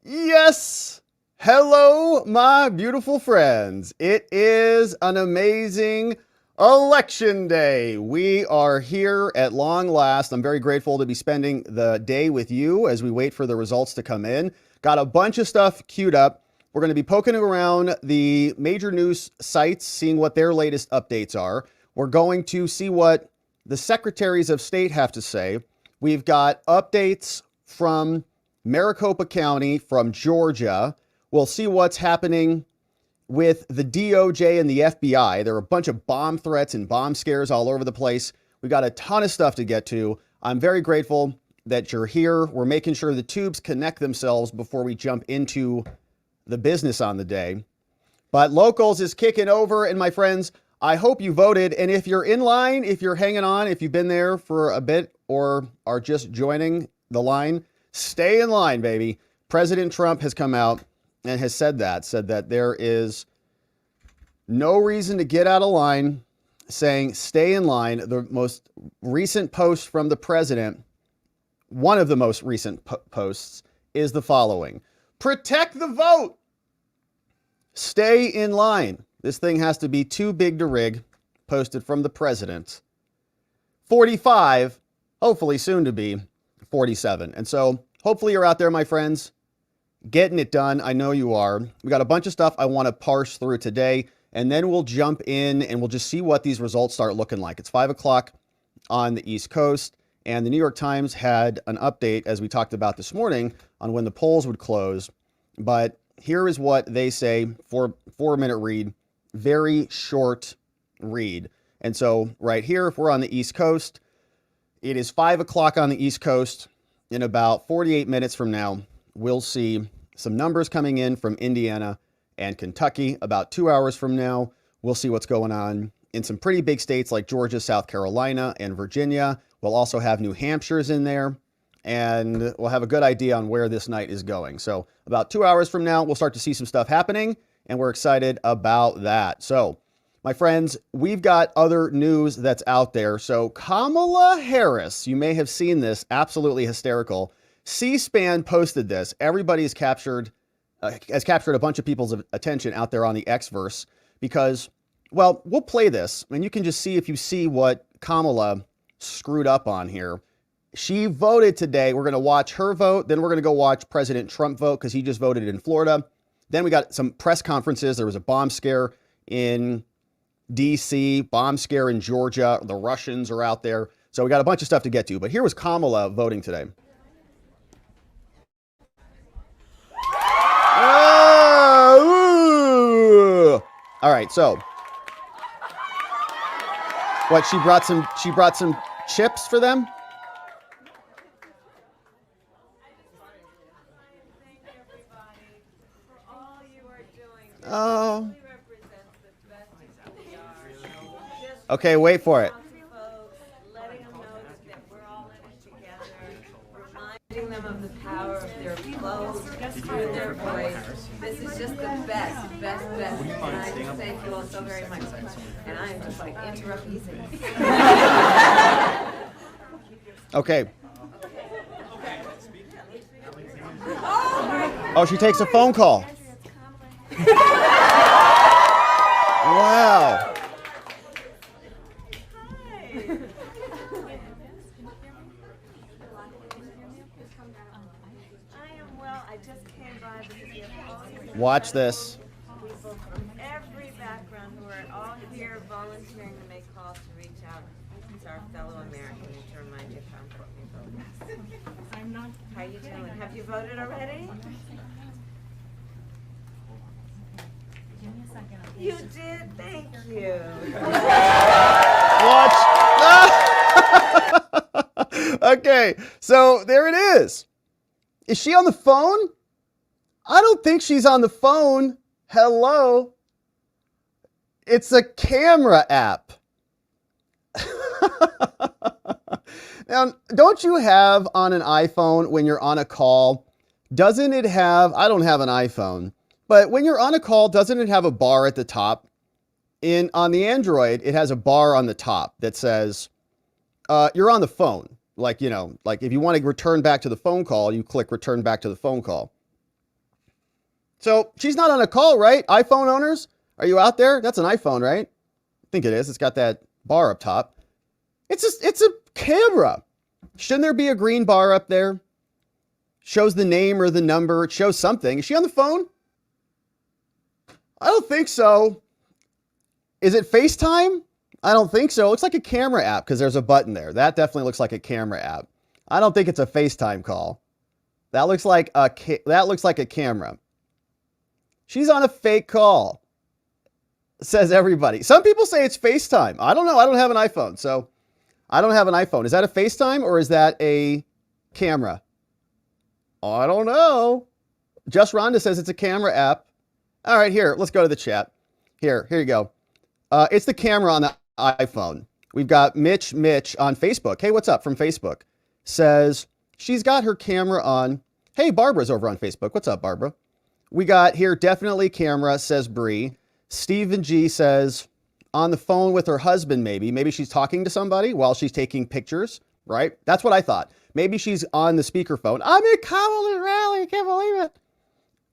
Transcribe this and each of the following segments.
Yes! Hello, my beautiful friends. It is an amazing election day. We are here at long last. I'm very grateful to be spending the day with you as we wait for the results to come in. Got a bunch of stuff queued up. We're going to be poking around the major news sites, seeing what their latest updates are. We're going to see what the Secretaries of State have to say. We've got updates from Maricopa County, from Georgia. We'll see what's happening with the DOJ and the FBI. There are a bunch of bomb threats and bomb scares all over the place. We got a ton of stuff to get to. I'm very grateful that you're here. We're making sure the tubes connect themselves before we jump into the business on the day. But locals is kicking over, and my friends, I hope you voted. And if you're in line, if you're hanging on, if you've been there for a bit or are just joining the line, stay in line, baby. President Trump has come out and has said that there is no reason to get out of line, saying stay in line. The most recent post from the president, one of the most recent posts, is the following: protect the vote. Stay in line. This thing has to be too big to rig. Posted from the president. 45, hopefully soon to be 47. And so hopefully you're out there, my friends, getting it done. I know you are. We got a bunch of stuff I want to parse through today, and then we'll jump in and we'll just see what these results start looking like. It's 5 o'clock on the East Coast, and the New York Times had an update, as we talked about this morning, on when the polls would close. But here is what they say for 4-minute read, very short read. And so right here, if we're on the East Coast, it is 5 o'clock on the East Coast. In about 48 minutes from now, we'll see some numbers coming in from Indiana and Kentucky. About 2 hours from now, we'll see what's going on in some pretty big states like Georgia, South Carolina, and Virginia. We'll also have New Hampshire's in there, and we'll have a good idea on where this night is going. So about 2 hours from now, we'll start to see some stuff happening, and we're excited about that. So, my friends, we've got other news that's out there. So Kamala Harris, you may have seen this, absolutely hysterical. C-SPAN posted this. Everybody has captured a bunch of people's attention out there on the Xverse because, well, we'll play this, and you can just see if you see what Kamala screwed up on here. She voted today. We're going to watch her vote. Then we're going to go watch President Trump vote because he just voted in Florida. Then we got some press conferences. There was a bomb scare in D.C., bomb scare in Georgia. The Russians are out there. So we got a bunch of stuff to get to. But here was Kamala voting today. All right, so what, she brought some chips for them? Oh. Okay, wait for it. Letting them know that we're all in it together, reminding them of the power of their clothes, through their voice. This is just the best. And I just thank you all so very much. And I am just like, interrupt easy. Okay. Oh, she takes a phone call. Wow. Watch this. People from every background who are all here volunteering to make calls to reach out to our fellow Americans to remind you how important you vote. How you doing? Have you voted already? You did? Thank you. Watch. Okay, so there it is. Is she on the phone? I don't think she's on the phone. Hello. It's a camera app. Now, don't you have on an iPhone when you're on a call, doesn't it have, I don't have an iPhone, but when you're on a call, doesn't it have a bar at the top? On the Android, it has a bar on the top that says, you're on the phone. Like, you know, like if you want to return back to the phone call, you click return back to the phone call. So she's not on a call, right? iPhone owners, are you out there? That's an iPhone, right? I think it is. It's got that bar up top. It's a camera. Shouldn't there be a green bar up there? Shows the name or the number. It shows something. Is she on the phone? I don't think so. Is it FaceTime? I don't think so. It looks like a camera app because there's a button there. That definitely looks like a camera app. I don't think it's a FaceTime call. That looks like a camera. She's on a fake call, says everybody. Some people say it's FaceTime. I don't know. I don't have an iPhone, so I don't have an iPhone. Is that a FaceTime or is that a camera? I don't know. Just Rhonda says it's a camera app. All right, here, let's go to the chat. Here you go. It's the camera on the iPhone. We've got Mitch on Facebook. Hey, what's up from Facebook? Says she's got her camera on. Hey, Barbara's over on Facebook. What's up, Barbara? We got here, definitely camera, says Bree. Stephen G says on the phone with her husband, maybe. Maybe she's talking to somebody while she's taking pictures, right? That's what I thought. Maybe she's on the speakerphone. I'm in Kamala's rally. I can't believe it.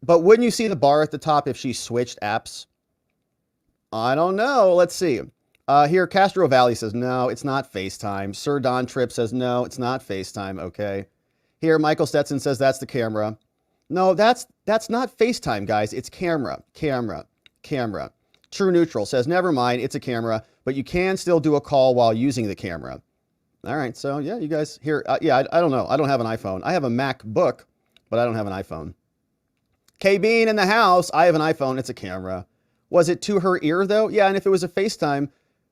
But wouldn't you see the bar at the top if she switched apps? I don't know. Let's see. Here, Castro Valley says, no, it's not FaceTime. Sir Don Tripp says, no, it's not FaceTime. Okay. Here, Michael Stetson says, that's the camera. No, that's not FaceTime, guys. It's camera. True Neutral says, never mind. It's a camera, but you can still do a call while using the camera. All right. So, yeah, you guys here. I don't know. I don't have an iPhone. I have a MacBook, but I don't have an iPhone. K Bean in the house. I have an iPhone. It's a camera. Was it to her ear, though? Yeah, and if it was a FaceTime,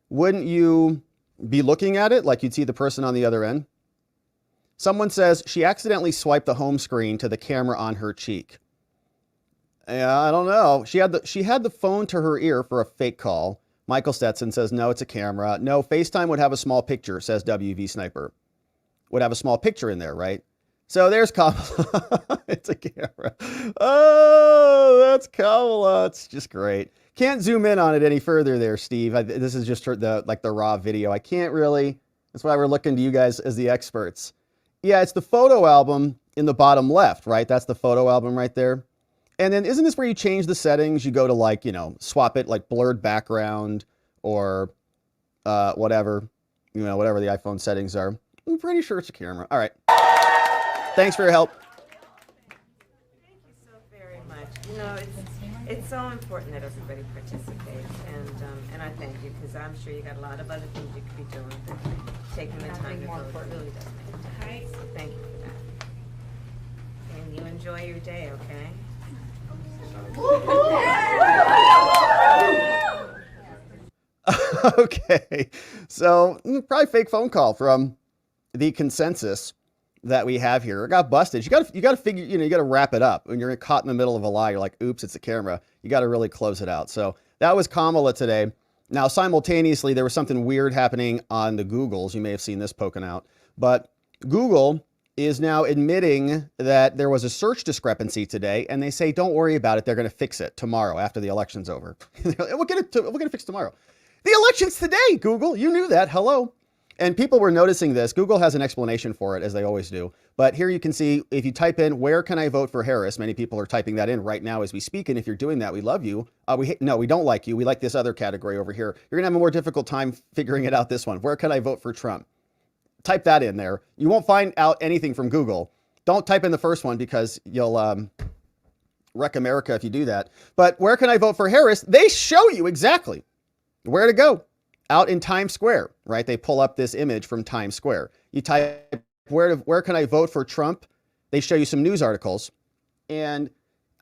wouldn't you be looking at it like you'd see the person on the other end? Someone says she accidentally swiped the home screen to the camera on her cheek. Yeah, I don't know. She had the phone to her ear for a fake call. Michael Stetson says, no, it's a camera. No, FaceTime would have a small picture, says WV Sniper. Would have a small picture in there, right? So there's Kamala. It's a camera. Oh, that's Kamala. It's just great. Can't zoom in on it any further there, Steve. This is just the raw video. I can't really. That's why we're looking to you guys as the experts. Yeah, it's the photo album in the bottom left, right? That's the photo album right there. And then isn't this where you change the settings? You go to swap it like blurred background or whatever the iPhone settings are. I'm pretty sure it's a camera. All right. Thanks for your help. Thank you so very much. It's so important that everybody participates, and I thank you because I'm sure you got a lot of other things you could be doing, but taking the time to vote really does make a difference. So thank you for that. And you enjoy your day, okay? Okay, so probably fake phone call from the consensus that we have here. It got busted. You got to figure, you got to wrap it up. When you're caught in the middle of a lie, you're like, oops, it's a camera. You got to really close it out. So that was Kamala today. Now, simultaneously, there was something weird happening on the Googles. You may have seen this poking out, but Google is now admitting that there was a search discrepancy today, and they say, don't worry about it. They're going to fix it tomorrow after the election's over. We'll get it fixed tomorrow. The election's today, Google. You knew that. Hello. And people were noticing this. Google has an explanation for it, as they always do. But here you can see, if you type in, where can I vote for Harris? Many people are typing that in right now as we speak. And if you're doing that, we love you. No, we don't like you. We like this other category over here. You're going to have a more difficult time figuring it out, this one. Where can I vote for Trump? Type that in there. You won't find out anything from Google. Don't type in the first one because you'll wreck America if you do that. But where can I vote for Harris? They show you exactly where to go. Out in Times Square, right? They pull up this image from Times Square. You type, where can I vote for Trump? They show you some news articles. And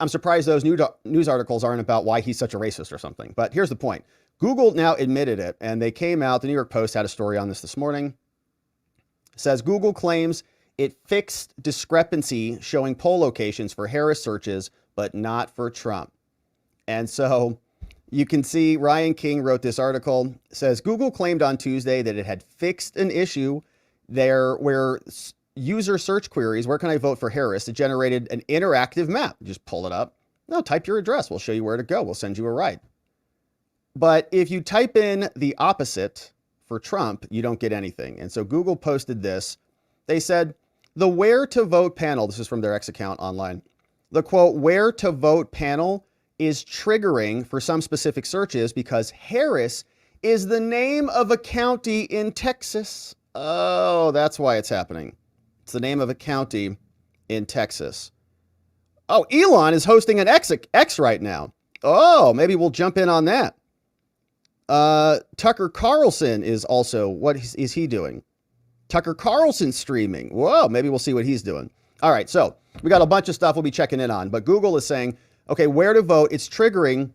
I'm surprised those news articles aren't about why he's such a racist or something. But here's the point. Google now admitted it, and they came out. The New York Post had a story on this morning. It says Google claims it fixed discrepancy showing poll locations for Harris searches, but not for Trump. And so you can see Ryan King wrote this article. It says Google claimed on Tuesday that it had fixed an issue there where user search queries, where can I vote for Harris? It generated an interactive map. You just pull it up. No, type your address. We'll show you where to go. We'll send you a ride. But if you type in the opposite for Trump, you don't get anything. And so Google posted this. They said the Where to Vote panel, this is from their X account online, The quote, where to vote panel is triggering for some specific searches because Harris is the name of a county in Texas. Oh, that's why it's happening. It's the name of a county in Texas. Oh, Elon is hosting an X right now. Oh, maybe we'll jump in on that. Tucker Carlson is also, what is he doing? Tucker Carlson streaming. Whoa, maybe we'll see what he's doing. All right, so we got a bunch of stuff we'll be checking in on, but Google is saying, okay, where to vote? It's triggering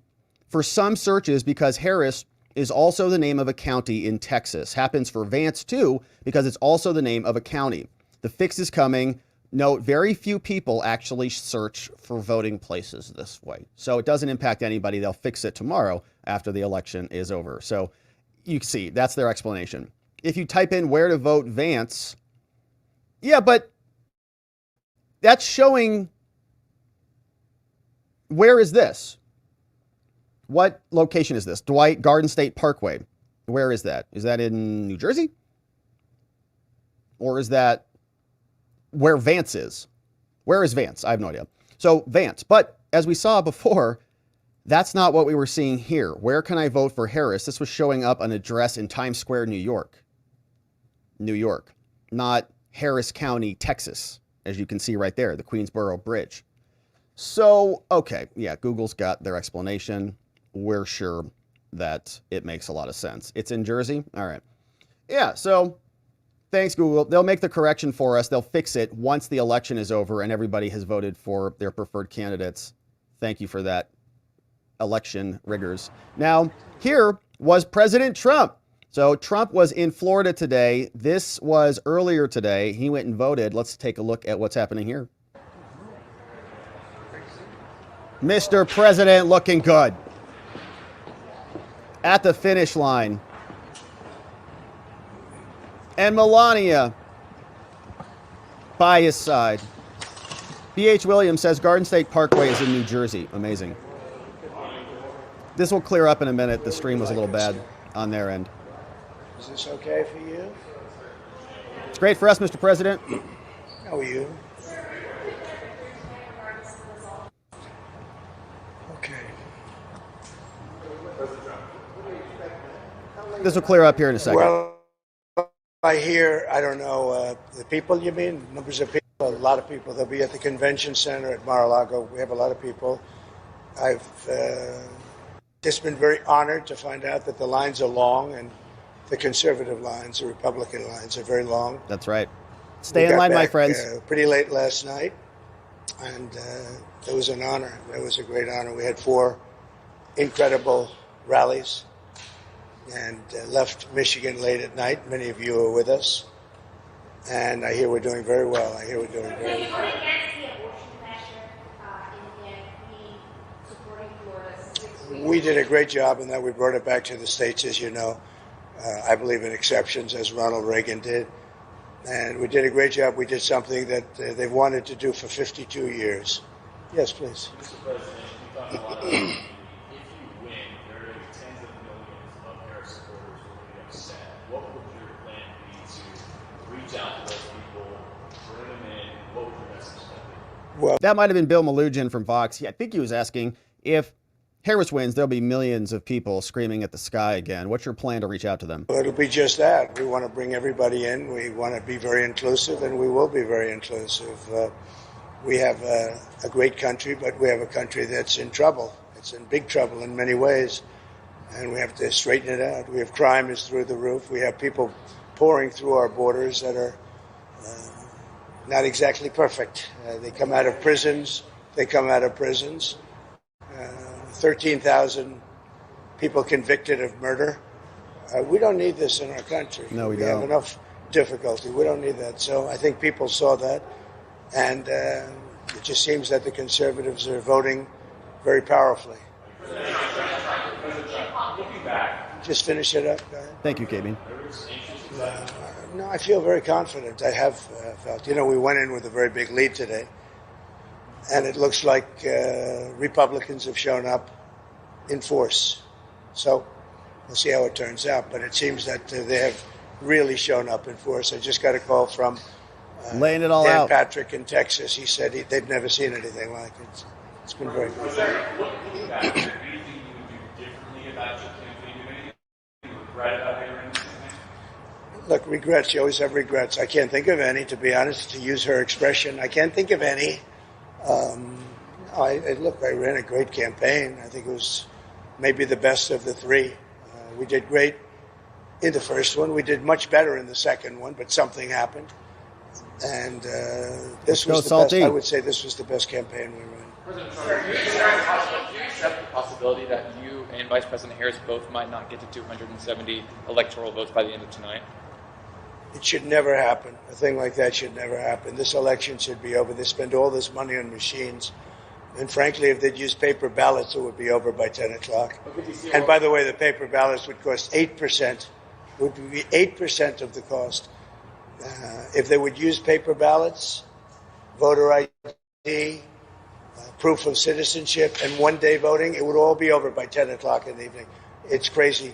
for some searches because Harris is also the name of a county in Texas. Happens for Vance too, because it's also the name of a county. The fix is coming. Note, very few people actually search for voting places this way. So it doesn't impact anybody. They'll fix it tomorrow after the election is over. So you can see that's their explanation. If you type in where to vote Vance, yeah, but that's showing, where is this? What location is this? Dwight Garden State Parkway. Where is that? Is that in New Jersey? Or is that where Vance is? Where is Vance? I have no idea. So Vance, but as we saw before, that's not what we were seeing here. Where can I vote for Harris? This was showing up an address in Times Square, New York. New York, not Harris County, Texas, as you can see right there, the Queensboro Bridge. So, okay, yeah, Google's got their explanation. We're sure that it makes a lot of sense. It's in Jersey? All right. Yeah, so thanks, Google. They'll make the correction for us. They'll fix it once the election is over and everybody has voted for their preferred candidates. Thank you for that, election riggers. Now, here was President Trump. So Trump was in Florida today. This was earlier today. He went and voted. Let's take a look at what's happening here. Mr. President looking good. At the finish line. And Melania by his side. B.H. Williams says Garden State Parkway is in New Jersey. Amazing. This will clear up in a minute. The stream was a little bad on their end. Is this okay for you? It's great for us, Mr. President. How are you? Okay. This will clear up here in a second. Well, I hear, I don't know, the people you mean? Numbers of people? A lot of people. They'll be at the convention center at Mar-a-Lago. We have a lot of people. I've just been very honored to find out that the lines are long and the conservative lines, the Republican lines are very long. That's right. Stay in line, my friends. Pretty late last night, and it was an honor. It was a great honor. We had 4 incredible rallies and left Michigan late at night. Many of you were with us, and I hear we're doing very well. I hear we're doing very well. We did a great job in that we brought it back to the states, as you know. I believe in exceptions, as Ronald Reagan did. And we did a great job. We did something that they've wanted to do for 52 years. Yes, please. Mr. President, you talked about if you win, there are tens of millions of Harris supporters who will be upset. What would your plan be to reach out to those people, bring them in? What would your message be? Well, That might have been Bill Malugin from Vox. I think he was asking if Harris wins, there'll be millions of people screaming at the sky again. What's your plan to reach out to them? it'll be just that. We want to bring everybody in. We want to be very inclusive, and we will be very inclusive. We have a great country, but we have a country that's in trouble. It's in big trouble in many ways, and we have to straighten it out. We have crime is through the roof. We have people pouring through our borders that are not exactly perfect. They come out of prisons. 13,000 people convicted of murder. We don't need this in our country. No, we have don't. enough difficulty. We don't need that. So I think people saw that, and it just seems that the conservatives are voting very powerfully. Just finish it up. Go ahead. Thank you, KB. No, I feel very confident. I have felt. You know, we went in with a very big lead today, and it looks like Republicans have shown up in force. So we'll see how it turns out. But it seems that they have really shown up in force. I just got a call from Laying it all Dan out. Patrick in Texas, he said they've never seen anything like it. It's been very good. Looking back, is there anything you would do differently about your campaign? Do anything you regret about how you ran this campaign? Look, regrets. You always have regrets. I can't think of any, to be honest, to use her expression. I can't think of any. Look, I ran a great campaign. I think it was maybe the best of the three. We did great in the first one. We did much better in the second one, but something happened. And this was the best. I would say this was the best campaign we ran. President Trump, do you accept the possibility that you and Vice President Harris both might not get to 270 electoral votes by the end of tonight? It should never happen. A thing like that should never happen. This election should be over. They spend all this money on machines. And frankly, if they'd use paper ballots, it would be over by 10 o'clock. And by the way, the paper ballots would cost 8%. Would be 8% of the cost. If they would use paper ballots, voter ID, proof of citizenship, and one-day voting, it would all be over by 10 o'clock in the evening. It's crazy.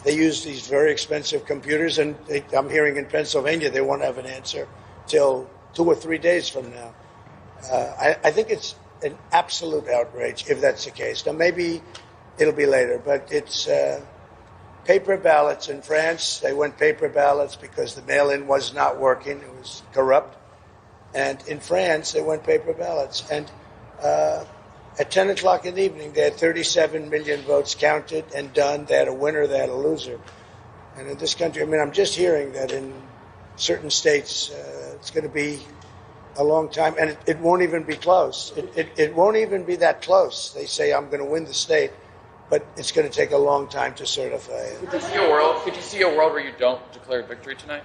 They use these very expensive computers, and I'm hearing in Pennsylvania they won't have an answer till 2 or 3 days from now. I think it's an absolute outrage if that's the case. Now, maybe it'll be later, but it's paper ballots in France. They went paper ballots because the mail-in was not working. It was corrupt. And in France, they went paper ballots. And at 10 o'clock in the evening, they had 37 million votes counted and done. They had a winner, they had a loser. And in this country, I mean, I'm just hearing that in certain states, it's going to be a long time, and it won't even be close. It won't even be that close. They say, I'm going to win the state, but it's going to take a long time to certify it. Could you see a world where you don't declare victory tonight?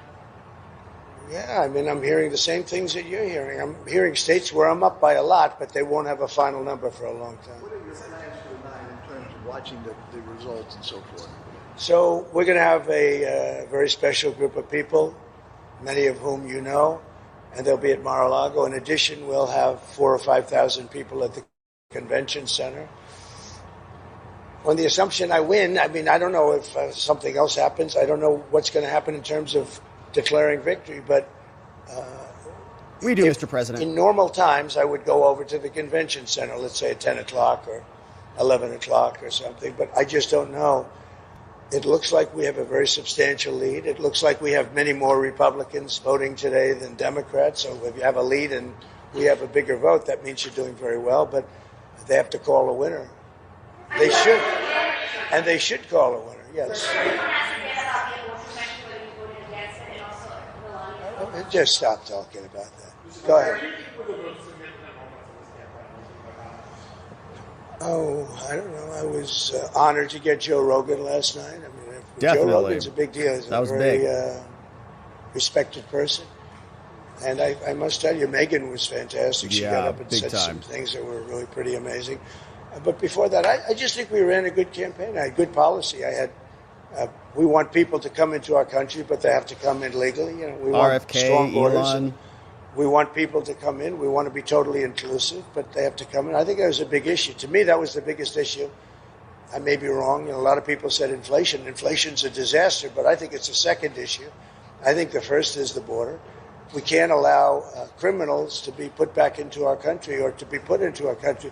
Yeah, I mean, I'm hearing the same things that you're hearing. I'm hearing states where I'm up by a lot, but they won't have a final number for a long time. What are your plans for the night in terms of watching the results and so forth? So we're going to have a very special group of people, many of whom you know, and they'll be at Mar-a-Lago. In addition, we'll have 4,000 or 5,000 people at the convention center. On the assumption I win, I mean, I don't know if something else happens. I don't know what's going to happen in terms of declaring victory, but We do, Mr. President. In normal times, I would go over to the convention center, let's say at 10 o'clock or 11 o'clock or something, but I just don't know. It looks like we have a very substantial lead. It looks like we have many more Republicans voting today than Democrats. So if you have a lead and we have a bigger vote, that means you're doing very well. But they have to call a winner. They should. And they should call a winner, yes. Just stop talking about that. Go ahead. Oh, I don't know. I was honored to get Joe Rogan last night. I mean, Definitely. Joe Rogan's a big deal. He's That was a very big. Respected person. And I must tell you, Megan was fantastic. She Yeah, got up and big said time. some things that were really pretty amazing. But before that, I just think we ran a good campaign. I had good policy. We want people to come into our country, but they have to come in legally. You know, we want RFK, strong borders. Elon. We want people to come in. We want to be totally inclusive, but they have to come in. I think that was a big issue. To me, that was the biggest issue. I may be wrong. You know, a lot of people said inflation. Inflation's a disaster, but I think it's a second issue. I think the first is the border. We can't allow criminals to be put back into our country or to be put into our country.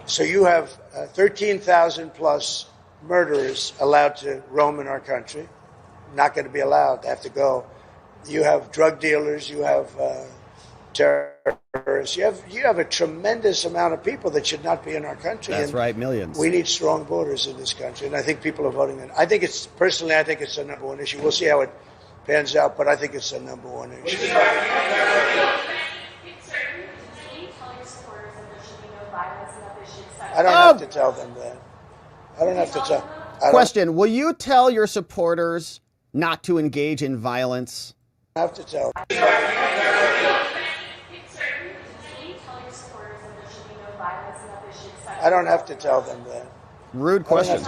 So you have 13,000 plus murderers allowed to roam in our country. Not going to be allowed. They have to go. You have drug dealers. You have terrorists. You have a tremendous amount of people that should not be in our country. That's and right, millions. We need strong borders in this country, and I think people are voting in. I think it's the number one issue. We'll see how it pans out, but I think it's the number one issue. I don't have to tell them that. I don't have to tell. Question: will you tell your supporters not to engage in violence? I don't have to tell. I don't have to tell them that. Rude question.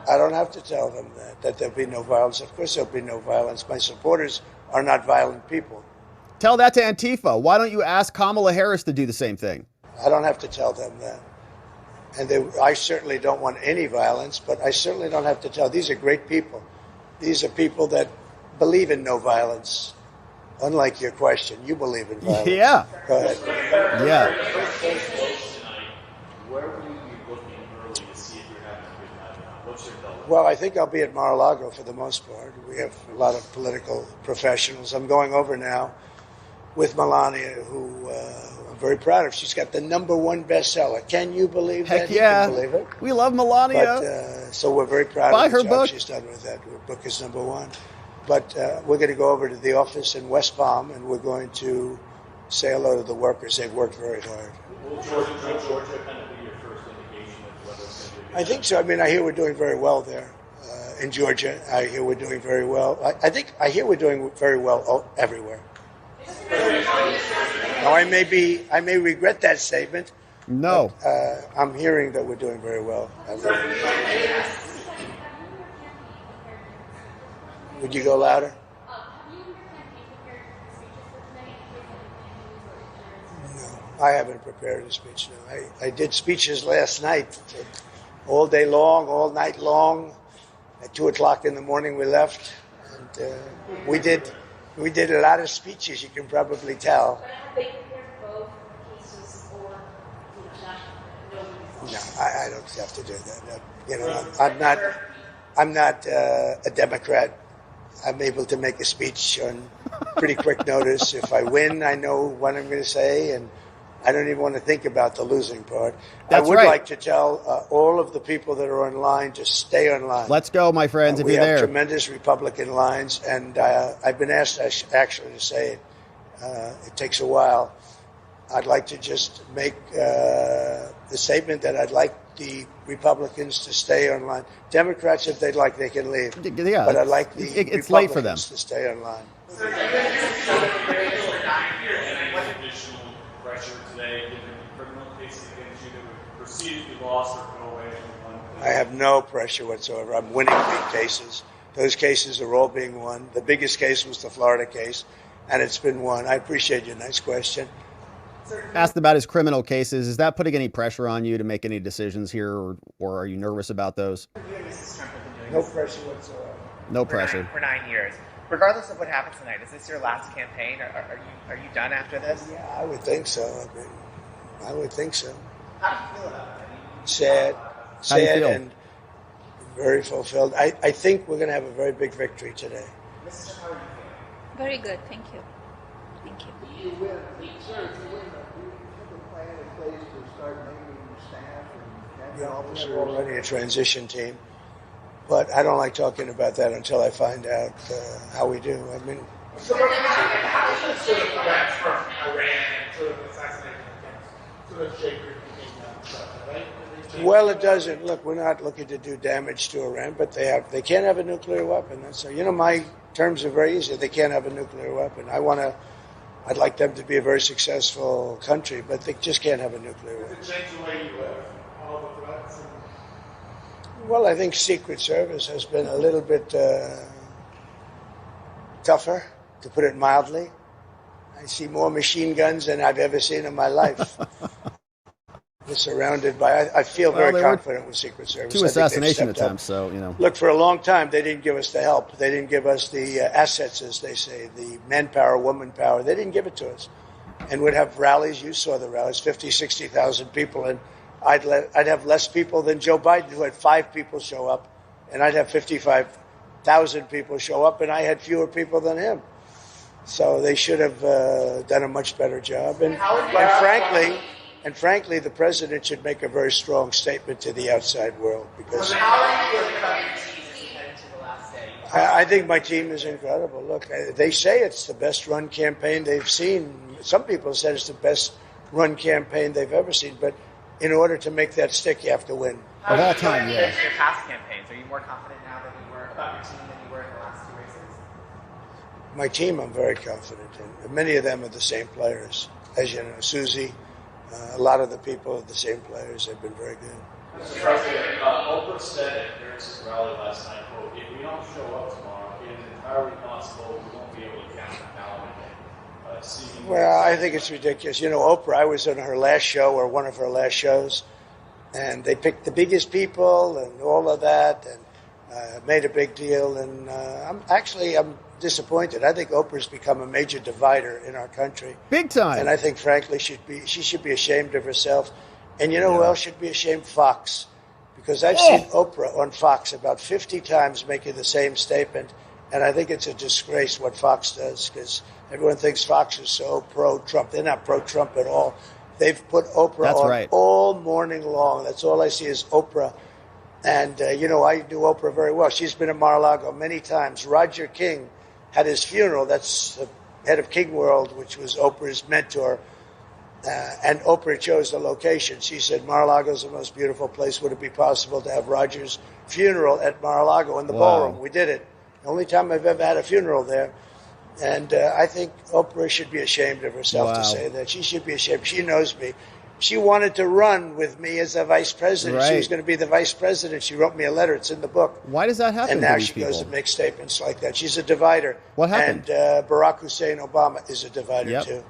I don't have to tell them that there'll be no violence. Of course there'll be no violence. My supporters are not violent people. Tell that to Antifa. Why don't you ask Kamala Harris to do the same thing? I don't have to tell them that. And I certainly don't want any violence, but I certainly don't have to tell. These are great people. These are people that believe in no violence. unlike your question, you believe in violence. Yeah. Go ahead. Yeah. Tonight, where will you be looking early to see if you're having a good night or not? What's your goal? Well, I think I'll be at Mar-a-Lago for the most part. We have a lot of political professionals. I'm going over now with Melania, who I'm very proud of. She's got the #1 bestseller. Can you believe Heck that? yeah. You can believe it. We love Melania. But, so we're very proud Buy of the her job book. she's done with that. Her book is #1. But we're going to go over to the office in West Palm, and we're going to say hello to the workers. They've worked very hard. Will Georgia kind of be your first indication of whether it's going to be a good I think so. I mean, I hear we're doing very well there in Georgia. I hear we're doing very well. I hear we're doing very well everywhere. Now, I may regret that statement. No. But, I'm hearing that we're doing very well. Would you go louder? No, I haven't prepared a speech. No, I did speeches last night, all day long, all night long. At 2:00 in the morning, we left, and we did a lot of speeches. You can probably tell. No, I don't have to do that. You know, I'm not a Democrat. I'm able to make a speech on pretty quick notice. If I win, I know what I'm going to say, and I don't even want to think about the losing part. That's I would right. like to tell all of the people that are online to stay online. Let's go, my friends, if we you're have there. tremendous Republican lines, and I've been asked actually to say it. It takes a while. I'd like to just make the statement that I'd like the Republicans to stay online. Democrats, if they'd like, they can leave. Yeah, but I'd like the it's Republicans late for them. to stay online. additional pressure today, given criminal cases against you that would proceed if you lost or go away from one? I have no pressure whatsoever. I'm winning big cases. Those cases are all being won. The biggest case was the Florida case, and it's been won. I appreciate your nice question. Asked about his criminal cases. Is that putting any pressure on you to make any decisions here, or are you nervous about those? No pressure whatsoever. No pressure. For 9 years. Regardless of what happens tonight, is this your last campaign? Are you done after this? Yeah, I would think so. I would think so. How do you feel about it? Sad How do you feel? and very fulfilled. I think we're going to have a very big victory today. Mrs. How are you feeling? Very good, thank you. Thank you. You win, sir, if you win, do you have a plan in place to start naming staff and cabinet officers? We're already a transition team, but I don't like talking about that until I find out how we do. I mean, So how does the sort of threats from Iran and sort of assassination attempts sort of shape your thinking on stuff, right? well, it doesn't. Look, we're not looking to do damage to Iran, but they can't have a nuclear weapon. So, my terms are very easy. They can't have a nuclear weapon. I'd like them to be a very successful country, but they just can't have a nuclear weapon. Does it change the way you live? All the threats? Well, I think Secret Service has been a little bit tougher, to put it mildly. I see more machine guns than I've ever seen in my life. We're surrounded by. I feel Well, very they were confident with Secret Service. Two I think they've assassination stepped up. attempts, so. Look, for a long time, they didn't give us the help. They didn't give us the assets, as they say, the manpower, woman power. They didn't give it to us. And we'd have rallies. You saw the rallies, 50, 60,000 people. And I'd have less people than Joe Biden, who had 5 people show up. And I'd have 55,000 people show up, and I had fewer people than him. So they should have done a much better job. And frankly, the president should make a very strong statement to the outside world, because How are you feeling about your team heading to the last day? I think my team is incredible. Look, they say it's the best run campaign they've seen. Some people said it's the best run campaign they've ever seen. But in order to make that stick, you have to win. Of all time, yeah. Your past campaigns, are you more confident now than you were about your team than you were in the last 2 races? My team, I'm very confident in. Many of them are the same players. As you know, Susie, a lot of the people are the same players. They've been very good. Mr. President, Oprah said at Harris's rally last night, quote, if we don't show up tomorrow, it is entirely possible we won't be able to count the ballot again. Well, I think it's ridiculous. Oprah, I was on her last show, or one of her last shows, and they picked the biggest people and all of that, and made a big deal. And I'm disappointed. I think Oprah's become a major divider in our country. Big time. And I think, frankly, she should be ashamed of herself. And you know who else should be ashamed? Fox. Because I've seen Oprah on Fox about 50 times making the same statement. And I think it's a disgrace what Fox does, because everyone thinks Fox is so pro-Trump. They're not pro-Trump at all. They've put Oprah on all morning long. That's all I see is Oprah. And, I do Oprah very well. She's been in Mar-a-Lago many times. Roger King had his funeral. That's the head of King World, which was Oprah's mentor. And Oprah chose the location. She said, Mar-a-Lago is the most beautiful place. Would it be possible to have Roger's funeral at Mar-a-Lago in the ballroom? We did it. The only time I've ever had a funeral there. And I think Oprah should be ashamed of herself to say that. She should be ashamed. She knows me. She wanted to run with me as a vice president. She was going to be the vice president. She wrote me a letter. It's in the book. Why does that happen? And now she goes and makes statements like that. She's a divider. What happened? And Barack Hussein Obama is a divider too.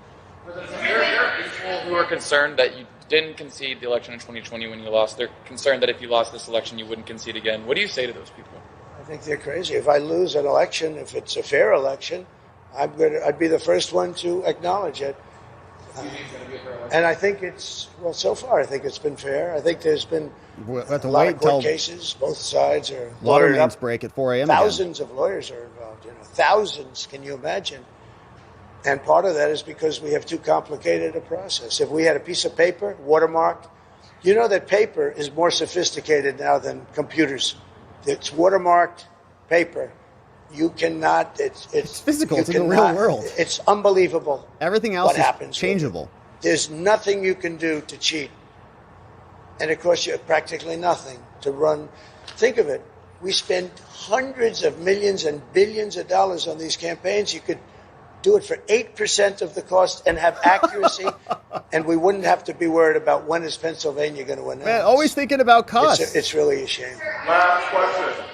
There are people who are concerned that you didn't concede the election in 2020 when you lost. They're concerned that if you lost this election, you wouldn't concede again. What do you say to those people? I think they're crazy. If I lose an election, if it's a fair election, I'd be the first one to acknowledge it. And I think so far, I think it's been fair. I think there's been a lot of court cases. Both sides are lawyered up. Break at 4 a.m. Thousands of lawyers are involved. Thousands. Can you imagine? And part of that is because we have too complicated a process. If we had a piece of paper, watermarked, you know that paper is more sophisticated now than computers. It's watermarked paper. You cannot. It's physical. It's in the real world. It's unbelievable. Everything else is changeable. There's nothing you can do to cheat, and it costs you practically nothing to run. Think of it. We spend hundreds of millions and billions of dollars on these campaigns. You could do it for 8% of the cost and have accuracy, and we wouldn't have to be worried about when is Pennsylvania going to win. Man, always thinking about costs. It's really a shame. Last question.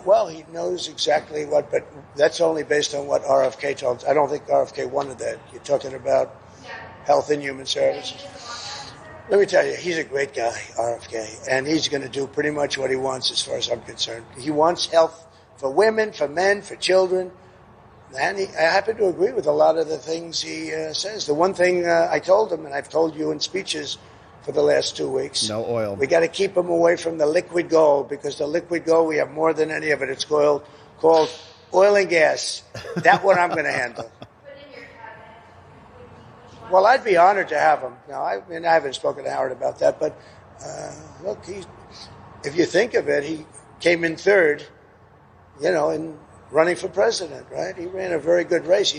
Well, he knows exactly what, but that's only based on what RFK told us. I don't think RFK wanted that. You're talking about Health and Human Services. Let me tell you, he's a great guy, RFK, and he's going to do pretty much what he wants as far as I'm concerned. He wants health for women, for men, for children, and I happen to agree with a lot of the things he says. The one thing I told him, and I've told you in speeches for the last 2 weeks. No oil. We got to keep them away from the liquid gold, because the liquid gold, we have more than any of it. It's called oil and gas. That one I'm going to handle. Well, I'd be honored to have him. Now, I haven't spoken to Howard about that, but look, if you think of it, he came in third, in running for president, right? He ran a very good race.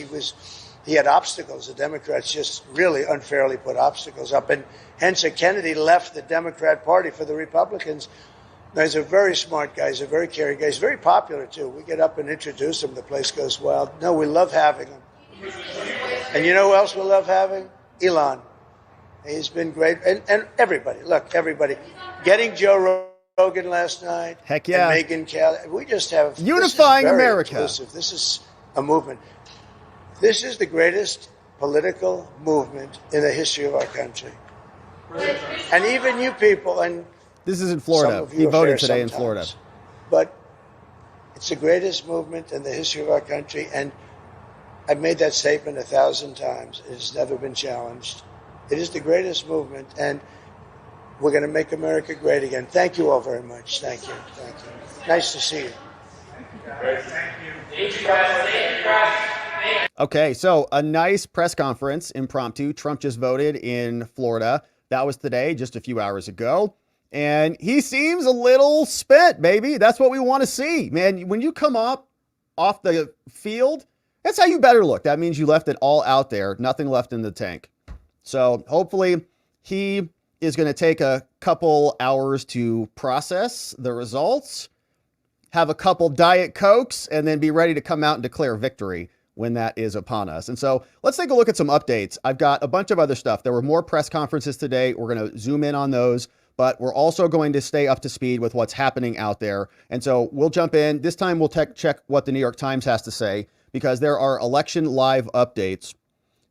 He had obstacles. The Democrats just really unfairly put obstacles up. And hence, Kennedy left the Democrat Party for the Republicans. Now, he's a very smart guy. He's a very caring guy. He's very popular, too. We get up and introduce him. The place goes wild. No, we love having him. And you know who else we love having? Elon. He's been great. And everybody. Look, everybody. Getting Joe Rogan last night. Heck yeah. And Megyn Kelly. We just have... Unifying America. Inclusive. This is a movement. This is the greatest political movement in the history of our country. And even you people, and this is in Florida. He voted today in Florida. But it's the greatest movement in the history of our country, and I've made that statement 1,000 times. It has never been challenged. It is the greatest movement, and we're going to make America great again. Thank you all very much. Thank you. Thank you. Nice to see you. Okay, so a nice press conference, impromptu. Trump just voted in Florida. That was today, just a few hours ago. And he seems a little spent, baby. That's what we want to see. Man, when you come up off the field, that's how you better look. That means you left it all out there, nothing left in the tank. So hopefully he is going to take a couple hours to process the results, have a couple Diet Cokes, and then be ready to come out and declare victory when that is upon us. And so let's take a look at some updates. I've got a bunch of other stuff. There were more press conferences today. We're going to zoom in on those, but we're also going to stay up to speed with what's happening out there. And so we'll jump in. This time we'll check what the New York Times has to say, because there are election live updates.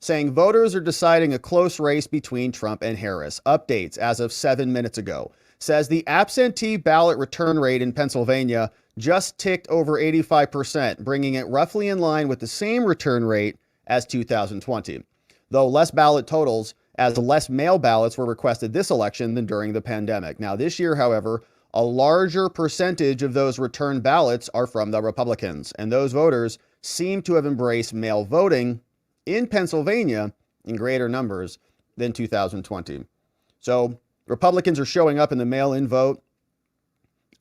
saying voters are deciding a close race between Trump and Harris. Updates as of 7 minutes ago. Says the absentee ballot return rate in Pennsylvania just ticked over 85%, bringing it roughly in line with the same return rate as 2020. Though less ballot totals, as less mail ballots were requested this election than during the pandemic. Now, this year, however, a larger percentage of those return ballots are from the Republicans, and those voters seem to have embraced mail voting in Pennsylvania in greater numbers than 2020. So Republicans are showing up in the mail-in vote.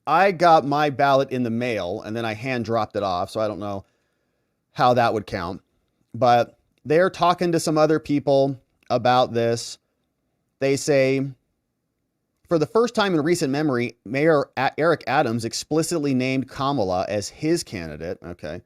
I got my ballot in the mail and then I hand dropped it off, so I don't know how that would count. But they're talking to some other people about this. They say, for the first time in recent memory, Mayor Eric Adams explicitly named Kamala as his candidate. Okay.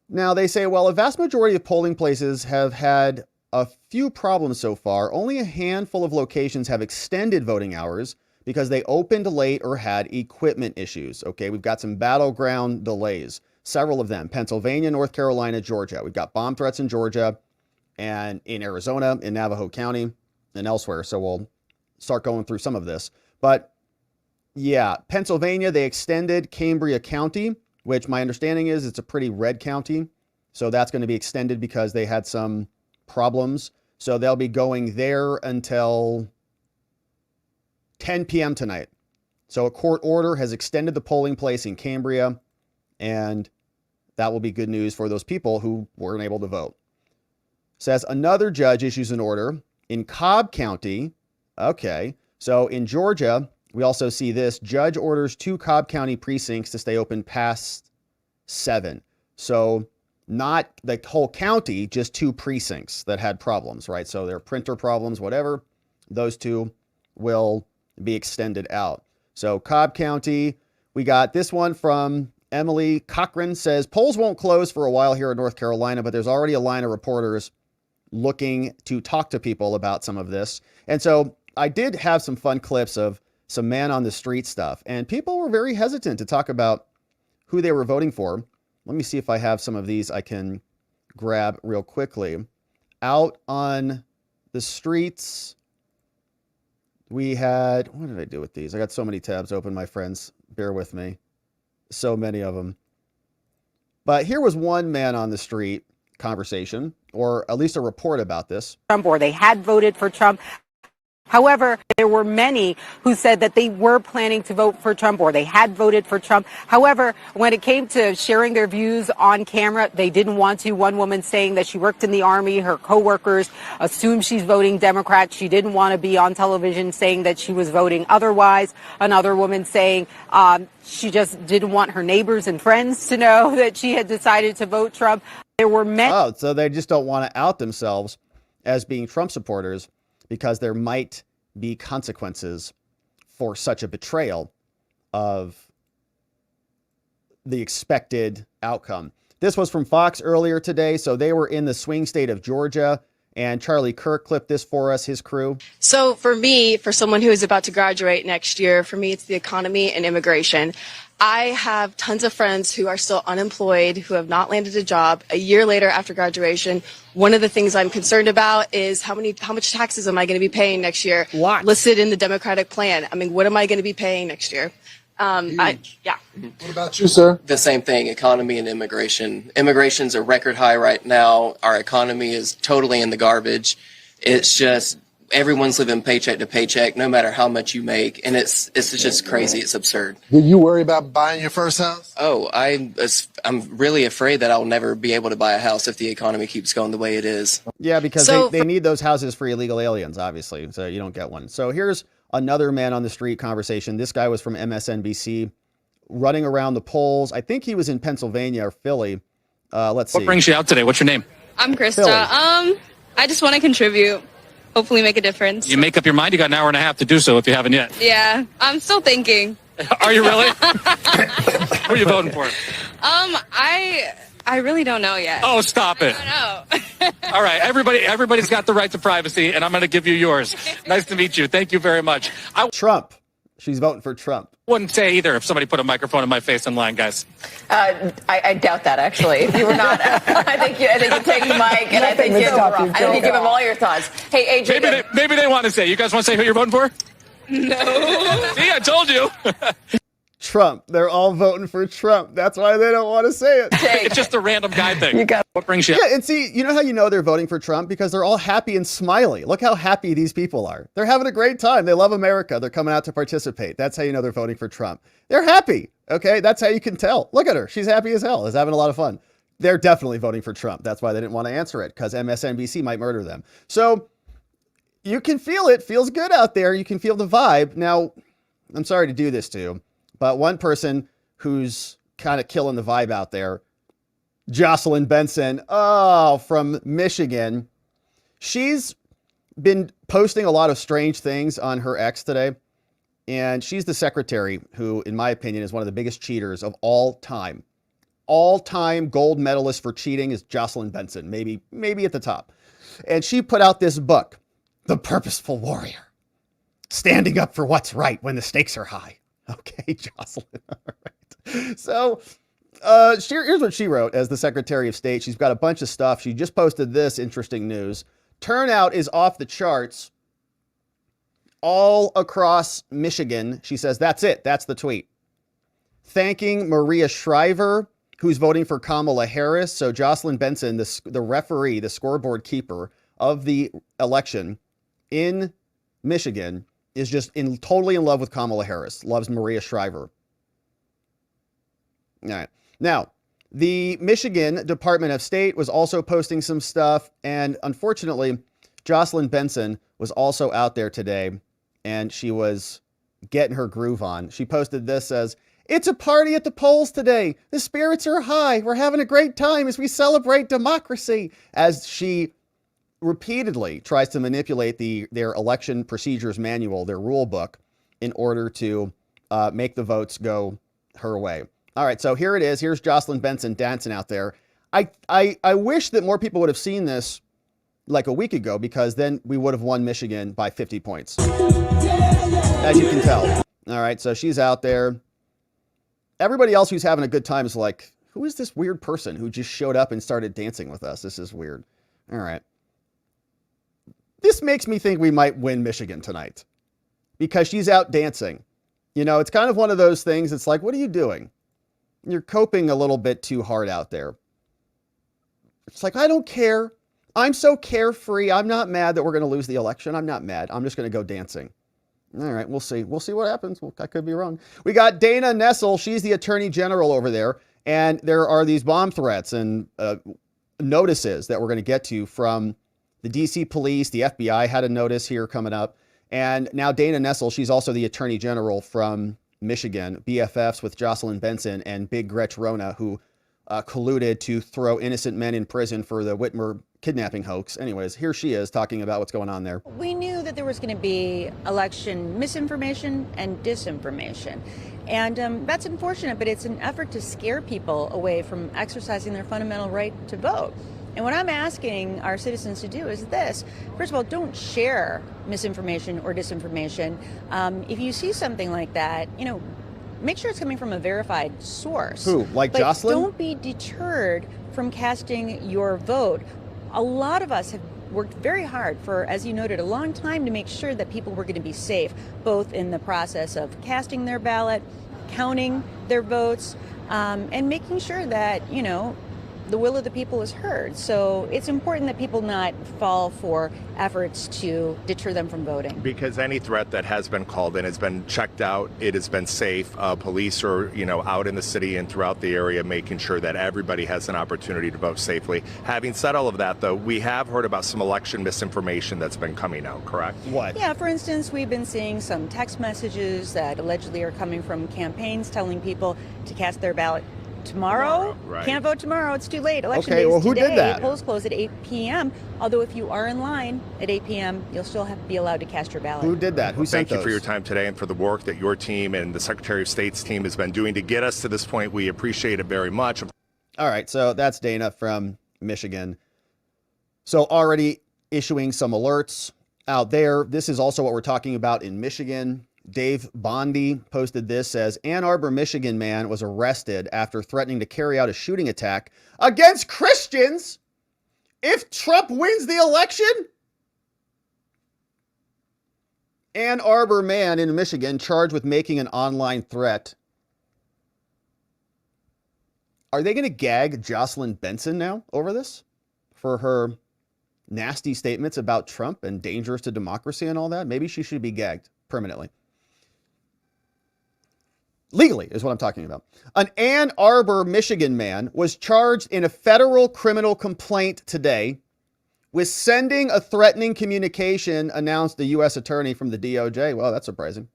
Now they say, well, a vast majority of polling places have had a few problems so far. Only a handful of locations have extended voting hours because they opened late or had equipment issues. Okay, we've got some battleground delays, several of them, Pennsylvania, North Carolina, Georgia. We've got bomb threats in Georgia and in Arizona, in Navajo County and elsewhere. So we'll start going through some of this. But yeah, Pennsylvania, they extended Cambria County, which my understanding is it's a pretty red county. So that's going to be extended because they had some problems. So they'll be going there until 10 p.m. tonight. So a court order has extended the polling place in Cambria, and that will be good news for those people who weren't able to vote. Says another judge issues an order in Cobb County. Okay, so in Georgia, we also see this. Judge orders 2 Cobb County precincts to stay open past 7. So not the whole county, just 2 precincts that had problems, right? So their printer problems, whatever, those 2 will be extended out. So Cobb County, we got this one from Emily Cochran, says polls won't close for a while here in North Carolina, but there's already a line of reporters looking to talk to people about some of this. And so I did have some fun clips of some man on the street stuff, and people were very hesitant to talk about who they were voting for. Let me see if I have some of these I can grab real quickly. Out on the streets, we had, what did I do with these? I got so many tabs open, my friends. Bear with me. So many of them. But here was one man on the street conversation, or at least a report about this. Trump, or they had voted for Trump. However, there were many who said that they were planning to vote for Trump, or they had voted for Trump. However, when it came to sharing their views on camera, they didn't want to. One woman saying that she worked in the Army, her coworkers assume she's voting Democrat. She didn't want to be on television saying that she was voting otherwise. Another woman saying she just didn't want her neighbors and friends to know that she had decided to vote Trump. There were many. Oh, so they just don't want to out themselves as being Trump supporters, because there might be consequences for such a betrayal of the expected outcome. This was from Fox earlier today. So they were in the swing state of Georgia, and Charlie Kirk clipped this for us, his crew. So for me, for someone who is about to graduate next year, for me, it's the economy and immigration. I have tons of friends who are still unemployed, who have not landed a job a year later after graduation. One of the things I'm concerned about is how much taxes am I going to be paying next year? What? Listed in the Democratic plan. I mean, what am I going to be paying next year? What about you, sir? The same thing, economy and immigration. Immigration's a record high right now. Our economy is totally in the garbage. It's just everyone's living paycheck to paycheck, no matter how much you make, and it's just crazy. It's absurd. Did you worry about buying your first house? Oh, I'm really afraid that I'll never be able to buy a house if the economy keeps going the way it is. Yeah, because they need those houses for illegal aliens, obviously, so you don't get one. So here's another man on the street conversation. This guy was from MSNBC, running around the polls. I think he was in Pennsylvania or Philly. Let's see. What brings you out today? What's your name? I'm Krista. Philly. I just want to contribure. Hopefully make a difference. You make up your mind? You got an hour and a half to do so if you haven't yet. Yeah, I'm still thinking. Are you really? Who are you voting for? I really don't know yet. Oh, stop it. I don't know. All right, everybody's got the right to privacy, and I'm going to give you yours. Nice to meet you. Thank you very much. Trump She's voting for Trump. Wouldn't say either if somebody put a microphone in my face in line, guys. I doubt that, actually. If you were not, I think you take the mic and I think you give them all your thoughts. Hey, AJ. Maybe they want to say. You guys want to say who you're voting for? No. See, I told you. Trump. They're all voting for Trump. That's why they don't want to say it. It's just a random guy thing. What brings you? Yeah, and see, you know how you know they're voting for Trump? Because they're all happy and smiley. Look how happy these people are. They're having a great time. They love America. They're coming out to participate. That's how you know they're voting for Trump. They're happy. Okay, that's how you can tell. Look at her. She's happy as hell. Is having a lot of fun. They're definitely voting for Trump. That's why they didn't want to answer it, because MSNBC might murder them. So you can feel it. Feels good out there. You can feel the vibe. Now, I'm sorry to do this to you, but one person who's kind of killing the vibe out there, Jocelyn Benson, from Michigan. She's been posting a lot of strange things on her X today. And she's the secretary who, in my opinion, is one of the biggest cheaters of all time. All-time gold medalist for cheating is Jocelyn Benson, maybe at the top. And she put out this book, The Purposeful Warrior, standing up for what's right when the stakes are high. Okay, Jocelyn. All right. So here's what she wrote as the Secretary of State. She's got a bunch of stuff. She just posted this interesting news. Turnout is off the charts all across Michigan. She says, that's it. That's the tweet. Thanking Maria Shriver, who's voting for Kamala Harris. So Jocelyn Benson, the referee, the scoreboard keeper of the election in Michigan, is just totally in love with Kamala Harris, loves Maria Shriver. All right. Now, the Michigan Department of State was also posting some stuff. And unfortunately, Jocelyn Benson was also out there today, and she was getting her groove on. She posted this as, it's a party at the polls today. The spirits are high. We're having a great time as we celebrate democracy, as she repeatedly tries to manipulate their election procedures manual, their rule book, in order to make the votes go her way. All right, so here it is. Here's Jocelyn Benson dancing out there. I wish that more people would have seen this like a week ago, because then we would have won Michigan by 50 points. As you can tell. All right, so she's out there. Everybody else who's having a good time is like, who is this weird person who just showed up and started dancing with us? This is weird. All right. This makes me think we might win Michigan tonight, because she's out dancing. You know, it's kind of one of those things. It's like, what are you doing? You're coping a little bit too hard out there. It's like, I don't care. I'm so carefree. I'm not mad that we're going to lose the election. I'm not mad. I'm just going to go dancing. All right, we'll see. We'll see what happens. I could be wrong. We got Dana Nessel. She's the attorney general over there. And there are these bomb threats and notices that we're going to get to from the DC police. The FBI had a notice here coming up. And now Dana Nessel, she's also the attorney general from Michigan, BFFs with Jocelyn Benson and Big Gretch Rona, who colluded to throw innocent men in prison for the Whitmer kidnapping hoax. Anyways, here she is talking about what's going on there. We knew that there was going to be election misinformation and disinformation. And that's unfortunate, but it's an effort to scare people away from exercising their fundamental right to vote. And what I'm asking our citizens to do is this. First of all, don't share misinformation or disinformation. If you see something like that, make sure it's coming from a verified source. Who, like Jocelyn? Don't be deterred from casting your vote. A lot of us have worked very hard for, as you noted, a long time to make sure that people were going to be safe, both in the process of casting their ballot, counting their votes, and making sure that, the will of the people is heard. So it's important that people not fall for efforts to deter them from voting. Because any threat that has been called in has been checked out. It has been safe. Police are, out in the city and throughout the area making sure that everybody has an opportunity to vote safely. Having said all of that, though, we have heard about some election misinformation that's been coming out, correct? What? Yeah, for instance, we've been seeing some text messages that allegedly are coming from campaigns telling people to cast their ballot tomorrow. Right. Can't vote tomorrow. It's too late. Election Okay, day is well, who today. did that? Polls close at 8 p.m. Although if you are in line at 8 p.m., you'll still have to be allowed to cast your ballot. Who did that? Who sent Thank you those? for your time today and for the work that your team and the Secretary of State's team has been doing to get us to this point. We appreciate it very much. All right, so that's Dana from Michigan. So already issuing some alerts out there. This is also what we're talking about in Michigan. Dave Bondi posted this, says, Ann Arbor, Michigan man was arrested after threatening to carry out a shooting attack against Christians if Trump wins the election. Ann Arbor man in Michigan charged with making an online threat. Are they going to gag Jocelyn Benson now over this for her nasty statements about Trump and dangerous to democracy and all that? Maybe she should be gagged permanently. Legally is what I'm talking about. An Ann Arbor, Michigan man was charged in a federal criminal complaint today with sending a threatening communication, announced the U.S. attorney from the DOJ. Well, that's surprising.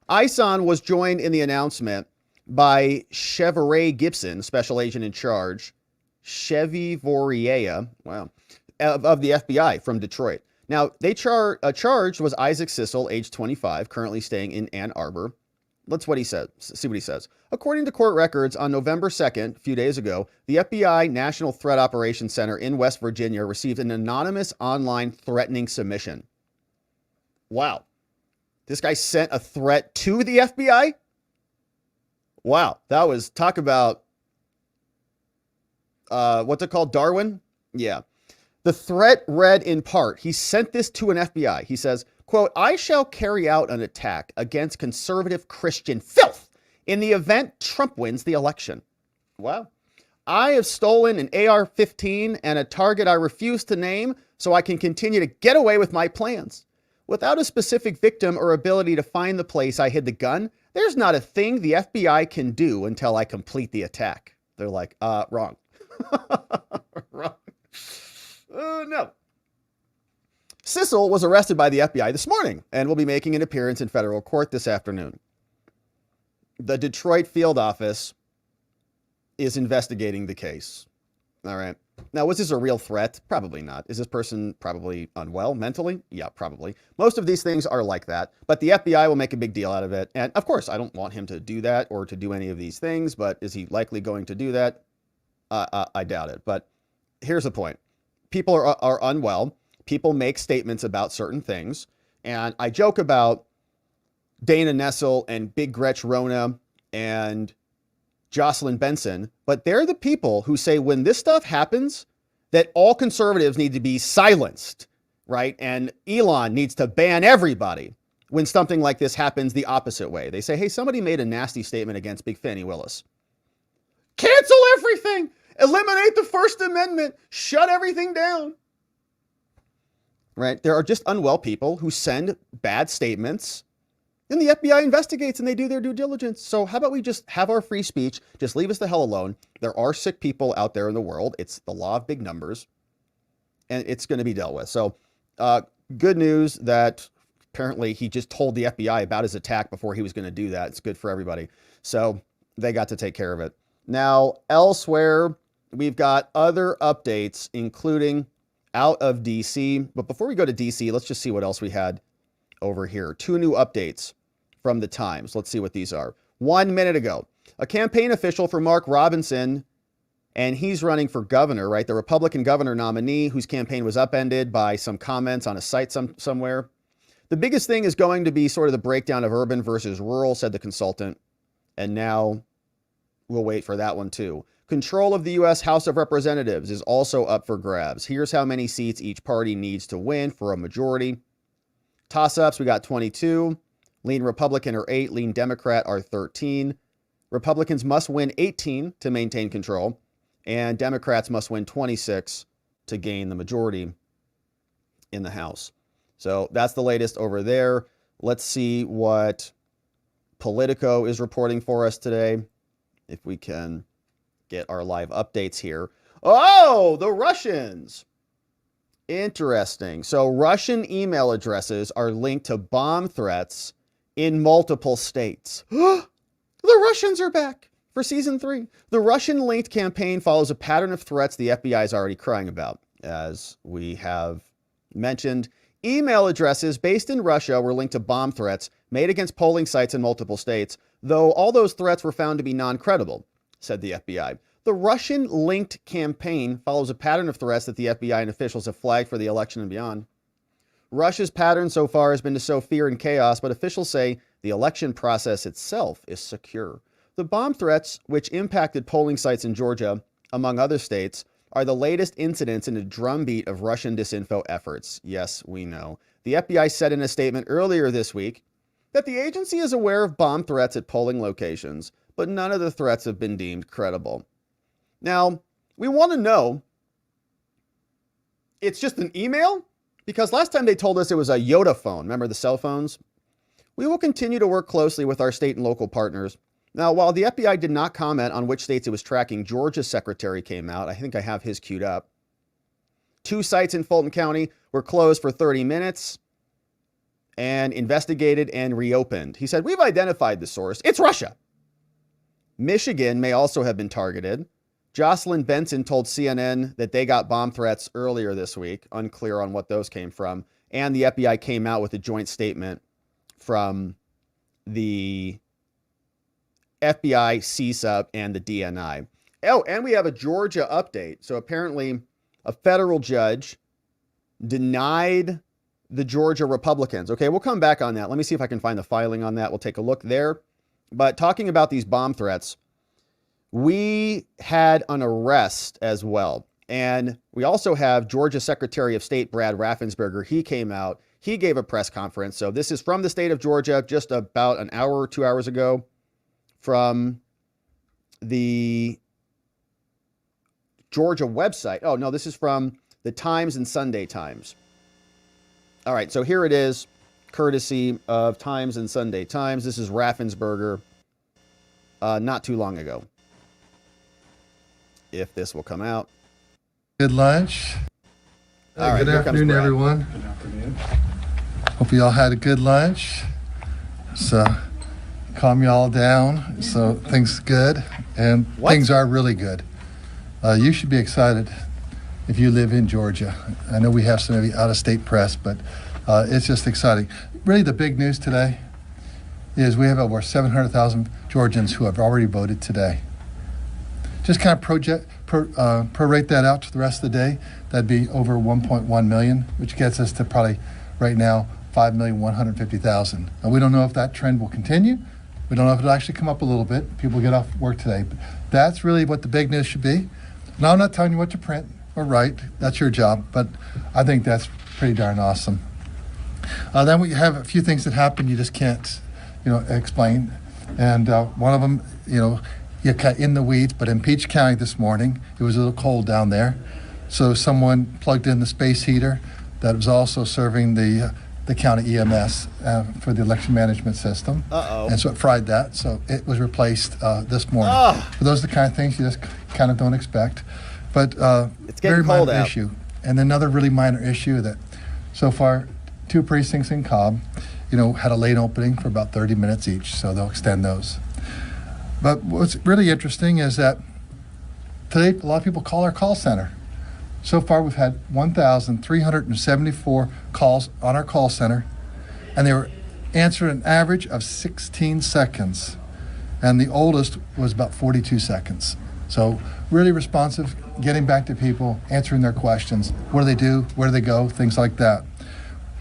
ISON was joined in the announcement by Chevrolet Gibson, special agent in charge, Chevy Voriea, wow, of the FBI from Detroit. Now, they charged was Isaac Sissel, age 25, currently staying in Ann Arbor. Let's what he said. See what he says. According to court records, on November 2nd, a few days ago, the FBI National Threat Operations Center in West Virginia received an anonymous online threatening submission. Wow. This guy sent a threat to the FBI? Wow. That was, talk about, what's it called? Darwin? Yeah. The threat read in part, he sent this to an FBI. He says, quote, I shall carry out an attack against conservative Christian filth in the event Trump wins the election. Wow. I have stolen an AR-15 and a target I refuse to name so I can continue to get away with my plans. Without a specific victim or ability to find the place I hid the gun, there's not a thing the FBI can do until I complete the attack. They're like, wrong. Wrong. No. Sissel was arrested by the FBI this morning and will be making an appearance in federal court this afternoon. The Detroit field office is investigating the case. All right. Now, was this a real threat? Probably not. Is this person probably unwell mentally? Yeah, probably. Most of these things are like that, but the FBI will make a big deal out of it. And of course, I don't want him to do that or to do any of these things, but is he likely going to do that? I doubt it. But here's the point. People are unwell. People make statements about certain things. And I joke about Dana Nessel and Big Gretch Rona and Jocelyn Benson, but they're the people who say when this stuff happens, that all conservatives need to be silenced, right? And Elon needs to ban everybody when something like this happens the opposite way. They say, hey, somebody made a nasty statement against Big Fannie Willis. Cancel everything. Eliminate the First Amendment. Shut everything down. Right? There are just unwell people who send bad statements and the FBI investigates and they do their due diligence. So how about we just have our free speech? Just leave us the hell alone. There are sick people out there in the world. It's the law of big numbers and it's going to be dealt with. So good news that apparently he just told the FBI about his attack before he was going to do that. It's good for everybody. So they got to take care of it. Now, elsewhere, we've got other updates, including out of DC. But before we go to DC, let's just see what else we had over here. 2 new updates from the Times. Let's see what these are. 1 minute ago, a campaign official for Mark Robinson, and he's running for governor, right? The Republican governor nominee whose campaign was upended by some comments on a site somewhere. The biggest thing is going to be sort of the breakdown of urban versus rural, said the consultant. And now we'll wait for that one too. Control of the U.S. House of Representatives is also up for grabs. Here's how many seats each party needs to win for a majority. Toss-ups, we got 22. Lean Republican are 8. Lean Democrat are 13. Republicans must win 18 to maintain control. And Democrats must win 26 to gain the majority in the House. So that's the latest over there. Let's see what Politico is reporting for us today. If we can get our live updates here. Oh, the Russians. Interesting. So Russian email addresses are linked to bomb threats in multiple states. The Russians are back for season 3. The Russian-linked campaign follows a pattern of threats the FBI is already crying about. As we have mentioned, email addresses based in Russia were linked to bomb threats made against polling sites in multiple states, though all those threats were found to be non-credible, said the FBI. The Russian-linked campaign follows a pattern of threats that the FBI and officials have flagged for the election and beyond. Russia's pattern so far has been to sow fear and chaos, but officials say The election process itself is secure. The bomb threats, which impacted polling sites in Georgia, among other states, are the latest incidents in a drumbeat of Russian disinfo efforts. Yes, we know. The FBI said in a statement earlier this week that the agency is aware of bomb threats at polling locations, but none of the threats have been deemed credible. Now, we want to know, it's just an email? Because last time they told us it was a Yoda phone. Remember the cell phones? We will continue to work closely with our state and local partners. Now, while the FBI did not comment on which states it was tracking, Georgia's secretary came out. I think I have his queued up. 2 sites in Fulton County were closed for 30 minutes and investigated and reopened. He said, we've identified the source. It's Russia. Michigan may also have been targeted. Jocelyn Benson told CNN that they got bomb threats earlier this week. Unclear on what those came from. And the FBI came out with a joint statement from the FBI, CSUB, and the DNI. Oh, and we have a Georgia update. So apparently a federal judge denied the Georgia Republicans. Okay, we'll come back on that. Let me see if I can find the filing on that. We'll take a look there. But talking about these bomb threats, we had an arrest as well. And we also have Georgia Secretary of State Brad Raffensperger. He came out. He gave a press conference. So this is from the state of Georgia just about an hour or 2 hours ago, from the Georgia website. Oh, no, this is from the Times and Sunday Times. All right, so here it is, courtesy of Times and Sunday Times. This is Raffensperger not too long ago. If this will come out. Good lunch. All right, good afternoon, everyone. Good afternoon. Hope you all had a good lunch. So calm you all down. So things good, and things are really good. You should be excited if you live in Georgia. I know we have some of you out-of-state press, but it's just exciting. Really, the big news today is we have over 700,000 Georgians who have already voted today. Just kind of prorate that out to the rest of the day. That'd be over 1.1 million, which gets us to probably right now 5,150,000. Now, we don't know if that trend will continue. We don't know if it'll actually come up a little bit. People get off work today. But that's really what the big news should be. Now, I'm not telling you what to print or write. That's your job. But I think that's pretty darn awesome. Then we have a few things that happen you just can't, explain. And one of them, you're in the weeds, but in Peach County this morning, it was a little cold down there. So someone plugged in the space heater that was also serving the county EMS for the election management system. Uh-oh. And so it fried that. So it was replaced this morning. So those are the kind of things you just kind of don't expect. But it's getting very cold minor out. issue. And another really minor issue that so far 2 precincts in Cobb, had a late opening for about 30 minutes each. So they'll extend those. But what's really interesting is that today a lot of people call our call center. So far we've had 1,374 calls on our call center, and they were answered an average of 16 seconds. And the oldest was about 42 seconds. So really responsive, getting back to people, answering their questions. What do they do? Where do they go? Things like that.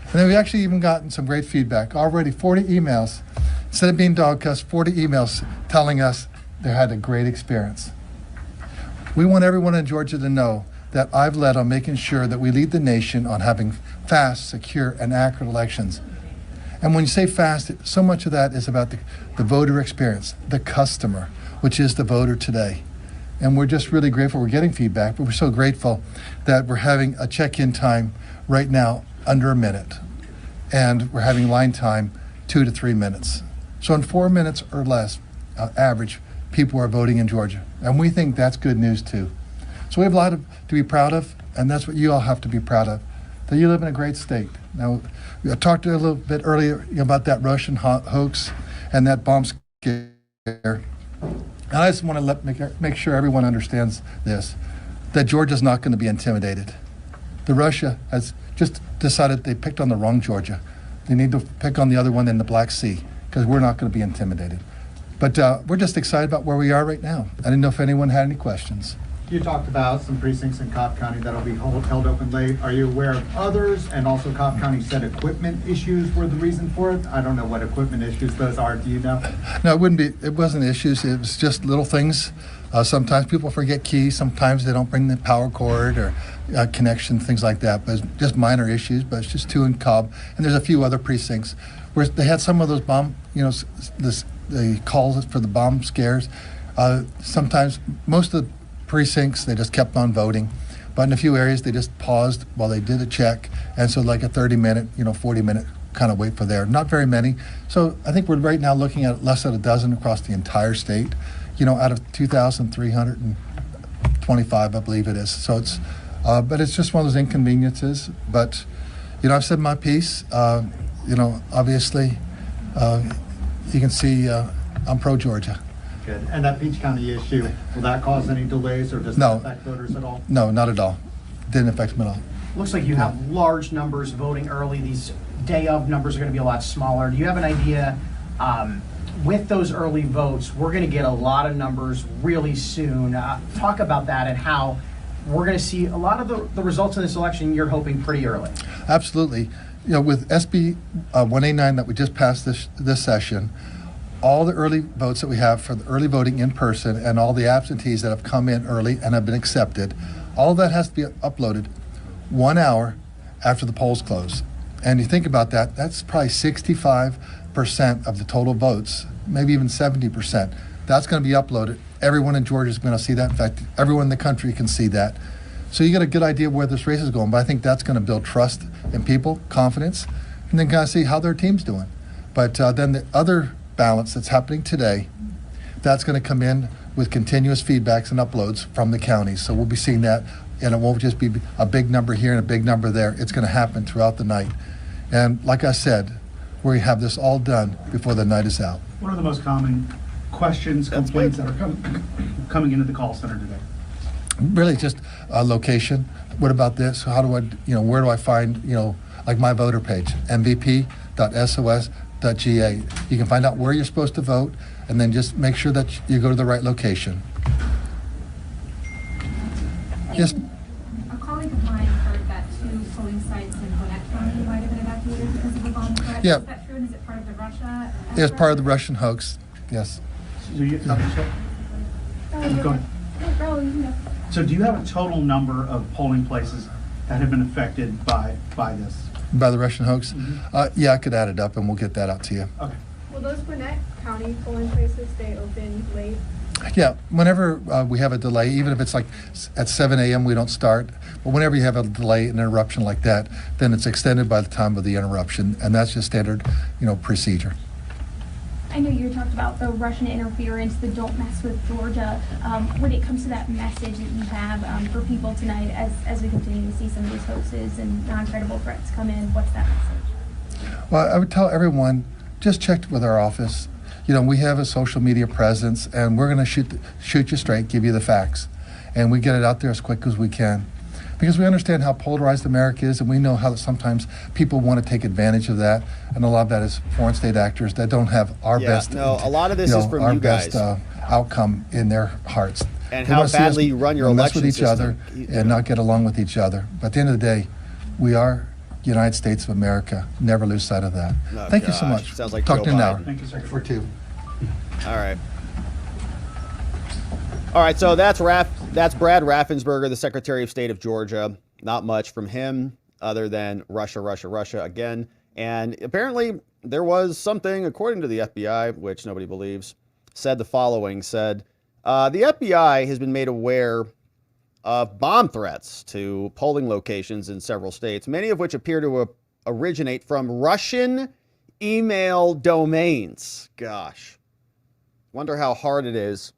And then we've actually even gotten some great feedback. Already 40 emails. Instead of being dog-cussed, 40 emails telling us they had a great experience. We want everyone in Georgia to know that I've led on making sure that we lead the nation on having fast, secure, and accurate elections. And when you say fast, so much of that is about the voter experience, the customer, which is the voter today. And we're just really grateful we're getting feedback, but we're so grateful that we're having a check-in time right now under a minute. And we're having line time 2 to 3 minutes. So in 4 minutes or less, average, people are voting in Georgia. And we think that's good news too. So we have a lot to be proud of, and that's what you all have to be proud of, that you live in a great state. Now, I talked a little bit earlier about that Russian hoax and that bomb scare. And I just want to make sure everyone understands this, that Georgia's not going to be intimidated. The Russia has just decided they picked on the wrong Georgia. They need to pick on the other one in the Black Sea, because we're not going to be intimidated. But we're just excited about where we are right now. I didn't know if anyone had any questions. You talked about some precincts in Cobb County that'll be held open late. Are you aware of others? And also Cobb County said equipment issues were the reason for it. I don't know what equipment issues those are. Do you know? No, it wasn't issues. It was just little things. Sometimes people forget keys. Sometimes they don't bring the power cord or connection, things like that. But it's just minor issues. But it's just 2 in Cobb. And there's a few other precincts where they had some of those bomb, the calls for the bomb scares. Sometimes most of the precincts, they just kept on voting. But in a few areas, they just paused while they did a check. And so like a 30-minute, 40-minute kind of wait for there. Not very many. So I think we're right now looking at less than a dozen across the entire state, out of 2,325, I believe it is. So it's, but it's just one of those inconveniences. But, I've said my piece. Obviously, you can see I'm pro-Georgia. Good. And that Peach County issue, will that cause any delays or does it affect voters at all? No, not at all. Didn't affect them at all. Looks like you have large numbers voting early. These day of numbers are going to be a lot smaller. Do you have an idea, with those early votes, we're going to get a lot of numbers really soon. Talk about that and how we're going to see a lot of the results of this election you're hoping pretty early. Absolutely. With SB 189 that we just passed this session, all the early votes that we have for the early voting in person and all the absentees that have come in early and have been accepted, all that has to be uploaded 1 hour after the polls close. And you think about that, that's probably 65% of the total votes, maybe even 70%. That's going to be uploaded. Everyone in Georgia is going to see that. In fact, everyone in the country can see that. So you get a good idea of where this race is going. But I think that's going to build trust in people, confidence, and then kind of see how their team's doing. But then the other balance that's happening today, that's going to come in with continuous feedbacks and uploads from the counties. So we'll be seeing that, and it won't just be a big number here and a big number there. It's going to happen throughout the night. And like I said, we have this all done before the night is out. What are the most common questions, complaints that are coming into the call center today? Really just location. What about this? How do I, where do I find, like my voter page, mvp.sos.ga. You can find out where you're supposed to vote and then just make sure that you go to the right location. Yes. A colleague of mine heard that 2 polling sites in Gwinnett County might have been evacuated because of a bomb threat. Yeah. Is that true, and is it part of the Russia? It's part of the Russian hoax, yes. So do you have a total number of polling places that have been affected by this? By the Russian hoax? Yeah, I could add it up and we'll get that out to you. Okay. Will those Gwinnett County polling places stay open late? Yeah, whenever we have a delay, even if it's like at 7 a.m. we don't start, but whenever you have a delay, an interruption like that, then it's extended by the time of the interruption, and that's just standard, procedure. I know you talked about the Russian interference, the don't mess with Georgia. When it comes to that message that you have for people tonight, as we continue to see some of these hoaxes and non-credible threats come in, what's that message? Well, I would tell everyone, just check with our office. We have a social media presence, and we're going to shoot you straight, give you the facts, and we get it out there as quick as we can. Because we understand how polarized America is, and we know how sometimes people want to take advantage of that, and a lot of that is foreign state actors that don't have our best. No, a lot of this is from our you guys. best outcome in their hearts. And they how badly you run your election mess with each system. other and not get along with each other. But at the end of the day, we are United States of America. Never lose sight of that. Oh, Thank you so gosh. much. Sounds like Talk Joe to you in an hour. Biden. Thank you, sir. For 2. All right. All right, so that's Brad Raffensperger, the Secretary of State of Georgia. Not much from him other than Russia, Russia, Russia again. And apparently there was something, according to the FBI, which nobody believes, said the following, the FBI has been made aware of bomb threats to polling locations in several states, many of which appear to originate from Russian email domains. Gosh. Wonder how hard it is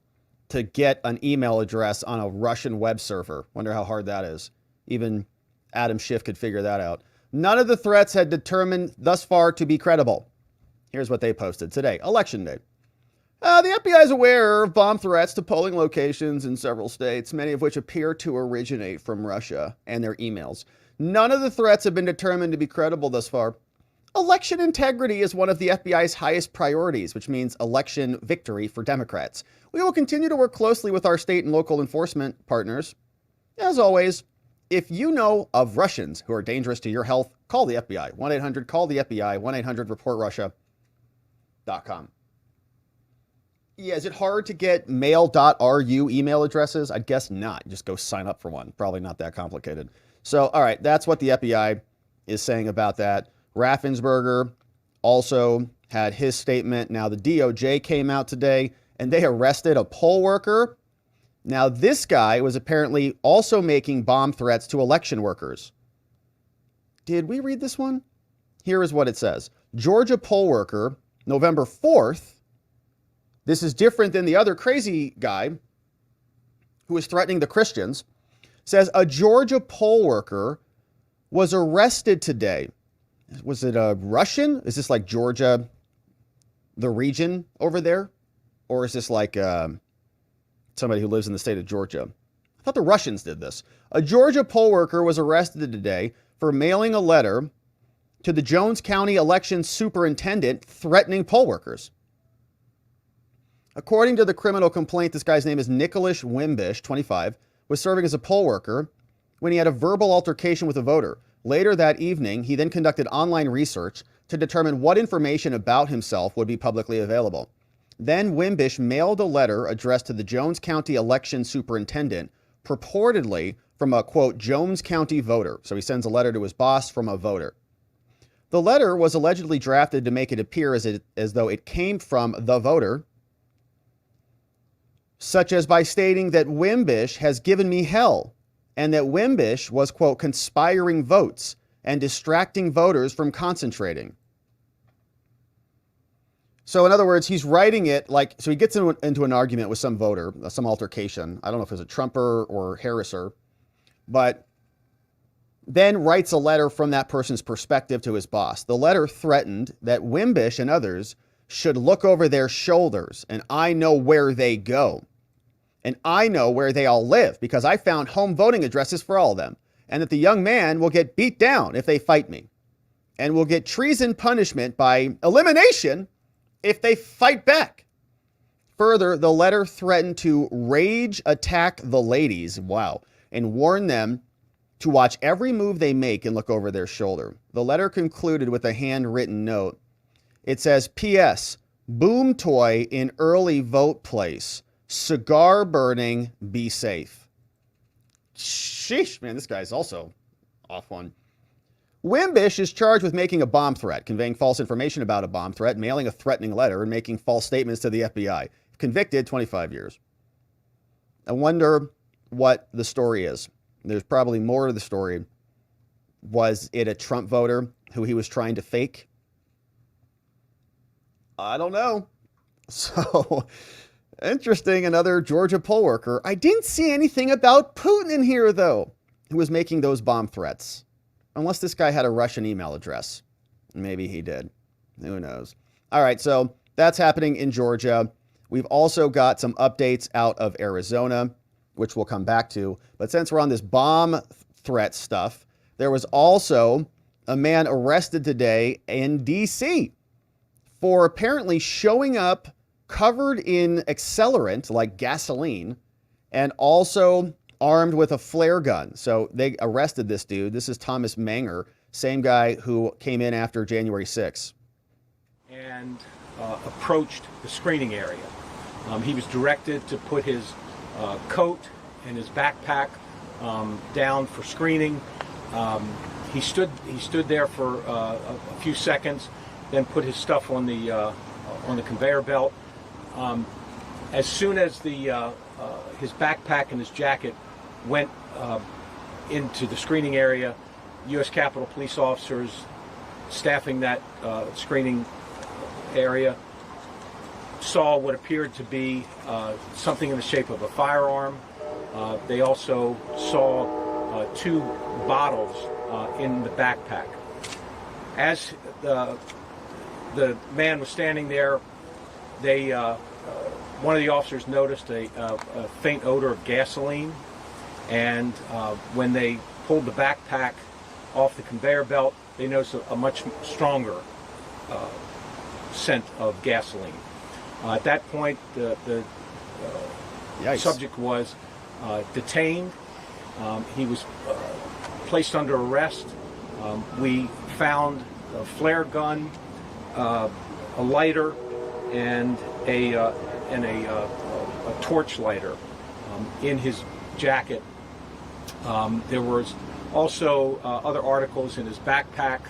to get an email address on a Russian web server. Wonder how hard that is. Even Adam Schiff could figure that out. None of the threats had determined thus far to be credible. Here's what they posted today, Election Day. The FBI is aware of bomb threats to polling locations in several states, many of which appear to originate from Russia and their emails. None of the threats have been determined to be credible thus far. Election integrity is one of the FBI's highest priorities, which means election victory for Democrats. We will continue to work closely with our state and local enforcement partners. As always, if you know of Russians who are dangerous to your health, call the FBI. 1-800-CALL-THE-FBI, 1-800-REPORT-RUSSIA.com. Yeah, is it hard to get mail.ru email addresses? I guess not. Just go sign up for one. Probably not that complicated. So, all right, that's what the FBI is saying about that. Raffensperger also had his statement. Now, the DOJ came out today, and they arrested a poll worker. Now, this guy was apparently also making bomb threats to election workers. Did we read this one? Here is what it says. Georgia poll worker, November 4th. This is different than the other crazy guy who was threatening the Christians. Says a Georgia poll worker was arrested today. Was it a Russian? Is this like Georgia, the region over there? Or is this like somebody who lives in the state of Georgia? I thought the Russians did this. A Georgia poll worker was arrested today for mailing a letter to the Jones County election superintendent threatening poll workers. According to the criminal complaint, this guy's name is Nicholas Wimbish, 25, was serving as a poll worker when he had a verbal altercation with a voter. Later that evening, he then conducted online research to determine what information about himself would be publicly available. Then Wimbish mailed a letter addressed to the Jones County election superintendent, purportedly from a, quote, Jones County voter. So he sends a letter to his boss from a voter. The letter was allegedly drafted to make it appear as though it came from the voter, such as by stating that Wimbish has given me hell, and that Wimbish was, quote, conspiring votes and distracting voters from concentrating. So in other words, he's writing it like, so he gets into an argument with some voter, some altercation. I don't know if it was a Trumper or Harriser, but then writes a letter from that person's perspective to his boss. The letter threatened that Wimbish and others should look over their shoulders, and I know where they go. And I know where they all live because I found home voting addresses for all of them. And that the young man will get beat down if they fight me. And will get treason punishment by elimination if they fight back. Further, the letter threatened to rage attack the ladies, wow, and warn them to watch every move they make and look over their shoulder. The letter concluded with a handwritten note. It says, P.S. Boom toy in early vote place. Cigar burning, be safe. Sheesh, man, this guy's also off one. Wimbish is charged with making a bomb threat, conveying false information about a bomb threat, mailing a threatening letter, and making false statements to the FBI. Convicted, 25 years. I wonder what the story is. There's probably more to the story. Was it a Trump voter who he was trying to fake? I don't know. So, interesting, another Georgia poll worker. I didn't see anything about Putin in here, though, who was making those bomb threats. Unless this guy had a Russian email address. Maybe he did. Who knows? All right, so that's happening in Georgia. We've also got some updates out of Arizona, which we'll come back to. But since we're on this bomb threat stuff, there was also a man arrested today in D.C. for apparently showing up covered in accelerant like gasoline and also armed with a flare gun. So they arrested this dude. This is Thomas Manger, same guy who came in after January 6th. And approached the screening area. He was directed to put his coat and his backpack down for screening. He stood there for a few seconds, then put his stuff on the conveyor belt. As soon as his backpack and his jacket went into the screening area, U.S. Capitol police officers staffing that screening area saw what appeared to be something in the shape of a firearm. They also saw 2 bottles in the backpack. As the man was standing there, one of the officers noticed a faint odor of gasoline, and when they pulled the backpack off the conveyor belt, they noticed a much stronger scent of gasoline. At that point, the subject was detained. He was placed under arrest. We found a flare gun, a lighter, and a torch lighter in his jacket. There was also other articles in his backpack,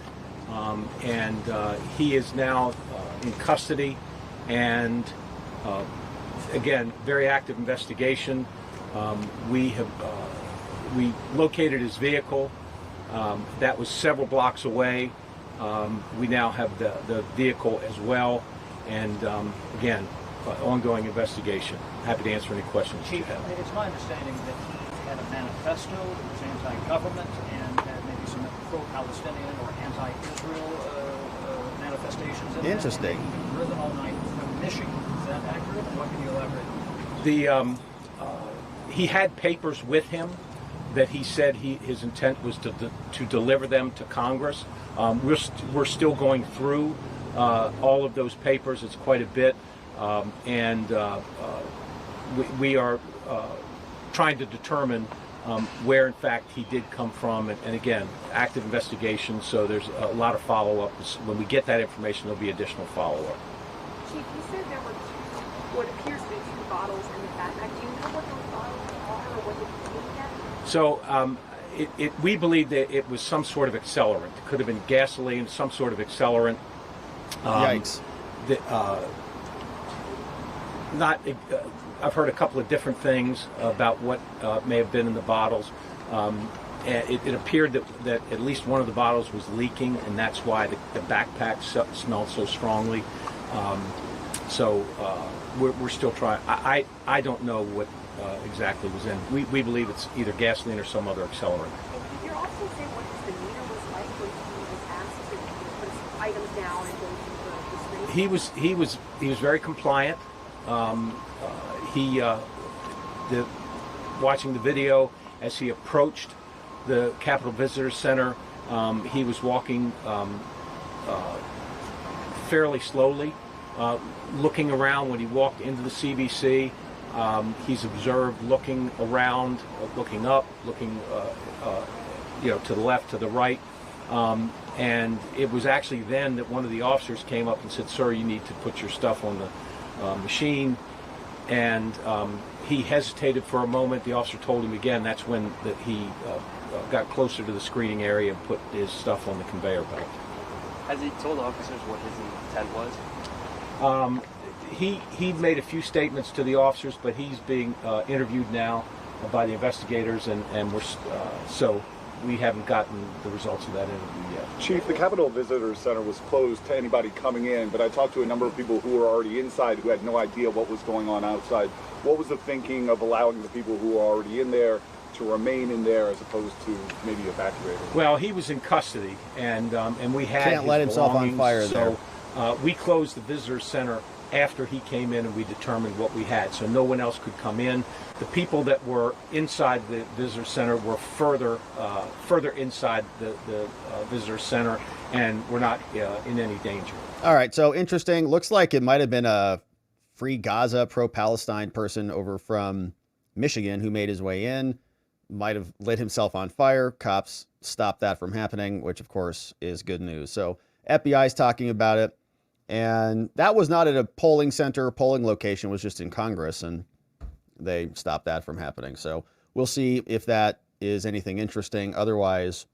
and he is now in custody. And again, very active investigation. We located his vehicle. That was several blocks away. We now have the vehicle as well. And again, ongoing investigation. Happy to answer any questions you have. It's my understanding that he had a manifesto that was anti-government and had maybe some pro-Palestinian or anti-Israel manifestations in Interesting. That. He driven all night from Michigan. Is that accurate? What can you elaborate? He had papers with him that he said his intent was to deliver them to Congress. We're still going through all of those papers. It's quite a bit, and we are trying to determine where, in fact, he did come from. And again, active investigation. So there's a lot of follow-up. When we get that information, there'll be additional follow-up. Chief, you said there were what appears to be two bottles in the backpack. Do you know what those bottles are or what they contain yet? So we believe that it was some sort of accelerant. It could have been gasoline, some sort of accelerant. Yikes. I've heard a couple of different things about what may have been in the bottles. And it appeared that at least one of the bottles was leaking, and that's why the backpack smelled so strongly. So we're still trying. I don't know what exactly was in. We believe it's either gasoline or some other accelerant. Did you also say what his demeanor was like when he was asked to put his items down and go through the screen? He was very compliant. Watching the video as he approached the Capitol Visitor Center, he was walking fairly slowly, looking around. When he walked into the CBC, he's observed looking around, looking up, looking to the left, to the right. And it was actually then that one of the officers came up and said, "Sir, you need to put your stuff on the machine." And he hesitated for a moment. The officer told him again. That's when he got closer to the screening area and put his stuff on the conveyor belt. Has he told officers what his intent was? He made a few statements to the officers, but he's being interviewed now by the investigators, and so we haven't gotten the results of that interview yet. Chief, the Capitol Visitor Center was closed to anybody coming in, but I talked to a number of people who were already inside who had no idea what was going on outside. What was the thinking of allowing the people who were already in there to remain in there as opposed to maybe evacuating? Well, he was in custody, and we had Can't let himself on fire there. So we closed the visitor center after he came in, and we determined what we had, so no one else could come in. The people that were inside the visitor center were further inside the visitor center, and were not in any danger. All right, so interesting. Looks like it might have been a Free Gaza, pro-Palestine person over from Michigan who made his way in. Might have lit himself on fire. Cops stopped that from happening, which of course is good news. So FBI's talking about it. And that was not at a polling center, polling location, was just in Congress, and they stopped that from happening. So we'll see if that is anything interesting. Otherwise,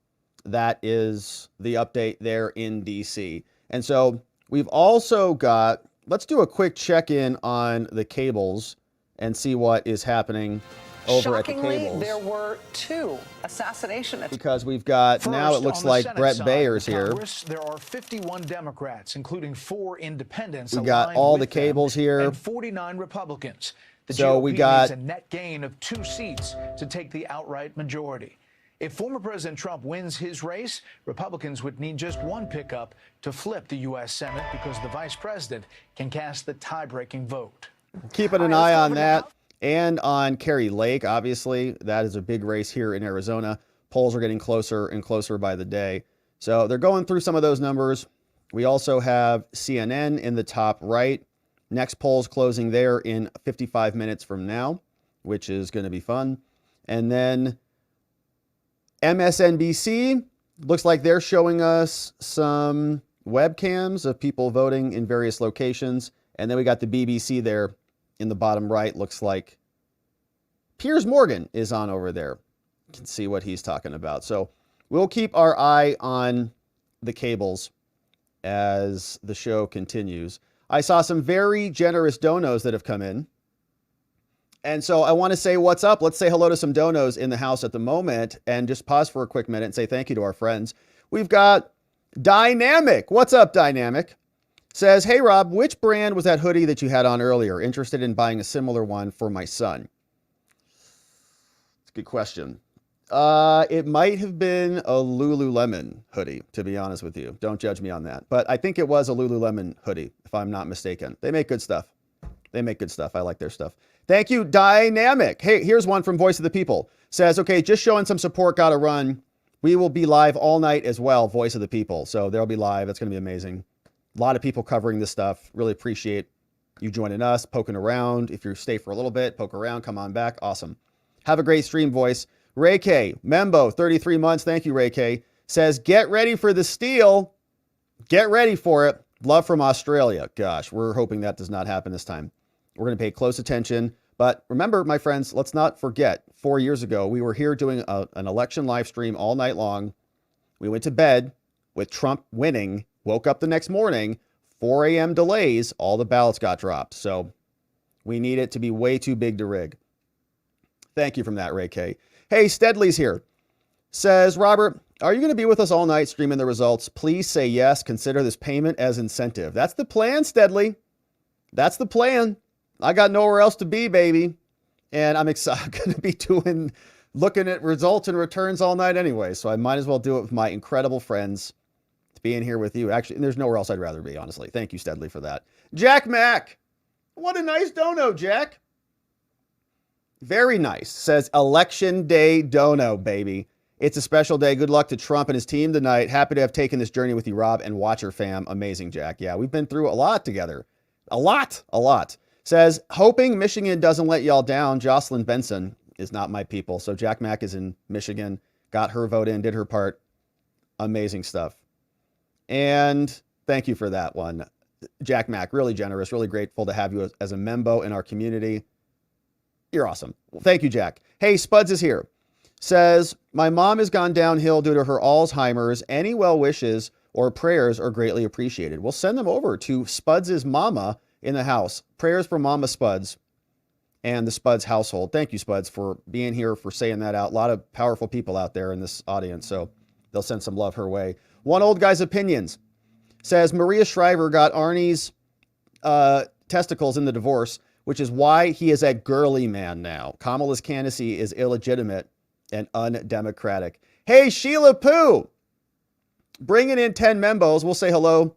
that is the update there in DC. And so we've also got, let's do a quick check-in on the cables and see what is happening over at the cables. There were 2 assassination attempts. Because we've got, now it looks like Brett Bayer's here. Congress, there are 51 Democrats, incling 4 independents. We got all the cables here. And 49 Republicans. The so GOP we got needs a net gain of 2 seats to take the outright majority. If former President Trump wins his race, Republicans would need just 1 pickup to flip the U.S. Senate because the vice president can cast the tie-breaking vote. Keeping an eye on that. And on Kerry Lake, obviously, that is a big race here in Arizona. Polls are getting closer and closer by the day. So they're going through some of those numbers. We also have CNN in the top right. Next poll's closing there in 55 minutes from now, which is going to be fun. And then MSNBC, looks like they're showing us some webcams of people voting in various locations. And then we got the BBC there in the bottom right. Looks like Piers Morgan is on over there. You can see what he's talking about. So we'll keep our eye on the cables as the show continues. I saw some very generous donos that have come in. And so I want to say what's up. Let's say hello to some donos in the house at the moment and just pause for a quick minute and say thank you to our friends. We've got Dynamic. What's up, Dynamic? Says, hey, Rob, which brand was that hoodie that you had on earlier? Interested in buying a similar one for my son. It's a good question. It might have been a Lululemon hoodie, to be honest with you. Don't judge me on that. But I think it was a Lululemon hoodie, if I'm not mistaken. They make good stuff. They make good stuff. I like their stuff. Thank you, Dynamic. Hey, here's one from Voice of the People. Says, okay, just showing some support, gotta run. We will be live all night as well, Voice of the People. So they'll be live. It's going to be amazing. A lot of people covering this stuff. Really appreciate you joining us, poking around. If you stay for a little bit, poke around, come on back. Awesome. Have a great stream, Voice. Ray K, Membo, 33 months. Thank you, Ray K. Says, get ready for the steal. Get ready for it. Love from Australia. Gosh, we're hoping that does not happen this time. We're going to pay close attention. But remember, my friends, let's not forget, 4 years ago, we were here doing an election live stream all night long. We went to bed with Trump winning, woke up the next morning, 4 a.m. delays, all the ballots got dropped. So we need it to be way too big to rig. Thank you from that, Ray K. Hey, Steadley's here. Says, Robert, are you going to be with us all night streaming the results? Please say yes. Consider this payment as incentive. That's the plan, Steadley. That's the plan. I got nowhere else to be, baby. And I'm going to be looking at results and returns all night anyway. So I might as well do it with my incredible friends being here with you. Actually, there's nowhere else I'd rather be, honestly. Thank you, Steadley, for that. Jack Mack. What a nice dono, Jack. Very nice. Says Election Day dono, baby. It's a special day. Good luck to Trump and his team tonight. Happy to have taken this journey with you, Rob, and Watcher fam. Amazing, Jack. Yeah, we've been through a lot together. A lot. Says, hoping Michigan doesn't let y'all down. Jocelyn Benson is not my people. So Jack Mack is in Michigan. Got her vote in, did her part. Amazing stuff. And thank you for that one. Jack Mack, really generous, really grateful to have you as a member in our community. You're awesome. Well, thank you, Jack. Hey, Spuds is here. Says, my mom has gone downhill due to her Alzheimer's. Any well wishes or prayers are greatly appreciated. We'll send them over to Spuds' mama in the house. Prayers for Mama Spuds and the Spuds household. Thank you, Spuds, for being here, for saying that out. A lot of powerful people out there in this audience, so they'll send some love her way. One old guy's opinions says, Maria Shriver got Arnie's testicles in the divorce, which is why he is a girly man now. Kamala's candidacy is illegitimate and undemocratic. Hey, Sheila Poo, bringing in 10 membos. We'll say hello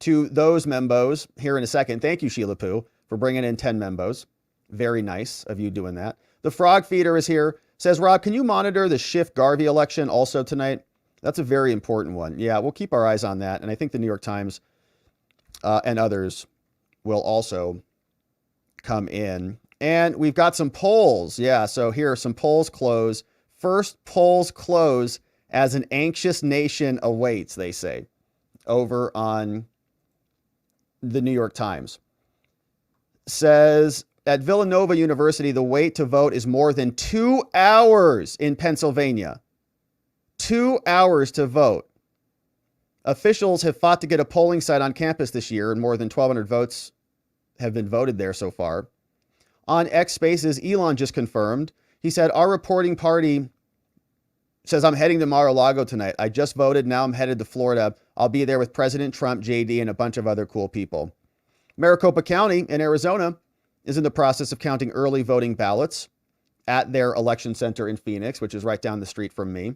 to those membos here in a second. Thank you, Sheila Poo, for bringing in 10 membos. Very nice of you doing that. The Frog Feeder is here. Says, Rob, can you monitor the Schiff Garvey election also tonight? That's a very important one. Yeah, we'll keep our eyes on that. And I think the New York Times and others will also come in. And we've got some polls. Yeah, so here are some polls close. First polls close as an anxious nation awaits, they say, over on the New York Times. Says, at Villanova University, the wait to vote is more than 2 hours in Pennsylvania. 2 hours to vote. Officials have fought to get a polling site on campus this year, and more than 1,200 votes have been voted there so far. On X Spaces, Elon just confirmed. He said, our reporting party says, I'm heading to Mar-a-Lago tonight. I just voted. Now I'm headed to Florida. I'll be there with President Trump, JD, and a bunch of other cool people. Maricopa County in Arizona is in the process of counting early voting ballots at their election center in Phoenix, which is right down the street from me.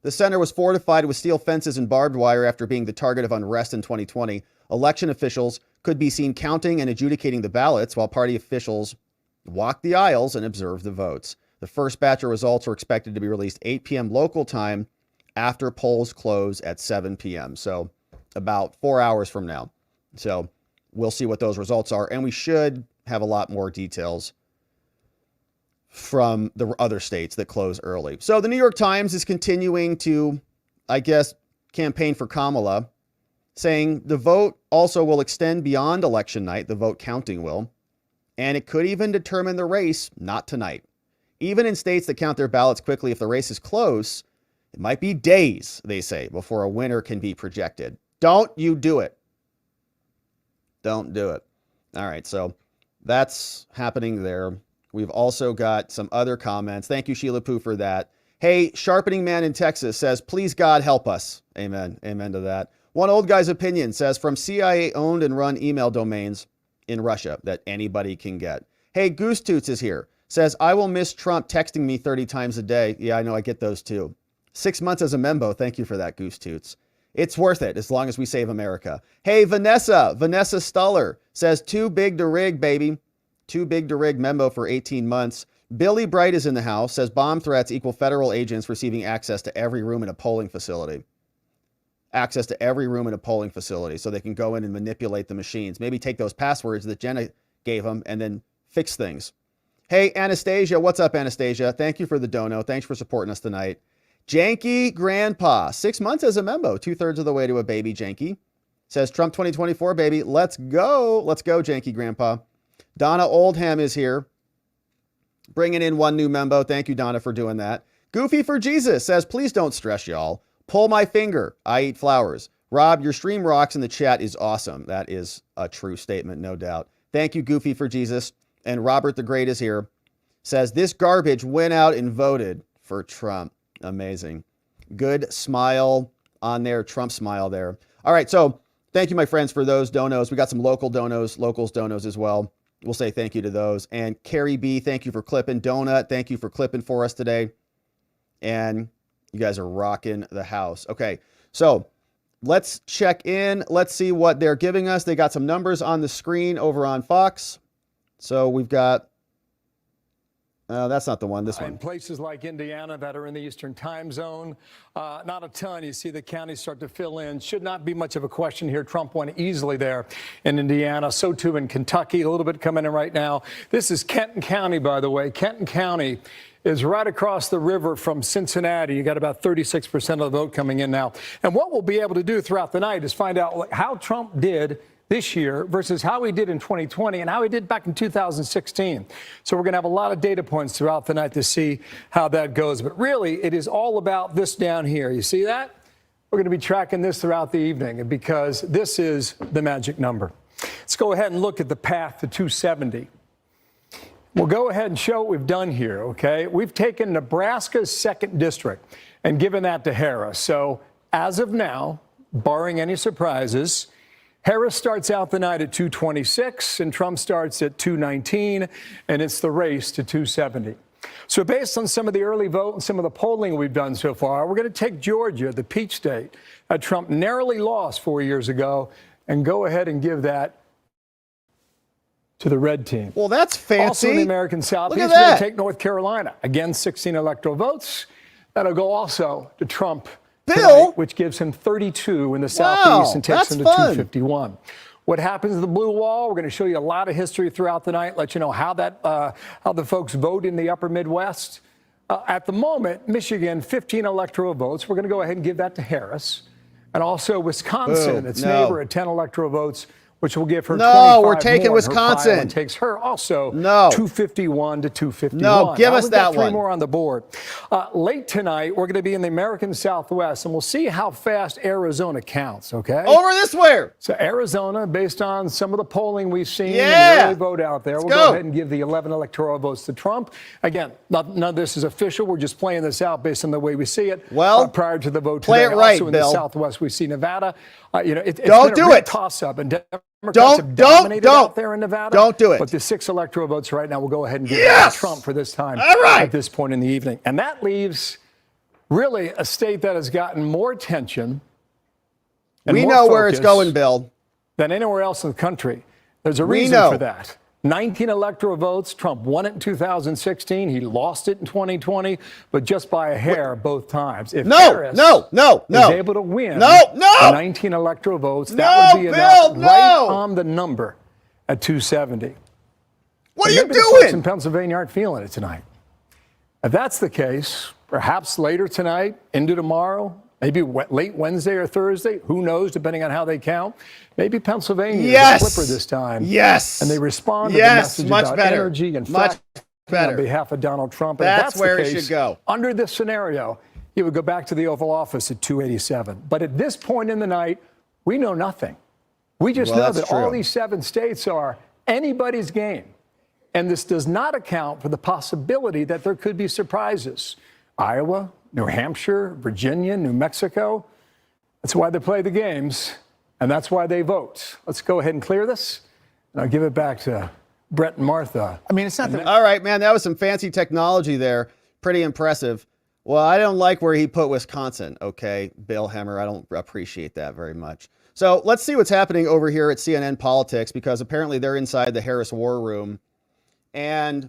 The center was fortified with steel fences and barbed wire after being the target of unrest in 2020. Election officials could be seen counting and adjudicating the ballots while party officials walk the aisles and observe the votes. The first batch of results are expected to be released 8 p.m. local time after polls close at 7 p.m. So about 4 hours from now. So we'll see what those results are. And we should have a lot more details from the other states that close early. So the New York Times is continuing to, I guess, campaign for Kamala, saying the vote also will extend beyond election night. The vote counting will. And it could even determine the race, not tonight. Even in states that count their ballots quickly, if the race is close, it might be days, they say, before a winner can be projected. Don't you do it. Don't do it. All right, so that's happening there. We've also got some other comments. Thank you, Sheila Poo, for that. Hey, Sharpening Man in Texas says, please God help us. Amen. Amen to that. One old guy's opinion says, from CIA-owned and run email domains in Russia that anybody can get. Hey, Goose Toots is here. Says, I will miss Trump texting me 30 times a day. Yeah, I know, I get those too. 6 months as a membo. Thank you for that, Goose Toots. It's worth it as long as we save America. Hey, Vanessa Stuller says, too big to rig, baby. Too big to rig membo for 18 months. Billy Bright is in the house, says bomb threats equal federal agents receiving access to every room in a polling facility. Access to every room in a polling facility so they can go in and manipulate the machines. Maybe take those passwords that Jenna gave them and then fix things. Hey, Anastasia. What's up, Anastasia? Thank you for the dono. Thanks for supporting us tonight. Janky Grandpa, 6 months as a membo, 2/3 of the way to a baby, Janky. Says Trump 2024, baby. Let's go. Let's go, Janky Grandpa. Donna Oldham is here, bringing in one new membo. Thank you, Donna, for doing that. Goofy for Jesus says, please don't stress, y'all. Pull my finger. I eat flowers. Rob, your stream rocks and the chat is awesome. That is a true statement, no doubt. Thank you, Goofy for Jesus. And Robert the Great is here. Says, this garbage went out and voted for Trump. Amazing. Good smile on there. Trump smile there. All right. So thank you, my friends, for those donos. We got some locals donos as well. We'll say thank you to those. And Carrie B, thank you for clipping. Donut, thank you for clipping for us today. And you guys are rocking the house. Okay. So let's check in. Let's see what they're giving us. They got some numbers on the screen over on Fox. So we've got, that's not the one, this one. In places like Indiana that are in the Eastern time zone, not a ton. You see the counties start to fill in. Should not be much of a question here. Trump won easily there in Indiana. So too in Kentucky, a little bit coming in right now. This is Kenton County, by the way. Kenton County is right across the river from Cincinnati. You got about 36% of the vote coming in now. And what we'll be able to do throughout the night is find out how Trump did this year versus how he did in 2020 and how he did back in 2016. So we're going to have a lot of data points throughout the night to see how that goes. But really, it is all about this down here. You see that? We're going to be tracking this throughout the evening because this is the magic number. Let's go ahead and look at the path to 270. We'll go ahead and show what we've done here, okay? We've taken Nebraska's 2nd district and given that to Harris. So as of now, barring any surprises, Harris starts out the night at 226 and Trump starts at 219, and it's the race to 270. So based on some of the early vote and some of the polling we've done so far, we're going to take Georgia, the peach state, that Trump narrowly lost 4 years ago, and go ahead and give that to the red team. Well, that's fancy. Also in the American Southeast, we're going to take North Carolina. Again, 16 electoral votes. That'll go also to Trump tonight, which gives him 32 in the Southeast and takes him to 251. What happens to the blue wall? We're going to show you a lot of history throughout the night, let you know how the folks vote in the upper Midwest. At the moment, Michigan, 15 electoral votes. We're going to go ahead and give that to Harris. And also Wisconsin, its neighbor, at 10 electoral votes, which will give her 25 we're taking more. Wisconsin. Her takes her also 251 to 251. No, give us that three one. more on the board. Late tonight, we're going to be in the American Southwest, and we'll see how fast Arizona counts, okay? Over this way. So Arizona, based on some of the polling we've seen and the early vote out there, we'll go ahead and give the 11 electoral votes to Trump. Again, none of this is official. We're just playing this out based on the way we see it. Well, prior to the vote play today. it right, also in Bill. the Southwest, we see Nevada. It's Don't been a do real it. toss-up, and Democrats have dominated out there in Nevada. Don't do it. But the 6 electoral votes right now will go ahead and give Trump for this time at this point in the evening. And that leaves really a state that has gotten more attention. And we more know where it's focus going, Bill. Than anywhere else in the country. There's a reason for that. 19 electoral votes. Trump won it in 2016. He lost it in 2020, but just by a hair both times. If Harris is able to win the 19 electoral votes, that would be enough right on the number at 270. What are you maybe the doing? folks in Pennsylvania aren't feeling it tonight. If that's the case, perhaps later tonight, into tomorrow, maybe late Wednesday or Thursday, who knows, depending on how they count. Maybe Pennsylvania is a flipper this time. Yes. And they respond to the message much about better. energy and much better on behalf of Donald Trump. And That's if where the it case, should go. Under this scenario, he would go back to the Oval Office at 287. But at this point in the night, we know nothing. We just know that all these 7 states are anybody's game. And this does not account for the possibility that there could be surprises. Iowa, New Hampshire, Virginia, New Mexico. That's why they play the games, and that's why they vote. Let's go ahead and clear this, and I'll give it back to Brett and Martha. I mean, it's not that. All right, man, that was some fancy technology there. Pretty impressive. Well, I don't like where he put Wisconsin, okay, Bill Hemmer. I don't appreciate that very much. So let's see what's happening over here at CNN Politics, because apparently they're inside the Harris War Room. And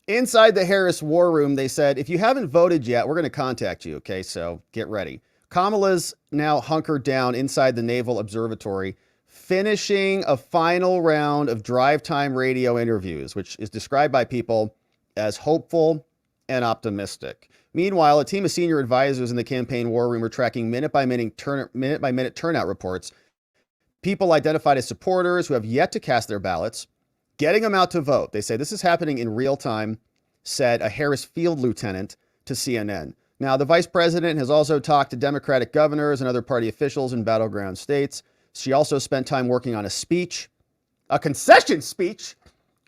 inside the Harris War Room, they said, if you haven't voted yet, we're going to contact you, okay? So get ready. Kamala's now hunkered down inside the Naval Observatory, finishing a final round of drive time radio interviews, which is described by people as hopeful and optimistic. Meanwhile, a team of senior advisors in the campaign war room are tracking minute-by-minute turnout reports. People identified as supporters who have yet to cast their ballots, getting them out to vote. They say this is happening in real time, said a Harris field lieutenant to CNN. Now, the vice president has also talked to Democratic governors and other party officials in battleground states. She also spent time working on a speech, a concession speech,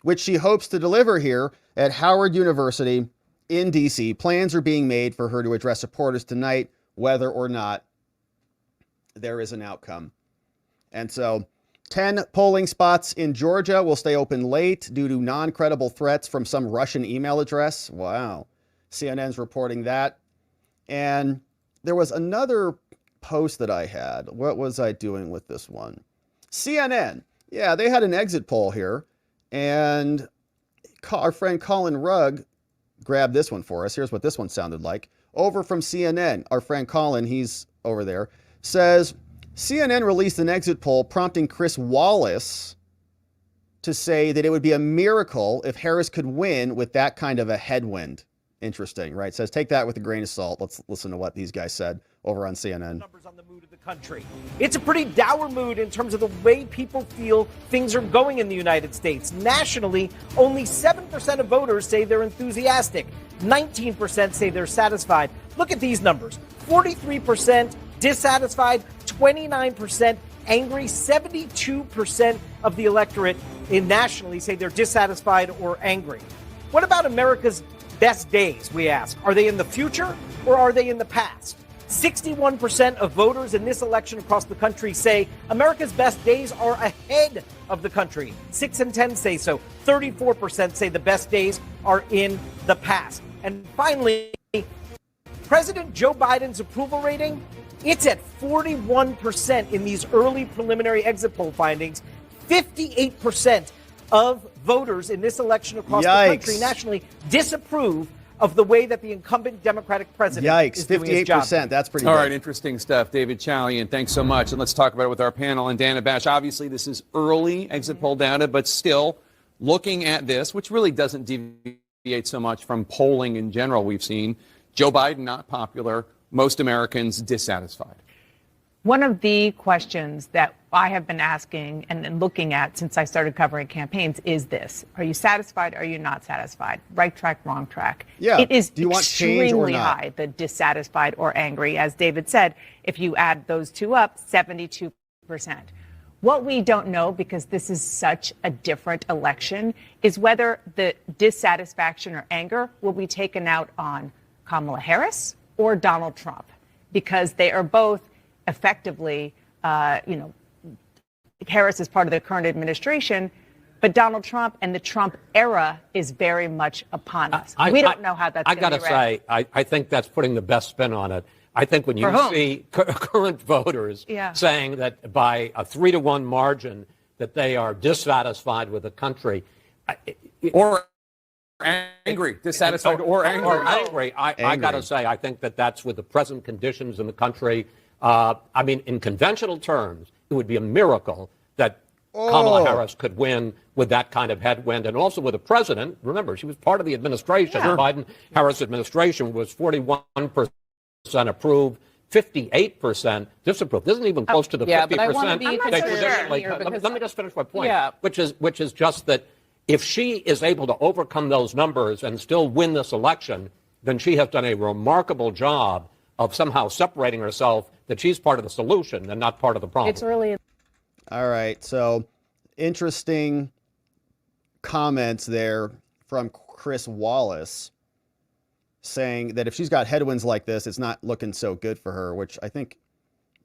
which she hopes to deliver here at Howard University in D.C. Plans are being made for her to address supporters tonight, whether or not there is an outcome. And so 10 polling spots in Georgia will stay open late due to non-credible threats from some Russian email address. Wow. CNN's reporting that. And there was another post that I had. What was I doing with this one? CNN. Yeah, they had an exit poll here. And our friend Colin Rugg grabbed this one for us. Here's what this one sounded like. Over from CNN, our friend Colin, he's over there, says, CNN released an exit poll prompting Chris Wallace to say that it would be a miracle if Harris could win with that kind of a headwind. Interesting, right? Says take that with a grain of salt. Let's listen to what these guys said over on CNN. Numbers on the mood of the country. It's a pretty dour mood in terms of the way people feel things are going in the United States. Nationally, only 7% of voters say they're enthusiastic. 19% say they're satisfied. Look at these numbers. 43% dissatisfied, 29% angry, 72% of the electorate nationally say they're dissatisfied or angry. What about America's best days, we ask? Are they in the future or are they in the past? 61% of voters in this election across the country say America's best days are ahead of the country. 6 in 10 say so. 34% say the best days are in the past. And finally, President Joe Biden's approval rating, it's at 41% in these early preliminary exit poll findings. 58% of voters in this election across the country nationally disapprove of the way that the incumbent Democratic president is doing his job. 58%. That's pretty All big. right, interesting stuff. David Chalian, thanks so much. And let's talk about it with our panel. And Dana Bash, obviously this is early exit poll data, but still looking at this, which really doesn't deviate so much from polling in general we've seen. Joe Biden not popular, most Americans dissatisfied. One of the questions that I have been asking and looking at since I started covering campaigns is this. Are you satisfied? Are you not satisfied? Right track, wrong track. Yeah. It is Do you want change or extremely not? high, the dissatisfied or angry. As David said, if you add those two up, 72%. What we don't know, because this is such a different election, is whether the dissatisfaction or anger will be taken out on Kamala Harris or Donald Trump, because they are both effectively, Harris is part of the current administration, but Donald Trump and the Trump era is very much upon us. We don't know how that's going to be. I got to say, I think that's putting the best spin on it. I think when you see current voters saying that by a 3-to-1 margin that they are dissatisfied with the country, Or angry, dissatisfied, or angry. I got to say, I think that's with the present conditions in the country. I mean, in conventional terms, it would be a miracle that Kamala Harris could win with that kind of headwind, and also with a president. Remember, she was part of the administration. The Biden-Harris administration was 41% approved, 58% disapproved. This isn't even close to the 50%. But I want to be let me just finish my point, which is just that if she is able to overcome those numbers and still win this election, then she has done a remarkable job of somehow separating herself that she's part of the solution and not part of the problem. It's early. All right, so interesting comments there from Chris Wallace saying that if she's got headwinds like this, it's not looking so good for her, which I think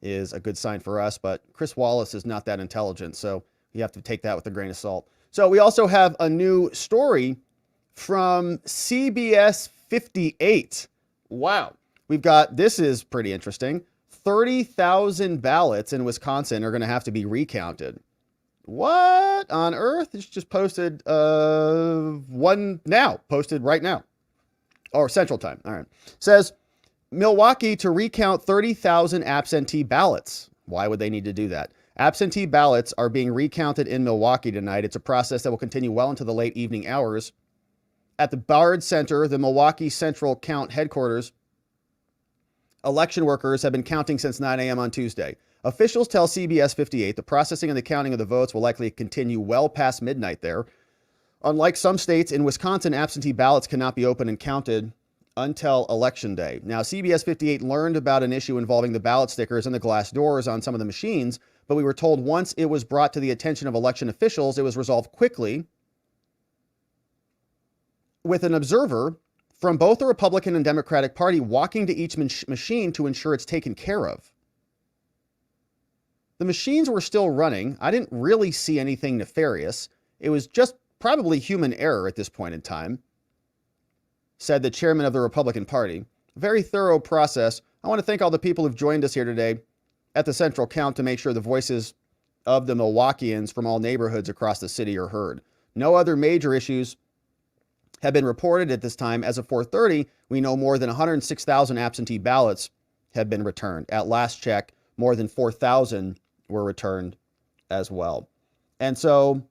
is a good sign for us. But Chris Wallace is not that intelligent, so you have to take that with a grain of salt. So we also have a new story from CBS 58. Wow. We've got, this is pretty interesting, 30,000 ballots in Wisconsin are going to have to be recounted. What on earth? It's just posted posted right now. Or Central Time. All right. Says Milwaukee to recount 30,000 absentee ballots. Why would they need to do that? Absentee ballots are being recounted in Milwaukee tonight. It's a process that will continue well into the late evening hours. At the Bard Center, the Milwaukee Central Count headquarters, election workers have been counting since 9 a.m. on Tuesday. Officials tell CBS 58 the processing and the counting of the votes will likely continue well past midnight there. Unlike some states, in Wisconsin, absentee ballots cannot be opened and counted until Election Day. Now, CBS 58 learned about an issue involving the ballot stickers and the glass doors on some of the machines, but we were told once it was brought to the attention of election officials, it was resolved quickly with an observer from both the Republican and Democratic Party walking to each machine to ensure it's taken care of. The machines were still running. I didn't really see anything nefarious. It was just probably human error at this point in time, said the chairman of the Republican Party. A very thorough process. I want to thank all the people who've joined us here today at the Central Count to make sure the voices of the Milwaukeeans from all neighborhoods across the city are heard. No other major issues have been reported at this time. As of 4:30, we know more than 106,000 absentee ballots have been returned. At last check, more than 4,000 were returned as well. And so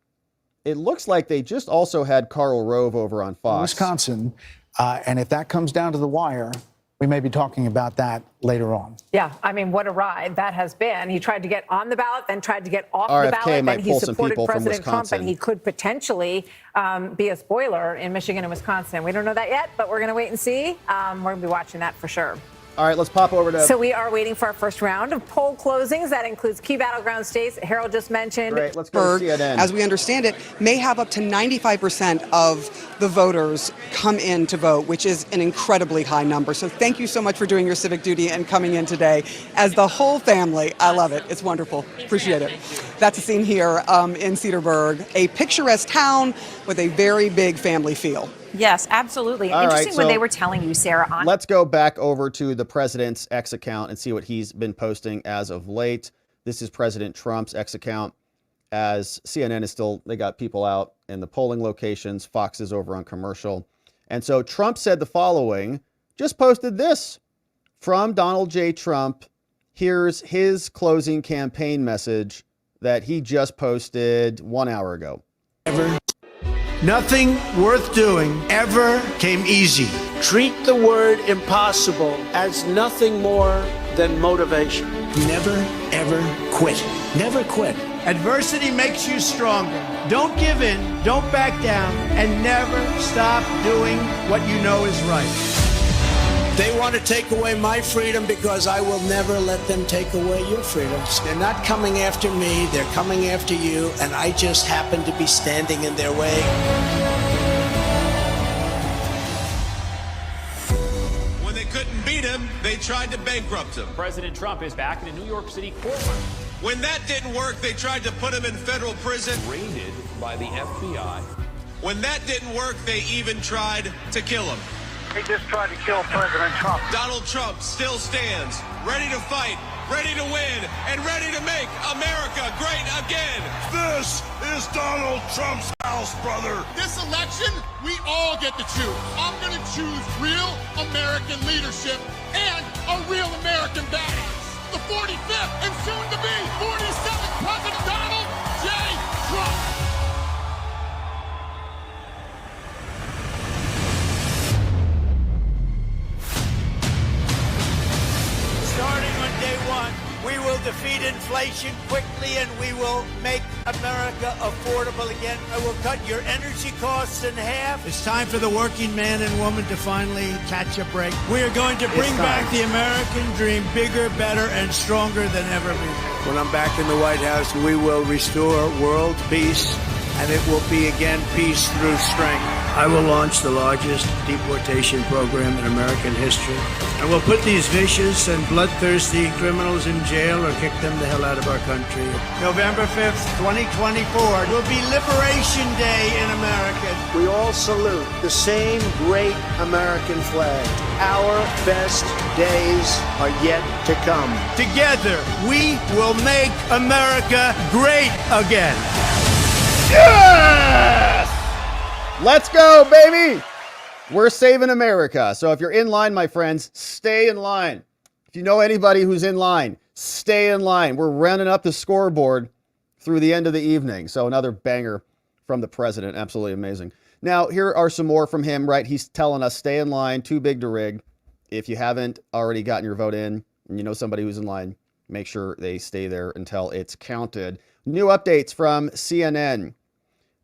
it looks like they just also had Karl Rove over on Fox. Wisconsin, and if that comes down to the wire, we may be talking about that later on. Yeah, I mean, what a ride that has been. He tried to get on the ballot, then tried to get off the RFK ballot, might then he pull some supported people from President Trump, Wisconsin. and he could potentially be a spoiler in Michigan and Wisconsin. We don't know that yet, but we're going to wait and see. We're going to be watching that for sure. All right, let's pop over to... So we are waiting for our first round of poll closings. That includes key battleground states Harold just mentioned. Great, let's go to CNN. As we understand it, may have up to 95% of the voters come in to vote, which is an incredibly high number. So thank you so much for doing your civic duty and coming in today. As the whole family, I love it. It's wonderful. Appreciate it. That's a scene here in Cedarburg, a picturesque town with a very big family feel. Yes, absolutely. All Interesting right, what so they were telling you, Sarah. Let's go back over to the president's X account and see what he's been posting as of late. This is President Trump's X account, as CNN is still, they got people out in the polling locations. Fox is over on commercial. And so Trump said the following, just posted this from Donald J. Trump. Here's his closing campaign message that he just posted 1 hour ago. Nothing worth doing ever came easy. Treat the word impossible as nothing more than motivation. Never, ever quit. Never quit. Adversity makes you stronger. Don't give in, don't back down, and never stop doing what you know is right. They want to take away my freedom because I will never let them take away your freedoms. They're not coming after me, they're coming after you, and I just happen to be standing in their way. When they couldn't beat him, they tried to bankrupt him. President Trump is back in a New York City courtroom. When that didn't work, they tried to put him in federal prison. Raided by the FBI. When that didn't work, they even tried to kill him. They just tried to kill President Trump. Donald Trump still stands, ready to fight, ready to win, and ready to make America great again. This is Donald Trump's house, brother. This election, we all get to choose. I'm going to choose real American leadership and a real American badass. The 45th and soon to be 47th President Donald J. Trump. Starting on day one, we will defeat inflation quickly and we will make America affordable again. I will cut your energy costs in half. It's time for the working man and woman to finally catch a break. We are going to bring back the American dream bigger, better, and stronger than ever before. When I'm back in the White House, we will restore world peace, and it will be again peace through strength. I will launch the largest deportation program in American history. And we'll put these vicious and bloodthirsty criminals in jail or kick them the hell out of our country. November 5th, 2024 will be Liberation Day in America. We all salute the same great American flag. Our best days are yet to come. Together, we will make America great again. Yes! Let's go, baby! We're saving America. So if you're in line, my friends, stay in line. If you know anybody who's in line, stay in line. We're running up the scoreboard through the end of the evening. So another banger from the president. Absolutely amazing. Now, here are some more from him, right? He's telling us, stay in line, too big to rig. If you haven't already gotten your vote in, and you know somebody who's in line, make sure they stay there until it's counted. New updates from CNN.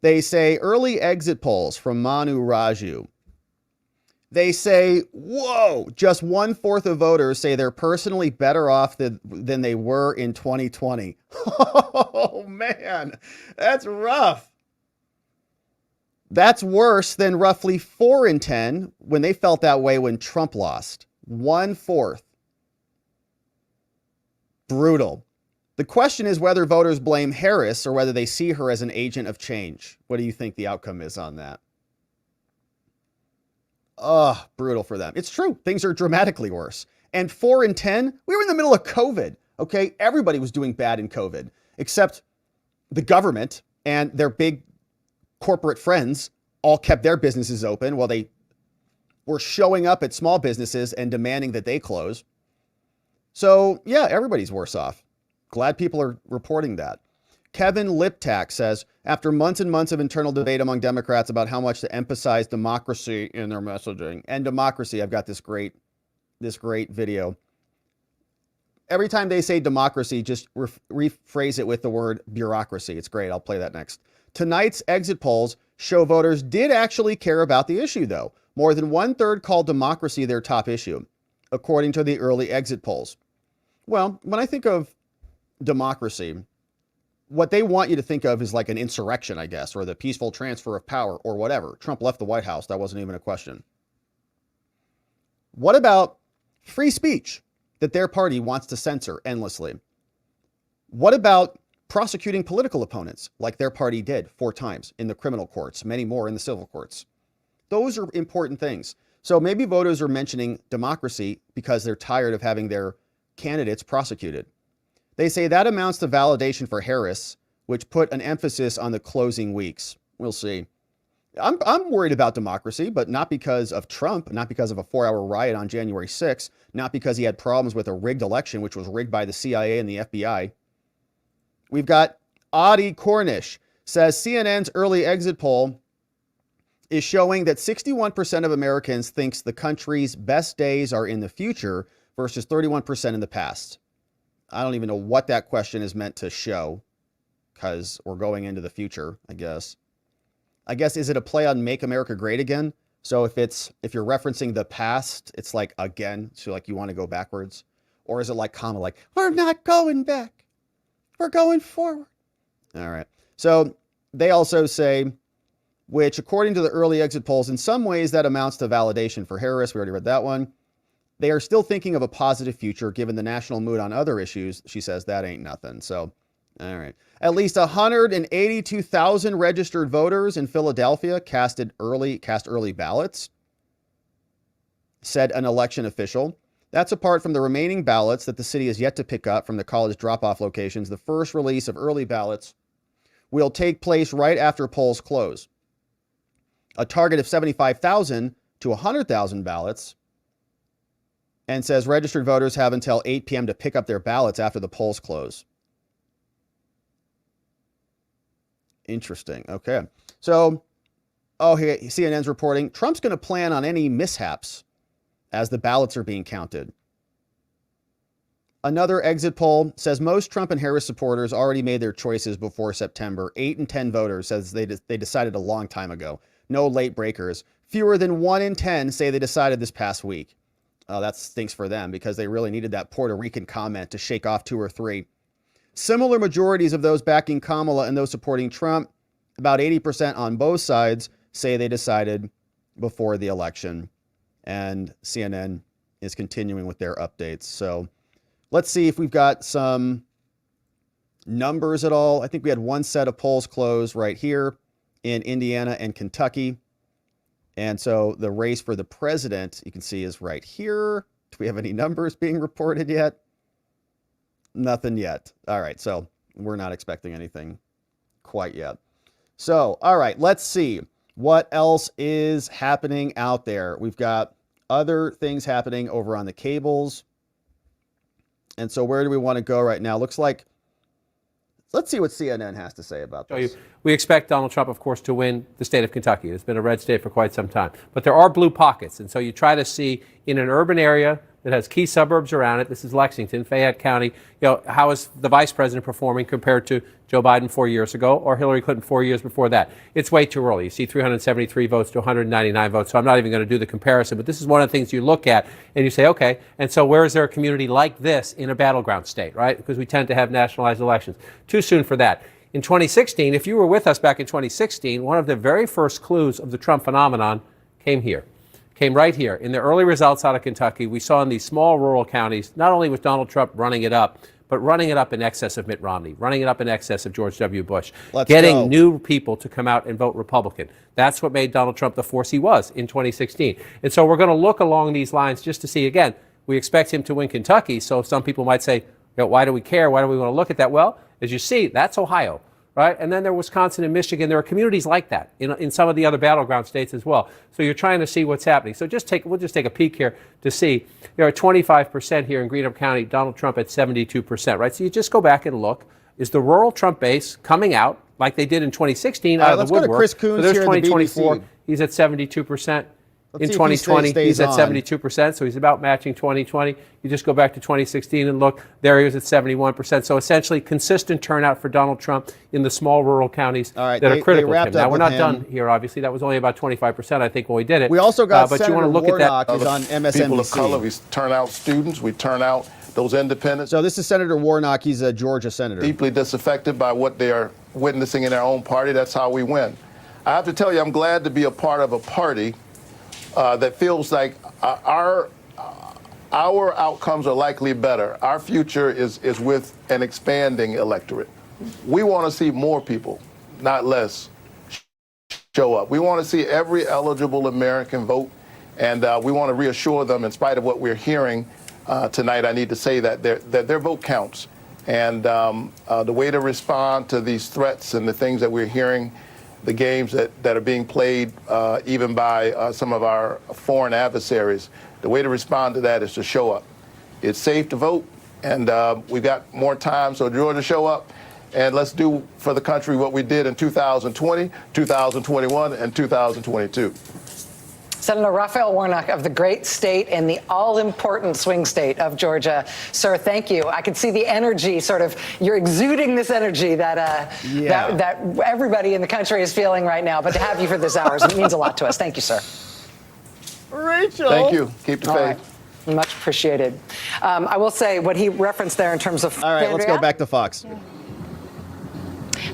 They say early exit polls from Manu Raju. They say, whoa, just 1/4 of voters say they're personally better off than they were in 2020. Oh, man, that's rough. That's worse than roughly 4 in 10 when they felt that way when Trump lost. 1/4. Brutal. The question is whether voters blame Harris or whether they see her as an agent of change. What do you think the outcome is on that? Brutal for them. It's true. Things are dramatically worse. And 4 in 10, we were in the middle of COVID. Okay. Everybody was doing bad in COVID, except the government and their big corporate friends all kept their businesses open while they were showing up at small businesses and demanding that they close. So yeah, everybody's worse off. Glad people are reporting that. Kevin Liptak says, after months and months of internal debate among Democrats about how much to emphasize democracy in their messaging and democracy, I've got this great video. Every time they say democracy, just rephrase it with the word bureaucracy. It's great. I'll play that next. Tonight's exit polls show voters did actually care about the issue, though. More than 1/3 called democracy their top issue, according to the early exit polls. Well, when I think of democracy, what they want you to think of is like an insurrection, I guess, or the peaceful transfer of power or whatever. Trump left the White House. That wasn't even a question. What about free speech that their party wants to censor endlessly? What about prosecuting political opponents like their party did 4 times in the criminal courts, many more in the civil courts? Those are important things. So maybe voters are mentioning democracy because they're tired of having their candidates prosecuted. They say that amounts to validation for Harris, which put an emphasis on the closing weeks. We'll see. I'm worried about democracy, but not because of Trump, not because of a 4-hour riot on January 6th, not because he had problems with a rigged election, which was rigged by the CIA and the FBI. We've got Adi Cornish says CNN's early exit poll is showing that 61% of Americans thinks the country's best days are in the future versus 31% in the past. I don't even know what that question is meant to show because we're going into the future, I guess. Is it a play on Make America Great Again? So if you're referencing the past, it's like again, so like you want to go backwards? Or is it like comma, like, we're not going back, we're going forward? All right. So they also say, which according to the early exit polls, in some ways that amounts to validation for Harris. We already read that one. They are still thinking of a positive future given the national mood on other issues. She says that ain't nothing. So, all right. At least 182,000 registered voters in Philadelphia cast early ballots, said an election official. That's apart from the remaining ballots that the city has yet to pick up from the college drop-off locations. The first release of early ballots will take place right after polls close. A target of 75,000 to 100,000 ballots, and says registered voters have until 8 p.m. to pick up their ballots after the polls close. Interesting. Okay. So, here CNN's reporting Trump's going to plan on any mishaps as the ballots are being counted. Another exit poll says most Trump and Harris supporters already made their choices before September. 8 in 10 voters says they decided a long time ago. No late breakers. Fewer than 1 in 10 say they decided this past week. That stinks for them because they really needed that Puerto Rican comment to shake off 2 or 3. Similar majorities of those backing Kamala and those supporting Trump, about 80% on both sides, say they decided before the election. And CNN is continuing with their updates. So let's see if we've got some numbers at all. I think we had one set of polls closed right here in Indiana and Kentucky. And so the race for the president, you can see, is right here. Do we have any numbers being reported yet? Nothing yet. All right, so we're not expecting anything quite yet. So, all right, let's see what else is happening out there. We've got other things happening over on the cables. And so where do we want to go right now? Looks like, let's see what CNN has to say about this. We expect Donald Trump, of course, to win the state of Kentucky. It's been a red state for quite some time. But there are blue pockets. And so you try to see in an urban area that has key suburbs around it. This is Lexington, Fayette County. How is the vice president performing compared to Joe Biden 4 years ago or Hillary Clinton 4 years before that? It's way too early. You see 373 votes to 199 votes. So I'm not even going to do the comparison. But this is one of the things you look at and you say, okay, and so where is there a community like this in a battleground state, right? Because we tend to have nationalized elections. Too soon for that. In 2016, if you were with us back in 2016, one of the very first clues of the Trump phenomenon came right here. In the early results out of Kentucky, we saw in these small rural counties, not only was Donald Trump running it up, but running it up in excess of Mitt Romney, running it up in excess of George W. Bush, getting new people to come out and vote Republican. That's what made Donald Trump the force he was in 2016. And so we're going to look along these lines just to see, again, we expect him to win Kentucky. So some people might say, why do we care? Why do we want to look at that? Well, as you see, that's Ohio. Right? And then there are Wisconsin and Michigan. There are communities like that in some of the other battleground states as well. So you're trying to see what's happening. So we'll just take a peek here to see. There are 25% here in Greenup County, Donald Trump at 72%, right? So you just go back and look. Is the rural Trump base coming out like they did in 2016 out of the woodwork? Let's go to Chris Coons so there's here 2024. He's at 72%. In 2020, he's at 72%, so he's about matching 2020. You just go back to 2016 and look, there he was at 71%. So essentially consistent turnout for Donald Trump in the small rural counties that are critical to him. Now, we're not done here, obviously. That was only about 25%, I think, when we did it. We also got but Senator you want to look Warnock, at that. who's on MSNBC. People of color, we turn out students, we turn out those independents. So this is Senator Warnock. He's a Georgia senator. Deeply disaffected by what they are witnessing in their own party. That's how we win. I have to tell you, I'm glad to be a part of a party that feels like our outcomes are likely better. Our future is with an expanding electorate. We want to see more people, not less, show up. We want to see every eligible American vote, and we want to reassure them, in spite of what we're hearing tonight, I need to say that their vote counts. And the way to respond to these threats and the things that we're hearing, the games that are being played even by some of our foreign adversaries, the way to respond to that is to show up. It's safe to vote, and we've got more time, so Georgia, show up, and let's do for the country what we did in 2020, 2021, and 2022. Senator Raphael Warnock of the great state and the all-important swing state of Georgia. Sir, thank you. I can see the energy, you're exuding this energy that everybody in the country is feeling right now. But to have you for this hour, it means a lot to us. Thank you, sir. Rachel. Thank you. Keep the faith. Right. Much appreciated. I will say what he referenced there in terms of... All right, let's go back to Fox.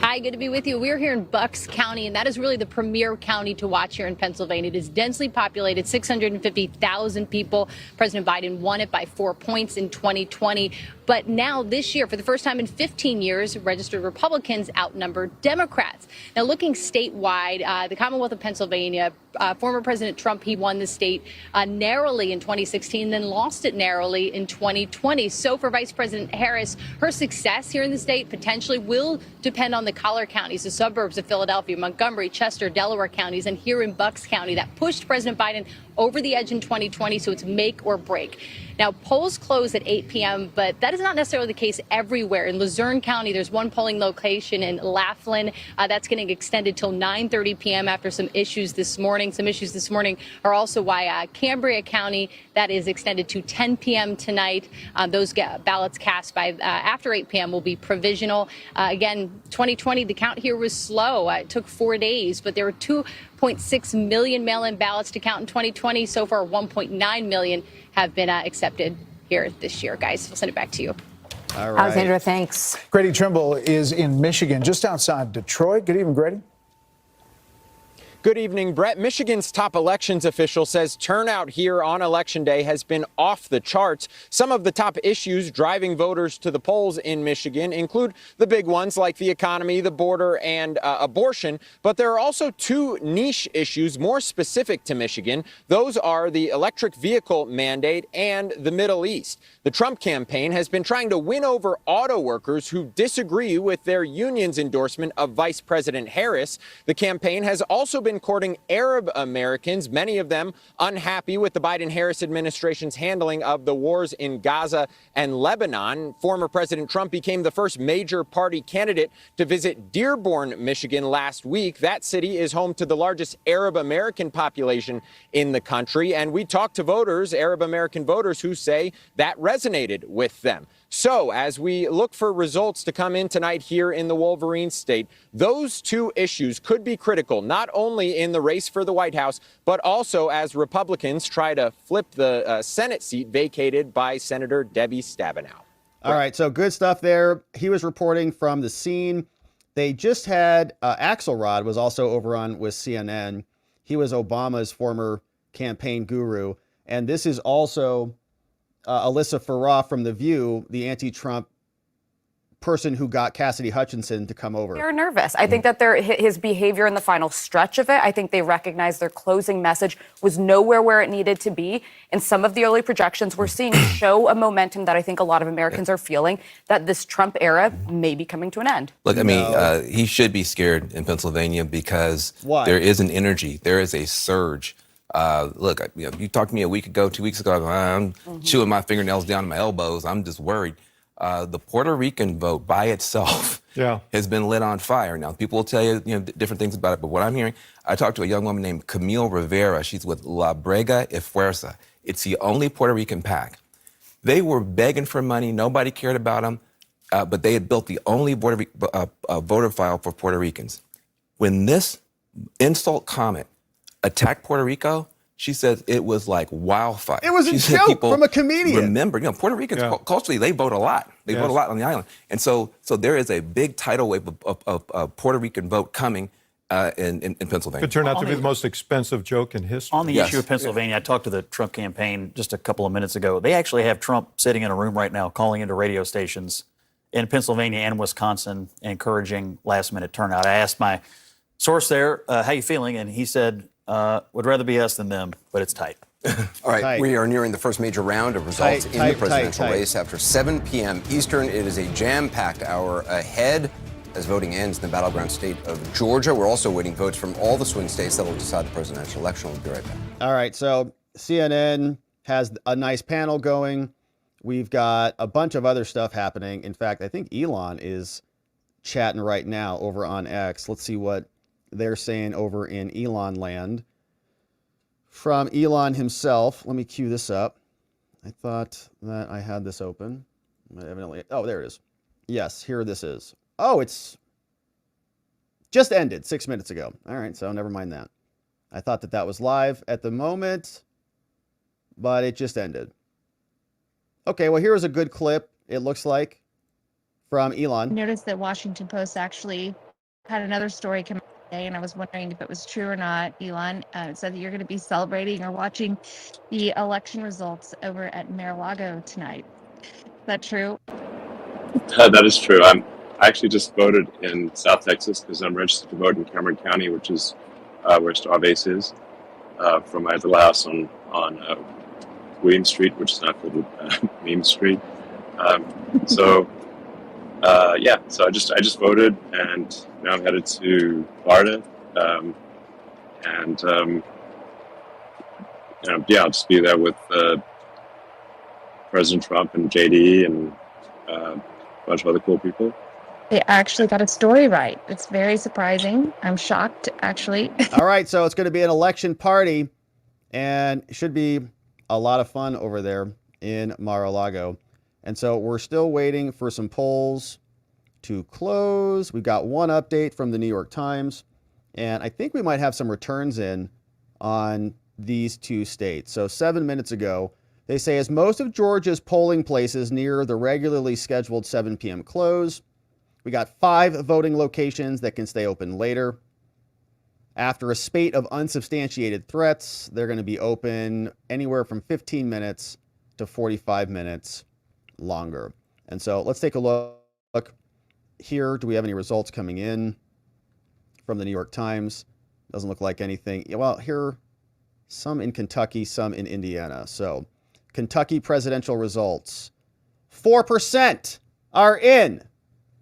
Hi, Hi, good to be with you. We're here in Bucks County, and that is really the premier county to watch here in Pennsylvania. It is densely populated, 650,000 people. President Biden won it by 4 points in 2020. But now this year, for the first time in 15 years, registered Republicans outnumber Democrats. Now, looking statewide, the Commonwealth of Pennsylvania, former President Trump, he won the state narrowly in 2016, then lost it narrowly in 2020. So for Vice President Harris, her success here in the state potentially will depend on the collar counties, the suburbs of Philadelphia, Montgomery, Chester, Delaware counties, and here in Bucks County that pushed President Biden over the edge in 2020. So it's make or break. Now, polls close at 8 p.m., but that is not necessarily the case everywhere. In Luzerne County, there's one polling location in Laughlin that's getting extended till 9:30 p.m. after some issues this morning. Some issues this morning are also why Cambria County, that is extended to 10 p.m. tonight. Those ballots cast by after 8 p.m. will be provisional. Again, 2020, the count here was slow. It took 4 days, but there were 2.6 million mail-in ballots to count in 2020. So far, 1.9 million have been accepted here this year. Guys, I'll send it back to you. All right. Alexandra, thanks. Grady Trimble is in Michigan, just outside Detroit. Good evening, Grady. Good evening, Brett. Michigan's top elections official says turnout here on Election Day has been off the charts. Some of the top issues driving voters to the polls in Michigan include the big ones like the economy, the border, and abortion. But there are also two niche issues more specific to Michigan. Those are the electric vehicle mandate and the Middle East. The Trump campaign has been trying to win over auto workers who disagree with their union's endorsement of Vice President Harris. The campaign has also been courting Arab Americans, many of them unhappy with the Biden-Harris administration's handling of the wars in Gaza and Lebanon. Former President Trump became the first major party candidate to visit Dearborn, Michigan last week. That city is home to the largest Arab American population in the country. And we talked to voters, Arab American voters, who say that resonated with them. So as we look for results to come in tonight here in the Wolverine state, those two issues could be critical, not only in the race for the White House, but also as Republicans try to flip the Senate seat vacated by Senator Debbie Stabenow. All right, so good stuff there. He was reporting from the scene. They just had Axelrod was also over on with CNN. He was Obama's former campaign guru. And this is also Alyssa Farah from The View, the anti-Trump person who got Cassidy Hutchinson to come over. They're nervous. I think that his behavior in the final stretch of it, I think they recognize their closing message was nowhere where it needed to be. And some of the early projections we're seeing show a momentum that I think a lot of Americans are feeling, that this Trump era may be coming to an end. Look, I mean, he should be scared in Pennsylvania because there is an energy, there is a surge. Look, you talked to me a week ago, 2 weeks ago, I'm chewing my fingernails down to my elbows. I'm just worried. The Puerto Rican vote by itself has been lit on fire. Now, people will tell you, different things about it, but what I'm hearing, I talked to a young woman named Camille Rivera. She's with La Brega y Fuerza. It's the only Puerto Rican PAC. They were begging for money. Nobody cared about them, but they had built the only voter file for Puerto Ricans. When this insult comment attacked Puerto Rico, she says it was like wildfire. It was a joke from a comedian. Remember, Puerto Ricans culturally they vote a lot. They vote a lot on the island, and so there is a big tidal wave of Puerto Rican vote coming in Pennsylvania. Could turn out to be the most expensive joke in history. On the issue of Pennsylvania, I talked to the Trump campaign just a couple of minutes ago. They actually have Trump sitting in a room right now calling into radio stations in Pennsylvania and Wisconsin, encouraging last-minute turnout. I asked my source there, how you feeling? And he said, would rather be us than them, but it's tight. All right, we are nearing the first major round of results in the presidential race. After 7 p.m. Eastern, it is a jam-packed hour ahead as voting ends in the battleground state of Georgia. We're also waiting votes from all the swing states that will decide the presidential election. We'll be right back. All right, so CNN has a nice panel going. We've got a bunch of other stuff happening. In fact, I think Elon is chatting right now over on X. Let's see what they're saying over in Elon land. From Elon himself, let me cue this up. I thought that I had this open. Evidently, oh, there it is. Yes, here this is. Oh, it's just ended 6 minutes ago. All right, so never mind that. I thought that was live at the moment, but it just ended. Okay, well, here's a good clip, it looks like, from Elon. Notice that Washington Post actually had another story come out today, and I was wondering if it was true or not. Elon, it said that you're going to be celebrating or watching the election results over at Mar-a-Lago tonight. Is that true? That is true. I actually just voted in South Texas because I'm registered to vote in Cameron County, which is where Starbase is, from my little house on William Street, which is now called Meme Street. So I just voted, and now I'm headed to Florida, I'll just be there with President Trump and JD and a bunch of other cool people. They actually got a story right. It's very surprising. I'm shocked, actually. All right, so it's going to be an election party, and it should be a lot of fun over there in Mar-a-Lago. And so we're still waiting for some polls to close. We've got one update from the New York Times, and I think we might have some returns in on these two states. So 7 minutes ago, they say as most of Georgia's polling places near the regularly scheduled 7 p.m. close, we got 5 voting locations that can stay open later. After a spate of unsubstantiated threats, they're going to be open anywhere from 15 minutes to 45 minutes longer. And so let's take a look here. Do we have any results coming in from the New York Times? Doesn't look like anything. Well, here, some in Kentucky, some in Indiana. So Kentucky presidential results. 4% are in.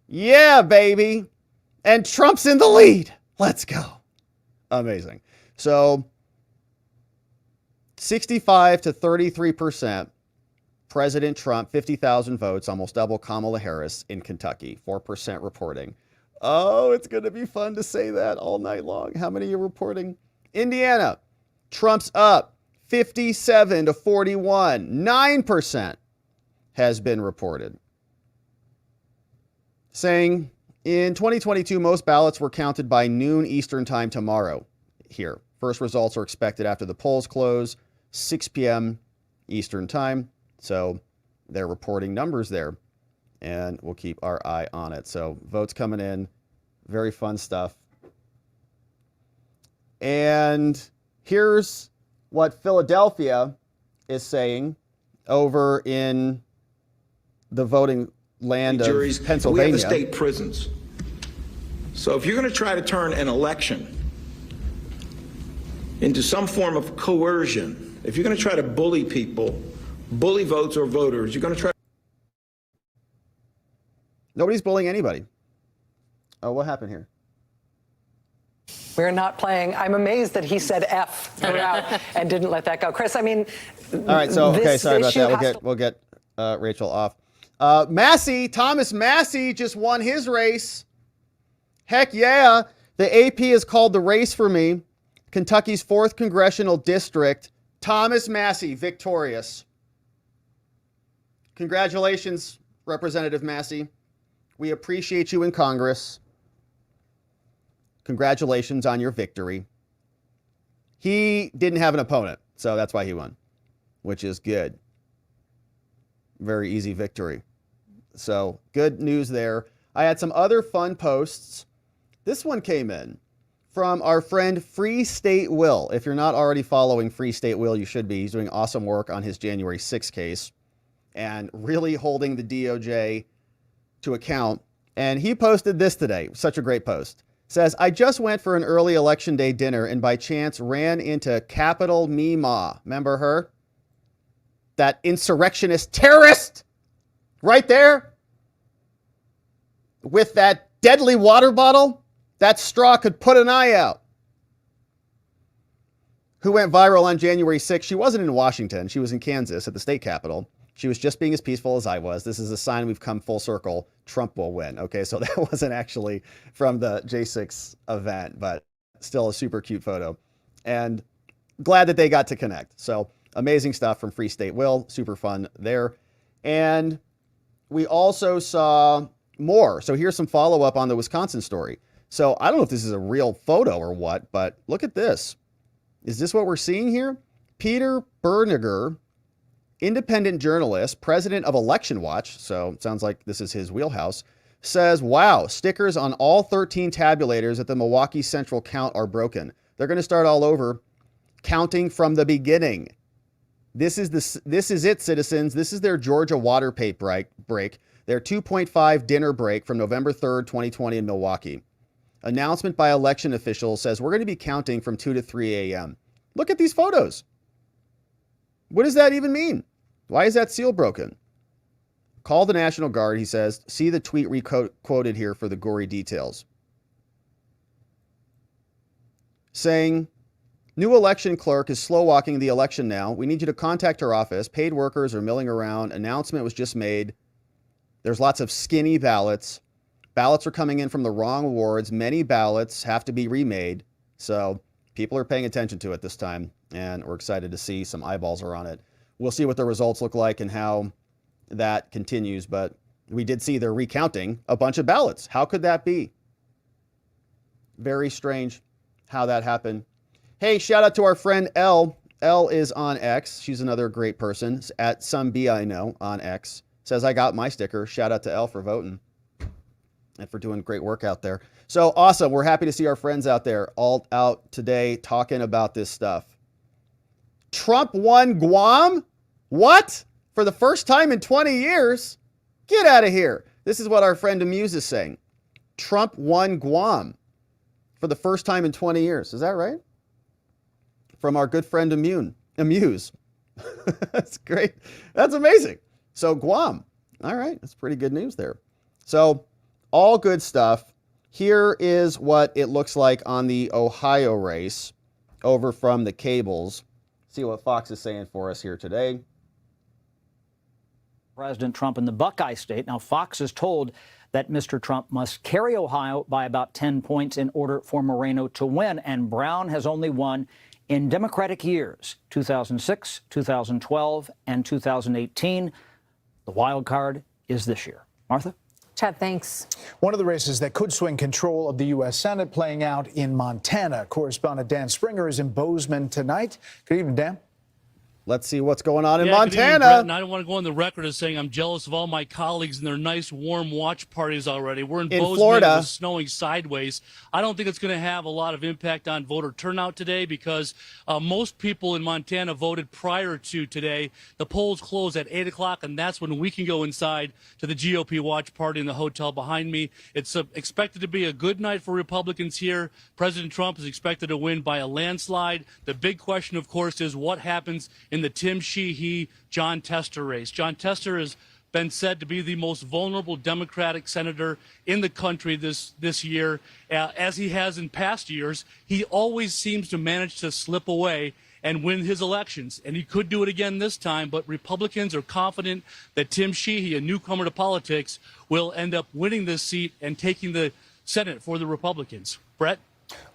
Yeah, baby. And Trump's in the lead. Let's go. Amazing. So 65 to 33%. President Trump, 50,000 votes, almost double Kamala Harris in Kentucky. 4% reporting. Oh, it's going to be fun to say that all night long. How many are reporting? Indiana, Trump's up 57 to 41. 9% has been reported. Saying in 2022, most ballots were counted by noon Eastern time tomorrow here. First results are expected after the polls close, 6 p.m. Eastern time. So they're reporting numbers there, and we'll keep our eye on it. So votes coming in, very fun stuff. And here's what Philadelphia is saying over in the voting land of Pennsylvania. We have the state prisons. So if you're going to try to turn an election into some form of coercion, if you're going to try to bully people, bully votes or voters, you're going to try. Nobody's bullying anybody. Oh, what happened here? We're not playing. I'm amazed that he said F throughout and didn't let that go. Chris, I mean, all right. So, okay, sorry about that. We'll get Rachel off. Thomas Massey just won his race. Heck yeah. The AP is called The Race for Me. Kentucky's 4th congressional district. Thomas Massey, victorious. Congratulations, Representative Massey. We appreciate you in Congress. Congratulations on your victory. He didn't have an opponent, so that's why he won, which is good. Very easy victory. So good news there. I had some other fun posts. This one came in from our friend Free State Will. If you're not already following Free State Will, you should be. He's doing awesome work on his January 6th case and really holding the DOJ to account. And he posted this today. Such a great post. Says, I just went for an early election day dinner and by chance ran into Capital Mima. Remember her? That insurrectionist terrorist right there with that deadly water bottle. That straw could put an eye out. Who went viral on January 6th. She wasn't in Washington. She was in Kansas at the state capitol. She was just being as peaceful as I was. This is a sign we've come full circle. Trump will win. Okay, so that wasn't actually from the J6 event, but still a super cute photo. And glad that they got to connect. So amazing stuff from Free State Will. Super fun there. And we also saw more. So here's some follow-up on the Wisconsin story. So I don't know if this is a real photo or what, but look at this. Is this what we're seeing here? Peter Berniger, independent journalist, president of Election Watch, so it sounds like this is his wheelhouse, says, wow, stickers on all 13 tabulators at the Milwaukee Central count are broken. They're going to start all over, counting from the beginning. This is it, citizens. This is their Georgia water tape break, their 2.5 dinner break from November 3rd, 2020 in Milwaukee. Announcement by election officials says we're going to be counting from 2 to 3 a.m. Look at these photos. What does that even mean? Why is that seal broken? Call the National Guard, he says. See the tweet quoted here for the gory details. Saying, new election clerk is slow walking the election now. We need you to contact her office. Paid workers are milling around. Announcement was just made. There's lots of skinny ballots. Ballots are coming in from the wrong wards. Many ballots have to be remade. So people are paying attention to it this time, and we're excited to see some eyeballs are on it. We'll see what the results look like and how that continues, but we did see they're recounting a bunch of ballots. How could that be? Very strange how that happened. Hey, shout out to our friend Elle. Elle is on X. She's another great person at some B I know on X. Says, I got my sticker. Shout out to Elle for voting and for doing great work out there. So awesome. We're happy to see our friends out there all out today talking about this stuff. Trump won Guam? What? For the first time in 20 years? Get out of here. This is what our friend Amuse is saying. Trump won Guam for the first time in 20 years. Is that right? From our good friend Amuse. That's great. That's amazing. So Guam. All right. That's pretty good news there. So all good stuff. Here is what it looks like on the Ohio race over from the cables. See what Fox is saying for us here today. President Trump in the Buckeye State. Now, Fox is told that Mr. Trump must carry Ohio by about 10 points in order for Moreno to win. And Brown has only won in Democratic years, 2006, 2012, and 2018. The wild card is this year. Martha? Chad, thanks. One of the races that could swing control of the U.S. Senate playing out in Montana. Correspondent Dan Springer is in Bozeman tonight. Good evening, Dan. Let's see what's going on in Good evening, Montana. Brett, and I don't want to go on the record as saying I'm jealous of all my colleagues and their nice, warm watch parties already. We're in Bozeman. Florida. It was snowing sideways. I don't think it's going to have a lot of impact on voter turnout today because most people in Montana voted prior to today. The polls close at 8 o'clock, and that's when we can go inside to the GOP watch party in the hotel behind me. It's expected to be a good night for Republicans here. President Trump is expected to win by a landslide. The big question, of course, is what happens in the Tim Sheehy, John Tester race. John Tester has been said to be the most vulnerable Democratic senator in the country this year. As he has in past years, he always seems to manage to slip away and win his elections. And he could do it again this time, but Republicans are confident that Tim Sheehy, a newcomer to politics, will end up winning this seat and taking the Senate for the Republicans. Brett?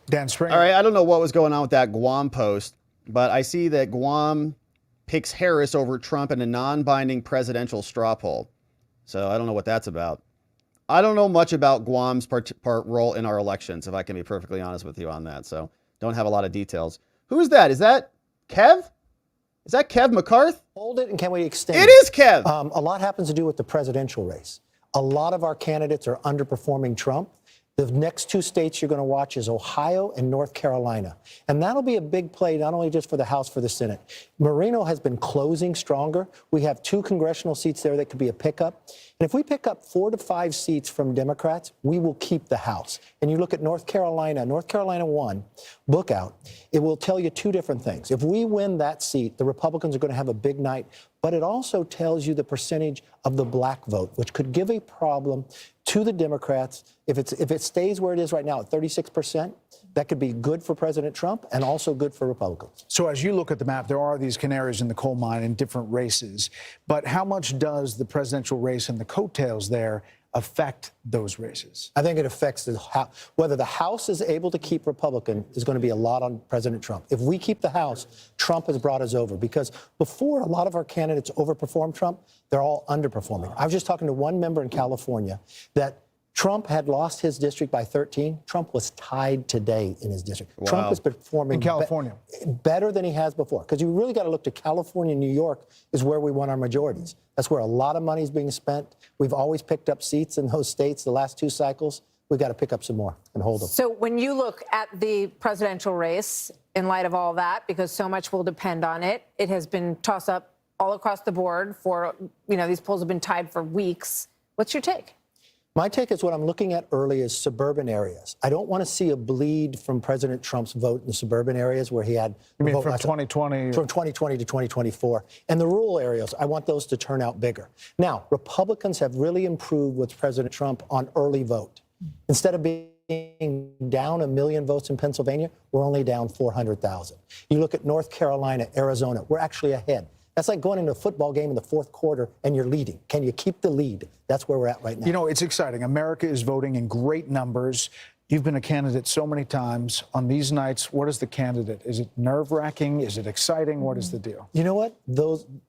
Dan Springer. All right, I don't know what was going on with that Guam post, but I see that Guam picks Harris over Trump in a non-binding presidential straw poll. So I don't know what that's about. I don't know much about Guam's part role in our elections, if I can be perfectly honest with you on that. So don't have a lot of details. Who is that? Is that Kev? Is that Kev McCarthy? Hold it, and can we extend it? It is Kev. A lot happens to do with the presidential race. A lot of our candidates are underperforming Trump. The next two states you're going to watch is Ohio and North Carolina. And that'll be a big play, not only just for the House, for the Senate. Moreno has been closing stronger. We have 2 congressional seats there that could be a pickup. And if we pick up 4 to 5 seats from Democrats, we will keep the House. And you look at North Carolina 1, book out, it will tell you 2 different things. If we win that seat, the Republicans are going to have a big night. But it also tells you the percentage of the black vote, which could give a problem to the Democrats. If it stays where it is right now at 36%, that could be good for President Trump and also good for Republicans. So as you look at the map, there are these canaries in the coal mine in different races. But how much does the presidential race and the coattails there affect those races? I think it affects whether the House is able to keep Republican is going to be a lot on President Trump. If we keep the House, Trump has brought us over because before a lot of our candidates overperform Trump, they're all underperforming. I was just talking to one member in California that Trump had lost his district by 13. Trump was tied today in his district. Wow. Trump is performing in California better than he has before. Because you really got to look to California and New York is where we won our majorities. That's where a lot of money is being spent. We've always picked up seats in those states the last 2 cycles. We've got to pick up some more and hold them. So when you look at the presidential race, in light of all that, because so much will depend on it, it has been tossed up all across the board for, these polls have been tied for weeks. What's your take? My take is what I'm looking at early is suburban areas. I don't want to see a bleed from President Trump's vote in the suburban areas where he had... You mean from 2020? From 2020 to 2024. And the rural areas, I want those to turn out bigger. Now, Republicans have really improved with President Trump on early vote. Instead of being down 1 million votes in Pennsylvania, we're only down 400,000. You look at North Carolina, Arizona, we're actually ahead. That's like going into a football game in the fourth quarter and you're leading. Can you keep the lead? That's where we're at right now. It's exciting. America is voting in great numbers. You've been a candidate so many times. On these nights, what is the candidate? Is it nerve-wracking? Is it exciting? What is the deal? You know what?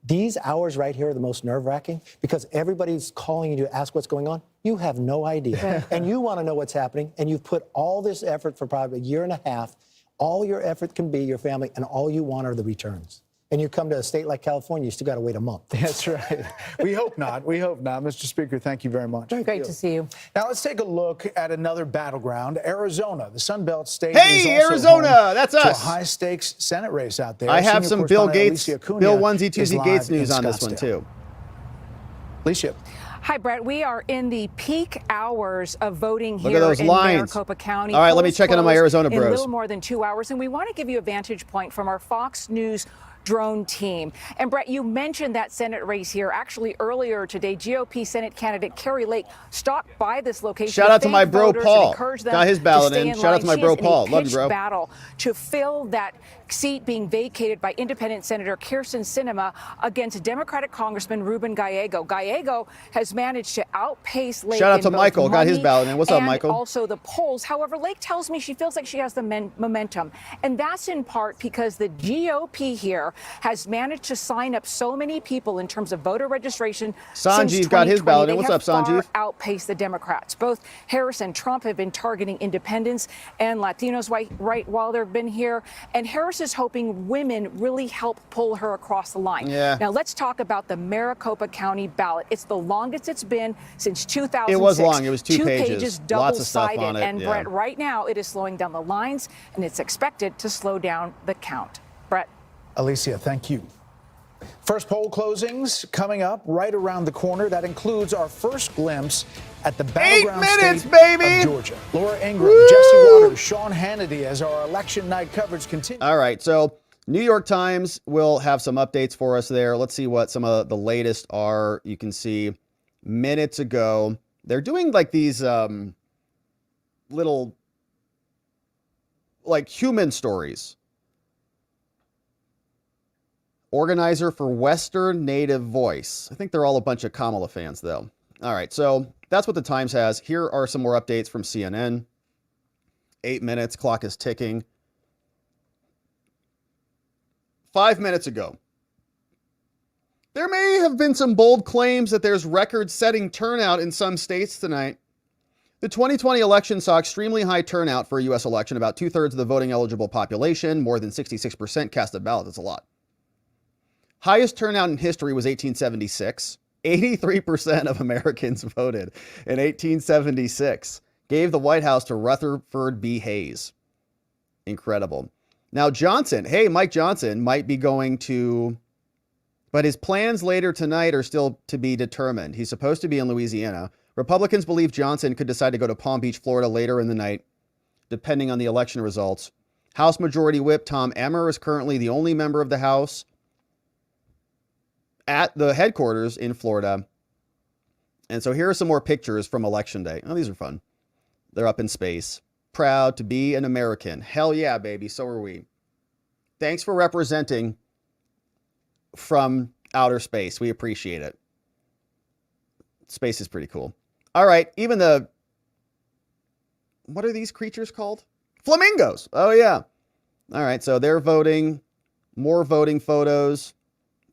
These hours right here are the most nerve-wracking because everybody's calling you to ask what's going on. You have no idea. And you want to know what's happening. And you've put all this effort for probably 1.5 years. All your effort can be your family, and all you want are the returns. And you come to a state like California, you still got to wait a month. That's right. We hope not. We hope not. Mr. Speaker, thank you very much. Great to see you. Now let's take a look at another battleground, Arizona. The Sun Belt state Hey, is also Arizona, home that's to us. a high-stakes Senate race out there. I have Senior some Bill correspondent Gates, Alicia Cunha Bill Onesie is Twosie live Gates in news on this one, Scottsdale. too. Alicia. Hi, Brett. We are in the peak hours of voting Look here at those in lines. Maricopa County. All right, let me Polls check in on my close Arizona in a bros. little more than 2 hours, and we want to give you a vantage point from our Fox News drone team. And Brett, you mentioned that Senate race here. Actually, earlier today, GOP Senate candidate Carrie Lake stopped by this location. Shout out to my bro Paul. Got his ballot in. Shout out to my bro Paul. Love you, bro. Battle to fill that seat being vacated by independent Senator Kyrsten Sinema against Democratic Congressman Ruben Gallego. Gallego has managed to outpace Lake. Shout out in to both Michael. Got his money ballot in. What's up, and Michael? Also the polls. However, Lake tells me she feels like she has the momentum. And that's in part because the GOP here has managed to sign up so many people in terms of voter registration. Sanjeev got his ballot in. What's up, Sanjeev? Outpace the Democrats. Both Harris and Trump have been targeting independents and Latinos right while they've been here. And Harris is hoping women really help pull her across the line. Yeah. Now let's talk about the Maricopa County ballot. It's the longest it's been since 2006. It was long. It was two pages, Lots double-sided. of stuff on it. And yeah. Brett, right now it is slowing down the lines, and it's expected to slow down the count. Brett. Alicia, thank you. First poll closings coming up right around the corner. That includes our first glimpse at the battleground 8 minutes, state baby! of Georgia. Laura Ingraham, Jesse Waters, Sean Hannity as our election night coverage continues. All right, so New York Times will have some updates for us there. Let's see what some of the latest are. You can see minutes ago, they're doing like these little like human stories. Organizer for Western Native Voice. I think they're all a bunch of Kamala fans, though. All right, so that's what the Times has. Here are some more updates from CNN. 8 minutes, clock is ticking. 5 minutes ago, there may have been some bold claims that there's record-setting turnout in some states tonight. The 2020 election saw extremely high turnout for a U.S. election. About 2/3 of the voting eligible population, more than 66% cast a ballot. That's a lot. Highest turnout in history was 1876. 83% of Americans voted in 1876. Gave the White House to Rutherford B. Hayes. Incredible. Now Johnson, Mike Johnson might be going to, but his plans later tonight are still to be determined. He's supposed to be in Louisiana. Republicans believe Johnson could decide to go to Palm Beach, Florida later in the night, depending on the election results. House Majority Whip Tom Emmer is currently the only member of the House at the headquarters in Florida. And so here are some more pictures from Election Day. Oh, these are fun. They're up in space. Proud to be an American. Hell yeah, baby. So are we. Thanks for representing from outer space. We appreciate it. Space is pretty cool. All right. Even what are these creatures called? Flamingos. Oh, yeah. All right. So they're voting. More voting photos.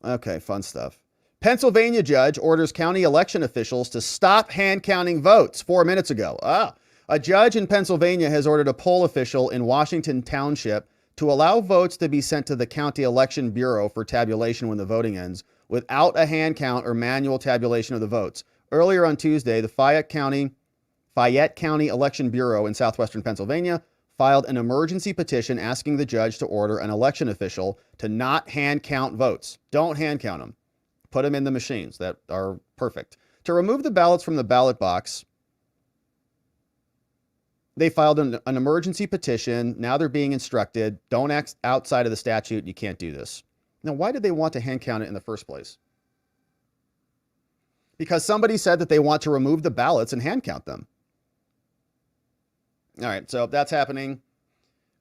Okay, fun stuff. Pennsylvania judge orders county election officials to stop hand counting votes 4 minutes ago. A judge in Pennsylvania has ordered a poll official in Washington Township to allow votes to be sent to the county election bureau for tabulation when the voting ends without a hand count or manual tabulation of the votes. Earlier on Tuesday, the Fayette County Election Bureau in southwestern Pennsylvania filed an emergency petition asking the judge to order an election official to not hand count votes. Don't hand count them. Put them in the machines that are perfect. To remove the ballots from the ballot box, they filed an emergency petition. Now they're being instructed, don't act outside of the statute. You can't do this. Now, why did they want to hand count it in the first place? Because somebody said that they want to remove the ballots and hand count them. All right, so that's happening.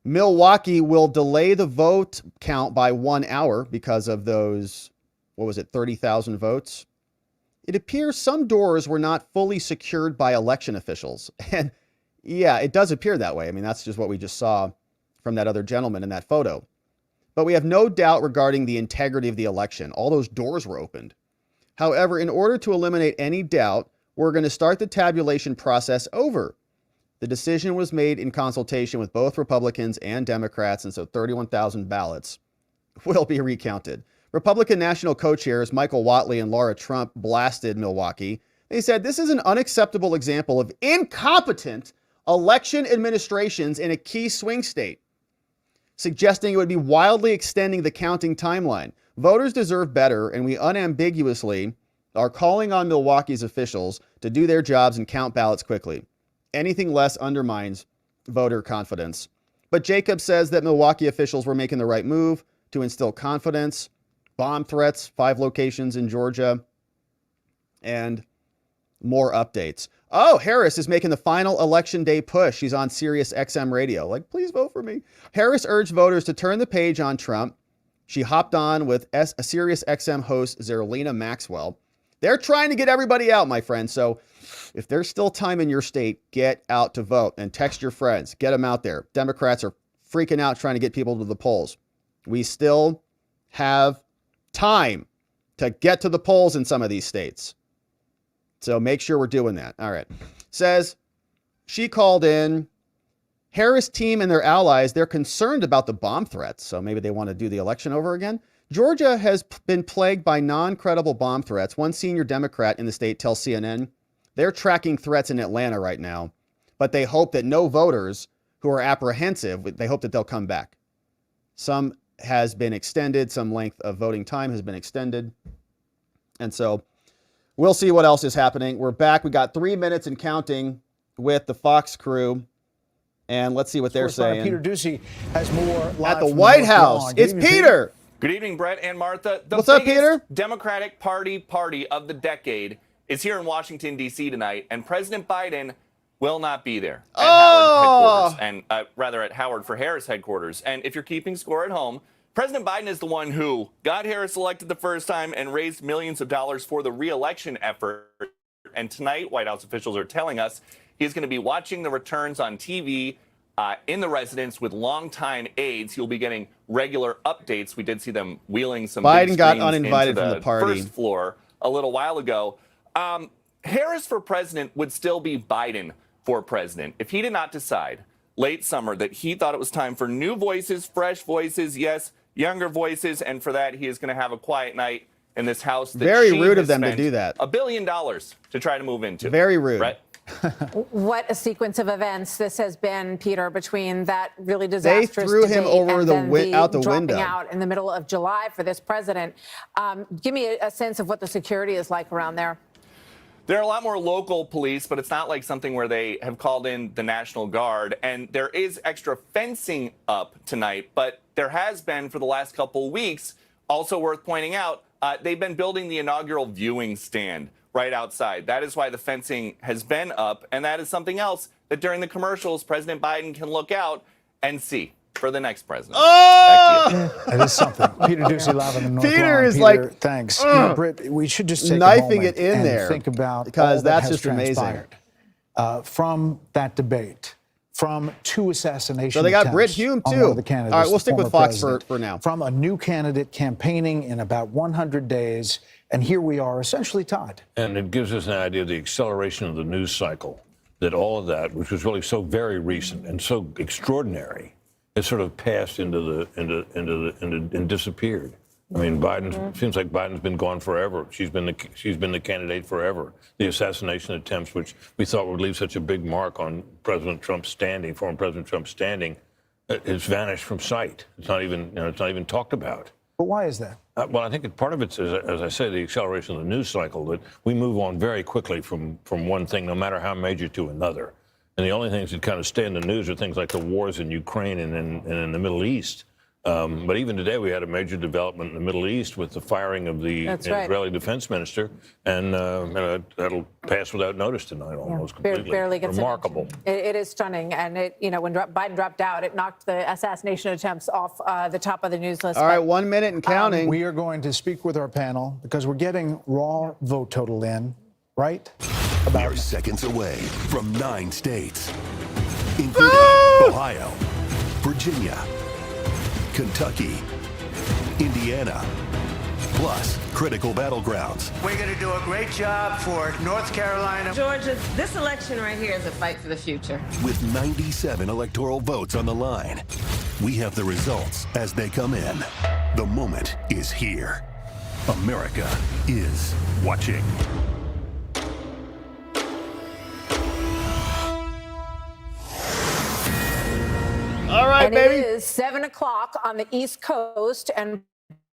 Milwaukee will delay the vote count by 1 hour because of those, 30,000 votes? It appears some doors were not fully secured by election officials. And yeah, it does appear that way. I mean, that's just what we just saw from that other gentleman in that photo. But we have no doubt regarding the integrity of the election. All those doors were opened. However, in order to eliminate any doubt, we're going to start the tabulation process over. The decision was made in consultation with both Republicans and Democrats, and so 31,000 ballots will be recounted. Republican national co-chairs Michael Whatley and Laura Trump blasted Milwaukee. They said this is an unacceptable example of incompetent election administrations in a key swing state, suggesting it would be wildly extending the counting timeline. Voters deserve better, and we unambiguously are calling on Milwaukee's officials to do their jobs and count ballots quickly. Anything less undermines voter confidence. But Jacob says that Milwaukee officials were making the right move to instill confidence. Bomb threats, 5 locations in Georgia, and more updates. Oh, Harris is making the final election day push. She's on Sirius XM radio. Like, please vote for me. Harris urged voters to turn the page on Trump. She hopped on with a Sirius XM host, Zerlina Maxwell. They're trying to get everybody out, my friend. So if there's still time in your state, get out to vote and text your friends. Get them out there. Democrats are freaking out trying to get people to the polls. We still have time to get to the polls in some of these states. So make sure we're doing that. All right. Says she called in Harris team and their allies. They're concerned about the bomb threats. So maybe they want to do the election over again. Georgia has been plagued by non-credible bomb threats. One senior Democrat in the state tells CNN they're tracking threats in Atlanta right now, but they hope that no voters who are apprehensive, they hope that they'll come back. Some has been extended. Some length of voting time has been extended. And so we'll see what else is happening. We're back. We got 3 minutes and counting with the Fox crew. And let's see what they're saying. Peter Doocy has more live at the White House. It's Peter. Good evening, Brett and Martha. What's up, Peter? Democratic party of the decade is here in Washington, D.C. tonight, and President Biden will not be there at Howard headquarters, and rather at Howard for Harris headquarters. And if you're keeping score at home, President Biden is the one who got Harris elected the first time and raised millions of dollars for the re-election effort. And tonight, White House officials are telling us he's going to be watching the returns on TV in the residence with longtime aides. He'll be getting regular updates. We did see them wheeling some Biden big got screens uninvited into from the party. First floor a little while ago. Harris for president would still be Biden for president if he did not decide late summer that he thought it was time for new voices, fresh voices, yes, younger voices, and for that he is going to have a quiet night in this house that very rude of them to do that. $1 billion to try to move into. Very rude. Right? What a sequence of events this has been, Peter, between that really disastrous They threw him over and then out the dropping window out in the middle of July for this president. Give me a sense of what the security is like around there. There are a lot more local police, but it's not like something where they have called in the National Guard. And there is extra fencing up tonight, but there has been for the last couple weeks. Also worth pointing out, they've been building the inaugural viewing stand right outside. That is why the fencing has been up. And that is something else that during the commercials, President Biden can look out and see for the next president. Oh! That is something. Peter Doocy live on the North Peter Lawn. is Peter, like, thanks. You know, Britt, we should just take knifing a moment it in and there think about because all that that's has just amazing. transpired from that debate from 2 assassination So they got attempts Brit Hume, on too. one of the candidates, All right, we'll the stick with former Fox president, for now. From a new candidate campaigning in about 100 days, and here we are, essentially tied. And it gives us an idea of the acceleration of the news cycle, that all of that, which was really so very recent and so extraordinary, has sort of passed and disappeared. I mean, seems like Biden's been gone forever. She's been the candidate forever. The assassination attempts, which we thought would leave such a big mark on President Trump's standing, former President Trump's standing, has vanished from sight. It's not even talked about. But why is that? Well, I think part of it's, as I say, the acceleration of the news cycle, that we move on very quickly from one thing, no matter how major, to another. And the only things that kind of stay in the news are things like the wars in Ukraine and in the Middle East. But even today, we had a major development in the Middle East with the firing of the Israeli defense minister, and that'll pass without notice tonight, almost completely. Barely gets remarkable. It is stunning, and when Biden dropped out, it knocked the assassination attempts off the top of the news list. All right, 1 minute and counting. We are going to speak with our panel because we're getting raw vote total in, right? We're seconds away from 9 states, including Ohio, Virginia, Kentucky, Indiana, plus critical battlegrounds. We're going to do a great job for North Carolina. Georgia, this election right here is a fight for the future. With 97 electoral votes on the line, we have the results as they come in. The moment is here. America is watching. All right, and baby. It is 7 o'clock on the East Coast, and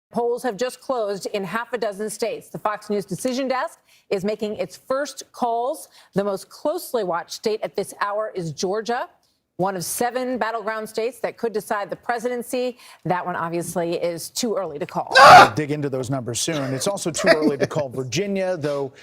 polls have just closed in half a dozen states. The Fox News Decision Desk is making its first calls. The most closely watched state at this hour is Georgia, one of 7 battleground states that could decide the presidency. That one obviously is too early to call. We'll dig into those numbers soon. It's also too early to call Virginia, though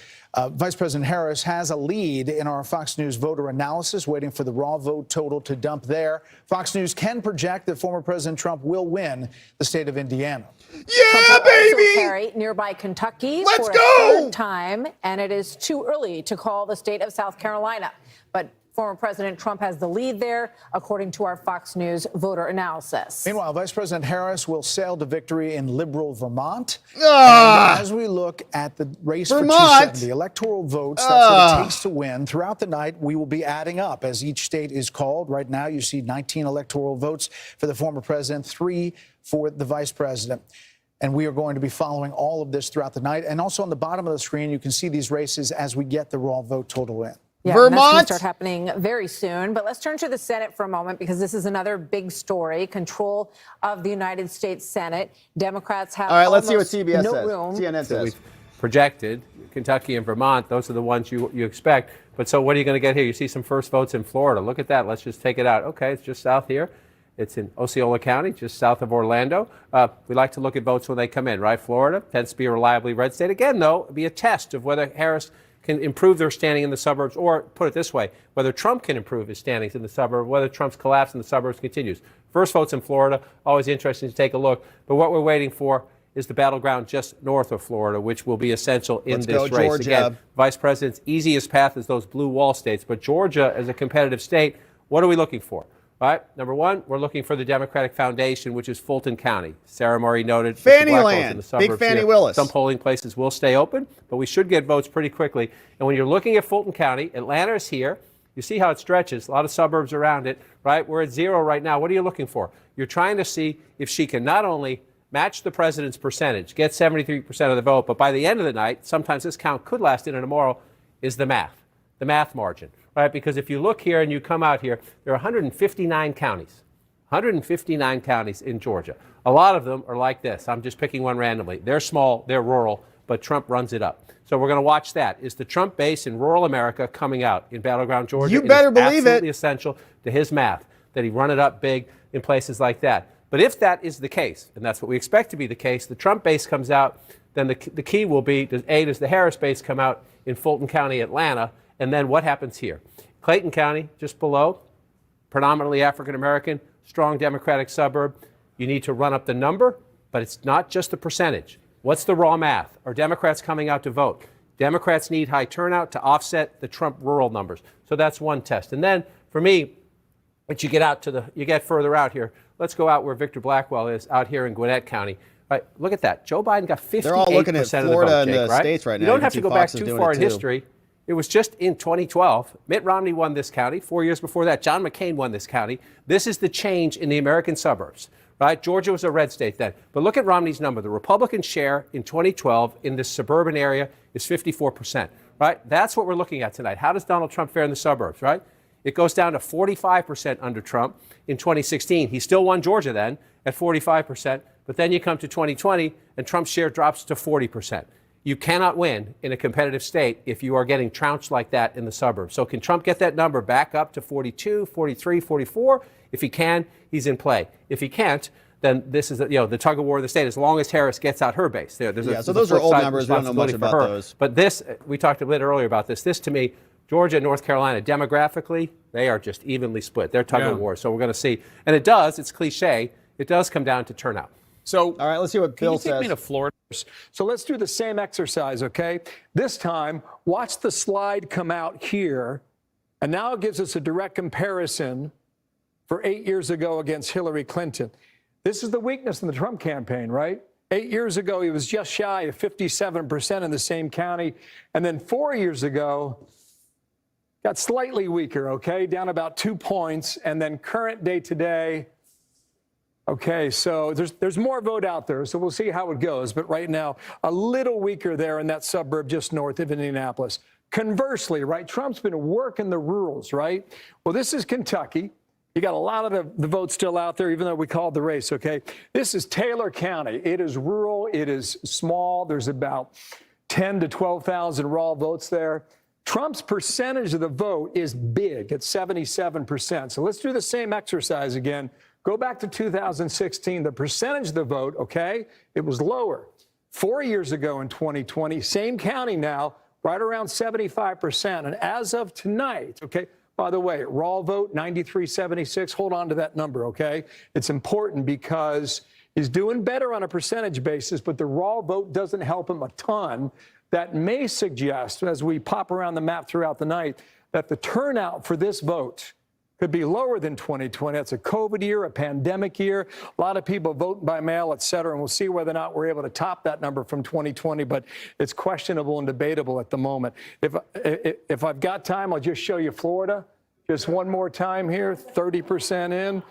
Vice President Harris has a lead in our Fox News voter analysis, waiting for the raw vote total to dump there. Fox News can project that former President Trump will win the state of Indiana. Yeah, baby! Carry nearby Kentucky Let's for go! a third time, and it is too early to call the state of South Carolina. But former President Trump has the lead there, according to our Fox News voter analysis. Meanwhile, Vice President Harris will sail to victory in liberal Vermont. And as we look at the race for 270 electoral votes, that's what it takes to win. Throughout the night, we will be adding up as each state is called. Right now, you see 19 electoral votes for the former president, 3 for the vice president. And we are going to be following all of this throughout the night. And also on the bottom of the screen, you can see these races as we get the raw vote total in. Yeah, Vermont. That's going to start happening very soon. But let's turn to the Senate for a moment, because this is another big story. Control of the United States Senate. Democrats have All right, let's see what almost CBS no says. room. CNN So says. we've projected Kentucky and Vermont. Those are the ones you expect. But so what are you going to get here? You see some first votes in Florida. Look at that. Let's just take it out. Okay, it's just south here. It's in Osceola County, just south of Orlando. We like to look at votes when they come in, right? Florida tends to be a reliably red state. Again, though, it'll be a test of whether Harris can improve their standing in the suburbs, or put it this way, whether Trump can improve his standings in the suburbs, whether Trump's collapse in the suburbs continues. First votes in Florida, always interesting to take a look. But what we're waiting for is the battleground just north of Florida, which will be essential in this race. Georgia. Again, Vice President's easiest path is those blue wall states. But Georgia, as a competitive state, what are we looking for? All right, number one, we're looking for the Democratic Foundation, which is Fulton County. Sarah Murray noted Fannyland, in the suburbs big Fannie here. Willis. Some polling places will stay open, but we should get votes pretty quickly. And when you're looking at Fulton County, Atlanta is here. You see how it stretches, a lot of suburbs around it, right? We're at 0 right now. What are you looking for? You're trying to see if she can not only match the president's percentage, get 73% of the vote, but by the end of the night, sometimes this count could last into tomorrow, is the math margin, right? Because if you look here and you come out here, there are 159 counties. 159 counties in Georgia. A lot of them are like this. I'm just picking one randomly. They're small, they're rural, but Trump runs it up. So we're going to watch that. Is the Trump base in rural America coming out in battleground Georgia? You better believe it. Absolutely essential to his math that he run it up big in places like that. But if that is the case, and that's what we expect to be the case, the Trump base comes out, then the key will be, does the Harris base come out in Fulton County, Atlanta, and then what happens here? Clayton County, just below, predominantly African-American, strong Democratic suburb. You need to run up the number, but it's not just the percentage. What's the raw math? Are Democrats coming out to vote? Democrats need high turnout to offset the Trump rural numbers. So that's one test. And then, for me, But you get further out here. Let's go out where Victor Blackwell is, out here in Gwinnett County. Right, look at that. Joe Biden got 58% They're all looking at of the Florida vote, and Jake, the right? states right now. You don't You have can to see go back Fox is too doing far it in too. history. It was just in 2012. Mitt Romney won this county. 4 years before that, John McCain won this county. This is the change in the American suburbs, right? Georgia was a red state then. But look at Romney's number. The Republican share in 2012 in this suburban area is 54%, right? That's what we're looking at tonight. How does Donald Trump fare in the suburbs, right? It goes down to 45% under Trump in 2016. He still won Georgia then at 45%. But then you come to 2020 and Trump's share drops to 40%. You cannot win in a competitive state if you are getting trounced like that in the suburbs. So can Trump get that number back up to 42, 43, 44? If he can, he's in play. If he can't, then this is the tug of war of the state. As long as Harris gets out her base, so those are old numbers. We don't know much about those. But this, we talked a bit earlier about this. This to me, Georgia and North Carolina, demographically, they are just evenly split. They're tug of war. So we're going to see, and it does. It's cliche. It does come down to turnout. So, all right, let's see what Bill says. Take me to Florida. So let's do the same exercise, okay? This time, watch the slide come out here, and now it gives us a direct comparison for 8 years ago against Hillary Clinton. This is the weakness in the Trump campaign, right? 8 years ago, he was just shy of 57% in the same county. And then 4 years ago, got slightly weaker, okay? Down about 2 points. And then current day today, okay, so there's more vote out there, so we'll see how it goes. But right now, a little weaker there in that suburb just north of Indianapolis. Conversely, right, Trump's been working the rurals, right? Well, this is Kentucky. You got a lot of the votes still out there, even though we called the race, okay? This is Taylor County. It is rural. It is small. There's about 10 to 12,000 raw votes there. Trump's percentage of the vote is big at 77%. So let's do the same exercise again. Go back to 2016, the percentage of the vote, okay, it was lower. 4 years ago in 2020, same county now, right around 75%. And as of tonight, okay, by the way, raw vote, 93.76. Hold on to that number, okay? It's important because he's doing better on a percentage basis, but the raw vote doesn't help him a ton. That may suggest, as we pop around the map throughout the night, that the turnout for this vote could be lower than 2020. That's a COVID year, a pandemic year, a lot of people voting by mail, et cetera, and we'll see whether or not we're able to top that number from 2020, but it's questionable and debatable at the moment. If I've got time, I'll just show you Florida. Just one more time here, 30% in.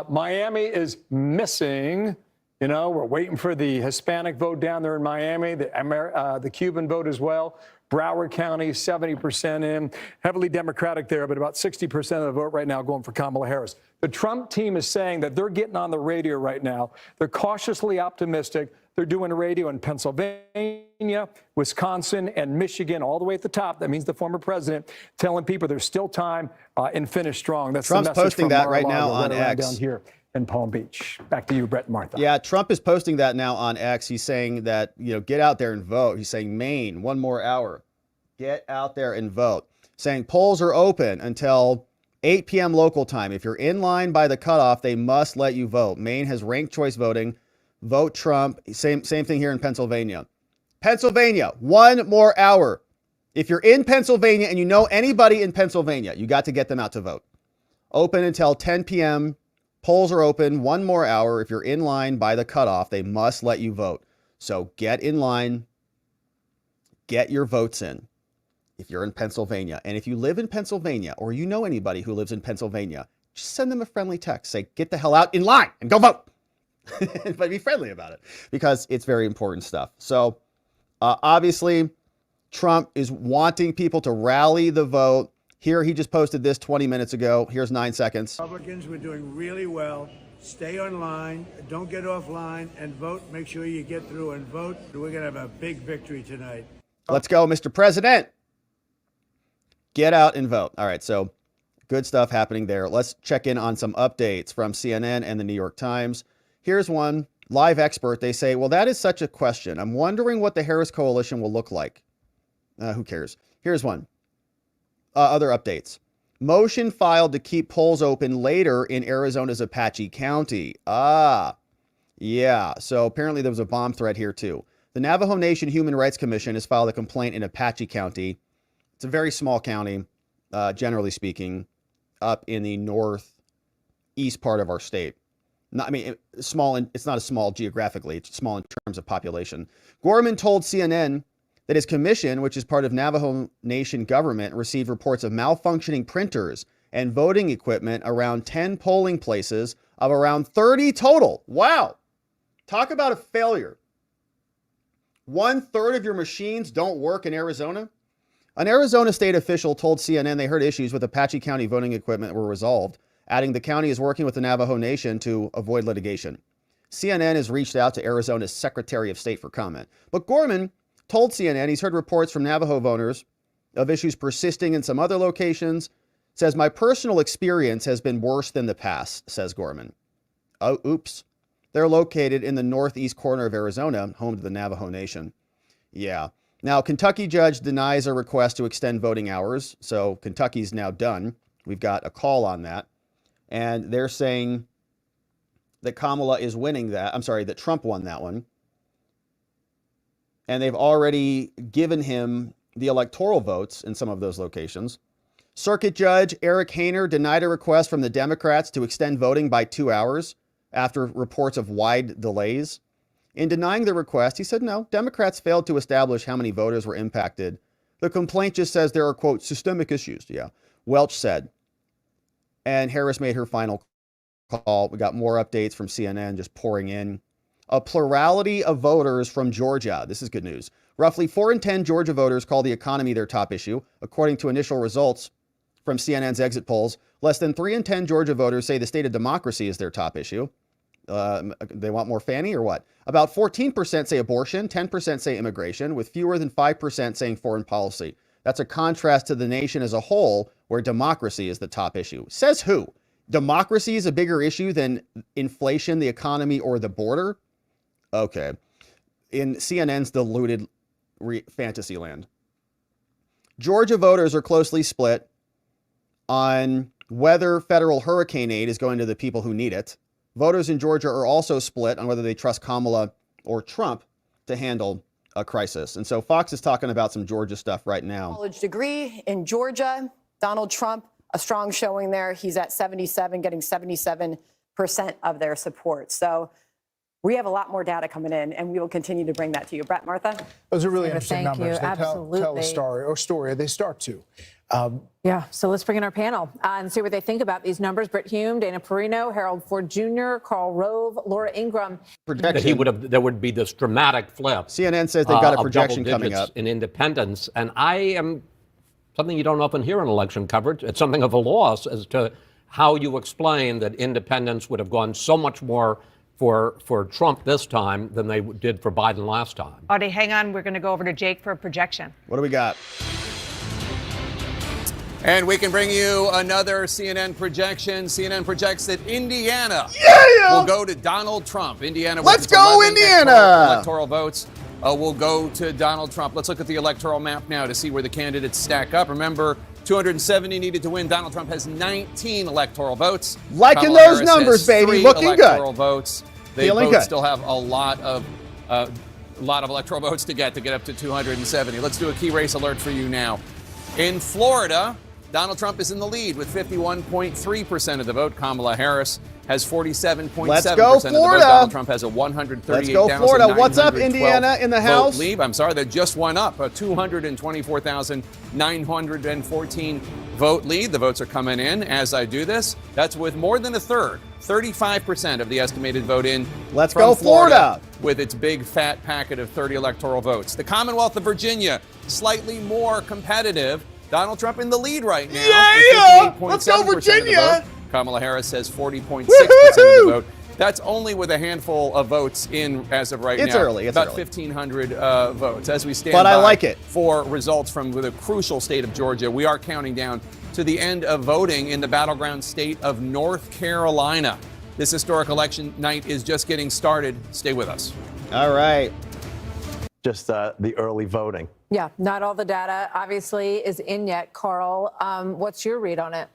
Miami is missing. You know, we're waiting for the Hispanic vote down there in Miami, the Cuban vote as well. Broward County, 70% in. Heavily Democratic there, but about 60% of the vote right now going for Kamala Harris. The Trump team is saying that they're getting on the radio right now. They're cautiously optimistic. They're doing radio in Pennsylvania, Wisconsin, and Michigan, all the way at the top. That means the former president telling people there's still time and finish strong. That's Trump's the message posting from that right Mar-a-Lago, now on right around X. down here in Palm Beach. Back to you, Brett and Martha. Yeah, Trump is posting that now on X. He's saying that, get out there and vote. He's saying Maine, 1 more hour. Get out there and vote. Saying polls are open until 8 p.m. local time. If you're in line by the cutoff, they must let you vote. Maine has ranked choice voting. Vote Trump. Same thing here in Pennsylvania. Pennsylvania, 1 more hour. If you're in Pennsylvania and you know anybody in Pennsylvania, you got to get them out to vote. Open until 10 p.m. Polls are open 1 more hour. If you're in line by the cutoff, they must let you vote. So get in line. Get your votes in if you're in Pennsylvania. And if you live in Pennsylvania or you know anybody who lives in Pennsylvania, just send them a friendly text. Say, get the hell out in line and go vote. But be friendly about it because it's very important stuff. So obviously, Trump is wanting people to rally the vote. Here, he just posted this 20 minutes ago. Here's 9 seconds. Republicans, we're doing really well. Stay online, don't get offline, and vote. Make sure you get through and vote. We're going to have a big victory tonight. Let's go, Mr. President. Get out and vote. All right, so good stuff happening there. Let's check in on some updates from CNN and the New York Times. Here's one. Live expert. They say, well, that is such a question. I'm wondering what the Harris coalition will look like. Who cares? Here's one. Other updates. Motion filed to keep polls open later in Arizona's Apache County. Yeah. So apparently there was a bomb threat here too. The Navajo Nation Human Rights Commission has filed a complaint in Apache County. It's a very small county, generally speaking, up in the northeast part of our state. Not, I mean, small. It's not as small geographically. It's small in terms of population. Gorman told CNN that his commission, which is part of Navajo Nation government, received reports of malfunctioning printers and voting equipment around 10 polling places of around 30 total. Wow. Talk about a failure. 1/3 of your machines don't work in Arizona. An Arizona state official told CNN they heard issues with Apache County voting equipment were resolved, adding the county is working with the Navajo Nation to avoid litigation. CNN has reached out to Arizona's Secretary of State for comment. But Gorman told CNN he's heard reports from Navajo voters of issues persisting in some other locations. Says, my personal experience has been worse than the past, says Gorman. Oh, oops. They're located in the northeast corner of Arizona, home to the Navajo Nation. Yeah. Now, Kentucky judge denies a request to extend voting hours. So Kentucky's now done. We've got a call on that. And they're saying that Kamala is winning that. I'm sorry, that Trump won that one. And they've already given him the electoral votes in some of those locations. Circuit Judge Eric Hainer denied a request from the Democrats to extend voting by 2 hours after reports of wide delays. In denying the request, he said, no, Democrats failed to establish how many voters were impacted. The complaint just says there are, quote, systemic issues. Yeah, Welch said. And Harris made her final call. We got more updates from CNN just pouring in. A plurality of voters from Georgia. This is good news. Roughly 4 in 10 Georgia voters call the economy their top issue. According to initial results from CNN's exit polls, less than 3 in 10 Georgia voters say the state of democracy is their top issue. They want more Fannie or what? About 14% say abortion, 10% say immigration, with fewer than 5% saying foreign policy. That's a contrast to the nation as a whole, where democracy is the top issue. Says who? Democracy is a bigger issue than inflation, the economy, or the border? Okay. In CNN's deluded fantasy land. Georgia voters are closely split on whether federal hurricane aid is going to the people who need it. Voters in Georgia are also split on whether they trust Kamala or Trump to handle a crisis. And so Fox is talking about some Georgia stuff right now. College degree in Georgia. Donald Trump, a strong showing there. He's at 77, getting 77% of their support. So we have a lot more data coming in, and we will continue to bring that to you. Brett, Martha? Those are really interesting Thank numbers. you. They Absolutely. tell a story. They start to. Yeah, so let's bring in our panel and see what they think about these numbers. Britt Hume, Dana Perino, Harold Ford Jr., Karl Rove, Laura Ingram. Projection. There would be this dramatic flip. CNN says they've got a projection coming up in independence, and I am something you don't often hear in election coverage. It's something of a loss as to how you explain that independents would have gone so much more for Trump this time than they did for Biden last time. Audie, hang on. We're going to go over to Jake for a projection. What do we got? And we can bring you another CNN projection. CNN projects that Indiana will go to Donald Trump. Indiana. Let's go, Indiana! Electoral votes will go to Donald Trump. Let's look at the electoral map now to see where the candidates stack up. Remember, 270 needed to win. Donald Trump has 19 electoral votes. Liking Kamala those Harris numbers, has baby. 3 Looking electoral good. Votes. They Feeling both good. still have a lot of electoral votes to get up to 270. Let's do a key race alert for you now. In Florida, Donald Trump is in the lead with 51.3% of the vote. Kamala Harris has 47.7% Let's of go, the vote. Florida. Donald Trump has a 138,912 Let's go, Florida. What's up, Indiana, in the House? vote lead. I'm sorry, that just went up. A 224,914 vote lead. The votes are coming in as I do this. That's with more than a third, 35% of the estimated vote in. Let's from go, Florida. With its big fat packet of 30 electoral votes. The Commonwealth of Virginia, slightly more competitive. Donald Trump in the lead right now. Yeah! With Let's go, 58.7% of the Virginia! vote. Kamala Harris has 40.6% of the vote. That's only with a handful of votes in as of right now. It's early. It's about early. 1,500 votes. As we stand But I by like it. for results from the crucial state of Georgia, we are counting down to the end of voting in the battleground state of North Carolina. This historic election night is just getting started. Stay with us. All right. Just the early voting. Yeah, not all the data obviously is in yet. Carl, what's your read on it?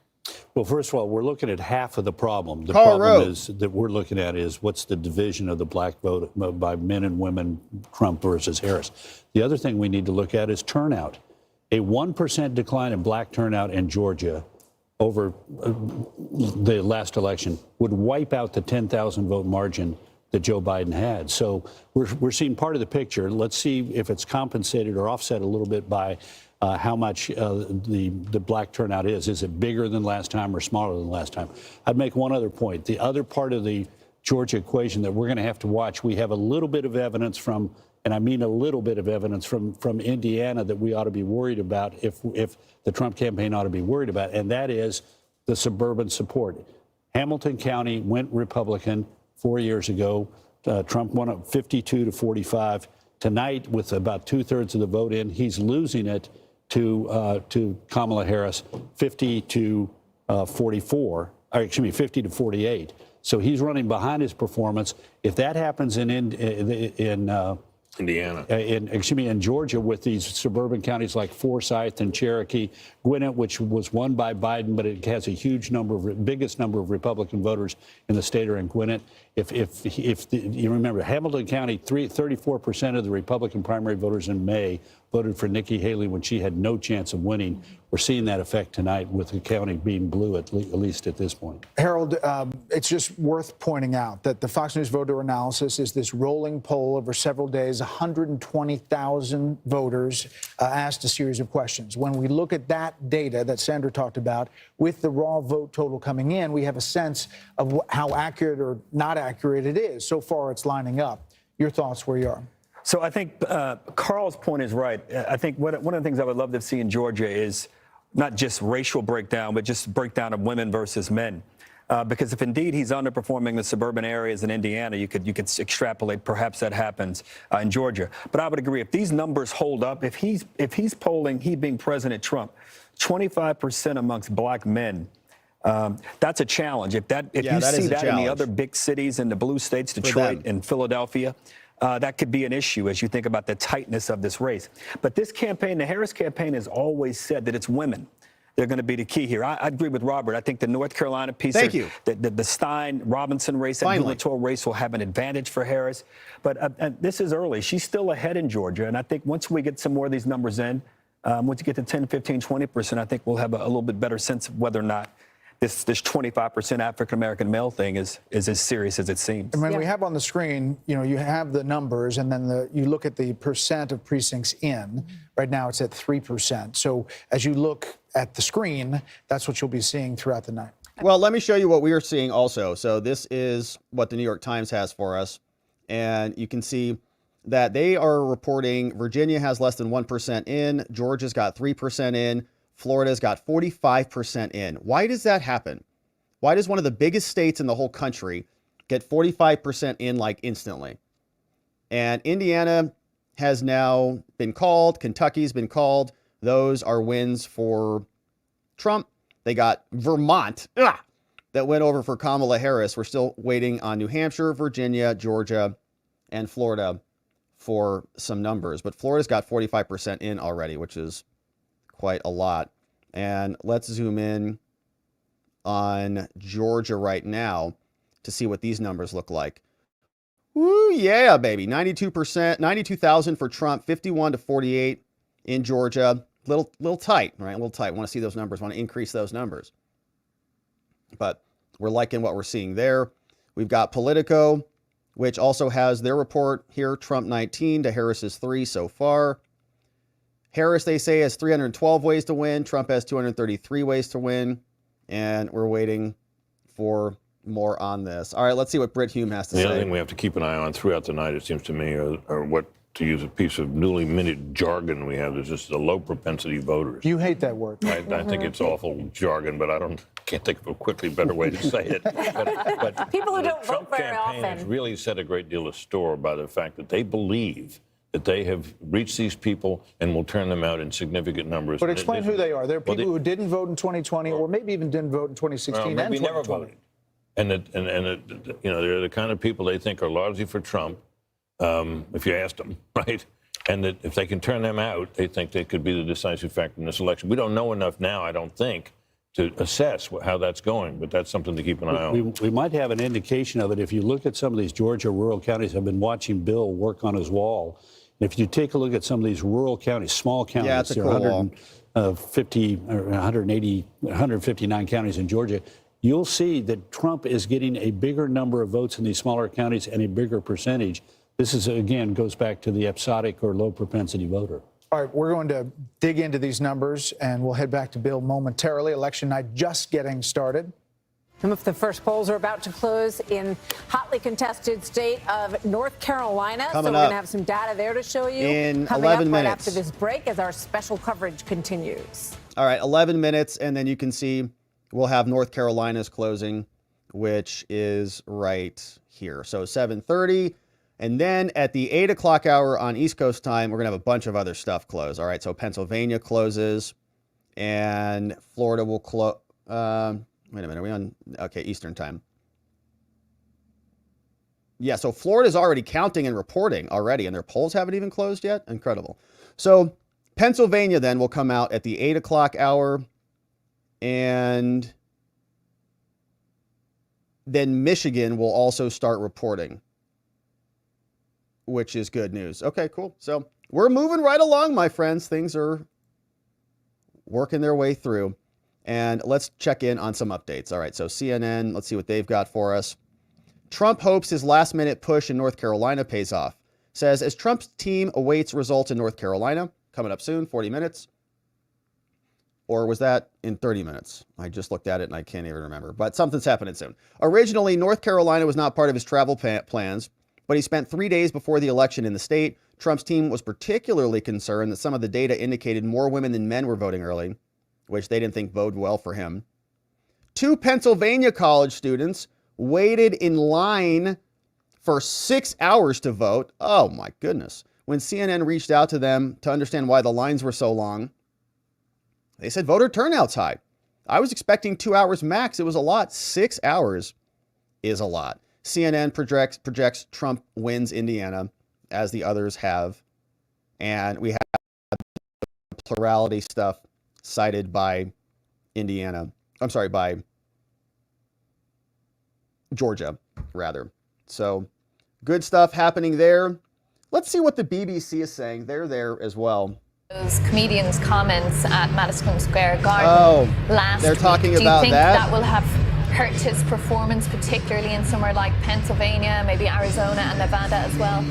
Well, first of all, we're looking at half of the problem. The Carl problem Rove. is that we're looking at is what's the division of the black vote by men and women, Trump versus Harris. The other thing we need to look at is turnout. A 1% decline in black turnout in Georgia over the last election would wipe out the 10,000 vote margin that Joe Biden had. So we're seeing part of the picture. Let's see if it's compensated or offset a little bit by how much the black turnout is. Is it bigger than last time or smaller than last time? I'd make one other point. The other part of the Georgia equation that we're going to have to watch, we have a little bit of evidence from, and I mean a little bit of evidence from Indiana that we ought to be worried about, if the Trump campaign ought to be worried about, and that is the suburban support. Hamilton County went Republican 4 years ago. Trump won up 52 to 45. Tonight, with about 2/3 of the vote in, he's losing it to Kamala Harris, 50 to 44, or excuse me, 50 to 48. So he's running behind his performance. If that happens in Indiana, in Georgia, with these suburban counties like Forsyth and Cherokee, Gwinnett, which was won by Biden, but it has a huge biggest number of Republican voters in the state are in Gwinnett. You remember, Hamilton County, 34% of the Republican primary voters in May voted for Nikki Haley when she had no chance of winning. We're seeing that effect tonight with the county being blue, at least at this point. Harold, it's just worth pointing out that the Fox News voter analysis is this rolling poll over several days, 120,000 voters asked a series of questions. When we look at that data that Sandra talked about, with the raw vote total coming in, we have a sense of how accurate or not accurate it is. So far, it's lining up. Your thoughts where you are? So I think Carl's point is right. I think one of the things I would love to see in Georgia is not just racial breakdown, but just breakdown of women versus men. Because if indeed he's underperforming the suburban areas in Indiana, you could extrapolate perhaps that happens in Georgia. But I would agree, if these numbers hold up, if he's polling, he being President Trump, 25% amongst black men, that's a challenge. If you see that in the other big cities in the blue states, Detroit and Philadelphia, that could be an issue as you think about the tightness of this race. But this campaign, the Harris campaign, has always said that it's women. They're going to be the key here. I agree with Robert. I think the North Carolina piece, the Stein-Robinson race, that gubernatorial race will have an advantage for Harris. But this is early. She's still ahead in Georgia. And I think once we get some more of these numbers in, once you get to 10, 15, 20%, I think we'll have a little bit better sense of whether or not this 25% African-American male thing is as serious as it seems. And when we have on the screen, you have the numbers, and then you look at the percent of precincts in. Right now, it's at 3%. So as you look at the screen, that's what you'll be seeing throughout the night. Well, let me show you what we are seeing also. So this is what the New York Times has for us. And you can see that they are reporting Virginia has less than 1% in, Georgia's got 3% in, Florida's got 45% in. Why does that happen? Why does one of the biggest states in the whole country get 45% in like instantly? And Indiana has now been called. Kentucky's been called. Those are wins for Trump. They got Vermont that went over for Kamala Harris. We're still waiting on New Hampshire, Virginia, Georgia, and Florida for some numbers. But Florida's got 45% in already, which is quite a lot. And let's zoom in on Georgia right now to see what these numbers look like. Woo, yeah, baby. 92%, 92,000 for Trump, 51 to 48 in Georgia. Little tight, right? A little tight. Want to see those numbers, want to increase those numbers. But we're liking what we're seeing there. We've got Politico, which also has their report here, Trump 19 to Harris's 3 so far. Harris, they say, has 312 ways to win. Trump has 233 ways to win. And we're waiting for more on this. All right, let's see what Britt Hume has to say. The other thing we have to keep an eye on throughout the night, it seems to me, are what, to use a piece of newly minted jargon we have, there's just the low propensity voters. You hate that word. I think it's awful jargon, but can't think of a quickly better way to say it. But people who don't vote very campaign has often really set a great deal of store by the fact that they believe that they have reached these people and will turn them out in significant numbers. But explain who they are. There are people who didn't vote in 2020 or maybe even didn't vote in 2016 maybe and 2020. never voted. And they're the kind of people they think are largely for Trump, if you asked them, right? And that if they can turn them out, they think they could be the decisive factor in this election. We don't know enough now, I don't think, to assess how that's going, but that's something to keep an eye on. We might have an indication of it if you look at some of these Georgia rural counties. I've been watching Bill work on his wall. And if you take a look at some of these rural counties, small counties, Yeah, it's a there cool are wall. 150 or 180, 159 counties in Georgia, you'll see that Trump is getting a bigger number of votes in these smaller counties and a bigger percentage. This is, again, goes back to the episodic or low propensity voter. All right, we're going to dig into these numbers, and we'll head back to Bill momentarily. Election night just getting started. Some of the first polls are about to close in hotly contested state of North Carolina. Coming so we're up going to have some data there to show you. in Coming 11 up right minutes. after this break as our special coverage continues. All right, 11 minutes, and then you can see we'll have North Carolina's closing, which is right here. So 7:30. And then at the 8 o'clock hour on East Coast time, we're going to have a bunch of other stuff close. All right, so Pennsylvania closes, and Florida will close. Wait a minute, are we on? Okay, Eastern time. Yeah, so Florida's already counting and reporting already, and their polls haven't even closed yet. Incredible. So Pennsylvania then will come out at the 8 o'clock hour, and then Michigan will also start reporting, which is good news. Okay, cool. So we're moving right along, my friends. Things are working their way through. And let's check in on some updates. All right, so CNN, let's see what they've got for us. Trump hopes his last-minute push in North Carolina pays off. Says, as Trump's team awaits results in North Carolina, coming up soon, 40 minutes. Or was that in 30 minutes? I just looked at it and I can't even remember. But something's happening soon. Originally, North Carolina was not part of his travel plans, but he spent 3 days before the election in the state. Trump's team was particularly concerned that some of the data indicated more women than men were voting early, which they didn't think boded well for him. 2 Pennsylvania college students waited in line for 6 hours to vote. Oh my goodness. When CNN reached out to them to understand why the lines were so long, they said voter turnout's high. I was expecting 2 hours max. It was a lot. 6 hours is a lot. CNN projects Trump wins Indiana, as the others have. And we have plurality stuff cited by by Georgia, rather. So good stuff happening there. Let's see what the BBC is saying. They're there as well. Those comedians' comments at Madison Square Garden last they're talking week. about Do you think that? that will have hurt his performance, particularly in somewhere like Pennsylvania, maybe Arizona and Nevada as well?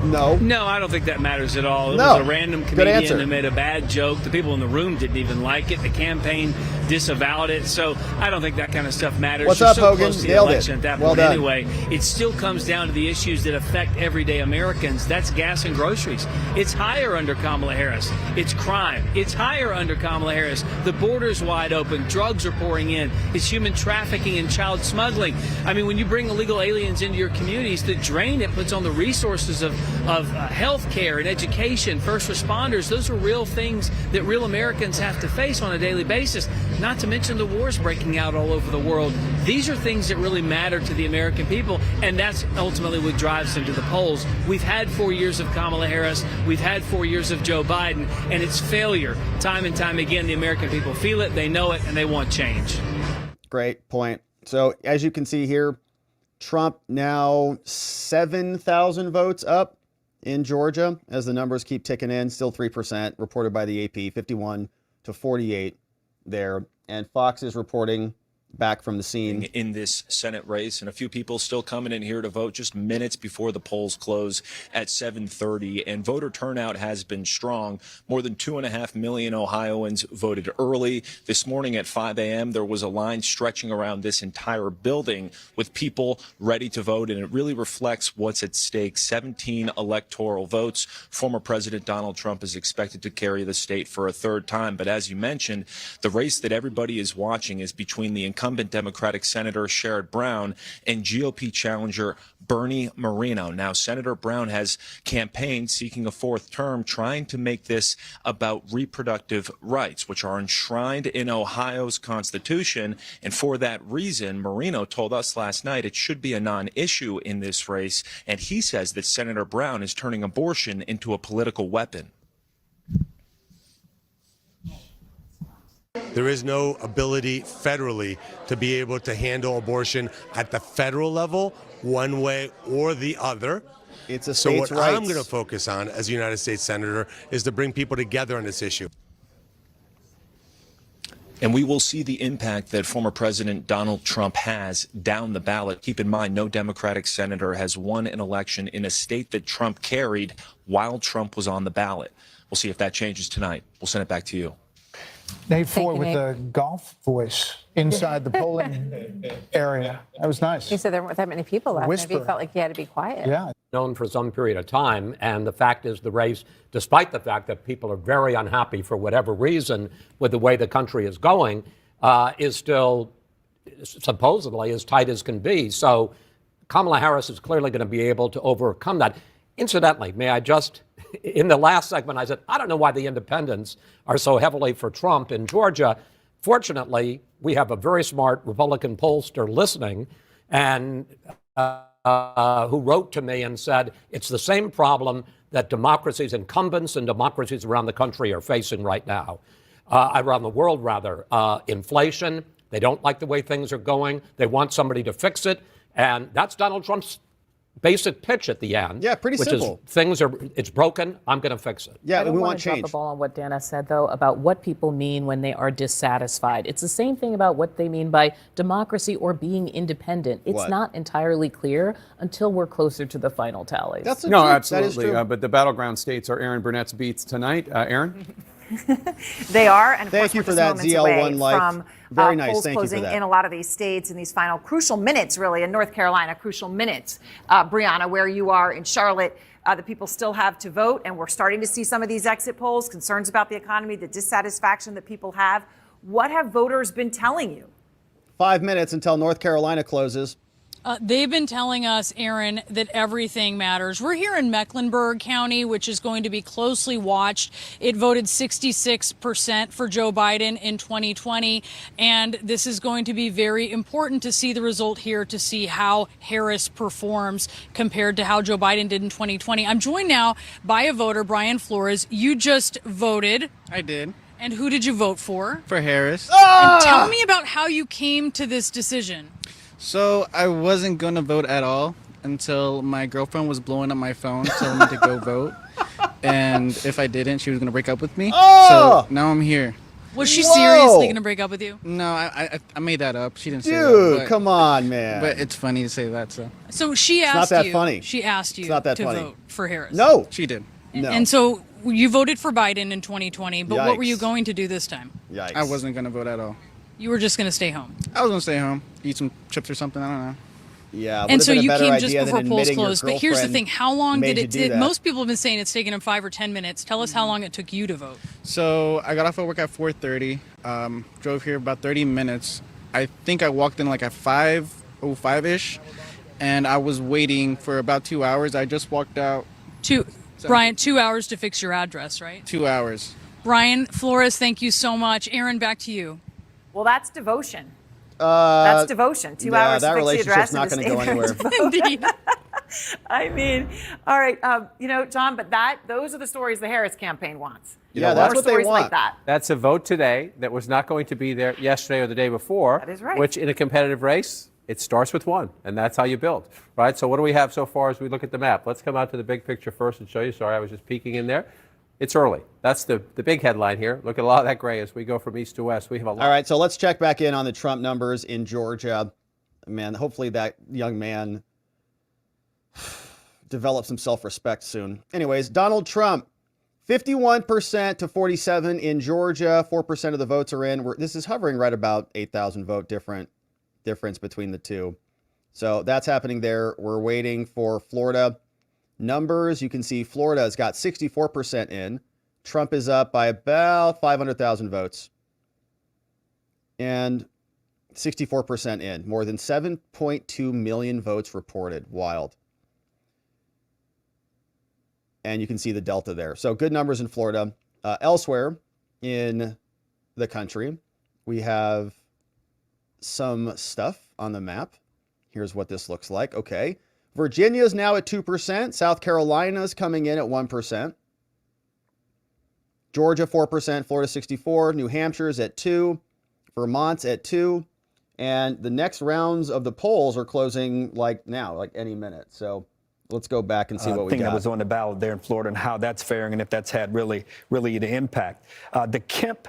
No, I don't think that matters at all. It No. was a random Good comedian answer. that made a bad joke. The people in the room didn't even like it. The campaign disavowed it. So I don't think that kind of stuff matters. What's You're up, so Hogan? close to the Nailed it. election at that Well point done. anyway. It still comes down to the issues that affect everyday Americans. That's gas and groceries. It's higher under Kamala Harris. It's crime. It's higher under Kamala Harris. The border's wide open. Drugs are pouring in. It's human trafficking and child smuggling. I mean, when you bring illegal aliens into your communities, the drain it puts on the resources of health care and education, first responders, those are real things that real Americans have to face on a daily basis, not to mention the wars breaking out all over the world. These are things that really matter to the American people, and that's ultimately what drives them to the polls. We've had 4 years of Kamala Harris, we've had 4 years of Joe Biden, and it's failure. Time and time again, the American people feel it, they know it, and they want change. Great point. So as you can see here, Trump now 7,000 votes up in Georgia as the numbers keep ticking in, still 3%, reported by the AP, 51 to 48 there. And Fox is reporting back from the scene in this Senate race, and a few people still coming in here to vote just minutes before the polls close at 7:30. And voter turnout has been strong. More than 2.5 million Ohioans voted early. This morning at 5 a.m., there was a line stretching around this entire building with people ready to vote, and it really reflects what's at stake. 17 electoral votes. Former President Donald Trump is expected to carry the state for a third time. But as you mentioned, the race that everybody is watching is between the incumbent Democratic Senator Sherrod Brown and GOP challenger Bernie Moreno. Now, Senator Brown has campaigned seeking a fourth term, trying to make this about reproductive rights, which are enshrined in Ohio's Constitution. And for that reason, Moreno told us last night it should be a non-issue in this race. And he says that Senator Brown is turning abortion into a political weapon. There is no ability federally to be able to handle abortion at the federal level one way or the other. It's a So states' what I'm rights. going to focus on as a United States Senator is to bring people together on this issue. And we will see the impact that former President Donald Trump has down the ballot. Keep in mind, no Democratic senator has won an election in a state that Trump carried while Trump was on the ballot. We'll see if that changes tonight. We'll send it back to you. Nate Ford with the golf voice inside the polling area. That was nice. He said there weren't that many people left. Maybe Whisper. he felt like he had to be quiet. Yeah. Known for some period of time, and the fact is the race, despite the fact that people are very unhappy for whatever reason with the way the country is going, is still supposedly as tight as can be. So Kamala Harris is clearly going to be able to overcome that. Incidentally, may I just, in the last segment, I said, I don't know why the independents are so heavily for Trump in Georgia. Fortunately, we have a very smart Republican pollster listening, and who wrote to me and said, it's the same problem that democracies, incumbents and democracies around the country are facing right now, around the world rather. Inflation, they don't like the way things are going. They want somebody to fix it. And that's Donald Trump's basic pitch at the end. Yeah, pretty simple. It's broken, I'm going to fix it. Yeah, I don't we want want to drop change. the ball on what Dana said, though, about what people mean when they are dissatisfied. It's the same thing about what they mean by democracy or being independent. It's What? not entirely clear until we're closer to the final tallies. No, absolutely. But the battleground states are Aaron Burnett's beats tonight. Aaron? They are, and of Thank course, you we're for just that, moments ZL1 away Life. from Very nice. polls Thank you for closing that. in a lot of these states in these final crucial minutes, really, in North Carolina, crucial minutes. Brianna, where you are in Charlotte, the people still have to vote, and we're starting to see some of these exit polls, concerns about the economy, the dissatisfaction that people have. What have voters been telling you? 5 minutes until North Carolina closes. They've been telling us, Aaron, that everything matters. We're here in Mecklenburg County, which is going to be closely watched. It voted 66% for Joe Biden in 2020, and this is going to be very important to see the result here, to see how Harris performs compared to how Joe Biden did in 2020. I'm joined now by a voter, Brian Flores. You just voted. I did. And who did you vote for? For Harris. And tell me about how you came to this decision. So I wasn't going to vote at all until my girlfriend was blowing up my phone telling me to go vote. And if I didn't, she was going to break up with me. Oh! So now I'm here. Was she seriously going to break up with you? No, I made that up. She didn't say Dude, that. But, come on, man. But it's funny to say that, so. So she It's asked not that you. funny. She asked you It's not that to funny. vote for Harris. No. She did. No. And so you voted for Biden in 2020, but what were Yikes. you going to do this time? Yikes. I wasn't going to vote at all. You were just going to stay home. I was going to stay home, eat some chips or something. I don't know. Yeah. And so you came just before polls closed. But here's the thing: how long did it? do that? Most people have been saying it's taken them 5 or 10 minutes. Tell us how long it took you to vote. So I got off of work at 4:30. Drove here about 30 minutes. I think I walked in like at 5:05ish, and I was waiting for about 2 hours. I just walked out. Brian, 2 hours to fix your address, right? 2 hours. Brian Flores, thank you so much. Aaron, back to you. Well, that's devotion. That's devotion. 2 hours that to fix the address. relationship's not and going to go stay there anywhere. to vote. Indeed. I mean, all right, John, but those are the stories the Harris campaign wants. Yeah, that's what they stories want. like that. That's a vote today that was not going to be there yesterday or the day before. That is right. Which in a competitive race, it starts with one, and that's how you build, right? So what do we have so far as we look at the map? Let's come out to the big picture first and show you. Sorry, I was just peeking in there. It's early. That's the big headline here. Look at a lot of that gray as we go from east to west. We have a lot. All right, so let's check back in on the Trump numbers in Georgia. Man, hopefully that young man develops some self-respect soon. Anyways, Donald Trump, 51% to 47% in Georgia. 4% of the votes are in. This is hovering right about 8,000 vote difference between the two. So that's happening there. We're waiting for Florida numbers. You can see Florida's got 64% in. Trump is up by about 500,000 votes. And 64% in. More than 7.2 million votes reported. Wild. And you can see the delta there. So good numbers in Florida. Elsewhere in the country, we have some stuff on the map. Here's what this looks like. Okay. Virginia's now at 2%. South Carolina's coming in at 1%. Georgia, 4%. Florida, 64%. New Hampshire's at 2%. Vermont's at 2%. And the next rounds of the polls are closing like now, like any minute. So Let's go back and see what we thing got. that was on the ballot there in Florida and how that's faring and if that's had really the impact. The Kemp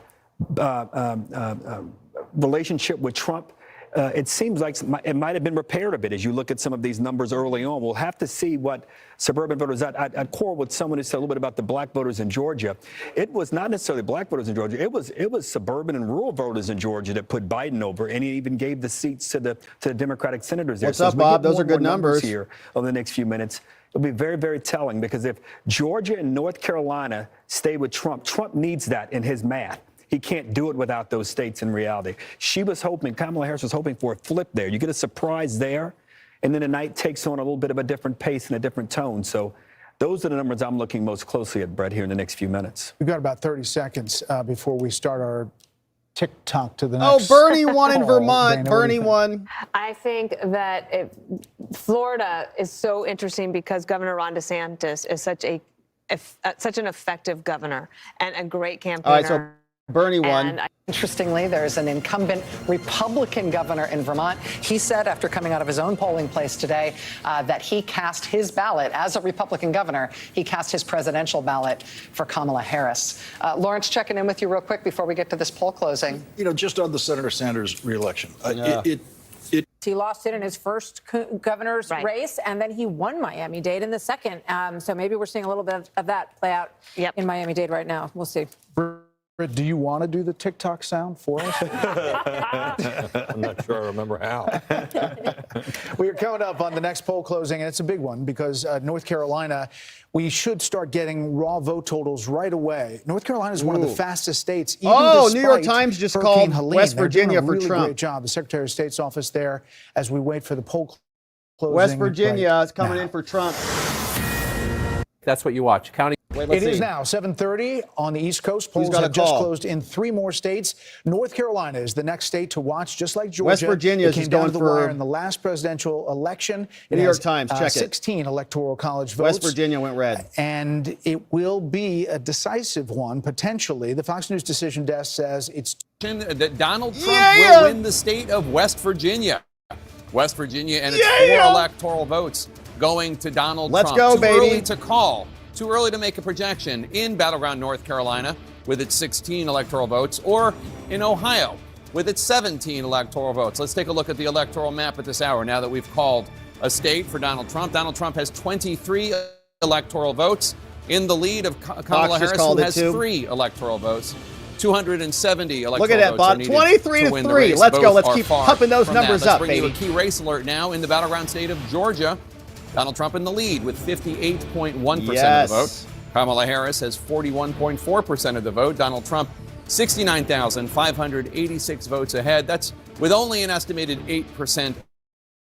relationship with Trump, it seems like it might have been repaired a bit as you look at some of these numbers early on. We'll have to see what suburban voters. I'd quarrel with someone who said a little bit about the black voters in Georgia. It was not necessarily black voters in Georgia. It was suburban and rural voters in Georgia that put Biden over, and he even gave the seats to the Democratic senators there. What's up, Bob? Those are good numbers here over the next few minutes. It'll be very, very telling because if Georgia and North Carolina stay with Trump, Trump needs that in his math. He can't do it without those states in reality. Kamala Harris was hoping for a flip there. You get a surprise there, and then the night takes on a little bit of a different pace and a different tone. So those are the numbers I'm looking most closely at, Brett, here in the next few minutes. We've got about 30 seconds before we start our TikTok to the next. Oh, Bernie won in Vermont. Bernie won. I think that Florida is so interesting because Governor Ron DeSantis is such an effective governor and a great campaigner. All right, so Bernie won. Interestingly, there's an incumbent Republican governor in Vermont. He said after coming out of his own polling place today that he cast his ballot as a Republican governor. He cast his presidential ballot for Kamala Harris. Lawrence, checking in with you real quick before we get to this poll closing. You know, just on the Senator Sanders reelection, He lost it in his first governor's race, and then he won Miami-Dade in the second. So maybe we're seeing a little bit of that play out in Miami-Dade right now. We'll see. Do you want to do the TikTok sound for us? I'm not sure I remember how. We are coming up on the next poll closing, and it's a big one because North Carolina, we should start getting raw vote totals right away. North Carolina is one of the fastest states. Even New York Times just Hurricane called Helene. West They're doing Virginia a for really Trump. Great job. The Secretary of State's office there as we wait for the poll closing. West Virginia is coming now. in for Trump. That's what you watch. County. It is now 7:30 on the East Coast. Polls got a have just call? closed in 3 more states. North Carolina is the next state to watch, just like Georgia. West Virginia it came is down going to the for wire in the last presidential election. It New York has, Times, check it. 16 electoral college votes. West Virginia went red. And it will be a decisive one, potentially. The Fox News decision desk says it's that Donald Trump will win the state of West Virginia. West Virginia and its 4 electoral votes going to Donald Let's Trump. go, Too baby. early to call. Too early to make a projection in Battleground, North Carolina, with its 16 electoral votes, or in Ohio, with its 17 electoral votes. Let's take a look at the electoral map at this hour now that we've called a state for Donald Trump. Donald Trump has 23 electoral votes in the lead of Kamala Harris, who has 3 electoral votes. 270 electoral Look at that, votes Bob. are needed 23 to win the 3. race. Let's go. Both Let's are keep far pumping those from that. numbers Let's up, bring baby. you a key race alert now in the Battleground state of Georgia. Donald Trump in the lead with 58.1% of the vote. Kamala Harris has 41.4% of the vote. Donald Trump, 69,586 votes ahead. That's with only an estimated 8%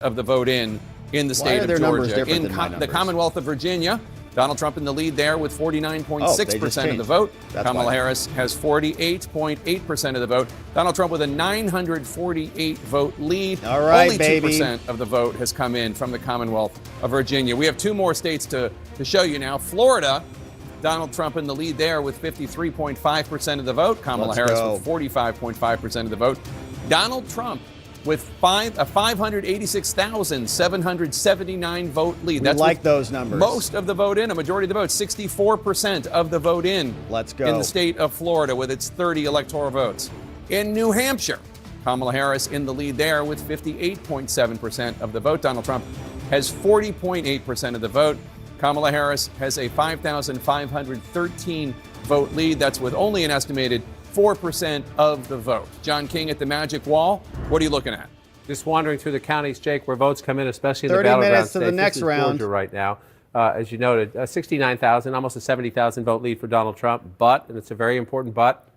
of the vote in the state of Georgia. In the Commonwealth of Virginia, Donald Trump in the lead there with 49.6% of the vote. Kamala Harris has 48.8% of the vote. Donald Trump with a 948 vote lead. All right, Only baby. 2% of the vote has come in from the Commonwealth of Virginia. We have 2 more states to show you now. Florida, Donald Trump in the lead there with 53.5% of the vote. Kamala Harris with 45.5% of the vote. Donald Trump with a 586,779 vote lead. That's like those numbers. Most of the vote in, a majority of the vote, 64% of the vote in. Let's go. In the state of Florida with its 30 electoral votes. In New Hampshire, Kamala Harris in the lead there with 58.7% of the vote. Donald Trump has 40.8% of the vote. Kamala Harris has a 5,513 vote lead. That's with only an estimated 4% of the vote. John King at the Magic Wall. What are you looking at? Just wandering through the counties, Jake, where votes come in, especially in the 30 battleground minutes to states. the next This is round. Georgia right now. As you noted, 69,000, almost a 70,000 vote lead for Donald Trump. But, and it's a very important but,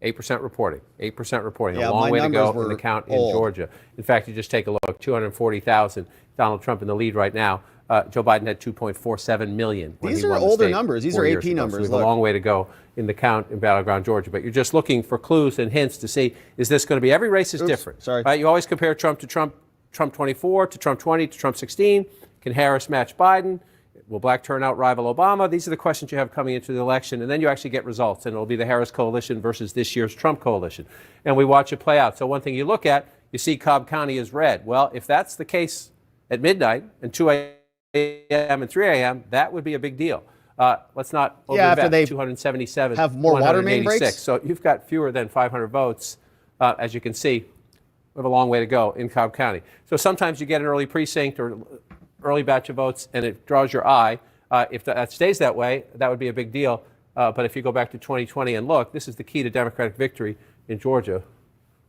8% reporting. 8% reporting. Yeah, a long my way to go numbers in the were count old. in Georgia. In fact, you just take a look, 240,000. Donald Trump in the lead right now. Joe Biden had 2.47 million. When These he are won the older state numbers. These 4 are years AP ago. numbers. So we have Look. a long way to go in the count in Battleground Georgia. But you're just looking for clues and hints to see, is this going to be, every race is different. Sorry. Right? You always compare Trump to Trump 24, to Trump 20, to Trump 16. Can Harris match Biden? Will black turnout rival Obama? These are the questions you have coming into the election. And then you actually get results. And it'll be the Harris coalition versus this year's Trump coalition. And we watch it play out. So one thing you look at, you see Cobb County is red. Well, if that's the case at midnight and 2 a.m., a.m. and 3 a.m., that would be a big deal. Let's not after they 277, have more water main breaks. So you've got fewer than 500 votes. As you can see, we have a long way to go in Cobb County. So sometimes you get an early precinct or early batch of votes, and it draws your eye. If that stays that way, that would be a big deal. But if you go back to 2020 and look, this is the key to Democratic victory in Georgia,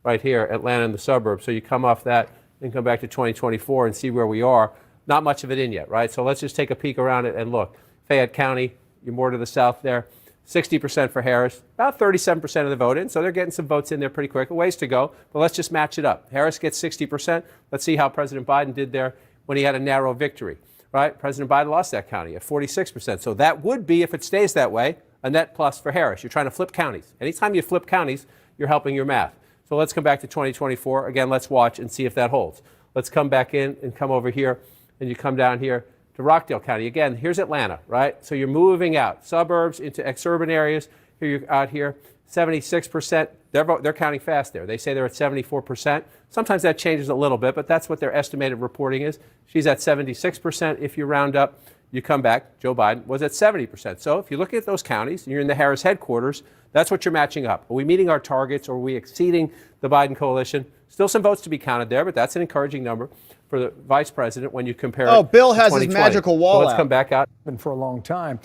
right here, Atlanta and the suburbs. So you come off that and come back to 2024 and see where we are. Not much of it in yet, right? So let's just take a peek around it and look. Fayette County, you're more to the south there. 60% for Harris, about 37% of the vote in. So they're getting some votes in there pretty quick. A ways to go, but let's just match it up. Harris gets 60%. Let's see how President Biden did there when he had a narrow victory, right? President Biden lost that county at 46%. So that would be, if it stays that way, a net plus for Harris. You're trying to flip counties. Anytime you flip counties, you're helping your math. So let's come back to 2024. Again, let's watch and see if that holds. Let's come back in and come over here, and you come down here to Rockdale County. Again, here's Atlanta, right? So you're moving out, suburbs into exurban areas. Here you're out here, 76%. They're counting fast there. They say they're at 74%. Sometimes that changes a little bit, but that's what their estimated reporting is. She's at 76% if you round up. You come back, Joe Biden was at 70%. So if you look at those counties, and you're in the Harris headquarters, that's what you're matching up. Are we meeting our targets, or are we exceeding the Biden coalition? Still some votes to be counted there, but that's an encouraging number for the vice president when you compare it Bill to has his 2020. magical wall So let's out. come back out. Been for a long time.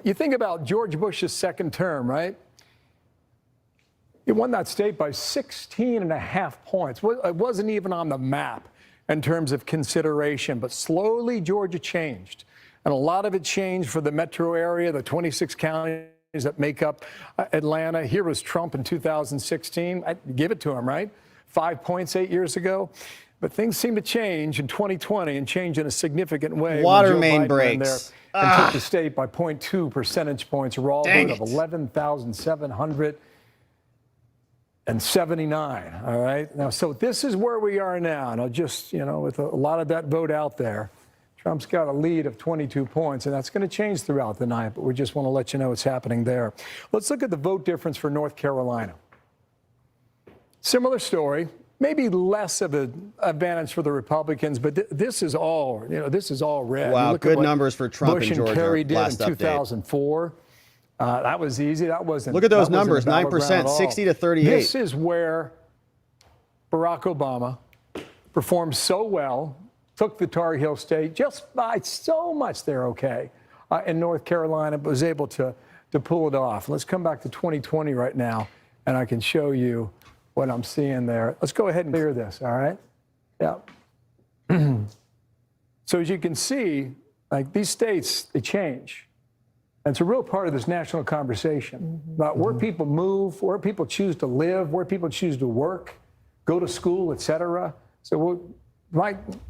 You think about George Bush's second term, right? He won that state by 16.5 points. It wasn't even on the map in terms of consideration, but slowly Georgia changed. And a lot of it changed for the metro area, the 26 counties that make up Atlanta. Here was Trump in 2016. I give it to him, right? 5 points 8 years ago. But things seem to change in 2020 and change in a significant way. Water when Joe main Biden went in breaks. there and took the state by 0.2 percentage points, a raw Dang vote of it. 11,779. All right. Now, so this is where we are now. Now, just, with a lot of that vote out there, Trump's got a lead of 22 points, and that's going to change throughout the night, but we just want to let you know what's happening there. Let's look at the vote difference for North Carolina. Similar story, maybe less of an advantage for the Republicans, but this is all, this is all red. Wow, Look at good what numbers for Trump Bush and and Georgia Kerry did last in update. 2004. That was easy. That wasn't. Look at those that wasn't numbers, a battleground 9%, at all. 60 to 38. This is where Barack Obama performed so well, took the Tar Heel state just by so much they're okay in North Carolina, but was able to pull it off. Let's come back to 2020 right now, and I can show you what I'm seeing there. Let's go ahead and clear this, all right? Yeah. So as you can see, like these states, they change. And it's a real part of this national conversation about where people move, where people choose to live, where people choose to work, go to school, et cetera. So we'll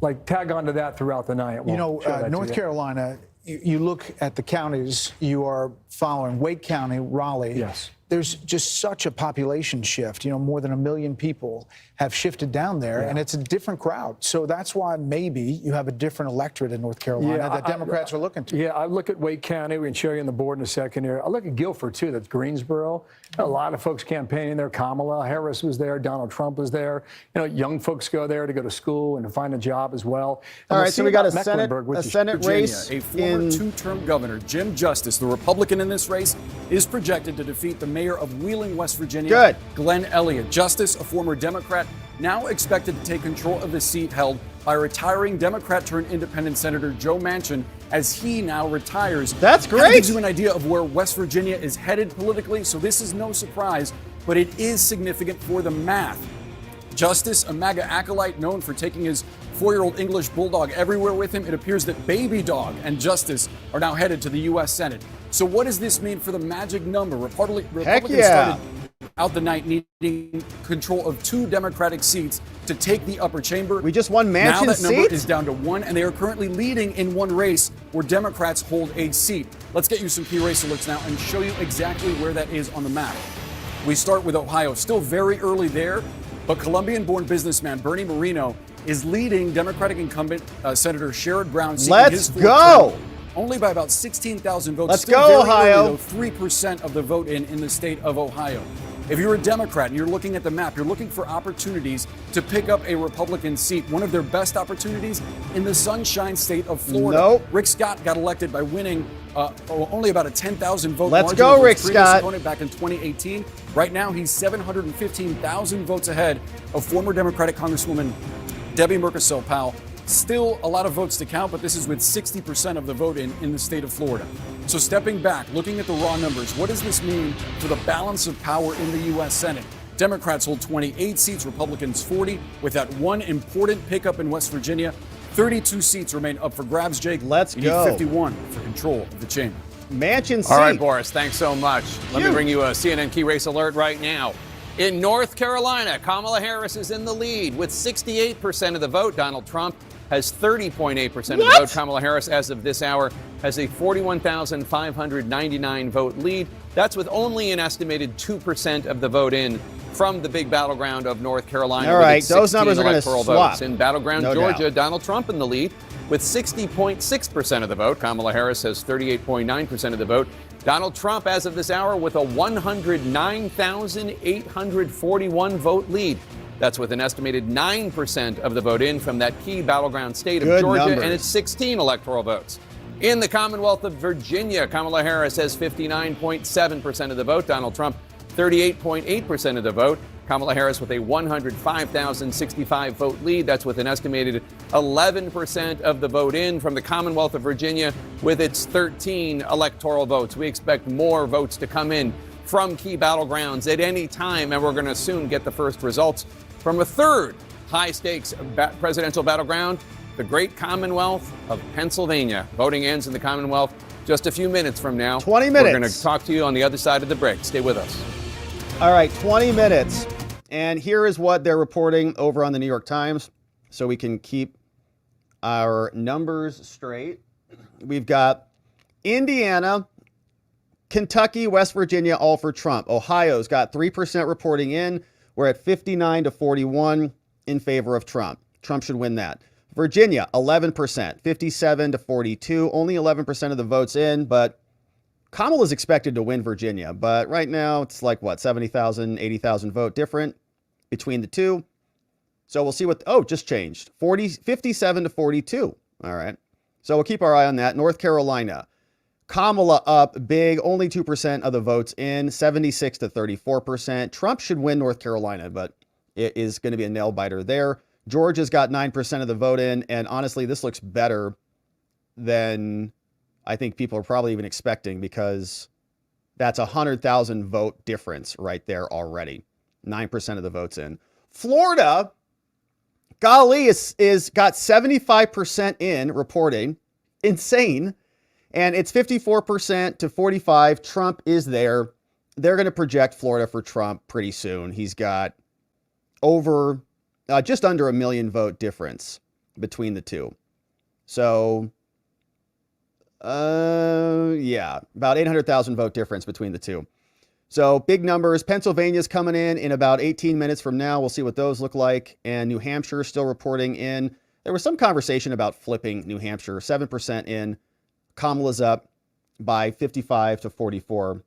like tag onto that throughout the night. We'll show that to North you. Carolina, you look at the counties you are following, Wake County, Raleigh. Yes. There's just such a population shift. More than 1 million people have shifted down there, and it's a different crowd. So that's why maybe you have a different electorate in North Carolina that Democrats are looking to. Yeah, I look at Wake County. We can show you on the board in a second here. I look at Guilford, too. That's Greensboro. A lot of folks campaigning there. Kamala Harris was there. Donald Trump was there. Young folks go there to go to school and to find a job as well. All right, so we got a Senate Virginia, race a former two-term governor, Jim Justice, the Republican in this race, is projected to defeat the mayor of Wheeling, West Virginia, Glenn Elliott. Justice, a former Democrat, now expected to take control of the seat held by retiring Democrat-turned-independent Senator Joe Manchin as he now retires. That's great. That gives you an idea of where West Virginia is headed politically, so this is no surprise, but it is significant for the math. Justice, a MAGA acolyte known for taking his 4-year-old English bulldog everywhere with him, it appears that Baby Dog and Justice are now headed to the U.S. Senate. So what does this mean for the magic number? Republicans started out the night needing control of 2 Democratic seats to take the upper chamber. We just won Manchin's Now that number seat? is down to 1, and they are currently leading in one race where Democrats hold a seat. Let's get you some key race alerts now and show you exactly where that is on the map. We start with Ohio, still very early there, but Colombian-born businessman Bernie Moreno is leading Democratic incumbent Senator Sherrod Brown. Let's go! Only by about 16,000 votes. Let's Still go, very Ohio. Early, though, 3% of the vote in the state of Ohio. If you're a Democrat and you're looking at the map, you're looking for opportunities to pick up a Republican seat. One of their best opportunities in the Sunshine State of Florida. Nope. Rick Scott got elected by winning only about a 10,000 vote Let's margin go, over Rick his previous Scott. opponent back in 2018. Right now, he's 715,000 votes ahead of former Democratic Congresswoman Debbie Murkisell-Powell. Still a lot of votes to count, but this is with 60% of the vote in the state of Florida. So stepping back, looking at the raw numbers, what does this mean for the balance of power in the U.S. Senate? Democrats hold 28 seats, Republicans 40, with that one important pickup in West Virginia. 32 seats remain up for grabs, Jake. Let's you go. need 51 for control of the chamber. Mansion seat. All right, Boris, thanks so much. Let me bring you a CNN key race alert right now. In North Carolina, Kamala Harris is in the lead with 68% of the vote. Donald Trump has 30.8% of the vote. Kamala Harris, as of this hour, has a 41,599 vote lead. That's with only an estimated 2% of the vote in from the big battleground of North Carolina. All right, those numbers are going to swap. Votes. In Battleground, No Georgia, doubt. Donald Trump in the lead with 60.6% of the vote. Kamala Harris has 38.9% of the vote. Donald Trump, as of this hour, with a 109,841 vote lead. That's with an estimated 9% of the vote in from that key battleground state of Good Georgia, numbers. and it's 16 electoral votes. In the Commonwealth of Virginia, Kamala Harris has 59.7% of the vote. Donald Trump, 38.8% of the vote. Kamala Harris with a 105,065 vote lead. That's with an estimated 11% of the vote in from the Commonwealth of Virginia with its 13 electoral votes. We expect more votes to come in from key battlegrounds at any time, and we're going to soon get the first results from a third high-stakes presidential battleground, the great Commonwealth of Pennsylvania. Voting ends in the Commonwealth just a few minutes from now. 20 minutes. We're going to talk to you on the other side of the break. Stay with us. All right, 20 minutes. And here is what they're reporting over on the New York Times so we can keep our numbers straight. We've got Indiana, Kentucky, West Virginia, all for Trump. Ohio's got 3% reporting in. We're at 59 to 41 in favor of Trump. Trump should win that. Virginia, 11%, 57 to 42. Only 11% of the votes in, but Kamala's expected to win Virginia. But right now, it's like, what, 70,000, 80,000 vote different between the two. So we'll see what, just changed. 57 to 42. All right. So we'll keep our eye on that. North Carolina. Kamala up big, only 2% of the votes in, 76 to 34%. Trump should win North Carolina, but it is going to be a nail biter there. Georgia's got 9% of the vote in, and honestly, this looks better than I think people are probably even expecting, because that's 100,000 vote difference right there already. 9% of the votes in. Florida, golly, is got 75% in reporting. Insane. And it's 54% to 45. Trump is there. They're going to project Florida for Trump pretty soon. He's got over just under 1 million vote difference between the two. So, yeah, about 800,000 vote difference between the two. So big numbers. Pennsylvania's coming in about 18 minutes from now. We'll see what those look like. And New Hampshire is still reporting in. There was some conversation about flipping New Hampshire. 7% in. Kamala's up by 55 to 44.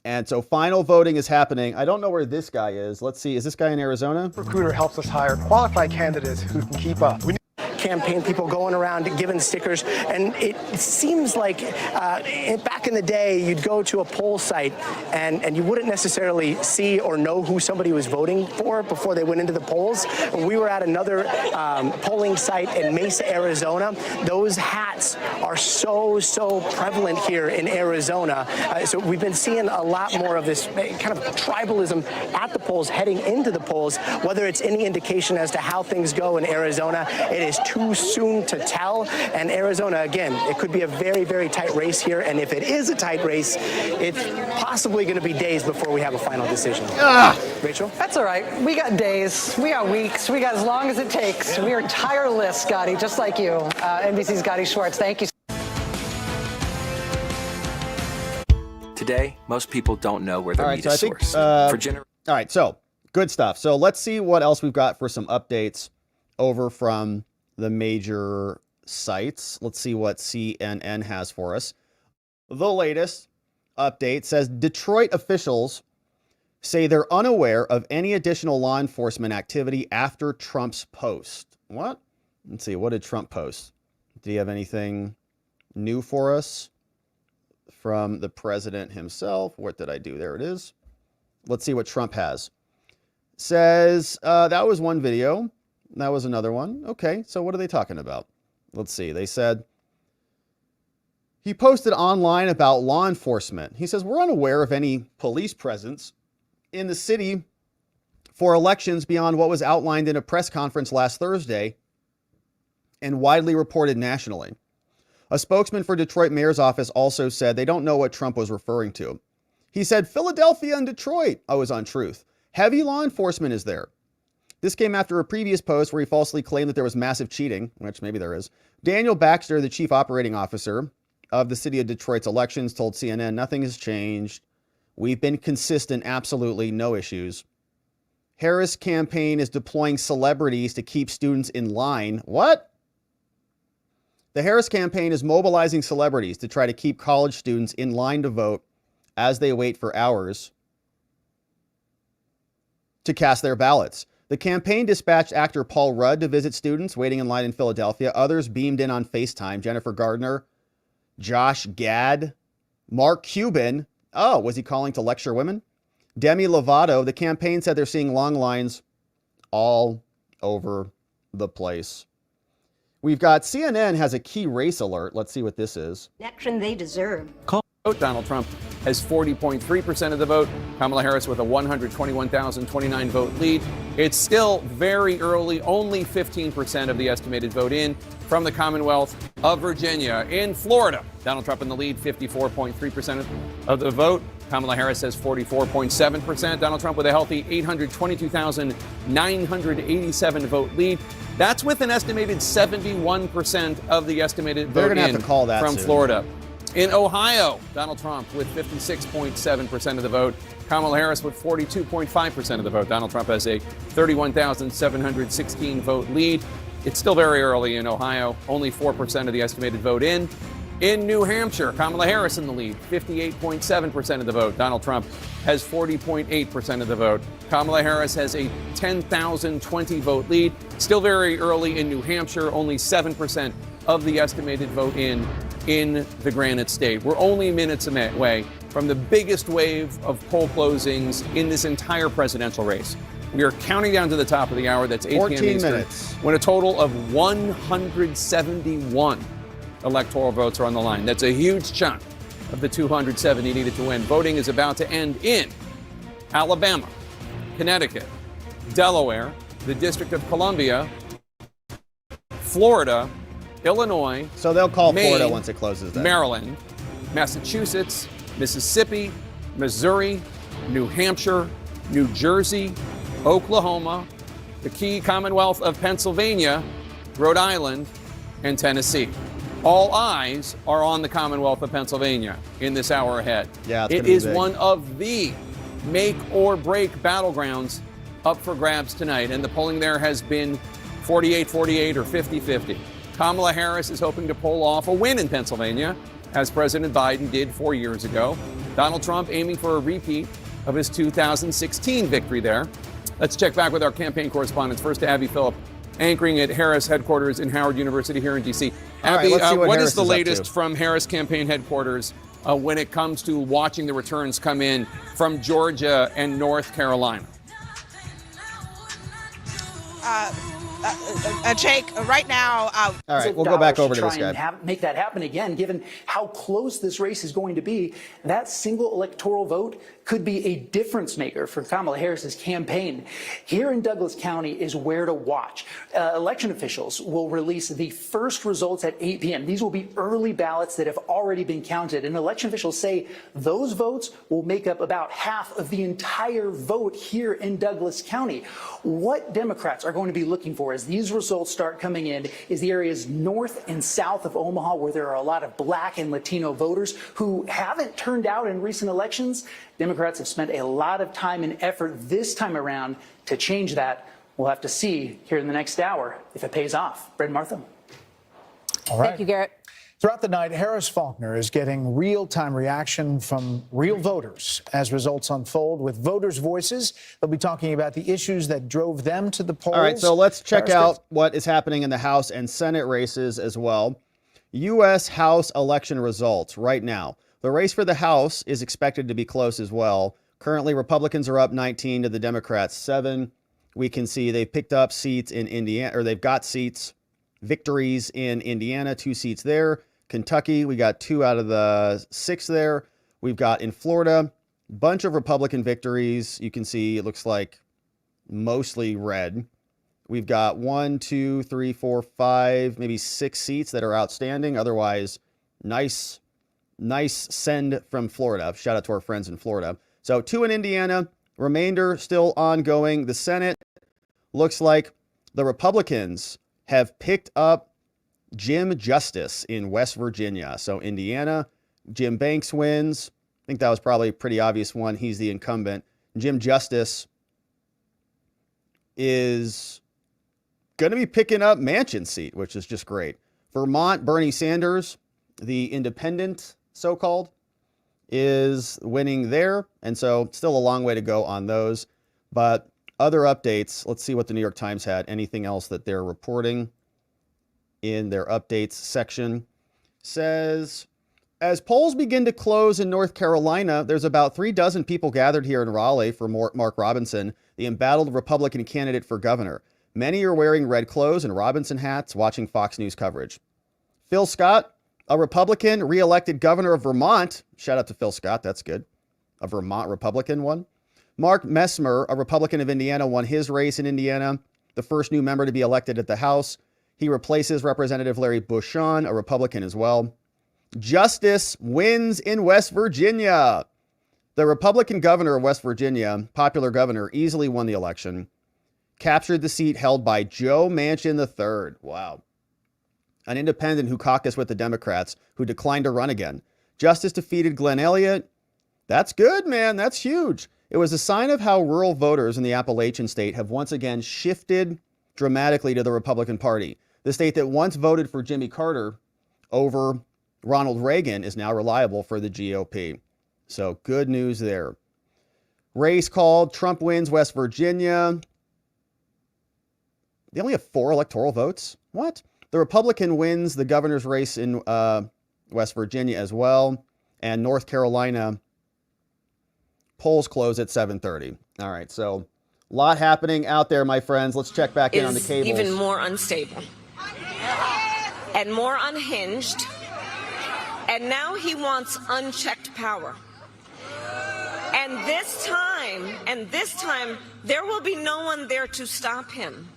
And so final voting is happening. I don't know where this guy is. Let's see. Is this guy in Arizona? Recruiter helps us hire qualified candidates who can keep up. Campaign people going around giving stickers, and it seems like back in the day you'd go to a poll site and you wouldn't necessarily see or know who somebody was voting for before they went into the polls. We were at another polling site in Mesa, Arizona. Those hats are so prevalent here in Arizona. So we've been seeing a lot more of this kind of tribalism at the polls, heading into the polls. Whether it's any indication as to how things go in Arizona, it is too soon to tell. And Arizona, again, it could be a very, very tight race here. And if it is a tight race, it's possibly going to be days before we have a final decision. Rachel? That's all right. We got days. We got weeks. We got as long as it takes. We are tireless, Scotty, just like you. NBC's Scotty Schwartz. Thank you. Today, most people don't know where their meat is sourced. All right, so good stuff. So let's see what else we've got for some updates over from the major sites. Let's see what CNN has for us. The latest update says Detroit officials say they're unaware of any additional law enforcement activity after Trump's post. What? Let's see. What did Trump post? Do you have anything new for us from the president himself? What did I do? There it is. Let's see what Trump has. Says that was one video. That was another one. Okay, so what are they talking about? Let's see. They said he posted online about law enforcement. He says, we're unaware of any police presence in the city for elections beyond what was outlined in a press conference last Thursday and widely reported nationally. A spokesman for Detroit mayor's office also said they don't know what Trump was referring to. He said Philadelphia and Detroit. Oh, is untruth. Heavy law enforcement is there. This came after a previous post where he falsely claimed that there was massive cheating, which maybe there is. Daniel Baxter, the chief operating officer of the city of Detroit's elections, told CNN, nothing has changed. We've been consistent, absolutely no issues. Harris campaign is deploying celebrities to keep students in line. What? The Harris campaign is mobilizing celebrities to try to keep college students in line to vote as they wait for hours to cast their ballots. The campaign dispatched actor Paul Rudd to visit students waiting in line in Philadelphia. Others beamed in on FaceTime. Jennifer Gardner, Josh Gad, Mark Cuban. Oh, was he calling to lecture women? Demi Lovato. The campaign said they're seeing long lines all over the place. We've got CNN has a key race alert. Let's see what this is. Election they deserve. Donald Trump has 40.3% of the vote. Kamala Harris with a 121,029 vote lead. It's still very early, only 15% of the estimated vote in from the Commonwealth of Virginia. In Florida, Donald Trump in the lead, 54.3% of the vote. Kamala Harris has 44.7%. Donald Trump with a healthy 822,987 vote lead. That's with an estimated 71% of the estimated vote in from Florida. In Ohio, Donald Trump with 56.7% of the vote. Kamala Harris with 42.5% of the vote. Donald Trump has a 31,716 vote lead. It's still very early in Ohio, only 4% of the estimated vote in. In New Hampshire, Kamala Harris in the lead, 58.7% of the vote. Donald Trump has 40.8% of the vote. Kamala Harris has a 10,020 vote lead. Still very early in New Hampshire, only 7% of the estimated vote in the Granite State. We're only minutes away from the biggest wave of poll closings in this entire presidential race. We are counting down to the top of the hour. That's 8 p.m. 14 Eastern, minutes. when a total of 171 electoral votes are on the line. That's a huge chunk of the 270 needed to win. Voting is about to end in Alabama, Connecticut, Delaware, the District of Columbia, Florida, Illinois. So they'll call Maine, Florida once it closes then. Maryland, Massachusetts, Mississippi, Missouri, New Hampshire, New Jersey, Oklahoma, the key Commonwealth of Pennsylvania, Rhode Island, and Tennessee. All eyes are on the Commonwealth of Pennsylvania in this hour ahead. Yeah, it is one of the make or break battlegrounds up for grabs tonight, and the polling there has been 48-48 or 50-50. Kamala Harris is hoping to pull off a win in Pennsylvania, as President Biden did 4 years ago. Donald Trump aiming for a repeat of his 2016 victory there. Let's check back with our campaign correspondents. First to Abby Phillip, anchoring at Harris headquarters in Howard University here in D.C. Abby, what is the latest from Harris campaign headquarters when it comes to watching the returns come in from Georgia and North Carolina? Jake, right now. All right, we'll go back over to this guy. And make that happen again, given how close this race is going to be. That single electoral vote could be a difference maker for Kamala Harris's campaign. Here in Douglas County is where to watch. Election officials will release the first results at 8 p.m. These will be early ballots that have already been counted, and election officials say those votes will make up about half of the entire vote here in Douglas County. What Democrats are going to be looking for as these results start coming in is the areas north and south of Omaha, where there are a lot of Black and Latino voters who haven't turned out in recent elections. Democrats have spent a lot of time and effort this time around to change that. We'll have to see here in the next hour if it pays off. Brett and Martha. All right. Thank you, Garrett. Throughout the night, Harris Faulkner is getting real-time reaction from real voters as results unfold with voters' voices. They'll be talking about the issues that drove them to the polls. All right, so let's check out what is happening in the House and Senate races as well. U.S. House election results right now. The race for the House is expected to be close as well. Currently, Republicans are up 19 to the Democrats 7. We can see they've picked up seats in Indiana, or they've got seats, victories in Indiana, 2 seats there. Kentucky, we got 2 out of the 6 there. We've got in Florida, bunch of Republican victories. You can see it looks like mostly red. We've got 1, 2, 3, 4, 5, maybe 6 seats that are outstanding. Otherwise, nice send from Florida. Shout out to our friends in Florida. So 2 in Indiana, remainder still ongoing. The Senate looks like the Republicans have picked up Jim Justice in West Virginia. So Indiana, Jim Banks wins. I think that was probably a pretty obvious one. He's the incumbent. Jim Justice is going to be picking up Manchin's seat, which is just great. Vermont, Bernie Sanders, the independent so-called, is winning there. And so still a long way to go on those. But other updates, let's see what the New York Times had. Anything else that they're reporting in their updates section says, as polls begin to close in North Carolina, there's about 36 people gathered here in Raleigh for Mark Robinson, the embattled Republican candidate for governor. Many are wearing red clothes and Robinson hats, watching Fox News coverage. Phil Scott, a Republican re-elected governor of Vermont. Shout out to Phil Scott. That's good. A Vermont Republican won. Mark Messmer, a Republican of Indiana, won his race in Indiana, the first new member to be elected at the House. He replaces Representative Larry Bucshon, a Republican as well. Justice wins in West Virginia. The Republican governor of West Virginia, popular governor, easily won the election, captured the seat held by Joe Manchin III. Wow. An independent who caucused with the Democrats, who declined to run again. Justice defeated Glenn Elliott. That's good, man. That's huge. It was a sign of how rural voters in the Appalachian state have once again shifted dramatically to the Republican Party. The state that once voted for Jimmy Carter over Ronald Reagan is now reliable for the GOP. So good news there. Race called. Trump wins West Virginia. They only have 4 electoral votes. What? The Republican wins the governor's race in West Virginia as well. And North Carolina polls close at 7:30. All right, so a lot happening out there, my friends. Let's check back in on the cables. Even more unstable and more unhinged. And now he wants unchecked power. And this time, there will be no one there to stop him.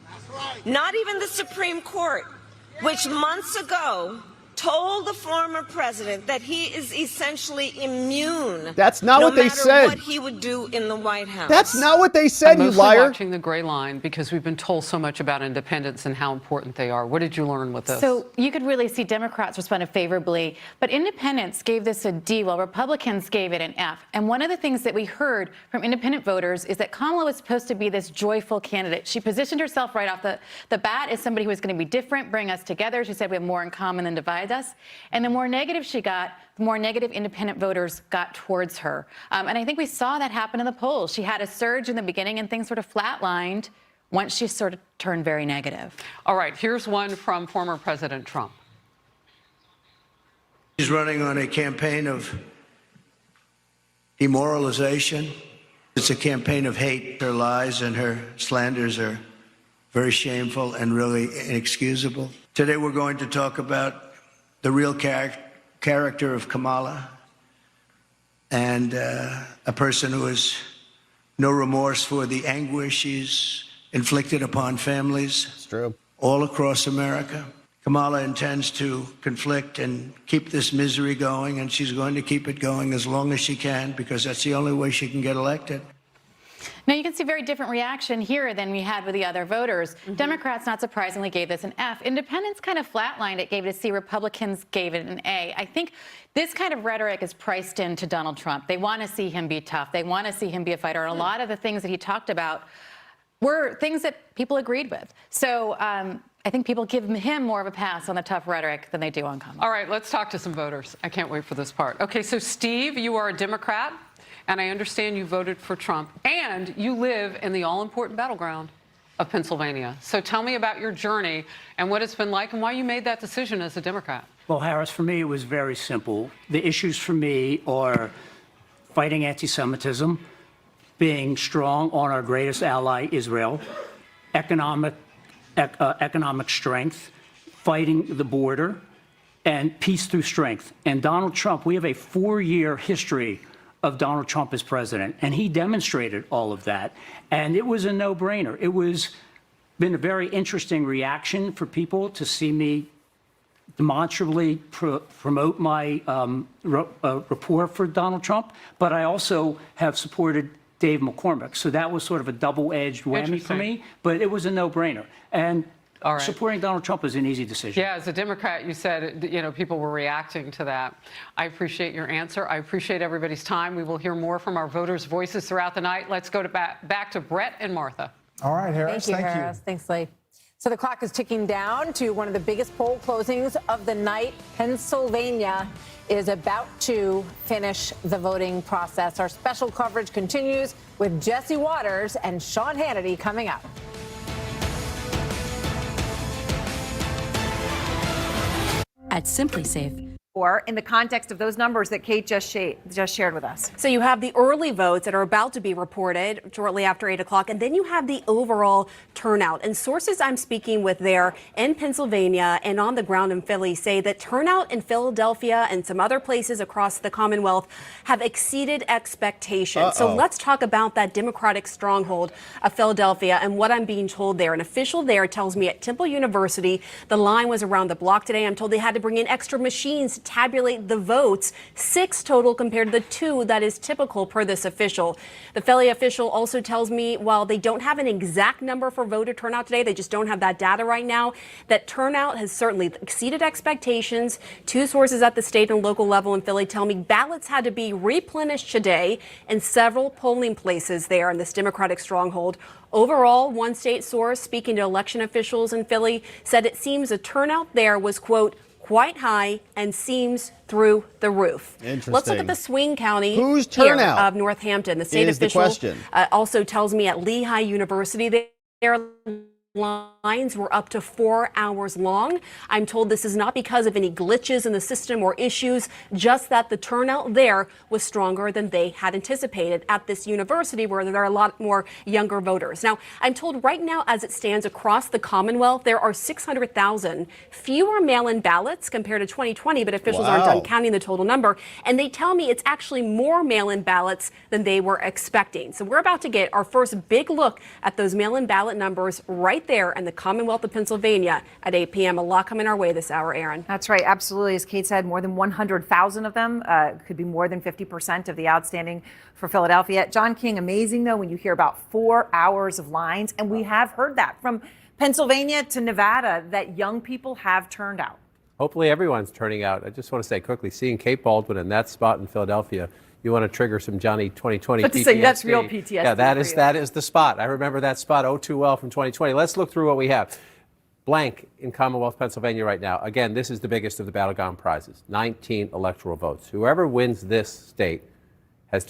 Not even the Supreme Court, which months ago told the former president that he is essentially immune. That's not what they said. No matter what he would do in the White House. That's not what they said, you liar. I'm watching the gray line because we've been told so much about independents and how important they are. What did you learn with this? So you could really see Democrats responded favorably, but independents gave this a D while Republicans gave it an F. And one of the things that we heard from independent voters is that Kamala was supposed to be this joyful candidate. She positioned herself right off the bat as somebody who was going to be different, bring us together. She said we have more in common than divides us. And the more negative she got, the more negative independent voters got towards her. And I think we saw that happen in the polls. She had a surge in the beginning and things sort of flatlined once she sort of turned very negative. All right, here's one from former President Trump. She's running on a campaign of demoralization. It's a campaign of hate. Her lies and her slanders are very shameful and really inexcusable. Today we're going to talk about the real character of Kamala, and a person who has no remorse for the anguish she's inflicted upon families. It's true. All across America. Kamala intends to conflict and keep this misery going, and she's going to keep it going as long as she can, because that's the only way she can get elected. Now, you can see very different reaction here than we had with the other voters. Democrats, not surprisingly, gave this an F. Independents kind of flatlined it, gave it a C. Republicans gave it an A. I think this kind of rhetoric is priced into Donald Trump. They want to see him be tough. They want to see him be a fighter. And a lot of the things that he talked about were things that people agreed with. So I think people give him more of a pass on the tough rhetoric than they do on Kamala. All right, let's talk to some voters. I can't wait for this part. Okay, so Steve, you are a Democrat, and I understand you voted for Trump, and you live in the all-important battleground of Pennsylvania. So tell me about your journey and what it's been like and why you made that decision as a Democrat. Well, Harris, for me, it was very simple. The issues for me are fighting anti-Semitism, being strong on our greatest ally, Israel, economic strength, fighting the border, and peace through strength. And Donald Trump, we have a 4-year history of Donald Trump as president, and he demonstrated all of that. And it was a no-brainer. It was been a very interesting reaction for people to see me demonstrably promote my rapport for Donald Trump, but I also have supported Dave McCormick. So that was sort of a double-edged whammy for me, but it was a no-brainer. And supporting Donald Trump was an easy decision. Yeah, as a Democrat, you said, people were reacting to that. I appreciate your answer. I appreciate everybody's time. We will hear more from our voters' voices throughout the night. Let's go back to Brett and Martha. All right, Harris. Thank you, Harris. Thanks, Lee. So the clock is ticking down to one of the biggest poll closings of the night. Pennsylvania is about to finish the voting process. Our special coverage continues with Jesse Waters and Sean Hannity coming up. At Simply Safe. Or in the context of those numbers that Kate just shared with us. So you have the early votes that are about to be reported shortly after 8 o'clock, and then you have the overall turnout. And sources I'm speaking with there in Pennsylvania and on the ground in Philly say that turnout in Philadelphia and some other places across the Commonwealth have exceeded expectations. So let's talk about that Democratic stronghold of Philadelphia and what I'm being told there. An official there tells me at Temple University, the line was around the block today. I'm told they had to bring in extra machines to tabulate the votes, 6 total compared to the 2 that is typical per this official. The Philly official also tells me while they don't have an exact number for voter turnout today, they just don't have that data right now, that turnout has certainly exceeded expectations. 2 sources at the state and local level in Philly tell me ballots had to be replenished today in several polling places there in this Democratic stronghold. Overall, one state source speaking to election officials in Philly said it seems the turnout there was, quote, quite high and seems through the roof. Interesting. Let's look at the swing county Whose turnout here of Northampton. The state official also tells me at Lehigh University their lines were up to 4 hours long. I'm told this is not because of any glitches in the system or issues, just that the turnout there was stronger than they had anticipated at this university where there are a lot more younger voters. Now, I'm told right now, as it stands across the Commonwealth, there are 600,000 fewer mail-in ballots compared to 2020, but officials aren't done counting the total number. And they tell me it's actually more mail-in ballots than they were expecting. So we're about to get our first big look at those mail-in ballot numbers right there in the Commonwealth of Pennsylvania at 8 p.m. A lot coming our way this hour, Aaron. That's right. Absolutely. As Kate said, more than 100,000 of them, could be more than 50% of the outstanding for Philadelphia. John King, amazing, though, when you hear about 4 hours of lines. And we have heard that from Pennsylvania to Nevada, that young people have turned out. Hopefully everyone's turning out. I just want to say quickly, seeing Kate Baldwin in that spot in Philadelphia, you want to trigger some Johnny 2020 PTSD. Say that's real PTSD. Yeah, that is the spot. I remember that spot oh too well from 2020. Let's look through what we have. Blank in Commonwealth, Pennsylvania right now. Again, this is the biggest of the Battleground prizes. 19 electoral votes. Whoever wins this state has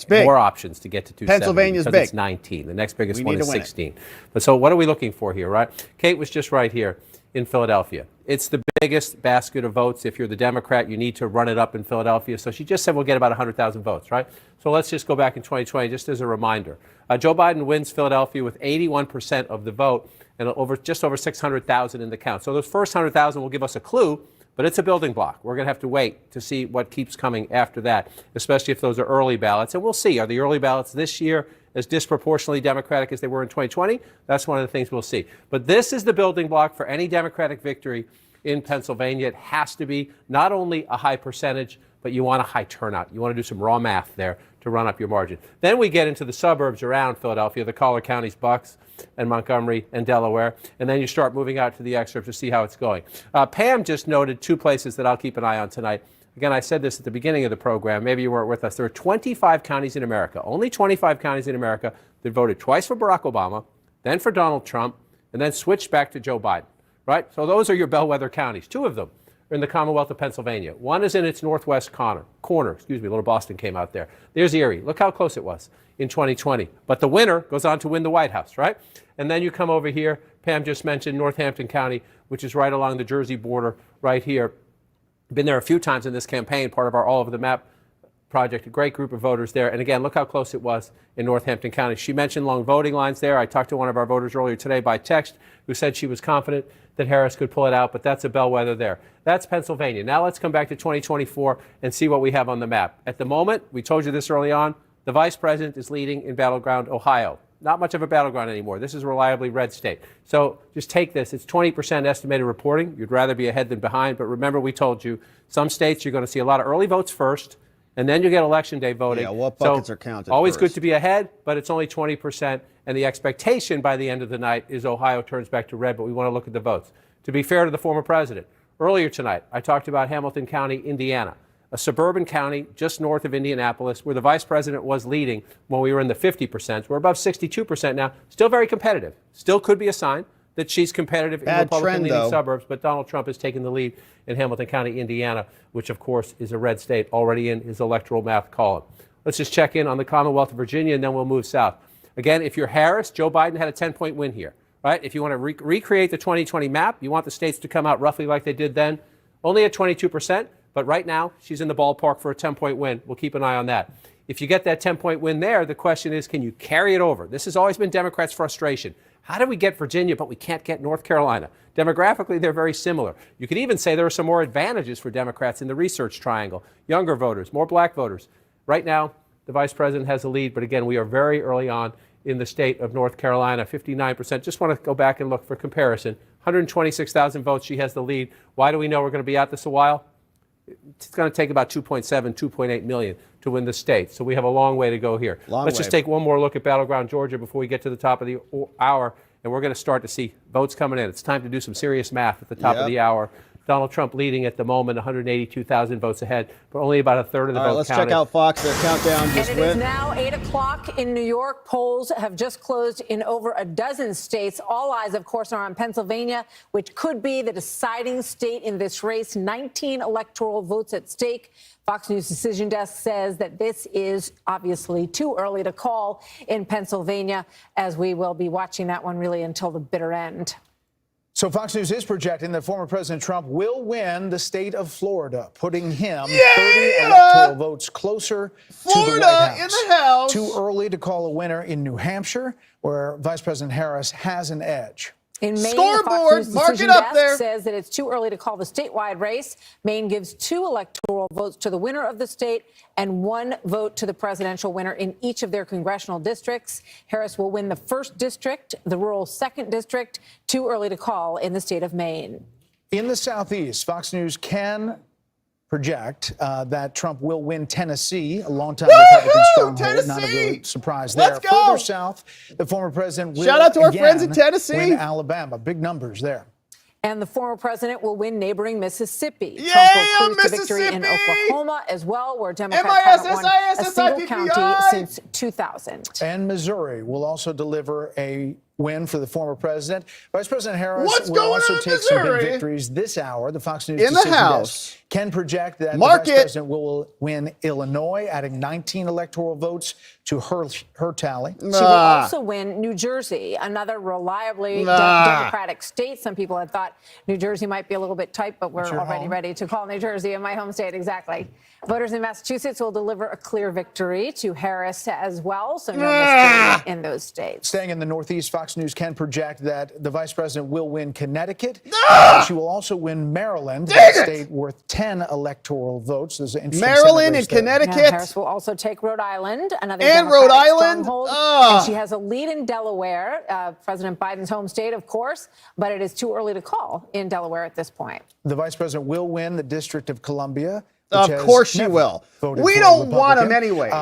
more options to get to 270. Pennsylvania's because big. It's 19. The next biggest one need is to win 16. But so what are we looking for here, right? Kate was just right here in Philadelphia. It's the biggest basket of votes. If you're the Democrat, you need to run it up in Philadelphia. So she just said we'll get about 100,000 votes, right? So let's just go back in 2020, just as a reminder. Joe Biden wins Philadelphia with 81% of the vote and just over 600,000 in the count. So those first 100,000 will give us a clue, but it's a building block. We're going to have to wait to see what keeps coming after that, especially if those are early ballots. And we'll see, are the early ballots this year as disproportionately Democratic as they were in 2020? That's one of the things we'll see. But this is the building block for any Democratic victory in Pennsylvania. It has to be not only a high percentage, but you want a high turnout. You want to do some raw math there to run up your margin. Then we get into the suburbs around Philadelphia, the Collier counties, Bucks and Montgomery and Delaware, and then you start moving out to the excerpt to see how it's going. Pam just noted 2 places that I'll keep an eye on tonight. Again, I said this at the beginning of the program. Maybe you weren't with us. There are 25 counties in America, only 25 counties in America that voted twice for Barack Obama, then for Donald Trump, and then switched back to Joe Biden, right? So those are your bellwether counties. Two of them are in the Commonwealth of Pennsylvania. One is in its northwest corner. Little Boston came out there. There's Erie. Look how close it was in 2020. But the winner goes on to win the White House, right? And then you come over here. Pam just mentioned Northampton County, which is right along the Jersey border right here. Been there a few times in this campaign, part of our All Over the Map project, a great group of voters there. And again, look how close it was in Northampton County. She mentioned long voting lines there. I talked to one of our voters earlier today by text who said she was confident that Harris could pull it out, but that's a bellwether there. That's Pennsylvania. Now let's come back to 2024 and see what we have on the map. At the moment, we told you this early on, the vice president is leading in Battleground, Ohio. Not much of a battleground anymore. This is a reliably red state. So just take this. It's 20% estimated reporting. You'd rather be ahead than behind. But remember, we told you, some states you're going to see a lot of early votes first, and then you get election day voting. Yeah, what buckets are counted always first. Good to be ahead, but it's only 20%. And the expectation by the end of the night is Ohio turns back to red, but we want to look at the votes. To be fair to the former president, earlier tonight, I talked about Hamilton County, Indiana, a suburban county just north of Indianapolis, where the vice president was leading when we were in the 50%. We're above 62% now. Still very competitive. Still could be a sign that she's competitive in Republican-leading suburbs, but Donald Trump has taken the lead in Hamilton County, Indiana, which, of course, is a red state already in his electoral math column. Let's just check in on the Commonwealth of Virginia, and then we'll move south. Again, if you're Harris, Joe Biden had a 10-point win here, right? If you want to recreate the 2020 map, you want the states to come out roughly like they did then, only at 22%. But right now, she's in the ballpark for a 10-point win. We'll keep an eye on that. If you get that 10-point win there, the question is, can you carry it over? This has always been Democrats' frustration. How do we get Virginia, but we can't get North Carolina? Demographically, they're very similar. You could even say there are some more advantages for Democrats in the research triangle. Younger voters, more black voters. Right now, the vice president has the lead. But again, we are very early on in the state of North Carolina, 59%. Just want to go back and look for comparison. 126,000 votes. She has the lead. Why do we know we're going to be at this a while? It's going to take about 2.7, 2.8 million to win the state. So we have a long way to go here. Let's just take one more look at Battleground, Georgia, before we get to the top of the hour. And we're going to start to see votes coming in. It's time to do some serious math at the top of the hour. Donald Trump leading at the moment, 182,000 votes ahead, but only about a third of the votes let's counted. check out Fox. Their countdown just And it went. is now 8 o'clock in New York. Polls have just closed in over a dozen states. All eyes, of course, are on Pennsylvania, which could be the deciding state in this race. 19 electoral votes at stake. Fox News Decision Desk says that this is obviously too early to call in Pennsylvania, as we will be watching that one really until the bitter end. So Fox News is projecting that former President Trump will win the state of Florida, putting him 30 electoral votes closer to the White House. In the House. Too early to call a winner in New Hampshire, where Vice President Harris has an edge. In Maine, Scoreboard, the Fox News mark Decision it up Desk there. says that it's too early to call the statewide race. Maine gives 2 electoral votes to the winner of the state and 1 vote to the presidential winner in each of their congressional districts. Harris will win the 1st district, the rural 2nd district. Too early to call in the state of Maine. In the Southeast, Fox News can project that Trump will win Tennessee, a longtime Republican stronghold. Tennessee! Not a real surprise there. Let's go! Further south, the former president will Shout out to our friends in again Tennessee. win Alabama. Big numbers there. And the former president will win neighboring Mississippi. Yeah, Trump will cruise to victory in Mississippi! Oklahoma as well, where Democrats haven't won a single county since 2000. And Missouri will also deliver a win for the former president. Vice President Harris What's will going also on in take some Missouri? big victories this hour. The Fox News In the Decision House. Desk can project that Mark the it. Vice President will win Illinois, adding 19 electoral votes to her tally. She will also win New Jersey, another reliably Democratic state. Some people had thought New Jersey might be a little bit tight, but we're already ready to call New Jersey in my home state. Exactly. Voters in Massachusetts will deliver a clear victory to Harris as well, so no mystery in those states. Staying in the Northeast, Fox News can project that the Vice President will win Connecticut. She will also win Maryland, a state worth 10 electoral votes. There's an interesting Maryland Senate and race there. Connecticut. Harris will also take Rhode Island, another And Democratic Rhode Island? stronghold. Ah. And she has a lead in Delaware, President Biden's home state, of course, but it is too early to call in Delaware at this point. The Vice President will win the District of Columbia, Of course she will. We don't want them anyways.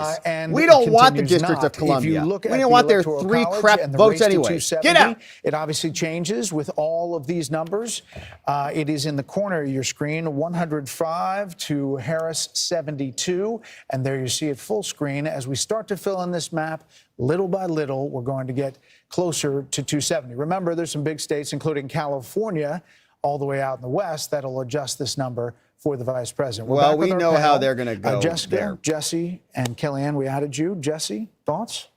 We don't want the District of Columbia. We don't want their 3 crap votes anyway. Get out. It obviously changes with all of these numbers. It is in the corner of your screen, 105 to Harris 72. And there you see it full screen. As we start to fill in this map, little by little, we're going to get closer to 270. Remember, there's some big states, including California, all the way out in the West, that'll adjust this number for the vice president. Well, we know how they're going to go Jessica, there. Jesse, and Kellyanne, we added you. Jesse, thoughts?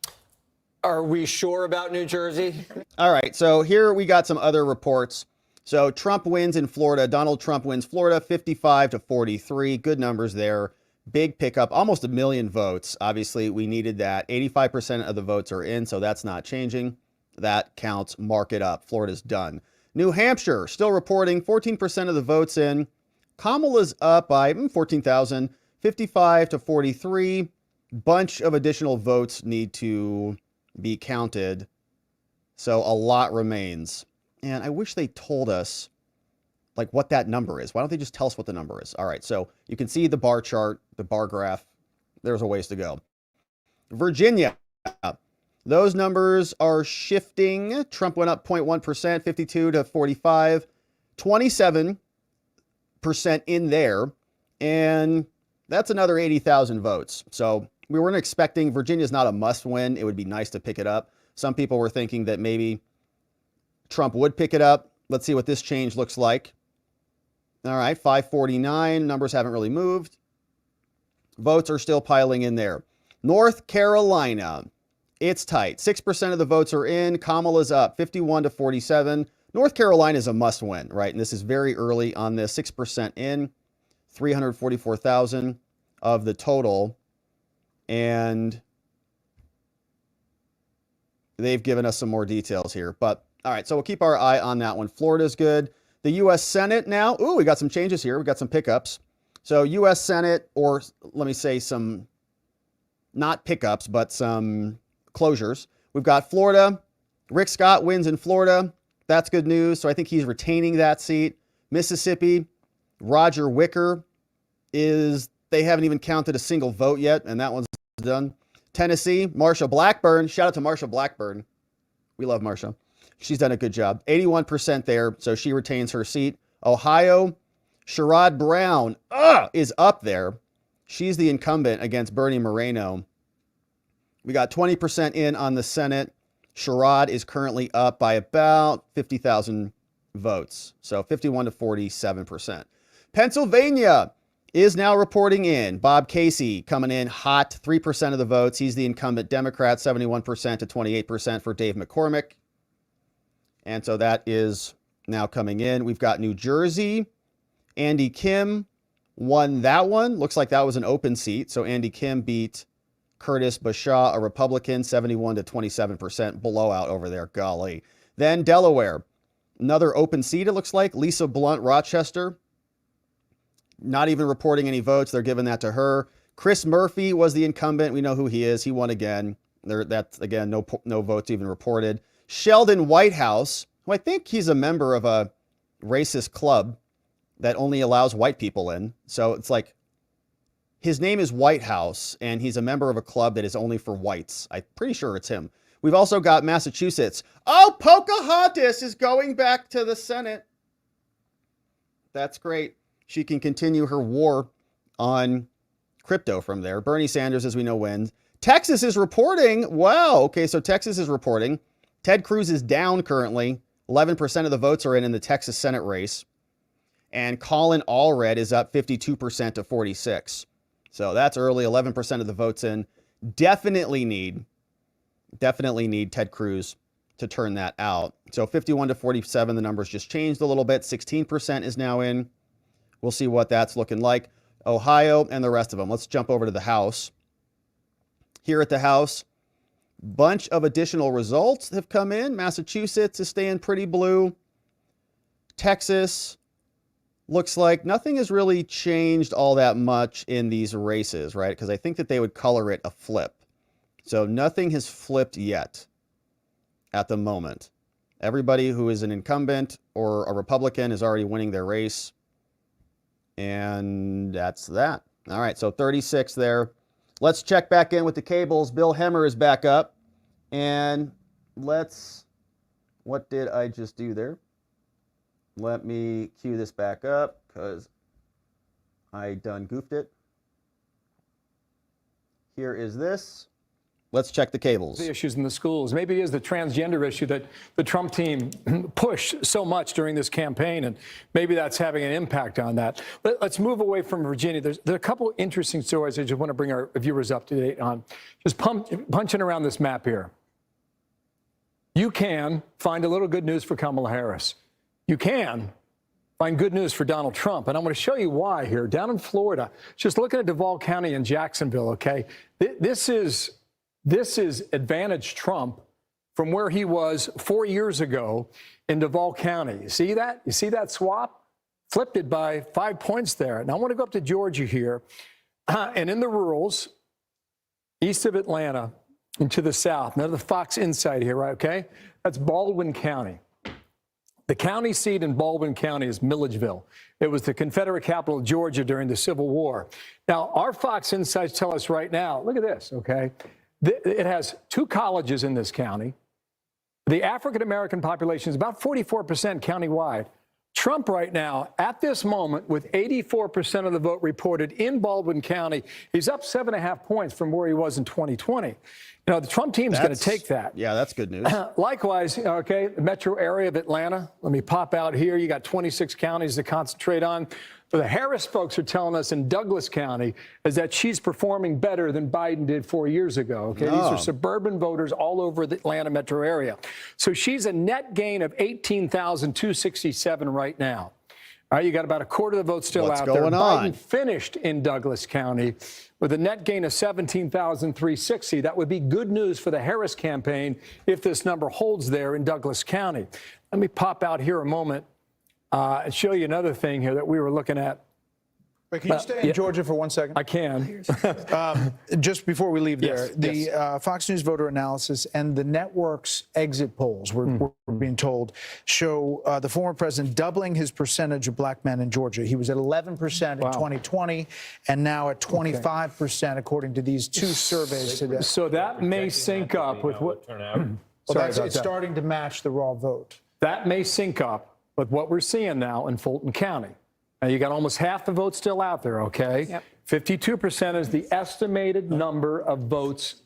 Are we sure about New Jersey? All right, so here we got some other reports. So Trump wins in Florida. Donald Trump wins Florida 55 to 43. Good numbers there. Big pickup, almost 1 million votes. Obviously, we needed that. 85% of the votes are in, so that's not changing. That counts. Mark it up. Florida's done. New Hampshire, still reporting 14% of the votes in. Kamala's up by 14,000, 55 to 43. Bunch of additional votes need to be counted. So a lot remains. And I wish they told us like what that number is. Why don't they just tell us what the number is? All right, so you can see the bar chart, the bar graph. There's a ways to go. Virginia, those numbers are shifting. Trump went up 0.1%, 52 to 45, 27% in there, and that's another 80,000 votes. So we weren't expecting, Virginia's not a must win. It would be nice to pick it up. Some people were thinking that maybe Trump would pick it up. Let's see what this change looks like. All right, 549, numbers haven't really moved. Votes are still piling in there. North Carolina, it's tight. 6% of the votes are in. Kamala's up 51 to 47. North Carolina is a must win, right? And this is very early on this. 6% in, 344,000 of the total. And they've given us some more details here. But all right, so we'll keep our eye on that one. Florida's good. The U.S. Senate now. Ooh, we got some changes here. We got some pickups. So U.S. Senate, or let me say some, not pickups, but some closures. We've got Florida. Rick Scott wins in Florida. That's good news. So I think he's retaining that seat. Mississippi, Roger Wicker they haven't even counted a single vote yet, and that one's done. Tennessee, Marsha Blackburn. Shout out to Marsha Blackburn. We love Marsha. She's done a good job. 81% there, so she retains her seat. Ohio, Sherrod Brown is up there. She's the incumbent against Bernie Moreno. We got 20% in on the Senate. Sherrod is currently up by about 50,000 votes, so 51 to 47%. Pennsylvania is now reporting in. Bob Casey coming in hot, 3% of the votes. He's the incumbent Democrat, 71% to 28% for Dave McCormick. And so that is now coming in. We've got New Jersey. Andy Kim won that one. Looks like that was an open seat. So Andy Kim beat Curtis Bashaw, a Republican, 71 to 27%. Blowout over there. Golly. Then Delaware. Another open seat, it looks like. Lisa Blunt, Rochester. Not even reporting any votes. They're giving that to her. Chris Murphy was the incumbent. We know who he is. He won again. That's, again, no votes even reported. Sheldon Whitehouse, who I think he's a member of a racist club that only allows white people in. So it's like his name is Whitehouse, and he's a member of a club that is only for whites. I'm pretty sure it's him. We've also got Massachusetts. Oh, Pocahontas is going back to the Senate. That's great. She can continue her war on crypto from there. Bernie Sanders, as we know, wins. Texas is reporting. Wow. Okay, so Texas is reporting. Ted Cruz is down currently. 11% of the votes are in the Texas Senate race. And Colin Allred is up 52% to 46. So that's early. 11% of the votes in. Definitely need Ted Cruz to turn that out. So 51 to 47, the numbers just changed a little bit. 16% is now in. We'll see what that's looking like. Ohio and the rest of them. Let's jump over to the House. Here at the House, bunch of additional results have come in. Massachusetts is staying pretty blue. Texas looks like nothing has really changed all that much in these races, right? Because I think that they would color it a flip. So nothing has flipped yet at the moment. Everybody who is an incumbent or a Republican is already winning their race. And that's that. All right, so 36 there. Let's check back in with the cables. Bill Hemmer is back up. And what did I just do there? Let me cue this back up because I done goofed it. Here is this. Let's check the cables. The issues in the schools. Maybe it is the transgender issue that the Trump team pushed so much during this campaign, and maybe that's having an impact on that. Let's move away from Virginia. There's a couple interesting stories I just want to bring our viewers up to date on. Just punching around this map here. You can find a little good news for Kamala Harris. You can find good news for Donald Trump, and I'm going to show you why here. Down in Florida, just looking at Duval County and Jacksonville, okay? This is advantage Trump from where he was 4 years ago in Duval County. You see that? You see that swap? Flipped it by 5 points there. Now I want to go up to Georgia here. And in the rurals, east of Atlanta and to the south, now the Fox Insight here, right? Okay? That's Baldwin County. The county seat in Baldwin County is Milledgeville. It was the Confederate capital of Georgia during the Civil War. Now, our Fox Insights tell us right now, look at this, okay? It has 2 colleges in this county. The African-American population is about 44% countywide. Trump right now, at this moment, with 84% of the vote reported in Baldwin County, he's up 7.5 points from where he was in 2020. You know, the Trump team's going to take that. Yeah, that's good news. Likewise, okay, the metro area of Atlanta. Let me pop out here. You got 26 counties to concentrate on. But the Harris folks are telling us in Douglas County is that she's performing better than Biden did 4 years ago. Okay, These are suburban voters all over the Atlanta metro area. So she's a net gain of 18,267 right now. All right, you got about a quarter of the vote still out there. Biden finished in Douglas County with a net gain of 17,360. That would be good news for the Harris campaign if this number holds there in Douglas County. Let me pop out here a moment and show you another thing here that we were looking at. Wait, can you stay in Georgia for 1 second? I can. Just before we leave there, Yes. the Fox News voter analysis and the network's exit polls, we're being told, show the former president doubling his percentage of black men in Georgia. He was at 11% in 2020 and now at 25%, according to these 2 surveys today. So that may sync up with what... It's starting to match the raw vote. That may sync up with what we're seeing now in Fulton County. Now, you got almost half the votes still out there, okay? Yep. 52% is the estimated number of votes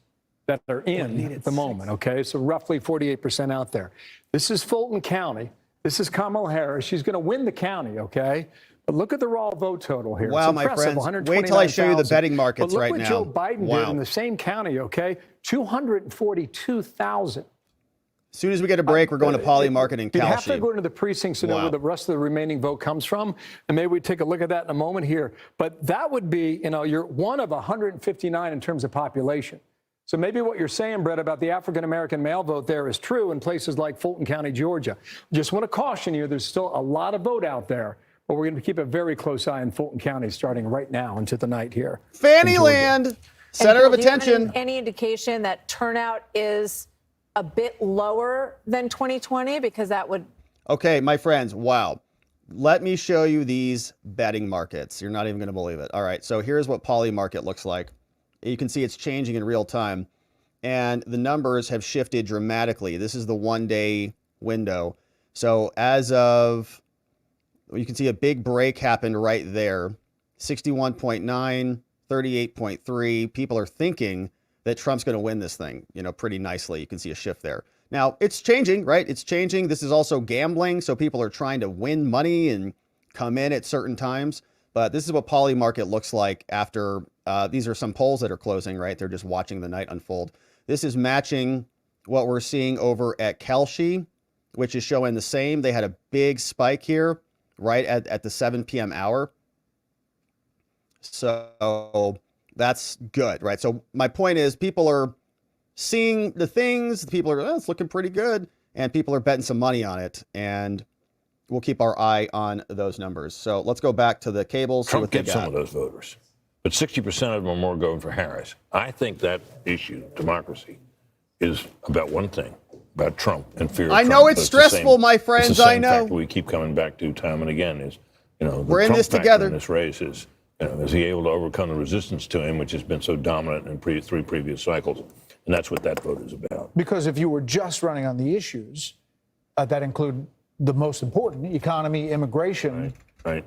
that are in at the moment, okay? So roughly 48% out there. This is Fulton County. This is Kamala Harris. She's going to win the county, okay? But look at the raw vote total here. Wow, my friends. Wait till I show you the betting markets right now. But look what Joe Biden did in the same county, okay? 242,000. As soon as we get a break, we're going to Poly Market in Calshi. You have to go into the precincts to know where the rest of the remaining vote comes from, and maybe we take a look at that in a moment here. But that would be, you know, you're one of 159 in terms of population. So maybe what you're saying, Brett, about the African-American male vote there is true in places like Fulton County, Georgia. Just want to caution you, there's still a lot of vote out there, but we're going to keep a very close eye on Fulton County starting right now into the night here. Fannyland, center of attention. Any indication that turnout is a bit lower than 2020, because that would... Okay, my friends, wow. Let me show you these betting markets. You're not even going to believe it. All right, so here's what Poly Market looks like. You can see it's changing in real time, and the numbers have shifted dramatically. This is the one-day window. So as of, you can see a big break happened right there. 61.9, 38.3. People are thinking that Trump's going to win this thing, you know, pretty nicely. You can see a shift there. Now, it's changing, right? It's changing. This is also gambling, so people are trying to win money and come in at certain times. But this is what Poly Market looks like after, these are some polls that are closing, right? They're just watching the night unfold. This is matching what we're seeing over at Calshi, which is showing the same. They had a big spike here, right at the 7 p.m. hour. So that's good, right? So my point is people are seeing the things, people are, oh, it's looking pretty good, and people are betting some money on it, and we'll keep our eye on those numbers. So let's go back to the cables. Trump gets some of those voters, but 60% of them are more going for Harris. I think that issue, democracy, is about one thing, about Trump and fear of Trump. I know it's stressful, my friends, it's the same I know. Fact we keep coming back to time and again is We're in this together. In this race is, is he able to overcome the resistance to him, which has been so dominant in three previous cycles? And that's what that vote is about. Because if you were just running on the issues that include the most important, economy, immigration, right.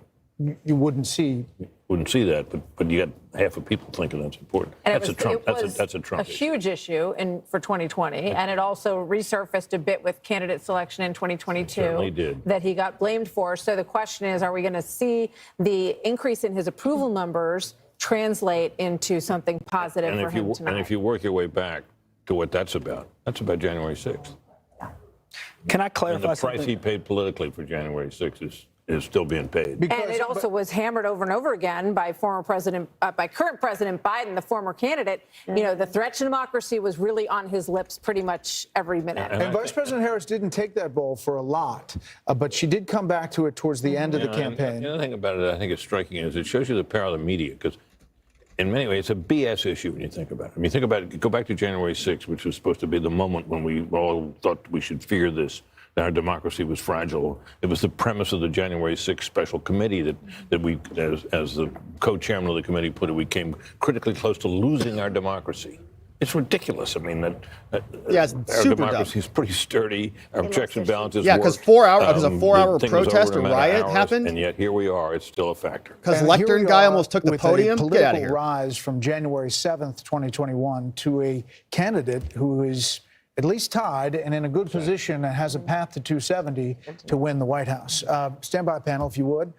You wouldn't see. Wouldn't see that, but you got half of people thinking that's important. And that's a Trump. That's a Trump. A huge issue for 2020, and it also resurfaced a bit with candidate selection in 2022. Certainly did. That he got blamed for. So the question is, are we going to see the increase in his approval numbers translate into something positive for him tonight? And if you work your way back to what that's about January 6th. Can I clarify and the price he paid politically for January 6th is still being paid. And it also was hammered over and over again by current President Biden, the former candidate. The threat to democracy was really on his lips pretty much every minute. And Vice President Harris didn't take that ball for a lot, but she did come back to it towards the end of the campaign. The other thing about it I think is striking is it shows you the power of the media, because in many ways, it's a BS issue when you think about it. I mean, think about it, go back to January 6th, which was supposed to be the moment when we all thought we should fear this, that our democracy was fragile. It was the premise of the January 6th special committee that we, as the co-chairman of the committee put it, we came critically close to losing our democracy. It's ridiculous. I mean, our democracy is pretty sturdy. Our checks and balances work. because a 4-hour protest or riot happened. And yet here we are. It's still a factor. Because lectern guy almost took the podium. With a Get out of political here. rise from January 7th, 2021 to a candidate who is at least tied and in a good position and has a path to 270 to win the White House. Stand by, panel, if you would.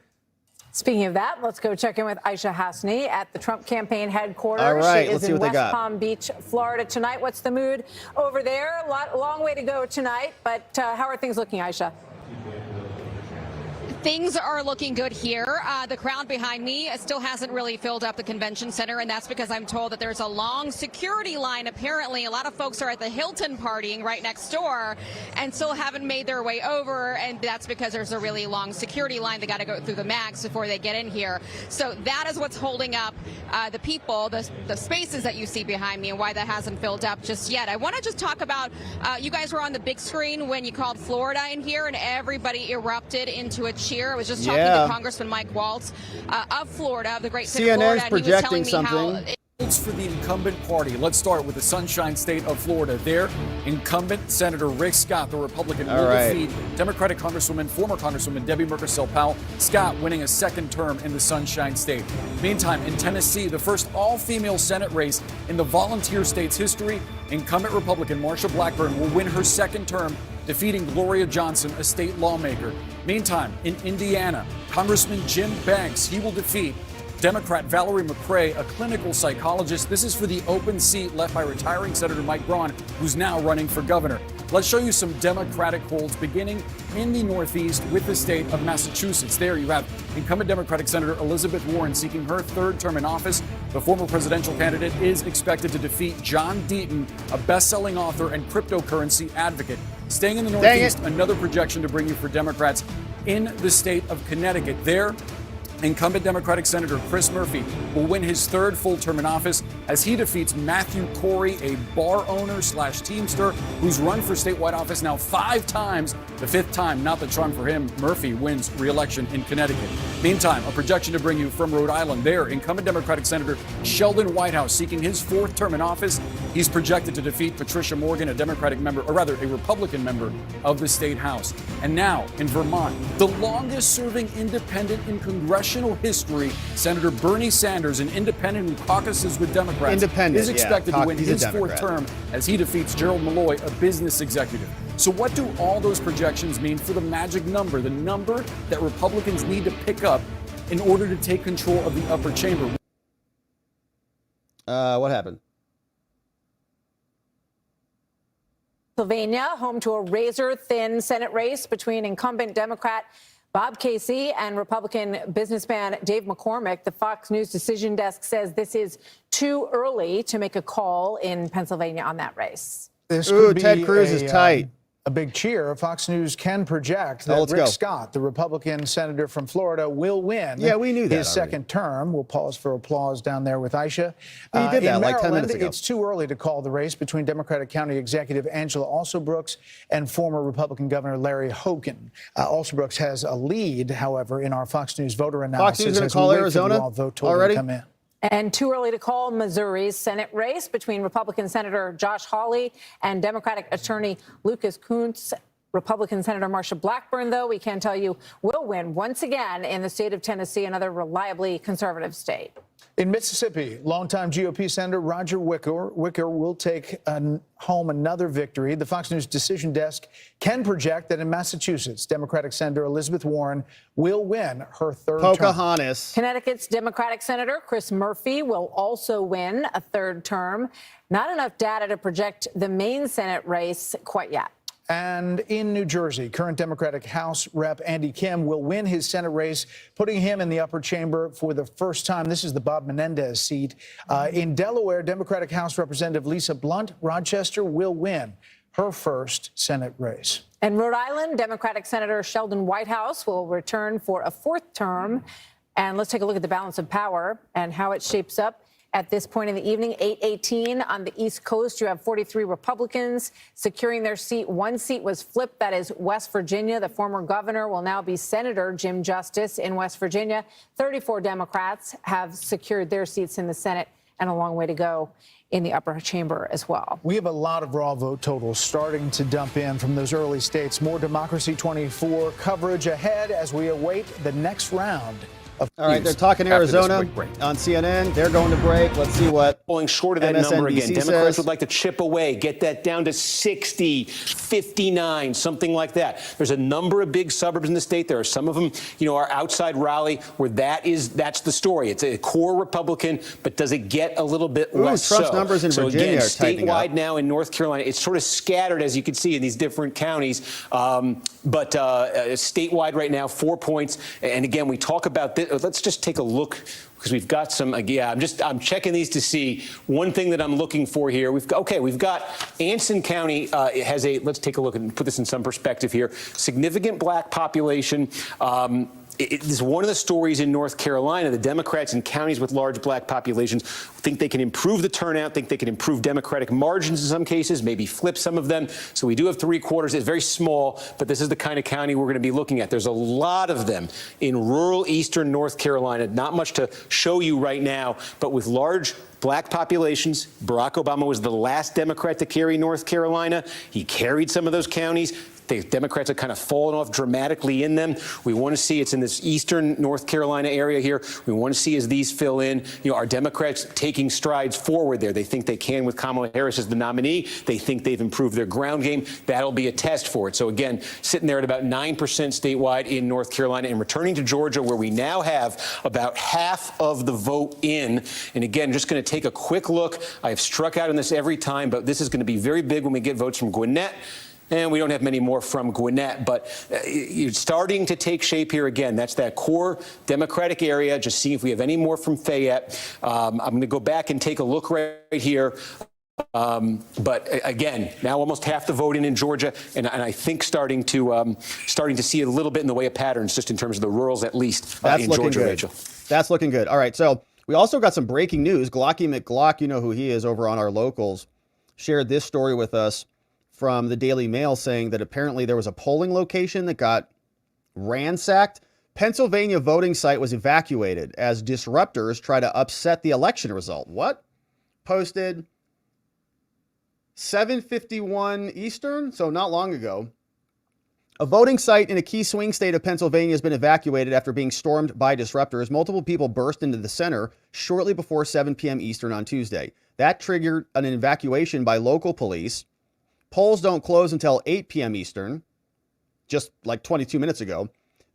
Speaking of that, let's go check in with Aisha Hasni at the Trump campaign headquarters. All right, she let's is see in what they West got. Palm Beach, Florida tonight. What's the mood over there? Long way to go tonight, but how are things looking, Aisha? Things are looking good here. The crowd behind me still hasn't really filled up the convention center, and that's because I'm told that there's a long security line. Apparently, a lot of folks are at the Hilton partying right next door and still haven't made their way over, and that's because there's a really long security line. They got to go through the max before they get in here. So that is what's holding up the people, the spaces that you see behind me, and why that hasn't filled up just yet. I want to just talk about, you guys were on the big screen when you called Florida in here, and everybody erupted into a cheer. I was just talking to Congressman Mike Waltz of Florida, of the great state of Florida, and he was telling me how for the incumbent party. Let's start with the Sunshine State of Florida. There, incumbent Senator Rick Scott, the Republican, will defeat Democratic Congresswoman, former Congresswoman Debbie Merkersell-Powell. Scott winning a second term in the Sunshine State. Meantime, in Tennessee, the first all-female Senate race in the volunteer state's history, incumbent Republican Marsha Blackburn will win her second term, defeating Gloria Johnson, a state lawmaker. Meantime, in Indiana, Congressman Jim Banks, he will defeat Democrat Valerie McRae, a clinical psychologist. This is for the open seat left by retiring Senator Mike Braun, who's now running for governor. Let's show you some Democratic holds beginning in the Northeast with the state of Massachusetts. There you have incumbent Democratic Senator Elizabeth Warren seeking her third term in office. The former presidential candidate is expected to defeat John Deaton, a best-selling author and cryptocurrency advocate. Staying in the Northeast, another projection to bring you for Democrats in the state of Connecticut. There, incumbent Democratic Senator Chris Murphy will win his third full term in office as he defeats Matthew Corey, a bar owner / teamster who's run for statewide office now 5 times. The 5th time, not the charm for him. Murphy wins re-election in Connecticut. Meantime, a projection to bring you from Rhode Island. There, incumbent Democratic Senator Sheldon Whitehouse seeking his 4th term in office. He's projected to defeat Patricia Morgan, a Democratic member, or rather a Republican member of the state House. And now, in Vermont, the longest serving independent in congressional history, Senator Bernie Sanders, an independent who caucuses with Democrats, is expected to win his 4th term as he defeats Gerald Malloy, a business executive. So what do all those projections mean for the magic number, the number that Republicans need to pick up in order to take control of the upper chamber? What happened? Pennsylvania, home to a razor-thin Senate race between incumbent Democrat Bob Casey and Republican businessman Dave McCormick. The Fox News decision desk says this is too early to make a call in Pennsylvania on that race. This Ted Cruz is tight. A big cheer. Fox News can project that Rick Scott, the Republican senator from Florida, will win we knew that his second term. We'll pause for applause down there with Aisha. He did that in like 10 Maryland, minutes ago. It's too early to call the race between Democratic County Executive Angela Alsobrooks and former Republican Governor Larry Hogan. Alsobrooks has a lead, however, in our Fox News voter analysis. Fox News going to call Arizona already? Come in. And too early to call Missouri's Senate race between Republican Senator Josh Hawley and Democratic Attorney Lucas Kunce. Republican Senator Marsha Blackburn, though, we can tell you, will win once again in the state of Tennessee, another reliably conservative state. In Mississippi, longtime GOP Senator Roger Wicker will take home another victory. The Fox News decision desk can project that in Massachusetts, Democratic Senator Elizabeth Warren will win her third Pocahontas. term. Connecticut's Democratic Senator Chris Murphy will also win a third term. Not enough data to project the main Senate race quite yet. And in New Jersey, current Democratic House Rep Andy Kim will win his Senate race, putting him in the upper chamber for the first time. This is the Bob Menendez seat. In Delaware, Democratic House Representative Lisa Blunt Rochester will win her first Senate race. In Rhode Island, Democratic Senator Sheldon Whitehouse will return for a fourth term. And let's take a look at the balance of power and how it shapes up. At this point in the evening, 8:18 on the East Coast, you have 43 Republicans securing their seat. One seat was flipped. That is West Virginia. The former governor will now be Senator Jim Justice in West Virginia. 34 Democrats have secured their seats in the Senate, and a long way to go in the upper chamber as well. We have a lot of raw vote totals starting to dump in from those early states. More Democracy 24 coverage ahead as we await the next round. All right, they're talking Arizona on CNN. They're going to break. Let's see what Pulling short of that MSNBC number again. Democrats says. would like to chip away, get that down to 60, 59, something like that. There's a number of big suburbs in the state. There are some of them, are outside Raleigh, where that's the story. It's a core Republican, but does it get a little bit less Trump's so? numbers in Virginia again, are tightening statewide up. now in North Carolina, it's sort of scattered, as you can see, in these different counties. But statewide right now, 4 points. And again, we talk about this. Let's just take a look, because we've got some. I'm checking these to see one thing that I'm looking for here. We've got Anson County has let's take a look and put this in some perspective here. Significant black population. It is one of the stories in North Carolina. The Democrats in counties with large black populations think they can improve the turnout, think they can improve Democratic margins in some cases, maybe flip some of them. So we do have 3/4. It's very small, but this is the kind of county we're going to be looking at. There's a lot of them in rural eastern North Carolina. Not much to show you right now, but with large black populations. Barack Obama was the last Democrat to carry North Carolina. He carried some of those counties. The Democrats have kind of fallen off dramatically in them. We want to see it's in this eastern North Carolina area here. We want to see as these fill in, our Democrats taking strides forward there. They think they can with Kamala Harris as the nominee. They think they've improved their ground game. That'll be a test for it. So again, sitting there at about 9% statewide in North Carolina and returning to Georgia, where we now have about half of the vote in. And again, just going to take a quick look. I have struck out on this every time, but this is going to be very big when we get votes from Gwinnett. And we don't have many more from Gwinnett, but you're starting to take shape here again. That's that core Democratic area. Just see if we have any more from Fayette. I'm going to go back and take a look right here. But again, now almost half the vote in Georgia, and I think starting to see a little bit in the way of patterns, just in terms of the rurals, at least in Georgia, Rachel. That's looking good. All right, so we also got some breaking news. Glocky McGlock, you know who he is over on our locals, shared this story with us from the Daily Mail, saying that apparently there was a polling location that got ransacked. Pennsylvania voting site was evacuated as disruptors try to upset the election result. What? Posted 7:51 Eastern, so not long ago. A voting site in a key swing state of Pennsylvania has been evacuated after being stormed by disruptors. Multiple people burst into the center shortly before 7 p.m. Eastern on Tuesday. That triggered an evacuation by local police. Polls don't close until 8 p.m. Eastern, just like 22 minutes ago.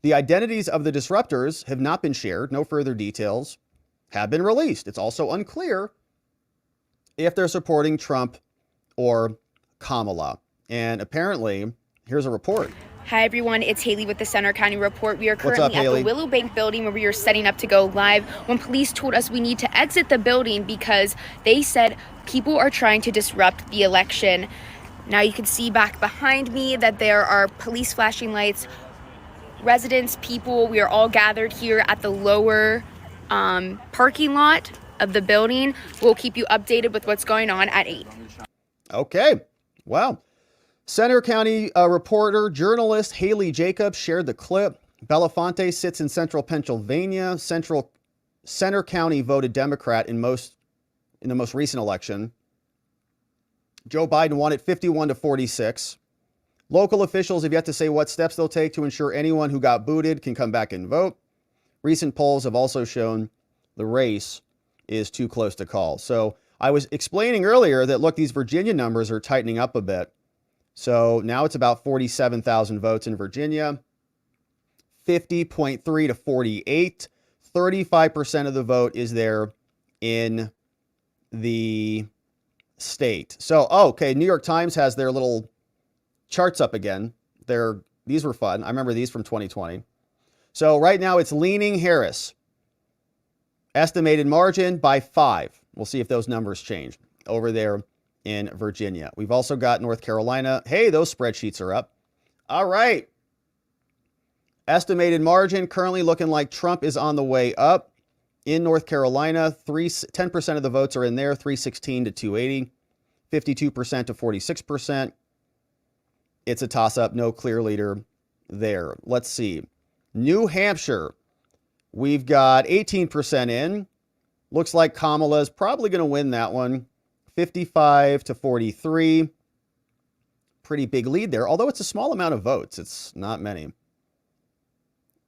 The identities of the disruptors have not been shared. No further details have been released. It's also unclear if they're supporting Trump or Kamala. And apparently, here's a report. Hi, everyone. It's Haley with the Center County Report. We are currently up, at Haley? the Willow Bank building where we are setting up to go live when police told us we need to exit the building because they said people are trying to disrupt the election. Now you can see back behind me that there are police flashing lights, residents, people. We are all gathered here at the lower parking lot of the building. We'll keep you updated with what's going on at 8. Okay. Wow. Center County reporter, journalist Haley Jacobs shared the clip. Belafonte sits in central Pennsylvania. Center County voted Democrat in the most recent election. Joe Biden won it 51-46. Local officials have yet to say what steps they'll take to ensure anyone who got booted can come back and vote. Recent polls have also shown the race is too close to call. So I was explaining earlier that, look, these Virginia numbers are tightening up a bit. So now it's about 47,000 votes in Virginia, 50.3 to 48. 35% of the vote is there in the state. So, okay, New York Times has their little charts up again. These were fun. I remember these from 2020. So right now it's leaning Harris. Estimated margin by 5. We'll see if those numbers change over there in Virginia. We've also got North Carolina. Hey, those spreadsheets are up. All right. Estimated margin currently looking like Trump is on the way up. In North Carolina, 10% of the votes are in there, 316 to 280, 52% to 46%. It's a toss-up, no clear leader there. Let's see. New Hampshire, we've got 18% in. Looks like Kamala's probably going to win that one. 55 to 43. Pretty big lead there, although it's a small amount of votes. It's not many.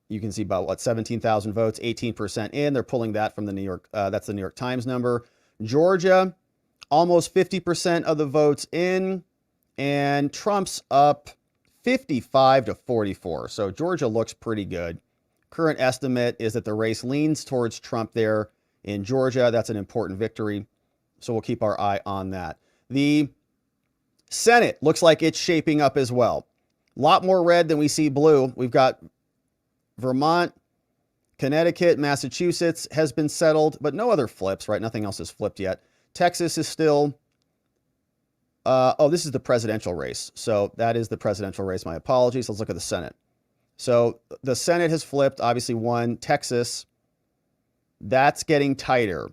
You can see about 17,000 votes, 18% in. They're pulling that from the New York, that's the New York Times number. Georgia, almost 50% of the votes in, and Trump's up 55 to 44. So Georgia looks pretty good. Current estimate is that the race leans towards Trump there in Georgia. That's an important victory. So we'll keep our eye on that. The Senate looks like it's shaping up as well. A lot more red than we see blue. We've got Vermont, Connecticut, Massachusetts has been settled, but no other flips, right? Nothing else has flipped yet. Texas is still, this is the presidential race. So that is the presidential race. My apologies. Let's look at the Senate. So the Senate has flipped, obviously won. Texas, that's getting tighter.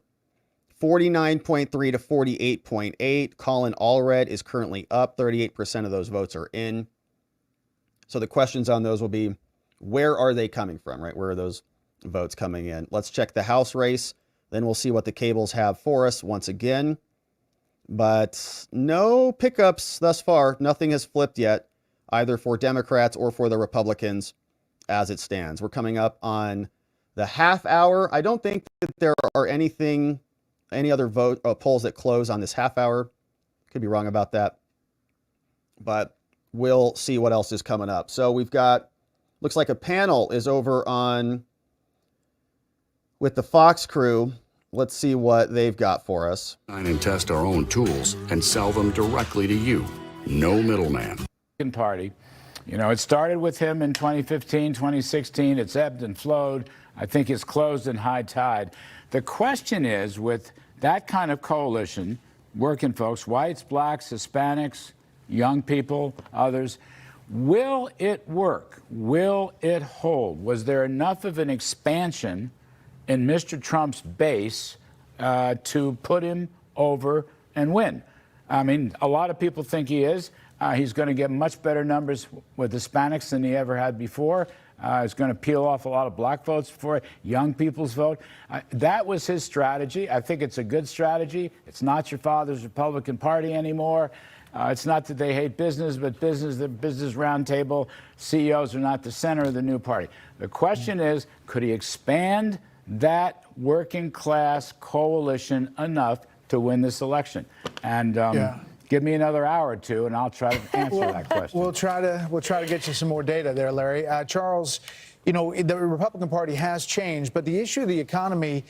49.3 to 48.8. Colin Allred is currently up. 38% of those votes are in. So the questions on those will be, where are they coming from, right? Where are those votes coming in? Let's check the House race. Then we'll see what the cables have for us once again. But no pickups thus far. Nothing has flipped yet, either for Democrats or for the Republicans as it stands. We're coming up on the half hour. I don't think that there are any other polls that close on this half hour. Could be wrong about that. But we'll see what else is coming up. So we've got, looks like a panel is over on with the Fox crew. Let's see what they've got for us. And test our own tools and sell them directly to you. No middleman. Party. You know, it started with him in 2015, 2016. It's ebbed and flowed. I think it's closed in high tide. The question is, with that kind of coalition, working folks, whites, blacks, Hispanics, young people, others, will it work? Will it hold? Was there enough of an expansion in Mr. Trump's base to put him over and win? I mean, a lot of people think he is. He's going to get much better numbers with Hispanics than he ever had before. He's going to peel off a lot of black votes for young people's vote. That was his strategy. I think it's a good strategy. It's not your father's Republican Party anymore. It's not that they hate business, but the business roundtable CEOs are not the center of the new party. The question is, could he expand that working class coalition enough to win this election? And give me another hour or two, and I'll try to answer that question. We'll try to get you some more data there, Larry. Charles, you know, the Republican Party has changed, but the issue of the economy,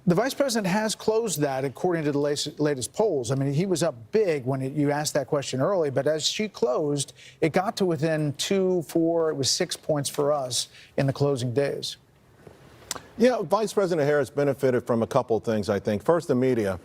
the vice president has closed that according to the latest polls. I mean, he was up big when you asked that question early, but as she closed, it got to within 2, 4, it was 6 points for us in the closing days. Yeah, Vice President Harris benefited from a couple of things, I think. First, the media.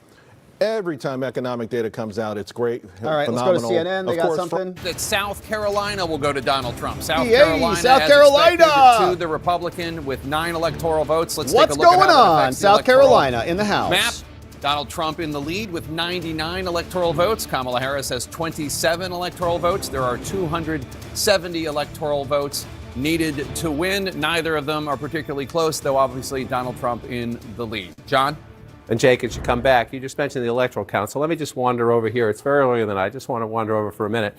Every time economic data comes out, it's great. All right, phenomenal. let's go to CNN. They got something. That South Carolina will go to Donald Trump. South Yay, Carolina, South as Carolina! expected, to the Republican with 9 electoral votes. Let's What's take a look going at how that on? affects the South electoral Carolina in the House. map. Donald Trump in the lead with 99 electoral votes. Kamala Harris has 27 electoral votes. There are 270 electoral votes needed to win. Neither of them are particularly close, though obviously Donald Trump in the lead. John? And Jake, as you come back, you just mentioned the Electoral Council. Let me just wander over here. It's very early in the night. I just want to wander over for a minute.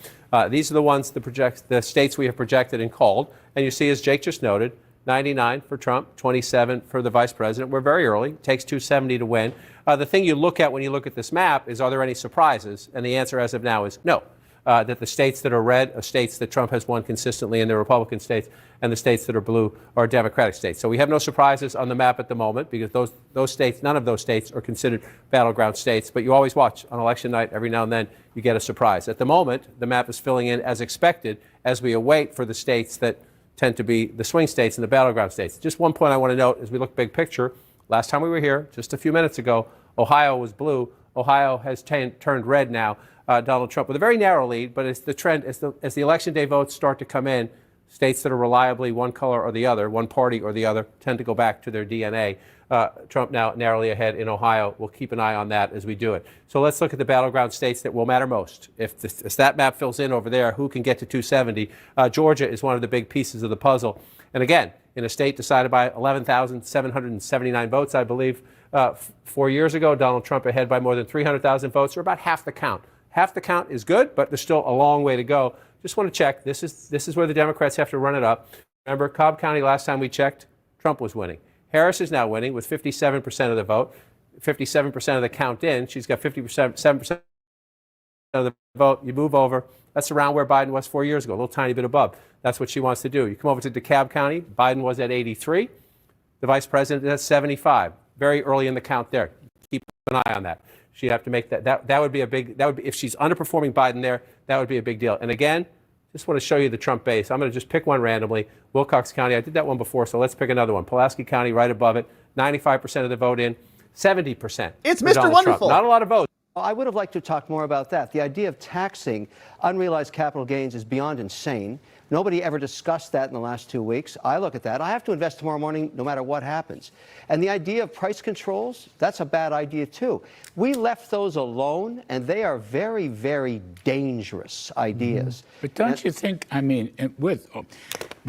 These are the ones, the states we have projected and called. And you see, as Jake just noted, 99 for Trump, 27 for the vice president. We're very early. It takes 270 to win. The thing you look at when you look at this map is, are there any surprises? And the answer as of now is no. That the states that are red are states that Trump has won consistently, and the Republican states, and the states that are blue are Democratic states. So we have no surprises on the map at the moment, because those states, none of those states are considered battleground states. But you always watch on election night. Every now and then you get a surprise. At the moment, the map is filling in as expected as we await for the states that tend to be the swing states and the battleground states. Just one point I want to note as we look big picture. Last time we were here, just a few minutes ago, Ohio was blue. Ohio has turned red now. Donald Trump with a very narrow lead, but it's the trend as the election day votes start to come in. States that are reliably one color or the other, one party or the other, tend to go back to their DNA. Trump now narrowly ahead in Ohio. We'll keep an eye on that as we do it. So let's look at the battleground states that will matter most. If that map fills in over there, who can get to 270? Georgia is one of the big pieces of the puzzle. And again, in a state decided by 11,779 votes, I believe, 4 years ago, Donald Trump ahead by more than 300,000 votes, or about half the count. Half the count is good, but there's still a long way to go. Just want to check. This is where the Democrats have to run it up. Remember, Cobb County, last time we checked, Trump was winning. Harris is now winning with 57% of the vote, 57% of the count in. She's got 57% of the vote. You move over. That's around where Biden was 4 years ago, a little tiny bit above. That's what she wants to do. You come over to DeKalb County. Biden was at 83. The vice president is at 75. Very early in the count there. Keep an eye on that. She'd have to make that would be a big, if she's underperforming Biden there, that would be a big deal. And again, just want to show you the Trump base. I'm going to just pick one randomly. Wilcox County, I did that one before, so let's pick another one. Pulaski County, right above it, 95% of the vote in, 70%. It's Mr. Wonderful. Not a lot of votes. I would have liked to talk more about that. The idea of taxing unrealized capital gains is beyond insane. Nobody ever discussed that in the last 2 weeks. I look at that. I have to invest tomorrow morning no matter what happens. And the idea of price controls, that's a bad idea too. We left those alone, and they are very, very dangerous ideas. But don't you think, I mean, with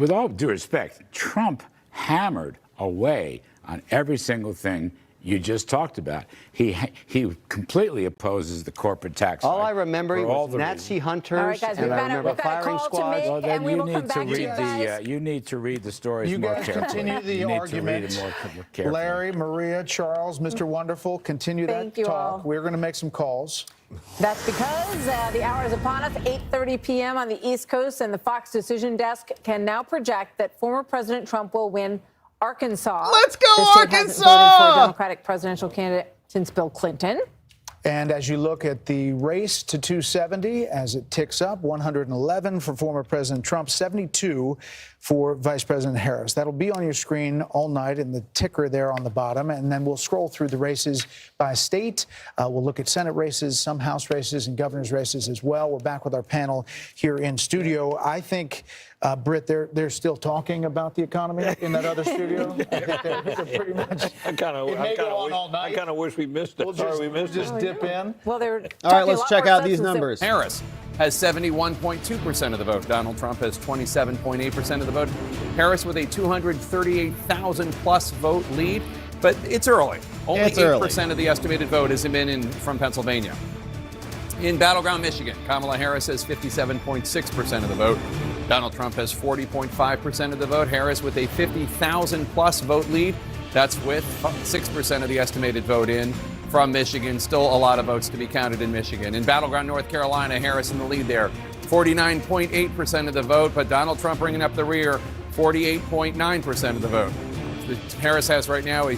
all due respect, Trump hammered away on every single thing you just talked about. He completely opposes the corporate tax. All I remember was Nazi hunters. All right, guys, and I remember firing squads. Well, then you need to read the stories you more guys carefully. continue the argument. Carefully. Larry, Maria, Charles, Mr. Wonderful, continue Thank that you talk. all. We're going to make some calls. That's because the hour is upon us, 8:30 p.m. on the East Coast, and the Fox Decision Desk can now project that former President Trump will win Arkansas. Let's go, the state Arkansas! hasn't voted for a Democratic presidential candidate since Bill Clinton. And as you look at the race to 270, as it ticks up, 111 for former President Trump, 72 for Vice President Harris. That'll be on your screen all night in the ticker there on the bottom. And then we'll scroll through the races by state. We'll look at Senate races, some House races, and governor's races as well. We're back with our panel here in studio. I think, Britt, they're still talking about the economy in that other studio. I think they're pretty much. I kind of wish we missed it. Sorry, we missed it. Dip in. Well, they're all right. Let's check out these numbers. Harris has 71.2% of the vote. Donald Trump has 27.8% of the vote. Harris with a 238,000 plus vote lead, but it's early. Only 8% of the estimated vote has been in from Pennsylvania. In Battleground, Michigan, Kamala Harris has 57.6% of the vote. Donald Trump has 40.5% of the vote. Harris with a 50,000 plus vote lead. That's with 6% of the estimated vote in from Michigan. Still a lot of votes to be counted in Michigan. In Battleground, North Carolina, Harris in the lead there. 49.8% of the vote, but Donald Trump bringing up the rear, 48.9% of the vote. Harris has right now a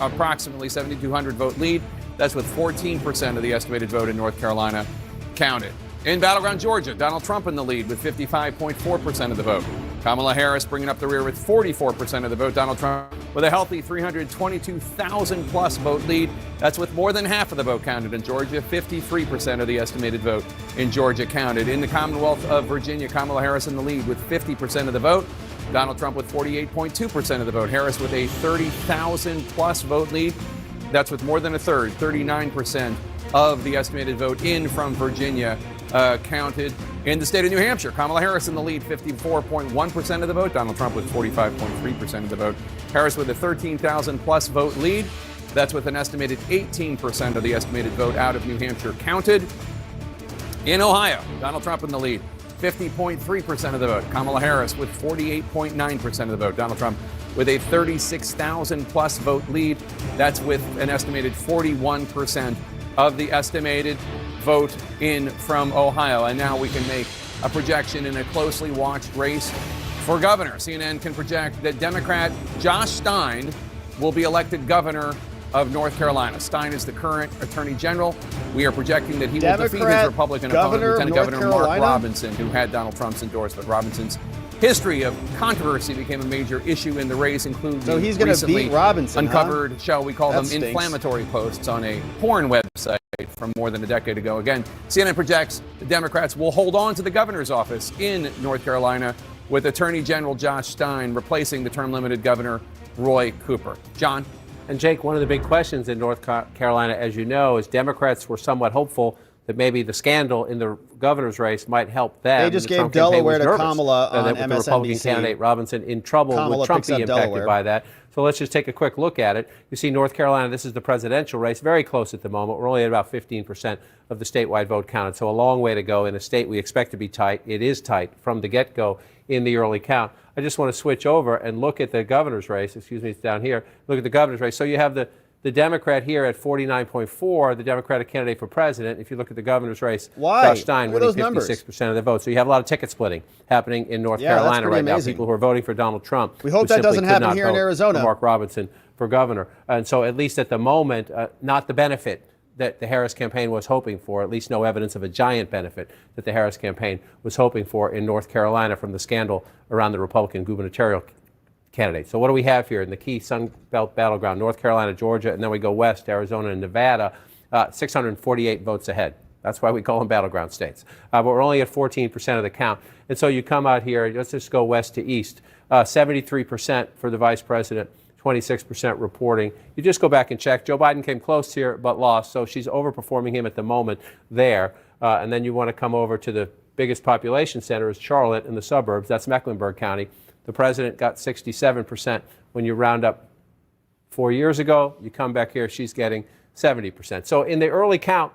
approximately 7,200 vote lead. That's with 14% of the estimated vote in North Carolina counted. In Battleground, Georgia, Donald Trump in the lead with 55.4% of the vote. Kamala Harris bringing up the rear with 44% of the vote. Donald Trump with a healthy 322,000 plus vote lead. That's with more than half of the vote counted in Georgia. 53% of the estimated vote in Georgia counted. In the Commonwealth of Virginia, Kamala Harris in the lead with 50% of the vote. Donald Trump with 48.2% of the vote. Harris with a 30,000 plus vote lead. That's with more than a third, 39% of the estimated vote in from Virginia counted. In the state of New Hampshire, Kamala Harris in the lead, 54.1% of the vote. Donald Trump with 45.3% of the vote. Harris with a 13,000 plus vote lead. That's with an estimated 18% of the estimated vote out of New Hampshire counted. In Ohio, Donald Trump in the lead, 50.3% of the vote. Kamala Harris with 48.9% of the vote. Donald Trump with a 36,000 plus vote lead. That's with an estimated 41% of the estimated vote in from Ohio. And now we can make a projection in a closely watched race for governor. CNN can project that Democrat Josh Stein will be elected governor of North Carolina. Stein is the current attorney general. We are projecting that he will defeat his Republican opponent, Lieutenant Governor Mark Robinson, who had Donald Trump's endorsement. Robinson's history of controversy became a major issue in the race, including he's going to beat Robinson, uncovered, shall we call that them, stinks. inflammatory posts on a porn website from more than a decade ago. Again, CNN projects the Democrats will hold on to the governor's office in North Carolina, with Attorney General Josh Stein replacing the term-limited Governor Roy Cooper. John? And Jake, one of the big questions in North Carolina, as you know, is Democrats were somewhat hopeful that maybe the scandal in the governor's race might help them. They just gave Delaware to Kamala on that with the Republican MSNBC. candidate Robinson in trouble. Kamala Would Trump picks be up impacted Delaware. by that? So let's just take a quick look at it. You see North Carolina, this is the presidential race, very close at the moment. We're only at about 15% of the statewide vote counted, so a long way to go in a state we expect to be tight. It is tight from the get-go in the early count. I just want to switch over and look at the governor's race. Excuse me, it's down here. Look at the governor's race. So you have the Democrat here at 49.4, the Democratic candidate for president. If you look at the governor's race, Josh Stein winning 56% of the vote. So you have a lot of ticket splitting happening in North Carolina right now. People who are voting for Donald Trump. We hope that doesn't happen here in Arizona. For Mark Robinson for governor. And so at least at the moment, not the benefit that the Harris campaign was hoping for, at least no evidence of a giant benefit that the Harris campaign was hoping for in North Carolina from the scandal around the Republican gubernatorial candidate. So what do we have here in the key Sun Belt battleground? North Carolina, Georgia, and then we go west, Arizona and Nevada, 648 votes ahead. That's why we call them battleground states. But we're only at 14% of the count. And so you come out here, let's just go west to east, 73% for the vice president, 26% reporting. You just go back and check. Joe Biden came close here but lost, so she's overperforming him at the moment there. And then you want to come over to the biggest population center is Charlotte in the suburbs. That's Mecklenburg County. The president got 67% when you round up 4 years ago. You come back here, she's getting 70%. So in the early count,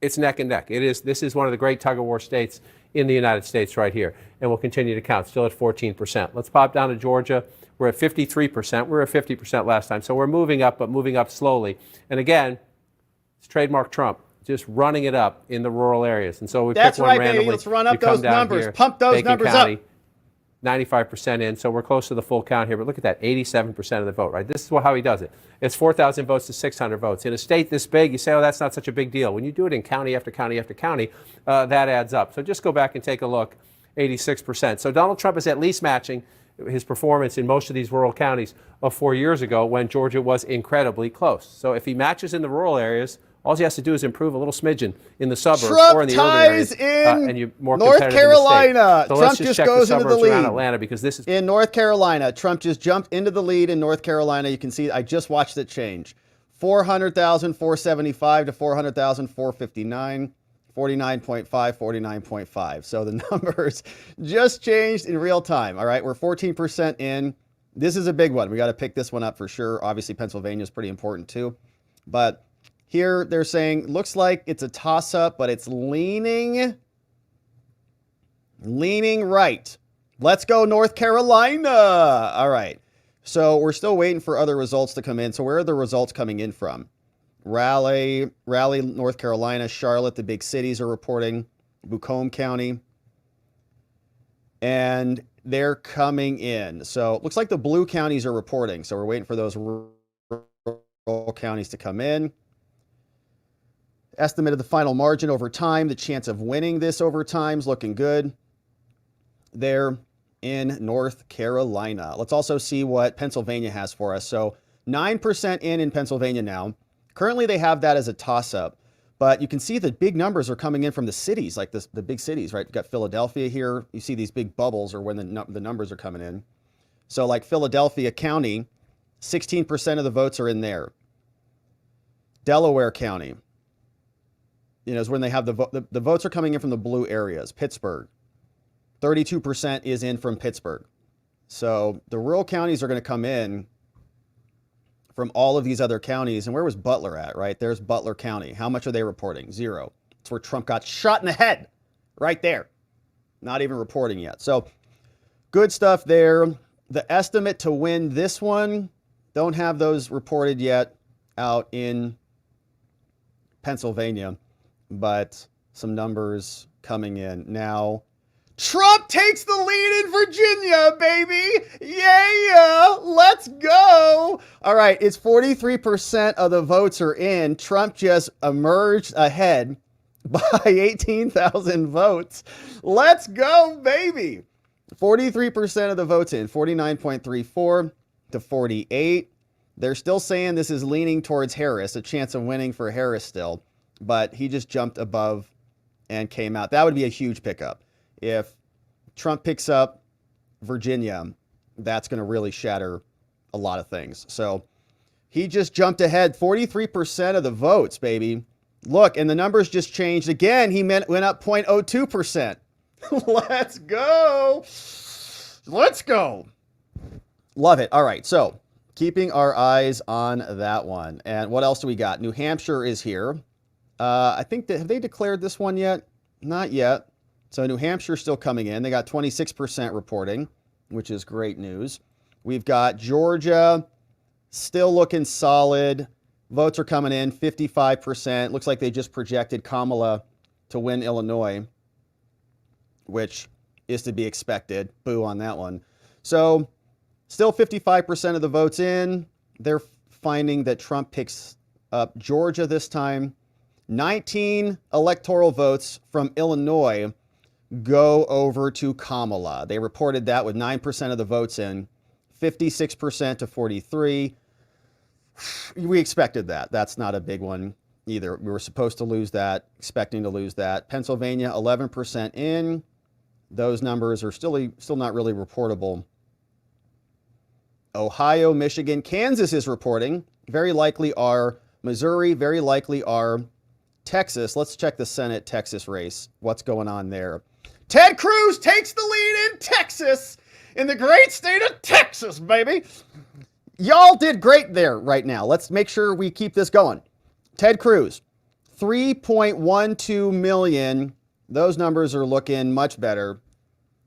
it's neck and neck. This is one of the great tug-of-war states in the United States right here, and we'll continue to count, still at 14%. Let's pop down to Georgia. We're at 53%. We were at 50% last time, so we're moving up, but moving up slowly. And again, it's trademark Trump, just running it up in the rural areas. And so we pick one randomly. Baby. Let's run up those numbers. Here, Pump those Bacon numbers County, up. 95% in, so we're close to the full count here. But look at that, 87% of the vote, right? This is how he does it. It's 4,000 votes to 600 votes. In a state this big, you say, oh, that's not such a big deal. When you do it in county after county after county, that adds up. So just go back and take a look, 86%. So Donald Trump is at least matching his performance in most of these rural counties of 4 years ago when Georgia was incredibly close. So if he matches in the rural areas, all he has to do is improve a little smidgen in the suburbs or in the urban areas, and you're more North competitive Carolina. in the state. So Trump let's just goes into the lead around Atlanta because this is in North Carolina. Trump just jumped into the lead in North Carolina. You can see I just watched it change. 400,475 to 400,459. 49.5, 49.5. So the numbers just changed in real time. All right, we're 14% in. This is a big one. We got to pick this one up for sure. Obviously, Pennsylvania is pretty important too. But here they're saying, looks like it's a toss-up, but it's leaning right. Let's go North Carolina. All right. So we're still waiting for other results to come in. So where are the results coming in from? Raleigh, North Carolina, Charlotte, the big cities are reporting, Bucombe County, and they're coming in. So it looks like the blue counties are reporting. So we're waiting for those rural counties to come in. Estimate of the final margin over time, the chance of winning this over time is looking good there. in North Carolina. Let's also see what Pennsylvania has for us. So 9% in Pennsylvania now. Currently, they have that as a toss-up. But you can see the big numbers are coming in from the cities, like the big cities, right? You've got Philadelphia here. You see these big bubbles or when the numbers are coming in. So like Philadelphia County, 16% of the votes are in there. Delaware County, is when they have the votes are coming in from the blue areas. Pittsburgh, 32% is in from Pittsburgh. So the rural counties are going to come in from all of these other counties. And where was Butler at, right? There's Butler County. How much are they reporting? 0. It's where Trump got shot in the head, right there. Not even reporting yet. So good stuff there. The estimate to win this one, don't have those reported yet out in Pennsylvania, but some numbers coming in now. Trump takes the lead in Virginia, baby. Yeah, let's go. All right, it's 43% of the votes are in. Trump just emerged ahead by 18,000 votes. Let's go, baby. 43% of the votes in, 49.34 to 48. They're still saying this is leaning towards Harris, a chance of winning for Harris still, but he just jumped above and came out. That would be a huge pickup. If Trump picks up Virginia, that's going to really shatter a lot of things. So he just jumped ahead, 43% of the votes, baby. Look, and the numbers just changed again. He went up 0.02%. Let's go. Let's go. Love it. All right, so keeping our eyes on that one. And what else do we got? New Hampshire is here. I think have they declared this one yet? Not yet. So New Hampshire still coming in. They got 26% reporting, which is great news. We've got Georgia still looking solid. Votes are coming in, 55%. Looks like they just projected Kamala to win Illinois, which is to be expected. Boo on that one. So still 55% of the votes in. They're finding that Trump picks up Georgia this time. 19 electoral votes from Illinois go over to Kamala. They reported that with 9% of the votes in, 56% to 43. We expected that. That's not a big one either. We were supposed to lose that, expecting to lose that. Pennsylvania, 11% in. Those numbers are still not really reportable. Ohio, Michigan, Kansas is reporting. Very likely are Missouri, very likely are Texas. Let's check the Senate Texas race. What's going on there? Ted Cruz takes the lead in Texas, in the great state of Texas, baby. Y'all did great there right now. Let's make sure we keep this going. Ted Cruz, 3.12 million. Those numbers are looking much better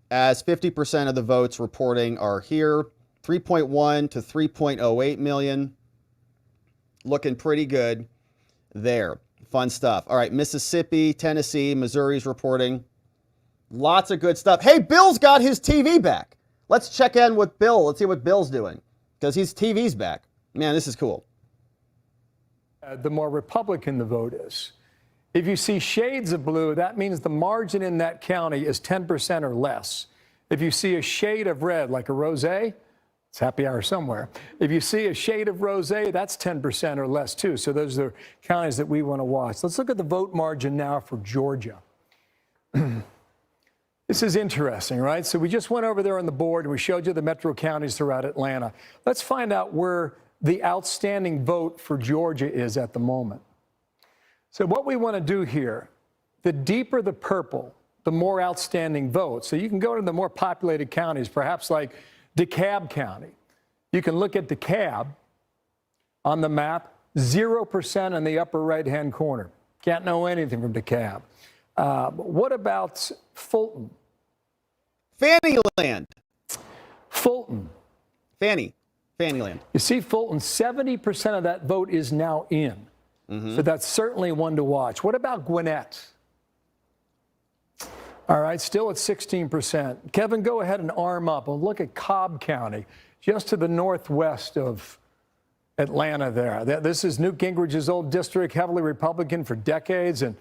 as 50% of the votes reporting are here. 3.1 to 3.08 million. Looking pretty good there. Fun stuff. All right, Mississippi, Tennessee, Missouri's reporting. Lots of good stuff. Hey, Bill's got his TV back. Let's check in with Bill. Let's see what Bill's doing because his TV's back. Man, this is cool. The more Republican the vote is. If you see shades of blue, that means the margin in that county is 10% or less. If you see a shade of red, like a rosé, it's happy hour somewhere. If you see a shade of rosé, that's 10% or less too. So those are counties that we want to watch. Let's look at the vote margin now for Georgia. This is interesting, right? So we just went over there on the board and we showed you the metro counties throughout Atlanta. Let's find out where the outstanding vote for Georgia is at the moment. So what we want to do here, the deeper the purple, the more outstanding votes. So you can go to the more populated counties, perhaps like DeKalb County. You can look at DeKalb on the map, 0% in the upper right-hand corner. Can't know anything from DeKalb. What about Fulton? Fannyland. Fulton. Fannyland. You see, Fulton, 70% of that vote is now in. So that's certainly one to watch. What about Gwinnett? All right, still at 16%. Kevin, go ahead and arm up and look at Cobb County, just to the northwest of Atlanta there. This is Newt Gingrich's old district, heavily Republican for decades, and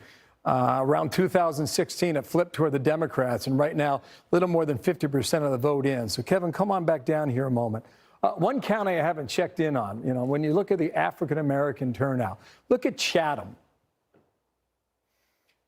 Around 2016, it flipped toward the Democrats, and right now, a little more than 50% of the vote in. So, Kevin, come on back down here a moment. One county I haven't checked in on, when you look at the African-American turnout, look at Chatham.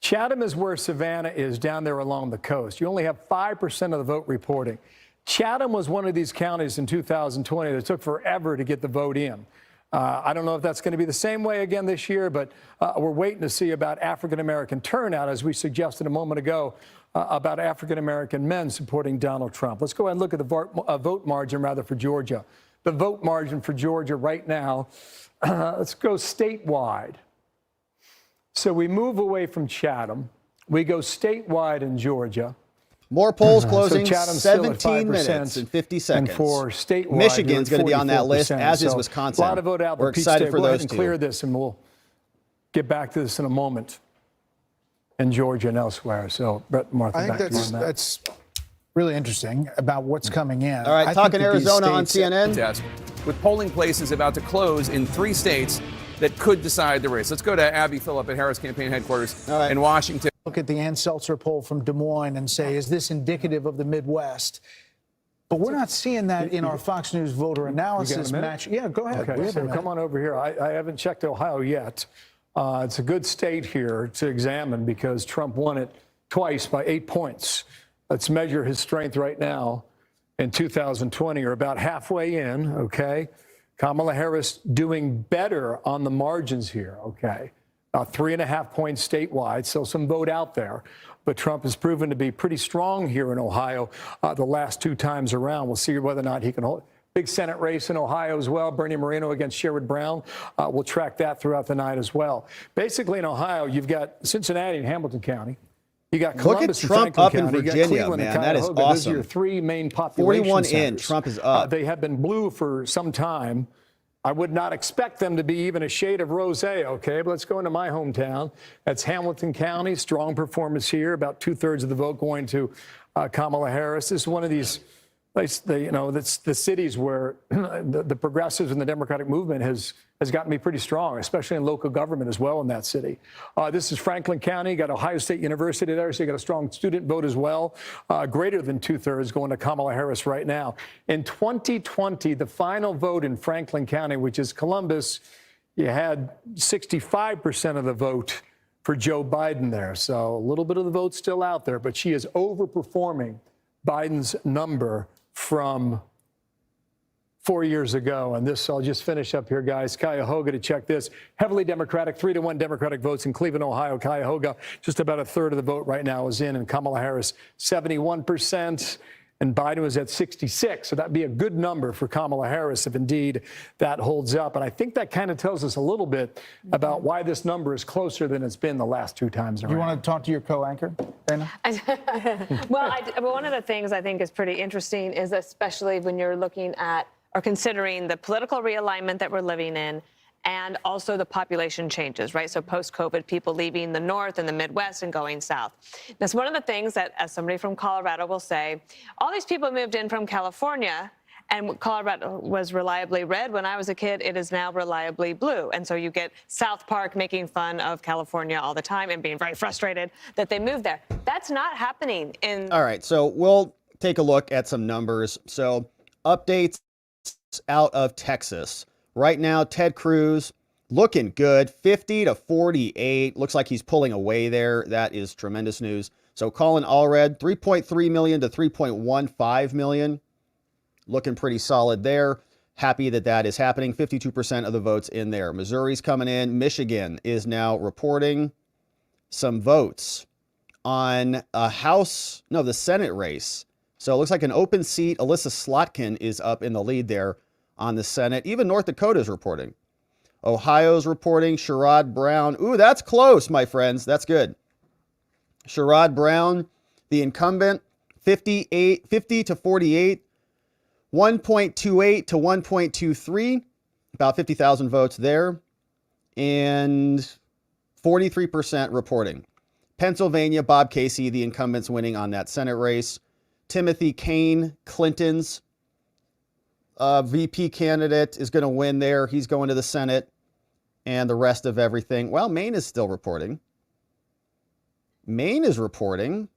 Chatham is where Savannah is, down there along the coast. You only have 5% of the vote reporting. Chatham was one of these counties in 2020 that took forever to get the vote in. I don't know if that's going to be the same way again this year, but we're waiting to see about African-American turnout, as we suggested a moment ago, about African-American men supporting Donald Trump. Let's go ahead and look at the vote margin, rather, for Georgia. The vote margin for Georgia right now, let's go statewide. So we move away from Chatham. We go statewide in Georgia. More polls closing, So Chatham's 17 minutes and 50 seconds. And for statewide, Michigan's going to be on that list, 44%. as is So Wisconsin. A lot of vote out there. We're excited for Go ahead those and two. clear this, and we'll get back to this in a moment in Georgia and elsewhere. So, Brett, Martha, I think back to you on that. that's really interesting about what's coming in. All right, I talking think that these Arizona on states- CNN. Yes. With polling places about to close in 3 states that could decide the race. Let's go to Abby Phillip at Harris Campaign Headquarters in Washington. Look at the Ann Seltzer poll from Des Moines and say, is this indicative of the Midwest? But we're not seeing that in our Fox News voter analysis match. Yeah, go ahead. Okay, so come on over here. I haven't checked Ohio yet. It's a good state here to examine because Trump won it twice by 8 points. Let's measure his strength right now in 2020, or about halfway in, okay? Kamala Harris doing better on the margins here, okay? 3.5 points statewide, so some vote out there. But Trump has proven to be pretty strong here in Ohio the last 2 times around. We'll see whether or not he can hold. Big Senate race in Ohio as well. Bernie Moreno against Sherrod Brown. We'll track that throughout the night as well. Basically in Ohio, you've got Cincinnati and Hamilton County. You got Columbus Look at Trump and Franklin up in County. You got Virginia, Cleveland man. and That is Cuyahoga. awesome. Those are your 3 main population 41 in. centers. Trump is up. They have been blue for some time. I would not expect them to be even a shade of rosé, okay? But let's go into my hometown. That's Hamilton County. Strong performance here. About 2/3 of the vote going to Kamala Harris. This is one of these, that's the cities where the progressives and the Democratic movement has gotten to be pretty strong, especially in local government as well in that city. This is Franklin County. You got Ohio State University there, so you got a strong student vote as well. Greater than 2/3 going to Kamala Harris right now. In 2020, the final vote in Franklin County, which is Columbus, you had 65% of the vote for Joe Biden there. So a little bit of the vote still out there, but she is overperforming Biden's number from 4 years ago. And this, I'll just finish up here, guys. Cuyahoga, to check this. Heavily Democratic, 3-1 Democratic votes in Cleveland, Ohio. Cuyahoga, just about 1/3 of the vote right now is in. And Kamala Harris, 71%. And Biden was at 66. So that'd be a good number for Kamala Harris if indeed that holds up. And I think that kind of tells us a little bit about why this number is closer than it's been the last 2 times around. You want to talk to your co-anchor, Dana? Well, one of the things I think is pretty interesting is especially when you're looking at or considering the political realignment that we're living in and also the population changes, right? So post-COVID, people leaving the North and the Midwest and going South. That's one of the things that, as somebody from Colorado will say, all these people moved in from California, and Colorado was reliably red. When I was a kid, it is now reliably blue. And so you get South Park making fun of California all the time and being very frustrated that they moved there. That's not happening in... All right, so we'll take a look at some numbers. So updates out of Texas. Right now, Ted Cruz looking good, 50 to 48. Looks like he's pulling away there. That is tremendous news. So Colin Allred, 3.3 million to 3.15 million. Looking pretty solid there. Happy that that is happening. 52% of the votes in there. Missouri's coming in. Michigan is now reporting some votes on the Senate race. So it looks like an open seat. Alyssa Slotkin is up in the lead there on the Senate. Even North Dakota's reporting. Ohio's reporting. Sherrod Brown. Ooh, that's close, my friends. That's good. Sherrod Brown, the incumbent, 50 to 48. 1.28 to 1.23. About 50,000 votes there. And 43% reporting. Pennsylvania, Bob Casey, the incumbent's winning on that Senate race. Timothy Kaine, Clinton's VP candidate, is going to win there. He's going to the Senate. And the rest of everything. Well, Maine is still reporting. Maine is reporting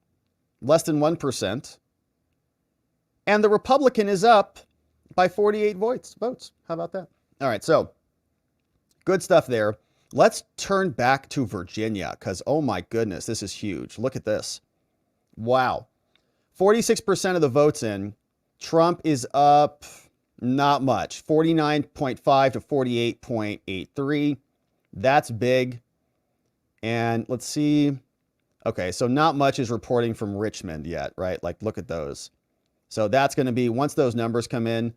less than 1%. And the Republican is up by 48 votes. How about that? All right, so good stuff there. Let's turn back to Virginia because, oh my goodness, this is huge. Look at this. Wow. 46% of the votes in. Trump is up not much, 49.5 to 48.83. That's big. And let's see. Okay, so not much is reporting from Richmond yet, right? Like, look at those. So that's going to be, once those numbers come in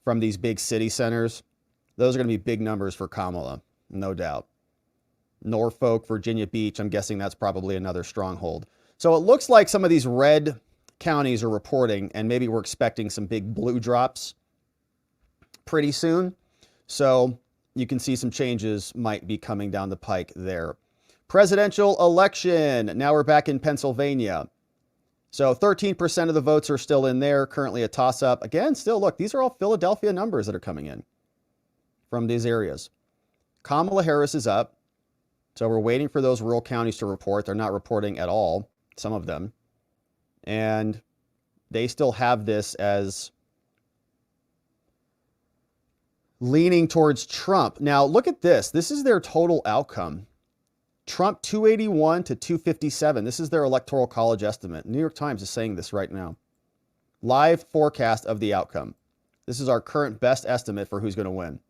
from these big city centers, those are going to be big numbers for Kamala, no doubt. Norfolk, Virginia Beach, I'm guessing that's probably another stronghold. So it looks like some of these red counties are reporting, and maybe we're expecting some big blue drops pretty soon. So you can see some changes might be coming down the pike there. Presidential election. Now we're back in Pennsylvania. So 13% of the votes are still in there, currently a toss-up. Again, still, look, these are all Philadelphia numbers that are coming in from these areas. Kamala Harris is up. So we're waiting for those rural counties to report. They're not reporting at all, some of them. And they still have this as leaning towards Trump. Now, look at this. This is their total outcome. Trump 281 to 257. This is their Electoral College estimate. New York Times is saying this right now. Live forecast of the outcome. This is our current best estimate for who's going to win.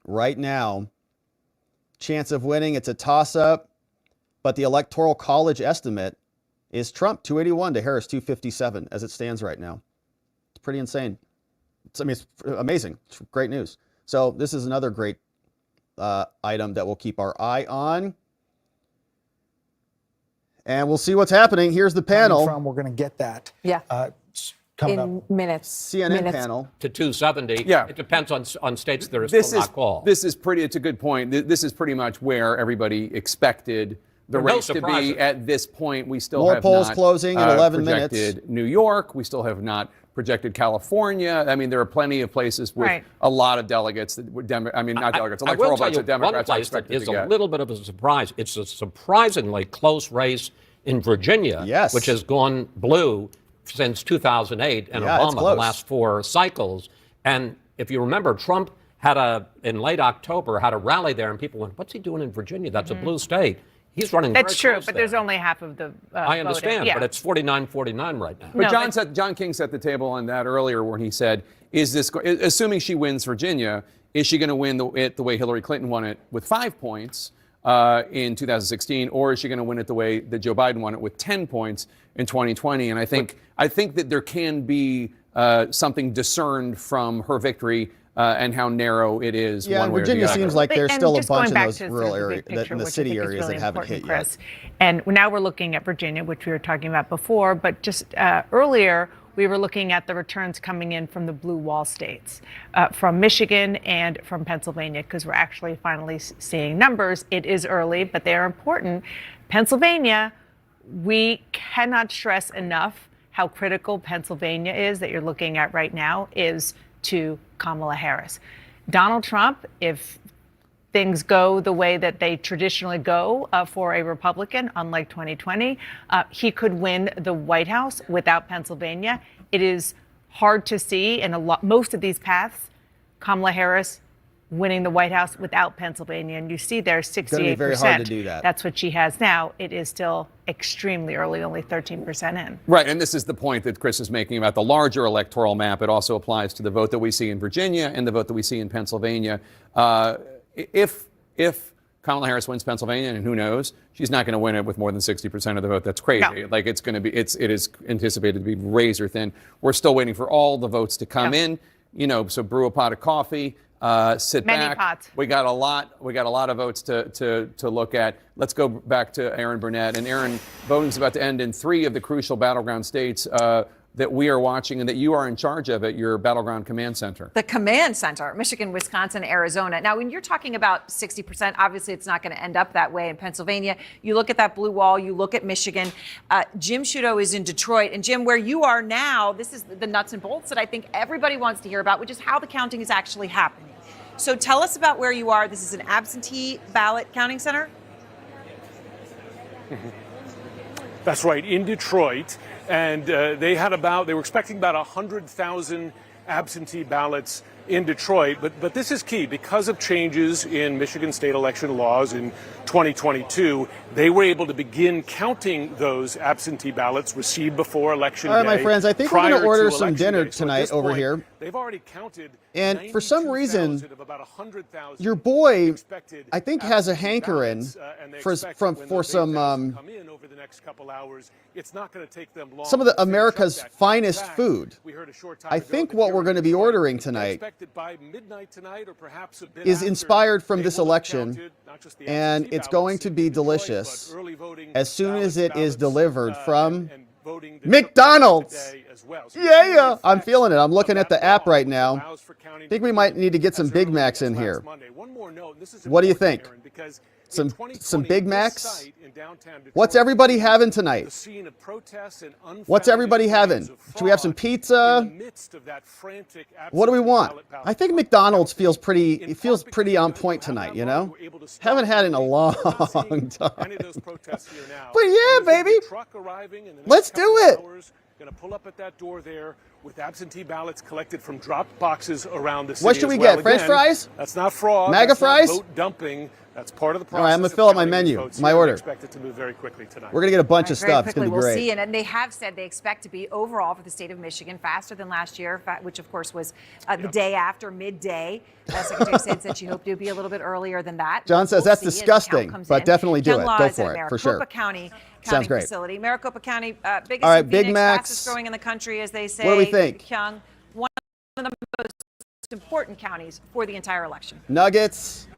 Right now, chance of winning, it's a toss-up, but the Electoral College estimate is Trump 281 to Harris 257 as it stands right now. It's pretty insane. It's amazing. It's great news. So this is another great item that we'll keep our eye on. And we'll see what's happening. Here's the panel. We're going to get that. Yeah. Coming in up. minutes. CNN panel. To 270. Yeah. It depends on states that are This still is not called. This is pretty. It's a good point. This is pretty much where everybody expected the There are no race to surprises. be at this point. We still More have polls not, closing in 11 minutes. projected New York. We still have not projected California. I mean, there are plenty of places with Right. a lot of delegates that would not delegates, I will electoral tell votes you that Democrats one are place that expected is to a get. little bit of a surprise. It's a surprisingly close race in Virginia, Yes. which has gone blue since 2008 and Yeah, it's Obama, the close. last 4 cycles. And if you remember, Trump in late October, had a rally there, and people went, "What's he doing in Virginia? That's a blue state." He's running. That's very true, close but there. there's only half of the I understand, voting. Yeah. but it's 49-49 right now. But John King set the table on that earlier when he said, "Is this assuming she wins Virginia? Is she going to win it the way Hillary Clinton won it with 5 points in 2016, or is she going to win it the way that Joe Biden won it with 10 points in 2020?" And I think that there can be something discerned from her victory. And how narrow it is. Yeah, one and way or the Virginia other. seems like there's And still a just bunch going in back those to rural the big areas, picture, in the which I city think is areas really that haven't hit important, yet. Chris. And now we're looking at Virginia, which we were talking about before, but just earlier we were looking at the returns coming in from the blue wall states, from Michigan and from Pennsylvania, because we're actually finally seeing numbers. It is early, but they are important. Pennsylvania, we cannot stress enough how critical Pennsylvania is that you're looking at right now is to Kamala Harris. Donald Trump, if things go the way that they traditionally go for a Republican, unlike 2020, he could win the White House without Pennsylvania. It is hard to see in most of these paths, Kamala Harris winning the White House without Pennsylvania. And you see there 68%. It's going to be very hard to do that. That's what she has now. It is still extremely early, only 13% in. Right, and this is the point that Chris is making about the larger electoral map. It also applies to the vote that we see in Virginia and the vote that we see in Pennsylvania. If Kamala Harris wins Pennsylvania, and who knows, she's not going to win it with more than 60% of the vote. That's crazy. No. Like it is anticipated to be razor thin. We're still waiting for all the votes to come in. So brew a pot of coffee. Sit Many back. pots. We got a lot of votes to look at. Let's go back to Aaron Burnett. And Aaron, voting's about to end in 3 of the crucial battleground states that we are watching and that you are in charge of at your Battleground Command Center. The command center, Michigan, Wisconsin, Arizona. Now, when you're talking about 60%, obviously it's not going to end up that way in Pennsylvania. You look at that blue wall, you look at Michigan. Jim Sciutto is in Detroit. And Jim, where you are now, this is the nuts and bolts that I think everybody wants to hear about, which is how the counting is actually happening. So tell us about where you are. This is an absentee ballot counting center? That's right, in Detroit, and they were expecting about 100,000 absentee ballots in Detroit, but this is key. Because of changes in Michigan state election laws in 2022, they were able to begin counting those absentee ballots received before election day. All right, my friends, I think we're going to order some election dinner day. So at tonight this over point, here. They've already counted, And for some reason, of about 100,000 your boy, expected I think, has a hankering ballots, and they for expect that when for those some 8,000 come in over the next couple hours, it's not going to take them long some of the to finish up America's that count. finest In fact, food. we heard a short time I ago think that what here we're in going to be Detroit, ordering they tonight expect that by midnight tonight or perhaps a bit is after, inspired from they this will have election, counted not just the and absentee it's going ballots to in be Detroit, delicious but early voting as soon as it is ballots, delivered from and voting that took place McDonald's. today as well. So Yeah, yeah, I'm feeling it. I'm looking at the app right now. I think we might need to get some Big Macs in here. one more note, and this is What do you think? Aaron, because Some Big Macs? site in downtown Detroit, What's everybody having tonight? the scene of protests and What's everybody having? Should we have some pizza? midst of that frantic What do we want? ballot I think McDonald's feels pretty on point tonight, you know? Haven't had it in a long time. any of those protests here now. But yeah, And there's baby. a truck arriving in the next Let's do couple it. hours, gonna pull up at that door there with absentee ballots collected from drop boxes around the city. What should we as well. get? French Again, fries? That's not fraud. MAGA that's not fries? vote dumping. That's part of the process. All right, I'm gonna of fill up my counting these menu, votes my here. We order. expect it to move very quickly tonight. We're going to get a bunch of Very stuff. It's quickly, going to be we'll great. see. And they have said they expect to be overall for the state of Michigan faster than last year, which of course was the day after midday. Secretary said she hoped it would be a little bit earlier than that. John says that's disgusting, but definitely do Young it. Law Go is for at it, for sure. Maricopa County Sounds great. facility. Maricopa County, biggest All right, in Big Phoenix, Macs. fastest growing in the country, as they say. What do we think? Kyung, one of the most important counties for the entire election. Nuggets.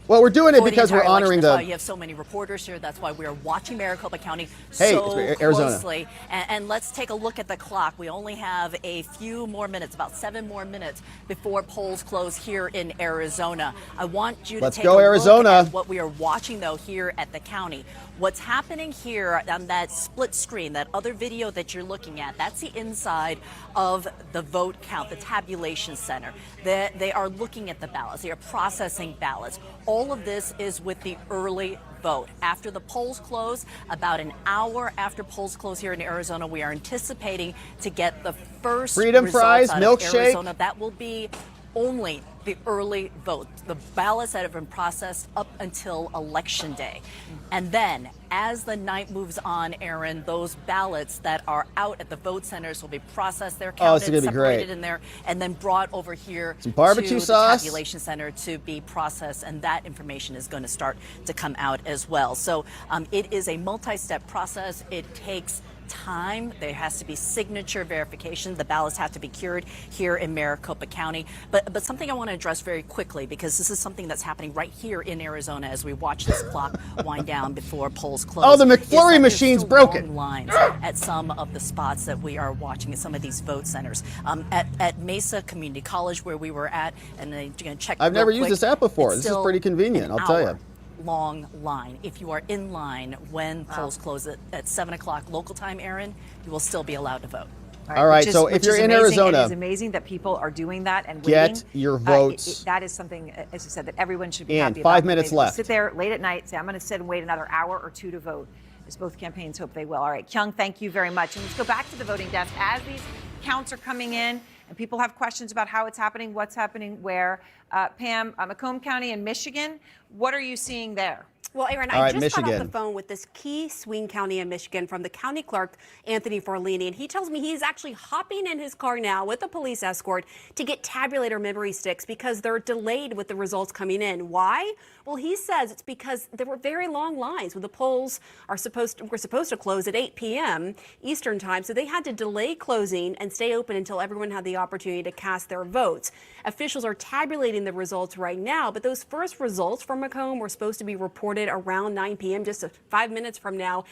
Well, we're doing it For the because we're entire honoring election. That's why the. you have so many reporters here. That's why we're watching Maricopa County Hey, so it's Arizona. closely. And let's take a look at the clock. We only have a few more minutes, about 7 more minutes before polls close here in Arizona. I want you to Let's take go, a Arizona. look at what we are watching, though, here at the county. What's happening here on that split screen, that other video that you're looking at, that's the inside of the vote count, the tabulation center. They are looking at the ballots. They are processing ballots. All of this is with the early vote. After the polls close, about an hour after polls close here in Arizona, we are anticipating to get the first Freedom results fries, out milkshake. of Arizona. That will be only the early vote, the ballots that have been processed up until Election Day. And then, as the night moves on, Aaron, those ballots that are out at the vote centers will be processed, they're Oh, it's counted, gonna be great. separated in there, and then brought over here Some barbecue to sauce. the tabulation center to be processed, and that information is going to start to come out as well. So it is a multi-step process. It takes time. There has to be signature verification. The ballots have to be cured here in Maricopa County. But something I want to address very quickly, because this is something that's happening right here in Arizona as we watch this clock wind down before polls close. Oh, the is McFlurry that machine's there's still broken. long lines at some of the spots that we are watching at some of these vote centers. At Mesa Community College, where we were at, and then you're going to check. I've never real used quick, this app before. it's This is still pretty convenient, an I'll tell you. hour-long line. If you are in line when polls close at 7 o'clock local time, Aaron, you will still be allowed to vote. All right, so if you're in Arizona, it's amazing that people are doing that and get waiting. your votes. That is something, as you said, that everyone should be in. happy about. 5 minutes They left. Sit there late at night, say, I'm going to sit and wait another hour or two to vote, as both campaigns hope they will. All right, Kyung, thank you very much. And let's go back to the voting desk. As these counts are coming in and people have questions about how it's happening, what's happening where, Pam, Macomb County in Michigan, what are you seeing there? Well, Aaron, I just got off the phone with this key swing county in Michigan from the county clerk, Anthony Forlini, and he tells me he's actually hopping in his car now with a police escort to get tabulator memory sticks because they're delayed with the results coming in. Why? Well, he says it's because there were very long lines when the polls were supposed to close at 8 p.m. Eastern time, so they had to delay closing and stay open until everyone had the opportunity to cast their votes. Officials are tabulating the results right now, but those first results from Macomb were supposed to be reported around 9 p.m., just 5 minutes from now.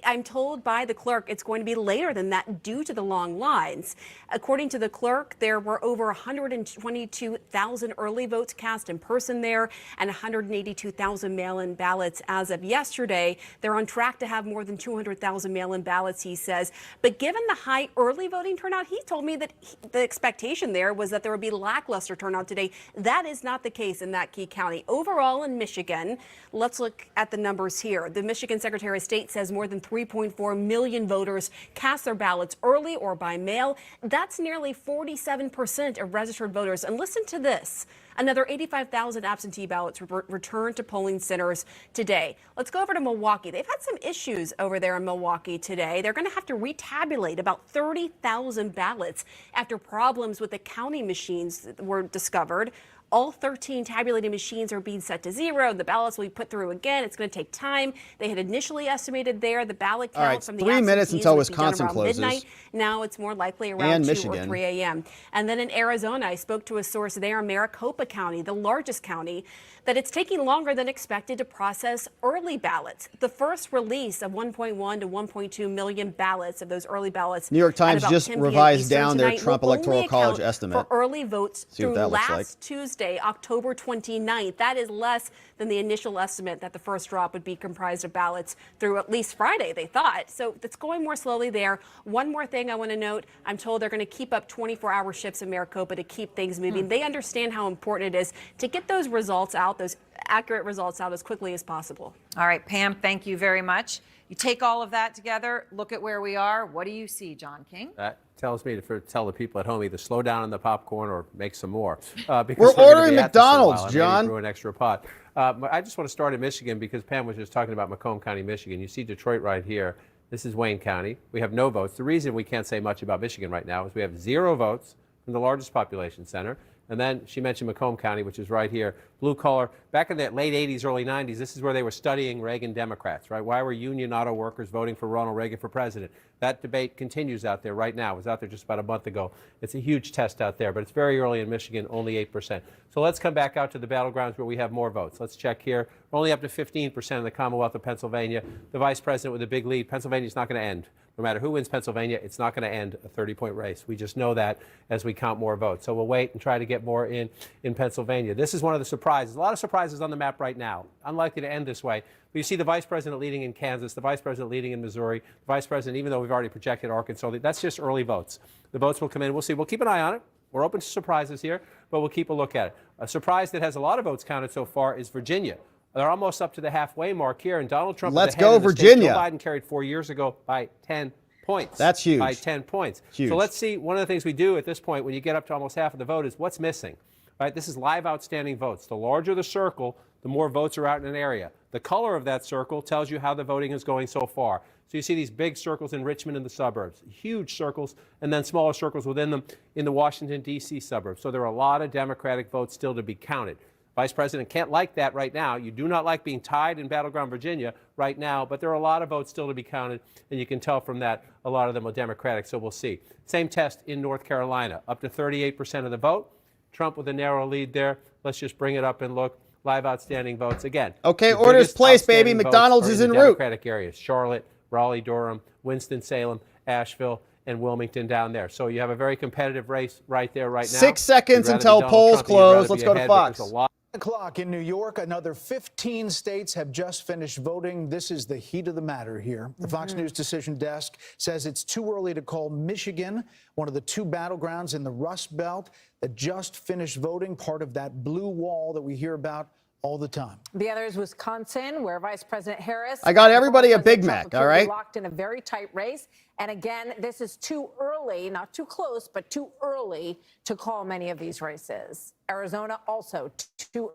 I'm told by the clerk it's going to be later than that due to the long lines. According to the clerk, there were over 122,000 early votes cast in person there and 182,000 mail-in ballots as of yesterday. They're on track to have more than 200,000 mail-in ballots, he says. But given the high early voting turnout, he told me that the expectation there was that there would be lackluster turnout today. That is not the case in that key county. Overall in Michigan, let's look at the numbers here. The Michigan Secretary of State says more than 3.4 million voters cast their ballots early or by mail. That's nearly 47% of registered voters. And listen to this. Another 85,000 absentee ballots returned to polling centers today. Let's go over to Milwaukee. They've had some issues over there in Milwaukee today. They're going to have to retabulate about 30,000 ballots after problems with the counting machines were discovered. All 13 tabulating machines are being set to zero. The ballots will be put through again. It's going to take time. They had initially estimated there the ballot count from the 3 minutes until would be done Wisconsin around closes. midnight. Now it's more likely around 2 Michigan. or 3 a.m. And then in Arizona, I spoke to a source there in Maricopa County, the largest county, that it's taking longer than expected to process early ballots. The first release of 1.1 to 1.2 million ballots of those early ballots. New York Times at about just 10 p.m. revised Eastern down their tonight Trump will Electoral only College account estimate. for early votes See what through that looks last like. Tuesday, October 29th. That is less than the initial estimate that the first drop would be comprised of ballots through at least Friday, they thought. So it's going more slowly there. One more thing I want to note, I'm told they're going to keep up 24-hour shifts in Maricopa to keep things moving. They understand how important it is to get those results out, those accurate results out as quickly as possible. All right, Pam, thank you very much. You take all of that together, look at where we are. What do you see, John King? That tells me to tell the people at home either slow down on the popcorn or make some more. Because We're gonna ordering be at this for a McDonald's, while. I may John. brew an extra pot. I just want to start in Michigan because Pam was just talking about Macomb County, Michigan. You see Detroit right here. This is Wayne County. We have no votes. The reason we can't say much about Michigan right now is we have 0 votes from the largest population center. And then she mentioned Macomb County, which is right here, blue collar. Back in the late 80s, early 90s, this is where they were studying Reagan Democrats, right? Why were union auto workers voting for Ronald Reagan for president? That debate continues out there right now. It was out there just about a month ago. It's a huge test out there, but it's very early in Michigan, only 8%. So let's come back out to the battlegrounds where we have more votes. Let's check here. We're only up to 15% in the Commonwealth of Pennsylvania. The vice president with a big lead. Pennsylvania's not going to end. No matter who wins Pennsylvania, it's not going to end a 30-point race. We just know that as we count more votes. So we'll wait and try to get more in Pennsylvania. This is one of the surprises. A lot of surprises on the map right now. Unlikely to end this way. But you see the vice president leading in Kansas, the vice president leading in Missouri, the vice president, even though we've already projected Arkansas, that's just early votes. The votes will come in. We'll see. We'll keep an eye on it. We're open to surprises here, but we'll keep a look at it. A surprise that has a lot of votes counted so far is Virginia. They're almost up to the halfway mark here, and Donald Trump Let's is ahead go, in the state. Virginia. Joe Biden carried 4 years ago by 10 points. That's huge. By 10 points. Huge. So let's see. One of the things we do at this point when you get up to almost half of the vote is what's missing. Right? This is live outstanding votes. The larger the circle, the more votes are out in an area. The color of that circle tells you how the voting is going so far. So you see these big circles in Richmond and the suburbs, huge circles, and then smaller circles within them in the Washington, D.C. suburbs. So there are a lot of Democratic votes still to be counted. Vice President can't like that right now. You do not like being tied in Battleground, Virginia right now, but there are a lot of votes still to be counted, and you can tell from that a lot of them are Democratic, so we'll see. Same test in North Carolina, up to 38% of the vote. Trump with a narrow lead there. Let's just bring it up and look. Live outstanding votes again. Okay, the orders biggest placed, baby. outstanding McDonald's votes is are en the route. Democratic areas: Charlotte, Raleigh-Durham, Winston-Salem, Asheville, and Wilmington down there. So you have a very competitive race right there right now. 6 seconds You'd rather until be Donald polls Trump, you'd rather close. be Let's go to ahead, but Fox. there's a lot O'clock in New York, another 15 states have just finished voting. This is the heat of the matter here. The Fox News decision desk says it's too early to call Michigan one of the 2 battlegrounds in the Rust Belt that just finished voting, part of that blue wall that we hear about all the time. The other is Wisconsin, where Vice President Harris. I got everybody a President Big Trump Mac, all appear to be right? Locked in a very tight race. And again, this is too early, not too close, but too early to call many of these races. Arizona also too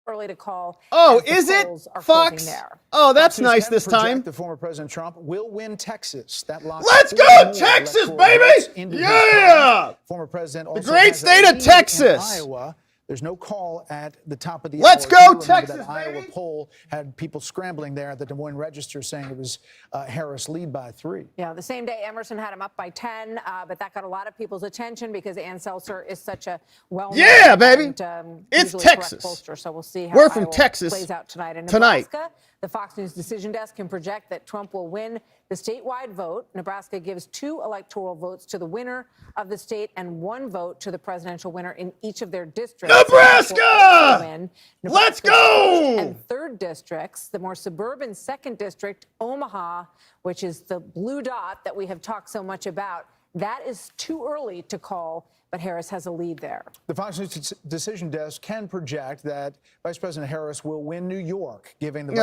early to call. Oh, as the is it? polls are Fox? closing there. Oh, that's Fox News nice can this time. project The former President Trump will win Texas. That locks Let's 4 go, more Texas, electoral baby! votes into his Yeah! party. Former President also great has a state of lead in Texas. Iowa. There's no call at the top of the Let's hour. go, You remember Texas, that Iowa baby! poll had people scrambling there at the Des Moines Register saying it was Harris lead by 3. Yeah, the same day Emerson had him up by 10, but that got a lot of people's attention because Ann Seltzer is such a well-known Yeah, baby. and, It's usually Texas. correct pollster. So we'll see how We're from Iowa Texas plays out tonight. In tonight. Nebraska, The Fox News Decision Desk can project that Trump will win the statewide vote. Nebraska gives 2 electoral votes to the winner of the state and 1 vote to the presidential winner in each of their districts. Nebraska! Let's go! And 3rd districts, the more suburban 2nd district, Omaha, which is the blue dot that we have talked so much about. That is too early to call, but Harris has a lead there. The Fox News Decision Desk can project that Vice President Harris will win New York, giving the Vice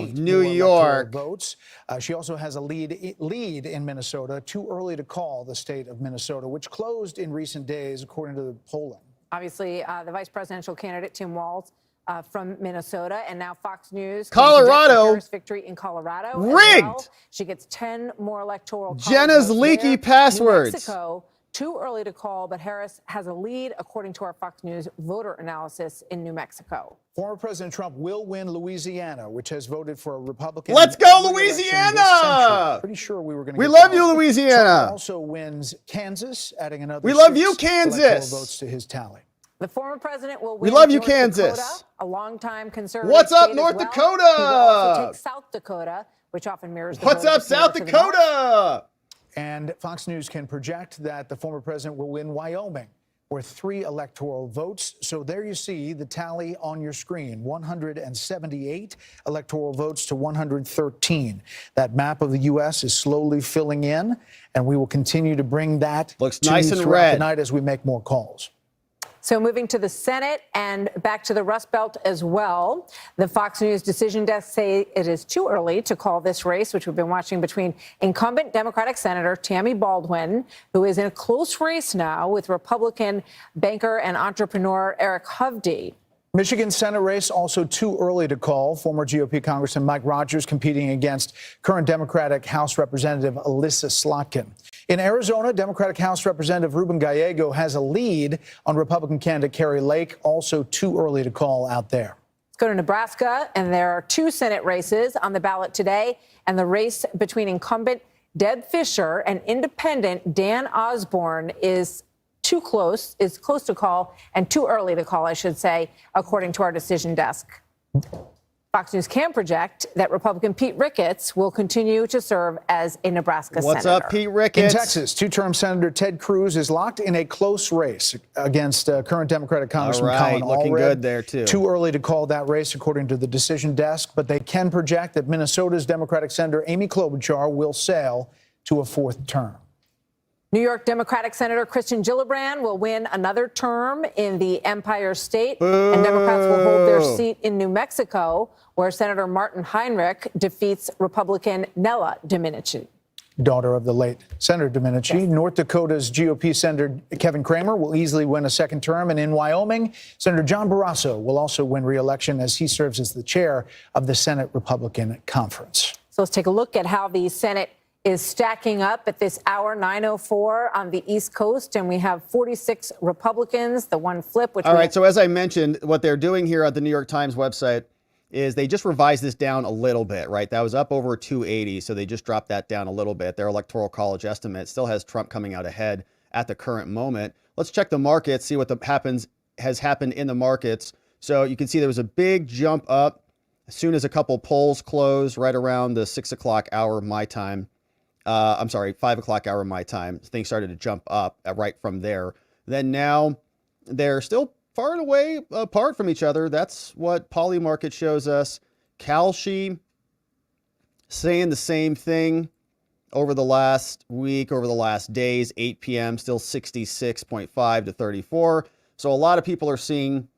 President 28 New York votes. She also has a lead in Minnesota. Too early to call the state of Minnesota, which closed in recent days, according to the polling. Obviously, the vice presidential candidate, Tim Walz, from Minnesota, and now Fox News. Colorado. Harris victory in Colorado. Rigged. Well. She gets 10 more electoral. Jenna's leaky passwords. New Mexico, too early to call, but Harris has a lead, according to our Fox News voter analysis in New Mexico. Former President Trump will win Louisiana, which has voted for a Republican. Let's go, Louisiana! Pretty sure we were going to. We love you, Louisiana. Trump also wins Kansas, adding another. We love you, 6 Kansas. electoral votes to his tally. The former president will win. We love you, North Kansas. Dakota, a longtime conservative. What's up, state North as well. Dakota? He will also take South Dakota, which often mirrors. The What's vote up, South to the north. Dakota? And Fox News can project that the former president will win Wyoming, with 3 electoral votes. So there you see the tally on your screen: 178 electoral votes to 113. That map of the U.S. is slowly filling in, and we will continue to bring that looks to nice you and throughout red the night as we make more calls. So moving to the Senate and back to the Rust Belt as well. The Fox News Decision Desk say it is too early to call this race, which we've been watching between incumbent Democratic Senator Tammy Baldwin, who is in a close race now with Republican banker and entrepreneur Eric Hovde. Michigan Senate race also too early to call. Former GOP Congressman Mike Rogers competing against current Democratic House Representative Alyssa Slotkin. In Arizona, Democratic House Representative Ruben Gallego has a lead on Republican candidate Kari Lake. Also too early to call out there. Let's go to Nebraska, and there are 2 Senate races on the ballot today, and the race between incumbent Deb Fischer and independent Dan Osborne is close to call, and too early to call, I should say, according to our decision desk. Fox News can project that Republican Pete Ricketts will continue to serve as a Nebraska senator. What's up, Pete Ricketts? In Texas, 2-term Senator Ted Cruz is locked in a close race against current Democratic Congressman Colin Allred. Looking good there, too. Too early to call that race, according to the decision desk, but they can project that Minnesota's Democratic Senator Amy Klobuchar will sail to a 4th term. New York Democratic Senator Kristen Gillibrand will win another term in the Empire State, and Democrats will hold their seat in New Mexico, where Senator Martin Heinrich defeats Republican Nella Domenici. Daughter of the late Senator Domenici. Yes. North Dakota's GOP Senator Kevin Cramer will easily win a 2nd term. And in Wyoming, Senator John Barrasso will also win re-election as he serves as the chair of the Senate Republican Conference. So let's take a look at how the Senate is stacking up at this hour, 9:04 on the East Coast, and we have 46 Republicans, the one flip. All right, so as I mentioned, what they're doing here at the New York Times website is they just revised this down a little bit, right? That was up over 280, so they just dropped that down a little bit. Their Electoral College estimate still has Trump coming out ahead at the current moment. Let's check the markets, see what has happened in the markets. So you can see there was a big jump up as soon as a couple polls closed right around the 6 o'clock hour my time. 5 o'clock hour my time. Things started to jump up right from there. Then now they're still far and away apart from each other. That's what Polymarket shows us. Kalshi saying the same thing over the last week, over the last days. 8 p.m. still 66.5 to 34. So a lot of people are seeing,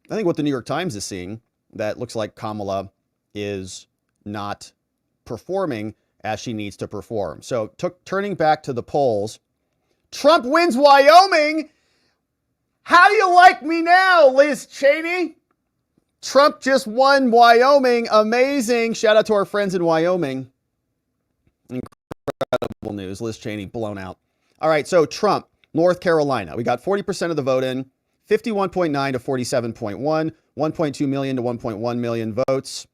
I think what the New York Times is seeing, that looks like Kamala is not performing as she needs to perform. So turning back to the polls, Trump wins Wyoming. How do you like me now, Liz Cheney? Trump just won Wyoming. Amazing. Shout out to our friends in Wyoming. Incredible news. Liz Cheney blown out. All right, so Trump, North Carolina. We got 40% of the vote in, 51.9 to 47.1, 1.2 million to 1.1 million votes.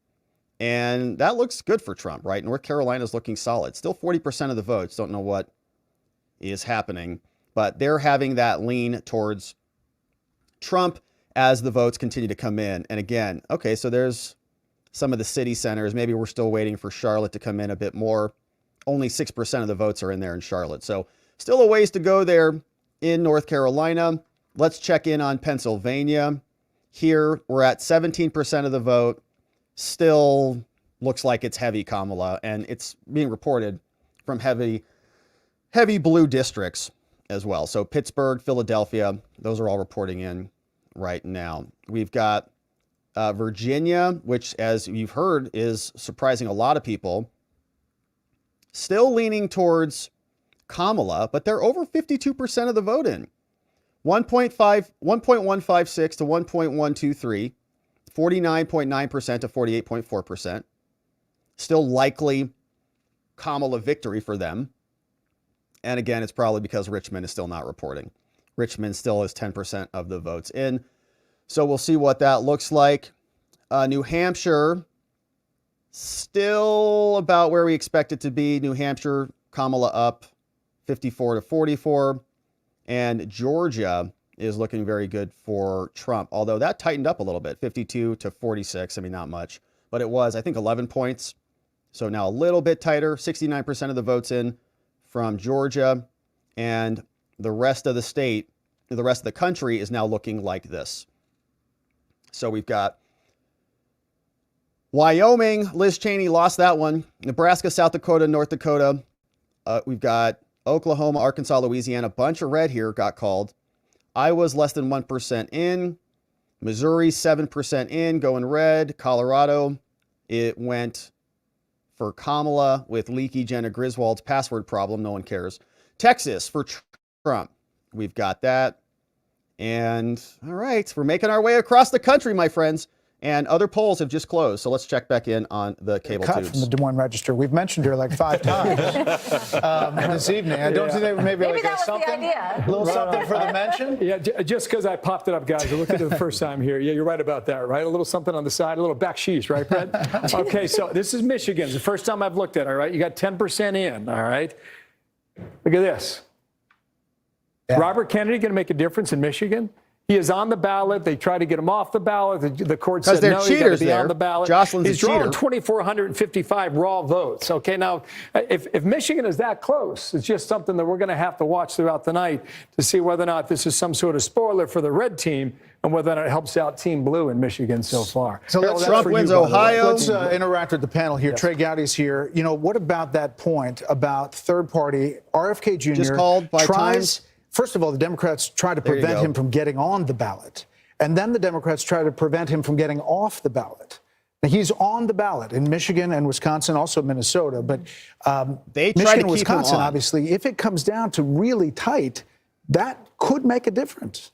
And that looks good for Trump, right? North Carolina's looking solid. Still 40% of the votes. Don't know what is happening, but they're having that lean towards Trump as the votes continue to come in. And again, okay, so there's some of the city centers. Maybe we're still waiting for Charlotte to come in a bit more. Only 6% of the votes are in there in Charlotte. So still a ways to go there in North Carolina. Let's check in on Pennsylvania. Here, we're at 17% of the vote. Still looks like it's heavy Kamala, and it's being reported from heavy blue districts as well. So Pittsburgh, Philadelphia, those are all reporting in right now. We've got Virginia, which, as you've heard, is surprising a lot of people. Still leaning towards Kamala, but they're over 52% of the vote in. 1.156 to 1.123, 49.9% to 48.4%. Still likely Kamala victory for them. And again, it's probably because Richmond is still not reporting. Richmond still has 10% of the votes in. So we'll see what that looks like. New Hampshire, still about where we expect it to be. New Hampshire, Kamala up 54 to 44. And Georgia is looking very good for Trump, although that tightened up a little bit, 52 to 46. I mean, not much, but it was, I think, 11 points. So now a little bit tighter, 69% of the votes in from Georgia. And the rest of the state, the rest of the country is now looking like this. So we've got Wyoming, Liz Cheney lost that one. Nebraska, South Dakota, North Dakota. We've got Oklahoma, Arkansas, Louisiana, a bunch of red here got called. Iowa's less than 1% in. Missouri, 7% in, going red. Colorado, it went for Kamala with leaky Jenna Griswold's password problem. No one cares. Texas for Trump. We've got that. And all right, we're making our way across the country, my friends. And other polls have just closed, so let's check back in on the cable cut tubes. From the Des Moines Register. We've mentioned her like 5 times this evening. I don't think maybe like that was something, the idea. A little something for the mention. Yeah, just because I popped it up, guys. I looked at it the first time here. Yeah, you're right about that, right? A little something on the side, a little backsheesh, right, Brett? Okay, so this is Michigan. It's the first time I've looked at it, all right? You got 10% in, all right? Look at this. Yeah. Robert Kennedy going to make a difference in Michigan? He is on the ballot. They tried to get him off the ballot. The court said no, he's got to be on the ballot. Jocelyn's he's a cheater. drawing 2,455 raw votes. Okay, now, if Michigan is that close, it's just something that we're going to have to watch throughout the night to see whether or not this is some sort of spoiler for the red team and whether or not it helps out Team Blue in Michigan so far. So Harold, Trump wins Ohio. Let's interact with the panel here. Yes. Trey Gowdy's here. You know, what about that point about third party RFK Jr. just called by Times? First of all, the Democrats try to prevent him from getting on the ballot. And then the Democrats try to prevent him from getting off the ballot. Now, he's on the ballot in Michigan and Wisconsin, also Minnesota. But they try Michigan, to keep Wisconsin, him on. obviously, if it comes down to really tight, that could make a difference.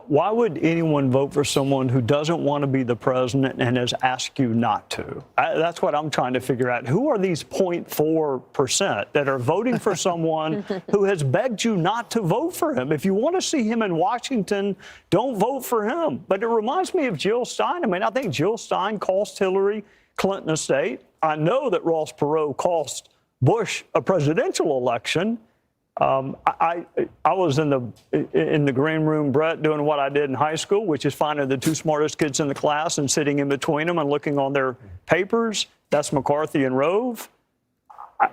Why would anyone vote for someone who doesn't want to be the president and has asked you not to? That's what I'm trying to figure out. Who are these 0.4% that are voting for someone who has begged you not to vote for him? If you want to see him in Washington, don't vote for him. But it reminds me of Jill Stein. I mean, I think Jill Stein cost Hillary Clinton a state. I know that Ross Perot cost Bush a presidential election. I was in the green room, Brett, doing what I did in high school, which is finding the two smartest kids in the class and sitting in between them and looking on their papers. That's McCarthy and Rove.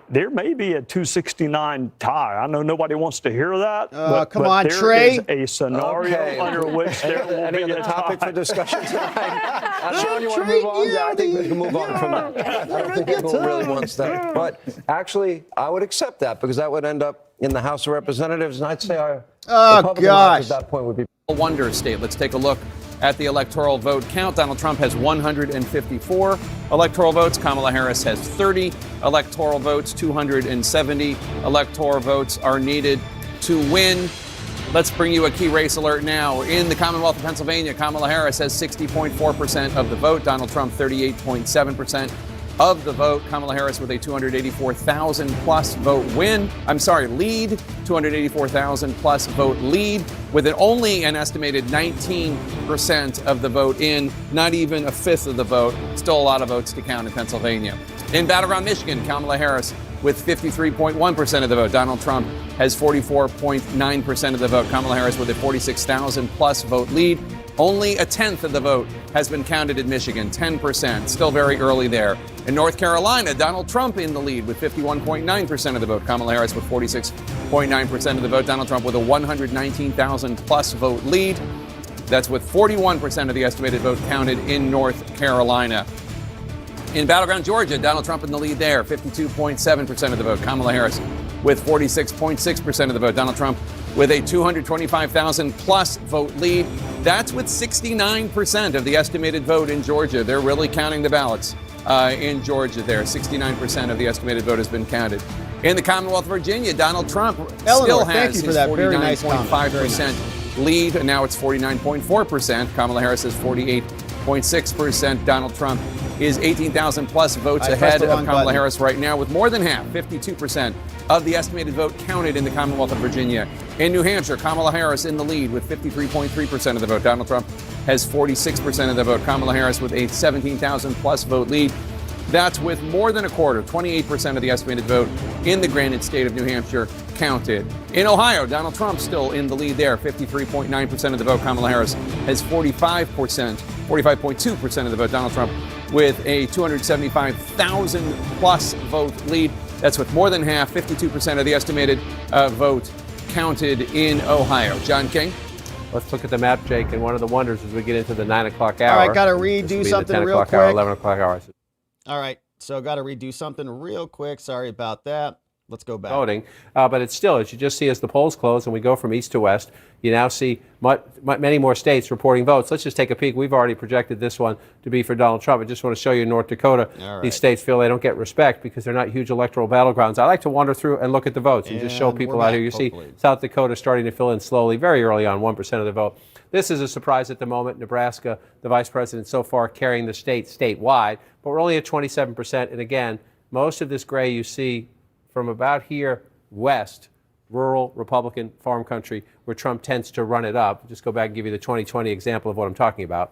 There may be a 269 tie. I know nobody wants to hear that. Come on, Trey. There is a scenario under which there will be a topic tie. for discussion tonight. Sean, you want to move on? Yeah, I think we can move on from that. I don't think anyone really wants that. But actually, I would accept that because that would end up in the House of Representatives, and I'd say our Republican gosh. at that point would be A wonder state. Let's take a look at the electoral vote count. Donald Trump has 154 electoral votes. Kamala Harris has 30 electoral votes. 270 electoral votes are needed to win. Let's bring you a key race alert now. In the Commonwealth of Pennsylvania, Kamala Harris has 60.4% of the vote. Donald Trump, 38.7% of the vote. Kamala Harris with a 284,000 plus vote lead, 284,000 plus vote lead, with only an estimated 19% of the vote in, not even a fifth of the vote. Still a lot of votes to count in Pennsylvania. In Battleground, Michigan, Kamala Harris with 53.1% of the vote. Donald Trump has 44.9% of the vote. Kamala Harris with a 46,000 plus vote lead. Only a tenth of the vote has been counted in Michigan, 10%, still very early there. In North Carolina, Donald Trump in the lead with 51.9% of the vote. Kamala Harris with 46.9% of the vote. Donald Trump with a 119,000 plus vote lead. That's with 41% of the estimated vote counted in North Carolina. In Battleground, Georgia, Donald Trump in the lead there, 52.7% of the vote. Kamala Harris with 46.6% of the vote. Donald Trump with a 225,000 plus vote lead. That's with 69% of the estimated vote in Georgia. They're really counting the ballots in Georgia there. 69% of the estimated vote has been counted. In the Commonwealth of Virginia, Donald Trump still has his 49.5% lead, and now it's 49.4%. Kamala Harris is 48.6%. Donald Trump is 18,000 plus votes ahead of Kamala Harris right now, with more than half, 52% of the estimated vote counted in the Commonwealth of Virginia. In New Hampshire, Kamala Harris in the lead with 53.3% of the vote. Donald Trump has 46% of the vote. Kamala Harris with a 17,000 plus vote lead. That's with more than a quarter, 28% of the estimated vote in the granted state of New Hampshire counted. In Ohio, Donald Trump still in the lead there, 53.9% of the vote. Kamala Harris has 45.2% of the vote. Donald Trump with a 275,000 plus vote lead. That's with more than half, 52% of the estimated vote counted in Ohio. John King. Let's look at the map, Jake, and one of the wonders as we get into the 9 o'clock hour. All right, got to redo something real quick. Hour, 11 o'clock hour. All right, so got to redo something real quick. Sorry about that. Let's go back. Voting, but it's still, as you just see as the polls close and we go from east to west, you now see many more states reporting votes. Let's just take a peek. We've already projected this one to be for Donald Trump. I just want to show you North Dakota. Right. These states feel they don't get respect because they're not huge electoral battlegrounds. I like to wander through and look at the votes and just show people out here. You see South Dakota starting to fill in slowly, very early on, 1% of the vote. This is a surprise at the moment. Nebraska, the vice president so far carrying the state statewide, but we're only at 27%. And again, most of this gray you see from about here west, rural Republican farm country, where Trump tends to run it up. Just go back and give you the 2020 example of what I'm talking about.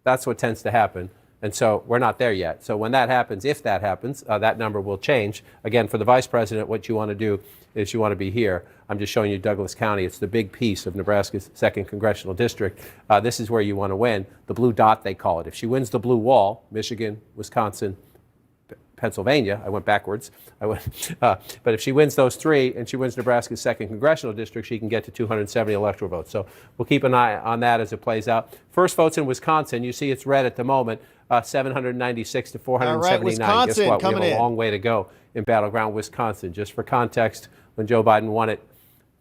That's what tends to happen. And so we're not there yet. So when that happens, if that happens, that number will change. Again, for the vice president, what you want to do is you want to be here. I'm just showing you Douglas County. It's the big piece of Nebraska's 2nd congressional district. This is where you want to win. The blue dot, they call it. If she wins the blue wall, Michigan, Wisconsin, Pennsylvania, I went backwards. But if she wins those three and she wins Nebraska's 2nd congressional district, she can get to 270 electoral votes. So we'll keep an eye on that as it plays out. First votes in Wisconsin, you see it's red at the moment, 796 to 479. All right, Guess what? We have coming a long way to go in Battleground, Wisconsin. Just for context, when Joe Biden won it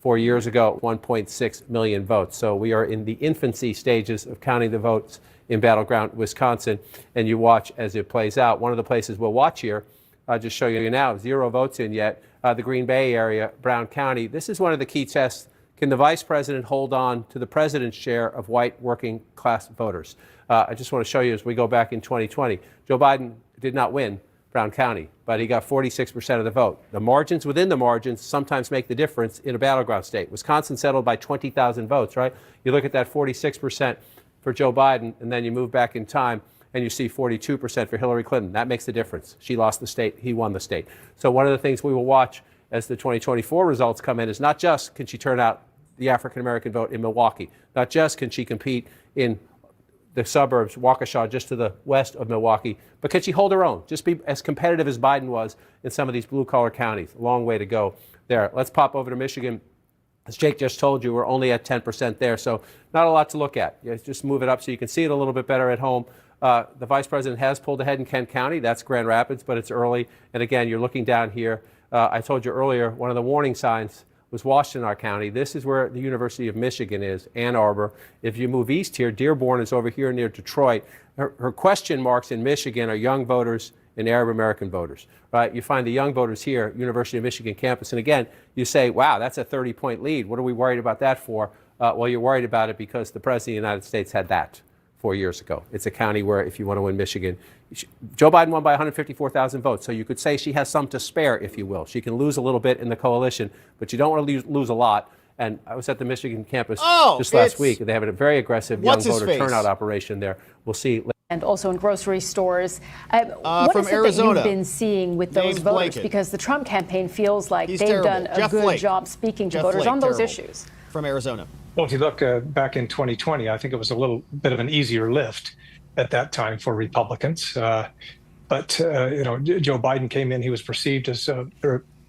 4 years ago, 1.6 million votes. So we are in the infancy stages of counting the votes in Battleground, Wisconsin, and you watch as it plays out. One of the places we'll watch here, I'll just show you now, 0 votes in yet, the Green Bay area, Brown County. This is one of the key tests. Can the vice president hold on to the president's share of white working class voters? I just want to show you as we go back in 2020. Joe Biden did not win Brown County, but he got 46% of the vote. The margins within the margins sometimes make the difference in a battleground state. Wisconsin settled by 20,000 votes, right? You look at that 46% for Joe Biden, and then you move back in time, and you see 42% for Hillary Clinton. That makes the difference. She lost the state. He won the state. So one of the things we will watch as the 2024 results come in is not just can she turn out the African-American vote in Milwaukee, not just can she compete in the suburbs, Waukesha, just to the west of Milwaukee, but can she hold her own? Just be as competitive as Biden was in some of these blue-collar counties. A long way to go there. Let's pop over to Michigan. As Jake just told you, we're only at 10% there, so not a lot to look at. You just move it up so you can see it a little bit better at home. The vice president has pulled ahead in Kent County. That's Grand Rapids, but it's early. And again, you're looking down here. I told you earlier, one of the warning signs was Washtenaw County. This is where the University of Michigan is, Ann Arbor. If you move east here, Dearborn is over here near Detroit. Her question marks in Michigan are young voters and Arab American voters, right? You find the young voters here, University of Michigan campus. And again, you say, wow, that's a 30-point lead. What are we worried about that for? Well, you're worried about it because the President of the United States had that 4 years ago. It's a county where if you want to win Michigan, Joe Biden won by 154,000 votes. So you could say she has some to spare, if you will. She can lose a little bit in the coalition, but you don't want to lose a lot. And I was at the Michigan campus just last week, and they have a very aggressive young voter turnout operation there. We'll see. And also in grocery stores. What is it Arizona, that you've been seeing with those voters? Blanket. Because the Trump campaign feels like they've terrible. done a Jeff good Flake. job speaking to Jeff voters Flake, on those terrible. issues. From Arizona. Well, if you look back in 2020, I think it was a little bit of an easier lift at that time for Republicans. But Joe Biden came in. He was perceived as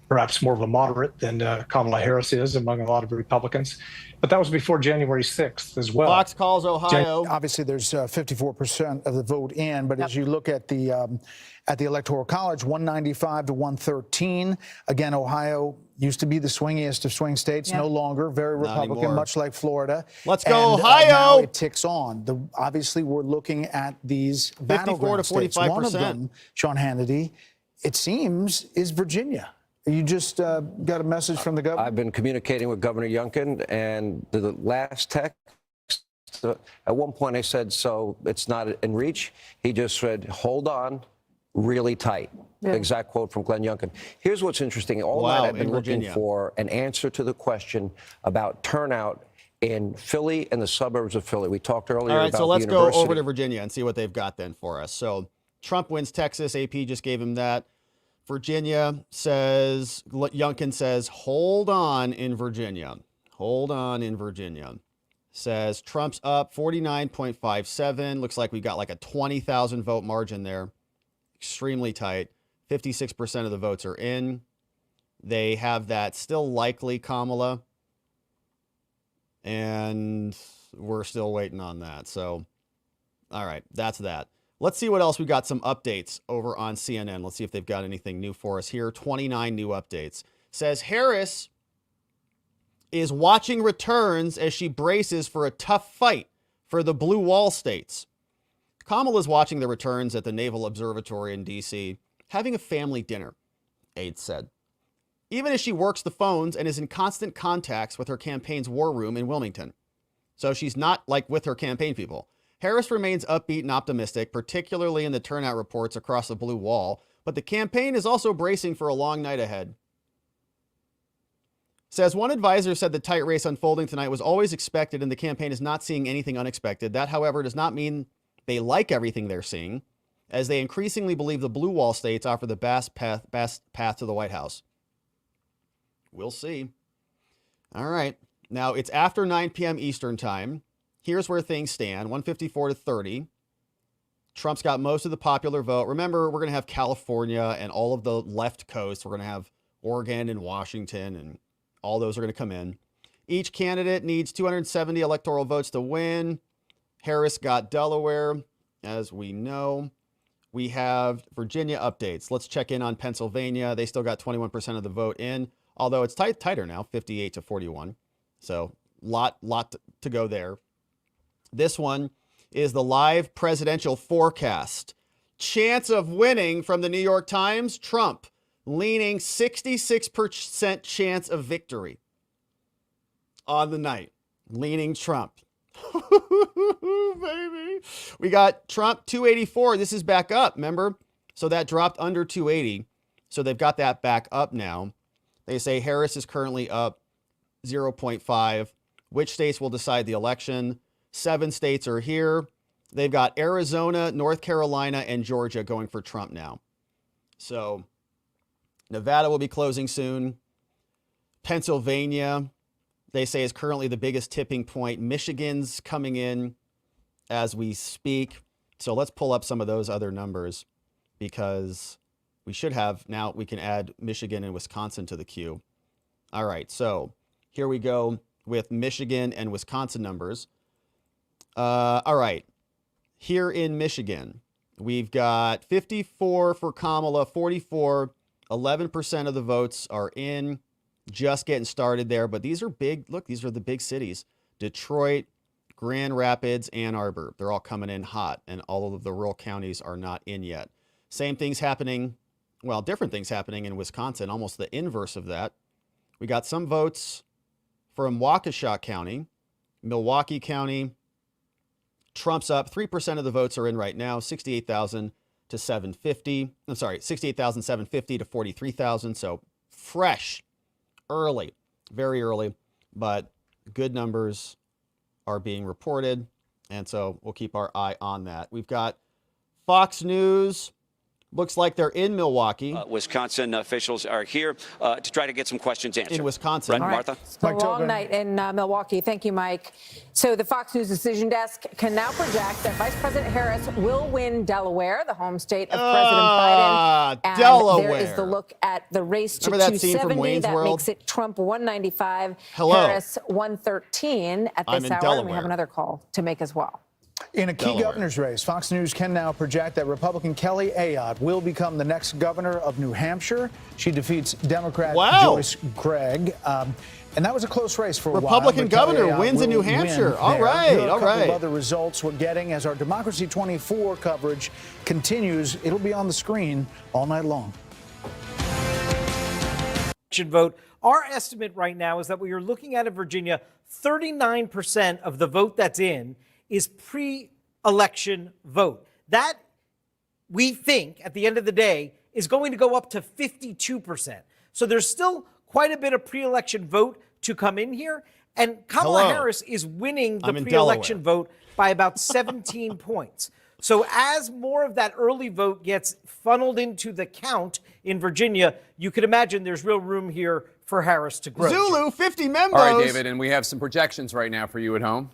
perhaps more of a moderate than Kamala Harris is among a lot of Republicans. But that was before January 6th as well. Fox calls Ohio. Obviously, there's 54% of the vote in, but as you look at the Electoral College, 195 to 113. Again, Ohio used to be the swingiest of swing states, no longer. Very Republican, anymore. much like Florida. Let's go, And, Ohio! now it ticks on. Obviously, we're looking at these 54 to battleground states. 45%. One of them, Sean Hannity, it seems, is Virginia. You just got a message from the governor? I've been communicating with Governor Youngkin, and the last text, at one point I said, so it's not in reach. He just said, hold on, really tight. Yeah. Exact quote from Glenn Youngkin. Here's what's interesting. All Wow, night I've been in looking Virginia. for an answer to the question about turnout in Philly and the suburbs of Philly. We talked earlier All right, about so let's the go university. over to Virginia and see what they've got then for us. So Trump wins Texas. AP just gave him that. Virginia says, Youngkin says, hold on in Virginia. Hold on in Virginia. Says Trump's up 49.57. Looks like we got like a 20,000 vote margin there. Extremely tight. 56% of the votes are in. They have that still likely Kamala. And we're still waiting on that. So, all right, that's that. Let's see what else we got. Some updates over on CNN. Let's see if they've got anything new for us here. 29 new updates. Says Harris is watching returns as she braces for a tough fight for the blue wall states. Kamala's watching the returns at the Naval Observatory in D.C., having a family dinner, aides said. Even as she works the phones and is in constant contacts with her campaign's war room in Wilmington. So she's not like with her campaign people. Harris remains upbeat and optimistic, particularly in the turnout reports across the blue wall, but the campaign is also bracing for a long night ahead. Says one advisor said the tight race unfolding tonight was always expected and the campaign is not seeing anything unexpected. That, however, does not mean they like everything they're seeing, as they increasingly believe the blue wall states offer the best path to the White House. We'll see. All right. Now, it's after 9 p.m. Eastern time. Here's where things stand, 154 to 30. Trump's got most of the popular vote. Remember, we're going to have California and all of the left coast. We're going to have Oregon and Washington, and all those are going to come in. Each candidate needs 270 electoral votes to win. Harris got Delaware, as we know. We have Virginia updates. Let's check in on Pennsylvania. They still got 21% of the vote in, although it's tighter now, 58 to 41. So lot to go there. This one is the live presidential forecast. Chance of winning from the New York Times, Trump leaning 66% chance of victory on the night. Leaning Trump. Baby. We got Trump 284. This is back up, remember? So that dropped under 280. So they've got that back up now. They say Harris is currently up 0.5. Which states will decide the election? 7 states are here. They've got Arizona, North Carolina, and Georgia going for Trump now. So Nevada will be closing soon. Pennsylvania, they say, is currently the biggest tipping point. Michigan's coming in as we speak. So let's pull up some of those other numbers because we should have, now we can add Michigan and Wisconsin to the queue. All right, so here we go with Michigan and Wisconsin numbers. All right, here in Michigan, we've got 54 for Kamala, 44, 11% of the votes are in, just getting started there. But these are big, look, these are the big cities. Detroit, Grand Rapids, Ann Arbor. They're all coming in hot, and all of the rural counties are not in yet. Same things happening, well, different things happening in Wisconsin, almost the inverse of that. We got some votes from Waukesha County, Milwaukee County. Trump's up. 3% of the votes are in right now, 68,000 to 750. I'm sorry, 68,750 to 43,000. So fresh, early, very early, but good numbers are being reported. And so we'll keep our eye on that. We've got Fox News Looks like they're in Milwaukee. Wisconsin officials are here to try to get some questions answered. In Wisconsin. Right, Martha? It's a long night in Milwaukee. Thank you, Mike. So the Fox News decision desk can now project that Vice President Harris will win Delaware, the home state of President Biden. And Delaware. there is the look at the race to Remember that scene from 270. Wayne's That World? makes it Trump 195, Hello. Harris 113 at I'm this in hour. And we Delaware. have another call to make as well. In a key governor's race, Fox News can now project that Republican Kelly Ayotte will become the next governor of New Hampshire. She defeats Democrat Joyce Gregg. And that was a close race for a Republican while. Kelly governor Ayotte wins in will New Hampshire. win All there. right, Here are a all couple right. of other results we're getting as our Democracy 24 coverage continues. It'll be on the screen all night long. Vote. Our estimate right now is that what you're looking at in Virginia, 39% of the vote that's in is pre-election vote. That, we think, at the end of the day, is going to go up to 52%. So there's still quite a bit of pre-election vote to come in here. And Kamala Harris is winning the pre-election vote by about 17 points. So as more of that early vote gets funneled into the count in Virginia, you can imagine there's real room here for Harris to grow. Zulu, 50 members. All right, David, and we have some projections right now for you at home.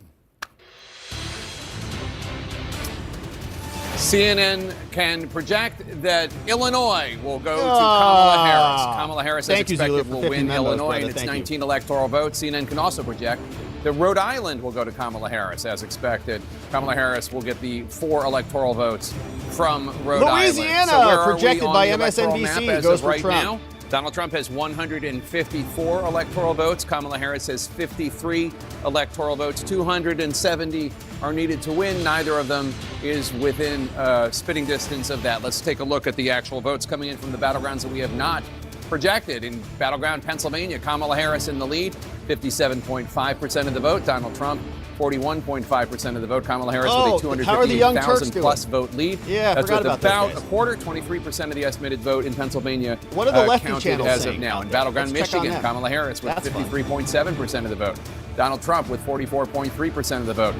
CNN can project that Illinois will go to Kamala Harris. Kamala Harris, as expected, will win Illinois in its 19 electoral votes. CNN can also project that Rhode Island will go to Kamala Harris, as expected. Kamala Harris will get the 4 electoral votes from Rhode Louisiana, Island. So where projected are we by on the electoral map MSNBC, as goes of for right Trump. now? Donald Trump has 154 electoral votes. Kamala Harris has 53 electoral votes. 270 are needed to win. Neither of them is within spitting distance of that. Let's take a look at the actual votes coming in from the battlegrounds that we have not projected. In Battleground, Pennsylvania, Kamala Harris in the lead, 57.5% of the vote. Donald Trump, 41.5% of the vote. Kamala Harris with a 258,000 plus vote lead. Yeah, that's forgot with about about a quarter, 23% of the estimated vote in Pennsylvania. What are the lefty counted channels as saying of now? out In there? Battleground, Let's check on Michigan, them. Kamala Harris with That's fun. 53.7% of the vote. Donald Trump with 44.3% of the vote.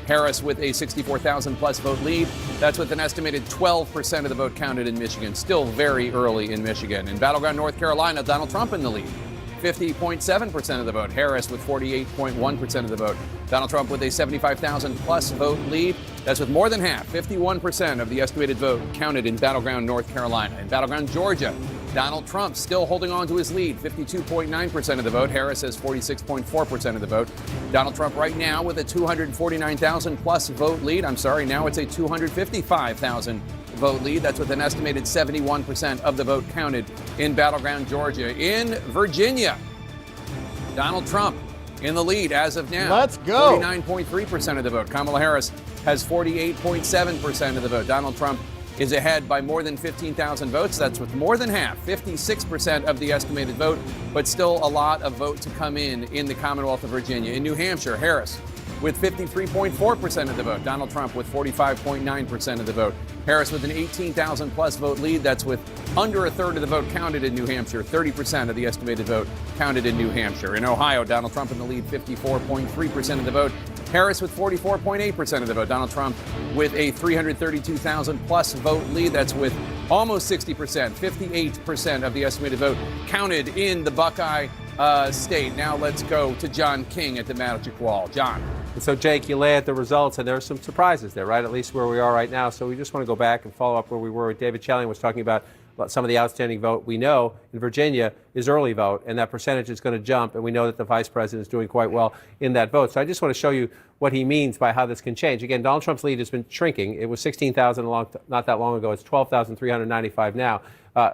Harris with a 64,000 plus vote lead. That's with an estimated 12% of the vote counted in Michigan. Still very early in Michigan. In Battleground, North Carolina, Donald Trump in the lead. 50.7% of the vote. Harris with 48.1% of the vote. Donald Trump with a 75,000 plus vote lead. That's with more than half, 51% of the estimated vote counted in Battleground, North Carolina. In Battleground, Georgia, Donald Trump still holding on to his lead, 52.9% of the vote. Harris has 46.4% of the vote. Donald Trump right now with a 249,000 plus vote lead. Now it's a 255,000 vote lead. That's with an estimated 71% of the vote counted in Battleground, Georgia. In Virginia, Donald Trump in the lead as of now. Let's go. 49.3% of the vote. Kamala Harris has 48.7% of the vote. Donald Trump is ahead by more than 15,000 votes. That's with more than half, 56% of the estimated vote, but still a lot of vote to come in the Commonwealth of Virginia. In New Hampshire, Harris with 53.4% of the vote. Donald Trump with 45.9% of the vote. Harris with an 18,000 plus vote lead. That's with under a third of the vote counted in New Hampshire. 30% of the estimated vote counted in New Hampshire. In Ohio, Donald Trump in the lead, 54.3% of the vote. Harris with 44.8% of the vote. Donald Trump with a 332,000 plus vote lead. That's with almost 60%, 58% of the estimated vote counted in the Buckeye state. Now let's go to John King at the Magic Wall. John. And so, Jake, you lay out the results, and there are some surprises there, right? At least where we are right now. So we just want to go back and follow up where we were. With David Chellian was talking about some of the outstanding vote we know in Virginia is early vote, and that percentage is going to jump, and we know that the vice president is doing quite well in that vote. So I just want to show you what he means by how this can change. Again, Donald Trump's lead has been shrinking. It was 16,000 not that long ago. It's 12,395 now.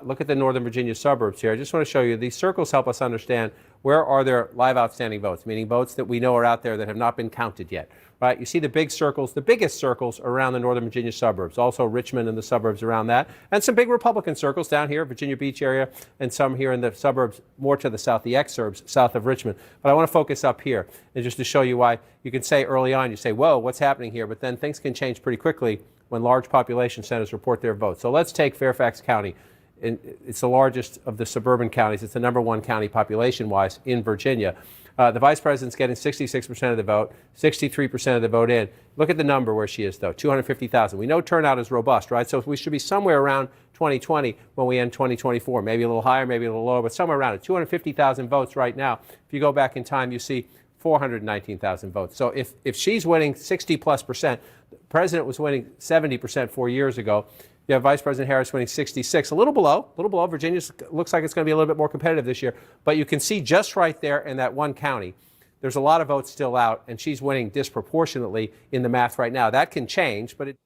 Look at the Northern Virginia suburbs here. I just want to show you these circles help us understand where are there live outstanding votes, meaning votes that we know are out there that have not been counted yet. Right? You see the big circles, the biggest circles around the Northern Virginia suburbs, also Richmond and the suburbs around that, and some big Republican circles down here, Virginia Beach area, and some here in the suburbs more to the south, the exurbs south of Richmond. But I want to focus up here, and just to show you why you can say early on, you say, whoa, what's happening here? But then things can change pretty quickly when large population centers report their votes. So let's take Fairfax County. It's the largest of the suburban counties. It's the number one county population-wise in Virginia. The vice president's getting 66% of the vote, 63% of the vote in. Look at the number where she is, though, 250,000. We know turnout is robust, right? So we should be somewhere around 2020 when we end 2024. Maybe a little higher, maybe a little lower, but somewhere around it. 250,000 votes right now. If you go back in time, you see 419,000 votes. So if she's winning 60+%, the president was winning 70% 4 years ago. You have Vice President Harris winning 66, a little below. Virginia looks like it's going to be a little bit more competitive this year. But you can see just right there in that one county, there's a lot of votes still out, and she's winning disproportionately in the math right now. That can change, but it.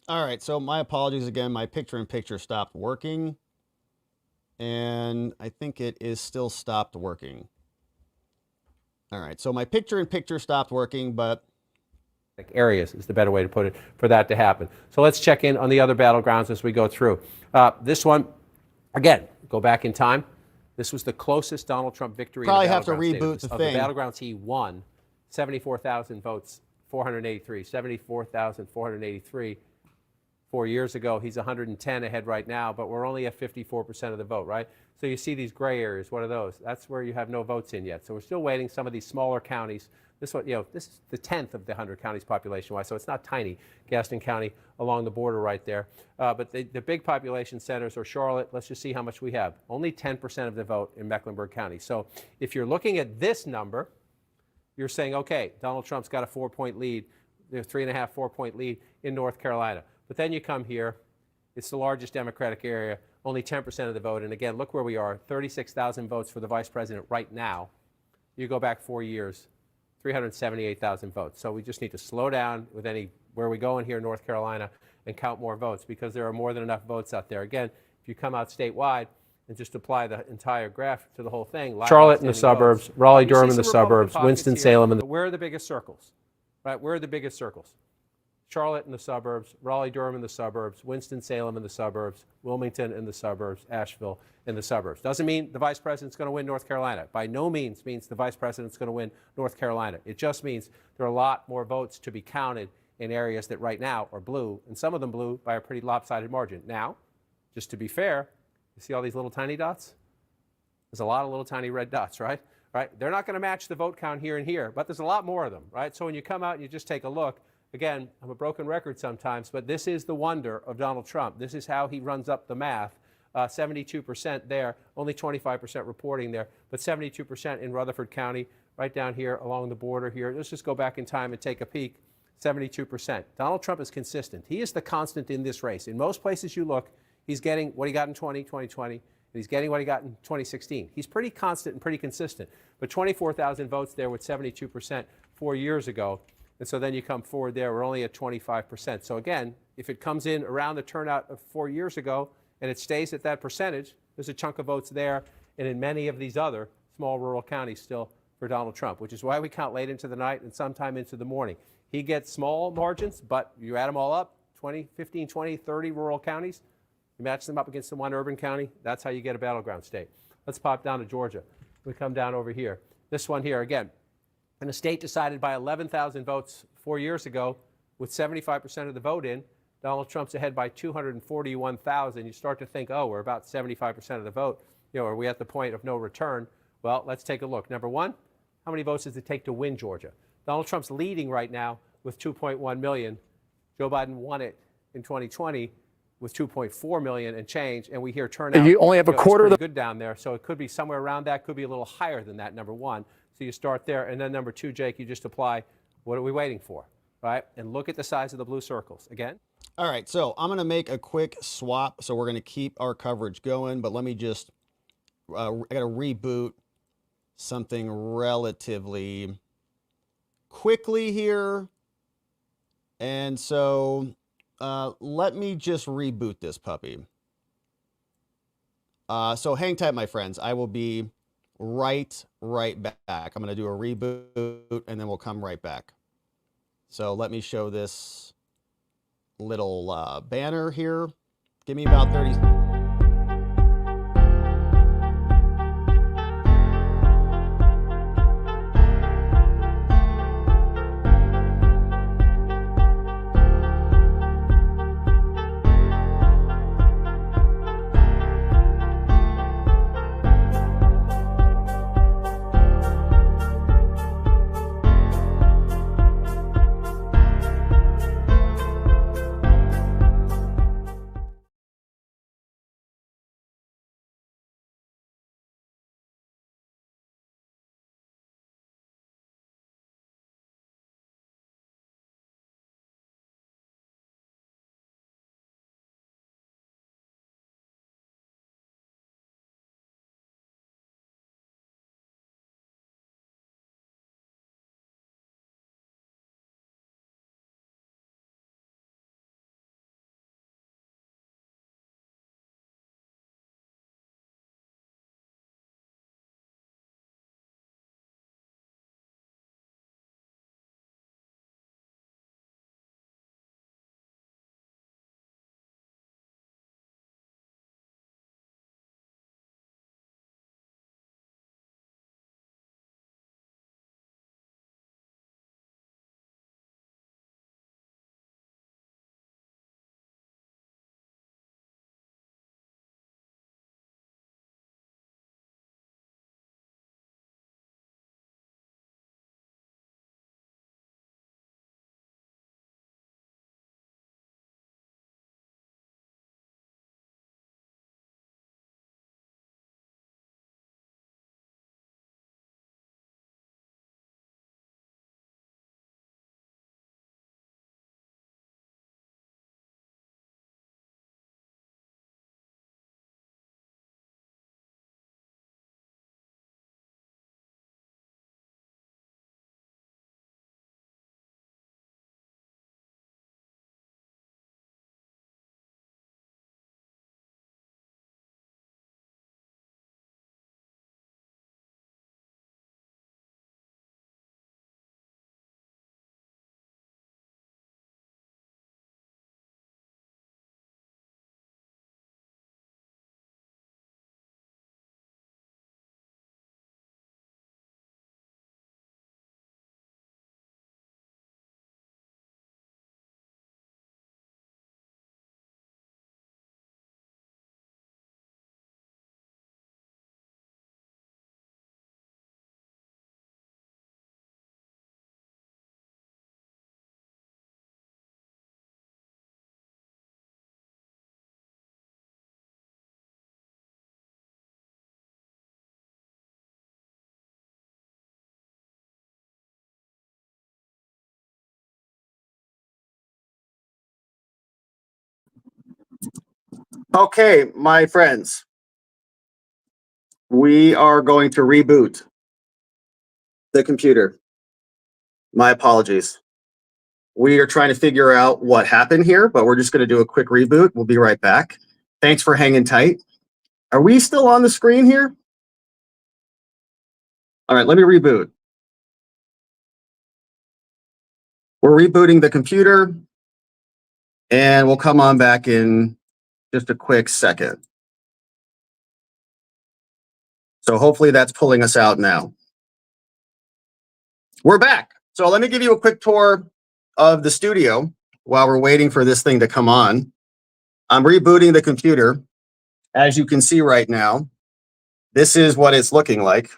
All right, so my apologies again. My picture-in-picture stopped working, and I think it is still stopped working. All right, so my picture-in-picture stopped working, but areas is the better way to put it for that to happen. So let's check in on the other battlegrounds as we go through. This one, again, go back in time. This was the closest Donald Trump victory. Probably in the have to reboot the thing. Of the battlegrounds he won, 74,000 votes, 483, 74,483. 4 years ago, he's 110 ahead right now, but we're only at 54% of the vote, right? So you see these gray areas. What are those? That's where you have no votes in yet. So we're still waiting. Some of these smaller counties. This one, this is the 10th of the 100 counties population-wise, so it's not tiny. Gaston County along the border right there. But the big population centers are Charlotte. Let's just see how much we have. Only 10% of the vote in Mecklenburg County. So if you're looking at this number, you're saying, okay, Donald Trump's got a 4-point lead, 3.5, 4-point lead in North Carolina. But then you come here, it's the largest Democratic area, only 10% of the vote. And again, look where we are, 36,000 votes for the vice president right now. You go back 4 years, 378,000 votes. So we just need to slow down with where we go in here in North Carolina and count more votes, because there are more than enough votes out there. Again, if you come out statewide and just apply the entire graph to the whole thing. Charlotte in the suburbs, Raleigh-Durham in the suburbs, Winston-Salem in the. Where are the biggest circles? Right? Where are the biggest circles? Charlotte in the suburbs, Raleigh-Durham in the suburbs, Winston-Salem in the suburbs, Wilmington in the suburbs, Asheville in the suburbs. Doesn't mean the vice president's going to win North Carolina. By no means means the vice president's going to win North Carolina. It just means there are a lot more votes to be counted in areas that right now are blue, and some of them blue by a pretty lopsided margin. Now, just to be fair, you see all these little tiny dots? There's a lot of little tiny red dots, right? Right? They're not going to match the vote count here and here, but there's a lot more of them, right? So when you come out and you just take a look, again, I'm a broken record sometimes, but this is the wonder of Donald Trump. This is how he runs up the math. 72% there, only 25% reporting there, but 72% in Rutherford County, right down here along the border here. Let's just go back in time and take a peek. 72%. Donald Trump is consistent. He is the constant in this race. In most places you look, he's getting what he got in 2020, and he's getting what he got in 2016. He's pretty constant and pretty consistent. But 24,000 votes there with 72% 4 years ago. And so then you come forward there, we're only at 25%. So again, if it comes in around the turnout of 4 years ago and it stays at that percentage, there's a chunk of votes there and in many of these other small rural counties still for Donald Trump, which is why we count late into the night and sometime into the morning. He gets small margins, but you add them all up, 20, 15, 20, 30 rural counties, you match them up against the one urban county, that's how you get a battleground state. Let's pop down to Georgia. We come down over here. This one here, again, in a state decided by 11,000 votes 4 years ago with 75% of the vote in, Donald Trump's ahead by 241,000. You start to think, oh, we're about 75% of the vote. Are we at the point of no return? Well, let's take a look. Number one, how many votes does it take to win Georgia? Donald Trump's leading right now with 2.1 million. Joe Biden won it in 2020 with 2.4 million and change, and we hear turnout. You only have a quarter of the good down there, so it could be somewhere around that, could be a little higher than that, number one. So you start there, and then number two, Jake, you just apply, what are we waiting for, right? And look at the size of the blue circles. Again? All right, so I'm going to make a quick swap. So we're going to keep our coverage going, but let me just, I got to reboot something relatively quickly here. And so let me just reboot this puppy. So hang tight, my friends. I will be right back. I'm going to do a reboot and then we'll come right back. So let me show this little banner here. Give me about 30 Okay, my friends, we are going to reboot the computer. My apologies. We are trying to figure out what happened here, but we're just going to do a quick reboot. We'll be right back. Thanks for hanging tight. Are we still on the screen here? All right, let me reboot. We're rebooting the computer, and we'll come on back in just a quick second. So hopefully that's pulling us out now. We're back. So let me give you a quick tour of the studio while we're waiting for this thing to come on. I'm rebooting the computer. As you can see right now, this is what it's looking like.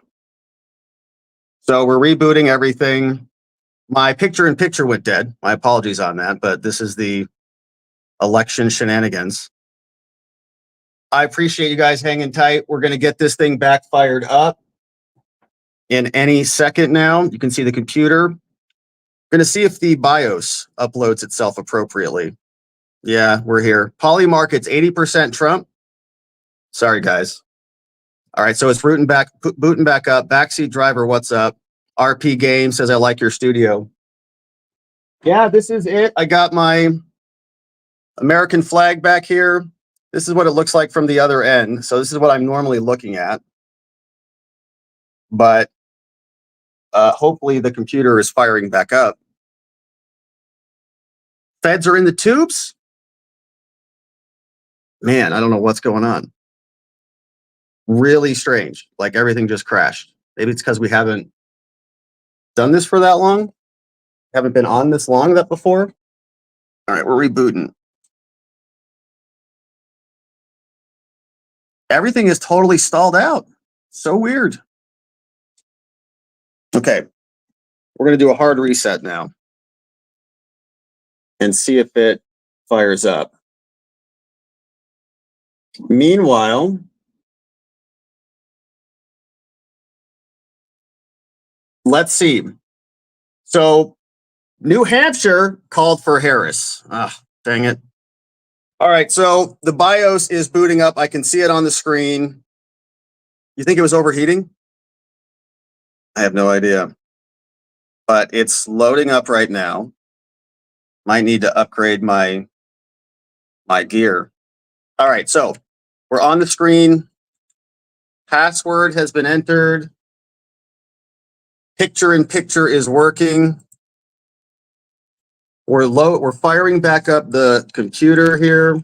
So we're rebooting everything. My picture-in-picture went dead. My apologies on that, but this is the election shenanigans. I appreciate you guys hanging tight. We're going to get this thing back fired up in any second now. You can see the computer. Going to see if the BIOS uploads itself appropriately. Yeah, we're here. Polymarket's 80% Trump. Sorry, guys. All right, so it's booting back up. Backseat driver, what's up? RP Game says, I like your studio. Yeah, this is it. I got my American flag back here. This is what it looks like from the other end. So this is what I'm normally looking at. But hopefully the computer is firing back up. Feds are in the tubes? Man, I don't know what's going on. Really strange. Like everything just crashed. Maybe it's because we haven't done this for that long. Haven't been on this long that before. All right, we're rebooting. Everything is totally stalled out. So weird. Okay, we're going to do a hard reset now and see if it fires up. Meanwhile, let's see. So New Hampshire called for Harris. Ah, dang it. All right, so the BIOS is booting up. I can see it on the screen. You think it was overheating? I have no idea. But it's loading up right now. Might need to upgrade my gear. All right, so we're on the screen. Password has been entered. Picture-in-picture is working. We're firing back up the computer here.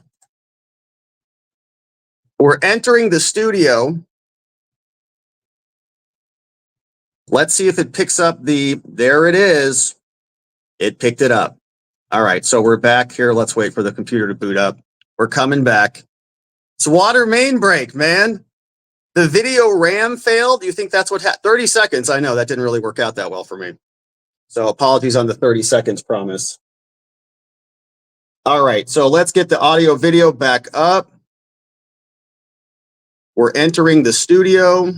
We're entering the studio. Let's see if it picks up there it is. It picked it up. All right, so we're back here. Let's wait for the computer to boot up. We're coming back. It's water main break, man. The video RAM failed. Do you think that's what happened? 30 seconds. I know that didn't really work out that well for me. So apologies on the 30 seconds promise. All right, so let's get the audio video back up. We're entering the studio.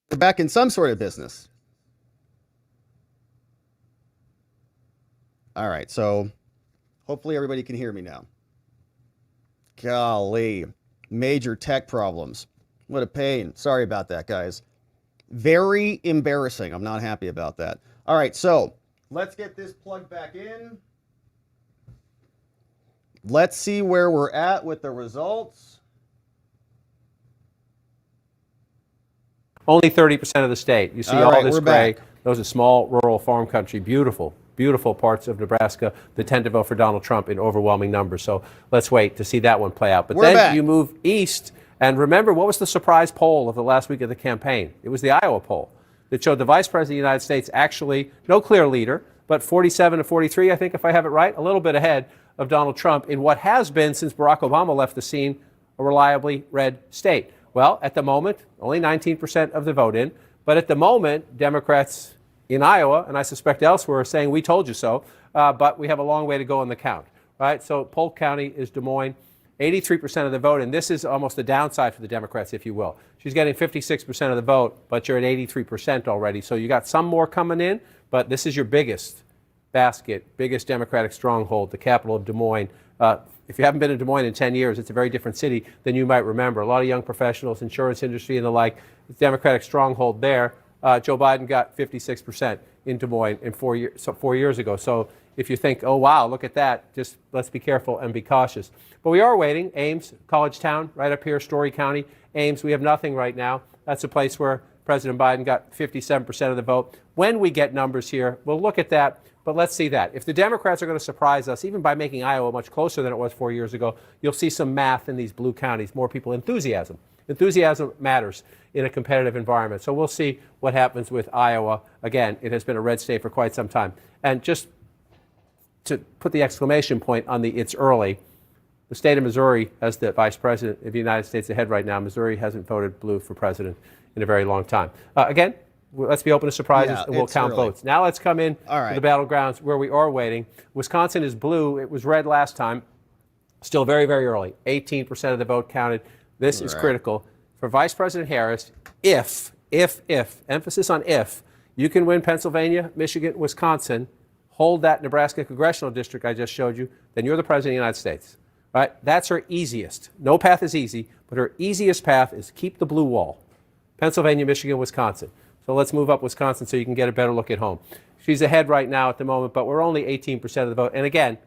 We're back in some sort of business. All right, so hopefully everybody can hear me now. Golly, major tech problems. What a pain. Sorry about that, guys. Very embarrassing. I'm not happy about that. All right, so let's get this plugged back in. Let's see where we're at with the results. Only 30% of the state. You see all this gray. Those are small, rural farm country. Beautiful, beautiful parts of Nebraska that tend to vote for Donald Trump in overwhelming numbers. So let's wait to see that one play out. But then you move east. And remember, what was the surprise poll of the last week of the campaign? It was the Iowa poll that showed the vice president of the United States actually no clear leader, but 47 to 43, I think, if I have it right, a little bit ahead of Donald Trump in what has been, since Barack Obama left the scene, a reliably red state. Well, at the moment, only 19% of the vote in. But at the moment, Democrats in Iowa, and I suspect elsewhere, are saying, we told you so. But we have a long way to go in the count. Right? So Polk County is Des Moines. 83% of the vote, and this is almost the downside for the Democrats, if you will. She's getting 56% of the vote, but you're at 83% already. So you got some more coming in, but this is your biggest basket, biggest Democratic stronghold, the capital of Des Moines. If you haven't been in Des Moines in 10 years, it's a very different city than you might remember. A lot of young professionals, insurance industry and the like, the Democratic stronghold there. Joe Biden got 56% in Des Moines in 4 years ago. So if you think, oh, wow, look at that, just let's be careful and be cautious. But we are waiting. Ames, college town, right up here, Story County. Ames, we have nothing right now. That's a place where President Biden got 57% of the vote. When we get numbers here, we'll look at that, but let's see that. If the Democrats are going to surprise us, even by making Iowa much closer than it was 4 years ago, you'll see some math in these blue counties, more people, enthusiasm. Enthusiasm matters in a competitive environment. So we'll see what happens with Iowa. Again, it has been a red state for quite some time. And just to put the exclamation point on the it's early, the state of Missouri has the vice president of the United States ahead right now. Missouri hasn't voted blue for president in a very long time. Again, let's be open to surprises, and we'll count votes. Now let's come in to the battlegrounds where we are waiting. Wisconsin is blue. It was red last time. Still very, very early. 18% of the vote counted. This is critical. For Vice President Harris, if, emphasis on if, you can win Pennsylvania, Michigan, Wisconsin, hold that Nebraska congressional district I just showed you, then you're the President of the United States. Right? That's her easiest. No path is easy, but her easiest path is keep the blue wall. Pennsylvania, Michigan, Wisconsin. So let's move up Wisconsin so you can get a better look at home. She's ahead right now at the moment, but we're only 18% of the vote. And again,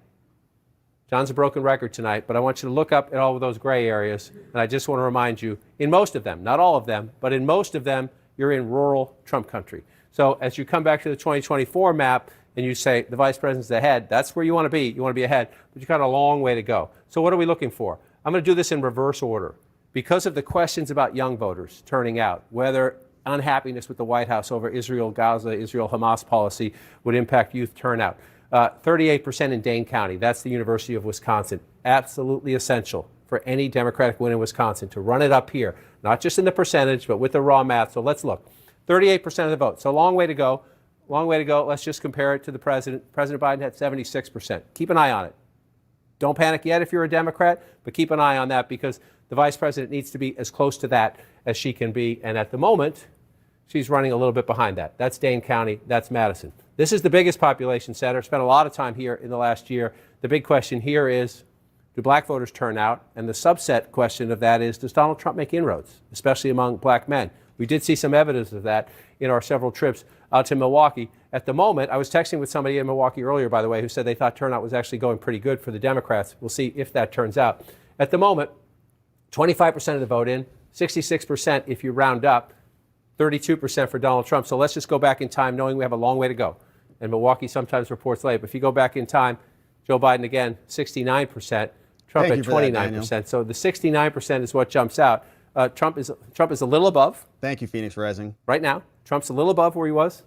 John's a broken record tonight, but I want you to look up at all of those gray areas. And I just want to remind you, in most of them, not all of them, but in most of them, you're in rural Trump country. So as you come back to the 2024 map and you say the vice president's ahead, that's where you want to be. You want to be ahead, but you've got a long way to go. So what are we looking for? I'm going to do this in reverse order. Because of the questions about young voters turning out, whether unhappiness with the White House over Israel-Gaza, Israel-Hamas policy would impact youth turnout. 38% in Dane County. That's the University of Wisconsin. Absolutely essential for any Democratic win in Wisconsin to run it up here, not just in the percentage, but with the raw math. So let's look. 38% of the vote. So a long way to go. Long way to go. Let's just compare it to the president. President Biden had 76%. Keep an eye on it. Don't panic yet if you're a Democrat, but keep an eye on that because the vice president needs to be as close to that as she can be. And at the moment, she's running a little bit behind that. That's Dane County. That's Madison. This is the biggest population center. Spent a lot of time here in the last year. The big question here is, do black voters turn out? And the subset question of that is, does Donald Trump make inroads, especially among black men? We did see some evidence of that in our several trips out to Milwaukee. At the moment, I was texting with somebody in Milwaukee earlier, by the way, who said they thought turnout was actually going pretty good for the Democrats. We'll see if that turns out. At the moment, 25% of the vote in, 66% if you round up, 32% for Donald Trump. So let's just go back in time knowing we have a long way to go. And Milwaukee sometimes reports late. But if you go back in time, Joe Biden again, 69%, Trump at 29%. So the 69% is what jumps out. Trump is a little above. Thank you, Phoenix Rising. Right now, Trump's a little above where he was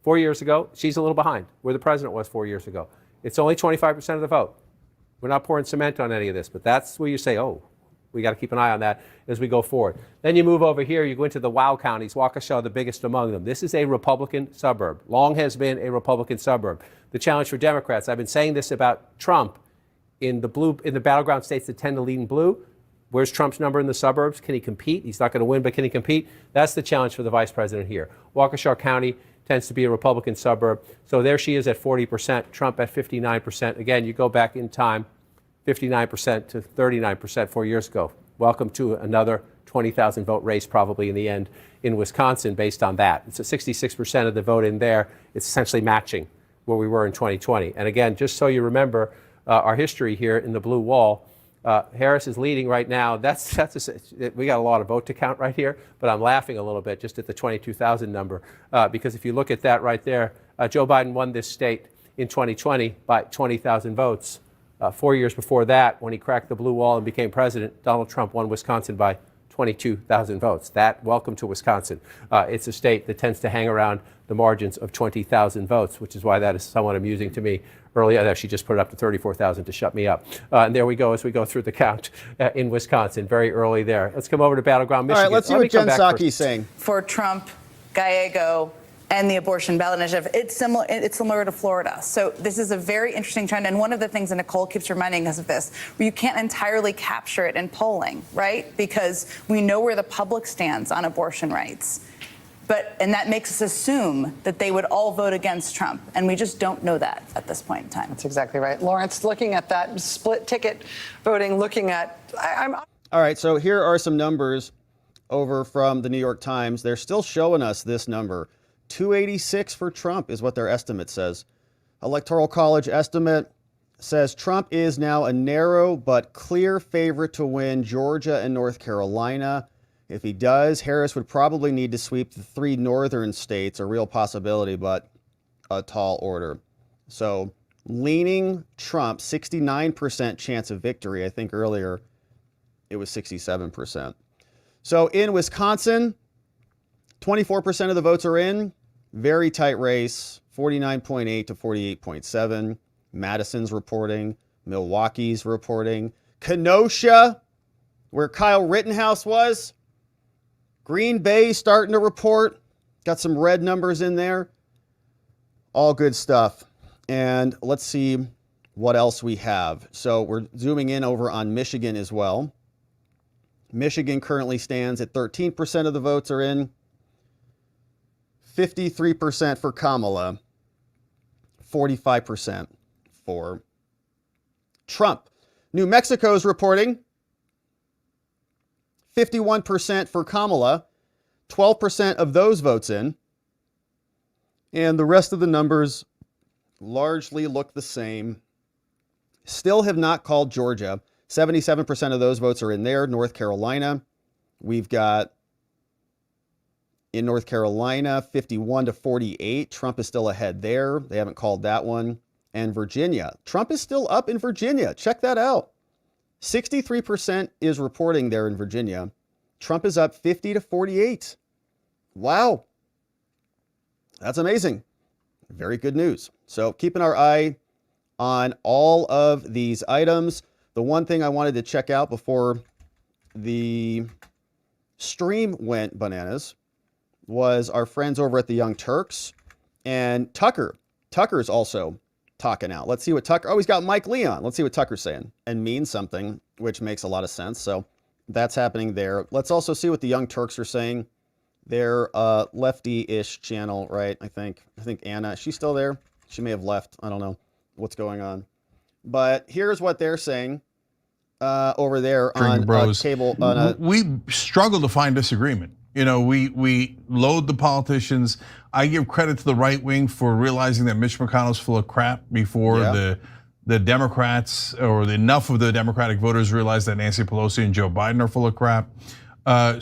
4 years ago. She's a little behind where the president was 4 years ago. It's only 25% of the vote. We're not pouring cement on any of this, but that's where you say, oh, we got to keep an eye on that as we go forward. Then you move over here, you go into the WOW counties, Waukesha, the biggest among them. This is a Republican suburb. Long has been a Republican suburb. The challenge for Democrats, I've been saying this about Trump in the battleground states that tend to lead in blue. Where's Trump's number in the suburbs? Can he compete? He's not going to win, but can he compete? That's the challenge for the vice president here. Waukesha County tends to be a Republican suburb. So there she is at 40%, Trump at 59%. Again, you go back in time, 59% to 39% 4 years ago. Welcome to another 20,000 vote race probably in the end in Wisconsin based on that. It's a 66% of the vote in there. It's essentially matching where we were in 2020. And again, just so you remember our history here in the blue wall, Harris is leading right now. We got a lot of vote to count right here, but I'm laughing a little bit just at the 22,000 number because if you look at that right there, Joe Biden won this state in 2020 by 20,000 votes. 4 years before that, when he cracked the blue wall and became president, Donald Trump won Wisconsin by 22,000 votes. Welcome to Wisconsin. It's a state that tends to hang around the margins of 20,000 votes, which is why that is somewhat amusing to me. Earlier, she just put it up to 34,000 to shut me up. And there we go as we go through the count in Wisconsin, very early there. Let's come over to Battleground, Michigan. All right, let's see what Jen Psaki's saying. For Trump, Gallego, and the abortion ballot initiative. It's similar to Florida. So this is a very interesting trend. And one of the things that Nicole keeps reminding us of this, where you can't entirely capture it in polling, right? Because we know where the public stands on abortion rights. And that makes us assume that they would all vote against Trump. And we just don't know that at this point in time. That's exactly right. Lawrence, looking at that split ticket voting, looking at... All right, so here are some numbers over from the New York Times. They're still showing us this number. 286 for Trump is what their estimate says. Electoral College estimate says Trump is now a narrow but clear favorite to win Georgia and North Carolina. If he does, Harris would probably need to sweep the 3 northern states, a real possibility, but a tall order. So leaning Trump, 69% chance of victory. I think earlier it was 67%. So in Wisconsin, 24% of the votes are in. Very tight race, 49.8 to 48.7. Madison's reporting. Milwaukee's reporting. Kenosha, where Kyle Rittenhouse was. Green Bay starting to report. Got some red numbers in there. All good stuff. And let's see what else we have. So we're zooming in over on Michigan as well. Michigan currently stands at 13% of the votes are in. 53% for Kamala. 45% for Trump. New Mexico's reporting. 51% for Kamala, 12% of those votes in. And the rest of the numbers largely look the same. Still have not called Georgia. 77% of those votes are in there. North Carolina, we've got in North Carolina, 51 to 48. Trump is still ahead there. They haven't called that one. And Virginia. Trump is still up in Virginia. Check that out. 63% is reporting there in Virginia. Trump is up 50 to 48. Wow. That's amazing. Very good news. So keeping our eye on all of these items. The one thing I wanted to check out before the stream went bananas was our friends over at the Young Turks and Tucker. Tucker's also talking out. Let's see what Tucker, oh, he's got Mike Lee on. Let's see what Tucker's saying and means something, which makes a lot of sense. So that's happening there. Let's also see what the Young Turks are saying. They're a lefty-ish channel, right? I think Anna, she's still there. She may have left. I don't know what's going on. But here's what they're saying over there on cable. We struggle to find disagreement. You know, we load the politicians. I give credit to the right wing for realizing that Mitch McConnell's full of crap before the Democrats or enough of the Democratic voters realize that Nancy Pelosi and Joe Biden are full of crap.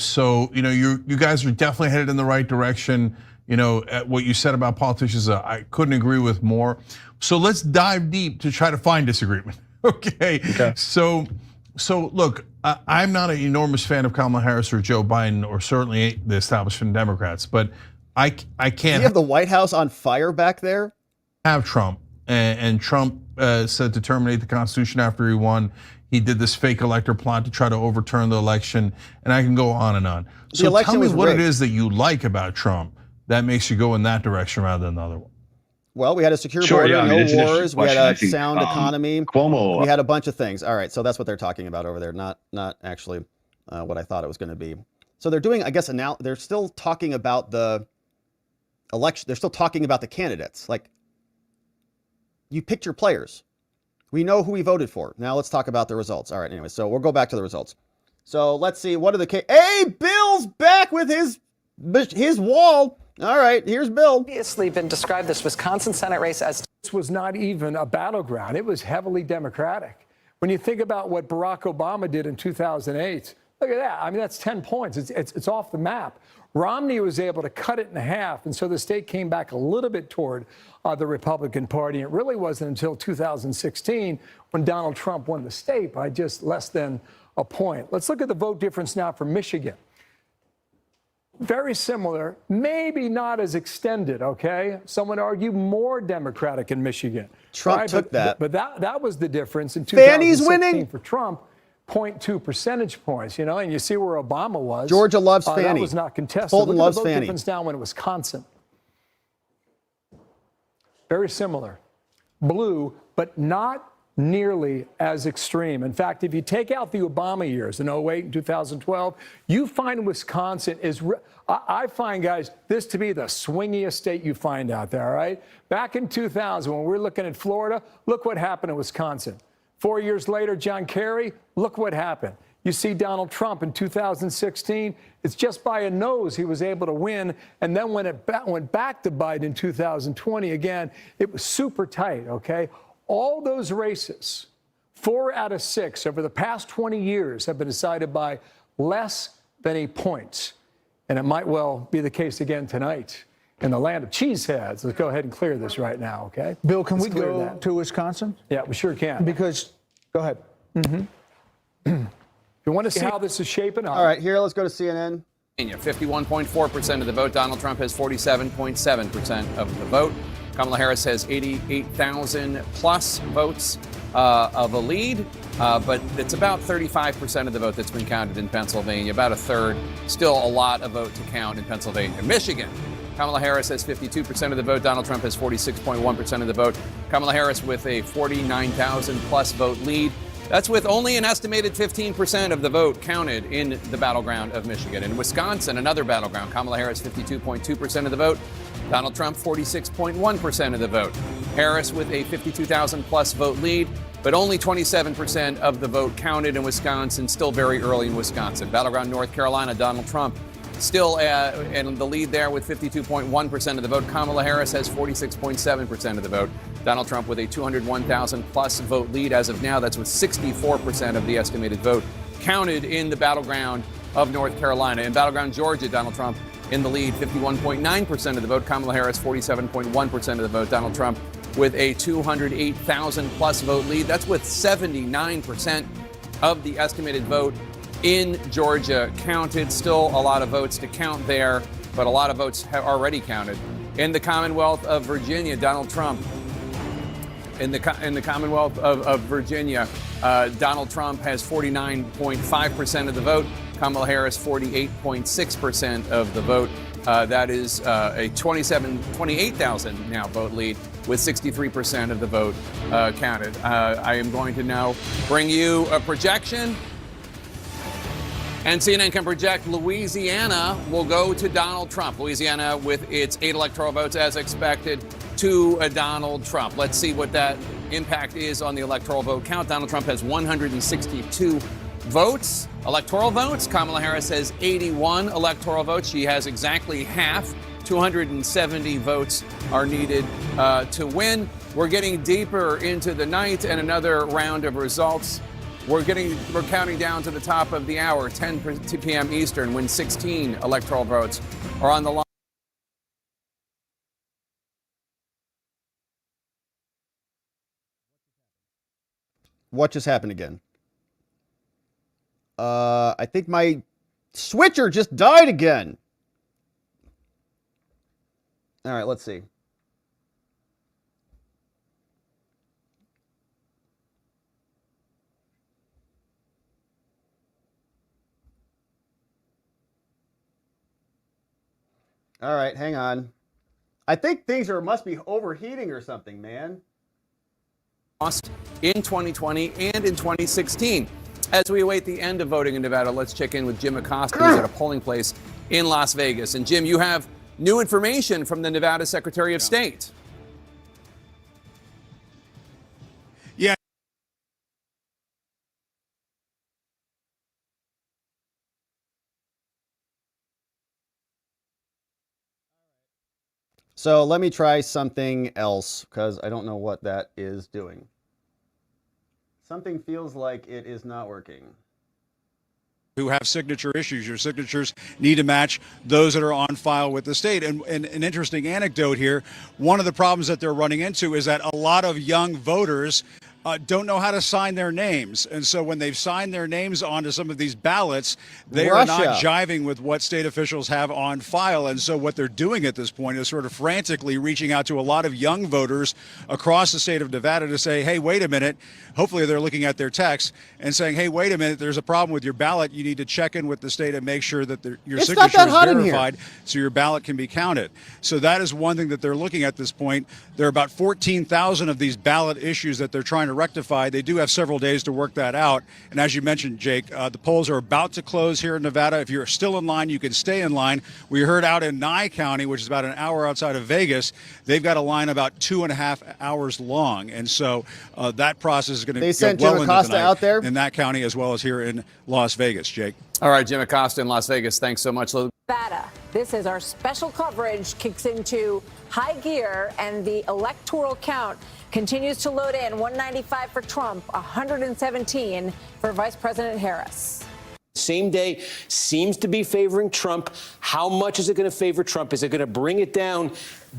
So, you know, you guys are definitely headed in the right direction. You know, what you said about politicians, I couldn't agree with more. So let's dive deep to try to find disagreement. Okay. So look, I'm not an enormous fan of Kamala Harris or Joe Biden, or certainly the establishment Democrats, but I can't. Do you have the White House on fire back there? Have Trump, and Trump said to terminate the Constitution after he won. He did this fake elector plot to try to overturn the election, and I can go on and on. So tell me what it is that you like about Trump that makes you go in that direction rather than the other one. Well, we had a secure border, no wars, we had a sound economy, we had a bunch of things. All right, so that's what they're talking about over there, not actually what I thought it was going to be. So they're doing, I guess, now they're still talking about the election. They're still talking about the candidates. Like, you picked your players. We know who we voted for. Now let's talk about the results. All right, anyway, so we'll go back to the results. So let's see, what are the hey, Bill's back with his wall. All right, here's Bill. Previously been described this Wisconsin Senate race as this was not even a battleground. It was heavily Democratic. When you think about what Barack Obama did in 2008, look at that. I mean, that's 10 points. It's off the map. Romney was able to cut it in half, and so the state came back a little bit toward the Republican Party. It really wasn't until 2016 when Donald Trump won the state by just less than a point. Let's look at the vote difference now for Michigan. Very similar, maybe not as extended, okay? Some would argue more Democratic in Michigan. Trump took that. But that was the difference in 2016 winning for Trump. 0.2 percentage points, you know, and you see where Obama was. Georgia loves Fannie. That was not contested. Fulton loves Look at the vote Fannie. difference now in Wisconsin. very similar. Blue, but not nearly as extreme. In fact, if you take out the Obama years in 08 and 2012, you find Wisconsin is, I find, guys, this to be the swingiest state you find out there, all right? Back in 2000, when we were looking at Florida, look what happened in Wisconsin. 4 years later, John Kerry, look what happened. You see Donald Trump in 2016, it's just by a nose he was able to win. And then when it went back to Biden in 2020, again, it was super tight, okay? All those races, 4 out of 6 over the past 20 years have been decided by less than a point. And it might well be the case again tonight in the land of cheeseheads. Let's go ahead and clear this right now, okay? Bill, can Let's we clear go that. to Wisconsin? Yeah, we sure can. Because, go ahead. You want to see how this is shaping up? All right, here, let's go to CNN. 51.4% of the vote. Donald Trump has 47.7% of the vote. Kamala Harris has 88,000 plus votes of a lead, but it's about 35% of the vote that's been counted in Pennsylvania, about a third. Still a lot of vote to count in Pennsylvania. Michigan, Kamala Harris has 52% of the vote. Donald Trump has 46.1% of the vote. Kamala Harris with a 49,000 plus vote lead. That's with only an estimated 15% of the vote counted in the battleground of Michigan. In Wisconsin, another battleground, Kamala Harris 52.2% of the vote. Donald Trump 46.1% of the vote. Harris with a 52,000 plus vote lead, but only 27% of the vote counted in Wisconsin, still very early in Wisconsin. Battleground North Carolina, Donald Trump still in the lead there with 52.1% of the vote. Kamala Harris has 46.7% of the vote. Donald Trump with a 201,000 plus vote lead as of now. That's with 64% of the estimated vote counted in the battleground of North Carolina. In battleground Georgia, Donald Trump in the lead, 51.9% of the vote. Kamala Harris, 47.1% of the vote. Donald Trump with a 208,000 plus vote lead. That's with 79% of the estimated vote in Georgia counted. Still a lot of votes to count there, but a lot of votes have already counted. In the Commonwealth of Virginia, Donald Trump. In the Commonwealth of Virginia, Donald Trump has 49.5% of the vote. Kamala Harris, 48.6% of the vote. That is a 28,000 now vote lead with 63% of the vote counted. I am going to now bring you a projection. And CNN can project Louisiana will go to Donald Trump. Louisiana with its 8 electoral votes as expected to Donald Trump. Let's see what that impact is on the electoral vote count. Donald Trump has 162 votes, electoral votes. Kamala Harris has 81 electoral votes. She has exactly half. 270 votes are needed to win. We're getting deeper into the night and another round of results. We're counting down to the top of the hour, 10 p.m. Eastern, when 16 electoral votes are on the line. What just happened again? I think my switcher just died again. All right, let's see. All right, hang on. I think things must be overheating or something, man. Lost in 2020 and in 2016. As we await the end of voting in Nevada, let's check in with Jim Acosta, who's at a polling place in Las Vegas. And Jim, you have new information from the Nevada Secretary of State. Yeah. So let me try something else because I don't know what that is doing. Something feels like it is not working. Who have signature issues. Your signatures need to match those that are on file with the state. And an interesting anecdote here, one of the problems that they're running into is that a lot of young voters don't know how to sign their names. And so when they've signed their names onto some of these ballots, they are not jiving with what state officials have on file. And so what they're doing at this point is sort of frantically reaching out to a lot of young voters across the state of Nevada to say, hey, wait a minute. Hopefully they're looking at their texts and saying, hey, wait a minute, there's a problem with your ballot. You need to check in with the state and make sure that your signature is verified so your ballot can be counted. So that is one thing that they're looking at this point. There are about 14,000 of these ballot issues that they're trying to rectify. They do have several days to work that out. And as you mentioned, Jake, the polls are about to close here in Nevada. If you're still in line, you can stay in line. We heard out in Nye County, which is about an hour outside of Vegas, they've got a line about 2.5 hours long. And so that process is going to go well into tonight out there in that county as well as here in Las Vegas. Jake. All right, Jim Acosta in Las Vegas. Thanks so much. Nevada. This is our special coverage kicks into high gear, and the electoral count continues to load in. 195 for Trump, 117 for Vice President Harris. Same day seems to be favoring Trump. How much is it going to favor Trump? Is it going to bring it down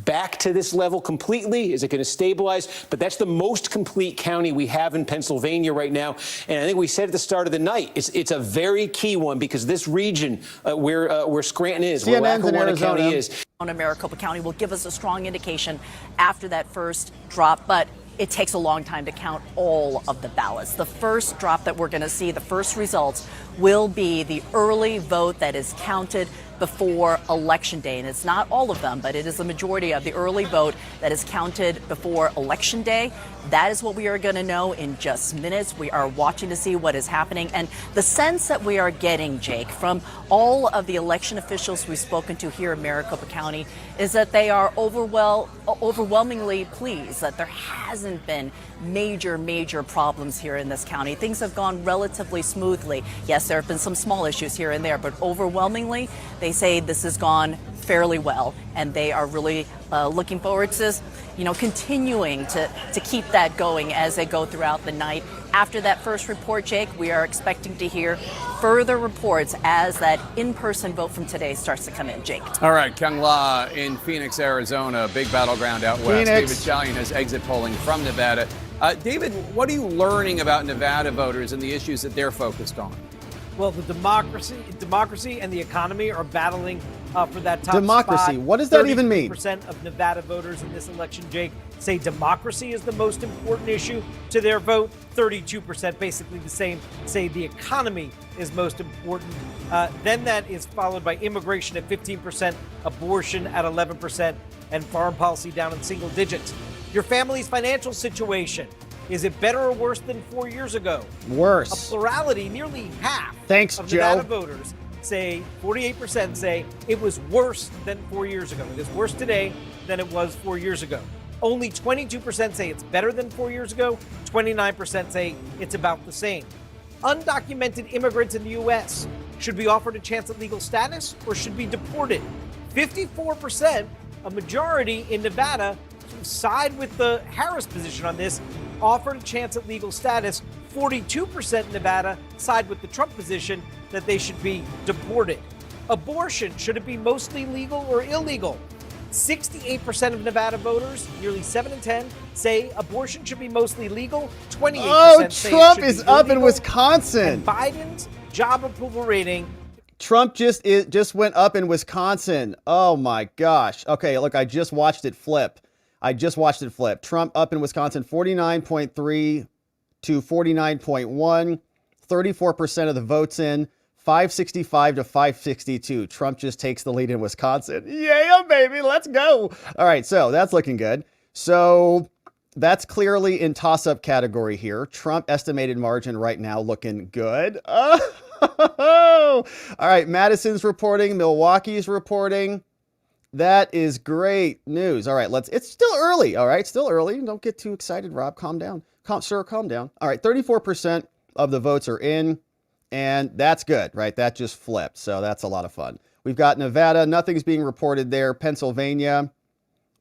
back to this level completely? Is it going to stabilize? But that's the most complete county we have in Pennsylvania right now. And I think we said at the start of the night, it's a very key one because this region where Scranton is, where Lackawanna County is. Maricopa County will give us a strong indication after that first drop, but it takes a long time to count all of the ballots. The first drop that we're going to see, the first results, will be the early vote that is counted before Election Day. And it's not all of them, but it is the majority of the early vote that is counted before Election Day. That is what we are going to know in just minutes. We are watching to see what is happening. And the sense that we are getting, Jake, from all of the election officials we've spoken to here in Maricopa County is that they are overwhelmingly pleased that there hasn't been major problems here in this county. Things have gone relatively smoothly. Yes, there have been some small issues here and there, but overwhelmingly, they say this has gone fairly well, and they are really looking forward to, continuing to keep that going as they go throughout the night. After that first report, Jake, we are expecting to hear further reports as that in-person vote from today starts to come in. Jake. All right, Kyung La in Phoenix, Arizona, big battleground out west. David Chalian has exit polling from Nevada. David, what are you learning about Nevada voters and the issues that they're focused on? Well, the democracy and the economy are battling for that top democracy. spot. What does that even mean? 30% of Nevada voters in this election, Jake, say democracy is the most important issue to their vote. 32%, basically the same, say the economy is most important. Then that is followed by immigration at 15%, abortion at 11%, and foreign policy down in single digits. Your family's financial situation. Is it better or worse than 4 years ago? Worse. A plurality, nearly half of Joe. Nevada voters say, 48% say it was worse than 4 years ago. It is worse today than it was 4 years ago. Only 22% say it's better than 4 years ago. 29% say it's about the same. Undocumented immigrants in the U.S. should be offered a chance at legal status or should be deported. 54%, a majority in Nevada, side with the Harris position on this, offered a chance at legal status. 42% in Nevada side with the Trump position that they should be deported. Abortion, should it be mostly legal or illegal? 68% of Nevada voters, nearly 7 in 10, say abortion should be mostly legal. 28% say Trump it is should be up illegal. in Wisconsin. And Biden's job approval rating. Trump just went up in Wisconsin. Oh my gosh. Okay, look, I just watched it flip. Trump up in Wisconsin, 49.3 to 49.1, 34% of the votes in, 565 to 562. Trump just takes the lead in Wisconsin. Yeah, baby, let's go. All right, so that's looking good. So that's clearly in toss-up category here. Trump estimated margin right now looking good. Oh, all right, Madison's reporting, Milwaukee's reporting. That is great news. All right, it's still early. All right, still early. Don't get too excited, Rob. Calm down. Sir, calm down. All right, 34% of the votes are in, and that's good, right? That just flipped, so that's a lot of fun. We've got Nevada. Nothing's being reported there. Pennsylvania.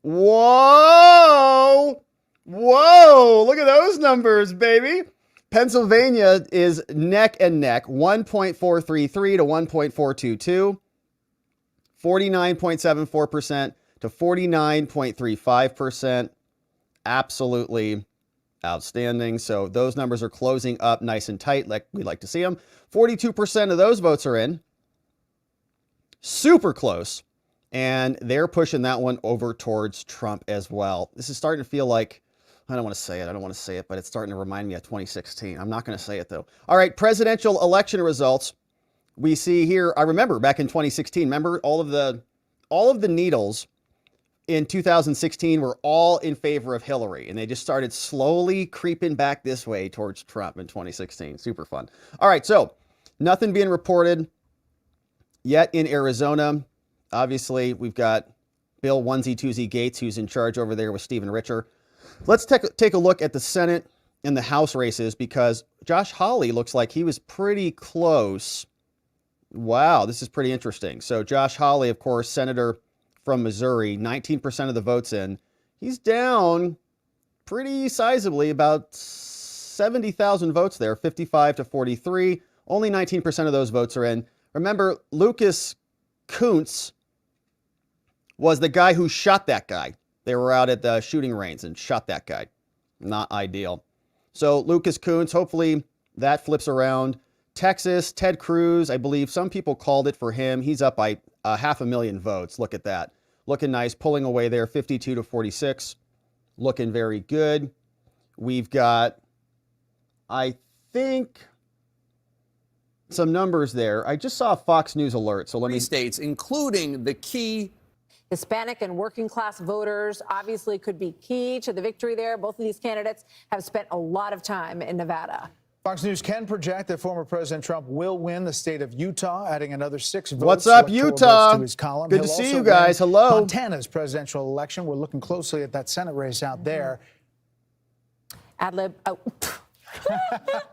Whoa! Look at those numbers, baby. Pennsylvania is neck and neck, 1.433 to 1.422. 49.74% to 49.35%. Absolutely Outstanding. So those numbers are closing up nice and tight like we like to see them. 42% of those votes are in. Super close. And they're pushing that one over towards Trump as well. This is starting to feel like, I don't want to say it, but it's starting to remind me of 2016. I'm not going to say it though. All right, presidential election results. We see here, I remember back in 2016, remember all of the needles in 2016 were all in favor of Hillary, and they just started slowly creeping back this way towards Trump in 2016. Super fun. All right, so nothing being reported yet in Arizona. Obviously, we've got Bill Onesie Twosie Gates, who's in charge over there with Stephen Richer. Let's take a look at the Senate and the House races, because Josh Hawley looks like he was pretty close. Wow, this is pretty interesting. So Josh Hawley, of course, senator from Missouri, 19% of the votes in. He's down pretty sizably, about 70,000 votes there, 55 to 43. Only 19% of those votes are in. Remember, Lucas Kuntz was the guy who shot that guy. They were out at the shooting range and shot that guy. Not ideal. So Lucas Kuntz, hopefully that flips around. Texas, Ted Cruz, I believe some people called it for him. He's up by 500,000 votes. Look at that. Looking nice, pulling away there, 52 to 46. Looking very good. We've got, I think, some numbers there. I just saw a Fox News alert, so let me... States, including the key Hispanic and working class voters obviously could be key to the victory there. Both of these candidates have spent a lot of time in Nevada. Fox News can project that former President Trump will win the state of Utah, adding another 6 votes. What's up, electoral Utah? votes to his column. Good He'll to see also you guys. win Hello. Montana's presidential election. We're looking closely at that Senate race out there. Ad lib. Oh.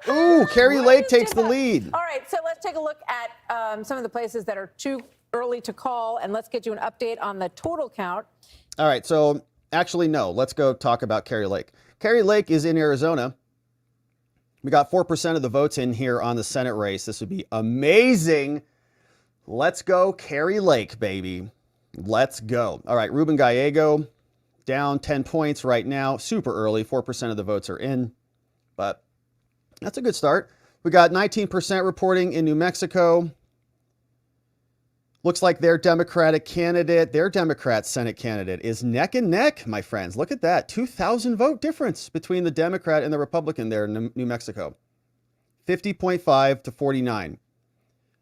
Ooh, Carrie Lake takes the lead. All right, so let's take a look at some of the places that are too early to call, and let's get you an update on the total count. All right, so actually, no. Let's go talk about Carrie Lake. Carrie Lake is in Arizona. We got 4% of the votes in here on the Senate race. This would be amazing. Let's go Carrie Lake, baby. Let's go. All right, Ruben Gallego down 10 points right now. Super early. 4% of the votes are in, but that's a good start. We got 19% reporting in New Mexico. Looks like their Democratic candidate, their Democrat Senate candidate is neck and neck, my friends. Look at that. 2,000 vote difference between the Democrat and the Republican there in New Mexico. 50.5 to 49.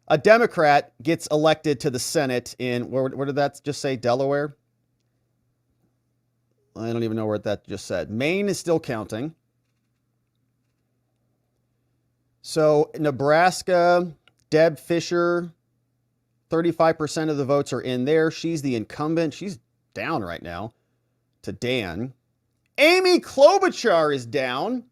A Democrat gets elected to the Senate in, where did that just say, Delaware? I don't even know where that just said. Maine is still counting. So Nebraska, Deb Fischer, 35% of the votes are in there. She's the incumbent. She's down right now to Dan. Amy Klobuchar is down.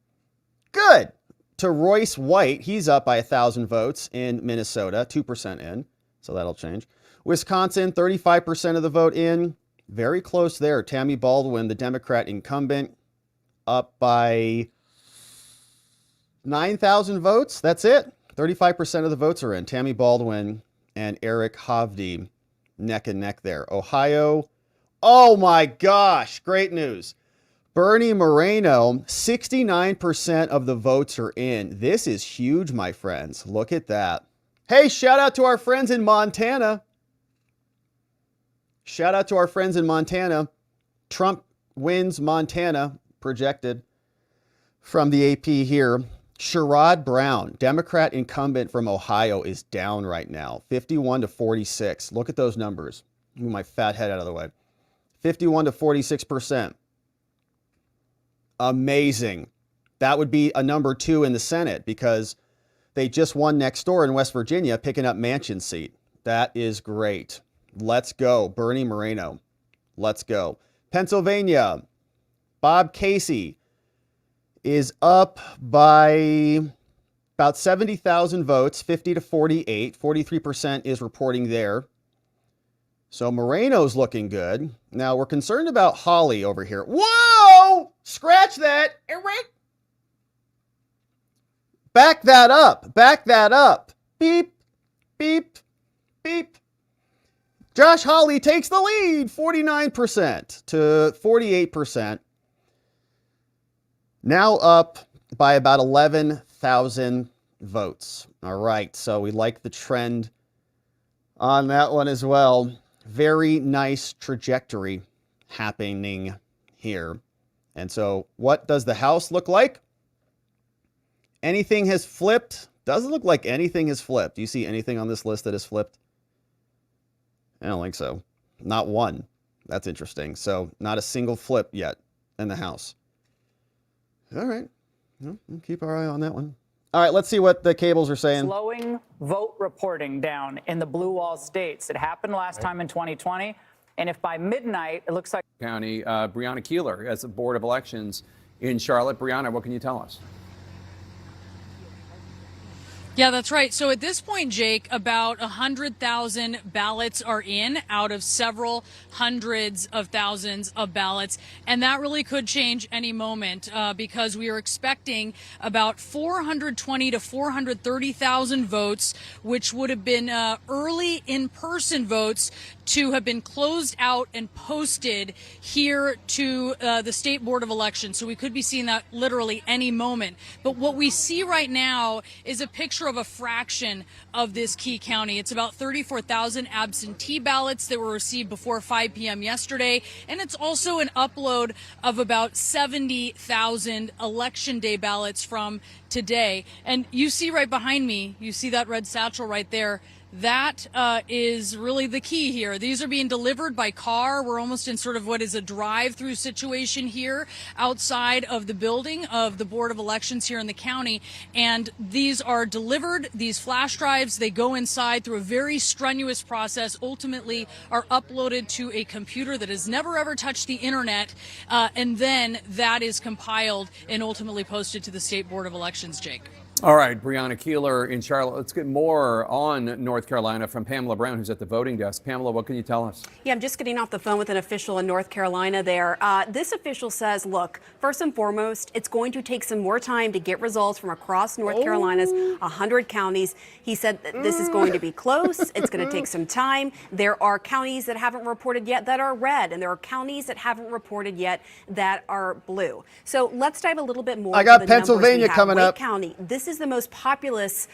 Good. To Royce White. He's up by 1,000 votes in Minnesota, 2% in. So that'll change. Wisconsin, 35% of the vote in. Very close there. Tammy Baldwin, the Democrat incumbent, up by 9,000 votes. That's it. 35% of the votes are in. Tammy Baldwin and Eric Hovde neck and neck there. Ohio, oh my gosh, great news. Bernie Moreno, 69% of the votes are in. This is huge, my friends. Look at that. Hey, shout out to our friends in Montana. Shout out to our friends in Montana. Trump wins Montana, projected from the AP here. Sherrod Brown, Democrat incumbent from Ohio, is down right now, 51 to 46. Look at those numbers. Move my fat head out of the way. 51 to 46%. Amazing. That would be a number 2 in the Senate because they just won next door in West Virginia, picking up Manchin's seat. That is great. Let's go. Bernie Moreno. Let's go. Pennsylvania, Bob Casey is up by about 70,000 votes, 50 to 48. 43% is reporting there. So Moreno's looking good. Now we're concerned about Hawley over here. Whoa! Scratch that. Back that up. Back that up. Beep, beep, beep. Josh Hawley takes the lead, 49% to 48%. Now up by about 11,000 votes. All right, so we like the trend on that one as well. Very nice trajectory happening here. And so what does the House look like? Anything has flipped? Doesn't look like anything has flipped. Do you see anything on this list that has flipped? I don't think so. Not one. That's interesting. So not a single flip yet in the House. All right. Well, we'll keep our eye on that one. All right, let's see what the cables are saying. Slowing vote reporting down in the blue wall states. It happened last time in 2020. And if by midnight, it looks like County, Breonna Keeler as the Board of Elections in Charlotte. Breonna, what can you tell us? Yeah, that's right. So at this point, Jake, about 100,000 ballots are in out of several hundreds of thousands of ballots. And that really could change any moment because we are expecting about 420 to 430,000 votes, which would have been early in-person votes to have been closed out and posted here to the State Board of Elections. So we could be seeing that literally any moment. But what we see right now is a picture of a fraction of this key county. It's about 34,000 absentee ballots that were received before 5 p.m. yesterday. And it's also an upload of about 70,000 election day ballots from today. And you see right behind me, you see that red satchel right there. That is really the key here. These are being delivered by car. We're almost in sort of what is a drive-through situation here outside of the building of the Board of Elections here in the county. And these are delivered, these flash drives, they go inside through a very strenuous process, ultimately are uploaded to a computer that has never ever touched the internet. And then that is compiled and ultimately posted to the State Board of Elections, Jake. All right, Breonna Keeler in Charlotte. Let's get more on North Carolina from Pamela Brown, who's at the voting desk. Pamela, what can you tell us? Yeah, I'm just getting off the phone with an official in North Carolina there. This official says, look, first and foremost, it's going to take some more time to get results from across North Carolina's 100 counties. He said that this is going to be close. It's going to take some time. There are counties that haven't reported yet that are red, and there are counties that haven't reported yet that are blue. So let's dive a little bit more. I got Pennsylvania coming up. County. This is the most populous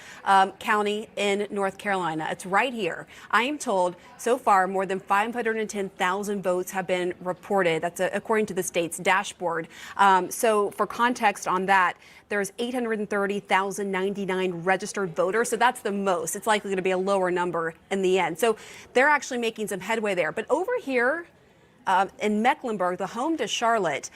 county in North Carolina. It's right here. I am told so far more than 510,000 votes have been reported. That's according to the state's dashboard. So for context on that, there's 830,099 registered voters. So that's the most. It's likely going to be a lower number in the end. So they're actually making some headway there. But over here, in Mecklenburg, the home to Charlotte,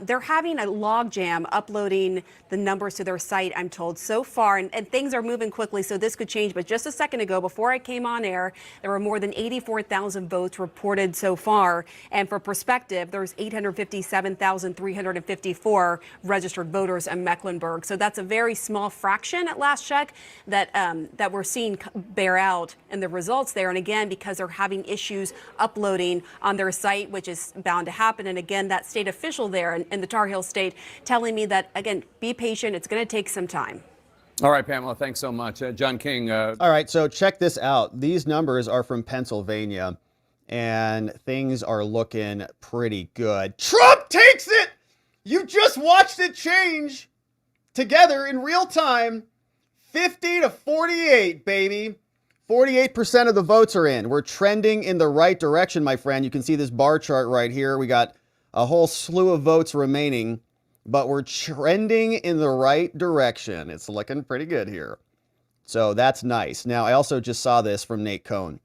they're having a logjam uploading the numbers to their site, I'm told, so far. And things are moving quickly, so this could change. But just a second ago, before I came on air, there were more than 84,000 votes reported so far. And for perspective, there's 857,354 registered voters in Mecklenburg. So that's a very small fraction at last check that we're seeing bear out in the results there. And again, because they're having issues uploading on their site, which is bound to happen. And again, that state official there in the Tar Heel state telling me that, again, be patient. It's going to take some time. All right, Pamela, thanks so much. John King. All right, so check this out. These numbers are from Pennsylvania, and things are looking pretty good. Trump takes it! You just watched it change together in real time. 50 to 48, baby. 48% of the votes are in. We're trending in the right direction, my friend. You can see this bar chart right here. We got a whole slew of votes remaining, but we're trending in the right direction. It's looking pretty good here. So that's nice. Now, I also just saw this from Nate Cohn.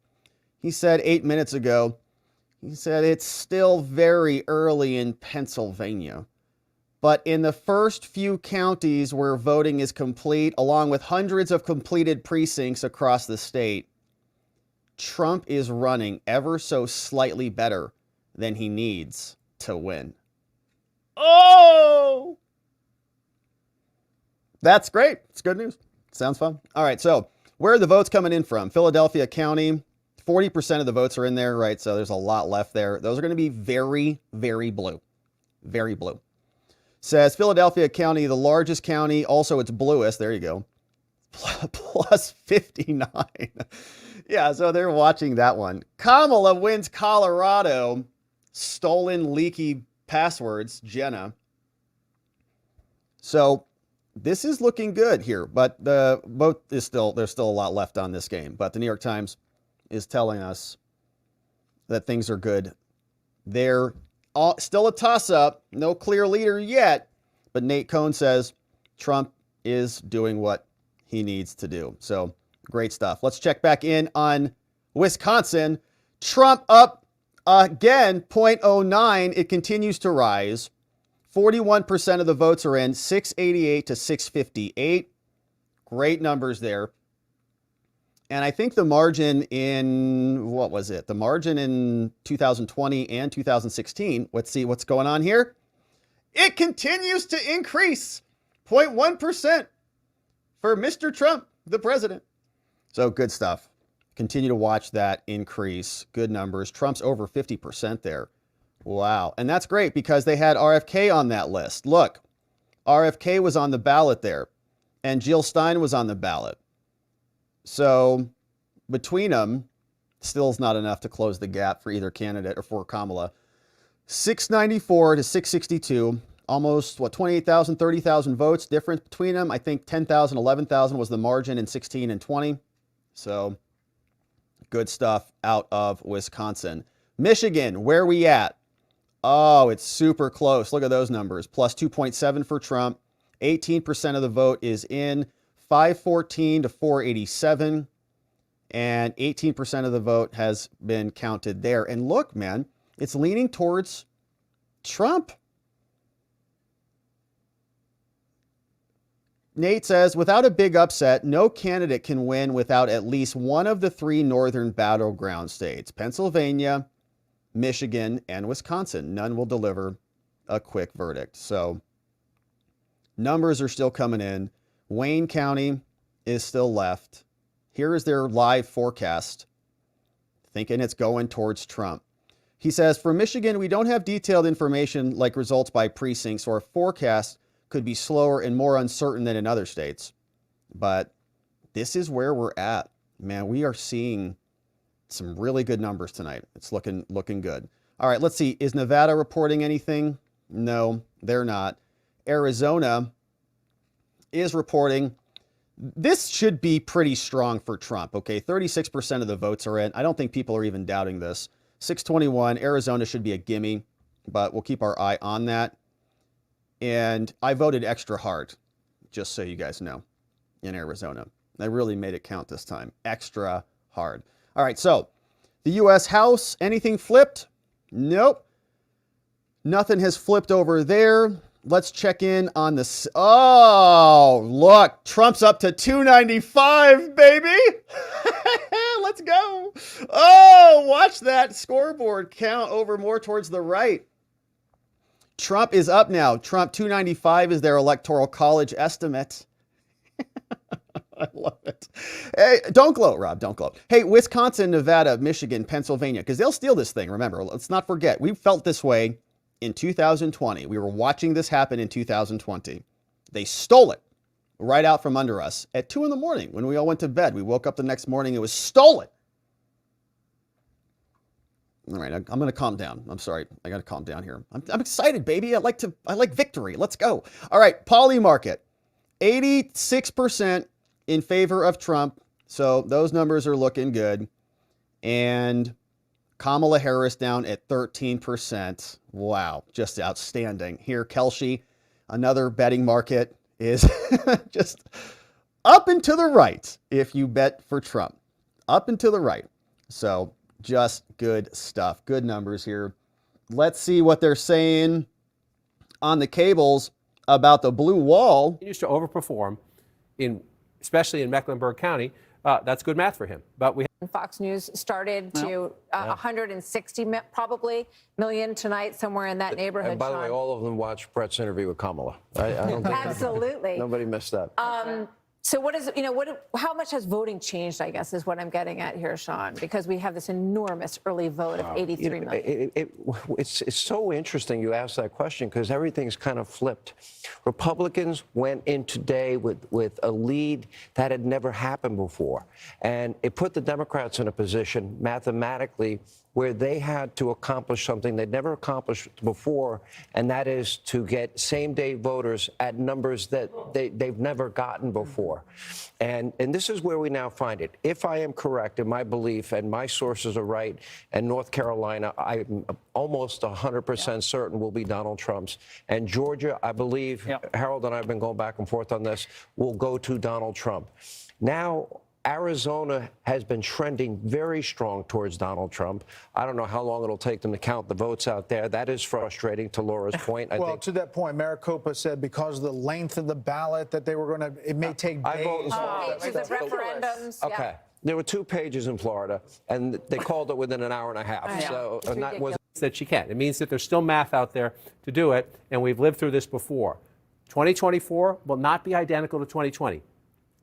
He said 8 minutes ago, he said it's still very early in Pennsylvania. But in the first few counties where voting is complete, along with hundreds of completed precincts across the state, Trump is running ever so slightly better than he needs to win. Oh! That's great. It's good news. Sounds fun. All right, so where are the votes coming in from? Philadelphia County, 40% of the votes are in there, right? So there's a lot left there. Those are going to be very, very blue. Very blue. Says Philadelphia County, the largest county, also its bluest. There you go. Plus 59. Yeah, so they're watching that one. Kamala wins Colorado. Stolen, leaky passwords. Jenna. So this is looking good here, but the vote is there's still a lot left on this game. But the New York Times is telling us that things are good. They're still a toss-up, no clear leader yet, but Nate Cohn says Trump is doing what he needs to do. So great stuff. Let's check back in on Wisconsin. Trump up again, 0.09. It continues to rise. 41% of the votes are in, 688 to 658. Great numbers there. And I think the margin in, what was it? The margin in 2020 and 2016. Let's see what's going on here. It continues to increase. 0.1% for Mr. Trump, the president. So good stuff. Continue to watch that increase. Good numbers. Trump's over 50% there. Wow. And that's great because they had RFK on that list. Look, RFK was on the ballot there, and Jill Stein was on the ballot. So between them, still is not enough to close the gap for either candidate or for Kamala. 694 to 662, almost, 28,000, 30,000 votes difference between them. I think 10,000, 11,000 was the margin in 16 and 20. So good stuff out of Wisconsin. Michigan, where we at? Oh, it's super close. Look at those numbers. Plus 2.7 for Trump. 18% of the vote is in. 514 to 487. And 18% of the vote has been counted there. And look, man, it's leaning towards Trump. Nate says, without a big upset, no candidate can win without at least one of the three northern battleground states, Pennsylvania, Michigan, and Wisconsin. None will deliver a quick verdict. So numbers are still coming in. Wayne County is still left. Here is their live forecast, thinking it's going towards Trump. He says, for Michigan, we don't have detailed information like results by precincts, so our forecast could be slower and more uncertain than in other states. But this is where we're at. Man, we are seeing some really good numbers tonight. It's looking good. All right, let's see. Is Nevada reporting anything? No, they're not. Arizona is reporting. This should be pretty strong for Trump. Okay, 36% of the votes are in. I don't think people are even doubting this. 621, Arizona should be a gimme, but we'll keep our eye on that. And I voted extra hard, just so you guys know, in Arizona. I really made it count this time. Extra hard. All right, so the U.S. House, anything flipped? Nope. Nothing has flipped over there. Let's check in on this. Oh, look, Trump's up to 295, baby. Let's go. Oh, watch that scoreboard count over more towards the right. Trump is up now. Trump 295 is their Electoral College estimate. I love it. Hey, don't gloat, Rob. Don't gloat. Hey, Wisconsin, Nevada, Michigan, Pennsylvania, because they'll steal this thing. Remember, let's not forget, we felt this way in 2020. We were watching this happen in 2020. They stole it right out from under us at 2 in the morning when we all went to bed. We woke up the next morning. It was stolen. All right, I'm going to calm down. I'm sorry. I got to calm down here. I'm excited, baby. I like victory. Let's go. All right, Poly Market, 86% in favor of Trump. So those numbers are looking good. And Kamala Harris down at 13%. Wow, just outstanding. Here, Kelshi, another betting market, is just up and to the right if you bet for Trump. Up and to the right. So just good stuff. Good numbers here. Let's see what they're saying on the cables about the blue wall. He used to overperform, especially in Mecklenburg County. That's good math for him. But we Fox News started to 160 probably million tonight, somewhere in that neighborhood. And by the way, all of them watched Brett's interview with Kamala. I don't think absolutely nobody missed that. So what is, how much has voting changed, I guess, is what I'm getting at here, Sean, because we have this enormous early vote of 83 million. It's so interesting you asked that question because everything's kind of flipped. Republicans went in today with a lead that had never happened before. And it put the Democrats in a position mathematically where they had to accomplish something they'd never accomplished before, and that is to get same-day voters at numbers that they've never gotten before. And this is where we now find it. If I am correct in my belief, and my sources are right, and North Carolina, I'm almost 100% certain will be Donald Trump's. And Georgia, I believe, Harold and I have been going back and forth on this, will go to Donald Trump. Now, Arizona has been trending very strong towards Donald Trump. I don't know how long it'll take them to count the votes out there. That is frustrating, to Laura's point. Well, to that point, Maricopa said because of the length of the ballot that they were going to, it may take days. Referendums. Okay. There were 2 pages in Florida, and they called it within an hour and a half. So and that was that she can. It means that there's still math out there to do it, and we've lived through this before. 2024 will not be identical to 2020.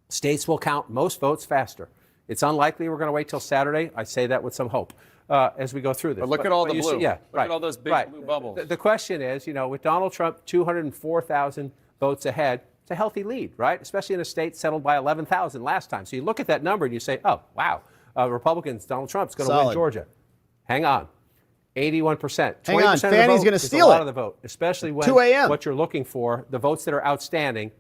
States will count most votes faster. It's unlikely we're going to wait till Saturday. I say that with some hope as we go through this. But look at all the blue. Look at all those big blue bubbles. The question is, with Donald Trump 204,000 votes ahead, it's a healthy lead, right? Especially in a state settled by 11,000 last time. So you look at that number and you say, oh, wow, Republicans, Donald Trump's going to win Georgia. Hang on. 81%. Hang on, Fannie's going to steal a lot of the vote, especially when 2 a.m. what you're looking for, the votes that are outstanding.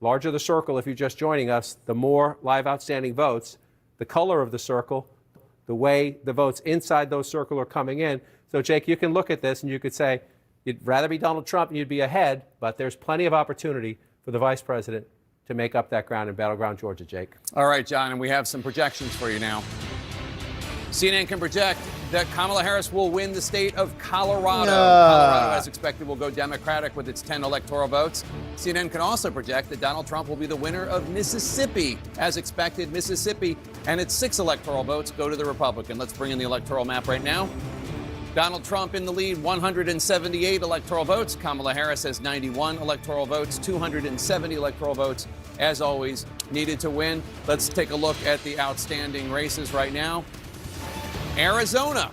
Larger the circle, if you're just joining us, the more live outstanding votes, the color of the circle, the way the votes inside those circles are coming in. So, Jake, you can look at this and you could say you'd rather be Donald Trump and you'd be ahead, but there's plenty of opportunity for the vice president to make up that ground in Battleground, Georgia, Jake. All right, John, and we have some projections for you now. CNN can project that Kamala Harris will win the state of Colorado. Colorado, as expected, will go Democratic with its 10 electoral votes. CNN can also project that Donald Trump will be the winner of Mississippi. As expected, Mississippi and its 6 electoral votes go to the Republican. Let's bring in the electoral map right now. Donald Trump in the lead, 178 electoral votes. Kamala Harris has 91 electoral votes, 270 electoral votes, as always, needed to win. Let's take a look at the outstanding races right now. Arizona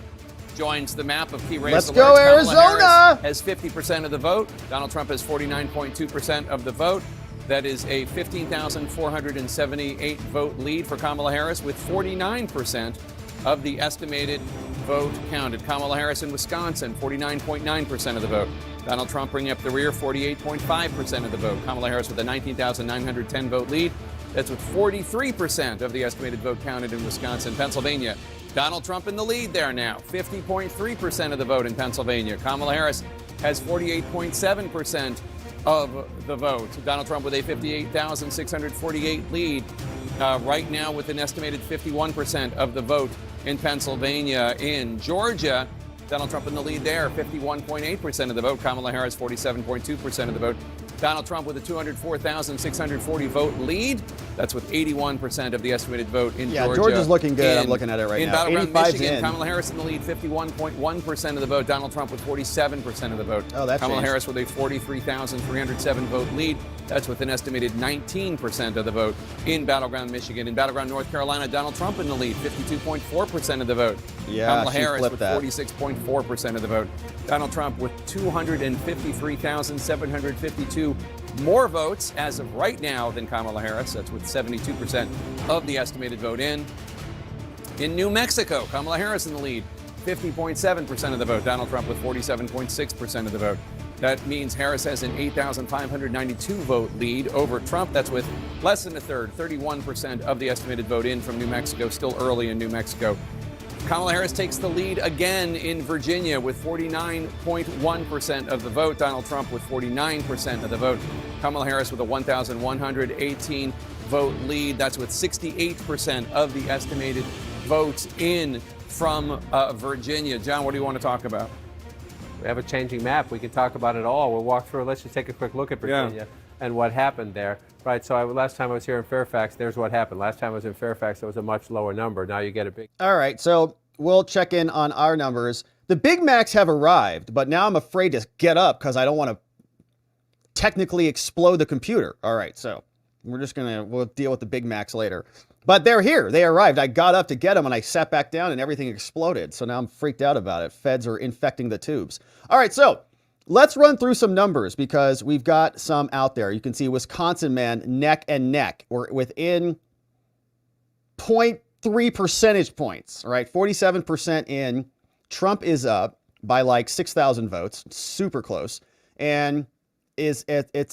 joins the map of key race Let's alerts. go, Arizona! Has 50% of the vote. Donald Trump has 49.2% of the vote. That is a 15,478 vote lead for Kamala Harris, with 49% of the estimated vote counted. Kamala Harris in Wisconsin, 49.9% of the vote. Donald Trump bringing up the rear, 48.5% of the vote. Kamala Harris with a 19,910 vote lead. That's with 43% of the estimated vote counted in Wisconsin. Pennsylvania, Donald Trump in the lead there now, 50.3% of the vote in Pennsylvania. Kamala Harris has 48.7% of the vote. Donald Trump with a 58,648 lead right now with an estimated 51% of the vote in Pennsylvania. In Georgia, Donald Trump in the lead there, 51.8% of the vote. Kamala Harris, 47.2% of the vote. Donald Trump with a 204,640 vote lead. That's with 81% of the estimated vote in Georgia. Yeah, Georgia's looking good. I'm looking at it right now. In Battleground, Michigan, Kamala Harris in the lead, 51.1% of the vote. Donald Trump with 47% of the vote. Oh, that's Kamala Harris with a 43,307 vote lead. That's with an estimated 19% of the vote in Battleground, Michigan. In Battleground, North Carolina, Donald Trump in the lead, 52.4% of the vote. Yeah, Kamala Harris with 46.4% of the vote. Donald Trump with 253,752 more votes as of right now than Kamala Harris. That's with 72% of the estimated vote in. In New Mexico, Kamala Harris in the lead, 50.7% of the vote. Donald Trump with 47.6% of the vote. That means Harris has an 8,592 vote lead over Trump. That's with less than a third, 31% of the estimated vote in from New Mexico, still early in New Mexico. Kamala Harris takes the lead again in Virginia with 49.1% of the vote. Donald Trump with 49% of the vote. Kamala Harris with a 1,118 vote lead. That's with 68% of the estimated votes in from Virginia. John, what do you want to talk about? We have a changing map. We can talk about it all. We'll walk through it. Let's just take a quick look at Virginia and what happened there. Right, so last time I was here in Fairfax, there's what happened. Last time I was in Fairfax, it was a much lower number. Now you get a big... All right, so we'll check in on our numbers. The Big Macs have arrived, but now I'm afraid to get up because I don't want to technically explode the computer. All right, so we'll deal with the Big Macs later. But they're here. They arrived. I got up to get them and I sat back down and everything exploded. So now I'm freaked out about it. Feds are infecting the tubes. All right, so let's run through some numbers because we've got some out there. You can see Wisconsin, man, neck and neck. We're within 0.3 percentage points, all right? 47% in. Trump is up by like 6,000 votes. Super close. And it's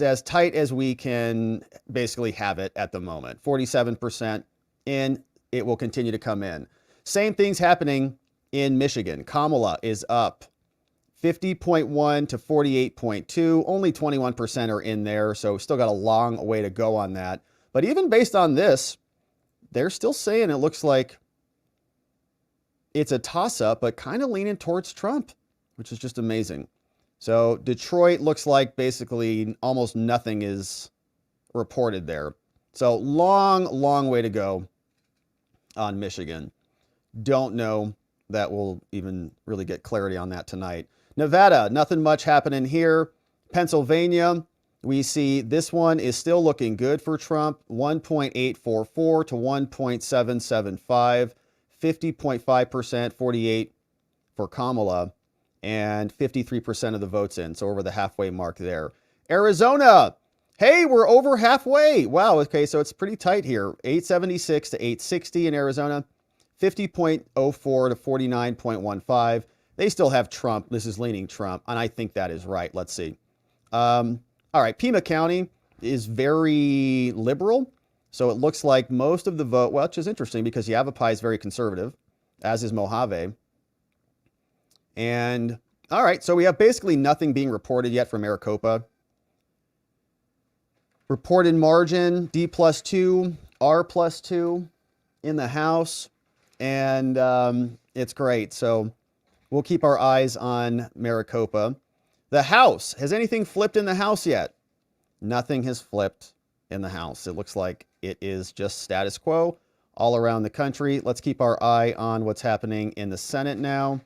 as tight as we can basically have it at the moment. 47% in. It will continue to come in. Same thing's happening in Michigan. Kamala is up 50.1 to 48.2. Only 21% are in there, so still got a long way to go on that. But even based on this, they're still saying it looks like it's a toss-up, but kind of leaning towards Trump, which is just amazing. So Detroit looks like basically almost nothing is reported there. So long way to go on Michigan. Don't know that we'll even really get clarity on that tonight. Nevada, nothing much happening here. Pennsylvania, we see this one is still looking good for Trump. 1.844 to 1.775. 50.5%, 48 for Kamala, and 53% of the votes in. So over the halfway mark there. Arizona, hey, we're over halfway. Wow, okay, so it's pretty tight here. 876 to 860 in Arizona. 50.04 to 49.15. They still have Trump. This is leaning Trump, and I think that is right. Let's see. All right, Pima County is very liberal. So it looks like most of the vote, well, which is interesting because Yavapai is very conservative, as is Mojave. And all right, so we have basically nothing being reported yet from Maricopa. Reported margin, D+2, R+2 in the House. And it's great. So we'll keep our eyes on Maricopa. The House, has anything flipped in the House yet? Nothing has flipped in the House. It looks like it is just status quo all around the country. Let's keep our eye on what's happening in the Senate now.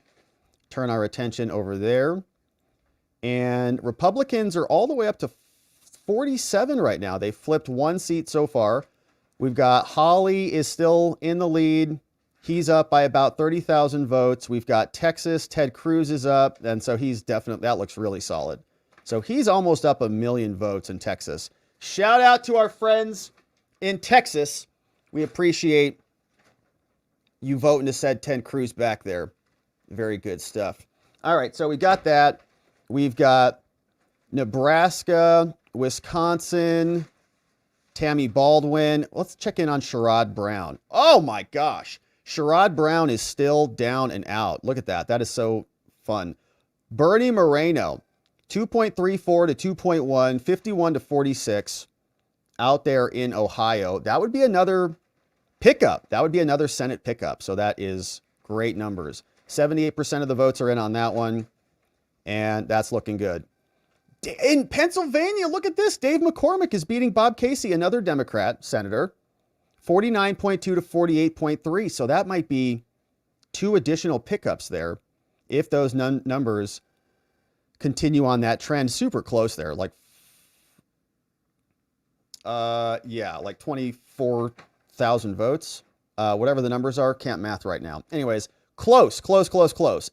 Turn our attention over there. And Republicans are all the way up to 47 right now. They flipped one seat so far. We've got Hawley is still in the lead. He's up by about 30,000 votes. We've got Texas. Ted Cruz is up. And so he's definitely, that looks really solid. So he's almost up 1 million votes in Texas. Shout out to our friends in Texas. We appreciate you voting to send Ted Cruz back there. Very good stuff. All right, so we got that. We've got Nebraska, Wisconsin, Tammy Baldwin. Let's check in on Sherrod Brown. Oh my gosh. Sherrod Brown is still down and out. Look at that. That is so fun. Bernie Moreno, 2.34 to 2.1, 51 to 46 out there in Ohio. That would be another pickup. That would be another Senate pickup. So that is great numbers. 78% of the votes are in on that one. And that's looking good. In Pennsylvania, look at this. Dave McCormick is beating Bob Casey, another Democrat senator, 49.2 to 48.3. So that might be 2 additional pickups there if those numbers continue on that trend. Super close there. Like, like 24,000 votes. Whatever the numbers are, can't math right now. Anyways, close.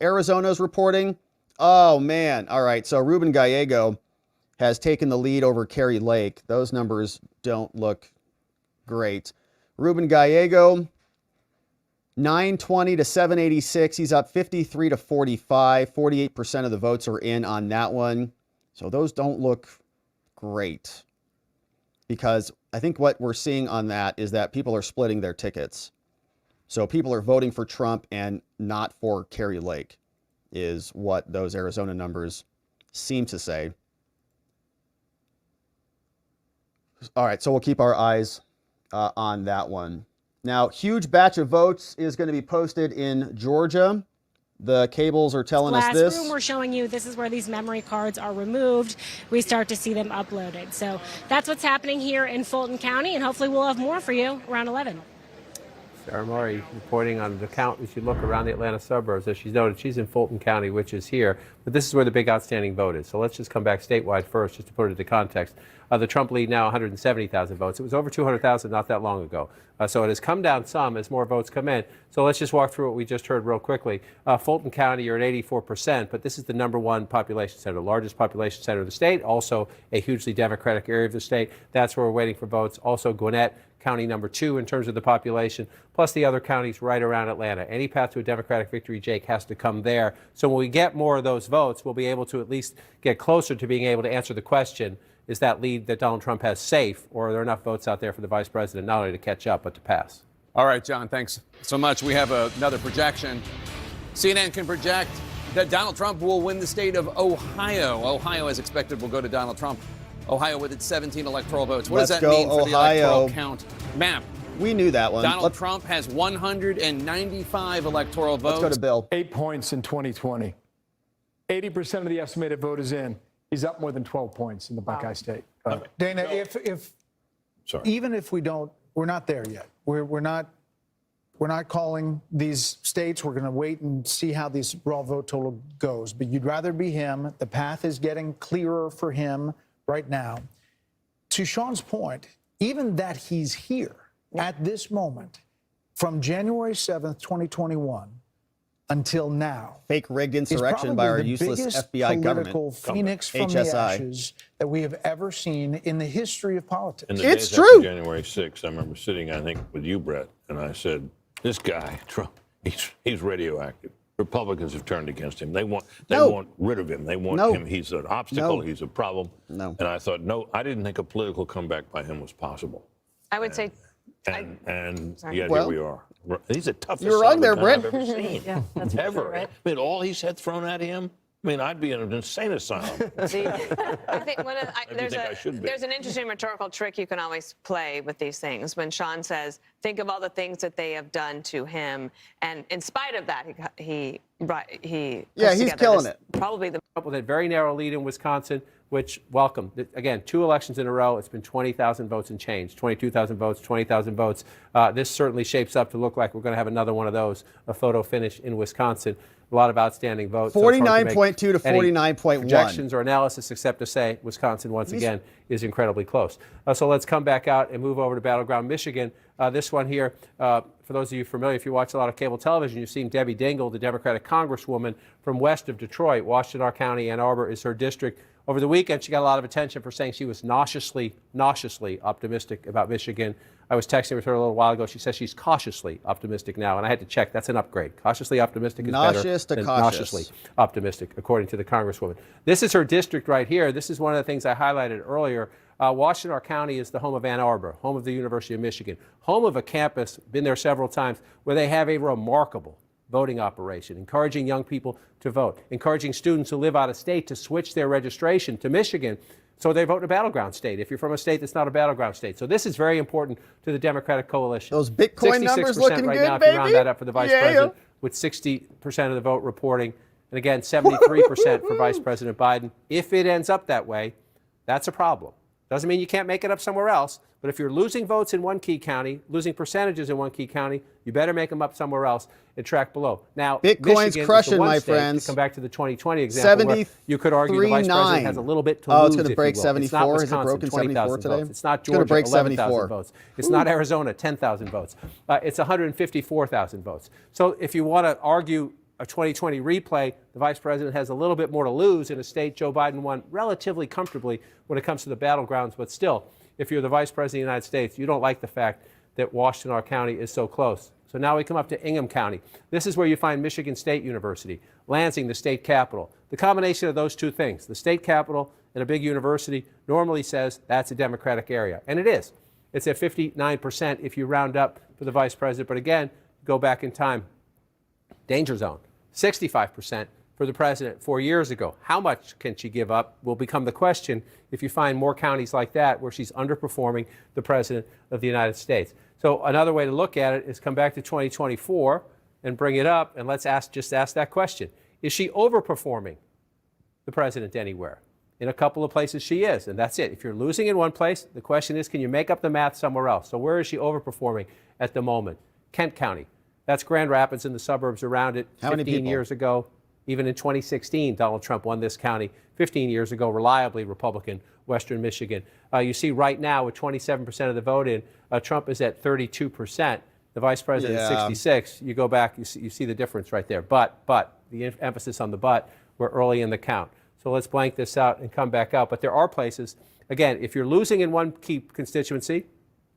Arizona's reporting. Oh, man. All right. So Ruben Gallego has taken the lead over Kerry Lake. Those numbers don't look great. Ruben Gallego, 920 to 786. He's up 53 to 45. 48% of the votes are in on that one. So those don't look great. Because I think what we're seeing on that is that people are splitting their tickets. So people are voting for Trump and not for Kerry Lake, is what those Arizona numbers seem to say. All right, so we'll keep our eyes on that one. Now, huge batch of votes is going to be posted in Georgia. The cables are telling us this. Room we're showing you, this is where these memory cards are removed. We start to see them uploaded. So that's what's happening here in Fulton County, and hopefully we'll have more for you around 11. Sarah Murray reporting on the count as you look around the Atlanta suburbs. As she's noted, she's in Fulton County, which is here. But this is where the big outstanding vote is. So let's just come back statewide first, just to put it into context. The Trump lead now 170,000 votes. It was over 200,000 not that long ago. So it has come down some as more votes come in. So let's just walk through what we just heard real quickly. Fulton County, you're at 84%, but this is the #1 population center, the largest population center of the state, also a hugely Democratic area of the state. That's where we're waiting for votes. Also Gwinnett, county #2 in terms of the population, plus the other counties right around Atlanta. Any path to a Democratic victory, Jake, has to come there. So when we get more of those votes, we'll be able to at least get closer to being able to answer the question, is that lead that Donald Trump has safe, or are there enough votes out there for the vice president not only to catch up, but to pass? All right, John, thanks so much. We have another projection. CNN can project that Donald Trump will win the state of Ohio. Ohio, as expected, will go to Donald Trump. Ohio with its 17 electoral votes. What does that mean for the electoral count map? We knew that one. Donald Trump has 195 electoral votes. Let's go to Bill. 8 points in 2020. 80% of the estimated vote is in. He's up more than 12 points in the Buckeye State. Dana, even if we're not there yet. We're not calling these states. We're going to wait and see how this raw vote total goes. But you'd rather be him. The path is getting clearer for him right now. To Sean's point, even that he's here at this moment, from January 7th, 2021, until now, fake rigged insurrection by our useless FBI government. Phoenix from the ashes that we have ever seen in the history of politics. In the days after January 6th, I remember sitting, I think, with you, Brett, and I said, "This guy, Trump, he's radioactive. Republicans have turned against him. They want rid of him. They want him. He's an obstacle. He's a problem." And I thought, no, I didn't think a political comeback by him was possible. I would say. And yet here we are. He's the toughest you're wrong there, I've Brett. ever seen. Yeah, that's ever. Right. I mean, all he's had thrown at him. I mean, I'd be in an insane asylum. See, I think there's an interesting rhetorical trick you can always play with these things. When Sean says, "Think of all the things that they have done to him," and in spite of that, he's killing it. Probably the with a very narrow lead in Wisconsin, which welcome. Again, 2 elections in a row. It's been 20,000 votes and change, 22,000 votes, 20,000 votes. This certainly shapes up to look like we're going to have another one of those, a photo finish in Wisconsin. A lot of outstanding votes. 49.2 to 49.1. Projections or analysis, except to say Wisconsin, once again, is incredibly close. So let's come back out and move over to Battleground, Michigan. This one here, for those of you familiar, if you watch a lot of cable television, you've seen Debbie Dingell, the Democratic Congresswoman from west of Detroit. Washtenaw County, Ann Arbor is her district. Over the weekend, she got a lot of attention for saying she was nauseously optimistic about Michigan. I was texting with her a little while ago. She says she's cautiously optimistic now, and I had to check. That's an upgrade. Cautiously optimistic is nauseous better than nauseously optimistic, according to the Congresswoman. This is her district right here. This is one of the things I highlighted earlier. Washtenaw County is the home of Ann Arbor, home of the University of Michigan, home of a campus, been there several times, where they have a remarkable voting operation, encouraging young people to vote, encouraging students who live out of state to switch their registration to Michigan so they vote in a battleground state if you're from a state that's not a battleground state. So this is very important to the Democratic coalition. Those Bitcoin numbers looking right good, now, baby. if you round that up for the vice president, with 60% of the vote reporting, and again, 73% for Vice President Biden. If it ends up that way, that's a problem. Doesn't mean you can't make it up somewhere else, but if you're losing votes in one key county, losing percentages in one key county, you better make them up somewhere else and track below. Now, Bitcoin's Michigan crushing, is the one my state, friends. to come back to the 2020 example, where you could argue the vice president has a little bit to lose. Oh, it's going to break if you will. 74. It's not Has it Wisconsin, broken 74 today? votes. It's not It's gonna Georgia, break 11,000 74. votes. It's not Arizona, 10,000 votes. It's 154,000 votes. So if you want to argue a 2020 replay, the vice president has a little bit more to lose in a state Joe Biden won relatively comfortably when it comes to the battlegrounds. But still, if you're the vice president of the United States, you don't like the fact that Washtenaw County is so close. So now we come up to Ingham County. This is where you find Michigan State University, Lansing, the state capital. The combination of those two things, the state capital and a big university, normally says that's a Democratic area. And it is. It's at 59% if you round up for the vice president. But again, go back in time, danger zone. 65% for the president 4 years ago. How much can she give up will become the question if you find more counties like that where she's underperforming the president of the United States. So another way to look at it is come back to 2024 and bring it up, and let's just ask that question. Is she overperforming the president anywhere? In a couple of places she is, and that's it. If you're losing in one place, the question is, can you make up the math somewhere else? So where is she overperforming at the moment? Kent County. That's Grand Rapids and the suburbs around it. How many 15 people? years ago, even in 2016, Donald Trump won this county. 15 years ago, reliably Republican, Western Michigan. You see right now with 27% of the vote in, Trump is at 32%. The vice president is 66. You go back, you see the difference right there. But the emphasis on the but, we're early in the count. So let's blank this out and come back out. But there are places, again, if you're losing in one key constituency,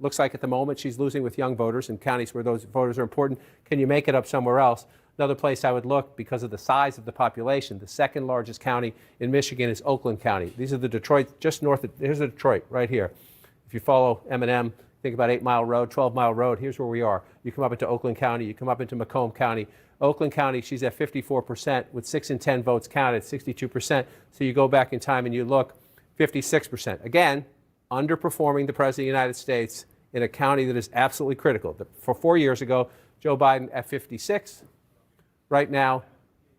looks like at the moment she's losing with young voters in counties where those voters are important. Can you make it up somewhere else? Another place I would look, because of the size of the population, the second largest county in Michigan is Oakland County. These are the Detroit, just north of, here's the Detroit right here. If you follow M&M, think about 8 Mile Road, 12 Mile Road, here's where we are. You come up into Oakland County, you come up into Macomb County. Oakland County, she's at 54% with 6 in 10 votes counted, 62%. So you go back in time and you look, 56%. Again, underperforming the President of the United States in a county that is absolutely critical. For 4 years ago, Joe Biden at 56. Right now,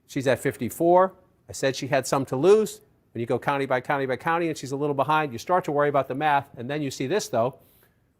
she's at 54. I said she had some to lose. When you go county by county by county and she's a little behind, you start to worry about the math. And then you see this, though.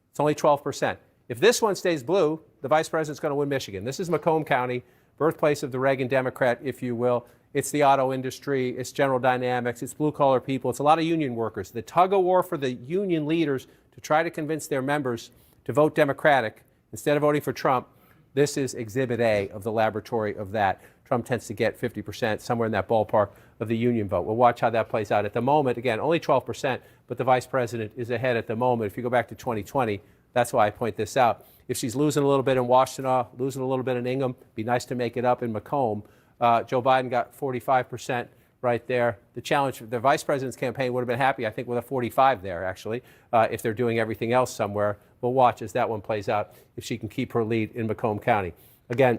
It's only 12%. If this one stays blue, the vice president's going to win Michigan. This is Macomb County, birthplace of the Reagan Democrat, if you will. It's the auto industry. It's General Dynamics. It's blue-collar people. It's a lot of union workers. The tug-of-war for the union leaders to try to convince their members to vote Democratic instead of voting for Trump, this is Exhibit A of the laboratory of that. Trump tends to get 50%, somewhere in that ballpark, of the union vote. We'll watch how that plays out. At the moment, again, only 12%, but the vice president is ahead at the moment. If you go back to 2020, that's why I point this out. If she's losing a little bit in Washtenaw, losing a little bit in Ingham, be nice to make it up in Macomb. Joe Biden got 45% right there. The challenge, the vice president's campaign would have been happy, I think, with a 45 there, actually, if they're doing everything else somewhere. We'll watch as that one plays out, if she can keep her lead in Macomb County. Again,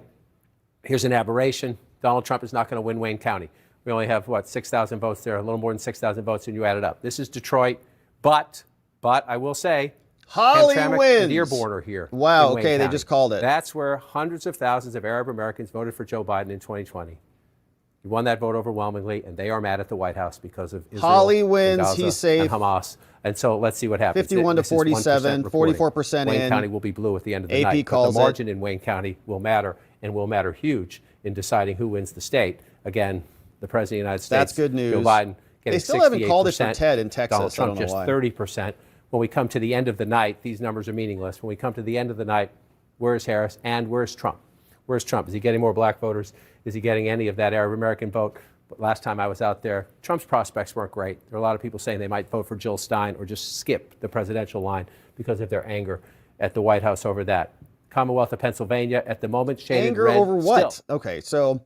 here's an aberration. Donald Trump is not going to win Wayne County. We only have, 6,000 votes there, a little more than 6,000 votes when you add it up. This is Detroit, but I will say, Holly wins. And Dearborn are here. Wow, okay, they just called it. That's where hundreds of thousands of Arab Americans voted for Joe Biden in 2020. He won that vote overwhelmingly, and they are mad at the White House because of Israel, Holly wins, Gaza, he's safe. and Hamas. And so let's see what happens. 51 to 47, 44% in. Wayne County will be blue at the end of the AP night. calls but the margin in Wayne County will matter, and will matter huge in deciding who wins the state. Again, the President of the United States, that's good news. Joe Biden, getting 68%. They still haven't called it for Ted in Texas. Donald Trump I don't know just why. 30%. When we come to the end of the night, these numbers are meaningless. When we come to the end of the night, where's Harris and where's Trump? Where's Trump? Is he getting more black voters? Is he getting any of that Arab American vote? But last time I was out there, Trump's prospects weren't great. There are a lot of people saying they might vote for Jill Stein or just skip the presidential line because of their anger at the White House over that. Commonwealth of Pennsylvania at the moment, shaded anger red over what? still. Okay, so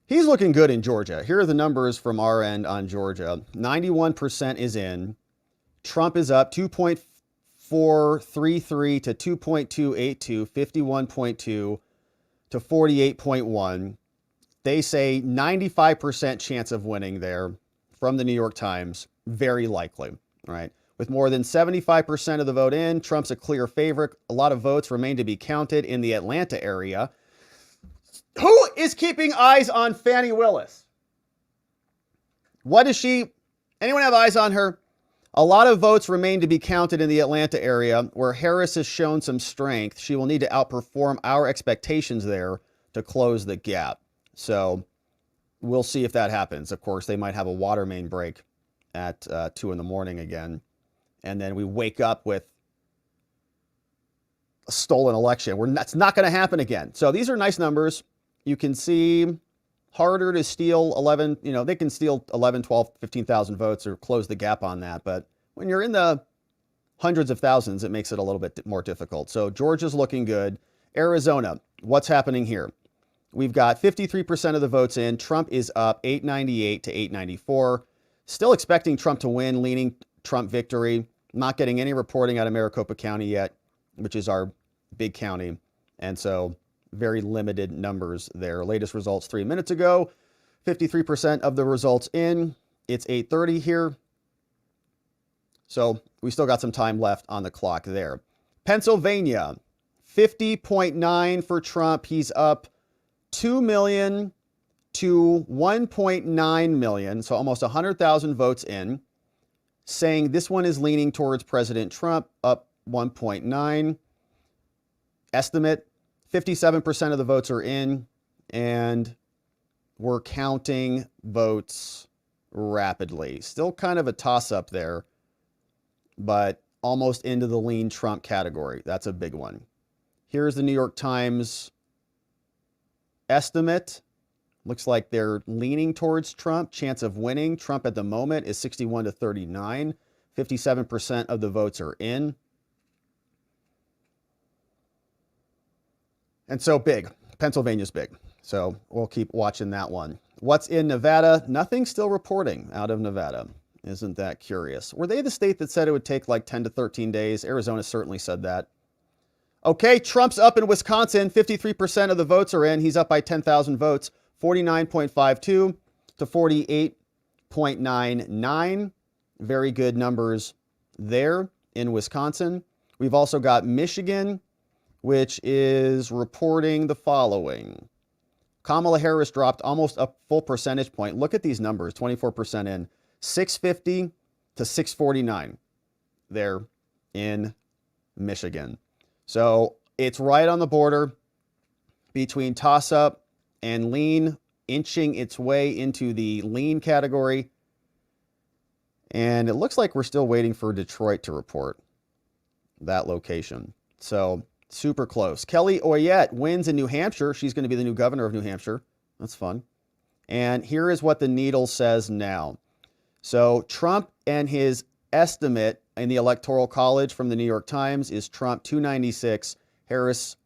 he's looking good in Georgia. Here are the numbers from our end on Georgia. 91% is in. Trump is up 2.433 to 2.282, 51.2 to 48.1. They say 95% chance of winning there from the New York Times. Very likely, right? With more than 75% of the vote in, Trump's a clear favorite. A lot of votes remain to be counted in the Atlanta area. Who is keeping eyes on Fani Willis? What is she? Anyone have eyes on her? A lot of votes remain to be counted in the Atlanta area, where Harris has shown some strength. She will need to outperform our expectations there to close the gap. So we'll see if that happens. Of course, they might have a water main break at 2 in the morning again. And then we wake up with a stolen election. That's not going to happen again. So these are nice numbers. You can see harder to steal 11, they can steal 11, 12, 15,000 votes or close the gap on that. But when you're in the hundreds of thousands, it makes it a little bit more difficult. So Georgia's looking good. Arizona, what's happening here? We've got 53% of the votes in. Trump is up 898 to 894. Still expecting Trump to win, leaning Trump victory. Not getting any reporting out of Maricopa County yet, which is our big county. And so very limited numbers there. Latest results 3 minutes ago. 53% of the results in. It's 8:30 here. So we still got some time left on the clock there. Pennsylvania, 50.9 for Trump. He's up 2 million to 1.9 million, so almost 100,000 votes in, saying this one is leaning towards President Trump, up 1.9. Estimate, 57% of the votes are in, and we're counting votes rapidly. Still kind of a toss-up there, but almost into the lean Trump category. That's a big one. Here's the New York Times estimate. Looks like they're leaning towards Trump. Chance of winning Trump at the moment is 61 to 39. 57% of the votes are in. And so big. Pennsylvania's big. So we'll keep watching that one. What's in Nevada? Nothing still reporting out of Nevada. Isn't that curious? Were they the state that said it would take like 10 to 13 days? Arizona certainly said that. Okay, Trump's up in Wisconsin. 53% of the votes are in. He's up by 10,000 votes. 49.52 to 48.99. Very good numbers there in Wisconsin. We've also got Michigan, which is reporting the following. Kamala Harris dropped almost a full percentage point. Look at these numbers, 24% in. 650 to 649 there in Michigan. So it's right on the border between toss-up and lean, inching its way into the lean category. And it looks like we're still waiting for Detroit to report that location. So super close. Kelly Oyette wins in New Hampshire. She's going to be the new governor of New Hampshire. That's fun. And here is what the needle says now. So Trump and his estimate in the Electoral College from the New York Times is Trump 296, Harris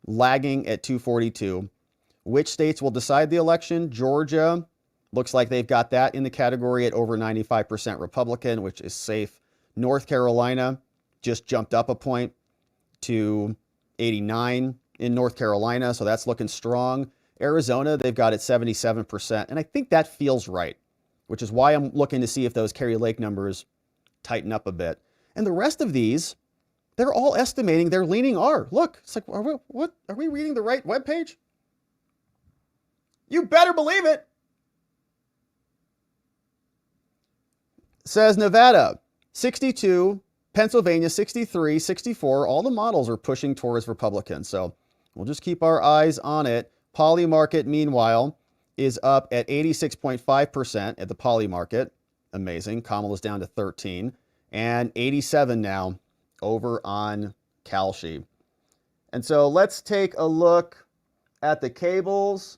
lagging at 242. Which states will decide the election? Georgia looks like they've got that in the category at over 95% Republican, which is safe. North Carolina just jumped up a point to 89 in North Carolina, so that's looking strong. Arizona, they've got it 77%, and I think that feels right, which is why I'm looking to see if those Kerry Lake numbers tighten up a bit. And the rest of these, they're all estimating they're leaning R. Look, it's like, are we reading the right webpage? You better believe it. Says Nevada, 62, Pennsylvania, 63, 64. All the models are pushing towards Republicans. So we'll just keep our eyes on it. Poly market, meanwhile, is up at 86.5% at the Poly market. Amazing. Kamala's down to 13. And 87 now over on Kalshi. And so let's take a look at the cables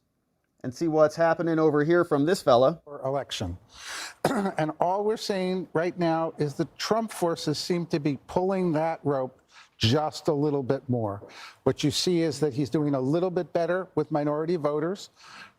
and see what's happening over here from this fella. Election. And all we're seeing right now is the Trump forces seem to be pulling that rope just a little bit more. What you see is that he's doing a little bit better with minority voters.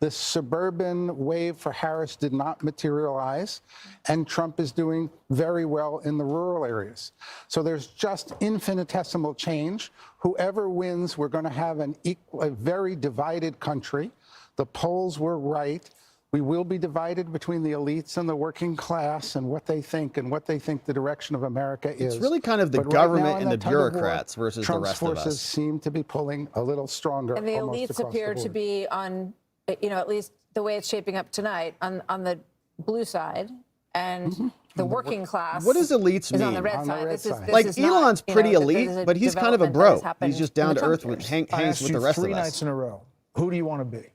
This suburban wave for Harris did not materialize, and Trump is doing very well in the rural areas. So there's just infinitesimal change. Whoever wins, we're going to have a very divided country. The polls were right. We will be divided between the elites and the working class and what they think the direction of America is. It's really kind of the government and the bureaucrats versus the rest of us. Trump's forces seem to be pulling a little stronger. And the elites appear to be on, at least the way it's shaping up tonight, on the blue side, and the working class. What does elites mean? Is on the red side. This like Elon's pretty elite, but he's kind of a bro. He's just down to earth, hangs with the rest of us. 3 nights in a row. Who do you want to be?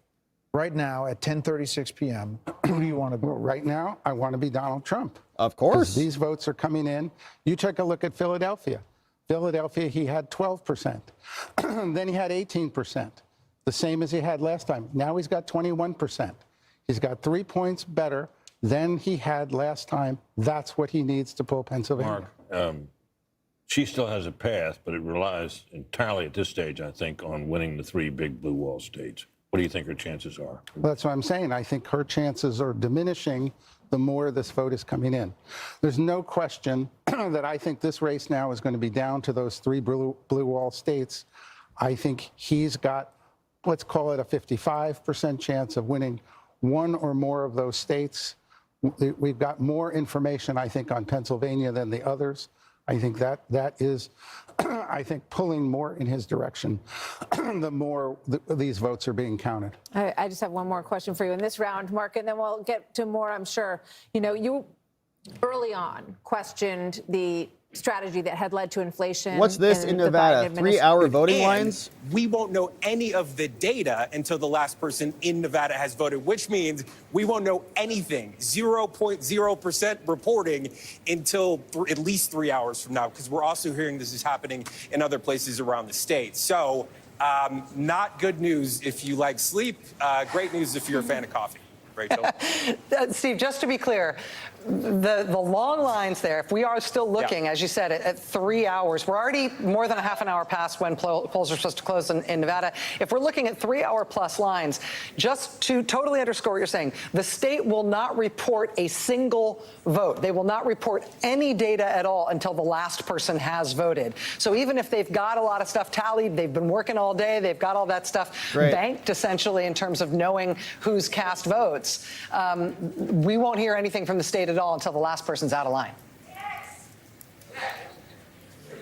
Right now, at 10:36 p.m., who do you want to be? Well, right now, I want to be Donald Trump. Of course. These votes are coming in. You take a look at Philadelphia. Philadelphia, he had 12%. Then he had 18%, the same as he had last time. Now he's got 21%. He's got 3 points better than he had last time. That's what he needs to pull Pennsylvania. Mark, she still has a path, but it relies entirely at this stage, I think, on winning the 3 big blue wall states. What do you think her chances are? Well, that's what I'm saying. I think her chances are diminishing the more this vote is coming in. There's no question that I think this race now is going to be down to those 3 blue wall states. I think he's got, let's call it a 55% chance of winning 1 or more of those states. We've got more information, I think, on Pennsylvania than the others. I think that is, I think, pulling more in his direction the more these votes are being counted. I just have one more question for you in this round, Mark, and then we'll get to more, I'm sure. You early on questioned the strategy that had led to inflation. What's this in Nevada? 3-hour voting lines? We won't know any of the data until the last person in Nevada has voted, which means we won't know anything, 0.0% reporting until at least 3 hours from now, because we're also hearing this is happening in other places around the state. So not good news if you like sleep, great news if you're a fan of coffee. Rachel. Steve, just to be clear, the long lines there, if we are still looking, as you said, at 3 hours, we're already more than a half an hour past when polls are supposed to close in Nevada. If we're looking at 3 hour plus lines, just to totally underscore what you're saying, the state will not report a single vote. They will not report any data at all until the last person has voted. So even if they've got a lot of stuff tallied, they've been working all day, they've got all that stuff banked essentially in terms of knowing who's cast votes, we won't hear anything from the state at all until the last person's out of line.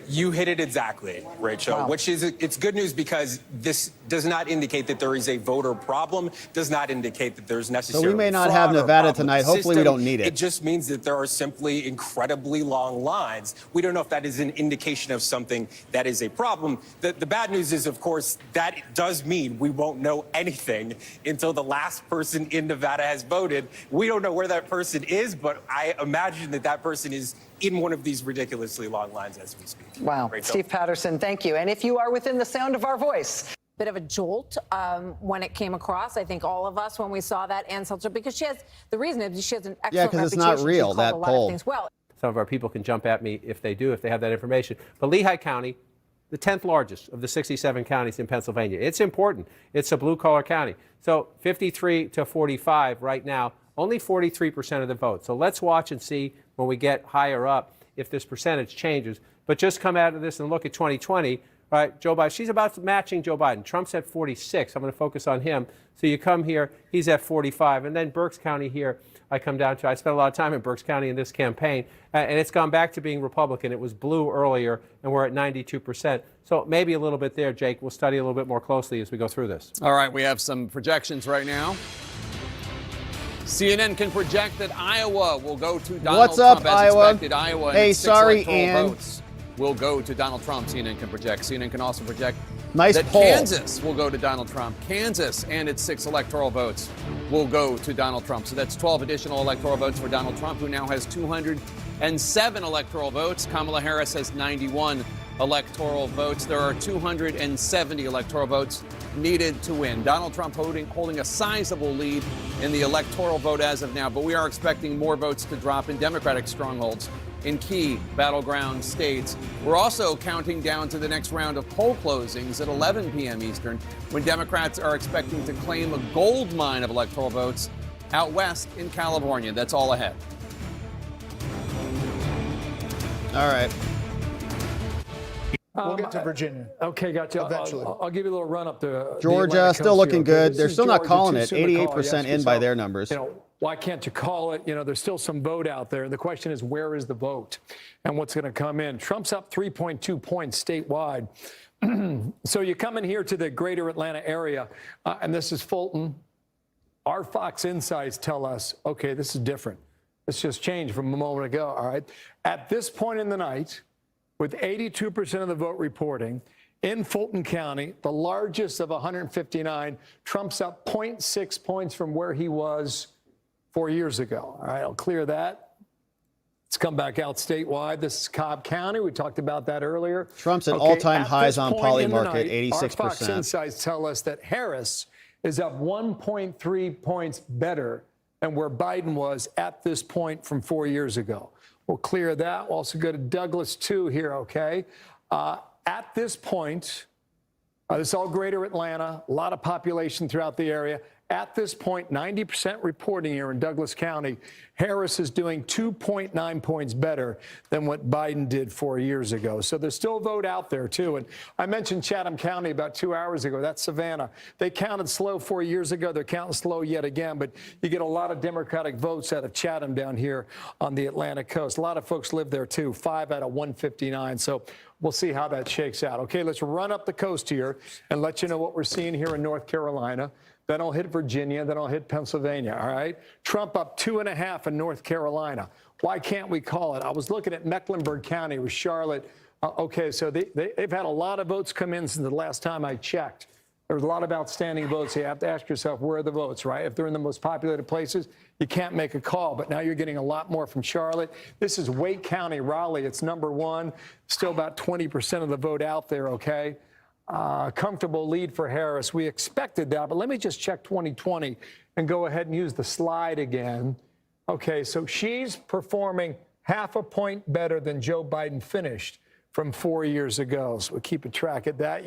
You hit it exactly, Rachel, which is, it's good news because this does not indicate that there is a voter problem, does not indicate that there's necessarily So we may not have Nevada tonight. Hopefully we don't need it. It just means that there are simply incredibly long lines. We don't know if that is an indication of something that is a problem. The bad news is, of course, that does mean we won't know anything until the last person in Nevada has voted. We don't know where that person is, but I imagine that that person is in one of these ridiculously long lines as we speak. Wow. Rachel. Steve Patterson, thank you. And if you are within the sound of our voice. Bit of a jolt when it came across. I think all of us when we saw that, Ann Seltzer, because she has, the reason is she has an excellent reputation. Yeah, because it's not real, that poll. Well, some of our people can jump at me if they have that information. But Lehigh County, the 10th largest of the 67 counties in Pennsylvania. It's important. It's a blue-collar county. So 53 to 45 right now, only 43% of the vote. So let's watch and see when we get higher up if this percentage changes. But just come out of this and look at 2020, right? Joe Biden, she's about matching Joe Biden. Trump's at 46. I'm going to focus on him. So you come here, he's at 45. And then Berks County here, I come down to. I spent a lot of time in Berks County in this campaign, and it's gone back to being Republican. It was blue earlier, and we're at 92%. So maybe a little bit there, Jake. We'll study a little bit more closely as we go through this. All right, we have some projections right now. CNN can project that Iowa will go to Donald Trump as expected. Iowa and 6 electoral votes will go to Donald Trump, CNN can project. CNN can also project that Kansas will go to Donald Trump. Kansas and its 6 electoral votes will go to Donald Trump. So that's 12 additional electoral votes for Donald Trump, who now has 207 electoral votes. Kamala Harris has 91 electoral votes. There are 270 electoral votes needed to win. Donald Trump holding a sizable lead in the electoral vote as of now, but we are expecting more votes to drop in Democratic strongholds in key battleground states. We're also counting down to the next round of poll closings at 11 p.m. Eastern, when Democrats are expecting to claim a gold mine of electoral votes out west in California. That's all ahead. All right. We'll get to Virginia. Okay, gotcha. Eventually. I'll give you a little run up to Georgia, still looking good. They're still not calling it. 88% in by their numbers. Why can't you call it? There's still some vote out there. The question is, where is the vote and what's going to come in? Trump's up 3.2 points statewide. So you come in here to the greater Atlanta area, and this is Fulton. Our Fox Insights tell us, okay, this is different. It's just changed from a moment ago, all right? At this point in the night, with 82% of the vote reporting, in Fulton County, the largest of 159, Trump's up 0.6 points from where he was 4 years ago. All right, I'll clear that. Let's come back out statewide. This is Cobb County. We talked about that earlier. Trump's at all-time highs on Polymarket, 86%. Our Fox Insights tell us that Harris is up 1.3 points better than where Biden was at this point from 4 years ago. We'll clear that. We'll also go to Douglas 2 here, okay? At this point, this is all greater Atlanta, a lot of population throughout the area. At this point, 90% reporting here in Douglas County, Harris is doing 2.9 points better than what Biden did 4 years ago. So there's still a vote out there, too. And I mentioned Chatham County about 2 hours ago. That's Savannah. They counted slow 4 years ago. They're counting slow yet again. But you get a lot of Democratic votes out of Chatham down here on the Atlantic coast. A lot of folks live there, too, 5 out of 159. So we'll see how that shakes out. Okay, let's run up the coast here and let you know what we're seeing here in North Carolina. then I'll hit Virginia, then I'll hit Pennsylvania, all right? Trump up 2.5 in North Carolina. Why can't we call it? I was looking at Mecklenburg County with Charlotte. Okay, so they've had a lot of votes come in since the last time I checked. There was a lot of outstanding votes. So you have to ask yourself, where are the votes, right? If they're in the most populated places, you can't make a call. But now you're getting a lot more from Charlotte. This is Wake County, Raleigh. It's number one. Still about 20% of the vote out there, okay? Comfortable lead for Harris. We expected that, but let me just check 2020 and go ahead and use the slide again. Okay, so she's performing 0.5 point better than Joe Biden finished from 4 years ago. So we're keeping track of that.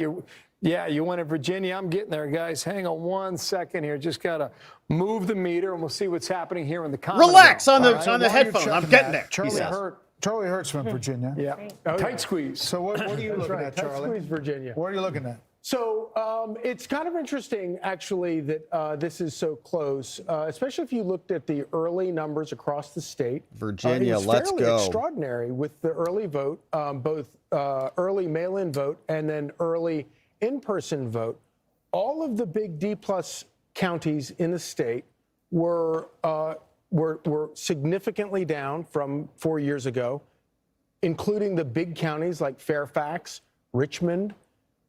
Yeah, you went to Virginia. I'm getting there, guys. Hang on 1 second here. Just got to move the meter, and we'll see what's happening here in the Commonwealth. Relax on the headphone. I'm getting there. Charlie Hurt's from Virginia. Yeah. Tight squeeze. So what are you looking at, Charlie? Tight squeeze, Virginia. What are you looking at? So it's kind of interesting, actually, that this is so close, especially if you looked at the early numbers across the state. Virginia, it was let's fairly go. Extraordinary with the early vote, both early mail-in vote and then early in-person vote. All of the big D-plus counties in the state were significantly down from 4 years ago, including the big counties like Fairfax, Richmond.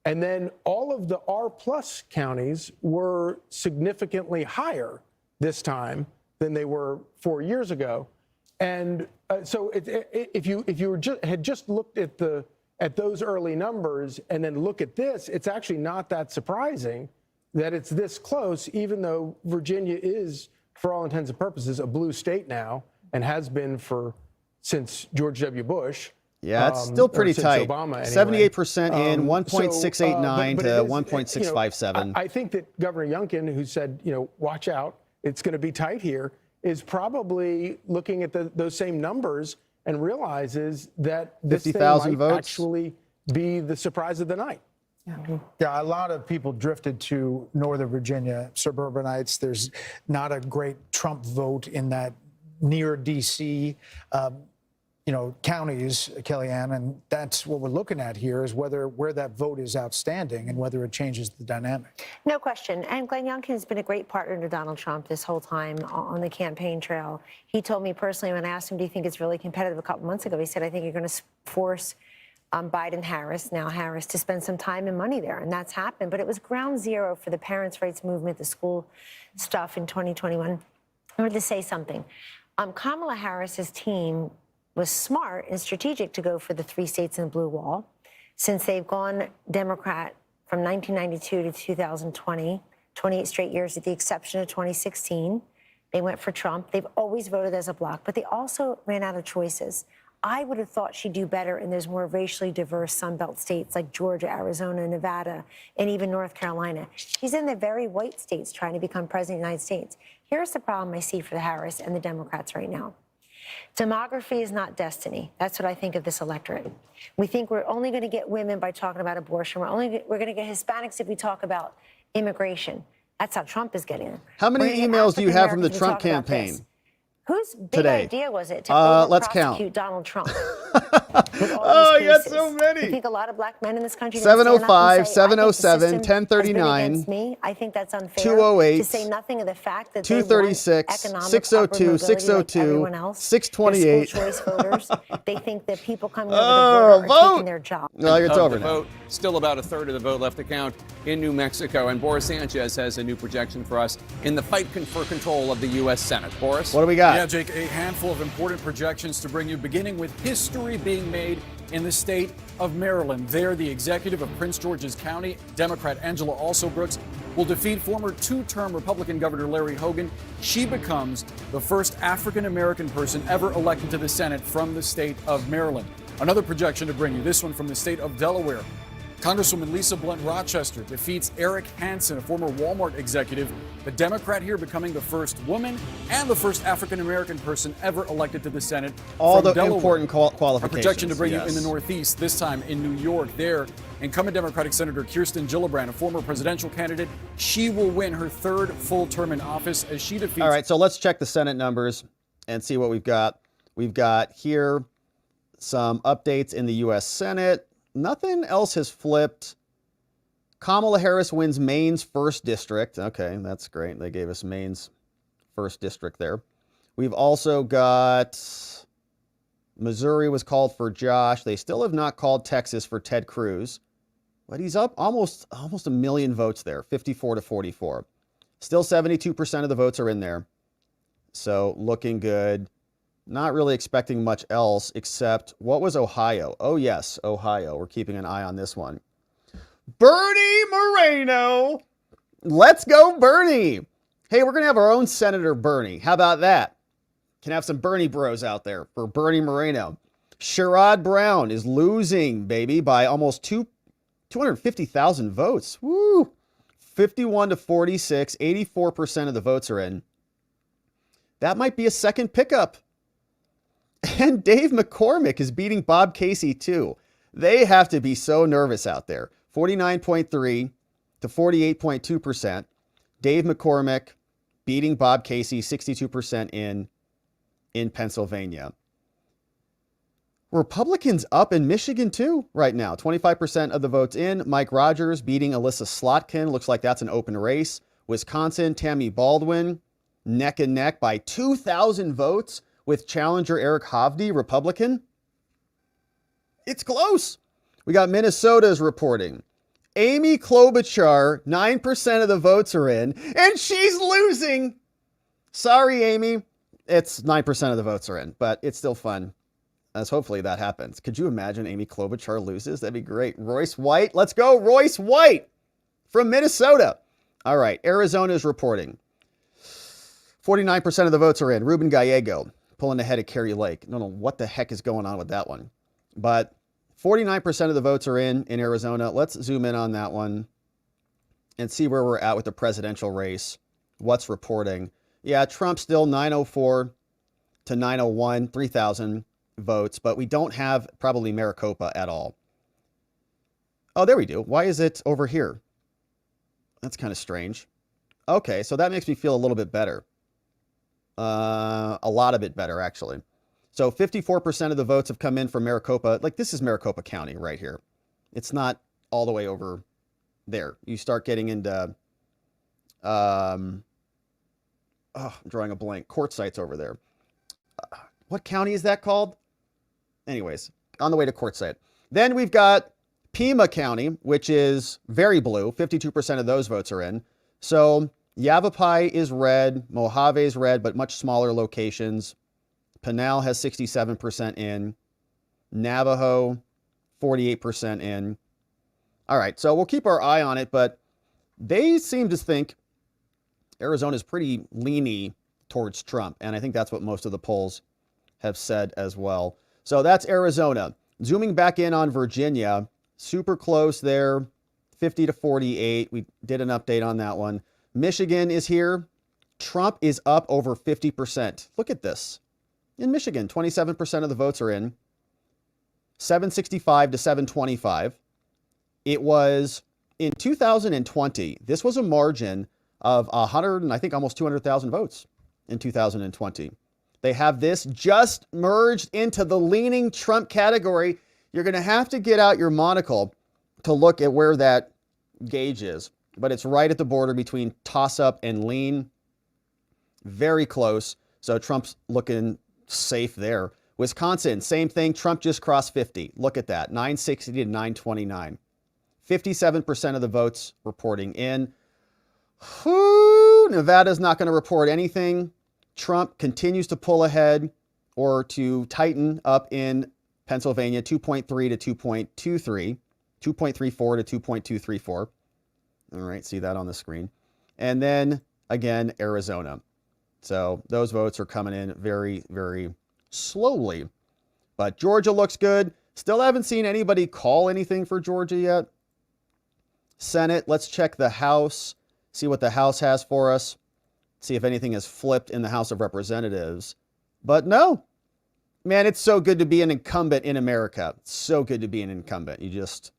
And then all of the R-plus counties were significantly higher this time than they were 4 years ago. And so if you had just looked at those early numbers and then look at this, it's actually not that surprising that it's this close, even though Virginia is, for all intents and purposes, a blue state now and has been since George W. Bush. Yeah, it's still pretty tight. Obama, anyway. 78% in, 1.689 to 1.657. I think that Governor Youngkin, who said, watch out, it's going to be tight here, is probably looking at those same numbers and realizes that this thing might votes. actually be the surprise of the night. Yeah, a lot of people drifted to Northern Virginia, suburbanites. There's not a great Trump vote in that near D.C., counties, Kellyanne, and that's what we're looking at here is where that vote is outstanding and whether it changes the dynamic. No question. And Glenn Youngkin has been a great partner to Donald Trump this whole time on the campaign trail. He told me personally when I asked him, do you think it's really competitive a couple months ago? He said, I think you're going to force Biden-Harris, now Harris, to spend some time and money there. And that's happened. But it was ground zero for the parents' rights movement, the school stuff in 2021. I wanted to say something. Kamala Harris's team was smart and strategic to go for the 3 states in the blue wall. Since they've gone Democrat from 1992 to 2020, 28 straight years with the exception of 2016, they went for Trump. They've always voted as a bloc, but they also ran out of choices. I would have thought she'd do better in those more racially diverse Sunbelt states like Georgia, Arizona, Nevada, and even North Carolina. She's in the very white states trying to become president of the United States. Here's the problem I see for the Harris and the Democrats right now. Demography is not destiny. That's what I think of this electorate. We think we're only going to get women by talking about abortion. We're going to get Hispanics if we talk about immigration. That's how Trump is getting them. How many emails do you have from the Trump campaign? Whose big today? idea was it to let's count. prosecute Donald Trump? Oh, you got so many. I think a lot of black men in this country. 705, 707, 1039. Me. I think that's unfair. 208, to say nothing of the fact that 236, 602, 602, 628. School choice voters. They think that people coming over the border are taking their job. No, it's over now. Vote, still about a third of the vote left to count in New Mexico. And Boris Sanchez has a new projection for us in the fight for control of the U.S. Senate. Boris? What do we got? Yeah, Jake, a handful of important projections to bring you, beginning with history being made in the state of Maryland. There, the executive of Prince George's County, Democrat Angela Alsobrooks, will defeat former two-term Republican Governor Larry Hogan. She becomes the first African-American person ever elected to the Senate from the state of Maryland. Another projection to bring you, this one from the state of Delaware. Congresswoman Lisa Blunt Rochester defeats Eric Hansen, a former Walmart executive, the Democrat here becoming the first woman and the first African-American person ever elected to the Senate. All the Delaware. important qualifications. A projection to bring you in the Northeast, this time in New York. There, incumbent Democratic Senator Kirsten Gillibrand, a former presidential candidate, she will win her third full term in office as she defeats... All right, so let's check the Senate numbers and see what we've got. We've got here some updates in the U.S. Senate. Nothing else has flipped Kamala Harris wins Maine's 1st district. Okay, that's great. They gave us Maine's 1st district there. We've also got Missouri was called for Josh. They still have not called Texas for Ted Cruz, but he's up almost a million votes there, 54 to 44. Still 72% of the votes are in there. So looking good. Not really expecting much else except, what was Ohio? Oh yes, Ohio. We're keeping an eye on this one. Bernie Moreno. Let's go, Bernie. Hey, we're going to have our own Senator Bernie. How about that? Can have some Bernie bros out there for Bernie Moreno. Sherrod Brown is losing, baby, by almost 250,000 votes. Woo! 51 to 46, 84% of the votes are in. That might be a second pickup. And Dave McCormick is beating Bob Casey too. They have to be so nervous out there. 49.3 to 48.2%. Dave McCormick beating Bob Casey, 62% in Pennsylvania. Republicans up in Michigan too right now. 25% of the votes in. Mike Rogers beating Alyssa Slotkin. Looks like that's an open race. Wisconsin, Tammy Baldwin neck and neck by 2,000 votes with challenger Eric Hovde, Republican. It's close. We got Minnesota's reporting. Amy Klobuchar, 9% of the votes are in, and she's losing. Sorry, Amy. It's 9% of the votes are in, but it's still fun. As hopefully that happens. Could you imagine Amy Klobuchar loses? That'd be great. Royce White. Let's go, Royce White from Minnesota. All right, Arizona's reporting. 49% of the votes are in. Ruben Gallego pulling ahead of Kerry Lake. I don't know what the heck is going on with that one. But 49% of the votes are in Arizona. Let's zoom in on that one and see where we're at with the presidential race. What's reporting? Yeah, Trump still 904 to 901, 3,000 votes, but we don't have probably Maricopa at all. Oh, there we do. Why is it over here? That's kind of strange. Okay, so that makes me feel a little bit better. A lot of it better, actually. So 54% of the votes have come in from Maricopa. Like, this is Maricopa County right here. It's not all the way over there. You start getting into, I'm drawing a blank. Quartzites over there. What county is that called? Anyways, on the way to Quartzsite. Then we've got Pima County, which is very blue. 52% of those votes are in. So Yavapai is red, Mojave is red, but much smaller locations. Pinal has 67% in. Navajo, 48% in. All right, so we'll keep our eye on it, but they seem to think Arizona is pretty leany towards Trump, and I think that's what most of the polls have said as well. So that's Arizona. Zooming back in on Virginia, super close there, 50 to 48. We did an update on that one. Michigan is here. Trump is up over 50%. Look at this. In Michigan, 27% of the votes are in. 765 to 725. It was in 2020. This was a margin of 100 and I think almost 200,000 votes in 2020. They have this just merged into the leaning Trump category. You're going to have to get out your monocle to look at where that gauge is. But it's right at the border between toss-up and lean. Very close. So Trump's looking safe there. Wisconsin, same thing. Trump just crossed 50. Look at that. 960 to 929. 57% of the votes reporting in. Whew, Nevada's not going to report anything. Trump continues to pull ahead or to tighten up in Pennsylvania, 2.3 to 2.23, 2.34 to 2.234. All right, see that on the screen. And then, again, Arizona. So those votes are coming in very, very slowly. But Georgia looks good. Still haven't seen anybody call anything for Georgia yet. Senate, let's check the House, see what the House has for us. See if anything has flipped in the House of Representatives. But no. Man, it's so good to be an incumbent in America. It's so good to be an incumbent. You just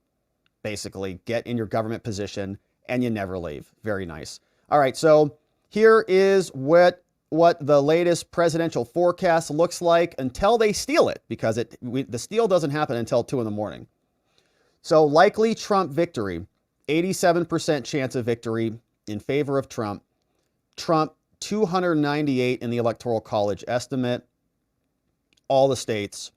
basically get in your government position and you never leave. Very nice. All right, so here is what the latest presidential forecast looks like until they steal it, because the steal doesn't happen until 2 in the morning. So likely Trump victory, 87% chance of victory in favor of Trump. Trump, 298 in the Electoral College estimate. All the states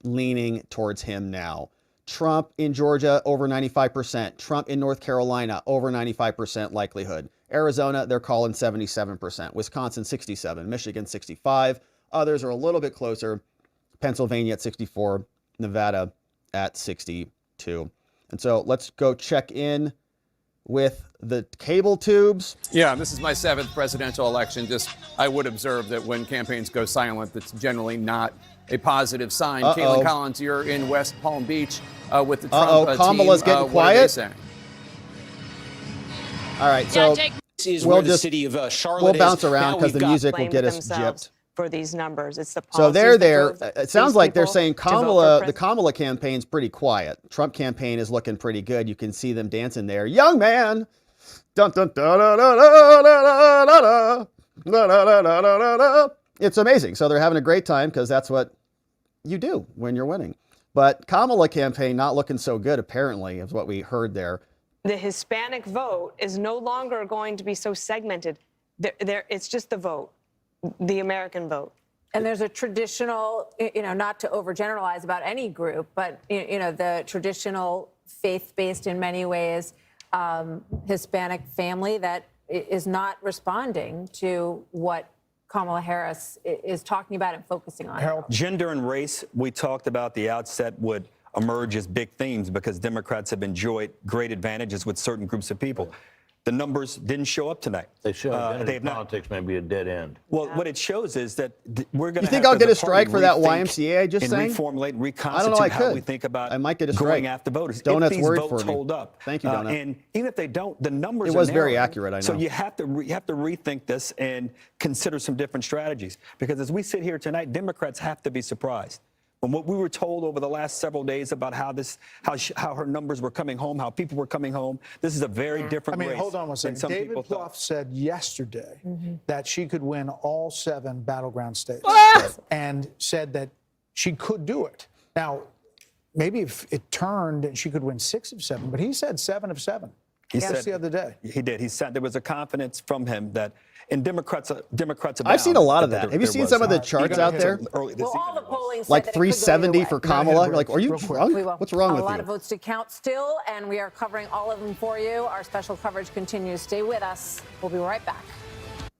leaning towards him now. Trump in Georgia, over 95%. Trump in North Carolina, over 95% likelihood. Arizona, they're calling 77%. Wisconsin, 67. Michigan, 65. Others are a little bit closer. Pennsylvania at 64. Nevada at 62. And so let's go check in with the cable tubes. Yeah, this is my 7th presidential election. I would observe that when campaigns go silent, that's generally not a positive sign. Caitlin Collins, you're in West Palm Beach with the Trump team. Kamala's getting quiet. What are they saying? All right, so we'll just Charlotte we'll bounce around because the music will get us gypped. For these numbers, it's the so they're there. It sounds like they're saying the Kamala campaign's pretty quiet. Trump campaign is looking pretty good. You can see them dancing there. Young man. Dun, dun, da, da, da, da, da, da, da, da, da, da. It's amazing. So they're having a great time because that's what you do when you're winning. But Kamala campaign not looking so good, apparently, is what we heard there. The Hispanic vote is no longer going to be so segmented. It's just the vote, the American vote. And there's a traditional, not to overgeneralize about any group, but, the traditional faith-based in many ways Hispanic family that is not responding to what Kamala Harris is talking about and focusing on. Gender and race, we talked about the outset, would emerge as big themes because Democrats have enjoyed great advantages with certain groups of people. The numbers didn't show up tonight. They show politics may be a dead end. Well, what it shows is that we're going to. You think I'll get a strike for that YMCA I just sang? Reformulate and reconstitute I don't know. I how could. we think about I might get a going strike. after voters. Donut's if these worried votes for me. hold up. Thank you, Donut. And even if they don't, the numbers. It was are very narrowing. accurate. I know. So you have to rethink this and consider some different strategies because as we sit here tonight, Democrats have to be surprised. When what we were told over the last several days about how her numbers were coming home, how people were coming home, this is a very different race. Hold on one second. David Plouffe said yesterday that she could win all 7 battleground states and said that she could do it. Now, maybe if it turned and she could win 6 of 7, but he said 7 of 7. He said the other day. He did. He said there was a confidence from him that. And Democrats I've seen a lot of that. Have you seen some of the charts out there? All the polling said like that it could go 370 either for way. Kamala. You're like, are you drunk? What's wrong with you? A lot of votes to count still, and we are covering all of them for you. Our special coverage continues. Stay with us. We'll be right back.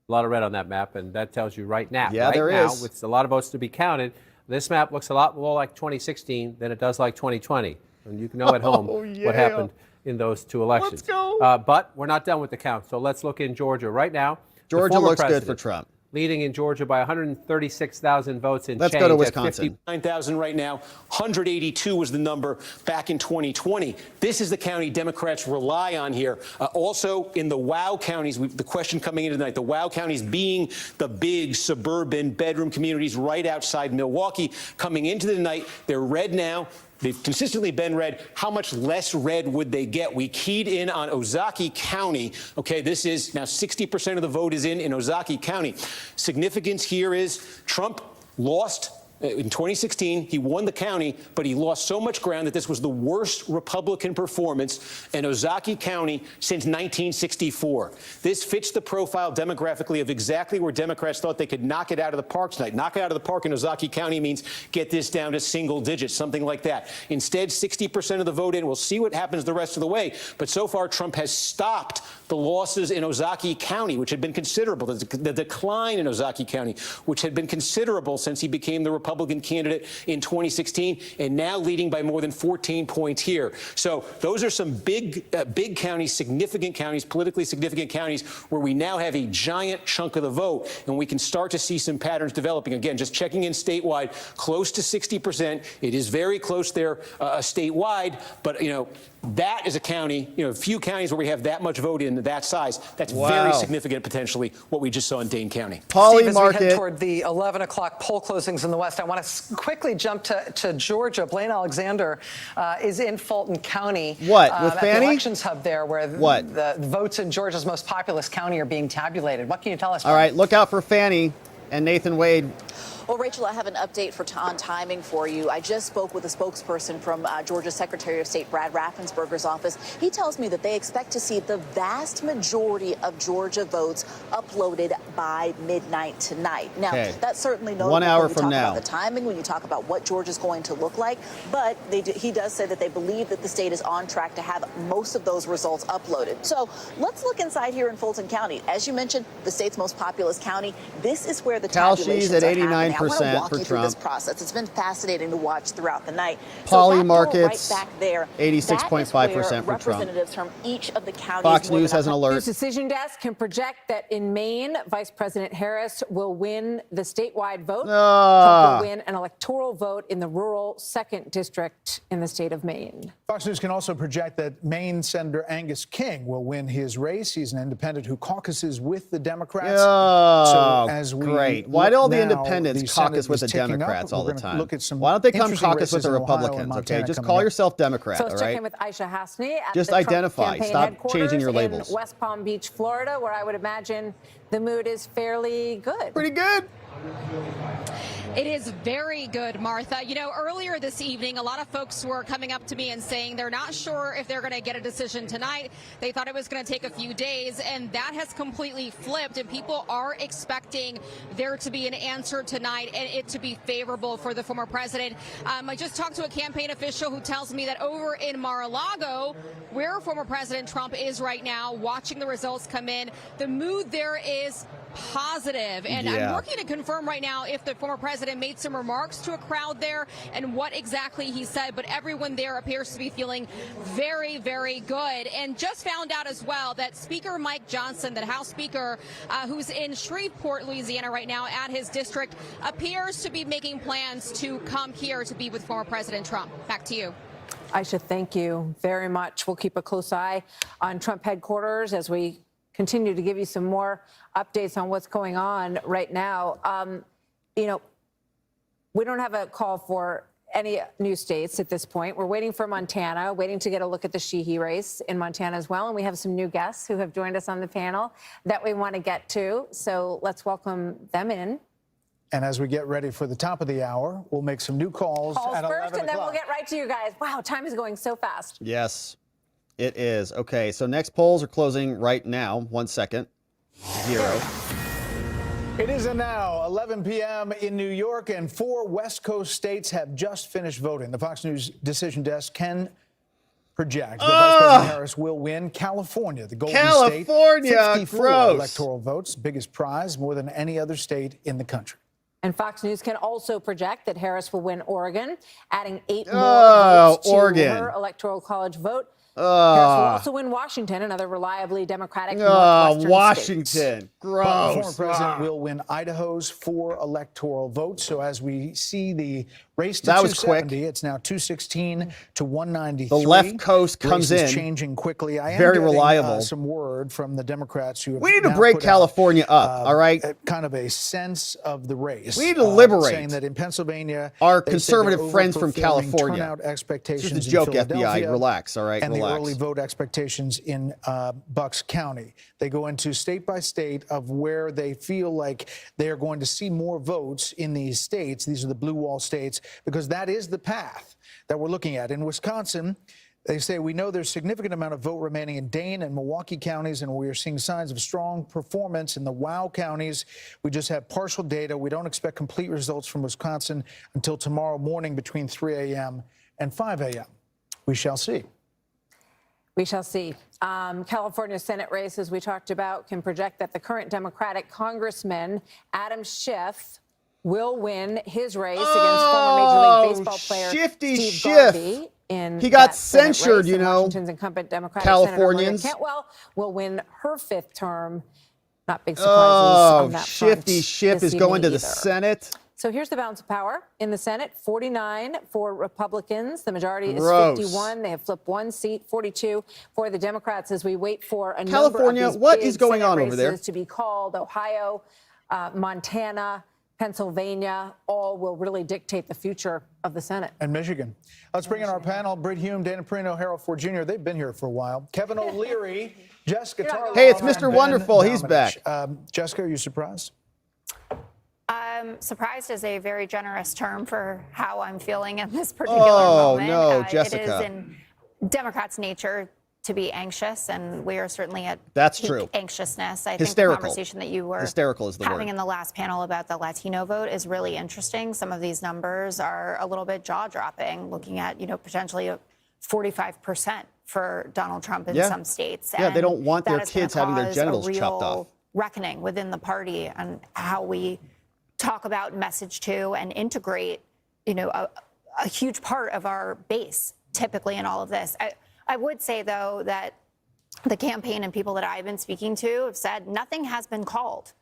A lot of red on that map, and that tells you right now. Yeah, right there now, is. with a lot of votes to be counted, this map looks a lot more like 2016 than it does like 2020. And you can know at home what happened in those 2 elections. Let's go. But we're not done with the count, so let's look in Georgia right now. Georgia looks good for Trump. Leading in Georgia by 136,000 votes in Let's change. go to Wisconsin. 9,000 right now. 182 was the number back in 2020. This is the county Democrats rely on here. Also in the WOW counties, the question coming into tonight, the WOW counties being the big suburban bedroom communities right outside Milwaukee. Coming into the night, they're red now. They've consistently been red. How much less red would they get? We keyed in on Ozaukee County. Okay, this is now 60% of the vote is in Ozaukee County. Significance here is Trump lost in 2016. He won the county, but he lost so much ground that this was the worst Republican performance in Ozaukee County since 1964. This fits the profile demographically of exactly where Democrats thought they could knock it out of the park tonight. Knock it out of the park in Ozaukee County means get this down to single digits, something like that. Instead, 60% of the vote in. We'll see what happens the rest of the way. But so far, Trump has stopped the losses in Ozaukee County, which had been considerable. The decline in Ozaukee County, which had been considerable since he became the Republican candidate in 2016, and now leading by more than 14 points here. So those are some big counties, significant counties, politically significant counties, where we now have a giant chunk of the vote, and we can start to see some patterns developing. Again, just checking in statewide, close to 60%. It is very close there statewide, but that is a county, a few counties where we have that much vote in that size. That's very significant, potentially, what we just saw in Dane County. Steve, as we head toward the 11 o'clock poll closings in the West, I want to quickly jump to Georgia. Blaine Alexander is in Fulton County. What, with Fannie? At the elections hub there, where the votes in Georgia's most populous county are being tabulated. What can you tell us? All right, look out for Fannie and Nathan Wade. Well, Rachel, I have an update on timing for you. I just spoke with a spokesperson from Georgia's Secretary of State, Brad Raffensperger's office. He tells me that they expect to see the vast majority of Georgia votes uploaded by midnight tonight. Now, that's certainly notable 1 hour when you from talk now. about the timing, when you talk about what Georgia's going to look like. But he does say that they believe that the state is on track to have most of those results uploaded. So let's look inside here in Fulton County. As you mentioned, the state's most populous county. This is where the Calshi's tabulations at are happening. 89% I want to walk for you through this Trump. process. It's been fascinating to watch throughout the night. Poly so markets, right back there, 86.5% for Trump. representatives from each of the counties. Fox News has an alert. News Decision Desk can project that in Maine, Vice President Harris will win the statewide vote. Trump will win an electoral vote in the rural 2nd district in the state of Maine. Fox News can also project that Maine Senator Angus King will win his race. He's an independent who caucuses with the Democrats. Oh, so as we great. Why do all the now, independents caucus with the Democrats all the time? Why don't they come caucus with the Republicans, okay? Just call yourself Democrat, So all let's check right? in with Aisha Hasni at Just the Trump identify. campaign Stop headquarters changing your labels. in West Palm Beach, Florida, where I would imagine the mood is fairly good. Pretty good. It is very good, Martha. You know, earlier this evening, a lot of folks were coming up to me and saying they're not sure if they're going to get a decision tonight. They thought it was going to take a few days, and that has completely flipped, and people are expecting there to be an answer tonight and it to be favorable for the former president. I just talked to a campaign official who tells me that over in Mar-a-Lago, where former President Trump is right now, watching the results come in, the mood there is positive. And I'm working to confirm right now if the former president made some remarks to a crowd there and what exactly he said, but everyone there appears to be feeling very, very good. And just found out as well that Speaker Mike Johnson, the House Speaker, who's in Shreveport, Louisiana right now at his district, appears to be making plans to come here to be with former President Trump. Back to you. Aisha, thank you very much. We'll keep a close eye on Trump headquarters as we continue to give you some more updates on what's going on right now. You know, we don't have a call for any new states at this point. We're waiting for Montana, waiting to get a look at the Sheehy race in Montana as well. And we have some new guests who have joined us on the panel that we want to get to. So let's welcome them in. And as we get ready for the top of the hour, we'll make some new calls at 11 first, and then we'll o'clock. get right to you guys. Wow, time is going so fast. Yes, it is. Okay, so next polls are closing right now. 1 second. 0. It is now 11 p.m. in New York, and 4 West Coast states have just finished voting. The Fox News Decision Desk can project that Vice President Harris will win California, the Golden State. 54 gross. electoral votes, biggest prize, more than any other state in the country. And Fox News can also project that Harris will win Oregon, adding 8 more votes to her Electoral College vote. Harris will also win Washington, another reliably Democratic Northwestern Washington. state. Gross. But the former president will win Idaho's 4 electoral votes. So as we see the race to 270, it's now 216 to 193. The left coast comes race is in. changing quickly. I am Very getting, reliable. some word from the Democrats who have We need to now break put California out, up, all right? kind of a sense of the race. We need to liberate saying that in Pennsylvania, our they say they're conservative friends from overperforming California. Turnout expectations This is a joke, in Philadelphia, FBI. Relax, all right? And Relax. the early vote expectations in Bucks County. They go into state by state of where they feel like they are going to see more votes in these states. These are the blue wall states, because that is the path that we're looking at. In Wisconsin, they say we know there's significant amount of vote remaining in Dane and Milwaukee counties, and we are seeing signs of strong performance in the WOW counties. We just have partial data. We don't expect complete results from Wisconsin until tomorrow morning between 3 a.m. and 5 a.m. We shall see. We shall see. California Senate race, as we talked about, can project that the current Democratic Congressman, Adam Schiff, will win his race against former Major League Baseball player Steve Garvey. He got censured, you know. Washington's incumbent Democratic Californians. Senator Maria Cantwell will win her 5th term. Not big surprises on that front Schiff this is going evening to the either. Senate. So here's the balance of power. In the Senate, 49 for Republicans. The majority is Gross. 51. They have flipped 1 seat, 42 for the Democrats as we wait for a California, number of these what big is going Senate on over there? races to be called. Ohio, Montana, Pennsylvania, all will really dictate the future of the Senate. And Michigan. Let's bring in our panel. Britt Hume, Dana Perino, Harold Ford Jr. They've been here for a while. Kevin O'Leary, Jessica Tarlow. Hey, it's and Mr. Ben Wonderful. He's Domenech. back. Jessica, are you surprised? Surprised is a very generous term for how I'm feeling in this particular moment. No, Jessica. It is in Democrats' nature to be anxious, and we are certainly at true. anxiousness. I Hysterical. think the conversation that you were Hysterical is the having word. in the last panel about the Latino vote is really interesting. Some of these numbers are a little bit jaw-dropping, looking at, potentially 45% for Donald Trump in some states. Yeah, they don't want their that is gonna kids having their cause genitals a chopped real off. reckoning within the party and how we talk about, message to, and integrate, a huge part of our base typically in all of this. I would say, though, that the campaign and people that I've been speaking to have said nothing has been called.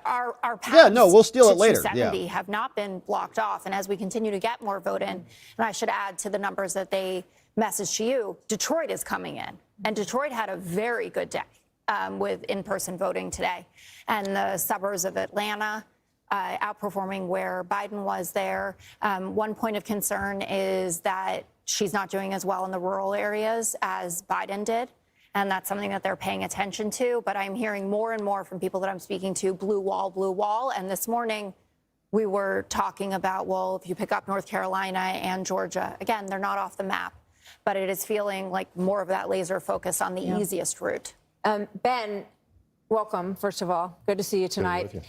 Our paths we'll steal to it later. 270 have not been blocked off. And as we continue to get more vote in, and I should add to the numbers that they messaged to you, Detroit is coming in. And Detroit had a very good day with in-person voting today. And the suburbs of Atlanta outperforming where Biden was there. One point of concern is that she's not doing as well in the rural areas as Biden did. And that's something that they're paying attention to. But I'm hearing more and more from people that I'm speaking to, blue wall. And this morning, we were talking about, well, if you pick up North Carolina and Georgia, again, they're not off the map. But it is feeling like more of that laser focus on the easiest route. Ben, welcome, first of all. Good to see you tonight.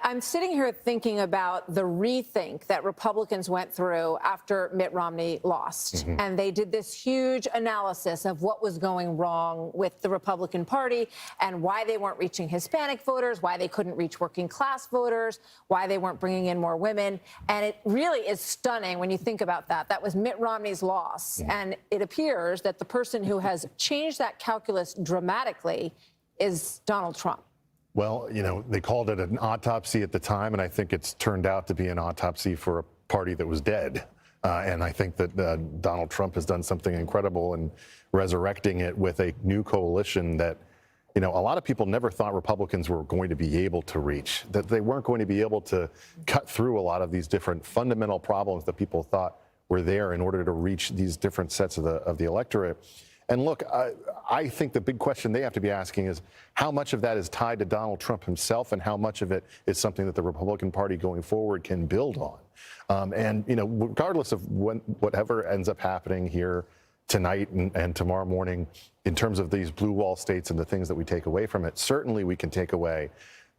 I'm sitting here thinking about the rethink that Republicans went through after Mitt Romney lost. And they did this huge analysis of what was going wrong with the Republican Party and why they weren't reaching Hispanic voters, why they couldn't reach working class voters, why they weren't bringing in more women. And it really is stunning when you think about that. That was Mitt Romney's loss. And it appears that the person who has changed that calculus dramatically is Donald Trump. Well, they called it an autopsy at the time, and I think it's turned out to be an autopsy for a party that was dead. And I think that Donald Trump has done something incredible in resurrecting it with a new coalition that, a lot of people never thought Republicans were going to be able to reach, that they weren't going to be able to cut through a lot of these different fundamental problems that people thought were there in order to reach these different sets of the electorate. And look, I think the big question they have to be asking is how much of that is tied to Donald Trump himself and how much of it is something that the Republican Party going forward can build on. And regardless of whatever ends up happening here tonight and tomorrow morning in terms of these blue wall states and the things that we take away from it, certainly we can take away.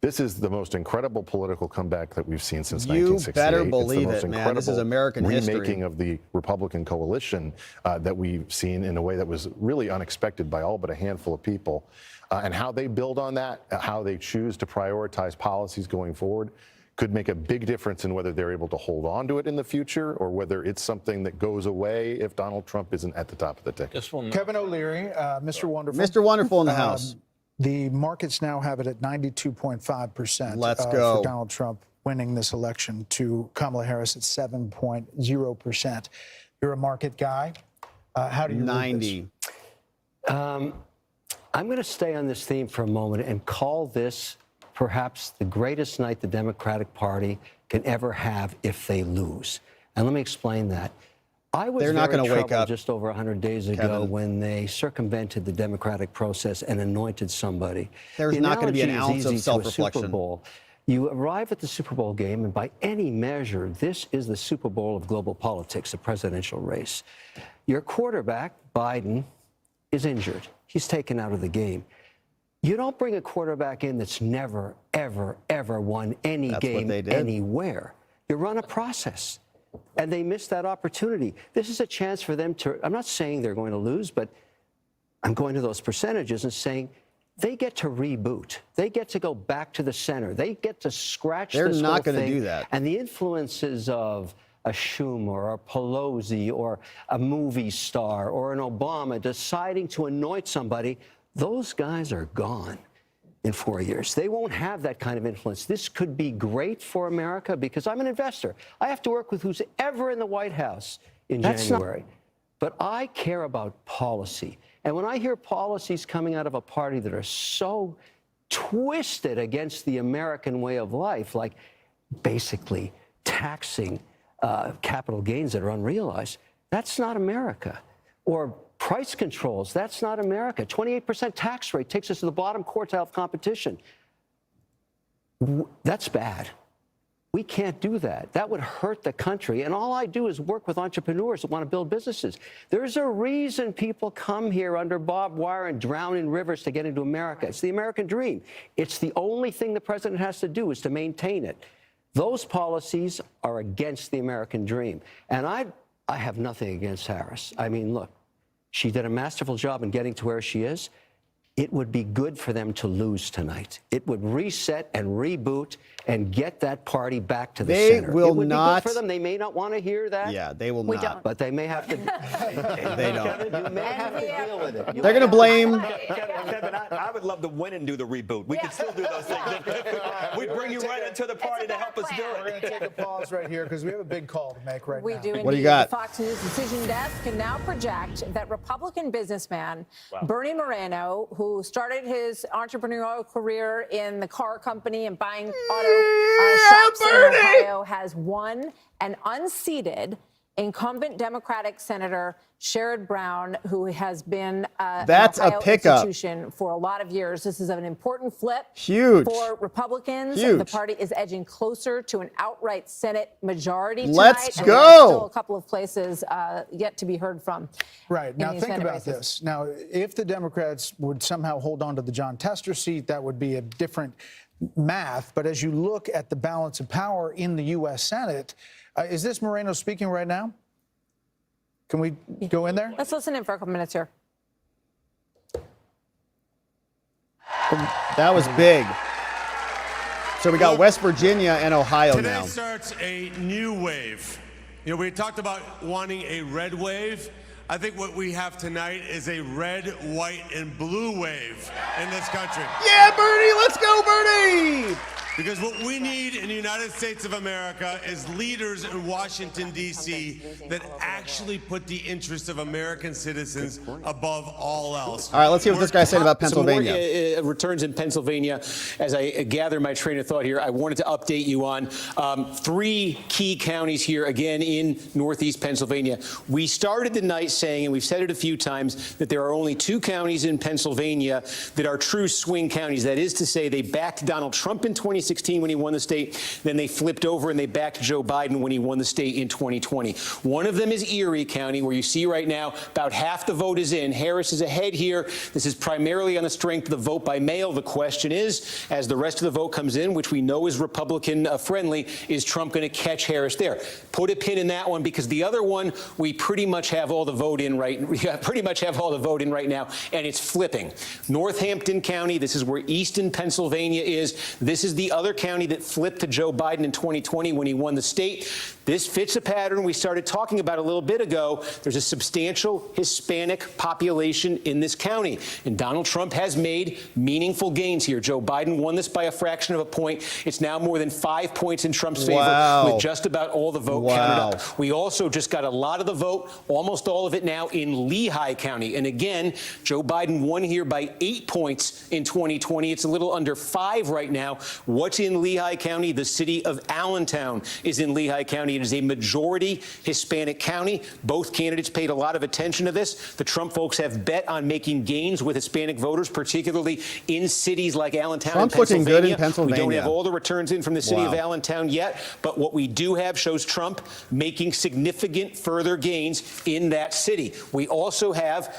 This is the most incredible political comeback that we've seen since 1968. You better believe it, man. This is American history. Remaking of the Republican coalition that we've seen in a way that was really unexpected by all but a handful of people. And how they build on that, how they choose to prioritize policies going forward, could make a big difference in whether they're able to hold on to it in the future or whether it's something that goes away if Donald Trump isn't at the top of the ticket. Kevin O'Leary, Mr. Wonderful. Mr. Wonderful in the house. The markets now have it at 92.5%. Let's go. For Donald Trump winning this election to Kamala Harris at 7.0%. You're a market guy. How do you 90. I'm going to stay on this theme for a moment and call this perhaps the greatest night the Democratic Party can ever have if they lose. And let me explain that. I was They're not very going to wake up just over 100 days ago when they circumvented the democratic process and anointed somebody. There's not going to be an ounce of Super self-reflection. Bowl. You arrive at the Super Bowl game, and by any measure, this is the Super Bowl of global politics, the presidential race. Your quarterback, Biden, is injured. He's taken out of the game. You don't bring a quarterback in that's never, ever, ever won any game anywhere. You run a process. And they missed that opportunity. This is a chance for them to, I'm not saying they're going to lose, but I'm going to those percentages and saying they get to reboot. They get to go back to the center. They get to scratch this whole thing. They're not going to do that. And the influences of a Schumer or a Pelosi or a movie star or an Obama deciding to anoint somebody, those guys are gone in 4 years. They won't have that kind of influence. This could be great for America because I'm an investor. I have to work with who's ever in the White House in January. But I care about policy. And when I hear policies coming out of a party that are so twisted against the American way of life, like basically taxing capital gains that are unrealized, that's not America. Or price controls, that's not America. 28% tax rate takes us to the bottom quartile of competition. That's bad. We can't do that. That would hurt the country. And all I do is work with entrepreneurs that want to build businesses. There's a reason people come here under barbed wire and drown in rivers to get into America. It's the American dream. It's the only thing the president has to do is to maintain it. Those policies are against the American dream. And I have nothing against Harris. I mean, look, she did a masterful job in getting to where she is. It would be good for them to lose tonight. It would reset and reboot and get that party back to the center. They will it would not. Be good for them. They may not want to hear that. Yeah, they will we not. Don't. But they may have to. They don't. Kevin, you may have to deal with it. They're going to blame. Kevin, I would love to win and do the reboot. We could still do those things. We'd bring you right into the party to help us do it. We're going to take a pause right here because we have a big call to make right now. We do indeed. What do you got? The Fox News decision desk can now project that Republican businessman Bernie Moreno, who started his entrepreneurial career in the car company and buying auto shops in Ohio, has won and unseated incumbent Democratic Senator Sherrod Brown, who has been That's an Ohio a pickup. institution for a lot of years. This is an important flip Huge. for Republicans. Huge. The party is edging closer to an outright Senate majority tonight. Let's and go. There's still a couple of places yet to be heard from. Right. Now, think Senate about races. this. Now, if the Democrats would somehow hold on to the John Tester seat, that would be a different math. But as you look at the balance of power in the U.S. Senate, is this Moreno speaking right now? Can we go in there? Let's listen in for a couple minutes here. That was big. So we got West Virginia and Ohio Today now. starts a new wave. You know, we talked about wanting a red wave. I think what we have tonight is a red, white, and blue wave in this country. Yeah, Bernie, let's go, Bernie! Because what we need in the United States of America is leaders in Washington, D.C. that actually put the interests of American citizens above all else. All right, let's see what this guy's saying about Pennsylvania. Some more returns in Pennsylvania. As I gather my train of thought here, I wanted to update you on 3 key counties here, again, in Northeast Pennsylvania. We started the night saying, and we've said it a few times, that there are only 2 counties in Pennsylvania that are true swing counties. That is to say, they backed Donald Trump in 2016 when he won the state. Then they flipped over and they backed Joe Biden when he won the state in 2020. One of them is Erie County, where you see right now about half the vote is in. Harris is ahead here. This is primarily on the strength of the vote by mail. The question is, as the rest of the vote comes in, which we know is Republican friendly, is Trump going to catch Harris there? Put a pin in that one, because the other one, we pretty much have all the vote in right now, and it's flipping. Northampton County, this is where Easton, Pennsylvania is. This is the other county that flipped to Joe Biden in 2020 when he won the state. This fits a pattern we started talking about a little bit ago. There's a substantial Hispanic population in this county, and Donald Trump has made meaningful gains here. Joe Biden won this by a fraction of a point. It's now more than 5 points in Trump's favor, with just about all the vote counted up. We also just got a lot of the vote, almost all of it now, in Lehigh County. And again, Joe Biden won here by 8 points in 2020. It's a little under 5 right now. What's in Lehigh County? The city of Allentown is in Lehigh County. It is a majority Hispanic county. Both candidates paid a lot of attention to this. The Trump folks have bet on making gains with Hispanic voters, particularly in cities like Allentown Trump's and Pennsylvania. looking good in Pennsylvania. We don't have all the returns in from the city of Allentown yet, but what we do have shows Trump making significant further gains in that city. We also have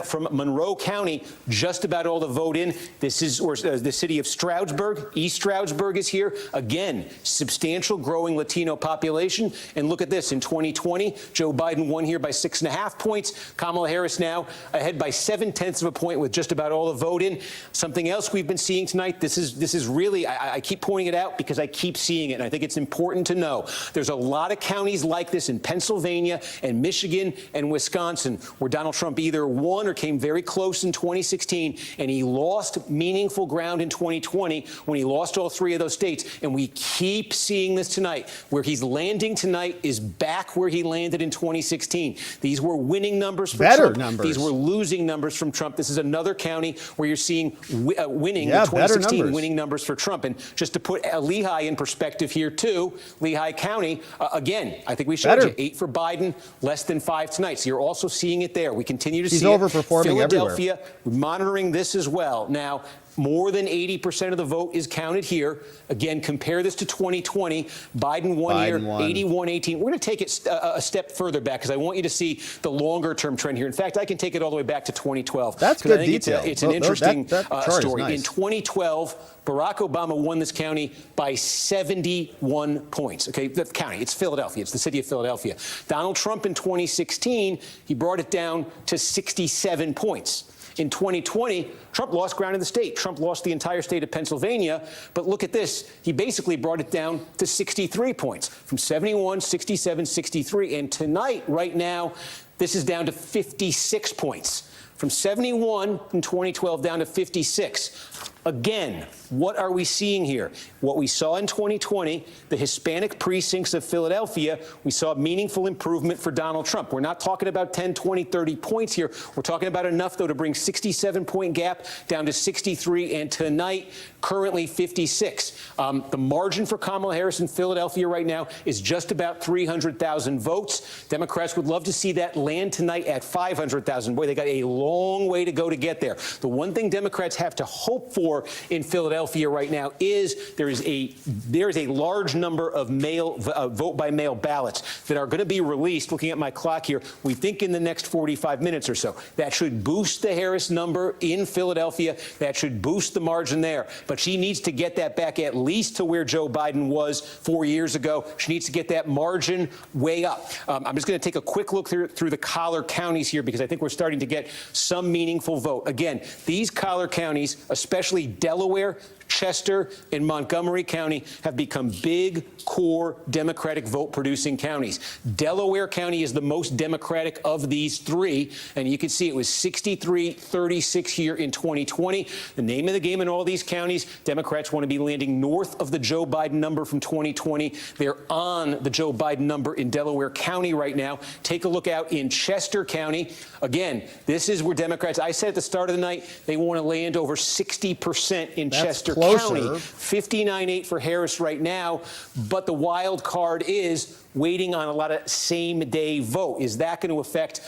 from Monroe County just about all the vote in. This is the city of Stroudsburg. East Stroudsburg is here. Again, substantial growing Latino population. And look at this. In 2020, Joe Biden won here by 6.5 points. Kamala Harris now ahead by 0.7 of a point with just about all the vote in. Something else we've been seeing tonight, this is really, I keep pointing it out because I keep seeing it, and I think it's important to know. There's a lot of counties like this in Pennsylvania and Michigan and Wisconsin where Donald Trump either won or came very close in 2016, and he lost meaningful ground in 2020 when he lost all 3 of those states. And we keep seeing this tonight. Where he's landing tonight is back where he landed in 2016. These were winning numbers for Trump. These were losing numbers from Trump. This is another county where you're seeing winning, the 2016 winning numbers for Trump. And just to put Lehigh in perspective here, too, Lehigh County, again, I think we showed you 8 for Biden, less than 5 tonight. So you're also seeing it there. We continue to see it. He's overperforming everywhere. Philadelphia, monitoring this as well. Now, More than 80% of the vote is counted here. Again, compare this to 2020. Biden won here, 81-18. We're going to take it a step further back because I want you to see the longer-term trend here. In fact, I can take it all the way back to 2012. That's good detail. It's an interesting that story. nice. In 2012, Barack Obama won this county by 71 points. Okay, the county, it's Philadelphia. It's the city of Philadelphia. Donald Trump in 2016, he brought it down to 67 points. In 2020, Trump lost ground in the state. Trump lost the entire state of Pennsylvania. But look at this. He basically brought it down to 63 points from 71, 67, 63. And tonight, right now, this is down to 56 points. From 71 in 2012 down to 56. Again, what are we seeing here? What we saw in 2020, the Hispanic precincts of Philadelphia, we saw meaningful improvement for Donald Trump. We're not talking about 10, 20, 30 points here. We're talking about enough, though, to bring 67-point gap down to 63, and tonight, currently 56. The margin for Kamala Harris in Philadelphia right now is just about 300,000 votes. Democrats would love to see that land tonight at 500,000. Boy, they got a long way to go to get there. The one thing Democrats have to hope for in Philadelphia right now is there is a large number of vote by mail ballots that are going to be released. Looking at my clock here, we think in the next 45 minutes or so. That should boost the Harris number in Philadelphia. That should boost the margin there. But she needs to get that back at least to where Joe Biden was 4 years ago. She needs to get that margin way up. I'm just going to take a quick look through the collar counties here because I think we're starting to get some meaningful vote. Again, these collar counties, especially Delaware, Chester, and Montgomery County, have become big, core Democratic vote-producing counties. Delaware County is the most Democratic of these three, and you can see it was 63-36 here in 2020. The name of the game in all these counties, Democrats want to be landing north of the Joe Biden number from 2020. They're on the Joe Biden number in Delaware County right now. Take a look out in Chester County. Again, this is where Democrats, I said at the start of the night, they want to land over 60% in Chester County. 59-8 for Harris right now, but the wild card is waiting on a lot of same-day vote. Is that going to affect?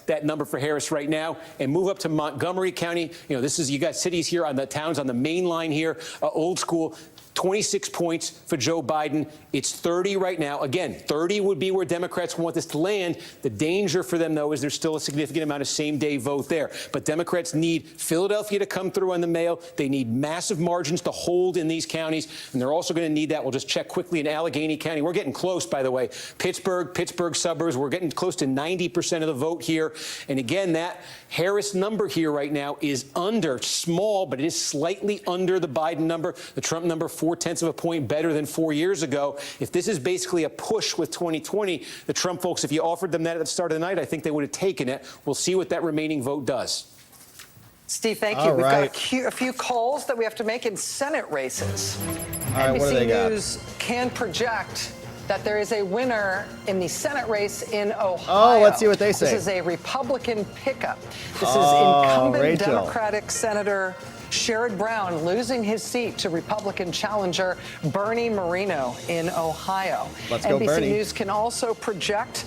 That number for Harris right now? And move up to Montgomery County. You know, you got cities here on the towns on the main line here, old school. 26 points for Joe Biden. It's 30 right now. Again, 30 would be where Democrats want this to land. The danger for them, though, is there's still a significant amount of same-day vote there. But Democrats need Philadelphia to come through on the mail. They need massive margins to hold in these counties, and they're also going to need that. We'll just check quickly in Allegheny County. We're getting close, by the way. Pittsburgh suburbs, we're getting close to 90% of the vote here. And again, that Harris number here right now is under, small, but it is slightly under the Biden number. The Trump number, 0.4 of a point better than 4 years ago. If this is basically a push with 2020, the Trump folks, if you offered them that at the start of the night, I think they would have taken it. We'll see what that remaining vote does. Steve, thank you. We've got a few calls that we have to make in Senate races. NBC News can project that there is a winner in the Senate race in Ohio. Oh, let's see what they say. This is a Republican pickup. This is incumbent Democratic Senator Sherrod Brown losing his seat to Republican challenger Bernie Moreno in Ohio. Let's go, NBC Bernie. News can also project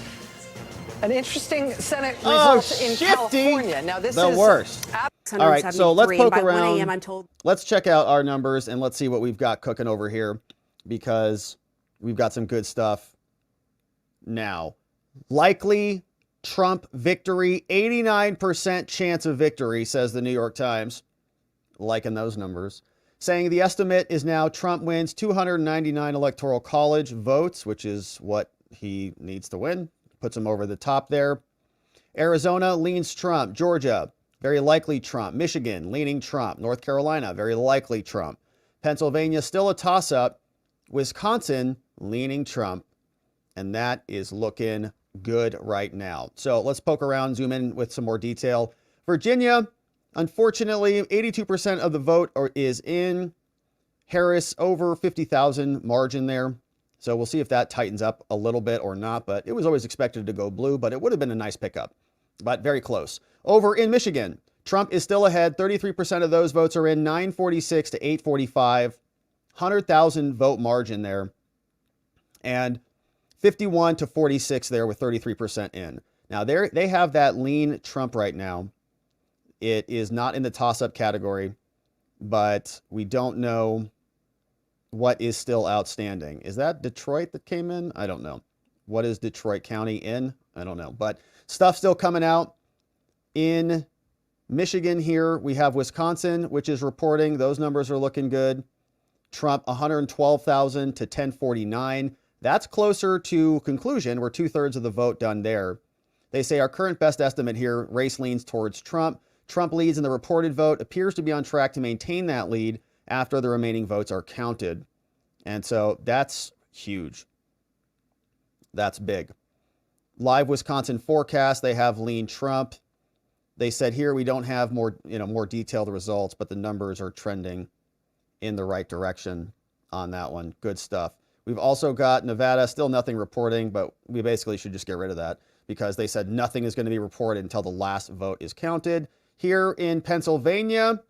an interesting Senate result in California. Now, this the is worst. All right, so let's poke around. I'm told. Let's check out our numbers and let's see what we've got cooking over here because we've got some good stuff now. Likely Trump victory, 89% chance of victory, says the New York Times. Liking those numbers. Saying the estimate is now Trump wins 299 Electoral College votes, which is what he needs to win. Puts him over the top there. Arizona leans Trump. Georgia, very likely Trump. Michigan, leaning Trump. North Carolina, very likely Trump. Pennsylvania, still a toss-up. Wisconsin, leaning Trump. And that is looking good right now. So let's poke around, zoom in with some more detail. Virginia, unfortunately, 82% of the vote is in Harris, over 50,000 margin there. So we'll see if that tightens up a little bit or not, but it was always expected to go blue, but it would have been a nice pickup, but very close. Over in Michigan, Trump is still ahead. 33% of those votes are in, 946 to 845, 100,000 vote margin there, and 51 to 46 there with 33% in. Now they have that lean Trump right now. It is not in the toss-up category, but we don't know what is still outstanding. Is that Detroit that came in? I don't know. What is Detroit County in? I don't know. But stuff still coming out. In Michigan here, we have Wisconsin, which is reporting. Those numbers are looking good. Trump, 112,000 to 1049. That's closer to conclusion. We're 2/3 of the vote done there. They say our current best estimate here, race leans towards Trump. Trump leads in the reported vote, appears to be on track to maintain that lead after the remaining votes are counted. And so that's huge. That's big. Live Wisconsin forecast, they have lean Trump. They said here we don't have more detailed results, but the numbers are trending in the right direction on that one. Good stuff. We've also got Nevada, still nothing reporting, but we basically should just get rid of that because they said nothing is going to be reported until the last vote is counted. Here in Pennsylvania,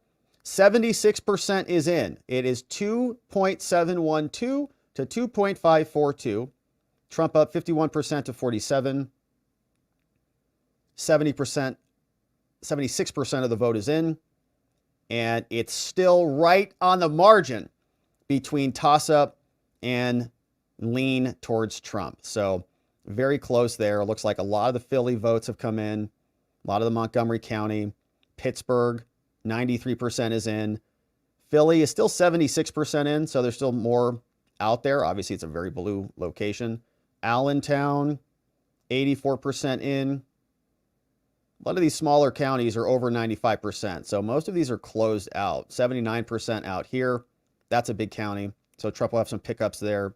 76% is in. It is 2.712 to 2.542. Trump up 51% to 47. 76% of the vote is in. And it's still right on the margin between toss-up and lean towards Trump. So very close there. It looks like a lot of the Philly votes have come in. A lot of the Montgomery County. Pittsburgh, 93% is in. Philly is still 76% in, so there's still more out there. Obviously, it's a very blue location. Allentown, 84% in. A lot of these smaller counties are over 95%, so most of these are closed out. 79% out here. That's a big county, so Trump will have some pickups there.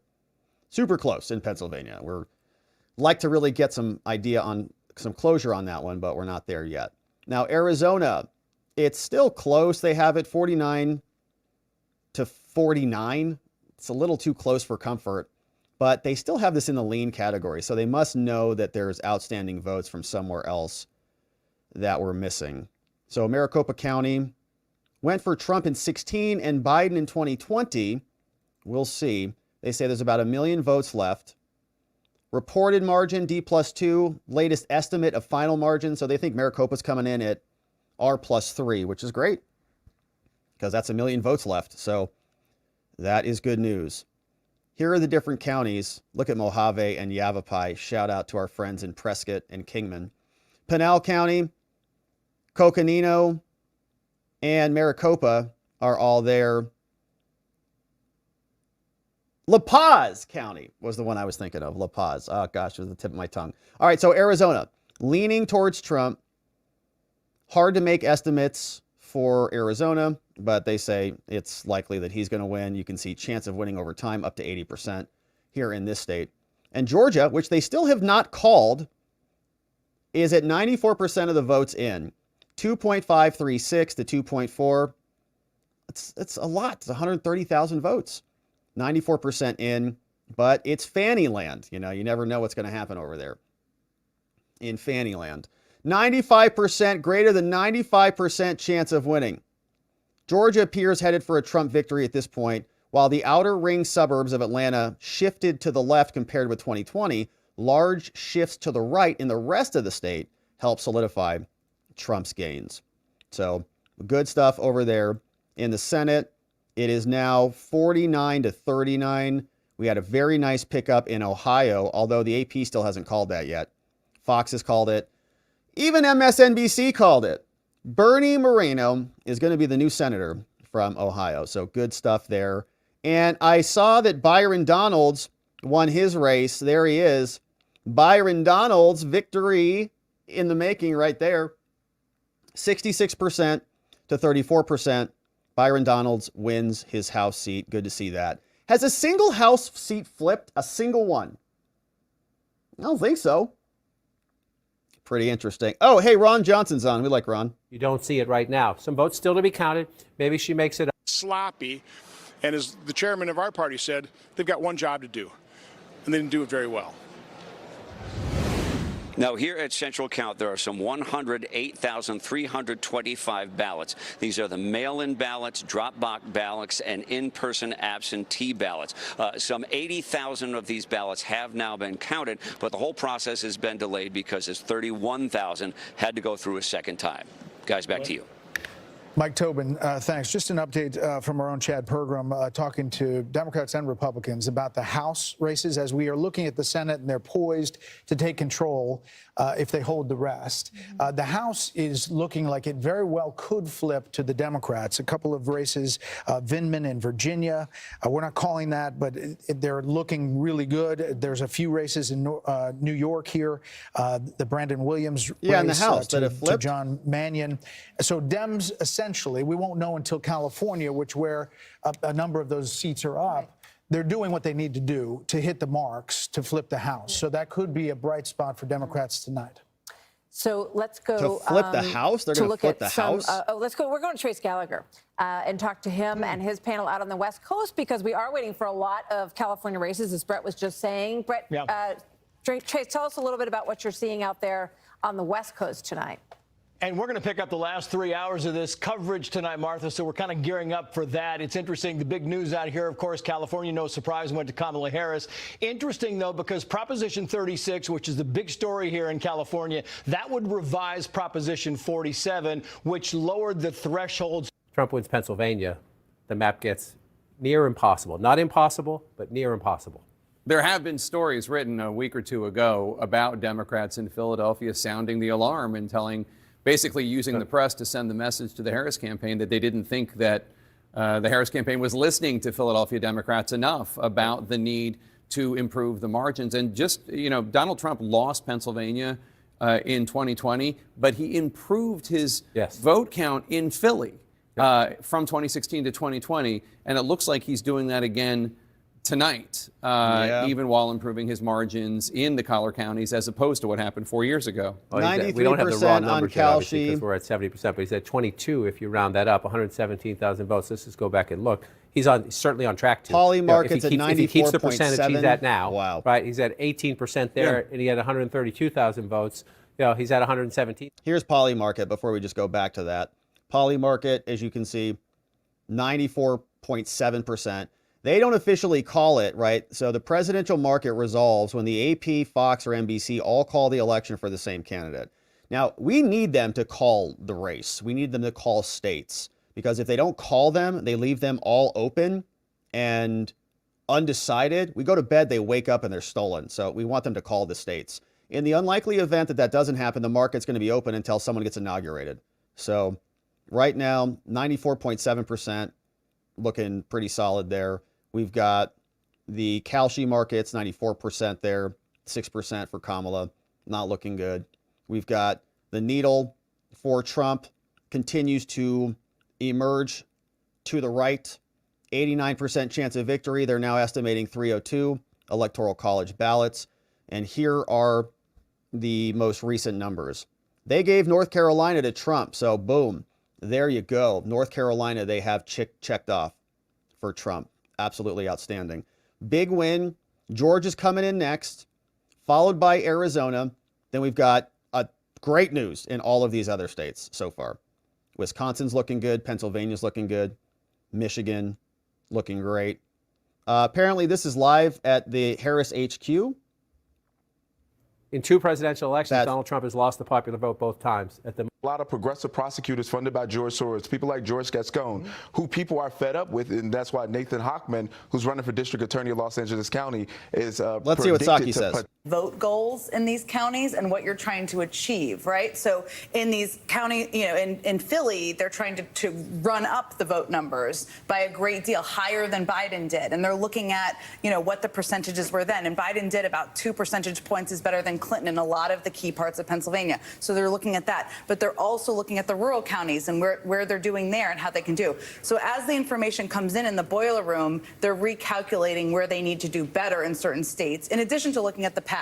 Super close in Pennsylvania. We're like to really get some idea on some closure on that one, but we're not there yet. Now, Arizona, it's still close. They have it 49 to 49. It's a little too close for comfort, but they still have this in the lean category, so they must know that there's outstanding votes from somewhere else that we're missing. So Maricopa County went for Trump in 2016 and Biden in 2020. We'll see. They say there's about 1 million votes left. Reported margin, D+2. Latest estimate of final margin. So they think Maricopa's coming in at R+3, which is great because that's 1 million votes left. So that is good news. Here are the different counties. Look at Mojave and Yavapai. Shout out to our friends in Prescott and Kingman. Pinal County, Coconino, and Maricopa are all there. La Paz County was the one I was thinking of. La Paz. Oh, gosh, it was the tip of my tongue. All right, so Arizona, leaning towards Trump. Hard to make estimates for Arizona, but they say it's likely that he's going to win. You can see chance of winning over time up to 80% here in this state. And Georgia, which they still have not called, is at 94% of the votes in. 2.536 to 2.4. It's a lot. It's 130,000 votes. 94% in, but it's Fanny land. You know, you never know what's going to happen over there in Fanny land. 95%, greater than 95% chance of winning. Georgia appears headed for a Trump victory at this point, while the outer ring suburbs of Atlanta shifted to the left compared with 2020. Large shifts to the right in the rest of the state help solidify Trump's gains. So good stuff over there in the Senate. It is now 49 to 39. We had a very nice pickup in Ohio, although the AP still hasn't called that yet. Fox has called it. Even MSNBC called it. Bernie Moreno is going to be the new senator from Ohio. So good stuff there. And I saw that Byron Donalds won his race. There he is. Byron Donalds' victory in the making right there. 66% to 34%. Byron Donalds wins his House seat. Good to see that. Has a single House seat flipped? A single one? I don't think so. Pretty interesting. Oh, hey, Ron Johnson's on. We like Ron. You don't see it right now. Some votes still to be counted. Maybe she makes it up. Sloppy. And as the chairman of our party said, they've got one job to do. And they didn't do it very well. Now, here at Central Count, there are some 108,325 ballots. These are the mail-in ballots, drop-box ballots, and in-person absentee ballots. Some 80,000 of these ballots have now been counted, but the whole process has been delayed because 31,000 had to go through a second time. Guys, back to you. Mike Tobin, thanks. Just an update from our own Chad Pergram talking to Democrats and Republicans about the House races as we are looking at the Senate, and they're poised to take control if they hold the rest. The House is looking like it very well could flip to the Democrats. A couple of races, Vindman in Virginia. We're not calling that, but they're looking really good. There's a few races in New York here. The Brandon Williams race in the House that have to flipped. John Mannion. So Dems essentially, we won't know until California, where a number of those seats are up. They're doing what they need to do to hit the marks to flip the House. So that could be a bright spot for Democrats tonight. So let's go To flip the House? They're to going to look flip at the some, House? let's go. We're going to Trace Gallagher and talk to him and his panel out on the West Coast, because we are waiting for a lot of California races, as Brett was just saying. Brett, Trace, tell us a little bit about what you're seeing out there on the West Coast tonight. And we're going to pick up the last 3 hours of this coverage tonight, Martha, so we're kind of gearing up for that. It's interesting. The big news out here, of course, California, no surprise, went to Kamala Harris. Interesting, though, because Proposition 36, which is the big story here in California, that would revise Proposition 47, which lowered the thresholds. Trump wins Pennsylvania, the map gets near impossible. Not impossible, but near impossible. There have been stories written a week or two ago about Democrats in Philadelphia sounding the alarm and basically using the press to send the message to the Harris campaign that they didn't think that the Harris campaign was listening to Philadelphia Democrats enough about the need to improve the margins. And just, Donald Trump lost Pennsylvania in 2020, but he improved his vote count in Philly from 2016 to 2020. And it looks like he's doing that again tonight, even while improving his margins in the collar counties, as opposed to what happened 4 years ago. Well, we don't have the raw on numbers yet, obviously, Kalshi. because we're at 70%, but he's at 22 if you round that up, 117,000 votes. Let's just go back and look. He's certainly on track to. Poly market's at 94.7. If he keeps the percentage he's at now, wow. Right? He's at 18% there, and he had 132,000 votes. He's at 117. Here's Poly market before we just go back to that. Poly market, as you can see, 94.7%. They don't officially call it, right? So the presidential market resolves when the AP, Fox, or NBC all call the election for the same candidate. Now, we need them to call the race. We need them to call states, because if they don't call them, they leave them all open and undecided. We go to bed, they wake up and they're stolen. So we want them to call the states. In the unlikely event that that doesn't happen, the market's going to be open until someone gets inaugurated. So right now, 94.7%, looking pretty solid there. We've got the Kalshi markets, 94% there, 6% for Kamala, not looking good. We've got the needle for Trump continues to emerge to the right, 89% chance of victory. They're now estimating 302 Electoral College ballots. And here are the most recent numbers. They gave North Carolina to Trump, so boom, there you go. North Carolina, they have checked off for Trump. Absolutely outstanding. Big win. Georgia's coming in next, followed by Arizona. Then we've got great news in all of these other states so far. Wisconsin's looking good. Pennsylvania's looking good. Michigan looking great. Apparently, this is live at the Harris HQ. In two presidential elections, Donald Trump has lost the popular vote both times. A lot of progressive prosecutors funded by George Soros, people like George Gascon, who people are fed up with, and that's why Nathan Hochman, who's running for district attorney of Los Angeles County, is Let's see what Psaki says. Vote goals in these counties and what you're trying to achieve, right? So in these counties, in Philly, they're trying to run up the vote numbers by a great deal, higher than Biden did. And they're looking at, what the percentages were then. And Biden did about 2 percentage points is better than Clinton in a lot of the key parts of Pennsylvania. So they're looking at that. But they're also looking at the rural counties and where they're doing there and how they can do. So as the information comes in the boiler room, they're recalculating where they need to do better in certain states, in addition to looking at the path.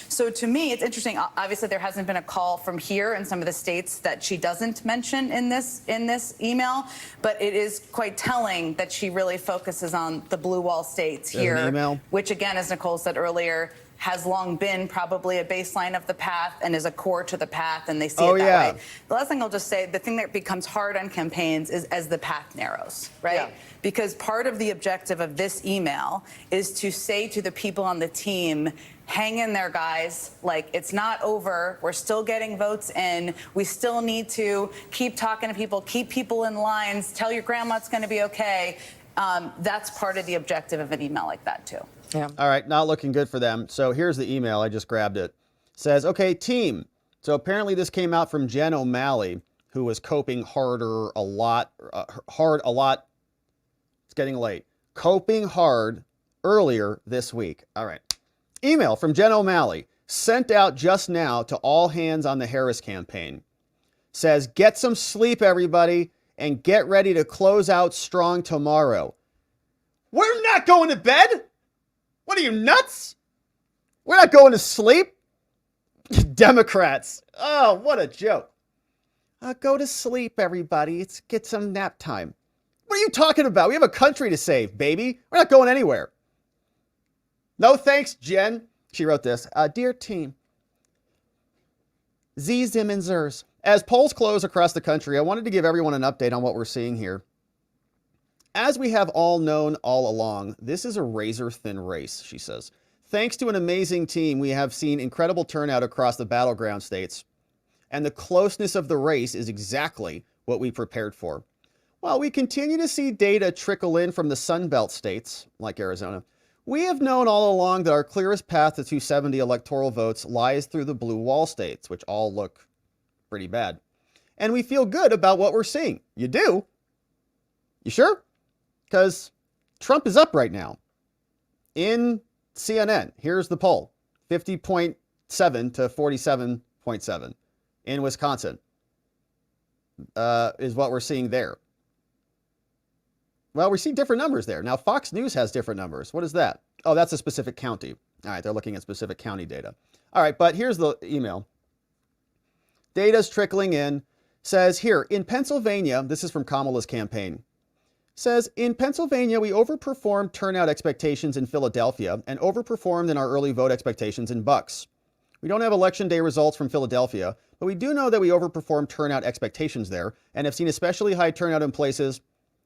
So to me, it's interesting. Obviously, there hasn't been a call from here in some of the states that she doesn't mention in this email, but it is quite telling that she really focuses on the blue wall states here, which again, as Nicole said earlier, has long been probably a baseline of the path and is a core to the path, and they see it that way. The last thing I'll just say, the thing that becomes hard on campaigns is as the path narrows, right? Yeah. Because part of the objective of this email is to say to the people on the team, hang in there, guys. Like, it's not over. We're still getting votes in. We still need to keep talking to people, keep people in lines, tell your grandma it's going to be okay. That's part of the objective of an email like that, too. Yeah. All right, not looking good for them. So here's the email. I just grabbed it. It says, okay, team. So apparently this came out from Jen O'Malley, who was coping hard a lot. It's getting late. Coping hard earlier this week. All right. Email from Jen O'Malley, sent out just now to all hands on the Harris campaign. Says, get some sleep, everybody, and get ready to close out strong tomorrow. We're not going to bed. What are you, nuts? We're not going to sleep. Democrats. Oh, what a joke. Go to sleep, everybody. Get some nap time. What are you talking about? We have a country to save, baby. We're not going anywhere. No thanks, Jen. She wrote this. Dear team, Z, Zim, and Zers. As polls close across the country, I wanted to give everyone an update on what we're seeing here. As we have all known all along, this is a razor-thin race, she says. Thanks to an amazing team, we have seen incredible turnout across the battleground states, and the closeness of the race is exactly what we prepared for. While we continue to see data trickle in from the Sun Belt states, like Arizona, we have known all along that our clearest path to 270 electoral votes lies through the blue wall states, which all look pretty bad. And we feel good about what we're seeing. You do? You sure? Because Trump is up right now. In CNN, here's the poll. 50.7 to 47.7 in Wisconsin is what we're seeing there. Well, we see different numbers there. Now, Fox News has different numbers. What is that? Oh, that's a specific county. All right, they're looking at specific county data. All right, but here's the email. Data's trickling in. Says here, in Pennsylvania, this is from Kamala's campaign. Says, in Pennsylvania, we overperformed turnout expectations in Philadelphia and overperformed in our early vote expectations in Bucks. We don't have election day results from Philadelphia, but we do know that we overperformed turnout expectations there and have seen especially high turnout in places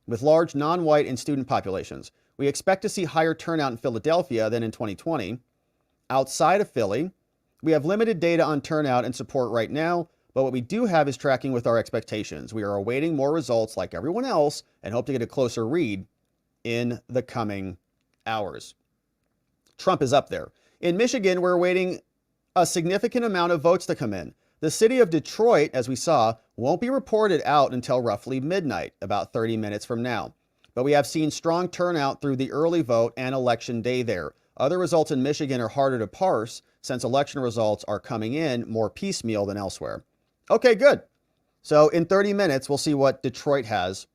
with large non-white and student populations. We expect to see higher turnout in Philadelphia than in 2020. Outside of Philly, we have limited data on turnout and support right now, but what we do have is tracking with our expectations. We are awaiting more results like everyone else and hope to get a closer read in the coming hours. Trump is up there. In Michigan, we're awaiting a significant amount of votes to come in. The city of Detroit, as we saw, won't be reported out until roughly midnight, about 30 minutes from now. But we have seen strong turnout through the early vote and election day there. Other results in Michigan are harder to parse since election results are coming in more piecemeal than elsewhere. Okay, good. So in 30 minutes, we'll see what Detroit has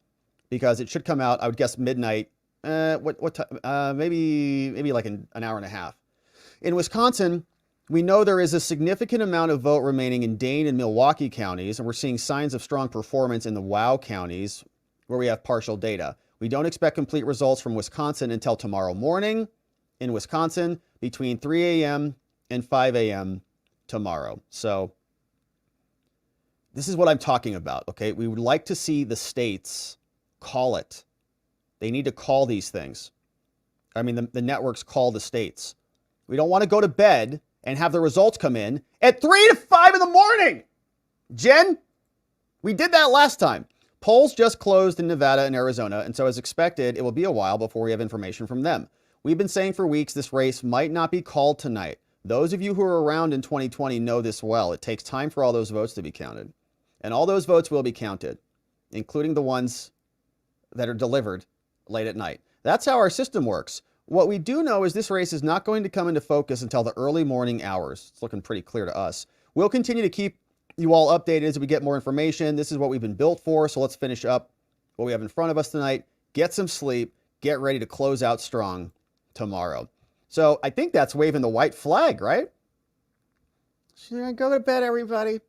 because it should come out, I would guess, midnight. What time? Maybe like an hour and a half. In Wisconsin, we know there is a significant amount of vote remaining in Dane and Milwaukee counties, and we're seeing signs of strong performance in the WOW counties where we have partial data. We don't expect complete results from Wisconsin until tomorrow morning in Wisconsin between 3 a.m. and 5 a.m. tomorrow. So this is what I'm talking about, okay? We would like to see the states call it. They need to call these things. I mean, the networks call the states. We don't want to go to bed and have the results come in at 3 to 5 in the morning. Jen, we did that last time. Polls just closed in Nevada and Arizona, and so as expected, it will be a while before we have information from them. We've been saying for weeks this race might not be called tonight. Those of you who were around in 2020 know this well. It takes time for all those votes to be counted. And all those votes will be counted, including the ones that are delivered late at night. That's how our system works. What we do know is this race is not going to come into focus until the early morning hours. It's looking pretty clear to us. We'll continue to keep you all updated as we get more information. This is what we've been built for, so let's finish up what we have in front of us tonight. Get some sleep. Get ready to close out strong tomorrow. So I think that's waving the white flag, right? Should I go to bed, everybody?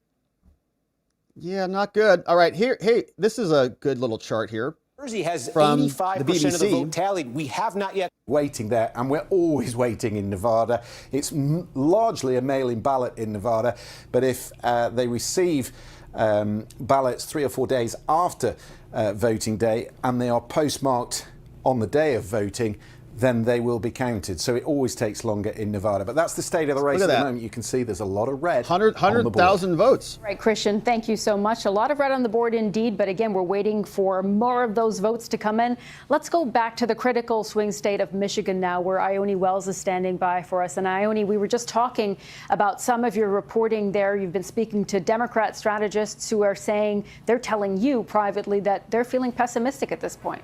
Yeah, not good. All right, here. Hey, this is a good little chart here. Jersey has from 85% the BBC. of the vote tallied. We have not yet. Waiting there, and we're always waiting in Nevada. It's largely a mail-in ballot in Nevada, but if they receive ballots 3 or 4 days after voting day and they are postmarked on the day of voting, then they will be counted. So it always takes longer in Nevada. But that's the state of the race at the moment. You can see there's a lot of red. 100,000 votes. Right, Christian, thank you so much. A lot of red on the board indeed, but again, we're waiting for more of those votes to come in. Let's go back to the critical swing state of Michigan now, where Ione Wells is standing by for us. And Ione, we were just talking about some of your reporting there. You've been speaking to Democrat strategists who are saying, they're telling you privately that they're feeling pessimistic at this point.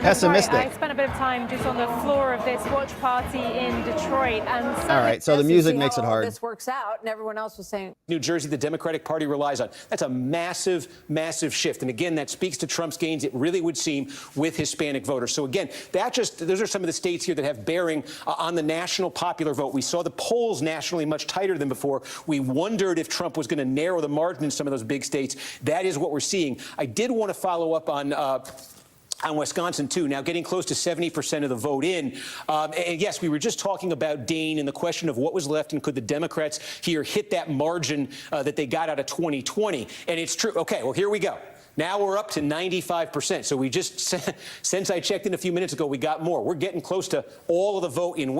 Pessimistic. I spent a bit of time just on the floor of this watch party in Detroit, and all right, so the music makes it hard. This works out, and everyone else was saying New Jersey, the Democratic Party relies on. That's a massive, massive shift. And again, that speaks to Trump's gains, it really would seem, with Hispanic voters. So again, those are some of the states here that have bearing on the national popular vote. We saw the polls nationally much tighter than before. We wondered if Trump was going to narrow the margin in some of those big states. That is what we're seeing. I did want to follow up on Wisconsin, too, now getting close to 70% of the vote in. And yes, we were just talking about Dane and the question of what was left and could the Democrats here hit that margin that they got out of 2020. And it's true. OK, well, here we go. Now we're up to 95%. So we just, since I checked in a few minutes ago, we got more. We're getting close to all of the vote in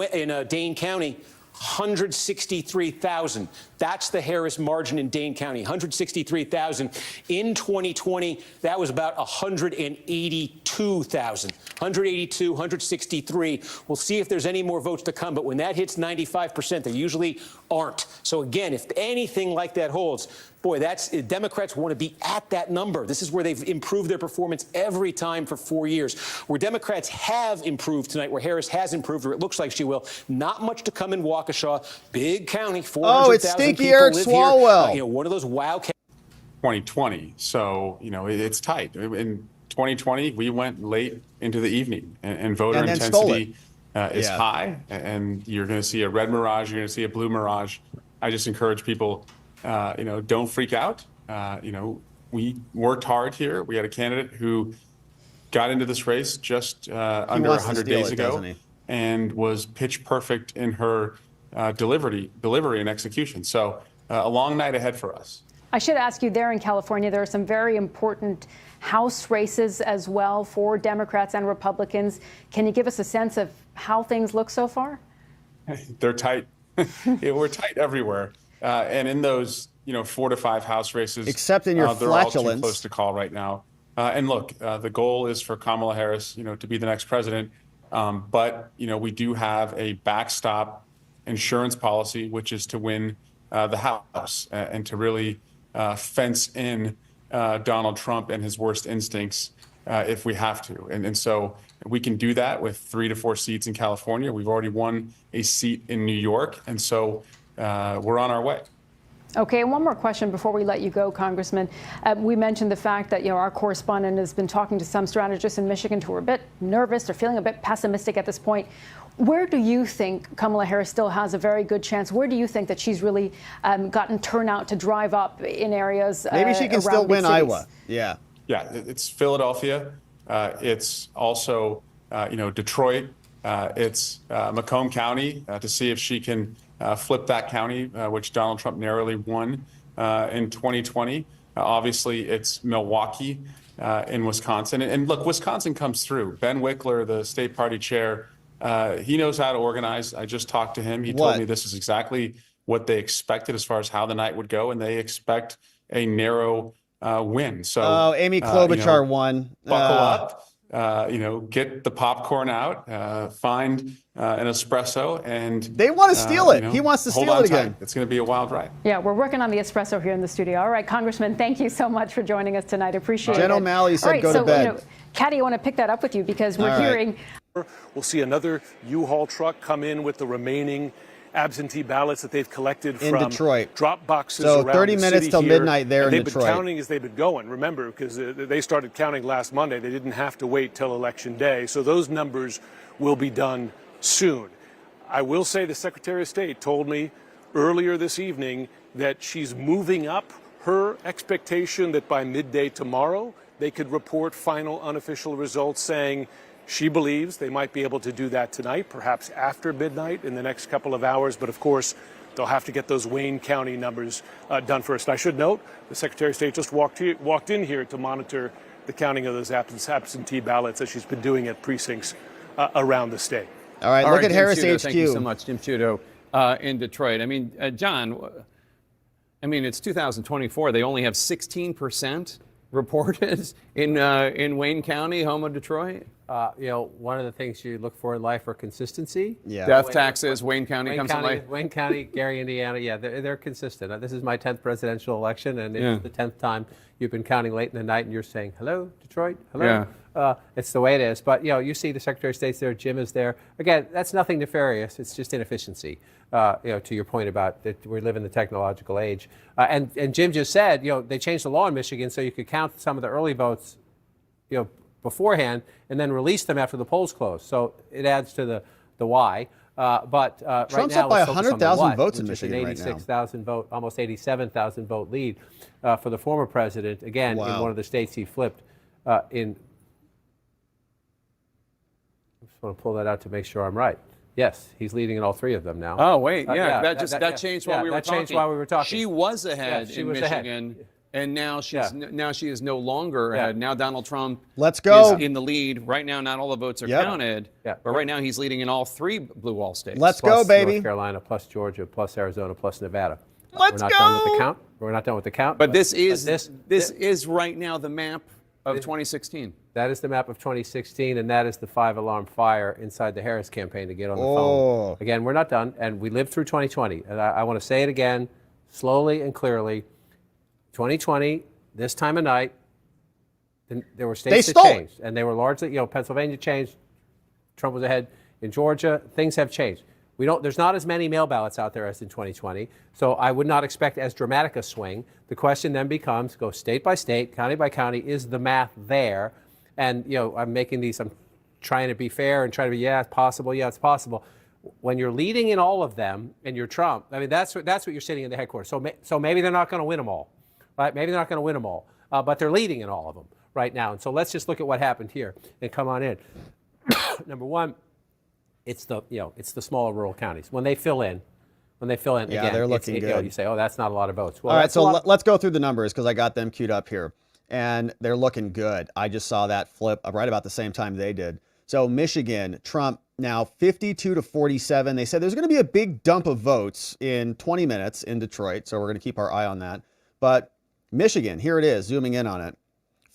Dane County. 163,000. That's the Harris margin in Dane County, 163,000. In 2020, that was about 182,000. 182, 163. We'll see if there's any more votes to come. But when that hits 95%, there usually aren't. So again, if anything like that holds, boy, Democrats want to be at that number. This is where they've improved their performance every time for 4 years. Where Democrats have improved tonight, where Harris has improved, or it looks like she will, not much to come in Waukesha. Big county, 400,000 Oh, it's Stinky Eric Swalwell. One of those wow. 2020, so, it's tight. In 2020, we went late into the evening, and voter intensity is high, and you're going to see a red mirage, you're going to see a blue mirage. I just encourage people, don't freak out. We worked hard here. We had a candidate who got into this race just under 100 days ago and was pitch perfect in her delivery and execution. So a long night ahead for us. I should ask you, there in California, there are some very important House races as well for Democrats and Republicans. Can you give us a sense of how things look so far? They're tight. We're tight everywhere. And in those, 4 to 5 House races, except in your they're all too flatulence. close to call right now. And look, the goal is for Kamala Harris, to be the next president. But, we do have a backstop insurance policy, which is to win the House and to really fence in Donald Trump and his worst instincts if we have to. And so we can do that with 3 to 4 seats in California. We've already won a seat in New York. And so we're on our way. Okay, and one more question before we let you go, Congressman. We mentioned the fact that, our correspondent has been talking to some strategists in Michigan who are a bit nervous or feeling a bit pessimistic at this point. Where do you think Kamala Harris still has a very good chance? Where do you think that she's really gotten turnout to drive up in areas maybe she can still win Iowa. Yeah. Yeah, it's Philadelphia. It's also, Detroit. It's Macomb County to see if she can flip that county, which Donald Trump narrowly won in 2020. Obviously, it's Milwaukee in Wisconsin. And look, Wisconsin comes through. Ben Wickler, the state party chair, he knows how to organize. I just talked to him. He told me this is exactly what they expected as far as how the night would go, and they expect a narrow win. So, Amy Klobuchar won. Buckle up. Get the popcorn out, find an espresso, and they want to steal it. He wants to steal it again. It's going to be a wild ride. Yeah, we're working on the espresso here in the studio. All right, Congressman, thank you so much for joining us tonight. Appreciate it. Jen O'Malley said go to bed. Caddy, I want to pick that up with you because we're hearing. We'll see another U-Haul truck come in with the remaining absentee ballots that they've collected in from Detroit. Drop boxes so around 30 the minutes city till here. midnight there in They've Detroit. been counting as they've been going. Remember, because they started counting last Monday. They didn't have to wait till Election Day. So those numbers will be done soon. I will say the Secretary of State told me earlier this evening that she's moving up her expectation that by midday tomorrow, they could report final unofficial results saying she believes they might be able to do that tonight, perhaps after midnight in the next couple of hours. But of course, they'll have to get those Wayne County numbers done first. And I should note, the Secretary of State just walked in here to monitor the counting of those absentee ballots, as she's been doing at precincts around the state. All right, look at Jim Harris Sciutto, HQ. Thank you so much, Jim Sciutto in Detroit. I mean, John, I mean, it's 2024. They only have 16% reported in Wayne County, home of Detroit. You know, one of the things you look for in life are consistency. Yeah. Death taxes, Wayne County comes to life. Wayne County, Gary, Indiana. Yeah, they're consistent. This is my 10th presidential election, and it's the 10th time you've been counting late in the night, and you're saying, hello, Detroit, hello. Yeah. It's the way it is. But, you know, you see the Secretary of State's there, Jim is there. Again, that's nothing nefarious. It's just inefficiency, you know, to your point about that we live in the technological age. And Jim just said, you know, they changed the law in Michigan so you could count some of the early votes, you know, beforehand and then release them after the polls close. So it adds to the why. But right Trump's now, up by let's focus on the 100,000 what, votes in which is Michigan an right now. 86,000 vote, almost 87,000 vote lead for the former president, again, in one of the states he flipped in. I just want to pull that out to make sure I'm right. Yes, he's leading in all three of them now. Oh, wait, that changed while we were talking. Changed while we were talking. She was ahead she in was Michigan. ahead. And now she is no longer ahead. Now Donald Trump is in the lead. Right now, not all the votes are counted. But right now he's leading in all three blue wall states. Let's Plus go, baby. North Carolina, plus Georgia, plus Arizona, plus Nevada. Let's We're not go. done with the count. We're not done with the count. But this is right now the map of 2016. That is the map of 2016, and that is the 5-alarm fire inside the Harris campaign to get on the phone. Again, we're not done, and we lived through 2020. And I want to say it again, slowly and clearly. 2020, this time of night, there were states that changed, and they were largely, you know, Pennsylvania changed. Trump was ahead in Georgia. Things have changed. There's not as many mail ballots out there as in 2020, so I would not expect as dramatic a swing. The question then becomes, go state by state, county by county, is the math there? And, you know, I'm trying to be fair and trying to be, it's possible, it's possible. When you're leading in all of them and you're Trump, I mean, that's what you're sitting in the headquarters. So maybe they're not going to win them all, right? Maybe they're not going to win them all, but they're leading in all of them right now. And so let's just look at what happened here and come on in. Number one, it's the smaller rural counties. When they fill in, again, they're looking good. You know, you say, that's not a lot of votes. Well, all right, so let's go through the numbers because I got them queued up here. And they're looking good. I just saw that flip right about the same time they did. So Michigan, Trump now 52 to 47. They said there's going to be a big dump of votes in 20 minutes in Detroit. So we're going to keep our eye on that. But Michigan, here it is, zooming in on it.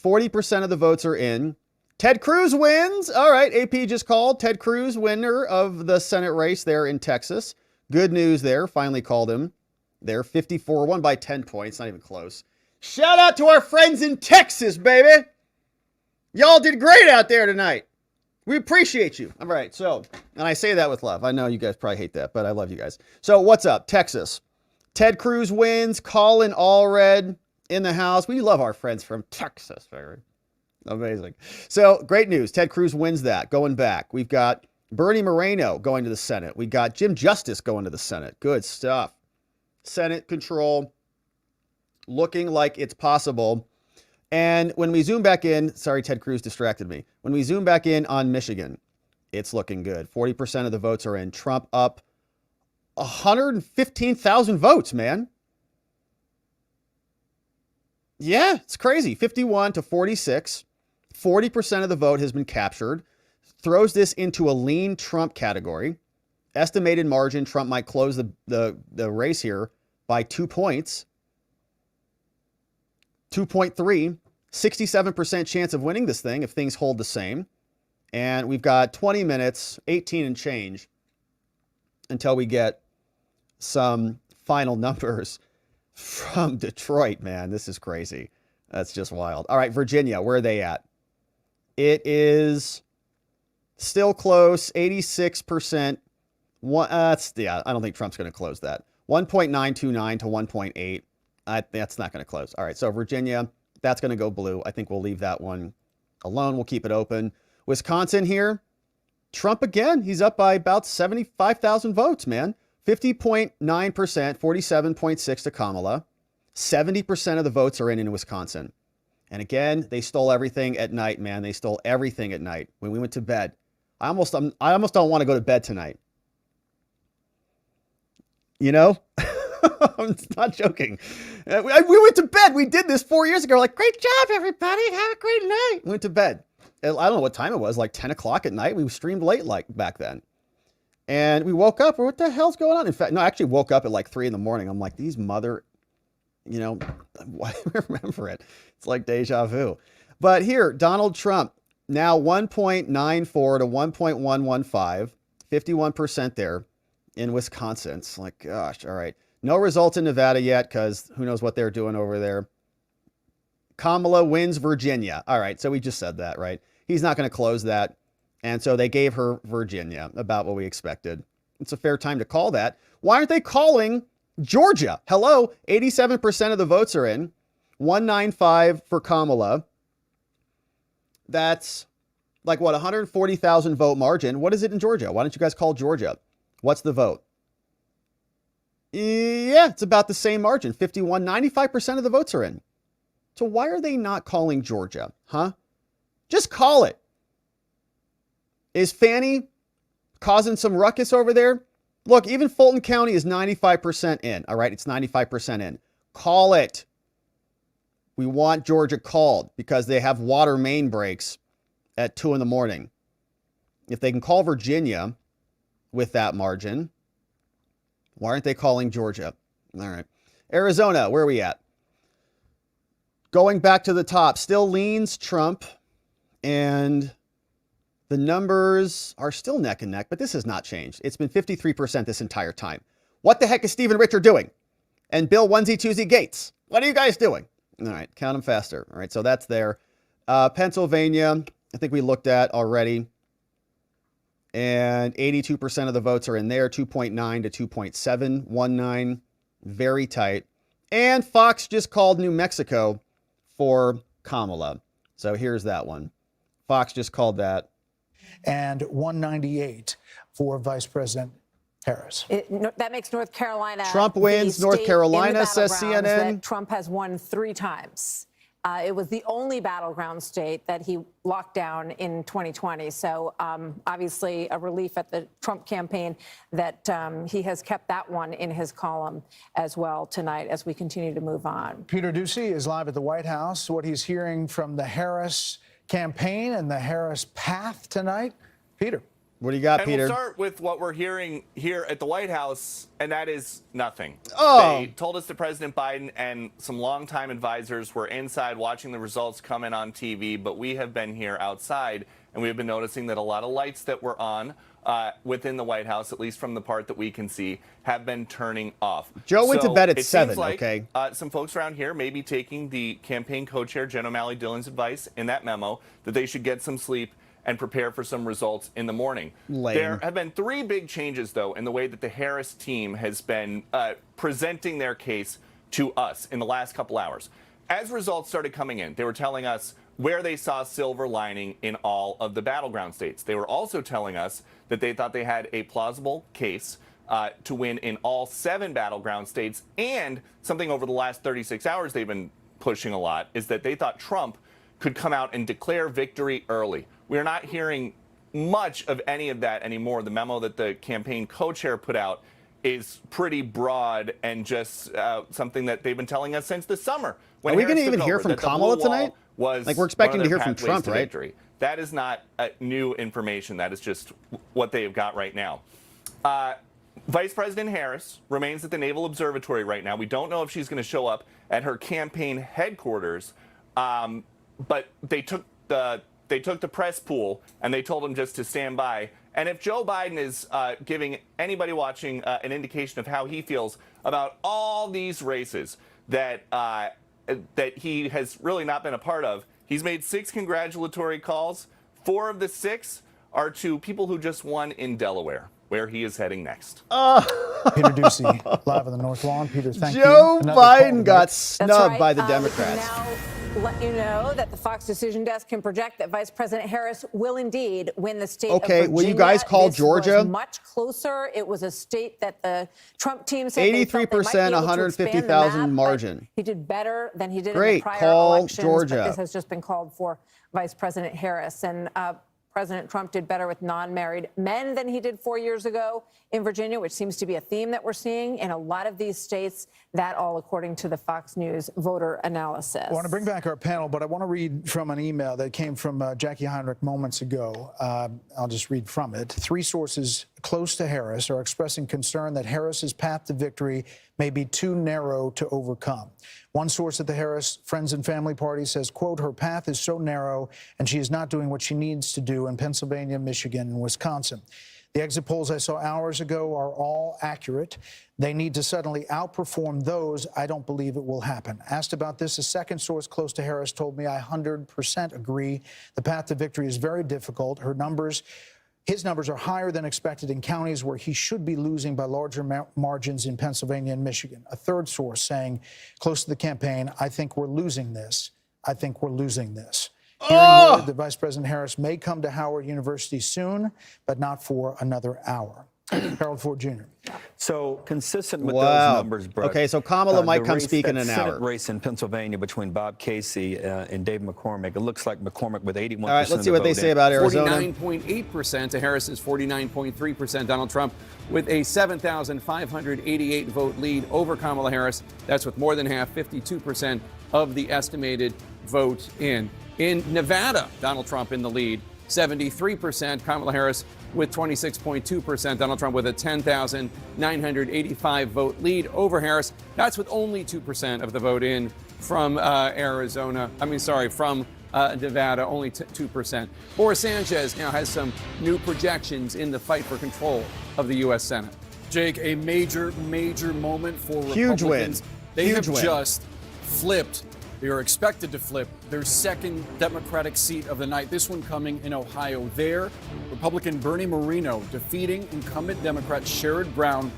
40% of the votes are in. Ted Cruz wins. All right, AP just called Ted Cruz winner of the Senate race there in Texas. Good news there. Finally called him there. 54, won by 10 points. Not even close. Shout out to our friends in Texas, baby. Y'all did great out there tonight. We appreciate you. All right, so, and I say that with love. I know you guys probably hate that, but I love you guys. So what's up, Texas? Ted Cruz wins. Colin Allred in the house. We love our friends from Texas, baby. Amazing. So great news. Ted Cruz wins that. Going back. We've got Bernie Moreno going to the Senate. We got Jim Justice going to the Senate. Good stuff. Senate control looking like it's possible. And when we zoom back in, sorry, Ted Cruz distracted me. When we zoom back in on Michigan, it's looking good. 40% of the votes are in. Trump up 115,000 votes, man. Yeah, it's crazy. 51 to 46. 40% of the vote has been captured. Throws this into a lean Trump category. Estimated margin, Trump might close the race here by 2 points. 2.3, 67% chance of winning this thing if things hold the same. And we've got 20 minutes, 18 and change, until we get some final numbers from Detroit, man. This is crazy. That's just wild. All right, Virginia, where are they at? It is still close, 86%. I don't think Trump's going to close that. 1.929 to 1.8. That's not going to close. All right, so Virginia, that's going to go blue. I think we'll leave that one alone. We'll keep it open. Wisconsin here, Trump again. He's up by about 75,000 votes, man. 50.9%, 47.6 to Kamala. 70% of the votes are in Wisconsin. And again, they stole everything at night, man. They stole everything at night when we went to bed. I almost don't want to go to bed tonight. You know? I'm not joking. We went to bed. We did this 4 years ago. Like, great job, everybody. Have a great night. We went to bed. I don't know what time it was, like 10 o'clock at night. We streamed late like back then. And we woke up. What the hell's going on? In fact, no, I actually woke up at like 3 in the morning. I'm like, these mother, you know, why do I remember it? It's like deja vu. But here, Donald Trump, now 1.94 to 1.115, 51% there in Wisconsin. It's like, gosh, all right. No results in Nevada yet because who knows what they're doing over there. Kamala wins Virginia. All right, so we just said that, right? He's not going to close that. And so they gave her Virginia, about what we expected. It's a fair time to call that. Why aren't they calling Georgia? Hello, 87% of the votes are in. 195 for Kamala. That's like, what, 140,000 vote margin. What is it in Georgia? Why don't you guys call Georgia? What's the vote? Yeah, it's about the same margin, 51. 95% of the votes are in. So why are they not calling Georgia? Huh? Just call it. Is Fannie causing some ruckus over there? Look, even Fulton County is 95% in. All right, it's 95% in. Call it. We want Georgia called because they have water main breaks at 2 in the morning. If they can call Virginia with that margin, why aren't they calling Georgia? All right. Arizona, where are we at? Going back to the top, still leans Trump, and the numbers are still neck and neck, but this has not changed. It's been 53% this entire time. What the heck is Stephen Richer doing? And Bill Onesie Twosie Gates? What are you guys doing? All right, count them faster. All right, so that's there. Pennsylvania, I think we looked at already. And 82% of the votes are in there, 2.9 to 2.719. Very tight. And Fox just called New Mexico for Kamala. So here's that one. Fox just called that. And 198 for Vice President Harris. That makes North Carolina. Trump wins North Carolina, says CNN. That Trump has won 3 times. It was the only battleground state that he locked down in 2020. So obviously a relief at the Trump campaign that he has kept that one in his column as well tonight as we continue to move on. Peter Doocy is live at the White House. What he's hearing from the Harris campaign and the Harris path tonight. Peter. What do you got, Peter? We'll start with what we're hearing here at the White House, and that is nothing. Oh. They told us that President Biden and some longtime advisors were inside watching the results come in on TV, but we have been here outside, and we have been noticing that a lot of lights that were on within the White House, at least from the part that we can see, have been turning off. Joe went to bed at 7, seems like, okay? Some folks around here may be taking the campaign co-chair, Jen O'Malley Dillon's advice in that memo that they should get some sleep and prepare for some results in the morning. Lame. There have been 3 big changes, though, in the way that the Harris team has been presenting their case to us in the last couple hours. As results started coming in, they were telling us where they saw silver lining in all of the battleground states. They were also telling us that they thought they had a plausible case to win in all 7 battleground states, and something over the last 36 hours they've been pushing a lot is that they thought Trump could come out and declare victory early. We're not hearing much of any of that anymore. The memo that the campaign co-chair put out is pretty broad and just something that they've been telling us since the summer. Are we going to even hear from Kamala tonight? Like, we're expecting to hear from Trump, right? Victory. That is not new information. That is just what they have got right now. Vice President Harris remains at the Naval Observatory right now. We don't know if she's going to show up at her campaign headquarters, but they took the press pool and they told them just to stand by. And if Joe Biden is giving anybody watching an indication of how he feels about all these races that he has really not been a part of, he's made 6 congratulatory calls. 4 of the 6 are to people who just won in Delaware, where he is heading next. Peter Doocy, live on the North Lawn. Peter, thank you. Joe Biden got snubbed by the Democrats. Now let you know that the Fox Decision Desk can project that Vice President Harris will indeed win the state of Virginia. Will you guys call this Georgia? Was much closer. It was a state that the Trump team said 83%, 150,000 margin. He did better than he did in Great. the prior Call elections. Georgia. But this has just been called for Vice President Harris. And President Trump did better with non-married men than he did 4 years ago in Virginia, which seems to be a theme that we're seeing in a lot of these states. That all according to the Fox News voter analysis. I want to bring back our panel, but I want to read from an email that came from Jackie Heinrich moments ago. I'll just read from it. 3 sources close to Harris are expressing concern that Harris's path to victory may be too narrow to overcome. One source at the Harris Friends and Family Party says, quote, her path is so narrow and she is not doing what she needs to do in Pennsylvania, Michigan, and Wisconsin. The exit polls I saw hours ago are all accurate. They need to suddenly outperform those. I don't believe it will happen. Asked about this, a second source close to Harris told me I 100% agree. The path to victory is very difficult. His numbers are higher than expected in counties where he should be losing by larger margins in Pennsylvania and Michigan. A third source saying, close to the campaign, I think we're losing this. I think we're losing this. Hearing word that Vice President Harris may come to Howard University soon, but not for another hour. Harold Ford Jr. So consistent with those numbers, Brett. Okay, so Kamala might come speak in an Senate hour. Race in Pennsylvania between Bob Casey and Dave McCormick. It looks like McCormick with 81%. All right, let's see what they say about Arizona. 49.8% to Harris's 49.3%. Donald Trump with a 7,588 vote lead over Kamala Harris. That's with more than half, 52% of the estimated vote in. In Nevada, Donald Trump in the lead, 73%. Kamala Harris with 26.2%. Donald Trump with a 10,985 vote lead over Harris. That's with only 2% of the vote in from from Nevada, only 2%. Boris Sanchez now has some new projections in the fight for control of the U.S. Senate. Jake, a major moment for Huge Republicans. win. They Huge have win. just flipped. They are expected to flip their second Democratic seat of the night, this one coming in Ohio. There, Republican Bernie Moreno defeating incumbent Democrat Sherrod Brown.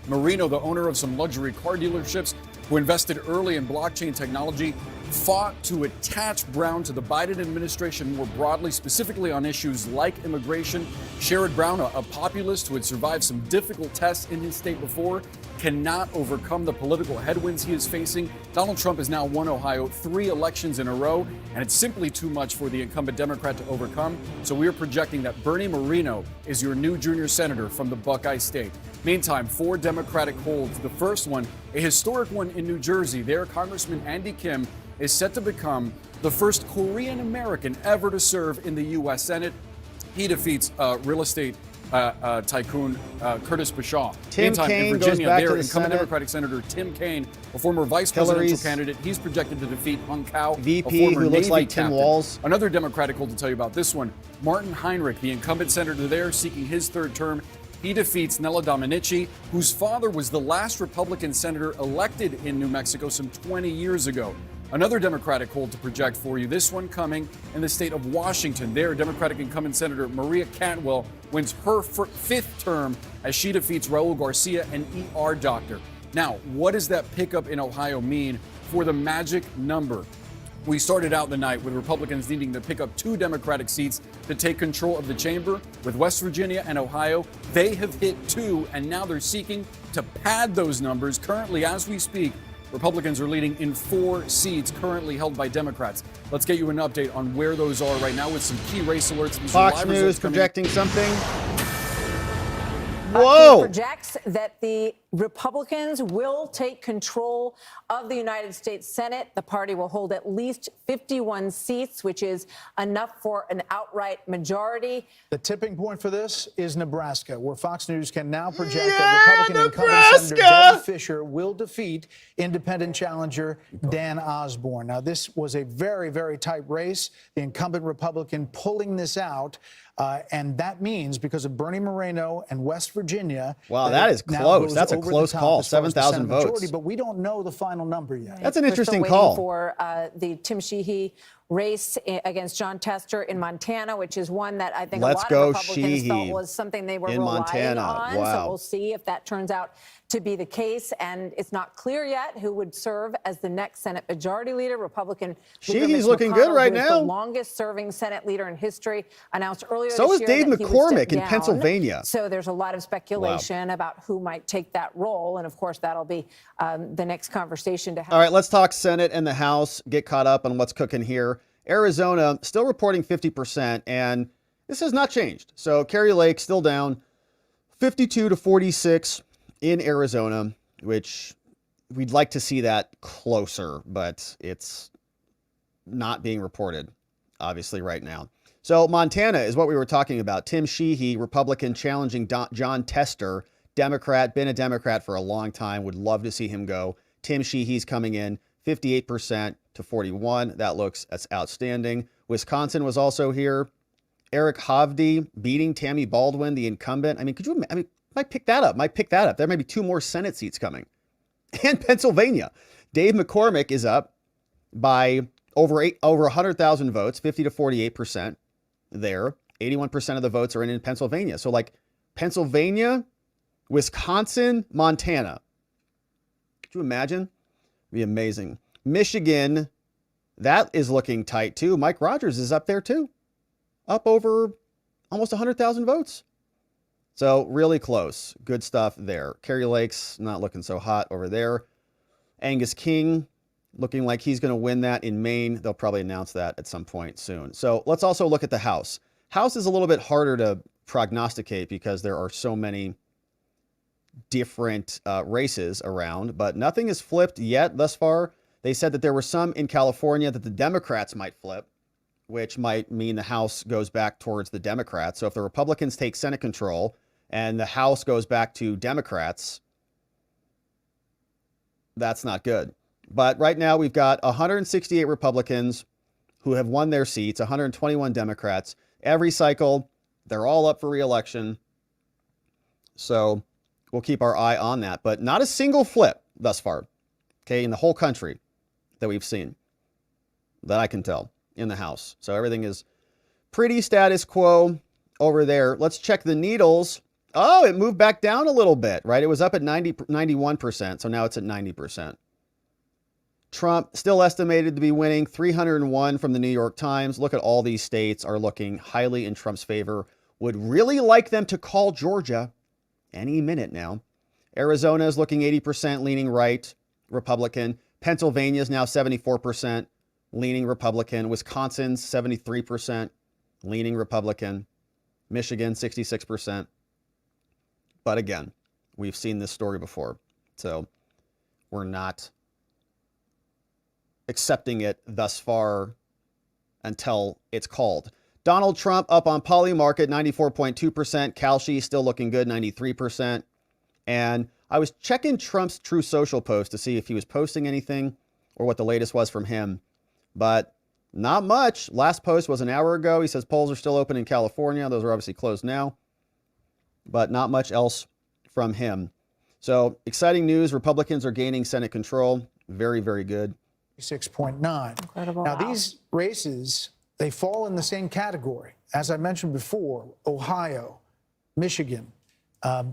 Moreno, the owner of some luxury car dealerships who invested early in blockchain technology, fought to attach Brown to the Biden administration more broadly, specifically on issues like immigration. Sherrod Brown, a populist who had survived some difficult tests in his state before, cannot overcome the political headwinds he is facing. Donald Trump has now won Ohio 3 elections in a row, and it's simply too much for the incumbent Democrat to overcome. So we are projecting that Bernie Moreno is your new junior senator from the Buckeye State. Meantime, 4 Democratic holds. The first one, a historic one in New Jersey. There, Congressman Andy Kim is set to become the first Korean American ever to serve in the U.S. Senate. He defeats real estate tycoon Curtis Bashaw. Tim Meantime, Kaine in Virginia, goes back to there, the incumbent Senate. Democratic Senator Tim Kaine, a former vice presidential candidate, he's projected to defeat Hung Kao, VP a former who looks Navy like Tim captain. Walz. Another Democratic hold to tell you about this one, Martin Heinrich, the incumbent senator there, seeking his 3rd term. He defeats Nella Dominici, whose father was the last Republican senator elected in New Mexico some 20 years ago. Another Democratic hold to project for you, this one coming in the state of Washington. There, Democratic incumbent Senator Maria Cantwell wins her 5th term as she defeats Raul Garcia, an ER doctor. Now, what does that pickup in Ohio mean for the magic number? We started out the night with Republicans needing to pick up 2 Democratic seats to take control of the chamber. With West Virginia and Ohio, they have hit 2, and now they're seeking to pad those numbers. Currently, as we speak, Republicans are leading in 4 seats currently held by Democrats. Let's get you an update on where those are right now with some key race alerts. These are Fox live News results coming in. projecting something. He Whoa! projects that the Republicans will take control of the United States Senate. The party will hold at least 51 seats, which is enough for an outright majority. The tipping point for this is Nebraska, where Fox News can now project that Republican incumbent Senator Debbie Fisher will defeat independent challenger Dan Osborne. Now, this was a very, very tight race. The incumbent Republican pulling this out. And that means because of Bernie Moreno and West Virginia. Wow, that is close. That's a close call. 7,000 votes. But we don't know the final number yet. That's an We're interesting still waiting call. for the Tim Sheehy race against John Tester in Montana, which is one that I think Let's a lot go, of Republicans Sheehy. felt was something they were In relying Montana. on. Wow. So we'll see if that turns out to be the case. And it's not clear yet who would serve as the next Senate Majority Leader. Republican leader Sheehy's Mitch looking McConnell, good right who is now. the longest-serving Senate leader in history, announced earlier So this is year Dave that he would step McCormick in down. Pennsylvania. So there's a lot of speculation about who might take that role. And of course, that'll be the next conversation to have. All right, let's talk Senate and the House, get caught up on what's cooking here. Arizona still reporting 50%, and this has not changed. So Kari Lake still down 52 to 46 in Arizona, which we'd like to see that closer, but it's not being reported, obviously, right now. So Montana is what we were talking about. Tim Sheehy, Republican, challenging John Tester, Democrat, been a Democrat for a long time, would love to see him go. Tim Sheehy's coming in 58% to 41. That's outstanding. Wisconsin was also here. Eric Hovde beating Tammy Baldwin, the incumbent. I mean, might pick that up. There may be 2 more Senate seats coming. And Pennsylvania, Dave McCormick is up by over 100,000 votes, 50 to 48% there. 81% of the votes are in Pennsylvania. So like Pennsylvania, Wisconsin, Montana. Could you imagine? It'd be amazing. Michigan, that is looking tight too. Mike Rogers is up there too. Up over almost 100,000 votes. So really close. Good stuff there. Kari Lake's not looking so hot over there. Angus King looking like he's going to win that in Maine. They'll probably announce that at some point soon. So let's also look at the House. House is a little bit harder to prognosticate because there are so many different races around, but nothing is flipped yet thus far. They said that there were some in California that the Democrats might flip, which might mean the House goes back towards the Democrats. So if the Republicans take Senate control and the House goes back to Democrats, that's not good. But right now we've got 168 Republicans who have won their seats, 121 Democrats. Every cycle, they're all up for re-election. So we'll keep our eye on that. But not a single flip thus far, okay, in the whole country that we've seen, that I can tell, in the House. So everything is pretty status quo over there. Let's check the needles. Oh, it moved back down a little bit, right? It was up at 91%, so now it's at 90%. Trump still estimated to be winning 301 from the New York Times. Look at all these states are looking highly in Trump's favor. Would really like them to call Georgia any minute now. Arizona is looking 80% leaning right, Republican. Pennsylvania is now 74% leaning Republican. Wisconsin's 73% leaning Republican. Michigan, 66%. But again, we've seen this story before, so we're not accepting it thus far until it's called. Donald Trump up on Polymarket, 94.2%. Kalshi still looking good, 93%. And I was checking Trump's True Social post to see if he was posting anything or what the latest was from him, but not much. Last post was an hour ago. He says polls are still open in California. Those are obviously closed now, but not much else from him. So exciting news. Republicans are gaining Senate control. Very, very good. 6.9. Incredible. Now, Wow. these races, they fall in the same category. As I mentioned before, Ohio, Michigan,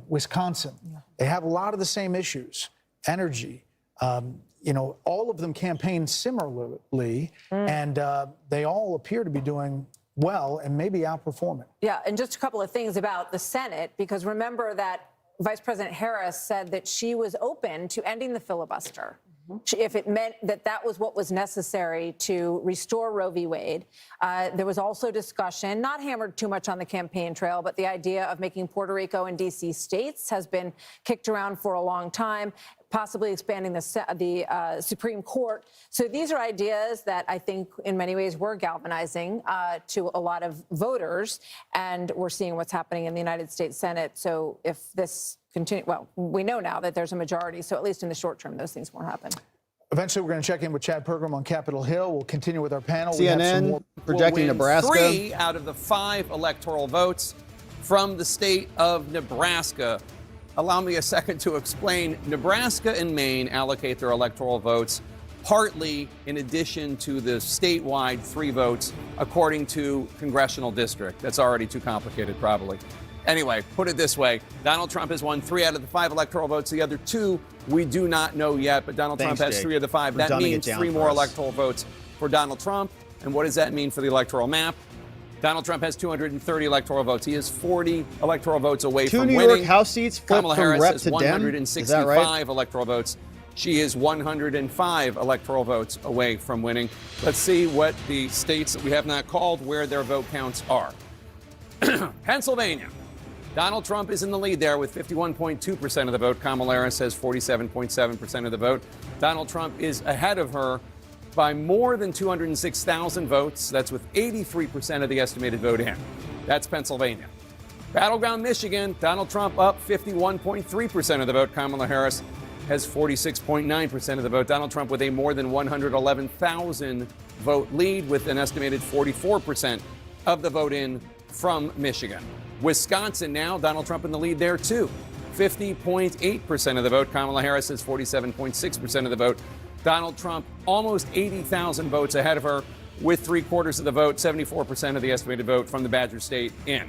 Wisconsin, they have a lot of the same issues. Energy, all of them campaign similarly, and they all appear to be doing well and maybe outperforming. Yeah, and just a couple of things about the Senate, because remember that Vice President Harris said that she was open to ending the filibuster if it meant that that was what was necessary to restore Roe v. Wade. There was also discussion, not hammered too much on the campaign trail, but the idea of making Puerto Rico and D.C. states has been kicked around for a long time, possibly expanding the Supreme Court. So these are ideas that I think in many ways were galvanizing to a lot of voters, and we're seeing what's happening in the United States Senate. So if this continues, well, we know now that there's a majority, so at least in the short term, those things won't happen. Eventually, we're going to check in with Chad Pergram on Capitol Hill. We'll continue with our panel. We have some CNN more. projecting Nebraska. 3 out of the 5 electoral votes from the state of Nebraska. Allow me a second to explain. Nebraska and Maine allocate their electoral votes partly in addition to the statewide 3 votes according to congressional district. That's already too complicated, probably. Anyway, put it this way. Donald Trump has won 3 out of the 5 electoral votes. The other 2 we do not know yet, but Donald Trump has Jake, 3 of the 5. for That dumbing it means down 3 for more us. electoral votes for Donald Trump. And what does that mean for the electoral map? Donald Trump has 230 electoral votes. He is 40 electoral votes away 2 from New winning. York House seats flipped Kamala from Harris rep has to Dem. 165 Is that right? electoral votes. She is 105 electoral votes away from winning. Let's see what the states that we have not called, where their vote counts are. Pennsylvania. Donald Trump is in the lead there with 51.2% of the vote. Kamala Harris has 47.7% of the vote. Donald Trump is ahead of her by more than 206,000 votes. That's with 83% of the estimated vote in. That's Pennsylvania. Battleground, Michigan. Donald Trump up 51.3% of the vote. Kamala Harris has 46.9% of the vote. Donald Trump with a more than 111,000 vote lead with an estimated 44% of the vote in from Michigan. Wisconsin now, Donald Trump in the lead there too. 50.8% of the vote. Kamala Harris has 47.6% of the vote. Donald Trump almost 80,000 votes ahead of her with 3/4 of the vote, 74% of the estimated vote from the Badger State in.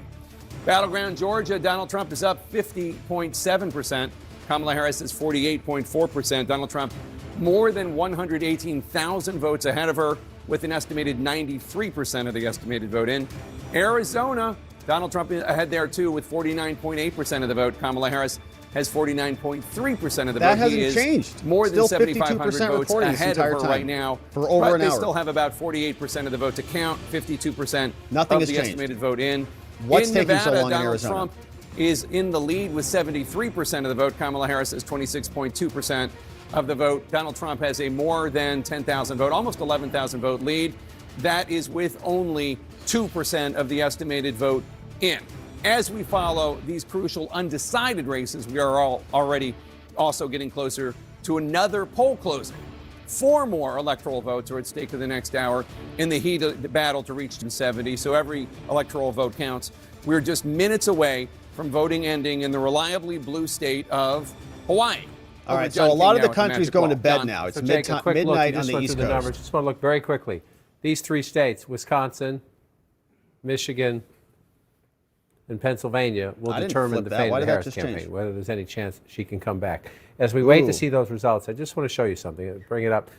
Battleground, Georgia, Donald Trump is up 50.7%. Kamala Harris is 48.4%. Donald Trump more than 118,000 votes ahead of her with an estimated 93% of the estimated vote in. Arizona, Donald Trump ahead there too with 49.8% of the vote. Kamala Harris has 49.3% of the vote. That hasn't He is changed. more than Still 7,500 52% votes reporting this ahead of entire her time right now. for over but an they hour. still have about 48% of the vote to count, 52% Nothing of has the changed. estimated vote in. What's in taking Nevada, so long in Donald Arizona? Trump is in the lead with 73% of the vote. Kamala Harris has 26.2% of the vote. Donald Trump has a more than 10,000 vote, almost 11,000 vote lead. That is with only 2% of the estimated vote in. As we follow these crucial undecided races, we are already also getting closer to another poll closing. 4 more electoral votes are at stake in the next hour in the heat of the battle to reach 270. So every electoral vote counts. We're just minutes away from voting ending in the reliably blue state of Hawaii. All Over right, John so a lot King of the now with country's Magic going to Ball. bed John. now. It's So Jake, a quick look. midnight You on just the went East through the Coast. numbers. Just want to look very quickly. These 3 states, Wisconsin, Michigan, and Pennsylvania, will I didn't determine flip the that. fate Why of the did that Harris just campaign, change? whether there's any chance she can come back. As we wait Ooh. to see those results, I just want to show you something. Bring it up.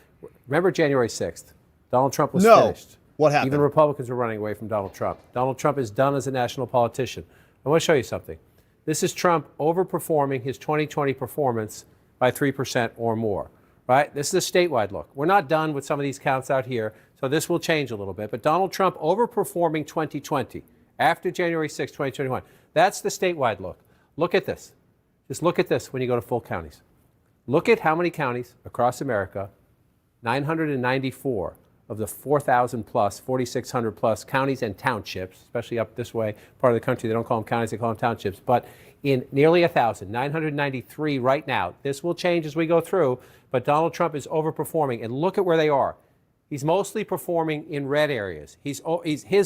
Remember January 6th? Donald Trump was No. finished. What happened? Even Republicans were running away from Donald Trump. Donald Trump is done as a national politician. I want to show you something. This is Trump overperforming his 2020 performance by 3% or more, right? This is a statewide look. We're not done with some of these counts out here, so this will change a little bit. But Donald Trump overperforming 2020 after January 6, 2021. That's the statewide look. Look at this. Just look at this when you go to full counties. Look at how many counties across America, 994 of the 4,000 plus, 4,600 plus counties and townships, especially up this way, part of the country, they don't call them counties, they call them townships, but in nearly 1,000, 993 right now. This will change as we go through, but Donald Trump is overperforming, and look at where they are. He's mostly performing in red areas. His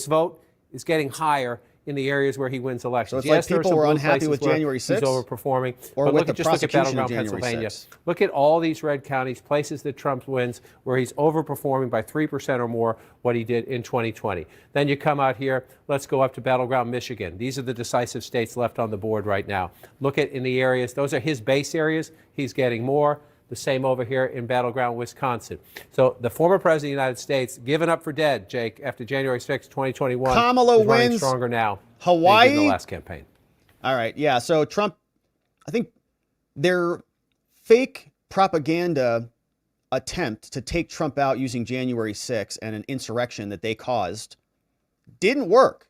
vote is getting higher in the areas where he wins elections. So it's Yes, like there are people some were blue unhappy places with where January 6th? He's overperforming. Or But with look the at just look at prosecution of Battleground, January Pennsylvania. 6th? Look at all these red counties, places that Trump wins, where he's overperforming by 3% or more what he did in 2020. Then you come out here, let's go up to Battleground, Michigan. These are the decisive states left on the board right now. Look at in the areas, those are his base areas. He's getting more. The same over here in Battleground, Wisconsin. So the former president of the United States, given up for dead, Jake, after January 6, 2021, Kamala is running wins stronger now Hawaii? than he did in the last campaign. All right, yeah. So Trump, I think their fake propaganda attempt to take Trump out using January 6 and an insurrection that they caused didn't work.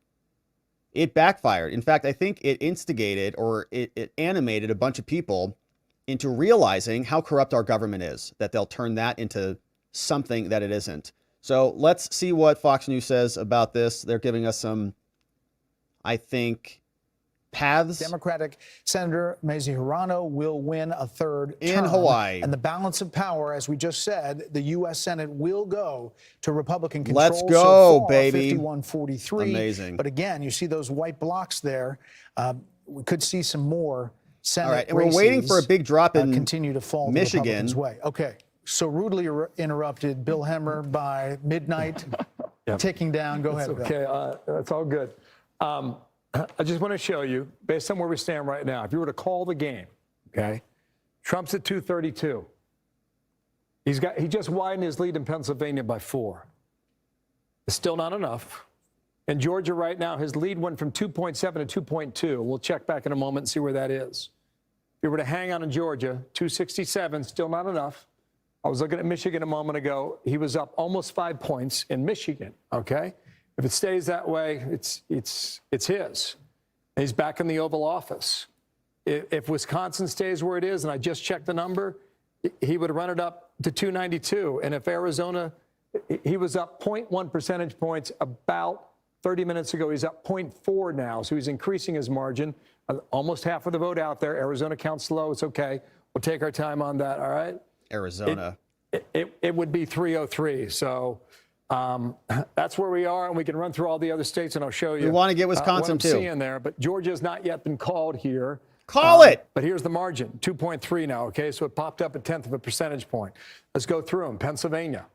It backfired. In fact, I think it instigated or it animated a bunch of people into realizing how corrupt our government is, that they'll turn that into something that it isn't. So let's see what Fox News says about this. They're giving us some, I think, paths. Democratic Senator Mazie Hirono will win a third In term. Hawaii. And the balance of power, as we just said, the U.S. Senate will go to Republican control. Let's go, so far, baby. 51-43. Amazing. But again, you see those white blocks there. We could see some more Senate All right, and we're waiting for a big drop in continue to fall Michigan. the Republicans' way. Okay. so rudely interrupted Bill Hemmer by midnight, ticking down. Go ahead, Bill. Okay, that's all good. I just want to show you, based on where we stand right now, if you were to call the game, okay, Trump's at 232. He just widened his lead in Pennsylvania by 4. It's still not enough. In Georgia right now, his lead went from 2.7 to 2.2. We'll check back in a moment and see where that is. If you were to hang on in Georgia, 267, still not enough. I was looking at Michigan a moment ago. He was up almost 5 points in Michigan, okay? If it stays that way, it's his. He's back in the Oval Office. If Wisconsin stays where it is, and I just checked the number, he would run it up to 292. And if Arizona, he was up 0.1 percentage points about 30 minutes ago. He's up 0.4 now, so he's increasing his margin. Almost half of the vote out there. Arizona counts low. It's okay. We'll take our time on that, all right? Arizona. It would be 303. So that's where we are, and we can run through all the other states, and I'll show you. We want to get Wisconsin, what I'm too. seeing there, but Georgia has not yet been called here. Call it! But here's the margin, 2.3 now, okay? So it popped up 1/10 of a percentage point. Let's go through them. Pennsylvania,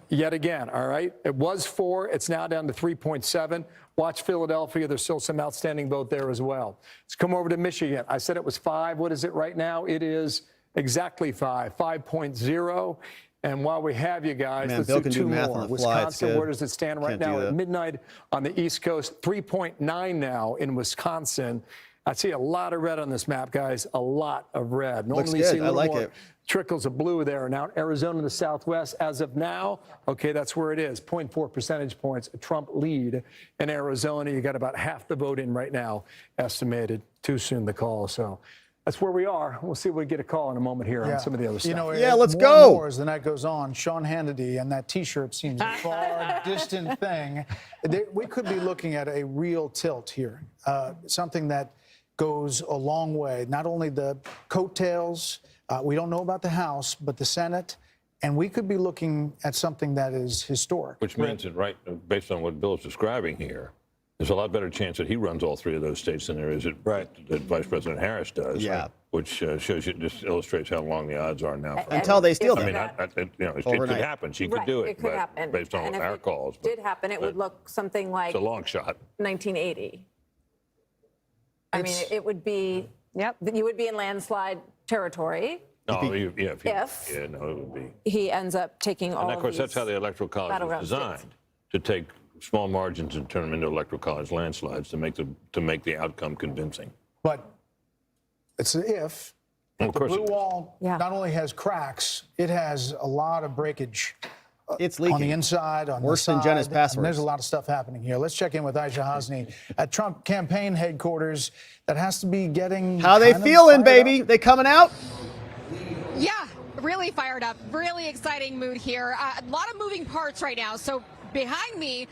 yet again, all right? It was 4. It's now down to 3.7. Watch Philadelphia. There's still some outstanding vote there as well. Let's come over to Michigan. I said it was 5. What is it right now? It is exactly 5.0. And while we have you guys, Man, let's Bill do can 2 do math more. on the fly. It's Wisconsin, good. where does it stand right Can't do now? that. At midnight on the East Coast, 3.9 now in Wisconsin. I see a lot of red on this map, guys. A lot of red. Looks Normally you good. see a I little like more it. trickles of blue there. Now Arizona in the southwest, as of now, okay, that's where it is. 0.4 percentage points, a Trump lead in Arizona. You got about half the vote in right now, estimated. Too soon to call. So that's where we are. We'll see if we get a call in a moment here on some of the other stuff. You know, let's more go. and more as the night goes on, Sean Hannity and that T-shirt seems a far distant thing. We could be looking at a real tilt here, something that goes a long way. Not only the coattails, we don't know about the House, but the Senate, and we could be looking at something that is historic. Which means that, based on what Bill is describing here, there's a lot better chance that he runs all 3 of those states than there is that Vice President Harris does. Yeah. Which shows you, just illustrates how long the odds are now. Until they steal them. I mean, it could happen. She could do it. It could happen. Based on And if our it calls. did happen, it would look something like It's a long shot. 1980. I mean, it would be, you would be in landslide territory. No, it would be. He ends up taking all And of course, that's how the Electoral College Battleground was designed, to take small margins and turn them into Electoral College landslides to make the outcome convincing. But it's an if. Of The course blue it is. wall not only has cracks, it has a lot of breakage. It's leaking. On the inside, on Worse the than side. Jenna's passwords. And there's a lot of stuff happening here. Let's check in with Aisha Hasni at Trump campaign headquarters. That has to be getting. How they feeling, baby? They coming out? Yeah, really fired up. Really exciting mood here. A lot of moving parts right now. So behind me,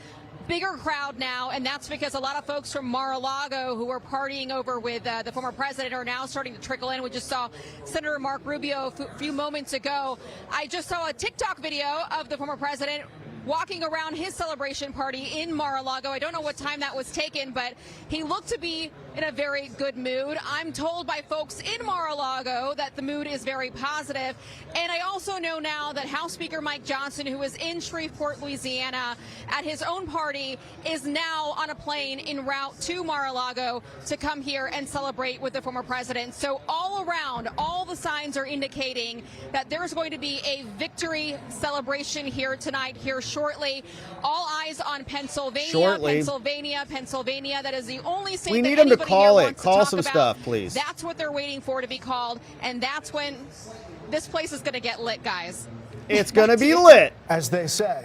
bigger crowd now, and that's because a lot of folks from Mar-a-Lago who were partying over with the former president are now starting to trickle in. We just saw Senator Mark Rubio a few moments ago. I just saw a TikTok video of the former president walking around his celebration party in Mar-a-Lago. I don't know what time that was taken, but he looked to be in a very good mood. I'm told by folks in Mar-a-Lago that the mood is very positive. And I also know now that House Speaker Mike Johnson, who is in Shreveport, Louisiana, at his own party, is now on a plane en route to Mar-a-Lago to come here and celebrate with the former president. So all around, all the signs are indicating that there's going to be a victory celebration here tonight, here shortly. All eyes on Pennsylvania. Pennsylvania. That is the only state We need that them to anybody call here it. wants to Call talk some about. stuff, please. That's what they're waiting for to be called, and that's when this place is going to get lit, guys. It's going to be lit. As they say.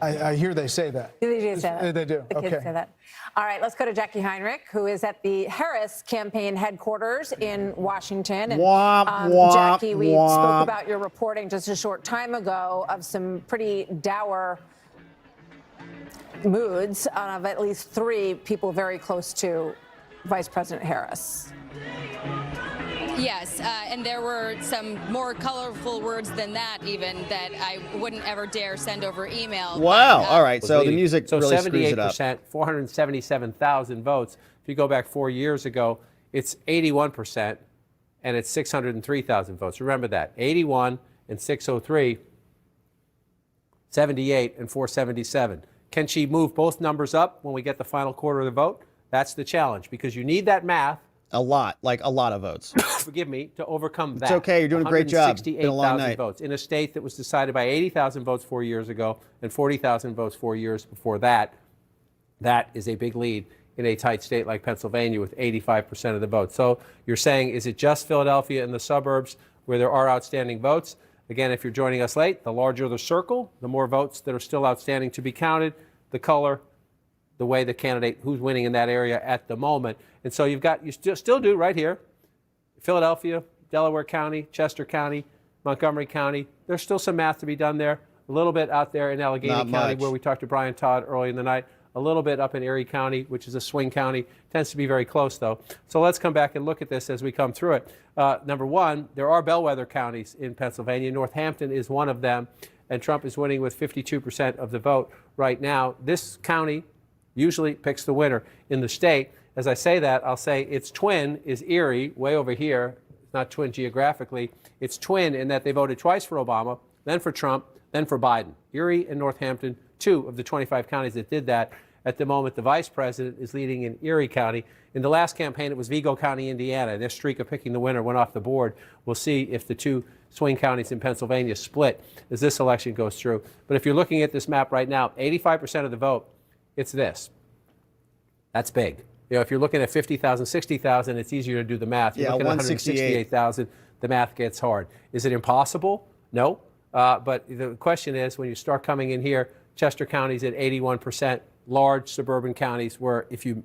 I hear they say that. They do say that. They do. The kids say that. All right, let's go to Jackie Heinrich, who is at the Harris campaign headquarters in Washington. And, Jackie, we spoke about your reporting just a short time ago of some pretty dour moods of at least 3 people very close to Vice President Harris. Yes, and there were some more colorful words than that even that I wouldn't ever dare send over email. Wow. All right. So the music so really screws it up. 78%, 477,000 votes. If you go back 4 years ago, it's 81%, and it's 603,000 votes. Remember that. 81 and 603, 78 and 477. Can she move both numbers up when we get the final quarter of the vote? That's the challenge, because you need that math. A lot of votes. Forgive me, to overcome that. It's okay. You're doing a great job. It's been a long night. 168,000 votes in a state that was decided by 80,000 votes 4 years ago and 40,000 votes 4 years before that. That is a big lead in a tight state like Pennsylvania with 85% of the votes. So you're saying, is it just Philadelphia and the suburbs where there are outstanding votes? Again, if you're joining us late, the larger the circle, the more votes that are still outstanding to be counted, the color, the way the candidate who's winning in that area at the moment. And so you still do right here, Philadelphia, Delaware County, Chester County, Montgomery County. There's still some math to be done there. A little bit out there in Allegheny County, where we talked to Brian Todd early in the night. A little bit up in Erie County, which is a swing county. Tends to be very close, though. So let's come back and look at this as we come through it. Number one, there are bellwether counties in Pennsylvania. Northampton is one of them, and Trump is winning with 52% of the vote right now. This county usually picks the winner in the state. As I say that, I'll say its twin is Erie, way over here. It's not twin geographically. It's twin in that they voted twice for Obama, then for Trump, then for Biden. Erie and Northampton, 2 of the 25 counties that did that. At the moment, the vice president is leading in Erie County. In the last campaign, it was Vigo County, Indiana. Their streak of picking the winner went off the board. We'll see if the 2 swing counties in Pennsylvania split as this election goes through. But if you're looking at this map right now, 85% of the vote, it's this. That's big. You know, if you're looking at 50,000, 60,000, it's easier to do the math. You're looking at 168,000, the math gets hard. Is it impossible? No. But the question is, when you start coming in here, Chester County's at 81%, large suburban counties where if you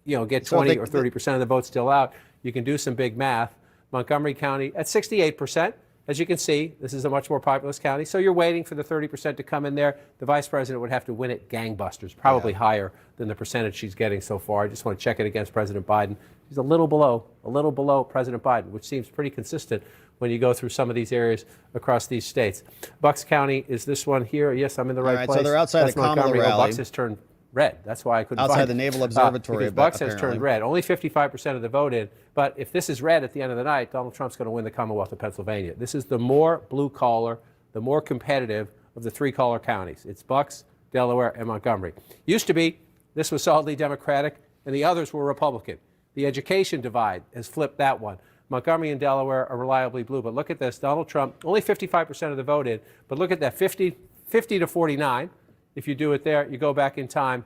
get 20 or 30% of the votes still out, you can do some big math. Montgomery County at 68%. As you can see, this is a much more populous county, so you're waiting for the 30% to come in there. The vice president would have to win it gangbusters, probably higher than the percentage she's getting so far. I just want to check it against President Biden. She's a little below President Biden, which seems pretty consistent when you go through some of these areas across these states. Bucks County is this one here. Yes, I'm in the right place. So they're outside the Kamala rally. Bucks has turned red. That's why I couldn't find outside the Naval Observatory. Because Bucks has turned red. Only 55% of the vote in. But if this is red at the end of the night, Donald Trump's going to win the Commonwealth of Pennsylvania. This is the more blue collar, the more competitive of the 3 collar counties. It's Bucks, Delaware, and Montgomery. Used to be this was solidly Democratic, and the others were Republican. The education divide has flipped that one. Montgomery and Delaware are reliably blue. But look at this. Donald Trump, only 55% of the vote in. But look at that, 50 to 49. If you do it there, you go back in time,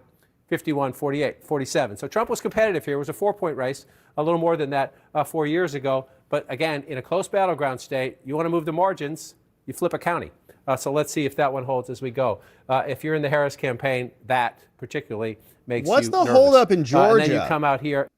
51, 48, 47. So Trump was competitive here. It was a 4-point race, a little more than that 4 years ago. But again, in a close battleground state, you want to move the margins, you flip a county. So let's see if that one holds as we go. If you're in the Harris campaign, that particularly makes What's you the nervous. holdup in Georgia? And then you come out here.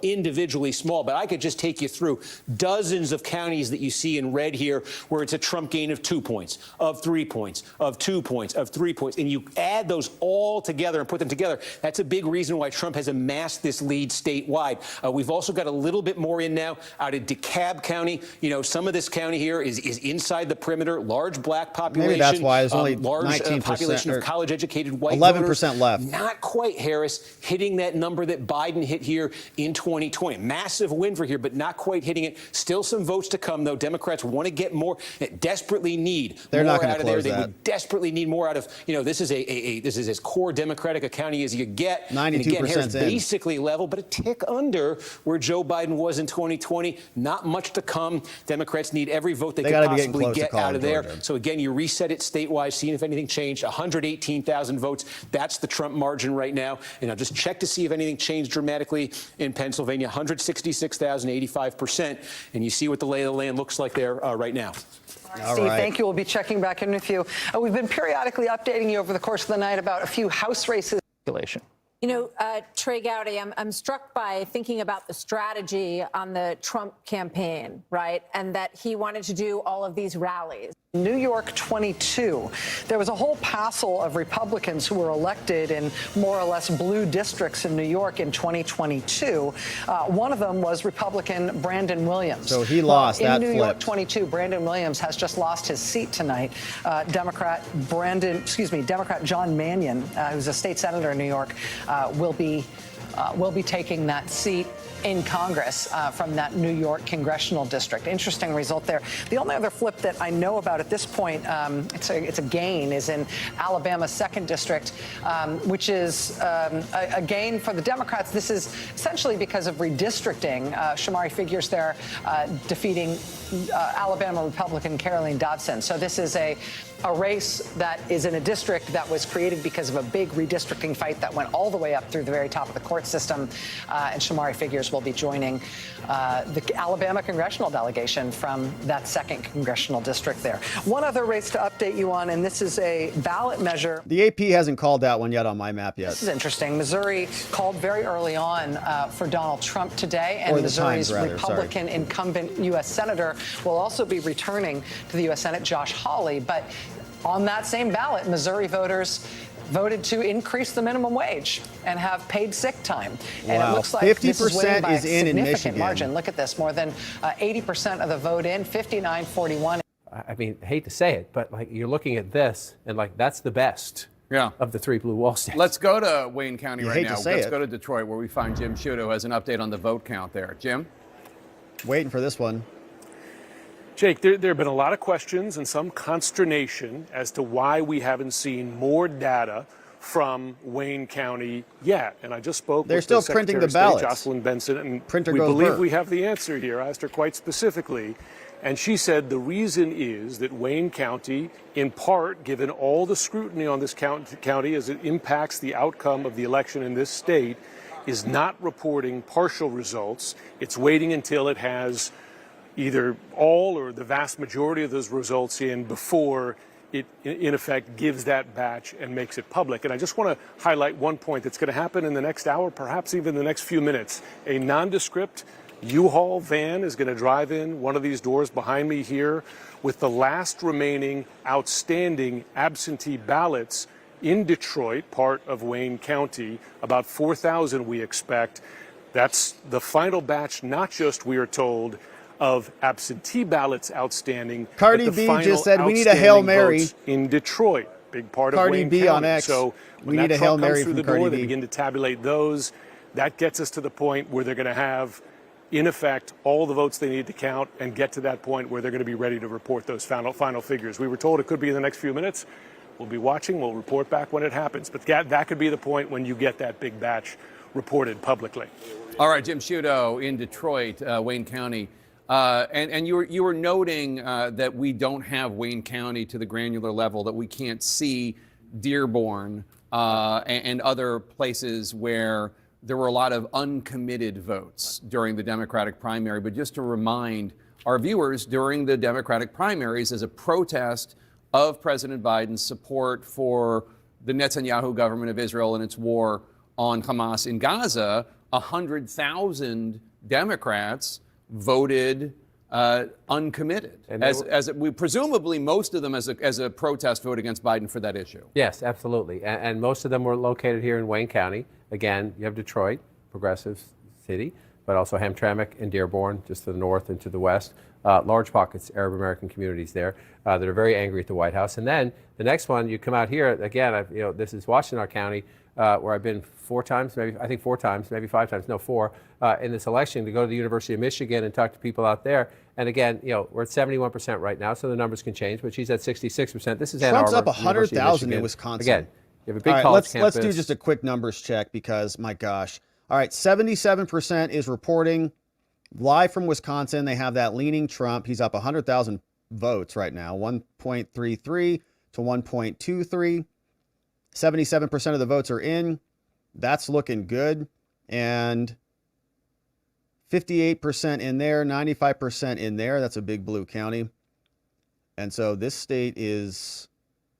Individually small, but I could just take you through dozens of counties that you see in red here where it's a Trump gain of 2 points, of 3 points, of 2 points, of 3 points, and you add those all together and put them together. That's a big reason why Trump has amassed this lead statewide. We've also got a little bit more in now out of DeKalb County. You know, some of this county here is inside the perimeter, large black population. Maybe that's why there's only large 19% population of college-educated white 11% voters. left. Not quite, Harris, hitting that number that Biden hit here in 2020. Massive win for here, but not quite hitting it. Still some votes to come, though. Democrats want to get more, desperately need They're more not gonna out of there. close They that. would desperately need more out of, this is this is as core Democratic a county as you get. 92% And again, Harris in. basically level, but a tick under where Joe Biden was in 2020. Not much to come. Democrats need every vote they gotta could be getting possibly close to get calling out of there. Georgia. So again, you reset it statewide, seeing if anything changed. 118,000 votes. That's the Trump margin right now. And I'll just check to see if anything changed dramatically in Pennsylvania. 166,000, 85%. And you see what the lay of the land looks like there right now. Steve, thank you. We'll be checking back in with you. We've been periodically updating you over the course of the night about a few House races. You know, Trey Gowdy, I'm struck by thinking about the strategy on the Trump campaign, right? And that he wanted to do all of these rallies. New York 22. There was a whole passel of Republicans who were elected in more or less blue districts in New York in 2022. One of them was Republican Brandon Williams. So he lost. In That New York flipped. 22, Brandon Williams has just lost his seat tonight. Democrat John Mannion, who's a state senator in New York, will be will be taking that seat in Congress from that New York congressional district. Interesting result there. The only other flip that I know about at this point, it's a gain, is in Alabama's 2nd district, which is a gain for the Democrats. This is essentially because of redistricting. Shamari Figures there defeating Alabama Republican Caroline Dodson. So this is a race that is in a district that was created because of a big redistricting fight that went all the way up through the very top of the court system. And Shamari Figures will be joining the Alabama congressional delegation from that 2nd congressional district there. One other race to update you on, and this is a ballot measure. The AP hasn't called that one yet on my map yet. This is interesting. Missouri called very early on for Donald Trump today, and Missouri's Republican incumbent U.S. Senator will also be returning to the U.S. Senate, Josh Hawley. But on that same ballot, Missouri voters voted to increase the minimum wage and have paid sick time. And it looks like 50% this is winning by a is in significant Michigan. margin. Look at this, more than 80% of the vote in, 59-41. I mean, hate to say it, but like you're looking at this and like that's the best of the 3 blue wall states. Let's go to Wayne County right now. Let's it. go to Detroit, where we find Jim Sciutto, who has an update on the vote count there. Jim? Waiting for this one. Jake, there have been a lot of questions and some consternation as to why we haven't seen more data from Wayne County yet. And I just spoke They're with still the printing Secretary the of State, ballots. Jocelyn Benson, and Printer we goes believe burr. we have the answer here. I asked her quite specifically. And she said the reason is that Wayne County, in part, given all the scrutiny on this county as it impacts the outcome of the election in this state, is not reporting partial results. It's waiting until it has either all or the vast majority of those results in before it, in effect, gives that batch and makes it public. And I just want to highlight one point that's going to happen in the next hour, perhaps even the next few minutes. A nondescript U-Haul van is going to drive in one of these doors behind me here with the last remaining outstanding absentee ballots in Detroit, part of Wayne County, about 4,000 we expect. That's the final batch, not just, we are told, of absentee ballots outstanding. Cardi B just said we need a Hail Mary in Detroit. Big part of Cardi Wayne B County. on X. So We when need that a Hail truck Mary comes through from the Cardi door, B. they begin to tabulate those. That gets us to the point where they're going to have, in effect, all the votes they need to count and get to that point where they're going to be ready to report those final figures. We were told it could be in the next few minutes. We'll be watching. We'll report back when it happens. But that could be the point when you get that big batch reported publicly. All right, Jim Sciutto in Detroit, Wayne County. And you were noting that we don't have Wayne County to the granular level, that we can't see Dearborn and other places where there were a lot of uncommitted votes during the Democratic primary. But just to remind our viewers, during the Democratic primaries, as a protest of President Biden's support for the Netanyahu government of Israel and its war on Hamas in Gaza, 100,000 Democrats voted uncommitted, we presumably most of them as a protest vote against Biden for that issue. Yes, absolutely. And most of them were located here in Wayne County. Again, you have Detroit, progressive city, but also Hamtramck and Dearborn, just to the north and to the west. Large pockets, Arab American communities there that are very angry at the White House. And then the next one, you come out here, again, this is Washtenaw County, where I've been 4 times, maybe 5 times, no 4, in this election, to go to the University of Michigan and talk to people out there. And again, we're at 71% right now, so the numbers can change, but she's at 66%. This is Ann Trump's Arbor, up 100,000 in Wisconsin. Again, you have a big All right, college campus. let's do just a quick numbers check because, my gosh. All right, 77% is reporting live from Wisconsin. They have that leaning Trump. He's up 100,000 votes right now, 1.33 to 1.23. 77% of the votes are in. That's looking good. And 58% in there, 95% in there. That's a big blue county. And so this state is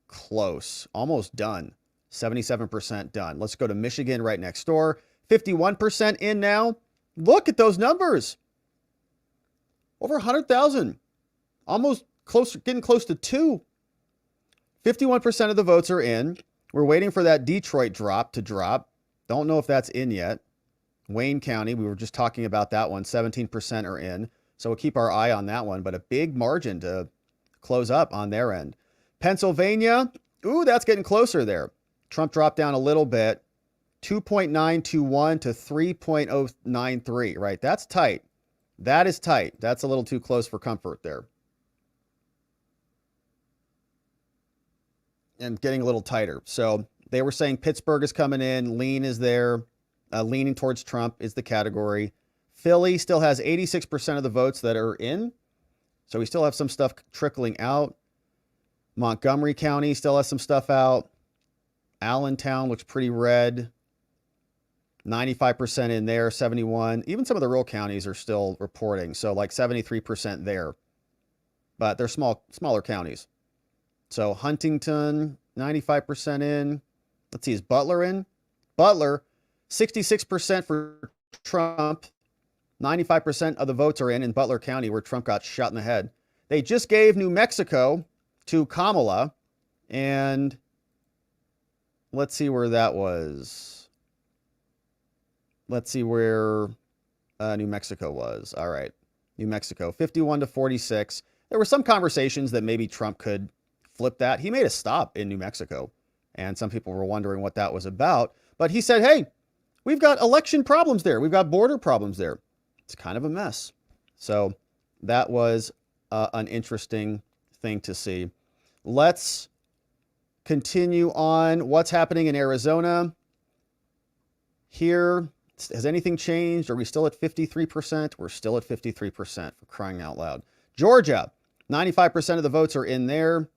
close, almost done. 77% done. Let's go to Michigan right next door. 51% in now. Look at those numbers. Over 100,000. Almost close, getting close to 2. 51% of the votes are in. We're waiting for that Detroit drop to drop. Don't know if that's in yet. Wayne County, we were just talking about that one. 17% are in. So we'll keep our eye on that one. But a big margin to close up on their end. Pennsylvania, ooh, that's getting closer there. Trump dropped down a little bit. 2.921 to 3.093, right? That's tight. That is tight. That's a little too close for comfort there. And getting a little tighter. So they were saying Pittsburgh is coming in. Lean is there. Leaning towards Trump is the category. Philly still has 86% of the votes that are in. So we still have some stuff trickling out. Montgomery County still has some stuff out. Allentown looks pretty red. 95% in there, 71. Even some of the rural counties are still reporting. So like 73% there. But they're smaller counties. So Huntington, 95% in. Let's see, is Butler in? Butler, 66% for Trump. 95% of the votes are in Butler County, where Trump got shot in the head. They just gave New Mexico to Kamala. And let's see where that was. Let's see where New Mexico was. All right. New Mexico, 51 to 46. There were some conversations that maybe Trump could flip that. He made a stop in New Mexico, and some people were wondering what that was about. But he said, hey, we've got election problems there. We've got border problems there. It's kind of a mess. So that was an interesting thing to see. Let's continue on. What's happening in Arizona? Here, has anything changed? Are we still at 53%? We're still at 53%, for crying out loud. Georgia, 95% of the votes are in there.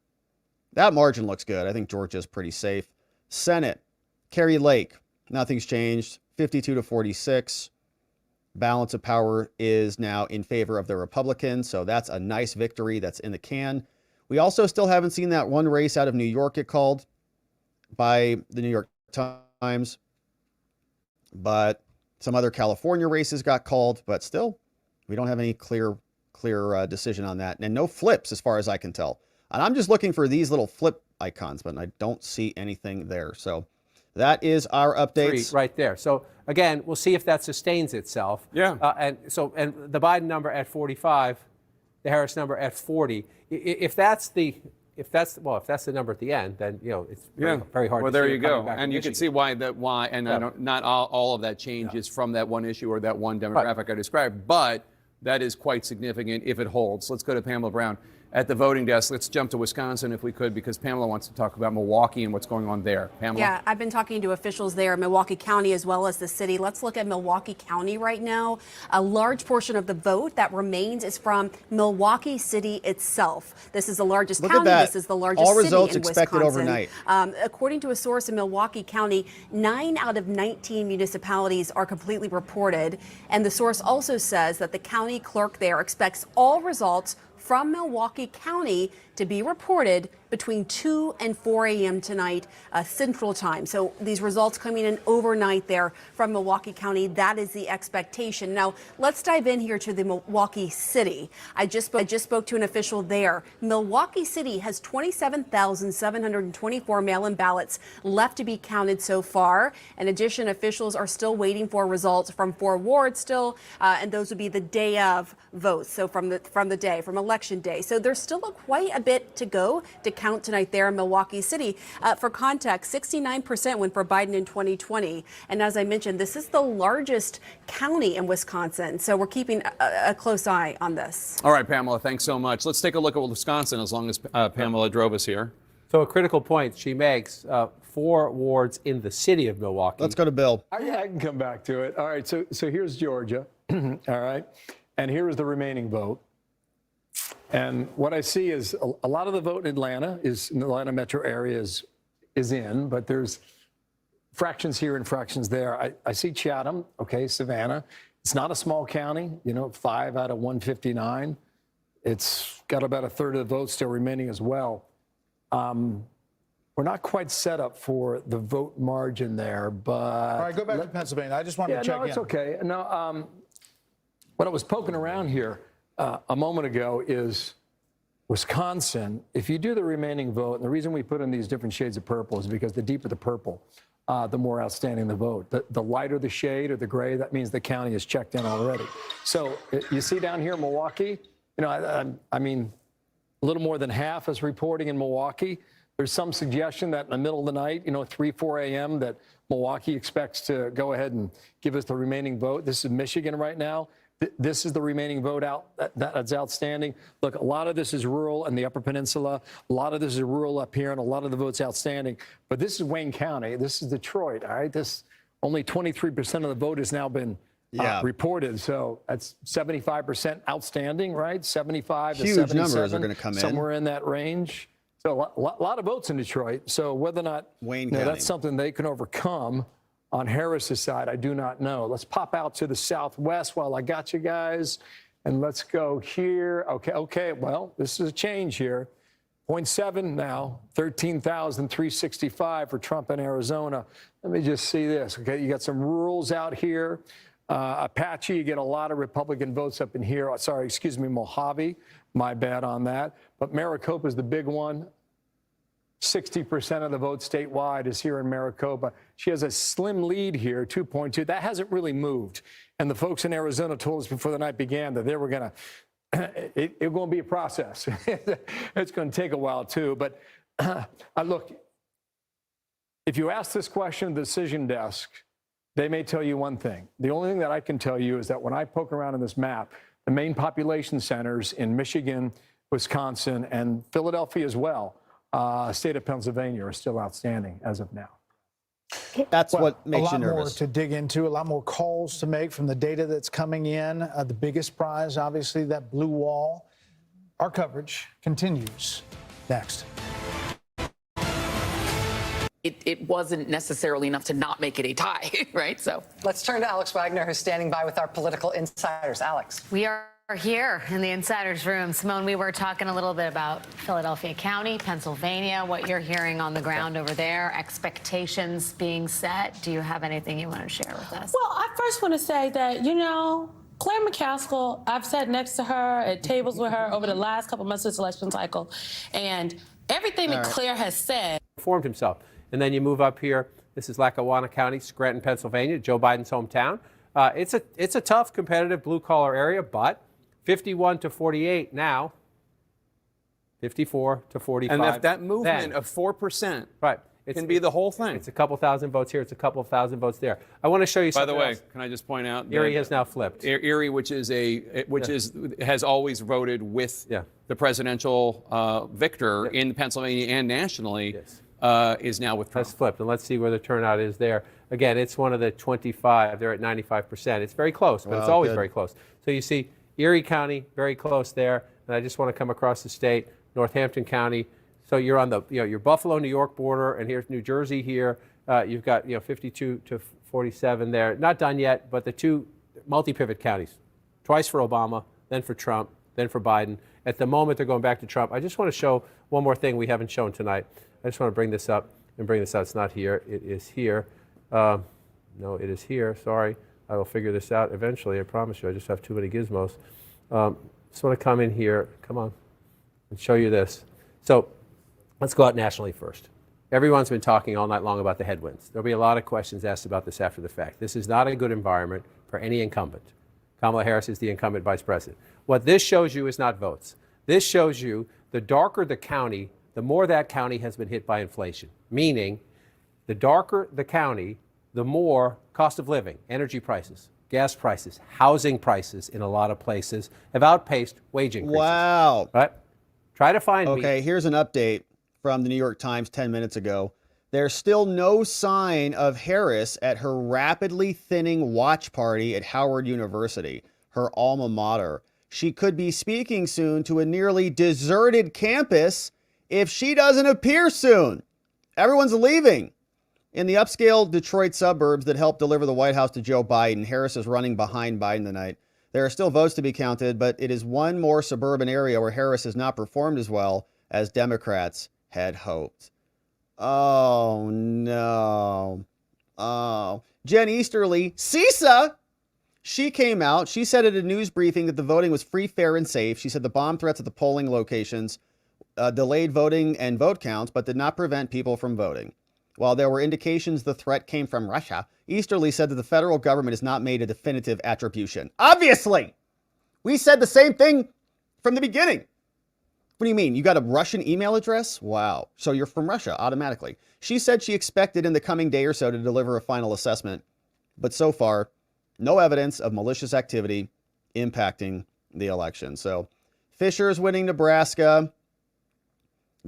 That margin looks good. I think Georgia's pretty safe. Senate, Kerry Lake, nothing's changed. 52 to 46. Balance of power is now in favor of the Republicans, so that's a nice victory that's in the can. We also still haven't seen that one race out of New York get called by the New York Times, but some other California races got called, but still, we don't have any clear decision on that, and no flips as far as I can tell. And I'm just looking for these little flip icons, but I don't see anything there. So that is our updates. Right there. So again, we'll see if that sustains itself. Yeah. And the Biden number at 45, the Harris number at 40. If that's the number at the end, then it's very hard. Well, to there see you it coming go. back And to you can Michigan. see why, and not all of that change is from that one issue or that one demographic I described, but that is quite significant if it holds. Let's go to Pamela Brown at the voting desk. Let's jump to Wisconsin if we could, because Pamela wants to talk about Milwaukee and what's going on there. Pamela? Yeah, I've been talking to officials there, Milwaukee County as well as the city. Let's look at Milwaukee County right now. A large portion of the vote that remains is from Milwaukee City itself. This is the largest Look county. at that. This is the largest All city results in expected Wisconsin. overnight. According to a source in Milwaukee County, 9 out of 19 municipalities are completely reported. And the source also says that the county clerk there expects all results from Milwaukee County to be reported between 2 and 4 a.m. tonight, Central Time. So these results coming in overnight there from Milwaukee County. That is the expectation. Now, let's dive in here to the Milwaukee City. I just spoke to an official there. Milwaukee City has 27,724 mail-in ballots left to be counted so far. In addition, officials are still waiting for results from 4 wards still, and those would be the day of votes. So from election day. So there's still quite a bit to go to count tonight there in Milwaukee City. For context, 69% went for Biden in 2020. And as I mentioned, this is the largest county in Wisconsin. So we're keeping a close eye on this. All right, Pamela, thanks so much. Let's take a look at Wisconsin as long as Pamela drove us here. So a critical point she makes, 4 wards in the city of Milwaukee. Let's go to Bill. I can come back to it. All right, so here's Georgia, all right, and here is the remaining vote. And what I see is a lot of the vote in Atlanta metro area is in, but there's fractions here and fractions there. I see Chatham, okay, Savannah. It's not a small county, 5 out of 159. It's got about a third of the vote still remaining as well. We're not quite set up for the vote margin there, but... All right, go back to Pennsylvania. I just wanted to check in. No, it's okay. No, when I was poking around here a moment ago is Wisconsin. If you do the remaining vote, and the reason we put in these different shades of purple is because the deeper the purple, the more outstanding the vote. The lighter the shade or the gray, that means the county is checked in already. So you see down here in Milwaukee, I mean, a little more than half is reporting in Milwaukee. There's some suggestion that in the middle of the night, 3, 4 a.m., that Milwaukee expects to go ahead and give us the remaining vote. This is Michigan right now. This is the remaining vote out that's outstanding. Look, a lot of this is rural in the Upper Peninsula. A lot of this is rural up here, and a lot of the votes outstanding. But this is Wayne County. This is Detroit. All right, this only 23% of the vote has now been reported. So that's 75% outstanding, right? 75 to 77. Huge numbers are going to come in. Somewhere in that range. So a lot of votes in Detroit. So whether or not that's something they can overcome on Harris's side, I do not know. Let's pop out to the southwest while I got you guys. And let's go here. Okay. Well, this is a change here. 0.7 now, 13,365 for Trump in Arizona. Let me just see this. Okay, you got some rurals out here. Apache, you get a lot of Republican votes up in here. Sorry, excuse me, Mojave. My bad on that. But Maricopa is the big one. 60% of the vote statewide is here in Maricopa. She has a slim lead here, 2.2. That hasn't really moved. And the folks in Arizona told us before the night began that they were going to, it's going to be a process. It's going to take a while, too. But look, if you ask this question to the decision desk, they may tell you one thing. The only thing that I can tell you is that when I poke around in this map, the main population centers in Michigan, Wisconsin, and Philadelphia as well, state of Pennsylvania, are still outstanding as of now. That's what makes you nervous. A lot more to dig into, a lot more calls to make from the data that's coming in. The biggest prize, obviously, that blue wall. Our coverage continues next. It wasn't necessarily enough to not make it a tie, right? So let's turn to Alex Wagner, who's standing by with our political insiders. Alex. We are here in the insiders room. Simone, we were talking a little bit about Philadelphia County, Pennsylvania, what you're hearing on the ground over there, expectations being set. Do you have anything you want to share with us? Well, I first want to say that, Claire McCaskill, I've sat next to her at tables with her over the last couple months of this election cycle, and everything that Claire has said. Formed himself. And then you move up here. This is Lackawanna County, Scranton, Pennsylvania, Joe Biden's hometown. It's a tough, competitive blue-collar area, but 51 to 48 now, 54 to 45. And that movement of 4% can be the whole thing. It's a couple thousand votes here. It's a couple thousand votes there. I want to show you something By the way, else. can I just point out Erie has now flipped. Erie, which has always voted with the presidential victor in Pennsylvania and nationally, is now with Trump. Has flipped, and let's see where the turnout is there. Again, it's one of the 25. They're at 95%. It's very close, but it's always very close. So you see Erie County, very close there. And I just want to come across the state, Northampton County. So you're on the, your Buffalo, New York border, and here's New Jersey here. You've got, 52 to 47 there. Not done yet, but the two multi-pivot counties, twice for Obama, then for Trump, then for Biden. At the moment, they're going back to Trump. I just want to show one more thing we haven't shown tonight. I just want to bring this up and bring this out. It's not here. It is here. No, it is here. Sorry. I will figure this out eventually. I promise you. I just have too many gizmos. Just want to come in here. Come on. And show you this. So let's go out nationally first. Everyone's been talking all night long about the headwinds. There'll be a lot of questions asked about this after the fact. This is not a good environment for any incumbent. Kamala Harris is the incumbent vice president. What this shows you is not votes. This shows you the darker the county, the more that county has been hit by inflation. Meaning, the darker the county, the more cost of living, energy prices, gas prices, housing prices in a lot of places have outpaced wage increases. Wow. Right? Try to find me. Okay, here's an update from the New York Times 10 minutes ago. There's still no sign of Harris at her rapidly thinning watch party at Howard University, her alma mater. She could be speaking soon to a nearly deserted campus if she doesn't appear soon. Everyone's leaving. In the upscale Detroit suburbs that helped deliver the White House to Joe Biden, Harris is running behind Biden tonight. There are still votes to be counted, but it is one more suburban area where Harris has not performed as well as Democrats had hoped. Oh, no. Oh. Jen Easterly, CISA, she came out. She said at a news briefing that the voting was free, fair, and safe. She said the bomb threats at the polling locations delayed voting and vote counts, but did not prevent people from voting. While there were indications the threat came from Russia, Easterly said that the federal government has not made a definitive attribution. Obviously! We said the same thing from the beginning. What do you mean? You got a Russian email address? Wow. So you're from Russia automatically. She said she expected in the coming day or so to deliver a final assessment, but so far, no evidence of malicious activity impacting the election. So Fisher is winning Nebraska,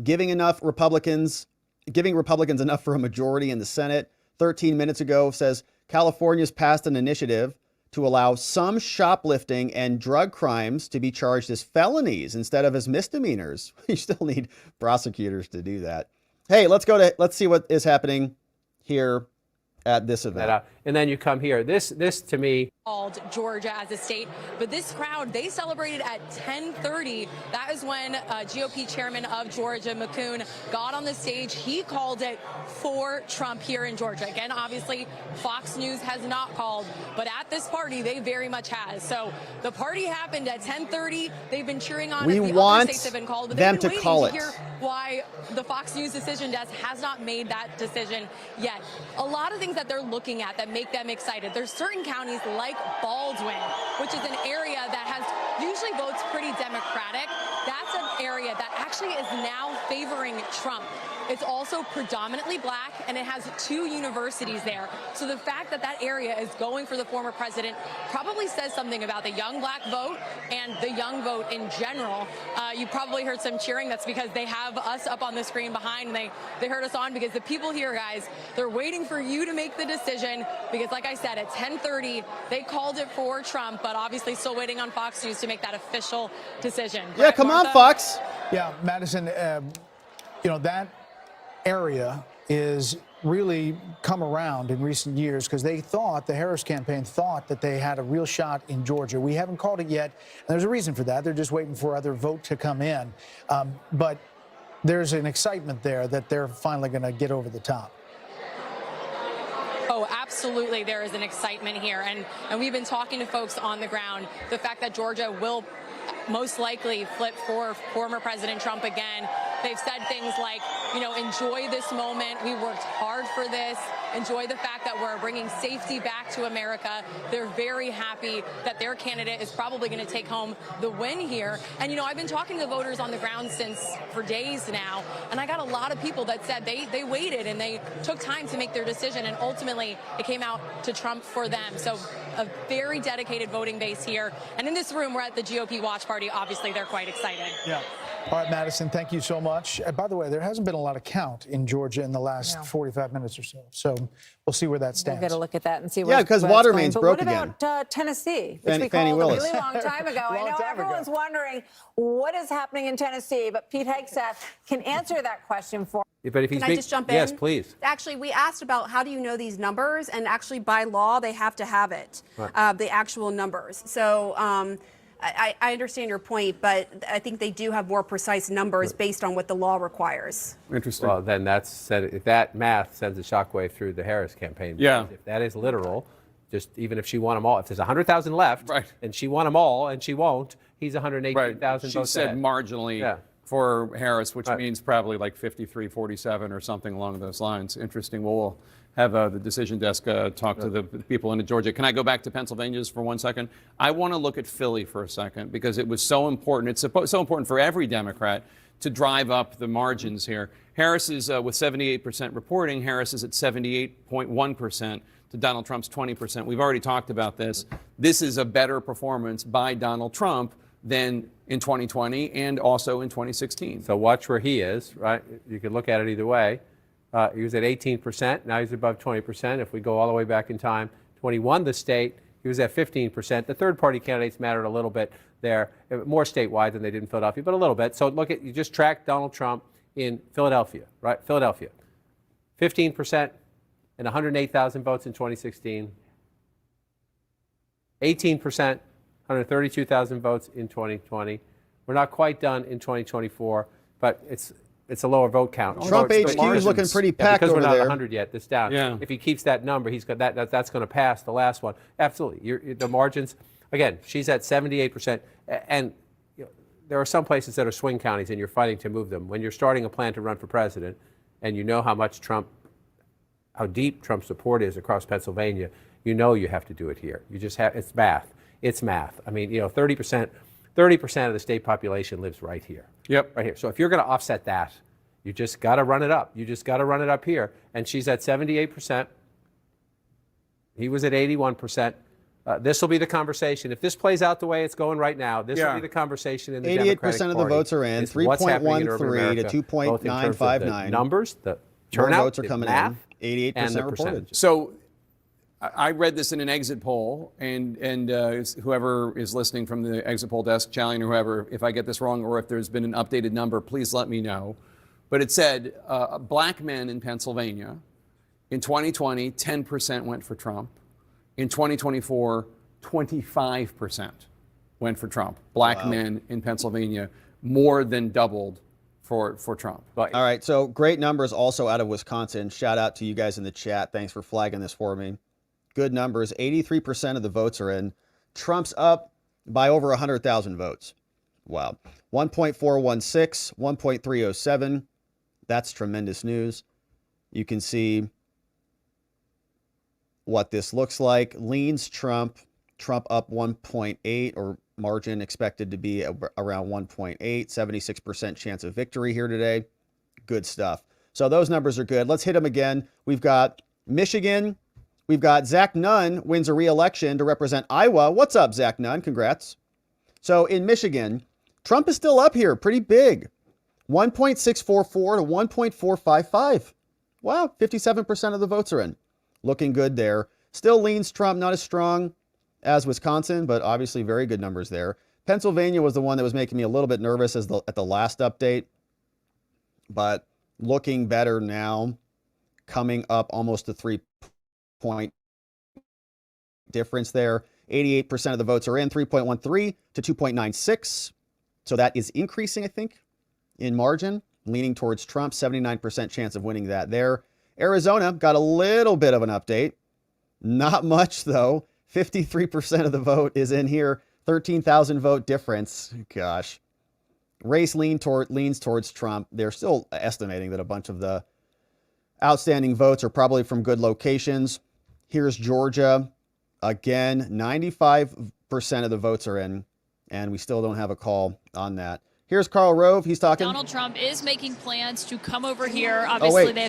giving Republicans enough for a majority in the Senate. 13 minutes ago says California's passed an initiative to allow some shoplifting and drug crimes to be charged as felonies instead of as misdemeanors. You still need prosecutors to do that. Hey, let's see what is happening here at this event. And then you come here. This to me. Called Georgia as a state, but this crowd, they celebrated at 10:30. That is when GOP chairman of Georgia, McCoon, got on the stage. He called it for Trump here in Georgia. Again, obviously, Fox News has not called, but at this party, they very much has. So the party happened at 10:30. They've been cheering on it. The other states have been called, but them they've been to waiting call to it. hear why the Fox News decision desk has not made that decision yet. A lot of things that they're looking at that make them excited. There's certain counties like Baldwin, which is an area that has usually votes pretty Democratic. That's an area that actually is now favoring Trump. It's also predominantly black, and it has 2 universities there. So the fact that that area is going for the former president probably says something about the young black vote and the young vote in general. You probably heard some cheering. That's because they have us up on the screen behind, and they heard us on because the people here, guys, they're waiting for you to make the decision because, like I said, at 10:30, they called it for Trump, but obviously still waiting on Fox News to make that official decision. Yeah, come on, Fox. Yeah, Madison, that area is really come around in recent years because the Harris campaign thought that they had a real shot in Georgia. We haven't called it yet, and there's a reason for that. They're just waiting for other vote to come in. But there's an excitement there that they're finally going to get over the top. Oh, absolutely. There is an excitement here. And we've been talking to folks on the ground. The fact that Georgia will most likely flip for former President Trump again. They've said things like, enjoy this moment. We worked hard for this. Enjoy the fact that we're bringing safety back to America. They're very happy that their candidate is probably going to take home the win here. And, I've been talking to voters on the ground for days now, and I got a lot of people that said they waited and they took time to make their decision, and ultimately it came out to Trump for them. So a very dedicated voting base here. And in this room, we're at the GOP watch party. Obviously, they're quite excited. Yeah. All right, Madison, thank you so much. By the way, there hasn't been a lot of count in Georgia in the last 45 minutes or so. So we'll see where that stands. We'll get a look at that and see because water mains broke again. What about Tennessee, which Fannie we called Willis. a really long time ago? I know everyone's wondering what is happening in Tennessee, but Pete Hegseth can answer that question for us. But if Can I just jump in? Yes, please. Actually, we asked about how do you know these numbers, and actually by law they have to have it, the actual numbers. So I understand your point, but I think they do have more precise numbers based on what the law requires. Interesting. Well, then if that math sends a shockwave through the Harris campaign. Yeah. If that is literal, just even if she won them all, if there's 100,000 left, and she won them all, and she won't, he's 118,000 She votes said ahead. marginally for Harris, which means probably like 53-47 or something along those lines. Interesting. Well, we'll have the decision desk talk to the people in Georgia. Can I go back to Pennsylvania for 1 second? I want to look at Philly for a second because it was so important. It's so important for every Democrat to drive up the margins here. Harris is with 78% reporting. Harris is at 78.1% to Donald Trump's 20%. We've already talked about this. This is a better performance by Donald Trump than in 2020 and also in 2016. So watch where he is, right? You can look at it either way. He was at 18%. Now he's above 20%. If we go all the way back in time, 21 the state, he was at 15%. The third-party candidates mattered a little bit there, more statewide than they did in Philadelphia, but a little bit. So you just track Donald Trump in Philadelphia, right? Philadelphia, 15% and 108,000 votes in 2016. 18%, 132,000 votes in 2020. We're not quite done in 2024, but it's a lower vote count. Trump HQ is looking pretty packed because over we're not there. 100 yet. That's down. Yeah. If he keeps that number, he's got that's going to pass the last one. Absolutely. The margins. Again, she's at 78%, and there are some places that are swing counties, and you're fighting to move them. When you're starting a plan to run for president, and you know how deep Trump's support is across Pennsylvania, you have to do it here. You just have it's math. It's math. I mean, 30% 30% of the state population lives right here. Yep. Right here. So if you're going to offset that, you just got to run it up. You just got to run it up here. And she's at 78%. He was at 81%. This will be the conversation. If this plays out the way it's going right now, this will be the conversation in the 88% Democratic Party. of the votes are in, 3.13 to 2.959. Numbers, the More turnout, votes are the coming math, in. 88% and the reported. percentages. So I read this in an exit poll, and whoever is listening from the exit poll desk, Challian or whoever, if I get this wrong or if there's been an updated number, please let me know. But it said black men in Pennsylvania in 2020, 10% went for Trump. In 2024, 25% went for Trump. Black men in Pennsylvania more than doubled for Trump. All right, so great numbers also out of Wisconsin. Shout out to you guys in the chat. Thanks for flagging this for me. Good numbers. 83% of the votes are in. Trump's up by over 100,000 votes. Wow. 1.416, 1.307. That's tremendous news. You can see what this looks like. Leans Trump. Trump up 1.8, or margin expected to be around 1.8. 76% chance of victory here today. Good stuff. So those numbers are good. Let's hit them again. We've got Michigan. We've got Zach Nunn wins a re-election to represent Iowa. What's up, Zach Nunn? Congrats. So in Michigan, Trump is still up here pretty big. 1.644 to 1.455. Wow, 57% of the votes are in. Looking good there. Still leans Trump, not as strong as Wisconsin, but obviously very good numbers there. Pennsylvania was the one that was making me a little bit nervous at the last update, but looking better now, coming up almost a 3-point difference there. 88% of the votes are in, 3.13 to 2.96. So that is increasing, I think, in margin, leaning towards Trump, 79% chance of winning that there. Arizona got a little bit of an update. Not much, though. 53% of the vote is in here. 13,000 vote difference. Gosh. Race leans towards Trump. They're still estimating that a bunch of the outstanding votes are probably from good locations. Here's Georgia. Again, 95% of the votes are in, and we still don't have a call on that. Here's Karl Rove. He's talking. Donald Trump is making plans to come over here. Obviously, they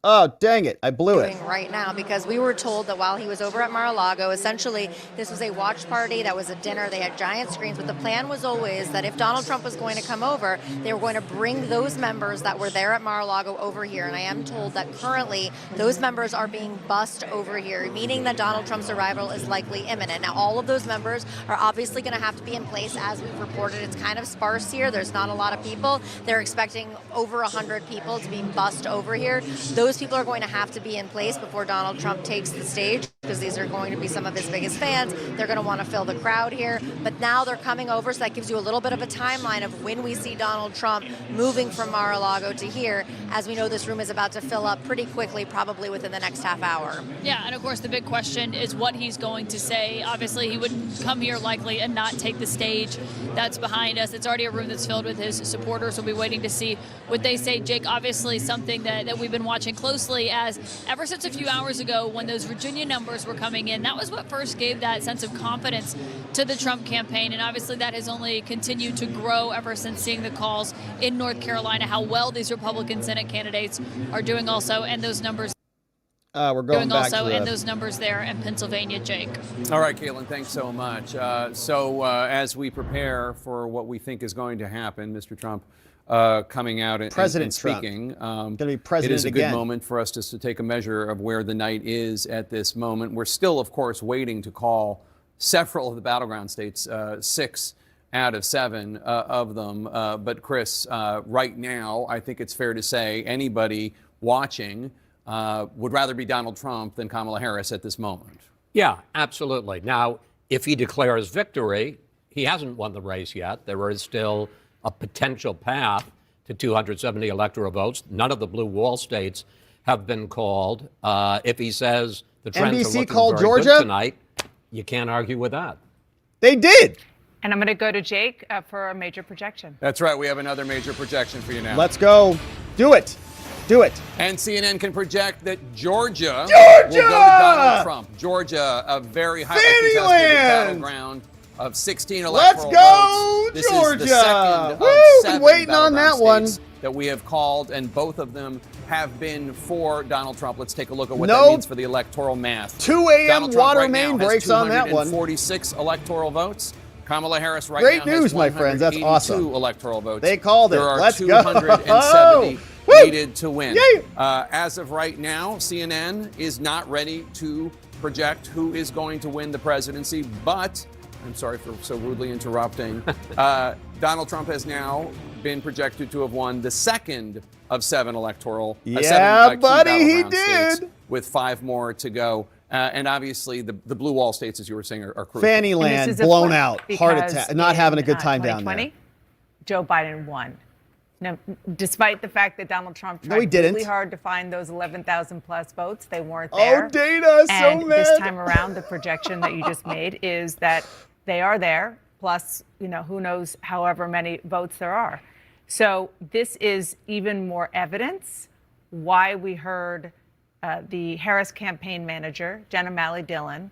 Oh, dang it. I blew it. Right now, because we were told that while he was over at Mar-a-Lago, essentially this was a watch party, that was a dinner, they had giant screens, but the plan was always that if Donald Trump was going to come over, they were going to bring those members that were there at Mar-a-Lago over here. And I am told that currently those members are being bussed over here, meaning that Donald Trump's arrival is likely imminent. Now, all of those members are obviously going to have to be in place. As we've reported, it's kind of sparse here. There's not a lot of people. They're expecting over 100 people to be bussed over here. Those people are going to have to be in place before Donald Trump takes the stage, because these are going to be some of his biggest fans. They're going to want to fill the crowd here. But now they're coming over, so that gives you a little bit of a timeline of when we see Donald Trump moving from Mar-a-Lago to here. As we know, this room is about to fill up pretty quickly, probably within the next half hour. Yeah, and of course the big question is what he's going to say. Obviously, he wouldn't come here likely and not take the stage that's behind us. It's already a room that's filled with his supporters. We'll be waiting to see what they say. Jake, obviously something that we've been watching closely, as ever since a few hours ago when those Virginia numbers were coming in, that was what first gave that sense of confidence to the Trump campaign. And obviously that has only continued to grow ever since seeing the calls in North Carolina, how well these Republican Senate candidates are doing also, and those numbers we're going back also, to and those numbers there in Pennsylvania, Jake. All right, Caitlin, thanks so much. As we prepare for what we think is going to happen, Mr. Trump coming out and speaking, going to be president it is a again. good moment for us just to take a measure of where the night is at this moment. We're still, of course, waiting to call several of the battleground states, 6 out of 7 of them. But Chris, right now, I think it's fair to say anybody watching would rather be Donald Trump than Kamala Harris at this moment. Yeah, absolutely. Now, if he declares victory, he hasn't won the race yet. There is still a potential path to 270 electoral votes. None of the blue wall states have been called. If he says the trends NBC are looking called very Georgia good tonight, you can't argue with that. They did. And I'm going to go to Jake for a major projection. That's right. We have another major projection for you now. Let's go. Do it. Do it. And CNN can project that Georgia will go to Donald Trump. Georgia, a very highly contested battleground of 16 Let's electoral go, votes. This Georgia! is the second of Woo, 7 been waiting on battleground that one. states that we have called, and both of them have been for Donald Trump. Let's take a look at what No. that means for the electoral math. 2 a.m. Donald Trump water right main now has breaks on that one. 246 electoral votes. Kamala Harris right Great now has news, my friends. That's 182 awesome. electoral votes. They called it. There are Let's go. 270 Woo. needed to win. Yay. As of right now, CNN is not ready to project who is going to win the presidency, but I'm sorry for so rudely interrupting. Donald Trump has now been projected to have won the second of 7 electoral. Yeah, key buddy, he battleground states, did. with 5 more to go. And obviously, the blue wall states, as you were saying, are crucial. Fanny land, blown out, heart attack, not having a good time down there. Joe Biden won. Now, despite the fact that Donald Trump No, he tried didn't. really hard to find those 11,000 plus votes, they weren't there. Oh, Dana, so and mad. this time around, the projection that you just made is that they are there. Plus, who knows however many votes there are. So this is even more evidence why we heard the Harris campaign manager, Jenna Malley-Dillon,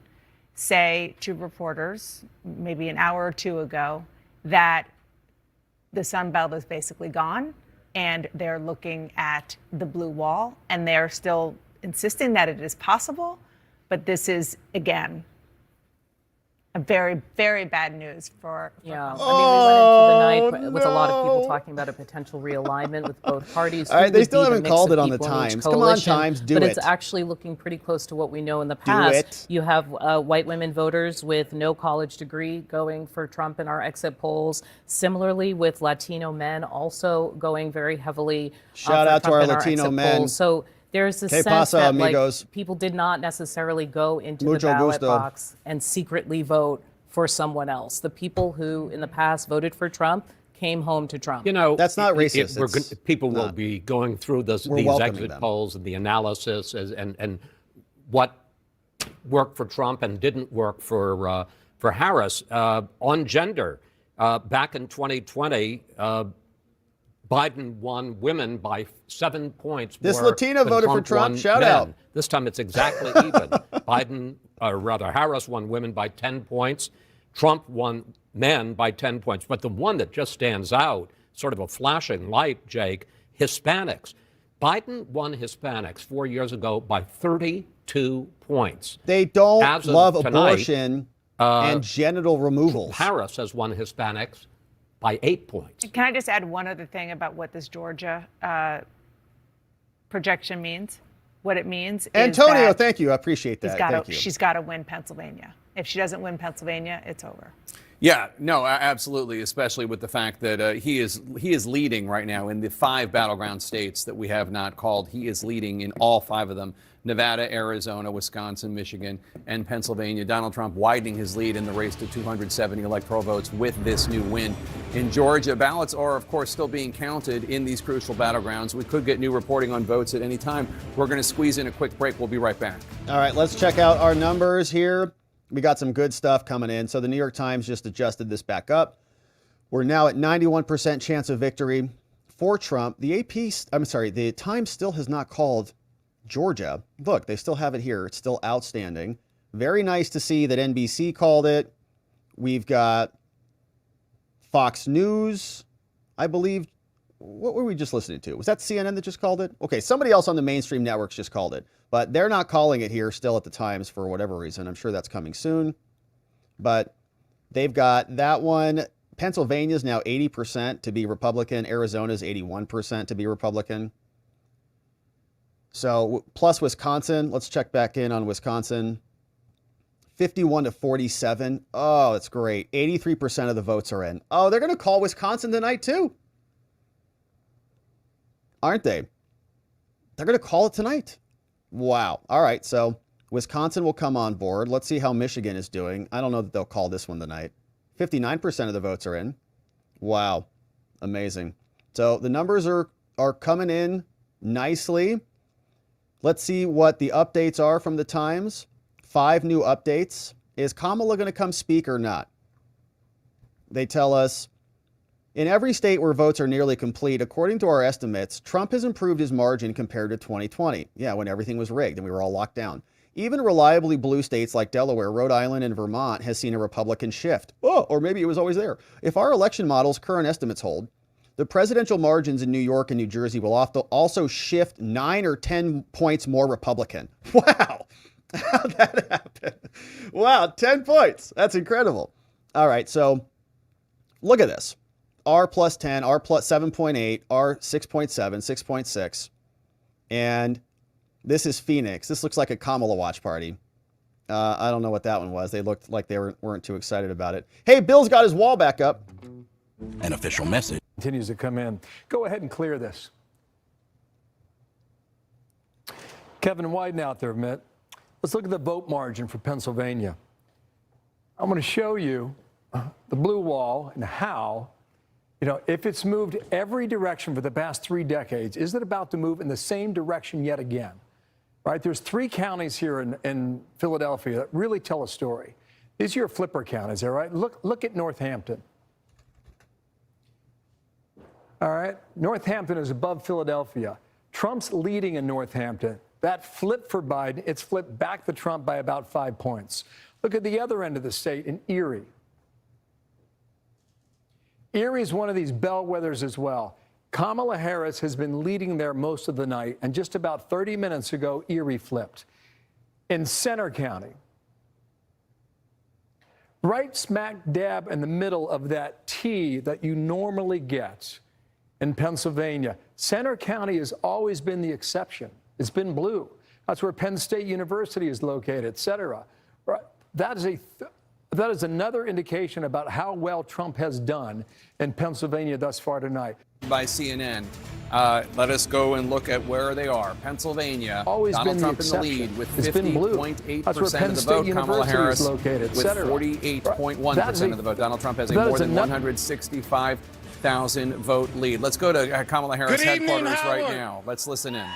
say to reporters maybe an hour or two ago that the Sun Belt is basically gone and they're looking at the blue wall and they're still insisting that it is possible. But this is, again, a very, very bad news for Yeah. Trump. I mean, we went into the night with a lot of people talking about a potential realignment with both parties. All right, Who they would still be haven't mix called of it on the people in each Times. Come on, coalition, Times, do but it. it's actually looking pretty close to what we know in the past. it. You have white women voters with no college degree going for Trump in our exit polls. Similarly, with Latino men also going very heavily Shout for out to Trump our in our Latino exit men. polls. So there's a Que sense pasa, that amigos? people did not necessarily go into Mucho the ballot gusto. box and secretly vote for someone else. The people who in the past voted for Trump came home to Trump. That's not racist. People will not. be going through these welcoming exit them. polls and the analysis and what worked for Trump and didn't work for Harris. On gender, back in 2020, Biden won women by 7 points This more Latina than voted for Trump. won Shout men. out. This time it's exactly even. Harris won women by 10 points. Trump won men by 10 points. But the one that just stands out, sort of a flashing light, Jake, Hispanics. Biden won Hispanics 4 years ago by 32 points. They don't As of love tonight, abortion and genital removals. Harris has won Hispanics by 8 points. Can I just add one other thing about what this Georgia projection means? What it means Antonio, is that thank you. I appreciate that. Thank you. she's got to win Pennsylvania. If she doesn't win Pennsylvania, it's over. Yeah, no, absolutely, especially with the fact that he is leading right now in the 5 battleground states that we have not called. He is leading in all 5 of them: Nevada, Arizona, Wisconsin, Michigan, and Pennsylvania. Donald Trump widening his lead in the race to 270 electoral votes with this new win in Georgia. Ballots are, of course, still being counted in these crucial battlegrounds. We could get new reporting on votes at any time. We're going to squeeze in a quick break. We'll be right back. All right, let's check out our numbers here. We got some good stuff coming in. So the New York Times just adjusted this back up. We're now at 91% chance of victory for Trump. The Times still has not called Georgia. Look, they still have it here. It's still outstanding. Very nice to see that NBC called it. We've got Fox News, I believe. What were we just listening to? Was that CNN that just called it? Okay, somebody else on the mainstream networks just called it. But they're not calling it here still at the Times for whatever reason. I'm sure that's coming soon. But they've got that one. Pennsylvania's now 80% to be Republican. Arizona's 81% to be Republican. So plus Wisconsin. Let's check back in on Wisconsin. 51 to 47. Oh, that's great. 83% of the votes are in. Oh, they're going to call Wisconsin tonight too. Aren't they? They're going to call it tonight. Wow. All right. So Wisconsin will come on board. Let's see how Michigan is doing. I don't know that they'll call this one tonight. 59% of the votes are in. Wow. Amazing. So the numbers are coming in nicely. Let's see what the updates are from the Times. 5 new updates. Is Kamala going to come speak or not? They tell us, in every state where votes are nearly complete, according to our estimates, Trump has improved his margin compared to 2020. Yeah, when everything was rigged and we were all locked down. Even reliably blue states like Delaware, Rhode Island, and Vermont has seen a Republican shift. Oh, or maybe it was always there. If our election model's current estimates hold, the presidential margins in New York and New Jersey will also shift 9 or 10 points more Republican. Wow. How'd that happen? Wow, 10 points. That's incredible. All right, so look at this. R plus 10, R plus 7.8, R 6.7, 6.6. And this is Phoenix. This looks like a Kamala watch party. I don't know what that one was. They looked like they weren't too excited about it. Hey, Bill's got his wall back up. An official message continues to come in. Go ahead and clear this. Kevin Wyden out there, Mitt. Let's look at the vote margin for Pennsylvania. I'm going to show you the blue wall and how, if it's moved every direction for the past 3 decades, is it about to move in the same direction yet again? Right? There's 3 counties here in Philadelphia that really tell a story. These are your flipper counties, all right? Look at Northampton. All right? Northampton is above Philadelphia. Trump's leading in Northampton. That flip for Biden, it's flipped back to Trump by about 5 points. Look at the other end of the state in Erie. Erie is one of these bellwethers as well. Kamala Harris has been leading there most of the night, and just about 30 minutes ago, Erie flipped. In Centre County, right smack dab in the middle of that T that you normally get in Pennsylvania, Centre County has always been the exception. It's been blue. That's where Penn State University is located, et cetera. Right? That is another indication about how well Trump has done in Pennsylvania thus far tonight. By CNN. Let us go and look at where they are. Pennsylvania, always Donald been Trump the in the lead with It's been blue. 50.8% of the vote. Kamala Harris located, with 48.1% of the vote. Donald Trump has a more than 165,000 vote lead. Let's go to Kamala Harris headquarters right now. Let's listen in.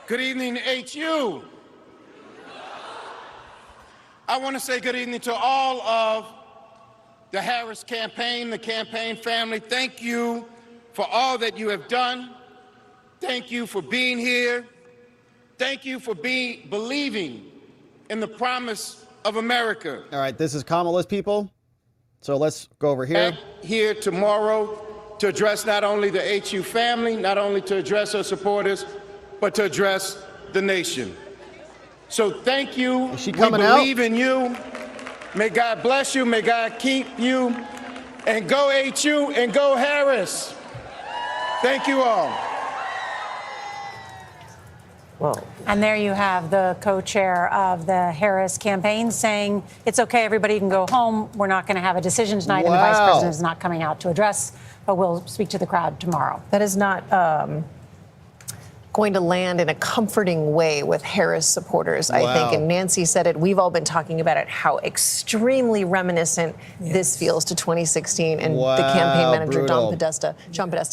Good evening, HU. I want to say good evening to all of the Harris campaign, the campaign family. Thank you for all that you have done. Thank you for being here. Thank you for believing in the promise of America. All right, this is Kamala's people. So let's go over here. Here tomorrow to address not only the HU family, not only to address her supporters, but to address the nation. So thank you. Is she coming we out? believe in you. May God bless you. May God keep you. And go HU and go Harris. Thank you all. Whoa. And there you have the co-chair of the Harris campaign saying it's okay, everybody can go home. We're not going to have a decision tonight, and the vice president is not coming out to address, but we'll speak to the crowd tomorrow. That is not going to land in a comforting way with Harris supporters, I think. And Nancy said it. We've all been talking about it, how extremely reminiscent this feels to 2016. And the campaign manager, John Podesta,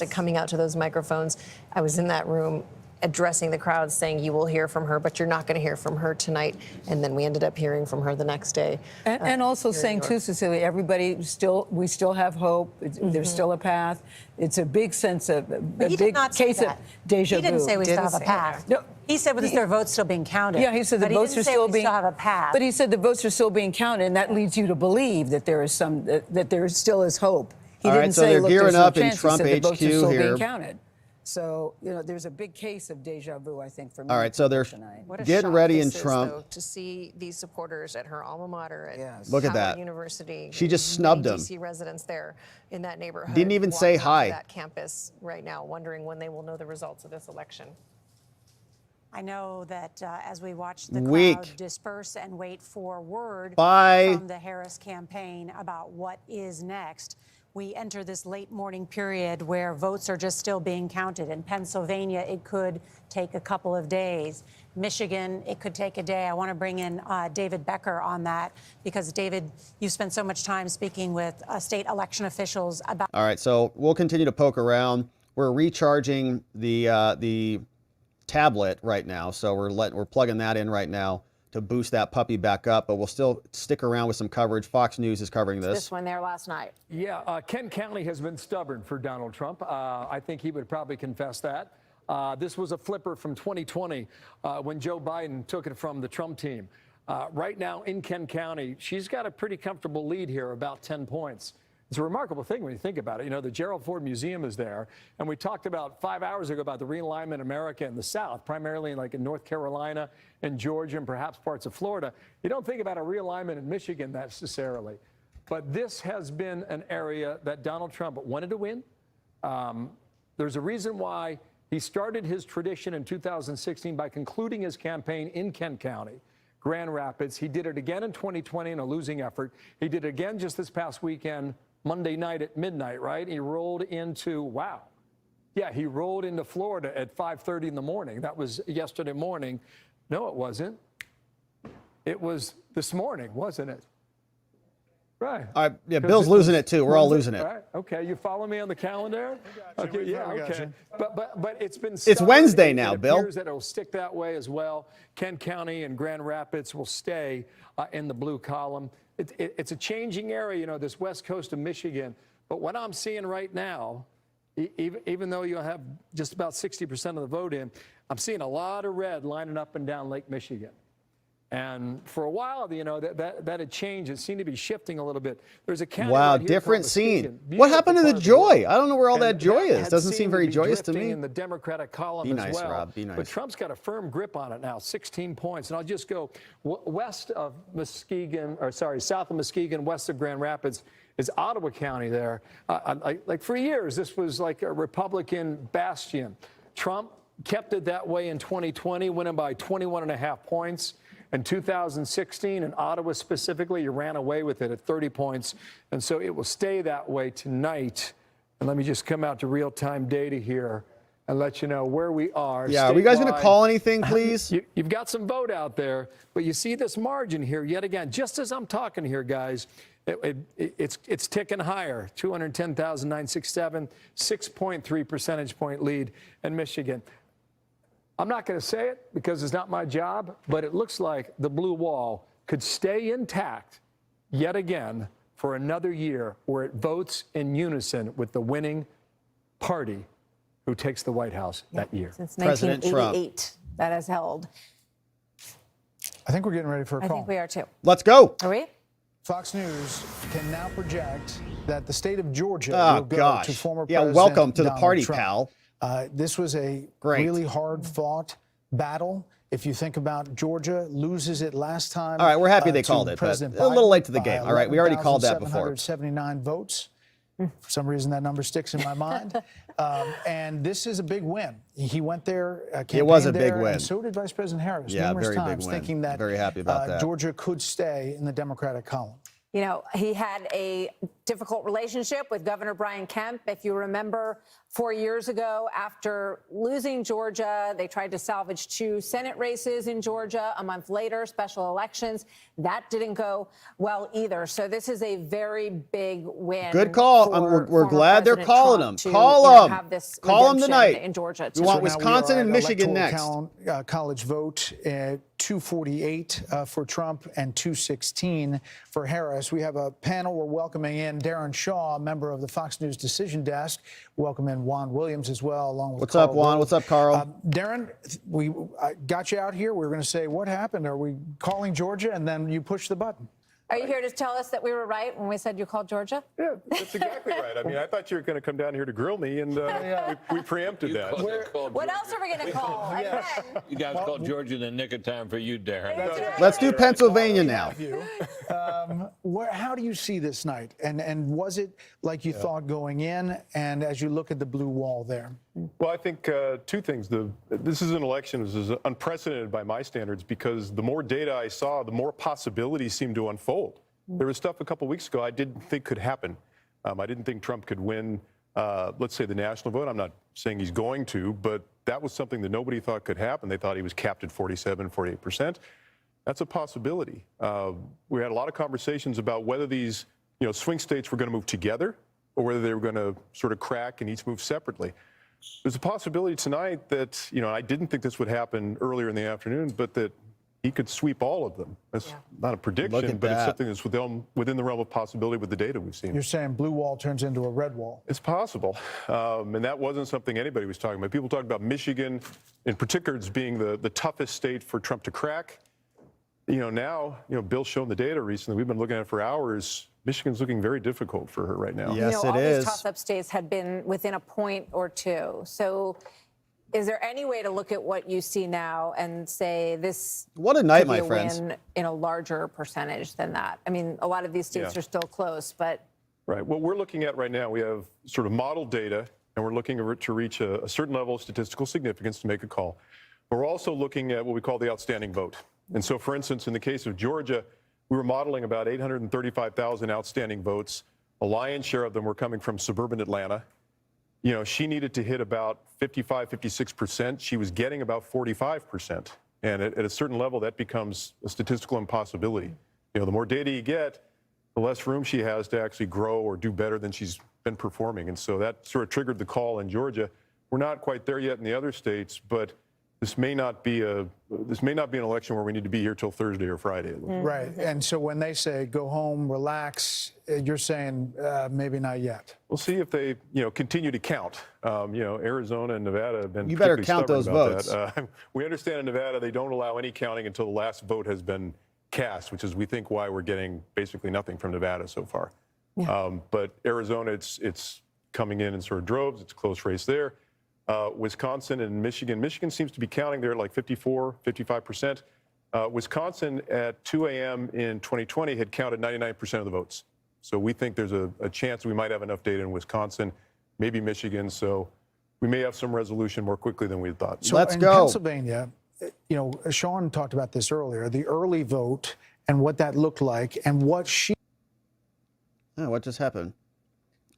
coming out to those microphones. I was in that room addressing the crowd saying you will hear from her, but you're not going to hear from her tonight. And then we ended up hearing from her the next day. And also saying too, Cecilia, we still have hope. There's still a path. It's a big sense of, a big case of deja vu. He didn't say we still have a path. No. He said with their votes still being counted. Yeah, he said the votes are still being. Still have a path. But he said the votes are still being counted, and that leads you to believe that there is that there still is hope. He didn't so say, they're look, gearing there's no up in chance. Trump He said the votes are HQ still here. being counted. So, there's a big case of deja vu, I think, for me. All right, so they're What a getting shock ready this in is, Trump. though, to see these supporters at her alma mater at Look at Howard that. University. She just snubbed him. DC residents there in that neighborhood. Didn't even say walking onto hi. That campus right now, wondering when they will know the results of this election. I know that as we watch the Weak. crowd disperse and wait for word Bye. from the Harris campaign about what is next, we enter this late morning period where votes are just still being counted. In Pennsylvania, it could take a couple of days. Michigan, it could take a day. I want to bring in David Becker on that because, David, you spent so much time speaking with state election officials about. All right, so we'll continue to poke around. We're recharging the tablet right now, so we're plugging that in right now to boost that puppy back up, but we'll still stick around with some coverage. Fox News is covering this. This one there last night. Yeah, Kent County has been stubborn for Donald Trump. I think he would probably confess that. This was a flipper from 2020 when Joe Biden took it from the Trump team. Right now in Kent County, she's got a pretty comfortable lead here, about 10 points. It's a remarkable thing when you think about it. You know, the Gerald Ford Museum is there, and we talked about 5 hours ago about the realignment of America in the South, primarily like in North Carolina and Georgia and perhaps parts of Florida. You don't think about a realignment in Michigan necessarily, but this has been an area that Donald Trump wanted to win. There's a reason why he started his tradition in 2016 by concluding his campaign in Kent County, Grand Rapids. He did it again in 2020 in a losing effort. He did it again just this past weekend, Monday night at midnight, right? He rolled into, wow. Yeah, he rolled into Florida at 5:30 in the morning. That was yesterday morning. No, it wasn't. It was this morning, wasn't it? Right. Yeah, Bill's losing it too. We're all losing it. Right. Okay, you follow me on the calendar? Okay, yeah, okay. But it's been It's Wednesday now, Bill. It appears that it'll stick that way as well. Kent County and Grand Rapids will stay in the blue column. It's a changing area, you know, this west coast of Michigan. But what I'm seeing right now, even though you have just about 60% of the vote in, I'm seeing a lot of red lining up and down Lake Michigan. And for a while, you know, that had changed. It seemed to be shifting a little bit. There's a county wow, right here different called scene. Muskegon. What happened to the Beautiful part of joy? I don't know where all that joy is. had Doesn't seem seemed very be joyous to drifting me. in the Democratic column Be as nice, well. Rob. Be nice. But Trump's got a firm grip on it now, 16 points. And I'll just go west of Muskegon, or sorry, south of Muskegon, west of Grand Rapids, is Ottawa County there. Like for years, this was like a Republican bastion. Trump kept it that way in 2020, winning by 21.5 points. In 2016, in Ottawa specifically, you ran away with it at 30 points. And so it will stay that way tonight. And let me just come out to real-time data here and let you know where we are. Yeah, are you guys going to statewide. call anything, please? You've got some vote out there, but you see this margin here yet again. Just as I'm talking here, guys, it's ticking higher. 210,967, 6.3 percentage point lead in Michigan. I'm not going to say it because it's not my job, but it looks like the blue wall could stay intact yet again for another year where it votes in unison with the winning party who takes the White House that year. Since President 1988, that has held. I think we're getting ready for a call. I think we are too. Let's go. Are we? Fox News can now project that the state of Georgia Oh, will go gosh. to former Yeah, President welcome to the Donald party, Trump. pal. This was a Great. really hard-fought battle. If you think about Georgia, loses it last time. All right, we're happy they to called it, but President a little Biden late to the by game. All right, we already called that before. 11,779 votes. For some reason, that number sticks in my mind. And this is a big win. He went there, It was a campaigned big there, win. and so did Vice President Harris Yeah, numerous very big times, win. thinking that Very happy about that. Georgia could stay in the Democratic column. You know, he had a difficult relationship with Governor Brian Kemp. If you remember, 4 years ago, after losing Georgia, they tried to salvage 2 Senate races in Georgia. A month later, special elections. That didn't go well either. So this is a very big win. Good call. We're glad they're calling him. Call him. Call him tonight. In Georgia. We want So now Wisconsin we are and at Michigan next. Electoral college vote, 248 for Trump and 216 for Harris. We have a panel. We're welcoming in Darren Shaw, a member of the Fox News Decision Desk. Welcome in Juan Williams as well, along with What's Carl up, Juan? Bill. What's up, Carl? Darren, we got you out here. We were going to say, what happened? Are we calling Georgia? And then you push the button. Are you here to tell us that we were right when we said you called Georgia? Yeah, that's exactly right. I mean, I thought you were going to come down here to grill me, and we preempted that. What else are we going to call? You guys called Georgia in the nick of time for you, Darren. Let's do Pennsylvania now. How do you see this night? And was it like you thought going in? And as you look at the blue wall there? Well, I think 2 things. This is an election. This is unprecedented by my standards because the more data I saw, the more possibilities seemed to unfold. There was stuff a couple weeks ago I didn't think could happen. I didn't think Trump could win, let's say, the national vote. I'm not saying he's going to, but that was something that nobody thought could happen. They thought he was capped at 47, 48%. That's a possibility. We had a lot of conversations about whether these swing states were going to move together or whether they were going to sort of crack and each move separately. There's a possibility tonight that, I didn't think this would happen earlier in the afternoon, but that he could sweep all of them. That's not a prediction, but it's something that's within the realm of possibility with the data we've seen. You're saying blue wall turns into a red wall? It's possible. And that wasn't something anybody was talking about. People talked about Michigan in particular as being the toughest state for Trump to crack. Now, Bill's shown the data recently. We've been looking at it for hours. Michigan's looking very difficult for her right now. Yes, all it is. These toss-up states had been within a point or two. So is there any way to look at what you see now and say this What a night, could be my friends. win in a larger percentage than that? I mean, a lot of these states are still close, but... Right. What we're looking at right now, we have sort of model data, and we're looking to reach a certain level of statistical significance to make a call. But we're also looking at what we call the outstanding vote. And so, for instance, in the case of Georgia, we were modeling about 835,000 outstanding votes. A lion's share of them were coming from suburban Atlanta. She needed to hit about 55, 56%. She was getting about 45%. And at a certain level, that becomes a statistical impossibility. The more data you get, the less room she has to actually grow or do better than she's been performing. And so that sort of triggered the call in Georgia. We're not quite there yet in the other states, but this may not be an election where we need to be here till Thursday or Friday. Right. And so when they say go home, relax, you're saying maybe not yet. We'll see if they, continue to count. Arizona and Nevada have been. You better count those votes. We understand in Nevada they don't allow any counting until the last vote has been cast, which is we think why we're getting basically nothing from Nevada so far. Yeah. But Arizona, it's coming in sort of droves. It's a close race there. Wisconsin and Michigan. Michigan seems to be counting there at like 54, 55%. Wisconsin at 2 a.m. in 2020 had counted 99% of the votes. So we think there's a chance we might have enough data in Wisconsin, maybe Michigan. So we may have some resolution more quickly than we thought. So in Pennsylvania, Sean talked about this earlier, the early vote and what that looked like and what she... Oh, what just happened?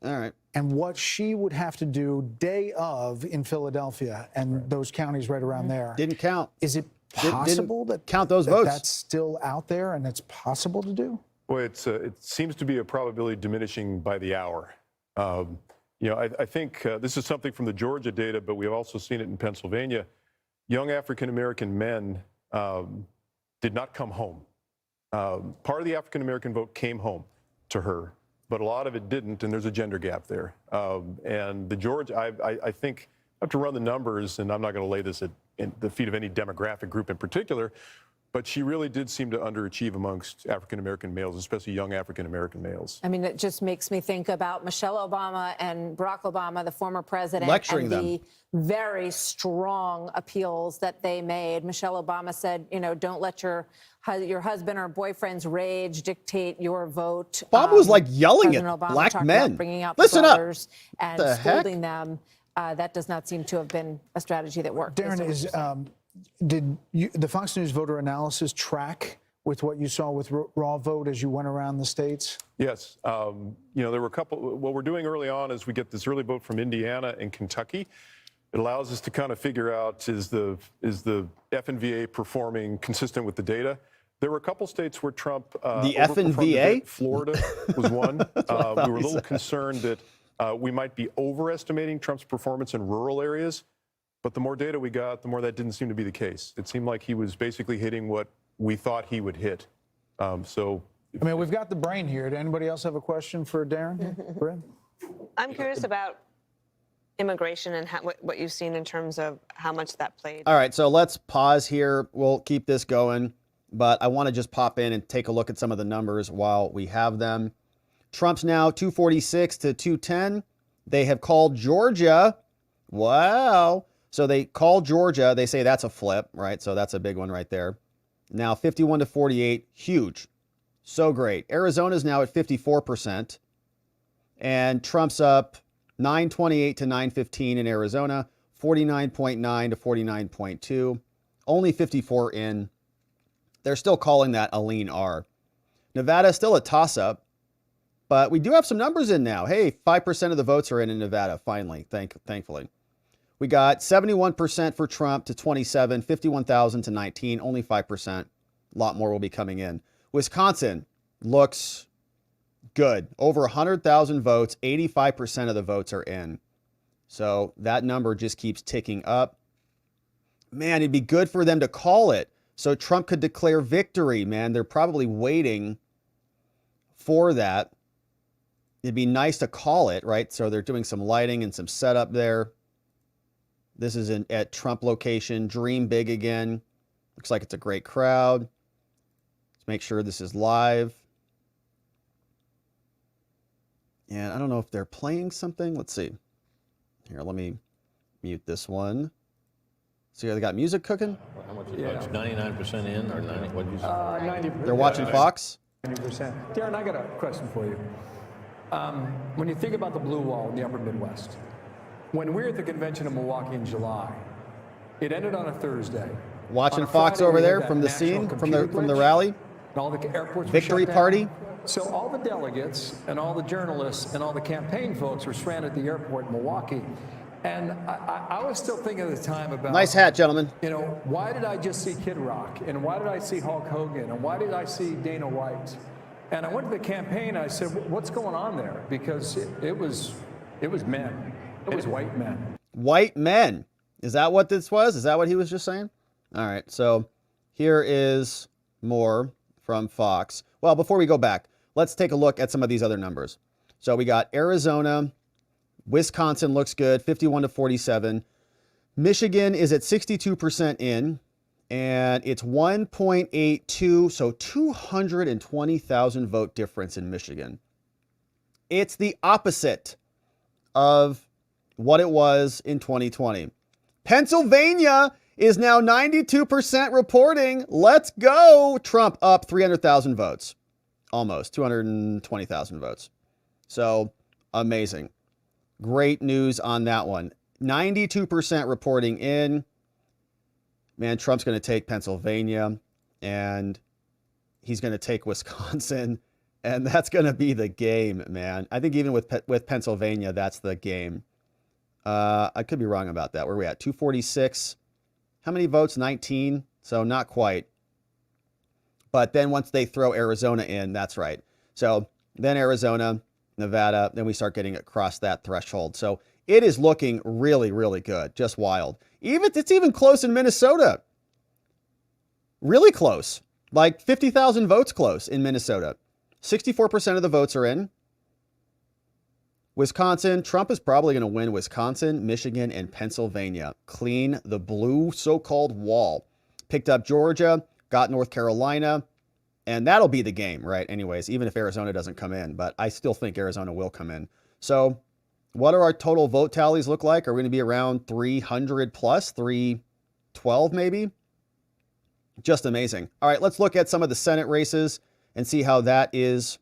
All right. And what she would have to do day of in Philadelphia and those counties right around there. Didn't count. Is it possible that count those votes? That's still out there and it's possible to do? Well, it seems to be a probability diminishing by the hour. I think this is something from the Georgia data, but we've also seen it in Pennsylvania. Young African-American men did not come home. Part of the African-American vote came home to her, but a lot of it didn't, and there's a gender gap there. And the Georgia, I think, I have to run the numbers, and I'm not going to lay this at the feet of any demographic group in particular, but she really did seem to underachieve amongst African-American males, especially young African-American males. I mean, it just makes me think about Michelle Obama and Barack Obama, the former president, lecturing and the very strong appeals that they made. Michelle Obama said, don't let your husband or boyfriend's rage dictate your vote. Bob was like yelling President at Obama black talked men. about bringing out Listen the up. brothers and The scolding them. That does not seem to have been a strategy that worked. Darren, did the Fox News voter analysis track with what you saw with raw vote as you went around the states? Yes. There were a couple. What we're doing early on is we get this early vote from Indiana and Kentucky. It allows us to kind of figure out is the FNVA performing consistent with the data. There were a couple states where Trump the FNVA, Florida was one. We were a little concerned that we might be overestimating Trump's performance in rural areas. But the more data we got, the more that didn't seem to be the case. It seemed like he was basically hitting what we thought he would hit. We've got the brain here. Did anybody else have a question for Darren? Bryn? I'm curious about immigration and what you've seen in terms of how much that played. All right, so let's pause here. We'll keep this going, but I want to just pop in and take a look at some of the numbers while we have them. Trump's now 246 to 210. They have called Georgia. Wow. So they call Georgia. They say that's a flip, right? So that's a big one right there. Now 51 to 48, huge. So great. Arizona's now at 54%. And Trump's up 928 to 915 in Arizona, 49.9 to 49.2. Only 54 in. They're still calling that a lean R. Nevada's still a toss-up, but we do have some numbers in now. Hey, 5% of the votes are in Nevada, finally, thankfully. We got 71% for Trump to 27, 51,000 to 19, only 5%. A lot more will be coming in. Wisconsin looks good. Over 100,000 votes, 85% of the votes are in. So that number just keeps ticking up. Man, it'd be good for them to call it So Trump could declare victory, man. They're probably waiting for that. It'd be nice to call it, right? So they're doing some lighting and some setup there. This is at Trump location. Dream big again. Looks like it's a great crowd. Let's make sure this is live. And I don't know if they're playing something. Let's see. Here, let me mute this one. See how they got music cooking? How much is it? 99% in or 90? What did you say? 90%. They're watching Fox? 90%. Darren, I got a question for you. When you think about the blue wall in the upper Midwest, when we were at the convention in Milwaukee in July, it ended on a Thursday. Watching Fox over there from the scene, from the rally? And all the airports Victory were shut party? down. So all the delegates and all the journalists and all the campaign folks were stranded at the airport in Milwaukee. And I was still thinking at the time about... Nice hat, gentlemen. You know, why did I just see Kid Rock? And why did I see Hulk Hogan? And why did I see Dana White? And I went to the campaign and I said, what's going on there? Because it was men. It was white men. White men. Is that what this was? Is that what he was just saying? All right, so here is more from Fox. Well, before we go back, let's take a look at some of these other numbers. So we got Arizona, Wisconsin looks good, 51-47. Michigan is at 62% in, and it's 1.82, so 220,000 vote difference in Michigan. It's the opposite of what it was in 2020. Pennsylvania is now 92% reporting. Let's go. Trump up 300,000 votes. Almost 220,000 votes. So amazing. Great news on that one. 92% reporting in. Man, Trump's going to take Pennsylvania and he's going to take Wisconsin. And that's going to be the game, man. I think even with Pennsylvania, that's the game. I could be wrong about that. Where are we at? 246. How many votes? 19. So not quite. But then once they throw Arizona in, that's right. So then Arizona, Nevada, then we start getting across that threshold. So it is looking really, really good. Just wild. It's even close in Minnesota. Really close. Like 50,000 votes close in Minnesota. 64% of the votes are in. Wisconsin, Trump is probably going to win Wisconsin, Michigan, and Pennsylvania. Clean the blue so-called wall. Picked up Georgia, got North Carolina, and that'll be the game, right? Anyways, even if Arizona doesn't come in, but I still think Arizona will come in. So what are our total vote tallies look like? Are we going to be around 300 plus, 312 maybe? Just amazing. All right, let's look at some of the Senate races and see how that is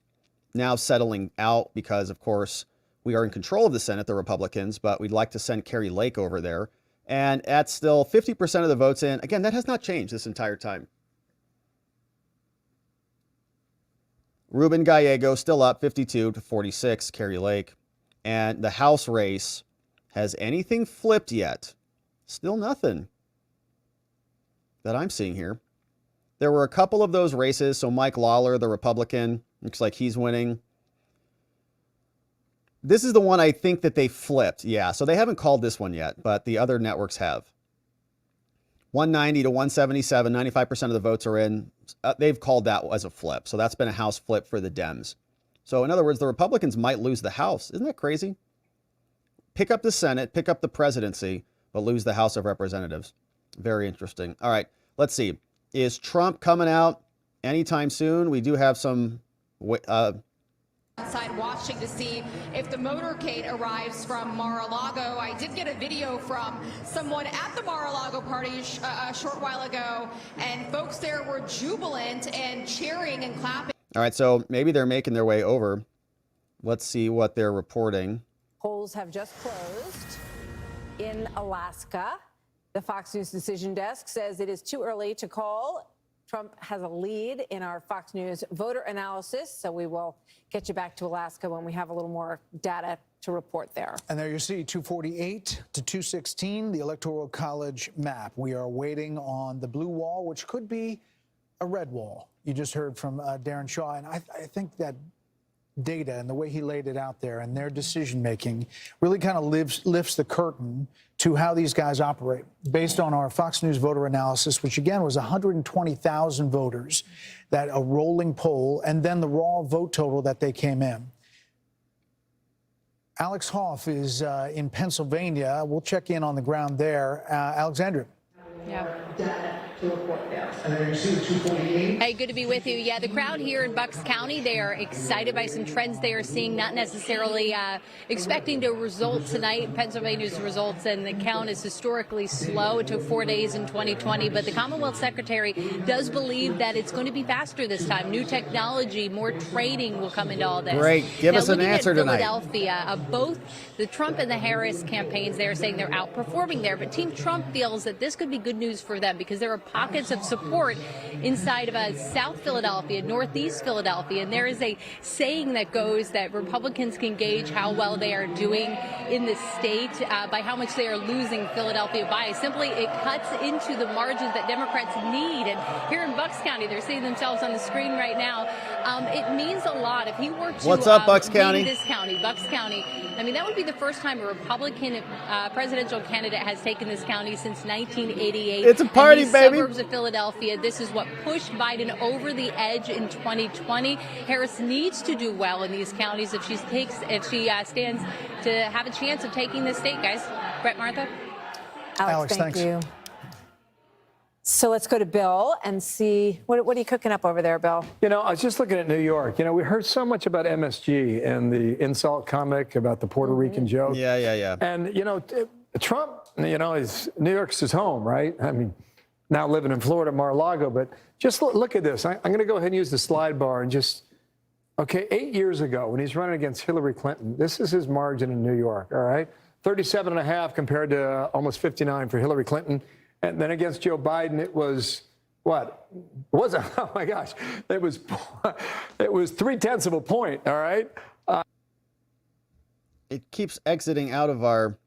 now settling out because, of course, we are in control of the Senate, the Republicans, but we'd like to send Carrie Lake over there. And that's still 50% of the votes in. Again, that has not changed this entire time. Ruben Gallego still up 52-46, Carrie Lake. And the House race, has anything flipped yet? Still nothing that I'm seeing here. There were a couple of those races. So Mike Lawler, the Republican, looks like he's winning. This is the one I think that they flipped. Yeah, so they haven't called this one yet, but the other networks have. 190-177, 95% of the votes are in. They've called that as a flip. So that's been a House flip for the Dems. So in other words, the Republicans might lose the House. Isn't that crazy? Pick up the Senate, pick up the presidency, but lose the House of Representatives. Very interesting. All right, let's see. Is Trump coming out anytime soon? We do have some... outside watching to see if the motorcade arrives from Mar-a-Lago. I did get a video from someone at the Mar-a-Lago party a short while ago, and folks there were jubilant and cheering and clapping. All right, so maybe they're making their way over. Let's see what they're reporting. Polls have just closed in Alaska. The Fox News decision desk says it is too early to call. Trump has a lead in our Fox News voter analysis, so we will get you back to Alaska when we have a little more data to report there. And there you see 248 to 216, the Electoral College map. We are waiting on the blue wall, which could be a red wall. You just heard from Darren Shaw, and I think that data and the way he laid it out there and their decision making really kind of lifts the curtain to how these guys operate based on our Fox News voter analysis, which again was 120,000 voters, that a rolling poll, and then the raw vote total that they came in. Alex Hoff is in Pennsylvania. We'll check in on the ground there. Alexandria. Yeah. Hey, good to be with you. Yeah, the crowd here in Bucks County, they are excited by some trends they are seeing, not necessarily expecting to result tonight. Pennsylvania's results and the count is historically slow. It took 4 days in 2020, but the Commonwealth Secretary does believe that it's going to be faster this time. New technology, more training will come into all this. Great. Give us an answer tonight. Philadelphia, both the Trump and the Harris campaigns, they are saying they're outperforming there, but Team Trump feels that this could be good news for them because there are pockets of support inside of South Philadelphia, Northeast Philadelphia, and there is a saying that goes that Republicans can gauge how well they are doing in the state by how much they are losing Philadelphia by. Simply, it cuts into the margins that Democrats need, and here in Bucks County, they're seeing themselves on the screen right now. It means a lot. If he were to What's up, Bucks County? This county, Bucks County, I mean, that would be the first time a Republican presidential candidate has taken this county since 1988. It's a party, these baby. Suburbs of Philadelphia. This is what pushed Biden over the edge in 2020. Harris needs to do well in these counties if she stands to have a chance of taking this state, guys. Brett, Martha. Alex, thank thanks. you. So let's go to Bill and see what are you cooking up over there, Bill? You know, I was just looking at New York. You know, we heard so much about MSG and the insult comic about the Puerto Rican joke. Yeah. And, you know, Trump, you know, New York's his home, right? I mean, now living in Florida, Mar-a-Lago, but just look at this. I'm going to go ahead and use the slide bar and just, okay, 8 years ago when he's running against Hillary Clinton, this is his margin in New York, all right? 37.5 compared to almost 59 for Hillary Clinton. And then against Joe Biden, it was what? Was it? Oh my gosh! It was 0.3 of a point. All right. It keeps exiting out of our.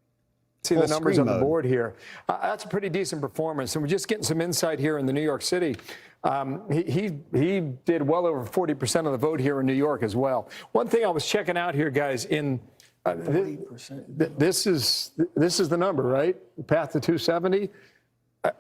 See the numbers on the board here. That's a pretty decent performance, and we're just getting some insight here in the New York City. He did well over 40% of the vote here in New York as well. One thing I was checking out here, guys, in this is the number, right? Path to 270.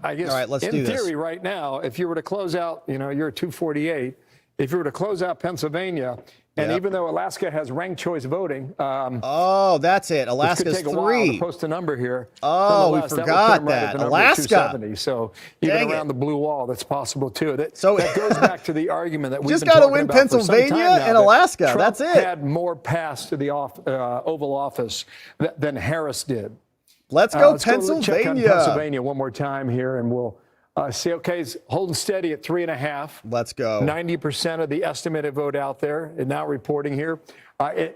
I guess all right, let's in do theory this. right now, if you were to close out, you know, you're at 248. If you were to close out Pennsylvania, and even though Alaska has ranked choice voting, oh, that's it. Alaska's could take a 3. while to post a number here. Oh, we Nonetheless, that would forgot put 'em right at that. the number Alaska. 270. So even Dang around it. the blue wall, that's possible too. That So- goes back to the argument that we've Just been gotta talking win about for some time Pennsylvania now, and that Alaska. Trump That's it. had more paths to the Oval Office than Harris did. Let's go Let's check on Pennsylvania. Pennsylvania one more time here, and we'll see. Okay, it's holding steady at 3.5. Let's go. 90% of the estimated vote out there, and now reporting here.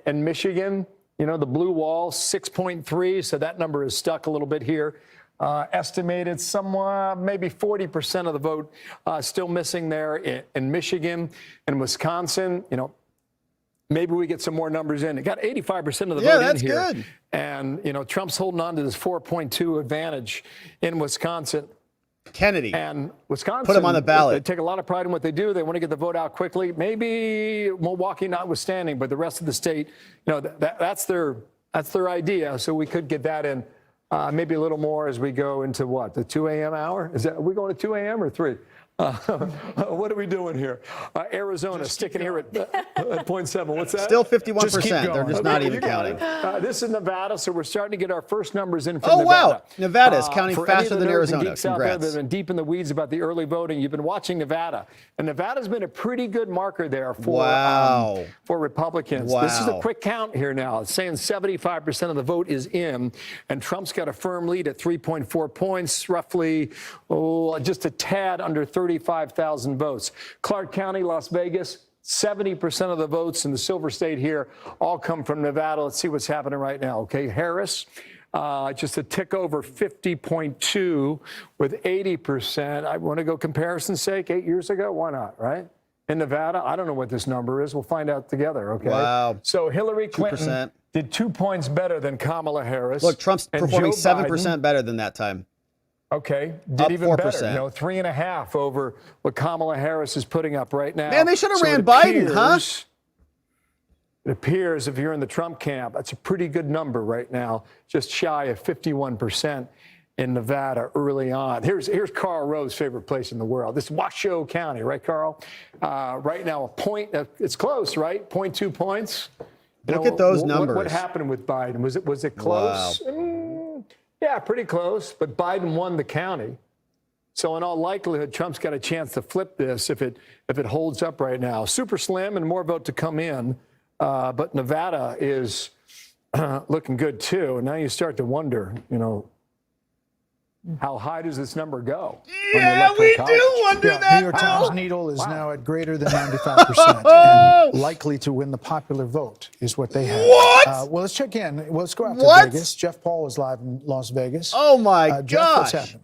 In Michigan, you know, the blue wall, 6.3, so that number is stuck a little bit here. Estimated somewhat, maybe 40% of the vote still missing there in Michigan and Wisconsin. You know, maybe we get some more numbers in. It got 85% of the vote in here. Yeah, that's good. And, you know, Trump's holding on to this 4.2 advantage in Wisconsin. Kennedy. And Wisconsin. Put him on the ballot. They take a lot of pride in what they do. They want to get the vote out quickly. Maybe Milwaukee notwithstanding, but the rest of the state, you know, that's their idea. So we could get that in maybe a litlittle more as we go into what, the 2 a.m. hour? Are we going to 2 a.m. or 3? What are we doing here? Arizona sticking here at 0.7. What's that? Still 51%. Just keep going. They're just not even counting. This is Nevada, so we're starting to get our first numbers in from Oh, Nevada. wow. Nevada is counting For any faster of the than nerds and Arizona. geeks out there that Congrats. have been deep in the weeds about the early voting, you've been watching Nevada. And Nevada's been a pretty good marker there for Republicans. This is a Wow. quick count here now. It's saying 75% of the vote is in, and Trump's got a firm lead at 3.4 points, roughly, just a tad under 35,000 votes. Clark County, Las Vegas, 70% of the votes in the Silver State here all come from Nevada. Let's see what's happening right now. Okay, Harris, just a tick over 50.2 with 80%. I want to go comparison's sake, 8 years ago. Why not, right? In Nevada, I don't know what this number is. We'll find out together, okay? Wow. So Hillary 2%. Clinton did 2 points better than Kamala Harris. Look, Trump's and performing Joe 7% better than that time. Okay, did Up even 4%. better. You know, 3.5 over what Kamala Harris is putting up right now. Man, they should have So ran it Biden, huh? It appears if you're in the Trump camp, that's a pretty good number right now, just shy of 51% in Nevada early on. Here's Carl Rowe's favorite place in the world. This is Washoe County, right, Carl? Right now, a point, it's close, right? 0.2 points. Look at those numbers. What happened with Biden? Was it close? Wow. Yeah, pretty close, but Biden won the county. So in all likelihood, Trump's got a chance to flip this if it holds up right now. Super slim and more vote to come in, but Nevada is looking good too. And now you start to wonder, how high does this number go? Yeah, we do wonder that. New York Times needle is now at greater than 95% and likely to win the popular vote is what they have. What? Well, let's check in. Well, let's go out to Vegas. Jeff Paul is live in Las Vegas. Oh my Jeff, what's gosh. happening?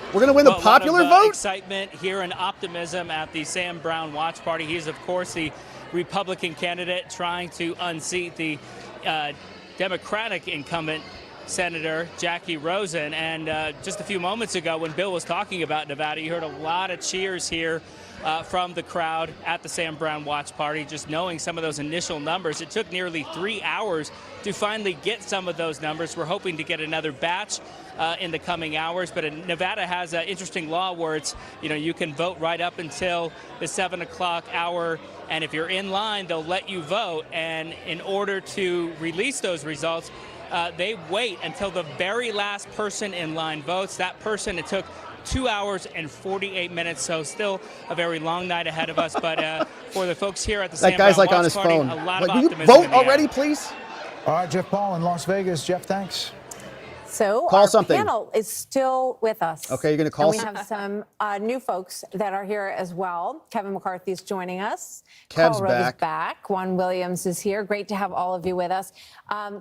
We're going to win the popular vote? Excitement here and optimism at the Sam Brown watch party. He is, of course, the Republican candidate trying to unseat the Democratic incumbent Senator Jackie Rosen. And just a few moments ago, when Bill was talking about Nevada, you heard a lot of cheers here from the crowd at the Sam Brown watch party, just knowing some of those initial numbers. It took nearly 3 hours to finally get some of those numbers. We're hoping to get another batch in the coming hours, but Nevada has an interesting law where it's, you can vote right up until the 7 o'clock hour, and if you're in line, they'll let you vote. And in order to release those results, they wait until the very last person in line votes. That person, it took 2 hours and 48 minutes, so still a very long night ahead of us. But for the folks here at the Sam guy's Brown like on watch his party, phone. a lot of Will you optimism vote in the air. already, please? All right, Jeff Paul in Las Vegas. Jeff, thanks. So Call our something. panel is still with us. Okay, you're going to call And we have some new folks that are here as well. Kevin McCarthy's joining us. Kev's Carl Rove back. is back. Juan Williams is here. Great to have all of you with us.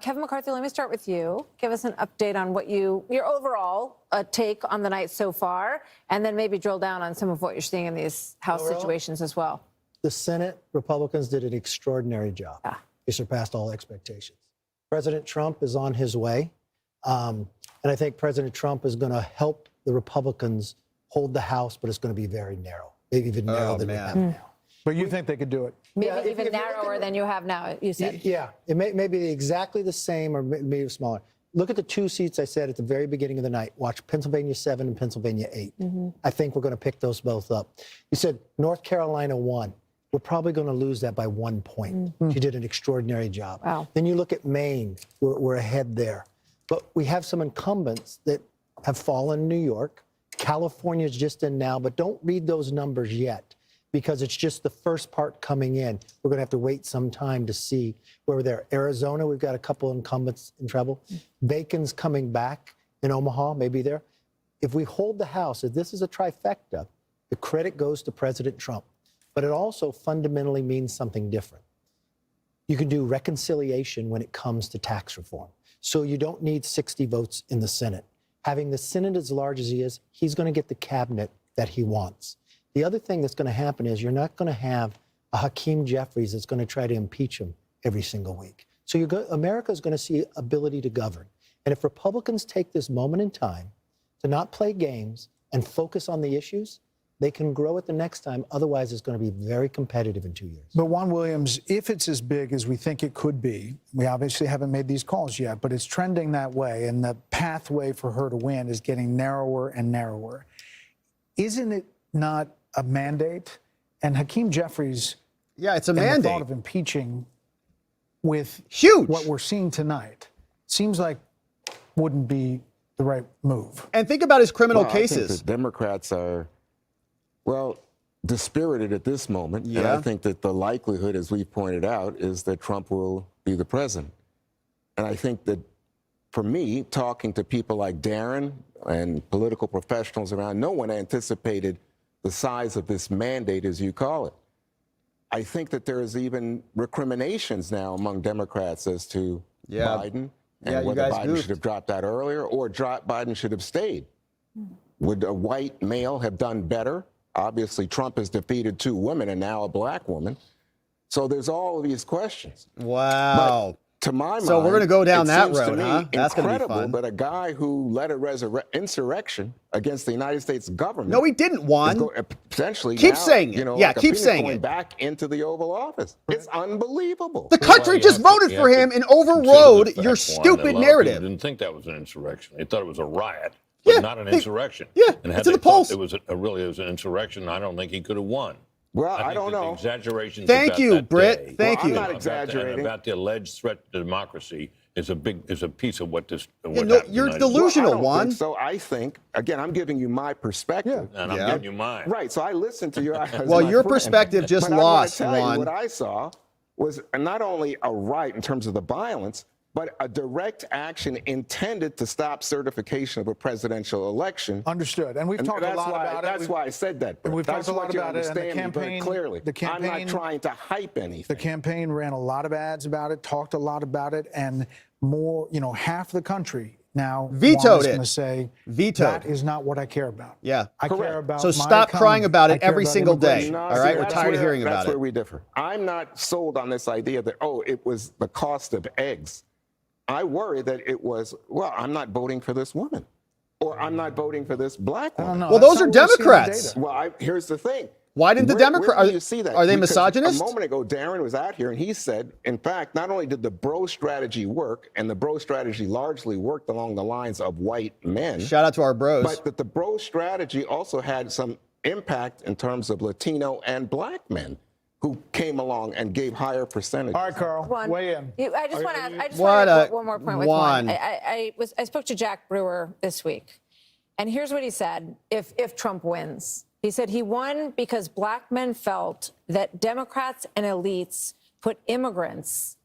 Kevin McCarthy, let me start with you. Give us an update on what your overall take on the night so far, and then maybe drill down on some of what you're seeing in these House situations as well. The Senate Republicans did an extraordinary job. They surpassed all expectations. President Trump is on his way. And I think President Trump is going to help the Republicans hold the House, but it's going to be very narrow, maybe even narrower than we have now. But you think they could do it? Maybe even narrower than you have now, you said. Yeah, it may be exactly the same or maybe smaller. Look at the two seats I said at the very beginning of the night. Watch Pennsylvania 7 and Pennsylvania 8. I think we're going to pick those both up. You said North Carolina 1. We're probably going to lose that by 1 point. She did an extraordinary job. Wow. Then you look at Maine. We're ahead there. But we have some incumbents that have fallen in New York. California's just in now, but don't read those numbers yet because it's just the first part coming in. We're going to have to wait some time to see where we're there. Arizona, we've got a couple of incumbents in trouble. Bacon's coming back in Omaha, maybe there. If we hold the House, if this is a trifecta, the credit goes to President Trump. But it also fundamentally means something different. You can do reconciliation when it comes to tax reform. So you don't need 60 votes in the Senate. Having the Senate as large as he is, he's going to get the cabinet that he wants. The other thing that's going to happen is you're not going to have a Hakeem Jeffries that's going to try to impeach him every single week. So America is going to see ability to govern. And if Republicans take this moment in time to not play games and focus on the issues, they can grow it the next time. Otherwise, it's going to be very competitive in 2 years. But Juan Williams, if it's as big as we think it could be, we obviously haven't made these calls yet, but it's trending that way, and the pathway for her to win is getting narrower and narrower. Isn't it not a mandate? And Hakeem Jeffries, it's a and mandate. the thought of impeaching with what we're seeing tonight seems like wouldn't be the right move. And think about his criminal I think cases. the Democrats are, dispirited at this moment. And Yeah. I think that the likelihood, as we've pointed out, is that Trump will be the president. And I think that, for me, talking to people like Darren and political professionals around, no one anticipated the size of this mandate, as you call it. I think that there is even recriminations now among Democrats as to Biden and you whether guys Biden goofed. should have dropped out earlier or Biden should have stayed. Would a white male have done better? Obviously, Trump has defeated 2 women and now a black woman. So there's all of these questions. Wow. to my mind, So we're going to go down it that seems to road, me huh? That's going to be incredible fun. that a guy who led a insurrection against the United States government. No, he didn't, Juan. Potentially Keep now, saying it. you know, Yeah, like a keep phoenix saying going it. back into the Oval Office. It's unbelievable. The country just voted for him and overrode your stupid narrative. People didn't think that was an insurrection. They thought it was a riot, but not an insurrection. Yeah, and it's in the polls. It was really an insurrection. I don't think he could have won. Well, I don't know. The exaggerations Thank about you, that Britt. day, Thank you. I'm not exaggerating. About the alleged threat to democracy is a piece of what this. What no, happened you're tonight. delusional, Well, I don't Juan. think so I think, again, I'm giving you my perspective. And I'm giving you mine. Right, so I listened to you. As Well, my your friend. perspective just But lost, I want to tell Juan. you what I saw was not only a right in terms of the violence, but a direct action intended to stop certification of a presidential election. Understood. And we've talked a lot about it. That's why I said that. And we've That's talked a lot what you about it. And the understand me very campaign, clearly. the campaign, I'm not trying to hype anything. The campaign ran a lot of ads about it, talked a lot about it, and more, half the country now Vetoed is it. going to say Vetoed. that is not what I care about. Yeah. I care about So my stop crying economy. about I it care every about single day. immigration. All right, we're tired of hearing about That's it. where we differ. I'm not sold on this idea that, it was the cost of eggs. I worry that it was, I'm not voting for this woman, or I'm not voting for this black woman. Well, those are Democrats. Well, here's the thing. Why didn't the Where Democrats? do you see that? Are they Because misogynist? A moment ago, Darren was out here and he said, in fact, not only did the bro strategy work, and the bro strategy largely worked along the lines of white men. Shout out to our bros. But that the bro strategy also had some impact in terms of Latino and black men who came along and gave higher percentages. All right, Carl, weigh in. I just want to add one more point with Juan. I spoke to Jack Brewer this week, and here's what he said if Trump wins. He said he won because black men felt that Democrats and elites put immigrants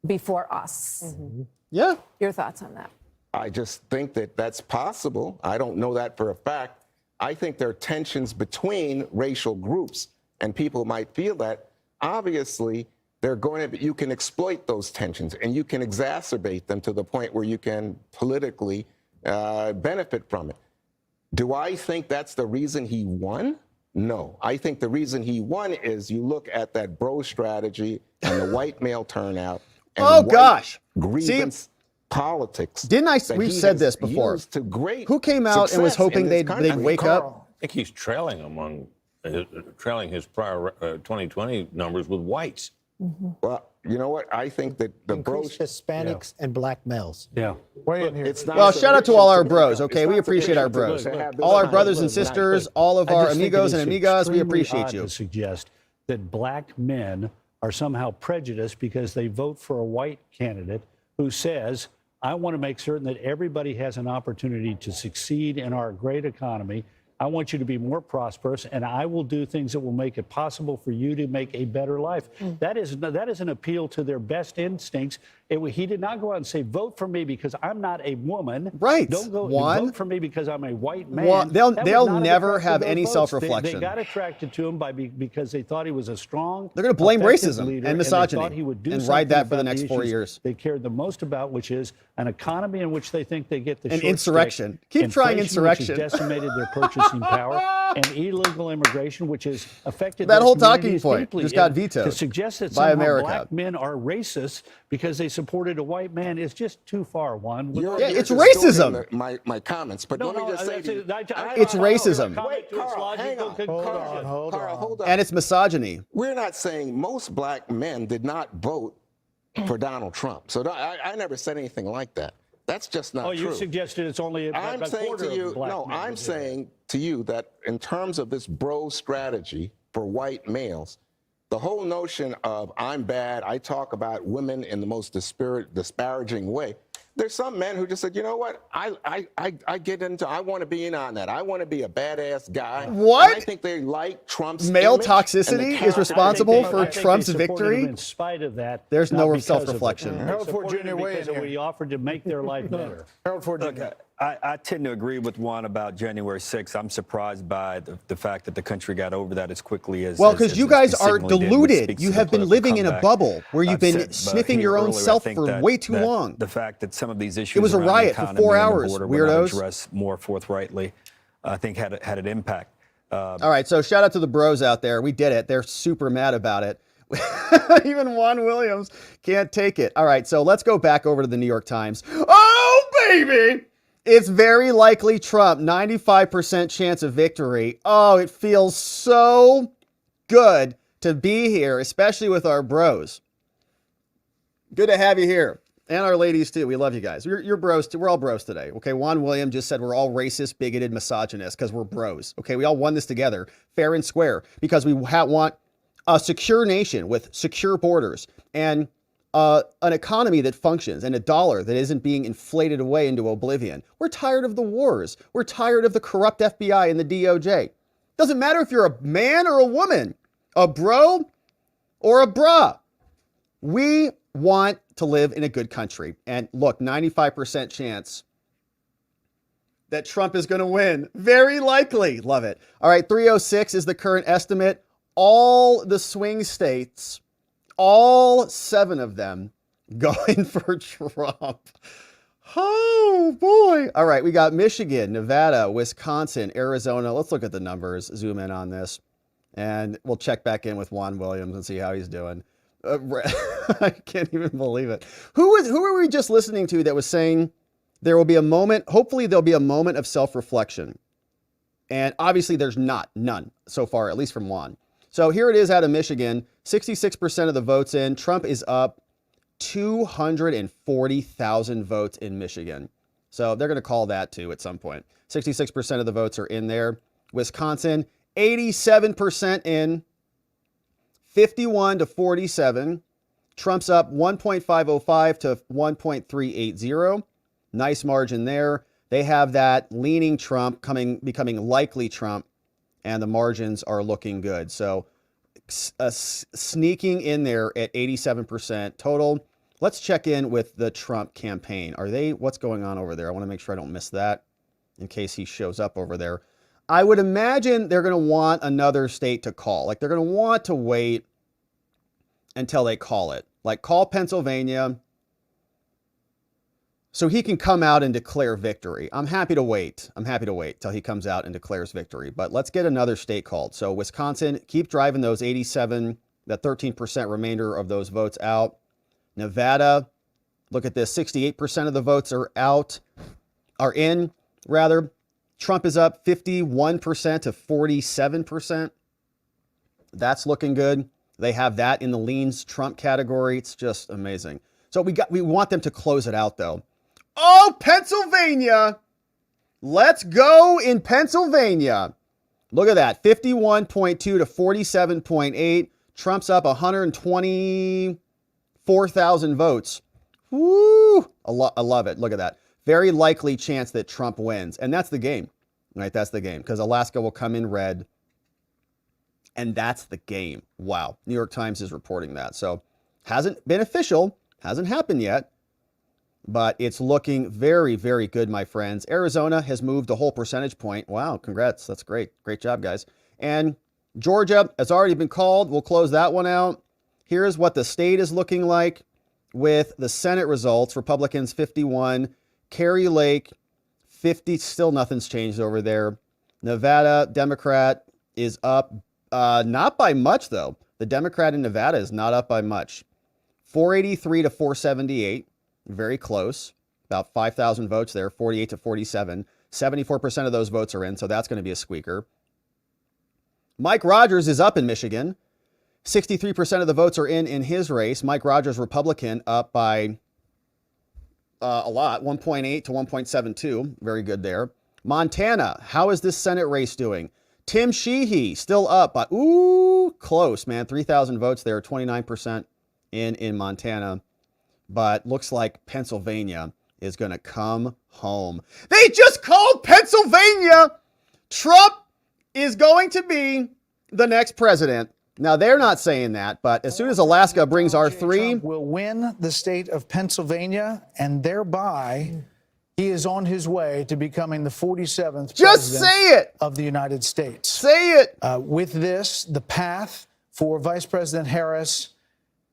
before us. Mm-hmm. Yeah. Your thoughts on that? I just think that that's possible. I don't know that for a fact. I think there are tensions between racial groups, and people might feel that. Obviously, you can exploit those tensions, and you can exacerbate them to the point where you can politically benefit from it. Do I think that's the reason he won? No. I think the reason he won is you look at that bro strategy and the white male turnout. And grievance politics. We've said this before. To great Who came out and was hoping they'd wake up? I think he's trailing his prior 2020 numbers with whites. Mm-hmm. Well, you know what? I think that the bros, Hispanics and black males. Yeah. Way in here. Well, shout out to all our bros, okay? We appreciate our bros. All our brothers and sisters, all of our amigos and amigas, we appreciate you. To suggest that black men are somehow prejudiced because they vote for a white candidate who says, I want to make certain that everybody has an opportunity to succeed in our great economy. I want you to be more prosperous, and I will do things that will make it possible for you to make a better life. That is an appeal to their best instincts. He did not go out and say, vote for me because I'm not a woman. Right. Don't go vote for me because I'm a white man. Well, they'll never have those any votes. self-reflection. They got attracted to him because they thought he was a strong, They're going to blame effective racism leader, and misogyny they thought he would do and ride something that for the about next 4 issues years. they cared the most about, which is an economy in which they think they get the An short insurrection. stick, Keep trying inflation, insurrection. which has decimated their purchasing power, and illegal immigration, which has affected That their whole talking communities point deeply. just got And vetoed to suggest that by somehow America. black men are racist because they supported a white man is just too far, Juan. It's racism. My comments, but let me just say to you, It's racism. Wait, Carl, hang on. Hold on. And it's misogyny. We're not saying most black men did not vote for Donald Trump. So I never said anything like that. That's just not true. You suggested it's only I'm a saying quarter to you, of black no, men. I'm saying to you that in terms of this bro strategy for white males, the whole notion of I'm bad, I talk about women in the most disparaging way. There's some men who just said, you know what, I get into, I want to be in on that. I want to be a badass guy. What? And I think they like Trump's Male image toxicity is responsible for Trump's victory? In spite of that, there's not no because of it. self-reflection. Harold Ford Jr. Because we offered to make their life better. Harold Ford Jr. I tend to agree with Juan about January 6th. I'm surprised by the fact that the country got over that as quickly as Well, because you guys as are signally did, which deluded. speaks You to the have been political living in a comeback. bubble where you've I've been said, sniffing here your own earlier, I self think for that- way too that long. The fact that some of these issues It was a around the riot for economy 4 and the hours, border were not weirdos. addressed more forthrightly, I think had an impact. All right, so shout out to the bros out there. We did it. They're super mad about it. Even Juan Williams can't take it. All right, so let's go back over to the New York Times. Oh, baby! It's very likely Trump, 95% chance of victory. Oh, it feels so good to be here, especially with our bros. Good to have you here. And our ladies, too. We love you guys. You're bros, too. We're all bros today. Okay, Juan Williams just said we're all racist, bigoted, misogynist because we're bros. Okay, we all won this together, fair and square, because we want a secure nation with secure borders and an economy that functions and a dollar that isn't being inflated away into oblivion. We're tired of the wars. We're tired of the corrupt FBI and the DOJ. Doesn't matter if you're a man or a woman, a bro or a bra. We want to live in a good country. And look, 95% chance that Trump is going to win. Very likely. Love it. All right, 306 is the current estimate. All the swing states, all 7 of them going for Trump. Oh, boy. All right, we got Michigan, Nevada, Wisconsin, Arizona. Let's look at the numbers, zoom in on this, and we'll check back in with Juan Williams and see how he's doing. I can't even believe it. Who were we just listening to that was saying there will be a moment, hopefully there'll be a moment of self-reflection? And obviously there's none so far, at least from Juan. So here it is out of Michigan, 66% of the votes in. Trump is up 240,000 votes in Michigan. So they're going to call that too at some point. 66% of the votes are in there. Wisconsin, 87% in. 51 to 47. Trump's up 1.505 to 1.380. Nice margin there. They have that leaning Trump becoming likely Trump, and the margins are looking good. So sneaking in there at 87% total. Let's check in with the Trump campaign. What's going on over there? I want to make sure I don't miss that in case he shows up over there. I would imagine they're going to want another state to call. Like they're going to want to wait until they call it. Like call Pennsylvania so he can come out and declare victory. I'm happy to wait till he comes out and declares victory. But let's get another state called. So Wisconsin, keep driving those 87, that 13% remainder of those votes out. Nevada, look at this, 68% of the votes are in. Trump is up 51% to 47%. That's looking good. They have that in the leans Trump category. It's just amazing. So we want them to close it out though. Oh, Pennsylvania. Let's go in Pennsylvania. Look at that, 51.2 to 47.8. Trump's up 124,000 votes. Woo! I love it. Look at that. Very likely chance that Trump wins. And that's the game, right? That's the game because Alaska will come in red. And that's the game. Wow. New York Times is reporting that. So hasn't been official, hasn't happened yet, but it's looking very, very good, my friends. Arizona has moved a whole percentage point. Wow. Congrats. That's great. Great job, guys. And Georgia has already been called. We'll close that one out. Here's what the state is looking like with the Senate results. Republicans 51. Kari Lake, 50, still nothing's changed over there. Nevada, Democrat is up, not by much though. The Democrat in Nevada is not up by much. 483 to 478, very close. About 5,000 votes there, 48 to 47. 74% of those votes are in, so that's going to be a squeaker. Mike Rogers is up in Michigan. 63% of the votes are in his race. Mike Rogers, Republican, up by a lot, 1.8 to 1.72. Very good there. Montana, how is this Senate race doing? Tim Sheehy still up by, close, man. 3,000 votes there, 29% in Montana. But looks like Pennsylvania is going to come home. They just called Pennsylvania. Trump is going to be the next president. Now, they're not saying that, but as soon as Alaska brings R3... Trump will win the state of Pennsylvania, and thereby he is on his way to becoming the 47th president of the United States. Say it! With this, the path for Vice President Harris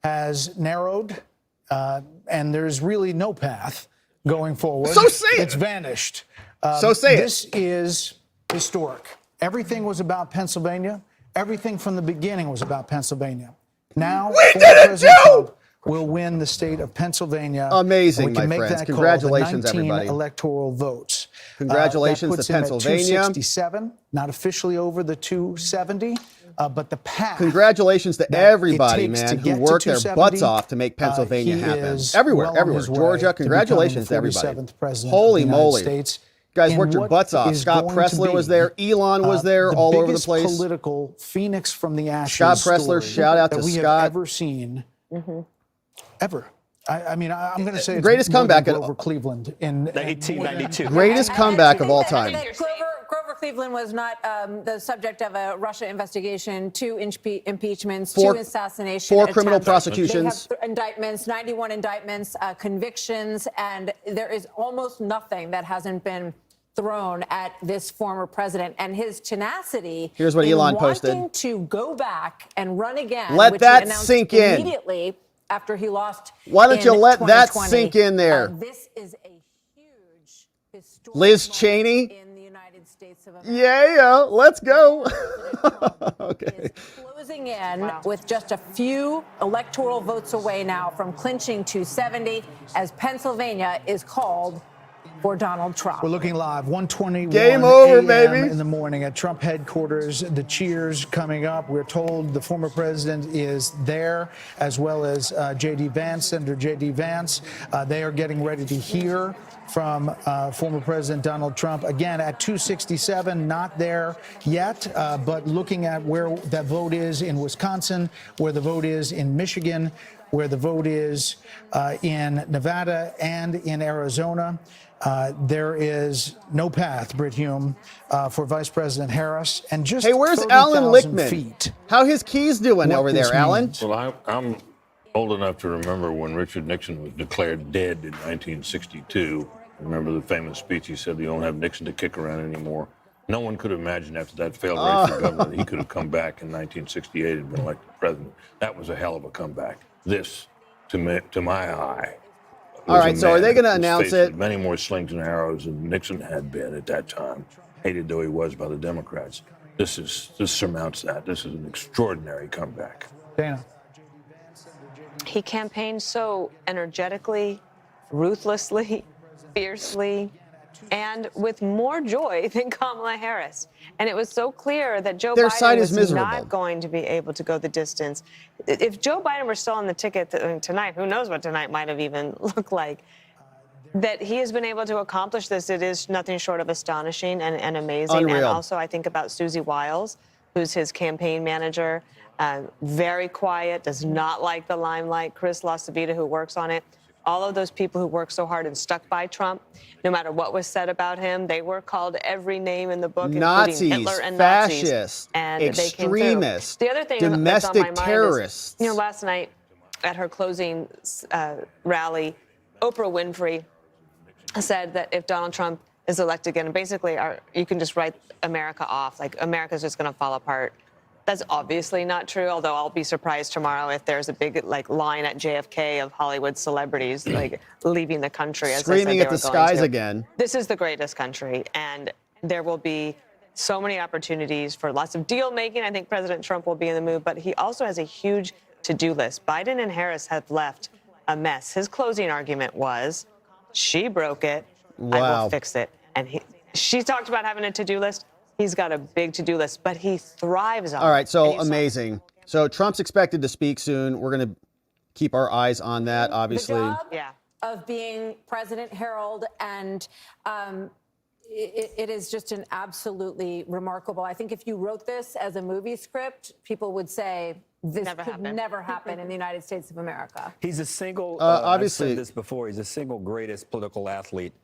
has narrowed, and there's really no path going forward. So say it! It's vanished. This is historic. Everything was about Pennsylvania. Everything from the beginning was about Pennsylvania. Now, We former did it President too! Trump will win the state of Pennsylvania. Amazing, and we can my make friends. that Congratulations, call, the 19 everybody. electoral votes. Congratulations that puts to him Pennsylvania. At 267, not officially over the 270, but the path. Congratulations to everybody, man, who worked their 270, butts off to make Pennsylvania he happen. is Everywhere, well on everywhere. his way Georgia, to congratulations to becoming the everybody. 47th president Holy of the United moly. States. You guys in worked your what butts off. is Scott going to Pressler was be, there. Elon was there, the all over the place. biggest political phoenix from the ashes Scott Pressler, story shout out that to we Scott. have ever seen, ever. I mean, I'm going to say it's greatest more than comeback at Grover Cleveland in 1892. Greatest comeback of all time. Grover Cleveland was not the subject of a Russia investigation, 2 impeachments, 4 2 assassinations, 4 criminal attempts. prosecutions. They have indictments, 91 indictments, convictions, and there is almost nothing that hasn't been thrown at this former president, and his tenacity. Here's what in Elon posted. Wanting to go back and run again. Let which that he announced sink in. immediately after he lost. Why don't you let that 2020. sink in there? This is a huge historic Liz Cheney? in the United States of America. Yeah, let's go. Okay. Closing in with just a few electoral votes away now from clinching 270 as Pennsylvania is called for Donald Trump. We're looking live, 1:21 Game over, a.m. baby. in the morning at Trump headquarters. The cheers coming up. We're told the former president is there, as well as J.D. Vance, Senator J.D. Vance. They are getting ready to hear from former President Donald Trump. Again, at 267, not there yet, but looking at where that vote is in Wisconsin, where the vote is in Michigan, where the vote is in Nevada and in Arizona. There is no path, Britt Hume, for Vice President Harris. And just Hey, where's 30,000 Alan Lichtman? feet. How his keys doing What over this there, Alan? means. Well, I'm old enough to remember when Richard Nixon was declared dead in 1962. Remember the famous speech he said, "You don't have Nixon to kick around anymore." No one could imagine after that failed race for governor that he could have come back in 1968 and been elected president. That was a hell of a comeback. This, to my eye, All right, so are they going to who's announce faced it? with many more slings and arrows than Nixon had been at that time, hated though he was by the Democrats. This surmounts that. This is an extraordinary comeback. Dana. He campaigned so energetically, ruthlessly, fiercely, and with more joy than Kamala Harris. And it was so clear that Joe Their Biden side is was miserable. not going to be able to go the distance. If Joe Biden were still on the ticket tonight, who knows what tonight might have even looked like. That he has been able to accomplish this, it is nothing short of astonishing and amazing. Unreal. And also, I think about Susie Wiles, who's his campaign manager, very quiet, does not like the limelight. Chris LaCivita, who works on it. All of those people who worked so hard and stuck by Trump, no matter what was said about him, they were called every name in the book, Nazis, including Hitler and fascists, Nazis. And extremists, they came through. The other thing that's on my domestic mind terrorists. is, last night at her closing rally, Oprah Winfrey said that if Donald Trump is elected again, basically you can just write America off, like America's just going to fall apart. That's obviously not true, although I'll be surprised tomorrow if there's a big line at JFK of Hollywood celebrities leaving the country. As Screaming they at the said they were going skies to. again. This is the greatest country, and there will be so many opportunities for lots of deal making. I think President Trump will be in the mood, but he also has a huge to-do list. Biden and Harris have left a mess. His closing argument was, she broke it, I Wow. will fix it. And she talked about having a to-do list. He's got a big to-do list, but he thrives on it. All right, so And you saw- amazing. So Trump's expected to speak soon. We're going to keep our eyes on that, obviously. The job of being President Harold, and it is just an absolutely remarkable. I think if you wrote this as a movie script, people would say this could never happen in the United States of America. He's a single, obviously- I've said this before, he's a single greatest political athlete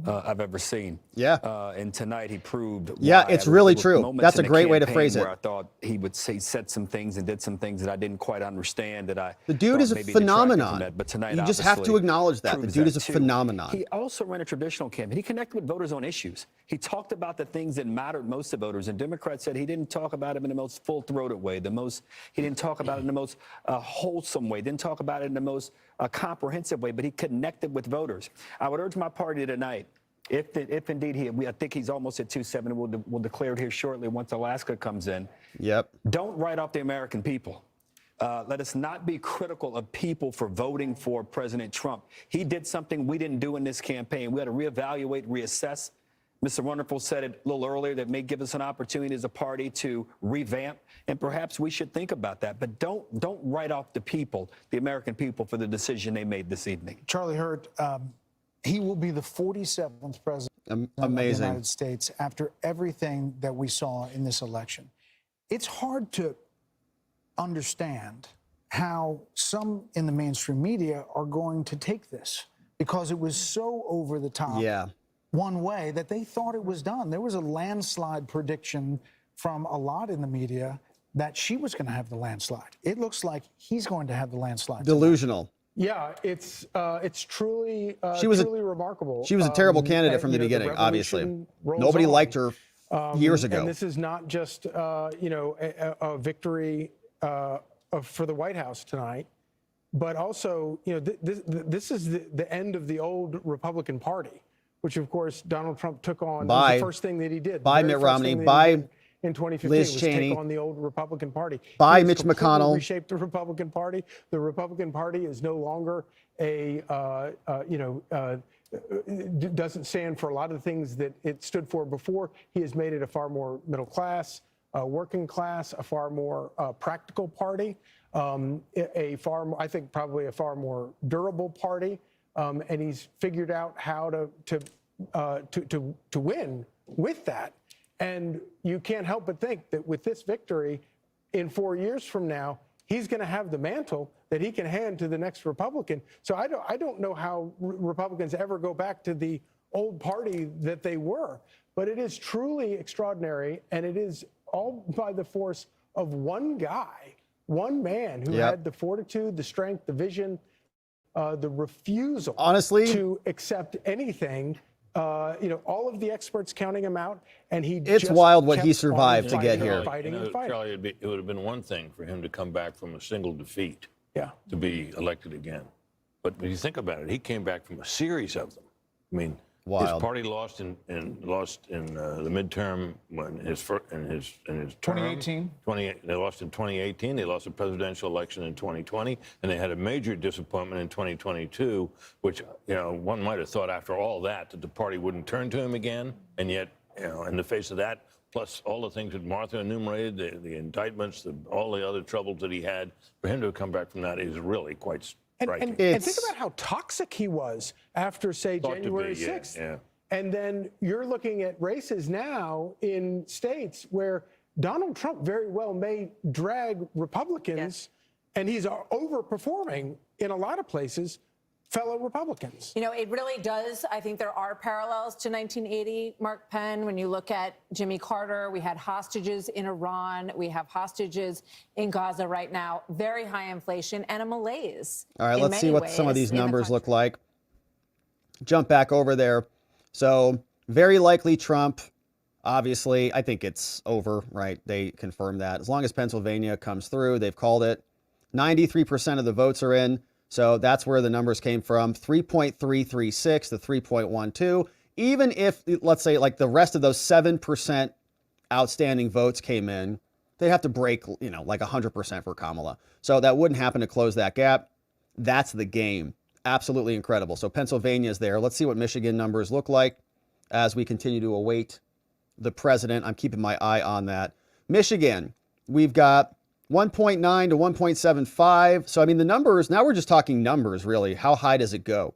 I've ever seen. Yeah. And tonight he proved. Yeah, why. it's There really were true. moments That's in a the great way to campaign phrase it. where I thought he would say, said some things and did some things that I didn't quite understand. The dude is a maybe detracted from phenomenon. that. But tonight, You just have to obviously, acknowledge that. The proves dude is a too. phenomenon. He also ran a traditional campaign. He connected with voters on issues. He talked about the things that mattered most to voters. And Democrats said he didn't talk about it in the most full-throated way. He didn't talk about it in the most wholesome way. Didn't talk about it in the most comprehensive way. But he connected with voters. I would urge my party tonight. If indeed I think he's almost at 270. We'll declare it here shortly once Alaska comes in. Yep. Don't write off the American people. let us not be critical of people for voting for President Trump. He did something we didn't do in this campaign. We had to reevaluate, reassess. Mr. Wonderful said it a little earlier that may give us an opportunity as a party to revamp, and perhaps we should think about that. But don't write off the people, the American people, for the decision they made this evening. Charlie Hurt, he will be the 47th president of the Amazing. United States after everything that we saw in this election. It's hard to understand how some in the mainstream media are going to take this because it was so over the top. Yeah. One way that they thought it was done. There was a landslide prediction from a lot in the media that she was going to have the landslide. It looks like he's going to have the landslide. Delusional. Yeah, it's truly truly remarkable. She was a terrible candidate from the beginning, obviously. Nobody liked her years ago. And this is not just a victory for the White House tonight, but also this is the end of the old Republican Party, which of course Donald Trump took on. That was the first thing that he did. By Mitt Romney, by in 2015 Liz was Cheney, take on the old Republican Party. by He has Mitch completely McConnell. reshaped the Republican Party. The Republican Party is no longer doesn't stand for a lot of the things that it stood for before. He has made it a far more middle class, working class, a far more practical party, I think probably a far more durable party, and he's figured out how to win with that. And you can't help but think that with this victory, in 4 years from now, he's going to have the mantle that he can hand to the next Republican. So I don't know how Republicans ever go back to the old party that they were. But it is truly extraordinary, and it is all by the force of one guy, one man who had the fortitude, the strength, the vision, the refusal, honestly, to accept anything. All of the experts counting him out, and it's wild what he survived to get here. Charlie, it would have been one thing for him to come back from a single defeat, to be elected again. But when you think about it, he came back from a series of them. I mean, his party lost in the midterm when his term. 2018. They lost in 2018. They lost the presidential election in 2020, and they had a major disappointment in 2022, which one might have thought after all that the party wouldn't turn to him again, and yet in the face of that, plus all the things that Martha enumerated, the indictments, all the other troubles that he had, for him to come back from that is really quite striking. And think about how toxic he was after, say, January 6th. Yeah. And then you're looking at races now in states where Donald Trump very well may drag Republicans, and he's overperforming in a lot of places fellow Republicans. It really does. I think there are parallels to 1980, Mark Penn. When you look at Jimmy Carter, we had hostages in Iran. We have hostages in Gaza right now. Very high inflation and a malaise. All right, let's see what some of these numbers look like. Jump back over there. So very likely Trump. Obviously, I think it's over, right? They confirmed that. As long as Pennsylvania comes through, they've called it. 93% of the votes are in. So that's where the numbers came from, 3.336 to 3.12. Even if, let's say, like the rest of those 7% outstanding votes came in, they have to break, like 100% for Kamala. So that wouldn't happen to close that gap. That's the game. Absolutely incredible. So Pennsylvania is there. Let's see what Michigan numbers look like as we continue to await the president. I'm keeping my eye on that. Michigan, we've got 1.9 to 1.75. So, I mean, the numbers, now we're just talking numbers, really. How high does it go?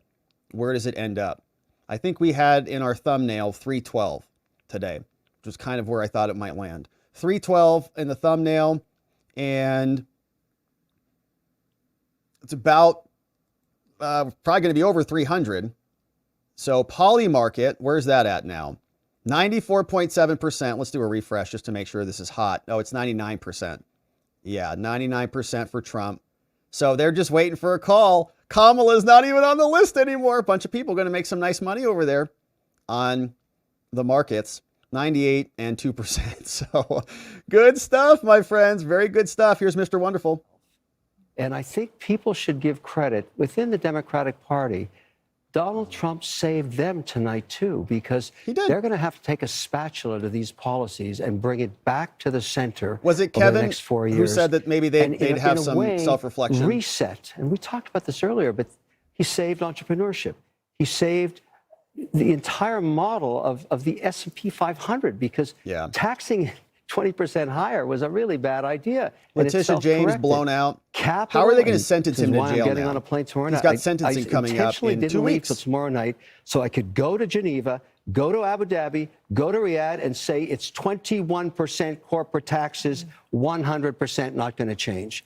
Where does it end up? I think we had in our thumbnail 312 today, which was kind of where I thought it might land. 312 in the thumbnail, and it's about probably going to be over 300. So, Poly Market, where's that at now? 94.7%. Let's do a refresh just to make sure this is hot. Oh, it's 99%. Yeah, 99% for Trump. So they're just waiting for a call. Kamala's not even on the list anymore. A bunch of people going to make some nice money over there on the markets. 98 and 2%. So good stuff, my friends. Very good stuff. Here's Mr. Wonderful. And I think people should give credit within the Democratic Party. Donald Trump saved them tonight, too, because they're going to have to take a spatula to these policies and bring it back to the center. Was it over Kevin the next 4 years. who said that maybe they'd have some self-reflection? Reset. And we talked about this earlier, but he saved entrepreneurship. He saved the entire model of the S&P 500 because taxing 20% higher was a really bad idea. Letitia James blown out. Capital, How are they going to sentence him to why jail I'm getting now? on a plane tomorrow He's night. got sentencing coming up intentionally in didn't 2 leave weeks. till tomorrow night so I could go to Geneva, go to Abu Dhabi, go to Riyadh and say it's 21% corporate taxes, 100% not going to change.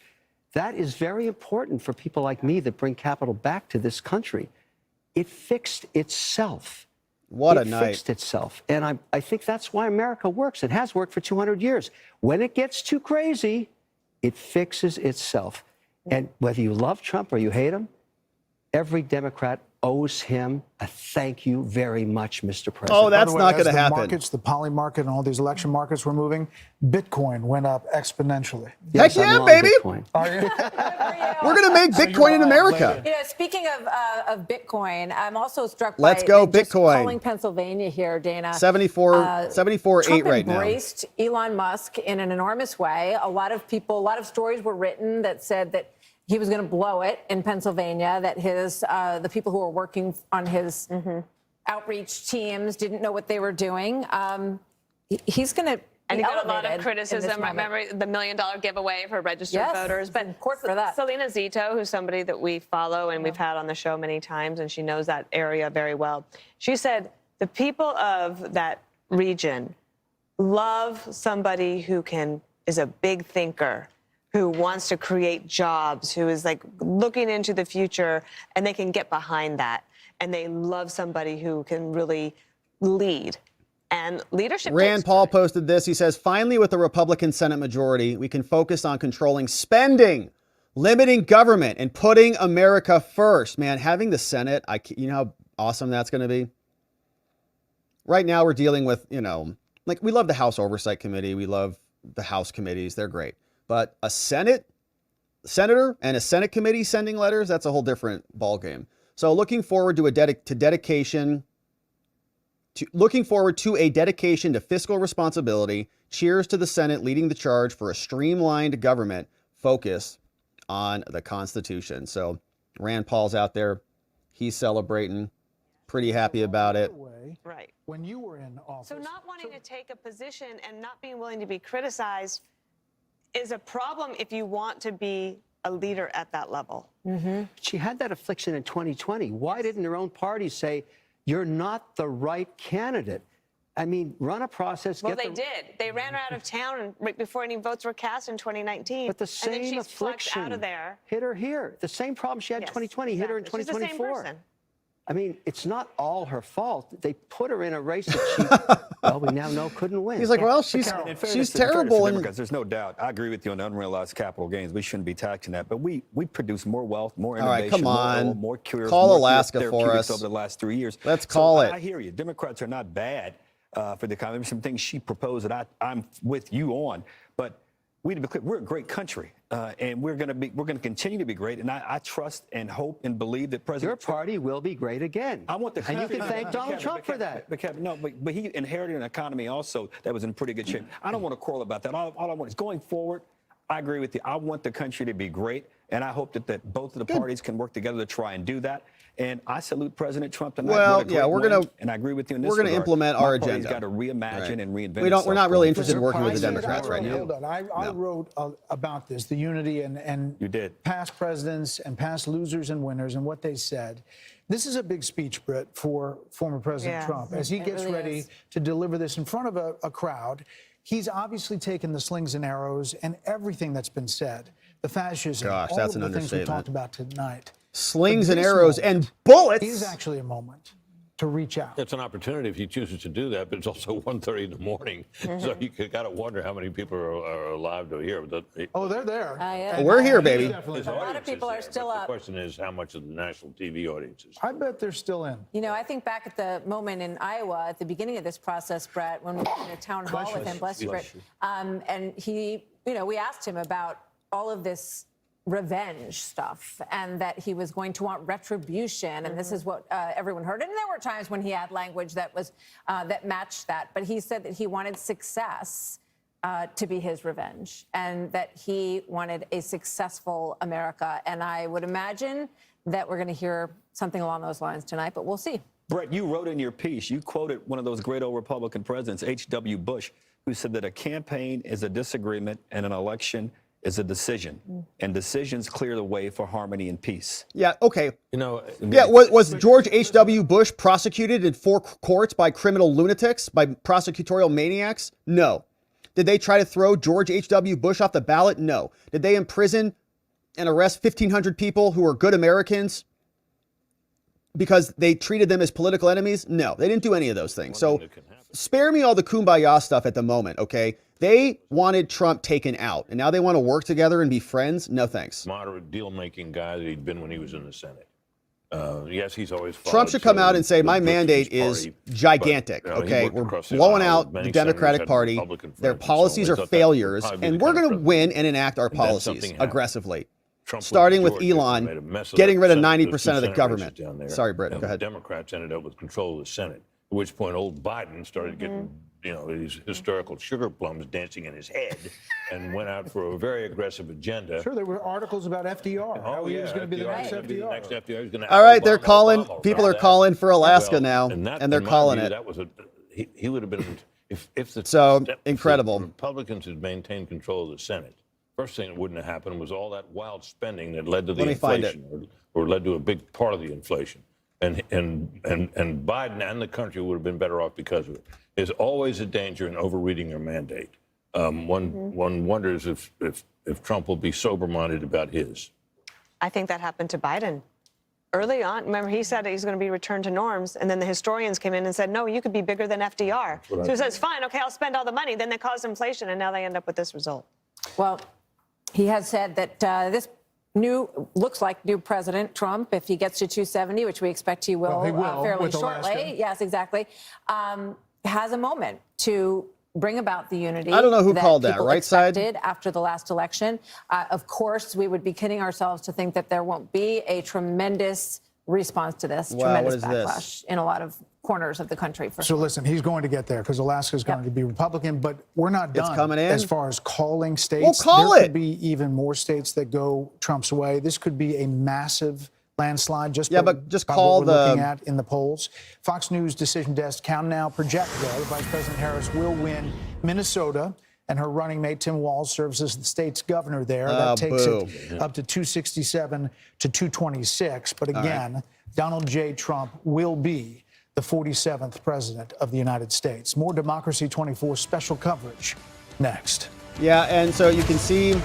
That is very important for people like me that bring capital back to this country. It fixed itself. What a It night. fixed itself. And I think that's why America works. It has worked for 200 years. When it gets too crazy, it fixes itself. And whether you love Trump or you hate him, every Democrat owes him a thank you very much, Mr. President. Oh, that's By the way, not as going to the happen. Markets, the poly market, and all these election markets were moving. Bitcoin went up exponentially. Heck yeah, baby! Are you? We're going to make Bitcoin in America. You know, speaking of Bitcoin, I'm also struck by Let's go, just Bitcoin. polling Pennsylvania here, Dana. 74.8 Trump right now. embraced Elon Musk in an enormous way. A lot of stories were written that said that he was going to blow it in Pennsylvania, that the people who were working on his outreach teams didn't know what they were doing. He's going to And he got a lot of criticism. Remember the $1 million giveaway for registered voters? But court for that. Selena Zito, who's somebody that we follow and we've had on the show many times, and she knows that area very well. She said the people of that region love somebody who is a big thinker, who wants to create jobs, who is like looking into the future, and they can get behind that. And they love somebody who can really lead. And leadership. Rand Paul posted this. He says, finally, with the Republican Senate majority, we can focus on controlling spending, limiting government, and putting America first. Man, having the Senate, you know how awesome that's going to be? Right now, we're dealing with, like we love the House Oversight Committee. We love the House committees. They're great. But a senator and a Senate committee sending letters, that's a whole different ballgame. So looking forward to a dedication to fiscal responsibility. Cheers to the Senate leading the charge for a streamlined government focus on the Constitution. So Rand Paul's out there. He's celebrating. Pretty happy about it. Right. When you were in office. So not wanting to take a position and not being willing to be criticized is a problem if you want to be a leader at that level. She had that affliction in 2020. Why didn't her own party say, you're not the right candidate? I mean, run a process. Well, they did. They ran her out of town right before any votes were cast in 2019. But the and then same she's flexed affliction out of there. hit her here. The same problem she had in 2020 hit her in 2024. She's the same person. I mean, it's not all her fault. They put her in a race that she, well, we now know couldn't win. He's like, well, she's terrible. Democrats, there's no doubt. I agree with you on the unrealized capital gains. We shouldn't be taxing that. But we produce more wealth, more innovation, come on. more cures, Call more Alaska for us over the last 3 years. Let's call it. I hear you. Democrats are not bad for the economy. There's some things she proposed that I'm with you on. But we need to be clear, we're a great country, and we're going to continue to be great. And I trust and hope and believe that President Your party will be great again. I want the and you can thank Donald Trump for that. But he inherited an economy also that was in pretty good shape. I don't want to quarrel about that. All I want is going forward. I agree with you. I want the country to be great, and I hope that both of the parties can work together to try and do that. And I salute President Trump tonight. Well, yeah, we're going to, and I agree with you in this. We're going to implement our agenda. He's got to reimagine and reinvent. We're not really interested in working with the Democrats right now. Hold on. I wrote about this, the unity and you did. Past presidents and past losers and winners and what they said. This is a big speech, Britt, for former President Trump. As he gets ready to deliver this in front of a crowd, he's obviously taken the slings and arrows and everything that's been said, the fascism, all that's of an the things we understatement. talked about tonight. Slings and arrows and bullets. Is actually a moment to reach out. It's an opportunity if he chooses to do that, but it's also 1:30 in the morning. So you got to wonder how many people are alive to hear. Oh, they're there. Yeah. We're here, baby. A lot of people are still up. The question is how much of the national TV audience is. I bet they're still in. You know, I think back at the moment in Iowa at the beginning of this process, Brett, when we were in a town hall with him, bless you, Brett, and he, we asked him about all of this revenge stuff and that he was going to want retribution. And this is what everyone heard. And there were times when he had language that was that matched that. But he said that he wanted success to be his revenge and that he wanted a successful America. And I would imagine that we're going to hear something along those lines tonight, but we'll see. Brett, you wrote in your piece, you quoted one of those great old Republican presidents, H.W. Bush, who said that a campaign is a disagreement and an election is a decision. And decisions clear the way for harmony and peace. Yeah, okay. You know, Yeah, was George H.W. Bush prosecuted in 4 courts by criminal lunatics, by prosecutorial maniacs? No. Did they try to throw George H.W. Bush off the ballot? No. Did they imprison and arrest 1,500 people who were good Americans because they treated them as political enemies? No, they didn't do any of those things. So spare me all the kumbaya stuff at the moment, okay? They wanted Trump taken out, and now they want to work together and be friends? No thanks. Moderate deal-making guy that he'd been when he was in the Senate. Yes, he's always followed, Trump should come out and say, my mandate is gigantic, okay? We're blowing out the Democratic Party. Their policies are failures, and we're going to win and enact our policies aggressively. Starting with Elon, getting rid of 90% of the government. Sorry, Britt, go ahead. The Democrats ended up with control of the Senate, at which point old Biden started getting, you know, these historical sugar plums dancing in his head and went out for a very aggressive agenda. Sure, there were articles about FDR. How he was going to be the next FDR. Next FDR. He's gonna All right, they're Obama, calling, Obama, people right? are calling for Alaska Well, now, and and they're calling it. That was he would have been, if the So, if incredible. the Republicans had maintained control of the Senate, first thing that wouldn't have happened was all that wild spending that led to the Let me find inflation or led to a big part of the inflation. And Biden and the country would have been better off because of it. There's always a danger in overreading your mandate. One wonders if Trump will be sober-minded about his. I think that happened to Biden. Early on, remember, he said he's going to be returned to norms, and then the historians came in and said, no, you could be bigger than FDR. So he says, fine, okay, I'll spend all the money. Then they caused inflation, and now they end up with this result. Well, he has said that this looks like new President Trump, if he gets to 270, which we expect he will, fairly shortly. Yes, exactly. Has a moment to bring about the unity. I don't know who called that, people right side? expected after the last election. Of course, we would be kidding ourselves to think that there won't be a tremendous response to this, Wow, tremendous what is backlash this? in a lot of corners of the country. For So listen, he's going to get there because Alaska is going to be Republican, but we're not done coming in? as far as calling states. Well, call there it. could be even more states that go Trump's way. This could be a massive landslide just but just by call what we're looking the at in the polls. Fox News decision desk count now project, though, Vice President Harris will win Minnesota, and her running mate Tim Walz serves as the state's governor there. That takes it up to 267 to 226. But again, Donald J. Trump will be the 47th president of the United States. More Democracy 24 special coverage next. Yeah, and so you can see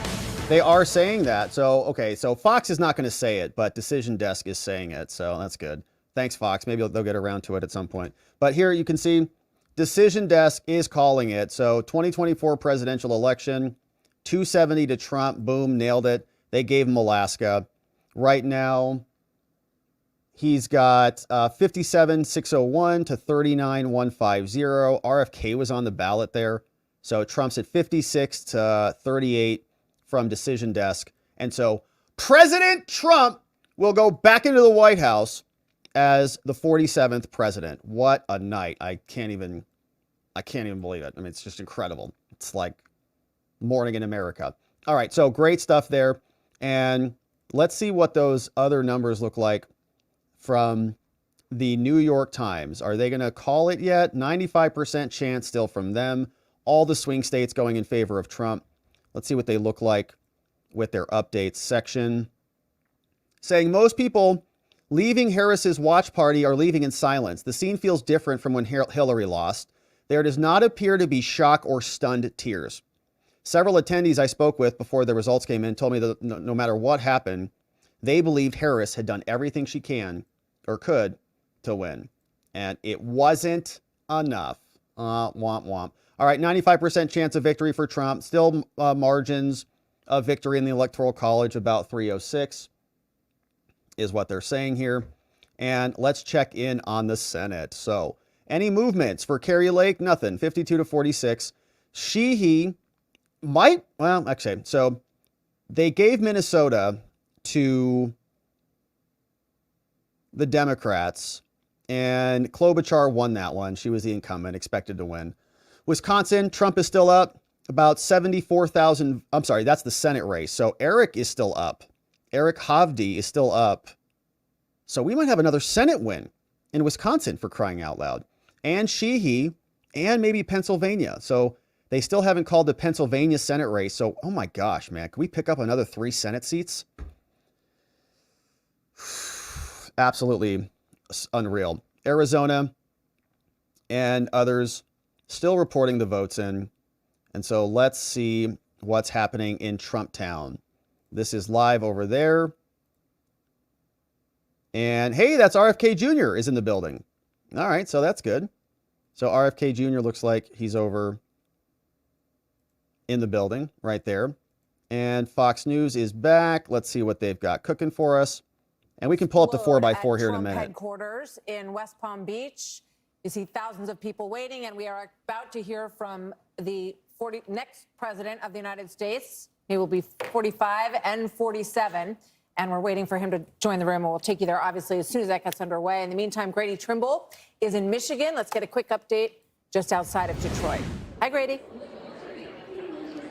they are saying that. So, okay, so Fox is not going to say it, but Decision Desk is saying it. So that's good. Thanks, Fox. Maybe they'll get around to it at some point. But here you can see Decision Desk is calling it. So 2024 presidential election, 270 to Trump. Boom, nailed it. They gave him Alaska. Right now, he's got 57,601 to 39,150. RFK was on the ballot there. So Trump's at 56 to 38 from Decision Desk. And so President Trump will go back into the White House as the 47th president. What a night. I can't even believe it. I mean, it's just incredible. It's like morning in America. All right, so great stuff there. And let's see what those other numbers look like from the New York Times. Are they going to call it yet? 95% chance still from them. All the swing states going in favor of Trump. Let's see what they look like with their updates section. Saying most people leaving Harris's watch party are leaving in silence. The scene feels different from when Hillary lost. There does not appear to be shock or stunned tears. Several attendees I spoke with before the results came in told me that no matter what happened, they believed Harris had done everything she can or could to win. And it wasn't enough. Womp womp. All right, 95% chance of victory for Trump. Still margins of victory in the Electoral College, about 306 is what they're saying here. And let's check in on the Senate. So any movements for Kari Lake? Nothing, 52 to 46. Sheehy might, well, actually, so they gave Minnesota to the Democrats, and Klobuchar won that one. She was the incumbent, expected to win. Wisconsin, Trump is still up, about 74,000. I'm sorry, that's the Senate race. So Eric is still up. Eric Hovde is still up. So we might have another Senate win in Wisconsin, for crying out loud. And Sheehy, and maybe Pennsylvania. So they still haven't called the Pennsylvania Senate race. So, oh my gosh, man, can we pick up another 3 Senate seats? Absolutely unreal. Arizona and others still reporting the votes in. And so let's see what's happening in Trump Town. This is live over there. And hey, that's RFK Jr. is in the building. All right, so that's good. So RFK Jr. looks like he's over in the building right there. And Fox News is back. Let's see what they've got cooking for us. And we can pull up the 4x4 here in a minute. Headquarters in West Palm Beach. You see thousands of people waiting, and we are about to hear from the next president of the United States. He will be 45 and 47, and we're waiting for him to join the room, and we'll take you there, obviously, as soon as that gets underway. In the meantime, Grady Trimble is in Michigan. Let's get a quick update just outside of Detroit. Hi, Grady.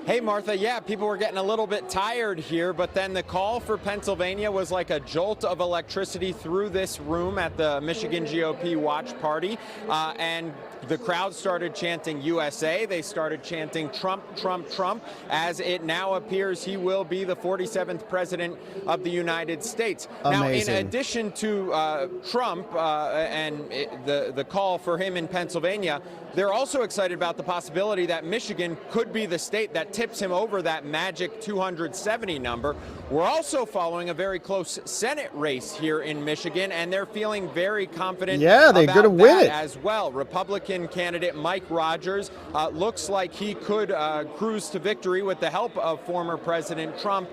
Hey, Martha. Yeah, people were getting a little bit tired here, but then the call for Pennsylvania was like a jolt of electricity through this room at the Michigan GOP watch party. And the crowd started chanting USA. They started chanting Trump, Trump, Trump, as it now appears he will be the 47th president of the United States. Amazing. Now, in addition to Trump and the call for him in Pennsylvania, they're also excited about the possibility that Michigan could be the state that tips him over that magic 270 number. We're also following a very close Senate race here in Michigan, and they're feeling very confident they're going to win it as well. Republican candidate Mike Rogers looks like he could cruise to victory with the help of former President Trump.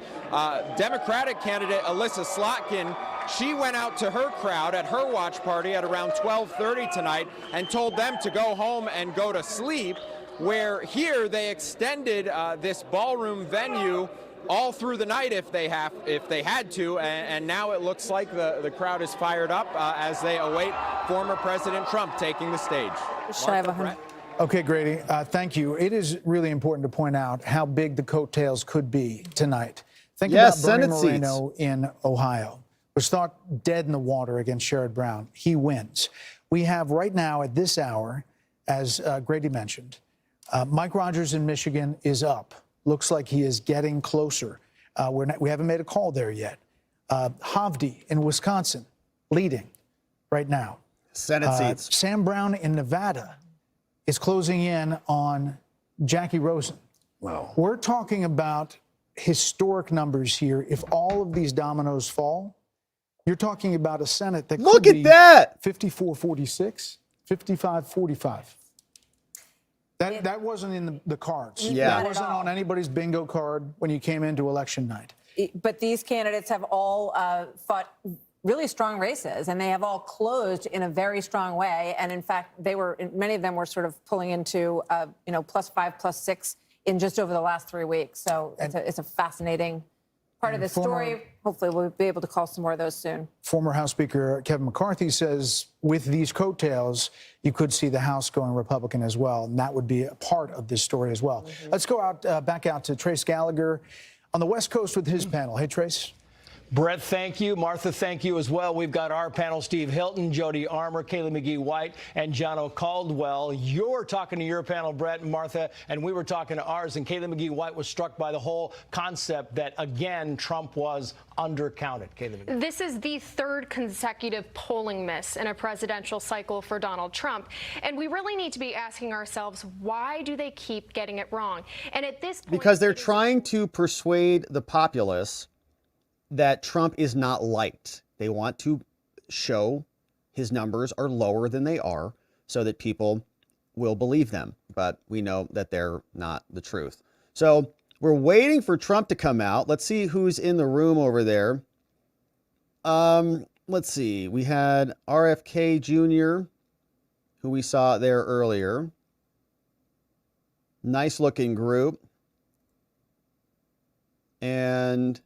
Democratic candidate Alyssa Slotkin, she went out to her crowd at her watch party at around 12:30 tonight and told them to go home and go to sleep, where here they extended this ballroom venue all through the night if they had to, and now it looks like the crowd is fired up as they await former President Trump taking the stage. Okay, Grady, thank you. It is really important to point out how big the coattails could be tonight. Think about Bernie Moreno in Ohio, was thought dead in the water against Sherrod Brown. He wins. We have right now at this hour, as Grady mentioned, Mike Rogers in Michigan is up. Looks like he is getting closer. We haven't made a call there yet. Hovde in Wisconsin, leading right now. Senate seats. Sam Brown in Nevada is closing in on Jackie Rosen. Wow. We're talking about historic numbers here. If all of these dominoes fall, you're talking about a Senate that Look could at be that! 54-46, 55-45. That wasn't in the cards. Yeah. That wasn't on anybody's bingo card when you came into election night. But these candidates have all fought really strong races, and they have all closed in a very strong way. And in fact, many of them were sort of pulling into +5, +6 in just over the last 3 weeks. So it's a fascinating part of the story. Hopefully we'll be able to call some more of those soon. Former House Speaker Kevin McCarthy says with these coattails, you could see the House going Republican as well, and that would be a part of this story as well. Let's go back out to Trace Gallagher on the West Coast with his panel. Hey, Trace. Brett, thank you. Martha, thank you as well. We've got our panel, Steve Hilton, Jody Armour, Kaylee McGee-White, and Jono Caldwell. You're talking to your panel, Brett and Martha, and we were talking to ours, and Kaylee McGee-White was struck by the whole concept that, again, Trump was undercounted. Kaylee McGee. This is the third consecutive polling miss in a presidential cycle for Donald Trump. And we really need to be asking ourselves, why do they keep getting it wrong? And at this point, because they're trying to persuade the populace that Trump is not liked. They want to show his numbers are lower than they are so that people will believe them. But we know that they're not the truth. So we're waiting for Trump to come out. Let's see who's in the room over there. Let's see. We had RFK Jr., who we saw there earlier. Nice looking group. and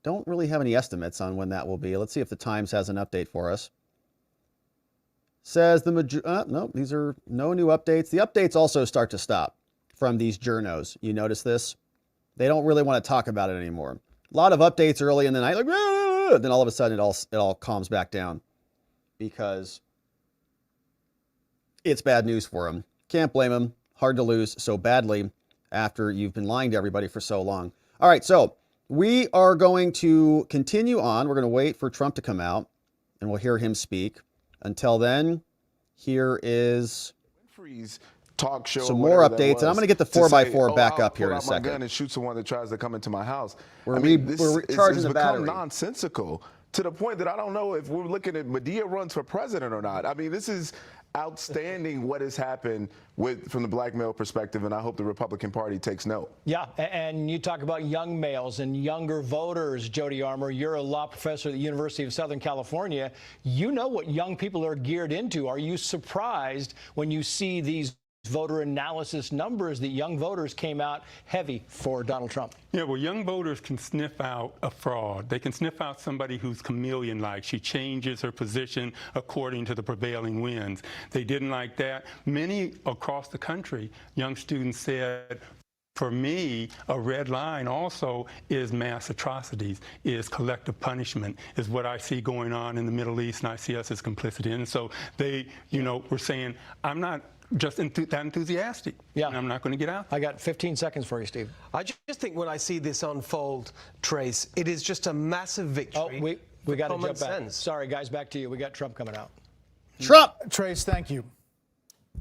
don't really have any estimates on when that will be. Let's see if the Times has an update for us. Says no, these are no new updates. The updates also start to stop from these journos. You notice this? They don't really want to talk about it anymore. A lot of updates early in the night, like, then all of a sudden it all calms back down because it's bad news for them. Can't blame them. Hard to lose so badly after you've been lying to everybody for so long. All right, so we are going to continue on. We're going to wait for Trump to come out, and we'll hear him speak. Until then, here is talk show, some more updates, and I'm going to get the 4x4 back up here in a second. Pull out my gun and shoot someone that tries to come into my house. We're recharging the battery. It's become nonsensical to the point that I don't know if we're looking at Medea runs for president or not. I mean, this is outstanding what has happened from the black male perspective, and I hope the Republican Party takes note. Yeah, and you talk about young males and younger voters, Jody Armour. You're a law professor at the University of Southern California. You know what young people are geared into. Are you surprised when you see these voter analysis numbers that young voters came out heavy for Donald Trump? Yeah, well, young voters can sniff out a fraud. They can sniff out somebody who's chameleon-like. She changes her position according to the prevailing winds. They didn't like that. Many across the country, young students said, for me, a red line also is mass atrocities, is collective punishment, is what I see going on in the Middle East, and I see us as complicit in. And so they, were saying, I'm not just that enthusiastic. Yeah. And I'm not going to get out. I got 15 seconds for you, Steve. I just think when I see this unfold, Trace, it is just a massive victory. Oh, we got to jump back. Sense. Sorry, guys, back to you. We got Trump coming out. Trump! Trace, thank you.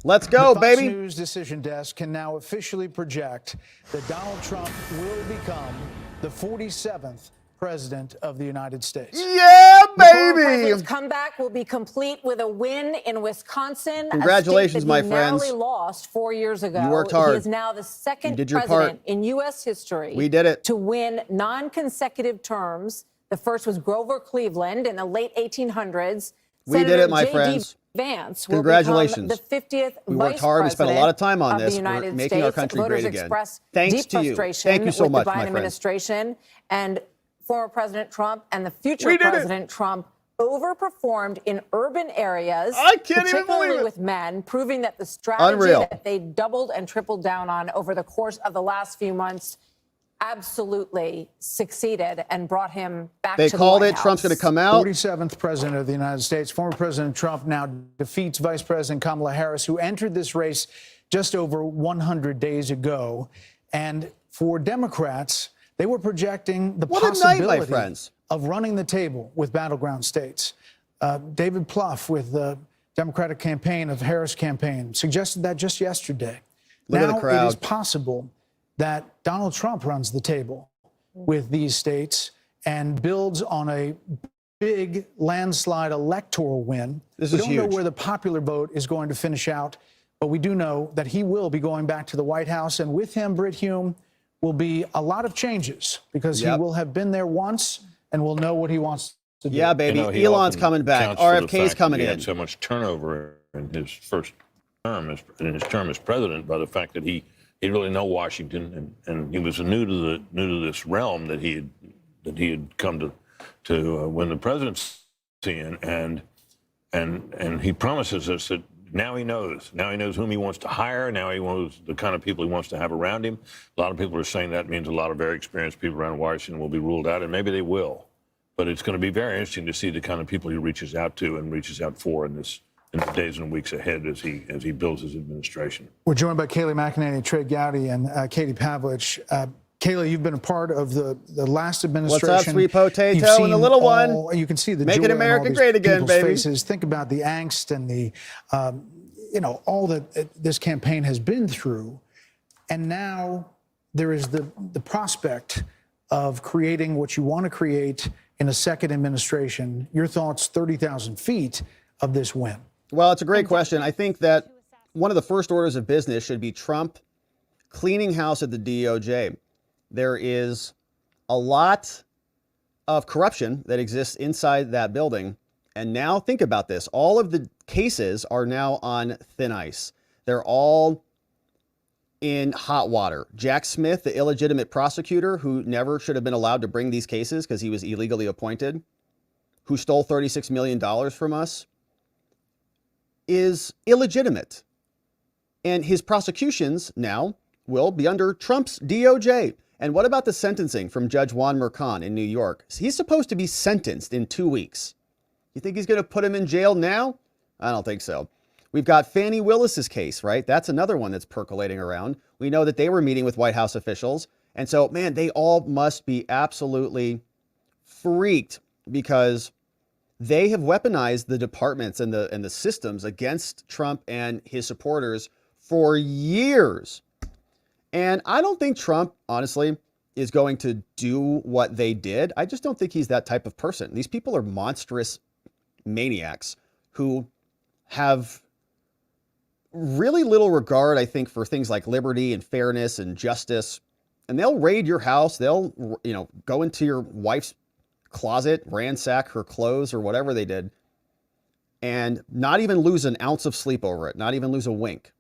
Let's go, the baby. Fox News decision desk can now officially project that Donald Trump will become the 47th president of the United States. Yeah, The former baby! president's comeback will be complete with a win in Wisconsin. Congratulations, a state that my he friends. narrowly lost 4 years ago. You worked hard. He is now the second You did your president part. in U.S. history We did it. to win non-consecutive terms. The first was Grover Cleveland in the late 1800s. We did Senator it, my J.D. friends. Vance will Congratulations. become the 50th We worked vice hard. We spent a lot of time on president this. of the We're United making our States. country Voters great again. expressed Thanks deep to you. frustration Thank you so with much, the my Biden friends. administration, and former President Trump and the future We did it. President Trump overperformed in urban areas, I can't even particularly believe it. with men, proving that the strategy Unreal. that they doubled and tripled down on over the course of the last few months absolutely succeeded and brought him back They to called the it. White Trump's going House. to come out. 47th president of the United States. Former President Trump now defeats Vice President Kamala Harris, who entered this race just over 100 days ago. And for Democrats, they were projecting the What a night, possibility my friends. of running the table with battleground states. David Plouffe with the Democratic campaign of Harris campaign suggested that just yesterday. Look at now the crowd. it is possible that Donald Trump runs the table with these states and builds on a big landslide electoral win. This we is don't know huge. where the popular vote is going to finish out, but we do know that he will be going back to the White House, and with him, Brit Hume, will be a lot of changes because Yep. he will have been there once and will know what he wants to do. Yeah, baby. He Elon's often coming back. counts for the RFK's fact coming that he in. had so much turnover in his first term, in his term as president, by the fact that he really know Washington, and he was new to this realm that he had come to win the presidency in, and he promises us that now he knows whom he wants to hire. Now he knows the kind of people he wants to have around him. A lot of people are saying that means a lot of very experienced people around Washington will be ruled out, and maybe they will. But it's going to be very interesting to see the kind of people he reaches out to and reaches out for in the days and weeks ahead as he builds his administration. We're joined by Kayleigh McEnany, Trey Gowdy, and Katie Pavlich. Kayleigh, you've been a part of the last administration. What's up, sweet potato You've and the seen little all- one? You can see the Making joy on America all these great again, people's baby. faces. Think about the angst and the, all that this campaign has been through. And now there is the prospect of creating what you want to create in a second administration. Your thoughts, 30,000 feet of this win? Well, it's a great question. I think that one of the first orders of business should be Trump cleaning house at the DOJ. There is a lot of corruption that exists inside that building. And now think about this. All of the cases are now on thin ice. They're all in hot water. Jack Smith, the illegitimate prosecutor who never should have been allowed to bring these cases because he was illegally appointed, who stole $36 million from us, is illegitimate. And his prosecutions now will be under Trump's DOJ. And what about the sentencing from Judge Juan Merchan in New York? He's supposed to be sentenced in 2 weeks. You think he's going to put him in jail now? I don't think so. We've got Fannie Willis's case, right? That's another one that's percolating around. We know that they were meeting with White House officials. And so, man, they all must be absolutely freaked because they have weaponized the departments and the systems against Trump and his supporters for years. And I don't think Trump, honestly, is going to do what they did. I just don't think he's that type of person. These people are monstrous maniacs who have really little regard, I think, for things like liberty and fairness and justice. And they'll raid your house. They'll, go into your wife's closet, ransack her clothes or whatever they did, and not even lose an ounce of sleep over it, not even lose a wink.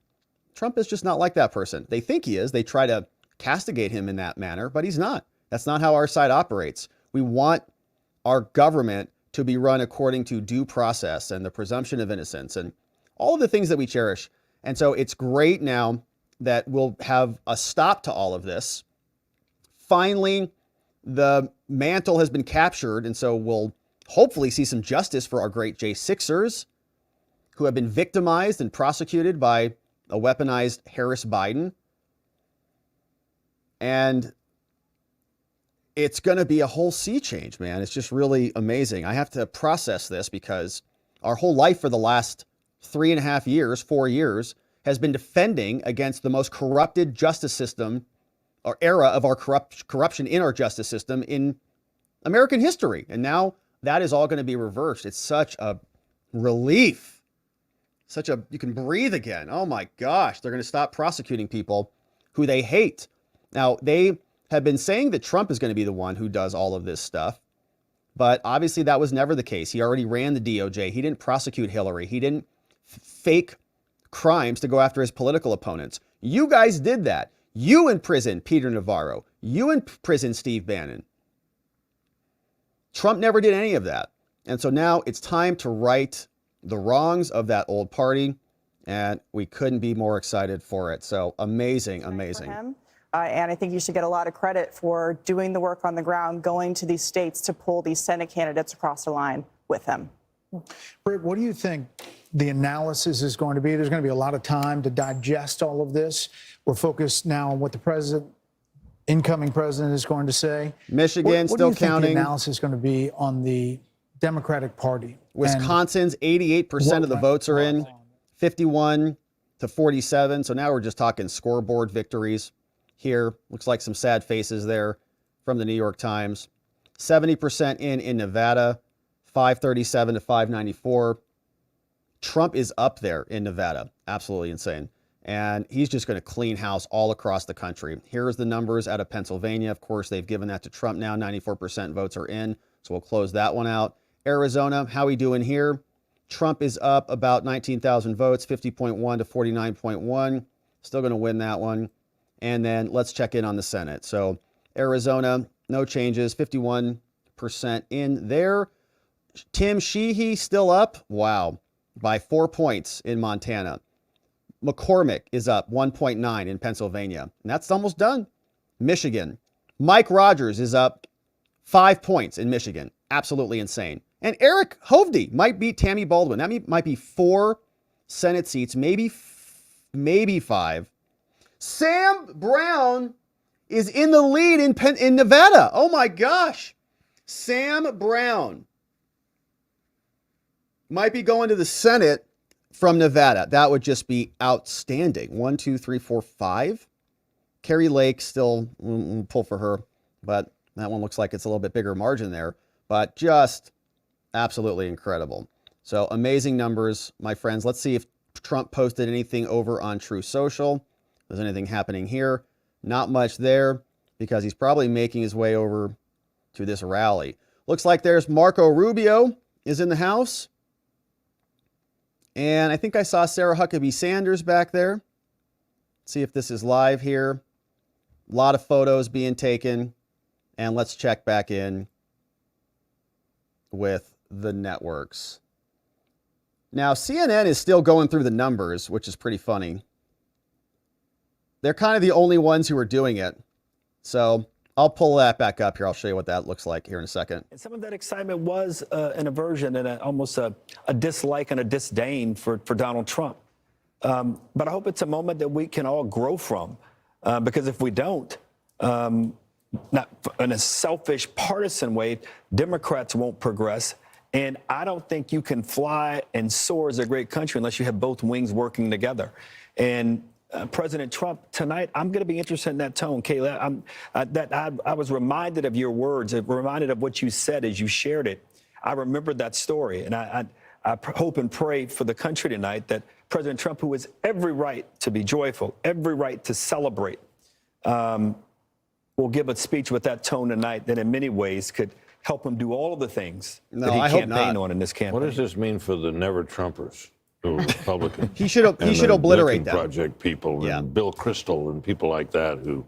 Trump is just not like that person. They think he is. They try to castigate him in that manner, but he's not. That's not how our side operates. We want our government to be run according to due process and the presumption of innocence and all of the things that we cherish. And so it's great now that we'll have a stop to all of this. Finally, the mantle has been captured, and so we'll hopefully see some justice for our great J6ers who have been victimized and prosecuted by a weaponized Harris Biden. And it's going to be a whole sea change, man. It's just really amazing. I have to process this because our whole life for the last 3.5 years, 4 years, has been defending against the most corrupted justice system or era of our corruption in our justice system in American history. And now that is all going to be reversed. It's such a relief. You can breathe again. Oh my gosh, they're going to stop prosecuting people who they hate. Now, they have been saying that Trump is going to be the one who does all of this stuff, but obviously that was never the case. He already ran the DOJ. He didn't prosecute Hillary. He didn't fake crimes to go after his political opponents. You guys did that. You imprisoned Peter Navarro. You imprisoned Steve Bannon. Trump never did any of that. And so now it's time to right the wrongs of that old party, and we couldn't be more excited for it. So amazing, amazing. And I think you should get a lot of credit for doing the work on the ground, going to these states to pull these Senate candidates across the line with him. Britt, what do you think the analysis is going to be? There's going to be a lot of time to digest all of this. We're focused now on what the incoming president is going to say. Michigan what still do you counting. Think the analysis is going to be on the Democratic Party. Wisconsin's 88% of the votes are in, 51 to 47. So now we're just talking scoreboard victories here. Looks like some sad faces there from the New York Times. 70% in Nevada, 537 to 594. Trump is up there in Nevada. Absolutely insane. And he's just going to clean house all across the country. Here's the numbers out of Pennsylvania. Of course, they've given that to Trump now. 94% votes are in. So we'll close that one out. Arizona, how we doing here? Trump is up about 19,000 votes, 50.1 to 49.1. Still going to win that one. And then let's check in on the Senate. So Arizona, no changes, 51% in there. Tim Sheehy still up. Wow. By 4 points in Montana. McCormick is up 1.9 in Pennsylvania. And that's almost done. Michigan. Mike Rogers is up 5 points in Michigan. Absolutely insane. And Eric Hovde might beat Tammy Baldwin. That might be 4 Senate seats, maybe 5. Sam Brown is in the lead in Nevada. Oh my gosh. Sam Brown might be going to the Senate from Nevada. That would just be outstanding. 1, 2, 3, 4, 5. Carrie Lake still we'll pull for her, but that one looks like it's a little bit bigger margin there. But just absolutely incredible. So amazing numbers, my friends. Let's see if Trump posted anything over on True Social. If there's anything happening here. Not much there because he's probably making his way over to this rally. Looks like there's Marco Rubio is in the house. And I think I saw Sarah Huckabee Sanders back there. see if this is live here. A lot of photos being taken. And let's check back in with the networks. Now, CNN is still going through the numbers, which is pretty funny. They're kind of the only ones who are doing it. So I'll pull that back up here. I'll show you what that looks like here in a second. And some of that excitement was an aversion and almost a dislike and a disdain for Donald Trump. But I hope it's a moment that we can all grow from, because if we don't, not in a selfish, partisan way, Democrats won't progress. And I don't think you can fly and soar as a great country unless you have both wings working together. And President Trump, tonight, I'm going to be interested in that tone, Kayla. I was reminded of your words, reminded of what you said as you shared it. I remembered that story, and I hope and pray for the country tonight that President Trump, who has every right to be joyful, every right to celebrate, will give a speech with that tone tonight that in many ways could help him do all of the things that he campaigned on in this campaign. What does this mean for the never-Trumpers? Republican. he should obliterate them. Project people and Bill Kristol and people like that who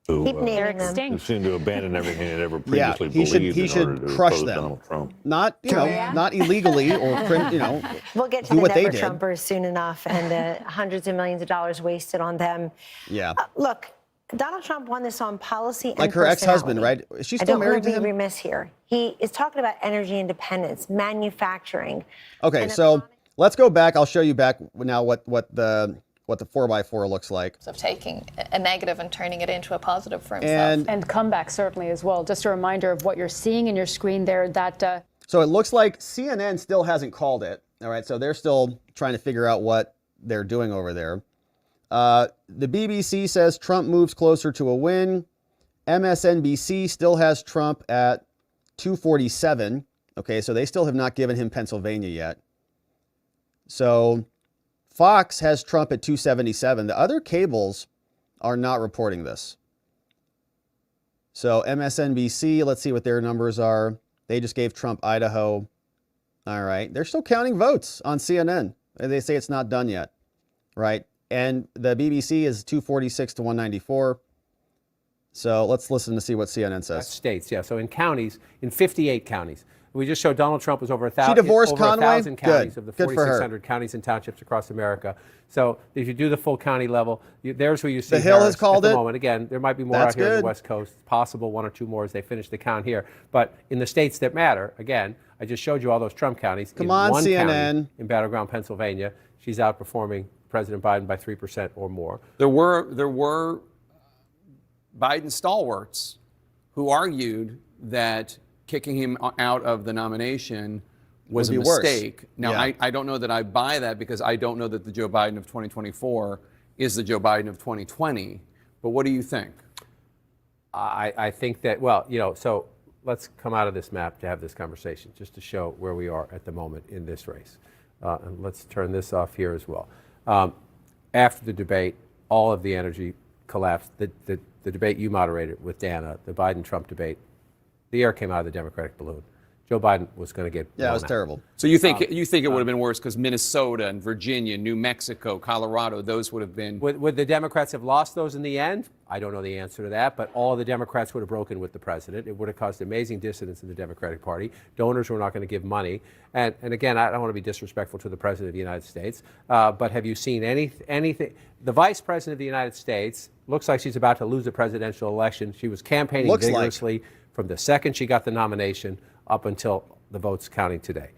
seem to abandon everything they'd ever previously believed he in order should to crush oppose them. Donald Trump. Not not illegally or We'll get to do the what they never did. Trumpers soon enough, and the hundreds of millions of dollars wasted on them. Yeah. Look, Donald Trump won this on policy and Like her ex-husband, right? Is she still married to him? I don't want to be remiss here. He is talking about energy independence, manufacturing. Okay, so let's go back. I'll show you back now what the 4x4 looks like. Of taking a negative and turning it into a positive for himself. And comeback certainly as well. Just a reminder of what you're seeing in your screen there. That So it looks like CNN still hasn't called it. All right, so they're still trying to figure out what they're doing over there. The BBC says Trump moves closer to a win. MSNBC still has Trump at 247. Okay, so they still have not given him Pennsylvania yet. So Fox has Trump at 277. The other cables are not reporting this. So MSNBC, let's see what their numbers are. They just gave Trump Idaho. All right. They're still counting votes on CNN. They say it's not done yet. Right. And the BBC is 246 to 194. So let's listen to see what CNN says. States, yeah. So in counties, in 58 counties. We just showed Donald Trump was over 1,000. She divorced over Conway? 1,000 counties Good. of the Good for her. 4,600 counties and townships across America. So if you do the full county level, there's who you see. The Hill has called at the it. moment. Again, there might be more That's out here on good. the West Coast. It's possible one or two more as they finish the count here. But in the states that matter, again, I just showed you all those Trump counties. Come in on, one CNN. county, in Battleground, Pennsylvania, she's outperforming President Biden by 3% or more. There were Biden stalwarts who argued that kicking him out of the nomination was a Would be worse. mistake. Now, Yeah. I don't know that I buy that because I don't know that the Joe Biden of 2024 is the Joe Biden of 2020. But what do you think? I think that, well, so let's come out of this map to have this conversation, just to show where we are at the moment in this race. And let's turn this off here as well. After the debate, all of the energy collapsed. The debate you moderated with Dana, the Biden-Trump debate, the air came out of the Democratic balloon. Joe Biden was going to get Yeah, it was blown out. terrible. So you think it would have been worse because Minnesota and Virginia, New Mexico, Colorado, those would have been. Would the Democrats have lost those in the end? I don't know the answer to that, but all of the Democrats would have broken with the president. It would have caused amazing dissonance in the Democratic Party. Donors were not going to give money. And again, I don't want to be disrespectful to the President of the United States, but have you seen anything? The Vice President of the United States looks like she's about to lose a presidential election. She was campaigning vigorously from the second she got the nomination up until the votes counting today.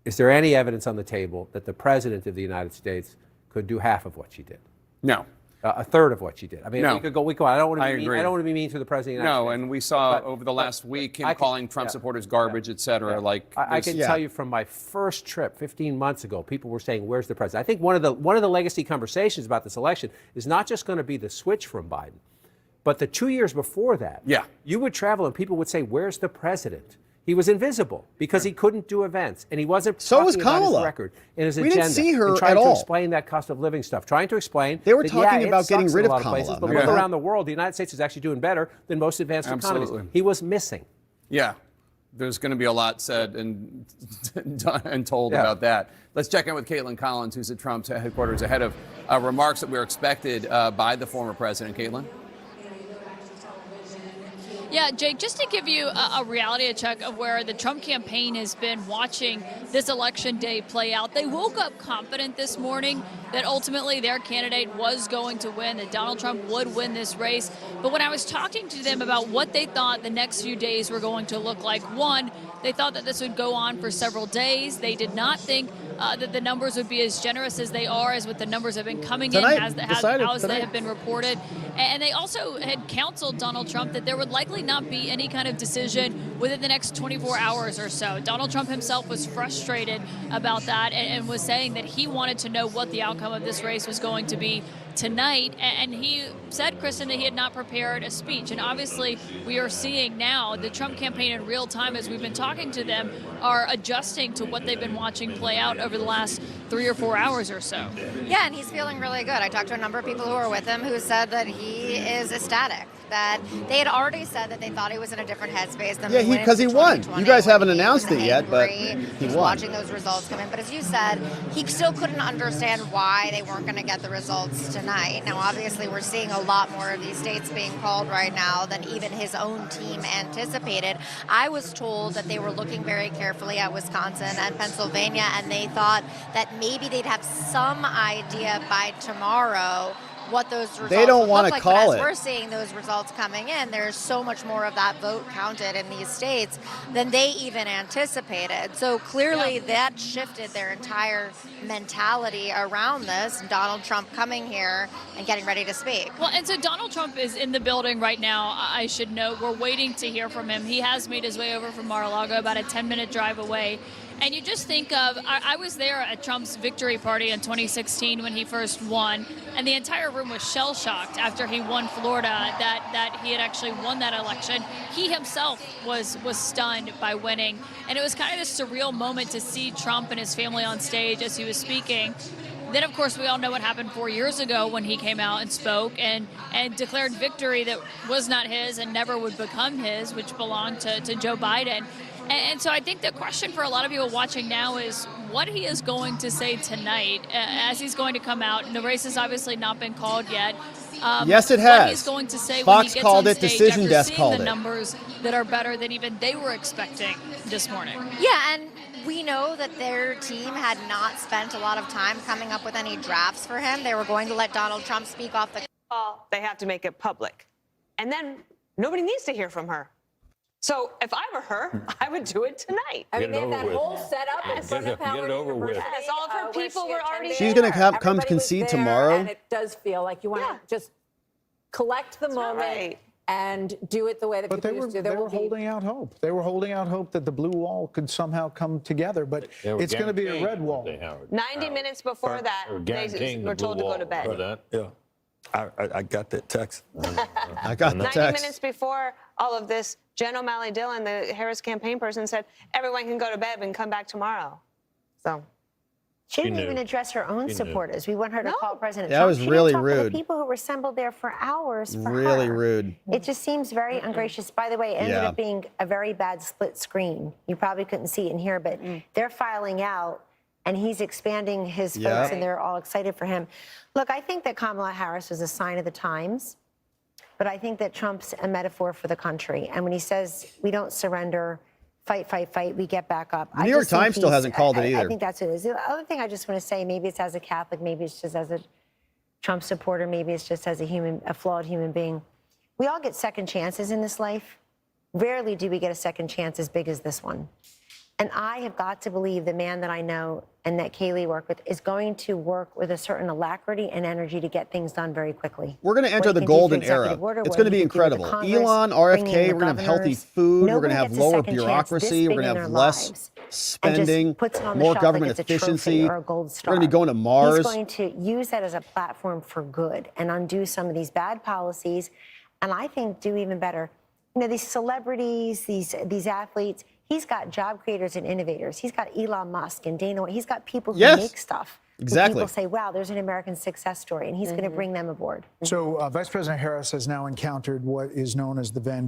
Is there any evidence on the table that the President of the United States could do half of what she did? No. A third of what she did. I mean, No. we could go. I don't want to I be mean. agree. I don't want to be mean to the President of the United No, States. and we saw But- over the last week him I can- calling Trump supporters garbage, et cetera. Like I can tell you from my first trip 15 months ago, people were saying, "Where's the president?" I think one of the legacy conversations about this election is not just going to be the switch from Biden, but the 2 years before that. Yeah. You would travel and people would say, "Where's the president?" He was invisible because he couldn't do events, and he wasn't So was talking about his Kamala. record and his We agenda. didn't see her and trying at to all. explain that cost of living stuff, trying to explain. They were that, talking it about getting sucks rid in a of lot of places, Kamala. but Remember look that? around the world, the United States is actually doing better than most advanced economies. Absolutely. He was missing. Yeah. there's going to be a lot said and and told about that. Let's check in with Caitlin Collins, who's at Trump's headquarters, ahead of remarks that were expected by the former president. Caitlin? Yeah, Jake, just to give you a reality check of where the Trump campaign has been watching this election day play out. They woke up confident this morning that ultimately their candidate was going to win, that Donald Trump would win this race. But when I was talking to them about what they thought the next few days were going to look like, one, they thought that this would go on for several days. They did not think that the numbers would be as generous as they are, as what the numbers have been coming in, as they have been reported. And they also had counseled Donald Trump that there would likely not be any kind of decision within the next 24 hours or so. Donald Trump himself was frustrated about that and was saying that he wanted to know what the outcome of this race was going to be tonight. And he said, Kristen, that he had not prepared a speech. And obviously, we are seeing now the Trump campaign in real time, as we've been talking to them, are adjusting to what they've been watching play out over the last 3 or 4 hours or so. Yeah, and he's feeling really good. I talked to a number of people who were with him who said that he is ecstatic, that they had already said that they thought he was in a different headspace than because he won. You guys haven't announced it yet, but he won. Watching those results come in. But as you said, he still couldn't understand why they weren't going to get the results tonight. Now, obviously, we're seeing a lot more of these states being called right now than even his own team anticipated. I was told that they were looking very carefully at Wisconsin and Pennsylvania, and they thought that maybe they'd have some idea by tomorrow what those results they don't want to call it. it. We're seeing those results coming in. There's so much more of that vote counted in these states than they even anticipated. So clearly that shifted their entire mentality around this. Donald Trump coming here and getting ready to speak. Well, and so Donald Trump is in the building right now. I should note, we're waiting to hear from him. He has made his way over from Mar-a-Lago, about a 10-minute drive away. And you just think of, I was there at Trump's victory party in 2016 when he first won, and the entire room was shell-shocked after he won Florida, that he had actually won that election. He himself was stunned by winning, and it was kind of this surreal moment to see Trump and his family on stage as he was speaking. Then, of course, we all know what happened 4 years ago when he came out and spoke and declared victory that was not his and never would become his, which belonged to Joe Biden. And so I think the question for a lot of people watching now is what he is going to say tonight as he's going to come out. And the race has obviously not been called yet. Yes, it has. What he's going to say Fox when he gets called on it, stage Decision after Desk seeing called the it. numbers that are better than even they were expecting this morning. Yeah, and we know that their team had not spent a lot of time coming up with any drafts for him. They were going to let Donald Trump speak off the call. They have to make it public. And then nobody needs to hear from her. So if I were her, I would do it tonight. I mean, they had that whole setup in front of Howard University. Yes, all of her people were already She's there. going to come concede tomorrow. And it does feel like you want to just collect the moment and do it the way that But people used to. they were holding out hope. They were holding out hope that the blue wall could somehow come together, but it's going to be a red wall. 90 minutes before that, they were told to go to bed. Yeah. I got that text. I got the 90 text. minutes before all of this, Jen O'Malley Dillon, the Harris campaign person, said everyone can go to bed. We can come back tomorrow. So she didn't even address her own supporters. We want her to call President Trump. That was She really didn't talk to rude. the people who were assembled there for hours for Really her. rude. It just seems very ungracious. By the way, it ended Yeah. up being a very bad split screen. You probably couldn't see it in here, but they're filing out, and he's expanding his folks, and they're all excited for him. Look, I think that Kamala Harris was a sign of the times, but I think that Trump's a metaphor for the country. And when he says, we don't surrender, fight, fight, fight, we get back up. The New York Times still hasn't called it either. I think that's what it is. The other thing I just want to say, maybe it's as a Catholic, maybe it's just as a Trump supporter, maybe it's just as a flawed human being. We all get second chances in this life. Rarely do we get a second chance as big as this one. And I have got to believe the man that I know and that Kayleigh worked with is going to work with a certain alacrity and energy to get things done very quickly. We're going to enter the golden era. It's going to be incredible. Elon, RFK, we're going to have healthy food. We're going to have lower bureaucracy. We're going to have less spending, more government efficiency. We're going to be going to Mars. He's going to use that as a platform for good and undo some of these bad policies. And I think do even better. You know, these celebrities, these athletes, he's got job creators and innovators. He's got Elon Musk and Dana White. He's got people who make stuff. Exactly. People say, wow, there's an American success story, and he's going to bring them aboard. So Vice President Harris has now encountered what is known as the Van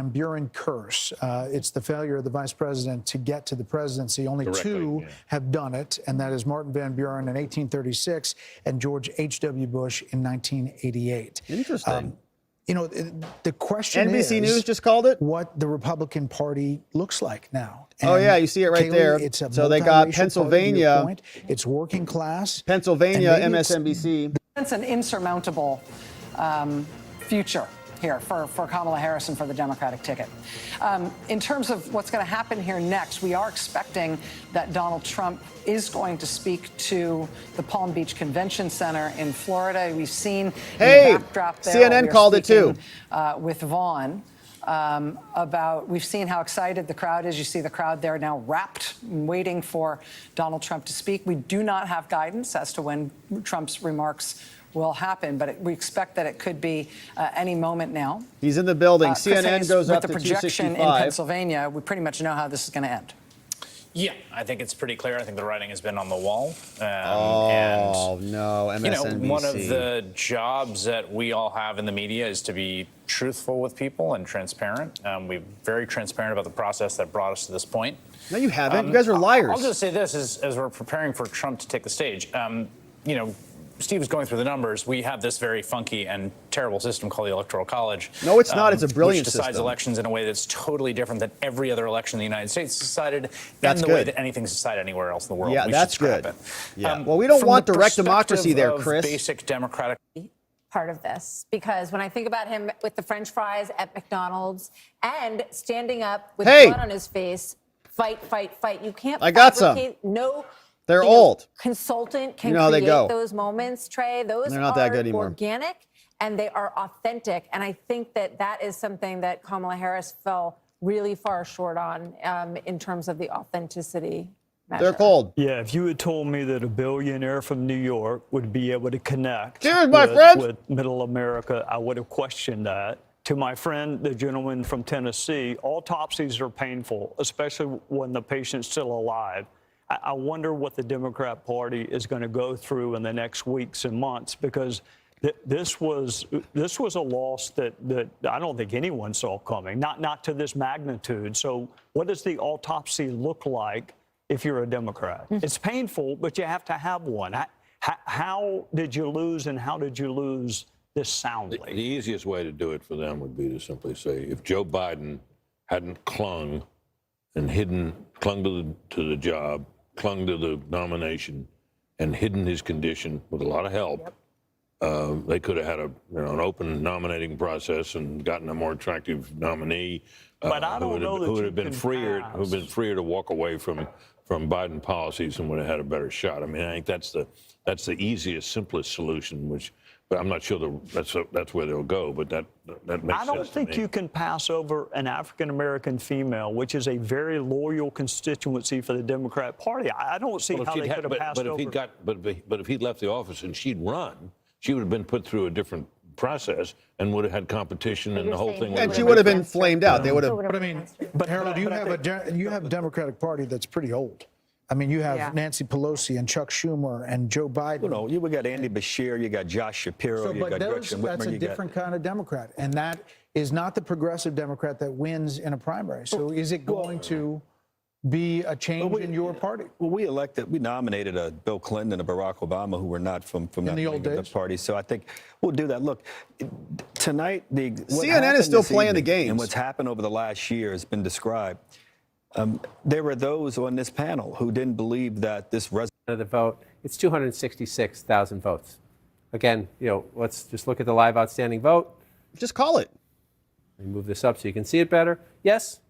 Buren curse. It's the failure of the vice president to get to the presidency. Only two have done it, and that is Martin Van Buren in 1836 and George H.W. Bush in 1988. Interesting. You know, the question is... NBC News just called it? What the Republican Party looks like now. Oh, yeah, you see it right there. It's a so they got multiracial Pennsylvania. party, to your point. It's working class. Pennsylvania, MSNBC. It's an insurmountable future here for Kamala Harris and for the Democratic ticket. In terms of what's going to happen here next, we are expecting that Donald Trump is going to speak to the Palm Beach Convention Center in Florida. We've seen in the backdrop there. CNN called it too. With Vaughn. We've seen how excited the crowd is. You see the crowd there now wrapped, waiting for Donald Trump to speak. We do not have guidance as to when Trump's remarks will happen, but we expect that it could be any moment now. He's in the building. Chris CNN Hayes, goes up with to the projection in 265. Pennsylvania, we pretty much know how this is going to end. Yeah, I think it's pretty clear. I think the writing has been on the wall. No, MSNBC. One of the jobs that we all have in the media is to be truthful with people and transparent. We're very transparent about the process that brought us to this point. No, you haven't. You guys are liars. I'll just say this as we're preparing for Trump to take the stage. Steve was going through the numbers. We have this very funky and terrible system called the Electoral College. No, it's not. It's a brilliant which decides system. elections in a way that's totally different than every other election in the United States is decided, That's and the way good. that anything's decided anywhere else in the world. Yeah, We that's should scrap good. it. Yeah. Well, we don't From want the direct democracy there, perspective Chris. of Basic democratic. Part of this, because when I think about him with the French fries at McDonald's and standing up with blood on his face, fight, fight, fight. You can't. I got some. fabricate- No. They're old. Consultant can You know how they create go. those moments, Trey. Those They're not are that good anymore. organic and they are authentic. And I think that that is something that Kamala Harris fell really far short on in terms of the authenticity. They're cold. Yeah, if you had told me that a billionaire from New York would be able to connect Cheers, my friend. with middle America, I would have questioned that. To my friend, the gentleman from Tennessee, autopsies are painful, especially when the patient's still alive. I wonder what the Democrat Party is going to go through in the next weeks and months, because this was a loss that I don't think anyone saw coming, not to this magnitude. So what does the autopsy look like if you're a Democrat? It's painful, but you have to have one. How did you lose, and how did you lose this soundly? The easiest way to do it for them would be to simply say, if Joe Biden hadn't clung to the job, clung to the nomination, and hidden his condition with a lot of help, they could have had an open nominating process and gotten a more attractive nominee. But I don't know that who would you have been can freer, pass. who've been freer to walk away from Biden policies and would have had a better shot. I mean, I think that's the easiest, simplest solution. But I'm not sure that's where they'll go. But that makes sense. I don't think you can pass over an African-American female, which is a very loyal constituency for the Democrat Party. I don't see how they could have passed over. But if he'd left the office and she'd run, she would have been put through a different process and would have had competition, and the whole thing. And she would have been flamed out. They would have. But I mean, Harold, you have a Democratic Party that's pretty old. I mean, you have Nancy Pelosi and Chuck Schumer and Joe Biden. No, you got Andy Bashir, you got Josh Shapiro, you got Gretchen Whitmer. That's a different kind of Democrat, and that is not the progressive Democrat that wins in a primary. So is it going to be a change in your party? Well, we nominated Bill Clinton and a Barack Obama who were not from that the old days party. So I think we'll do that. Look, tonight CNN is still playing the games, and what's happened over the last year has been described. There were those on this panel who didn't believe that this of the vote. It's 266,000 votes. Again, let's just look at the live outstanding vote. Just call it. Let me move this up so you can see it better. Yes,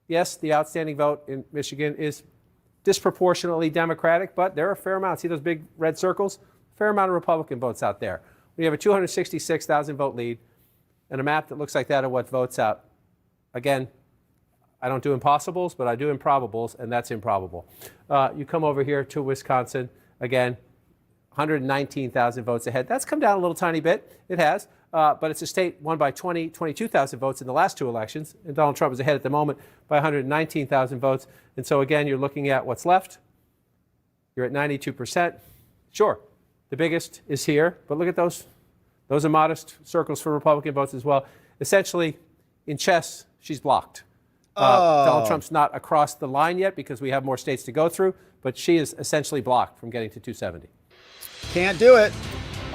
the outstanding vote in Michigan is disproportionately Democratic, but there are a fair amount. See those big red circles? A fair amount of Republican votes out there. We have a 266,000 vote lead and a map that looks like that of what votes out. Again, I don't do impossibles, but I do improbables, and that's improbable. You come over here to Wisconsin, again, 119,000 votes ahead. That's come down a little tiny bit. It has. But it's a state won by 22,000 votes in the last two elections, and Donald Trump is ahead at the moment by 119,000 votes. And so, again, you're looking at what's left. You're at 92%. Sure, the biggest is here, but look at those. Those are modest circles for Republican votes as well. Essentially, in chess, she's blocked. Donald Trump's not across the line yet because we have more states to go through, but she is essentially blocked from getting to 270. Can't do it.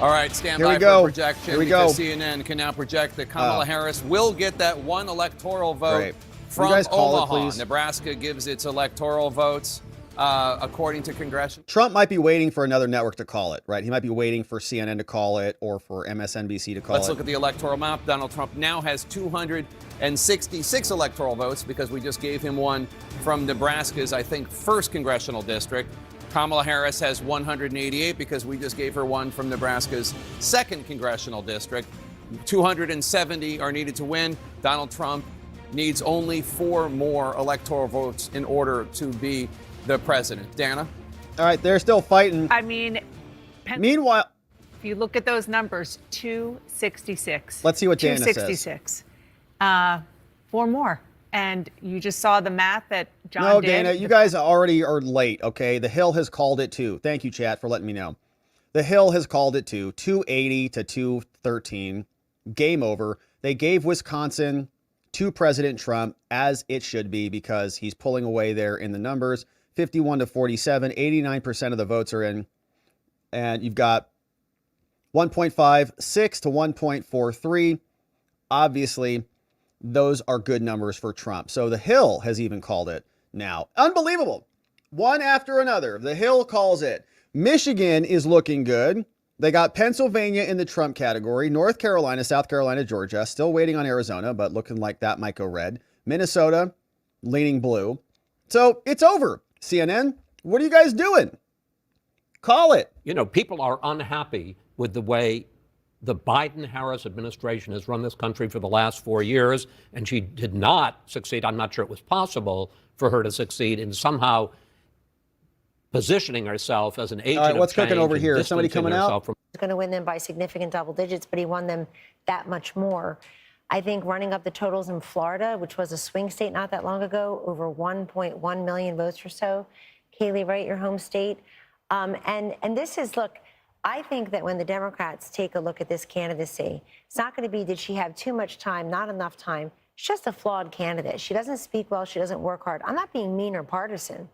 All right, stand Here by we go. for a projection Here we because go. CNN can now project that Kamala Harris will get that one electoral vote Great. from You guys call it, Omaha. please. Nebraska gives its electoral votes according to congressional. Trump might be waiting for another network to call it, right? He might be waiting for CNN to call it or for MSNBC to call it. Let's look at the electoral map. Donald Trump now has 266 electoral votes because we just gave him one from Nebraska's, I think, 1st congressional district. Kamala Harris has 188 because we just gave her one from Nebraska's 2nd congressional district. 270 are needed to win. Donald Trump needs only 4 more electoral votes in order to be the president. Dana? All right, they're still fighting. I mean, Meanwhile, if you look at those numbers, 266. Let's see what Dana says. 266. 4 more. And you just saw the math that John no, did. Dana, you guys already are late, okay? The Hill has called it too. Thank you, chat, for letting me know. The Hill has called it too. 280 to 213. Game over. They gave Wisconsin to President Trump, as it should be, because he's pulling away there in the numbers. 51 to 47, 89% of the votes are in. And you've got 1.56 to 1.43. Obviously, those are good numbers for Trump. So the Hill has even called it now. Unbelievable. One after another. The Hill calls it. Michigan is looking good. They got Pennsylvania in the Trump category. North Carolina, South Carolina, Georgia. Still waiting on Arizona, but looking like that might go red. Minnesota, leaning blue. So it's over. CNN, what are you guys doing? Call it. You know, people are unhappy with the way the Biden-Harris administration has run this country for the last 4 years, and she did not succeed. I'm not sure it was possible for her to succeed in somehow positioning herself as an agent All right, what's of change cooking over and here? Is somebody distancing coming out? herself from He's going to win them by significant double digits, but he won them that much more. I think running up the totals in Florida, which was a swing state not that long ago, over 1.1 million votes or so. Kaylee, right, your home state. And this is, look, I think that when the Democrats take a look at this candidacy, it's not going to be, did she have too much time, not enough time? She's just a flawed candidate. She doesn't speak well. She doesn't work hard. I'm not being mean or partisan.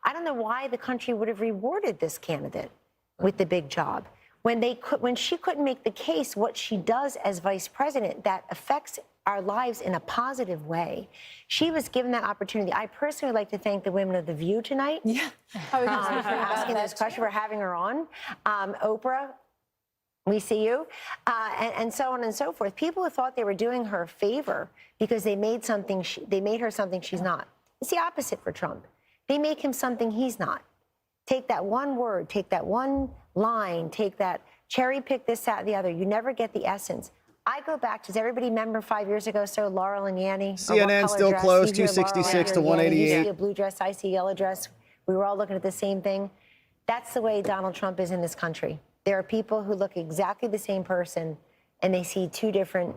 I don't know why the country would have rewarded this candidate with the big job. When she couldn't make the case what she does as vice president that affects our lives in a positive way. She was given that opportunity. I personally would like to thank the women of The View tonight for asking this question, for having her on. Oprah, we see you, and so on and so forth. People who thought they were doing her a favor because they made her something she's not. It's the opposite for Trump. They make him something he's not. Take that one word, take that one line, take that cherry pick this, that, the other. You never get the essence. I go back, does everybody remember 5 years ago, so Laurel and Yanny? CNN still close, 266 to 188. You see a blue dress, I see a yellow dress. We were all looking at the same thing. That's the way Donald Trump is in this country. There are people who look exactly the same person, and they see two different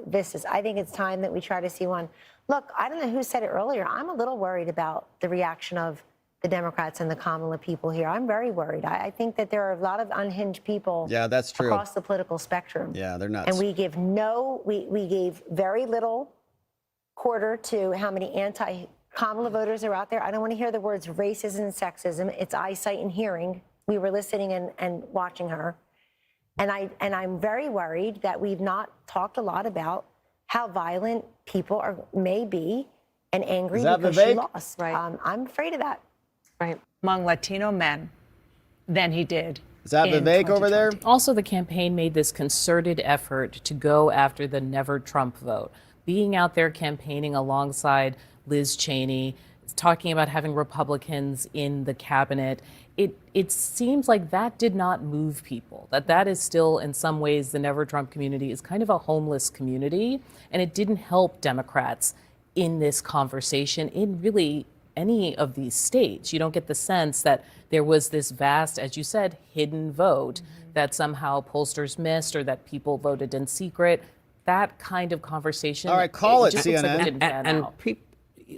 vistas. I think it's time that we try to see one. Look, I don't know who said it earlier. I'm a little worried about the reaction of the Democrats and the Kamala people here. I'm very worried. I think that there are a lot of unhinged people that's true. across the political spectrum. Yeah, they're nuts. And we gave very little quarter to how many anti-Kamala voters are out there. I don't want to hear the words racism and sexism. It's eyesight and hearing. We were listening and watching her. And I'm very worried that we've not talked a lot about how violent people may be and angry because she lost. Right. I'm afraid of that. Right. Among Latino men than he did. Is that Vivek over there? Also, the campaign made this concerted effort to go after the Never Trump vote. Being out there campaigning alongside Liz Cheney, talking about having Republicans in the cabinet, it seems like that did not move people. That is still, in some ways, the Never Trump community is kind of a homeless community, and it didn't help Democrats in this conversation in really any of these states. You don't get the sense that there was this vast, as you said, hidden vote that somehow pollsters missed or that people voted in secret. That kind of conversation. All right, call it, just looks like CNN. it didn't pan out.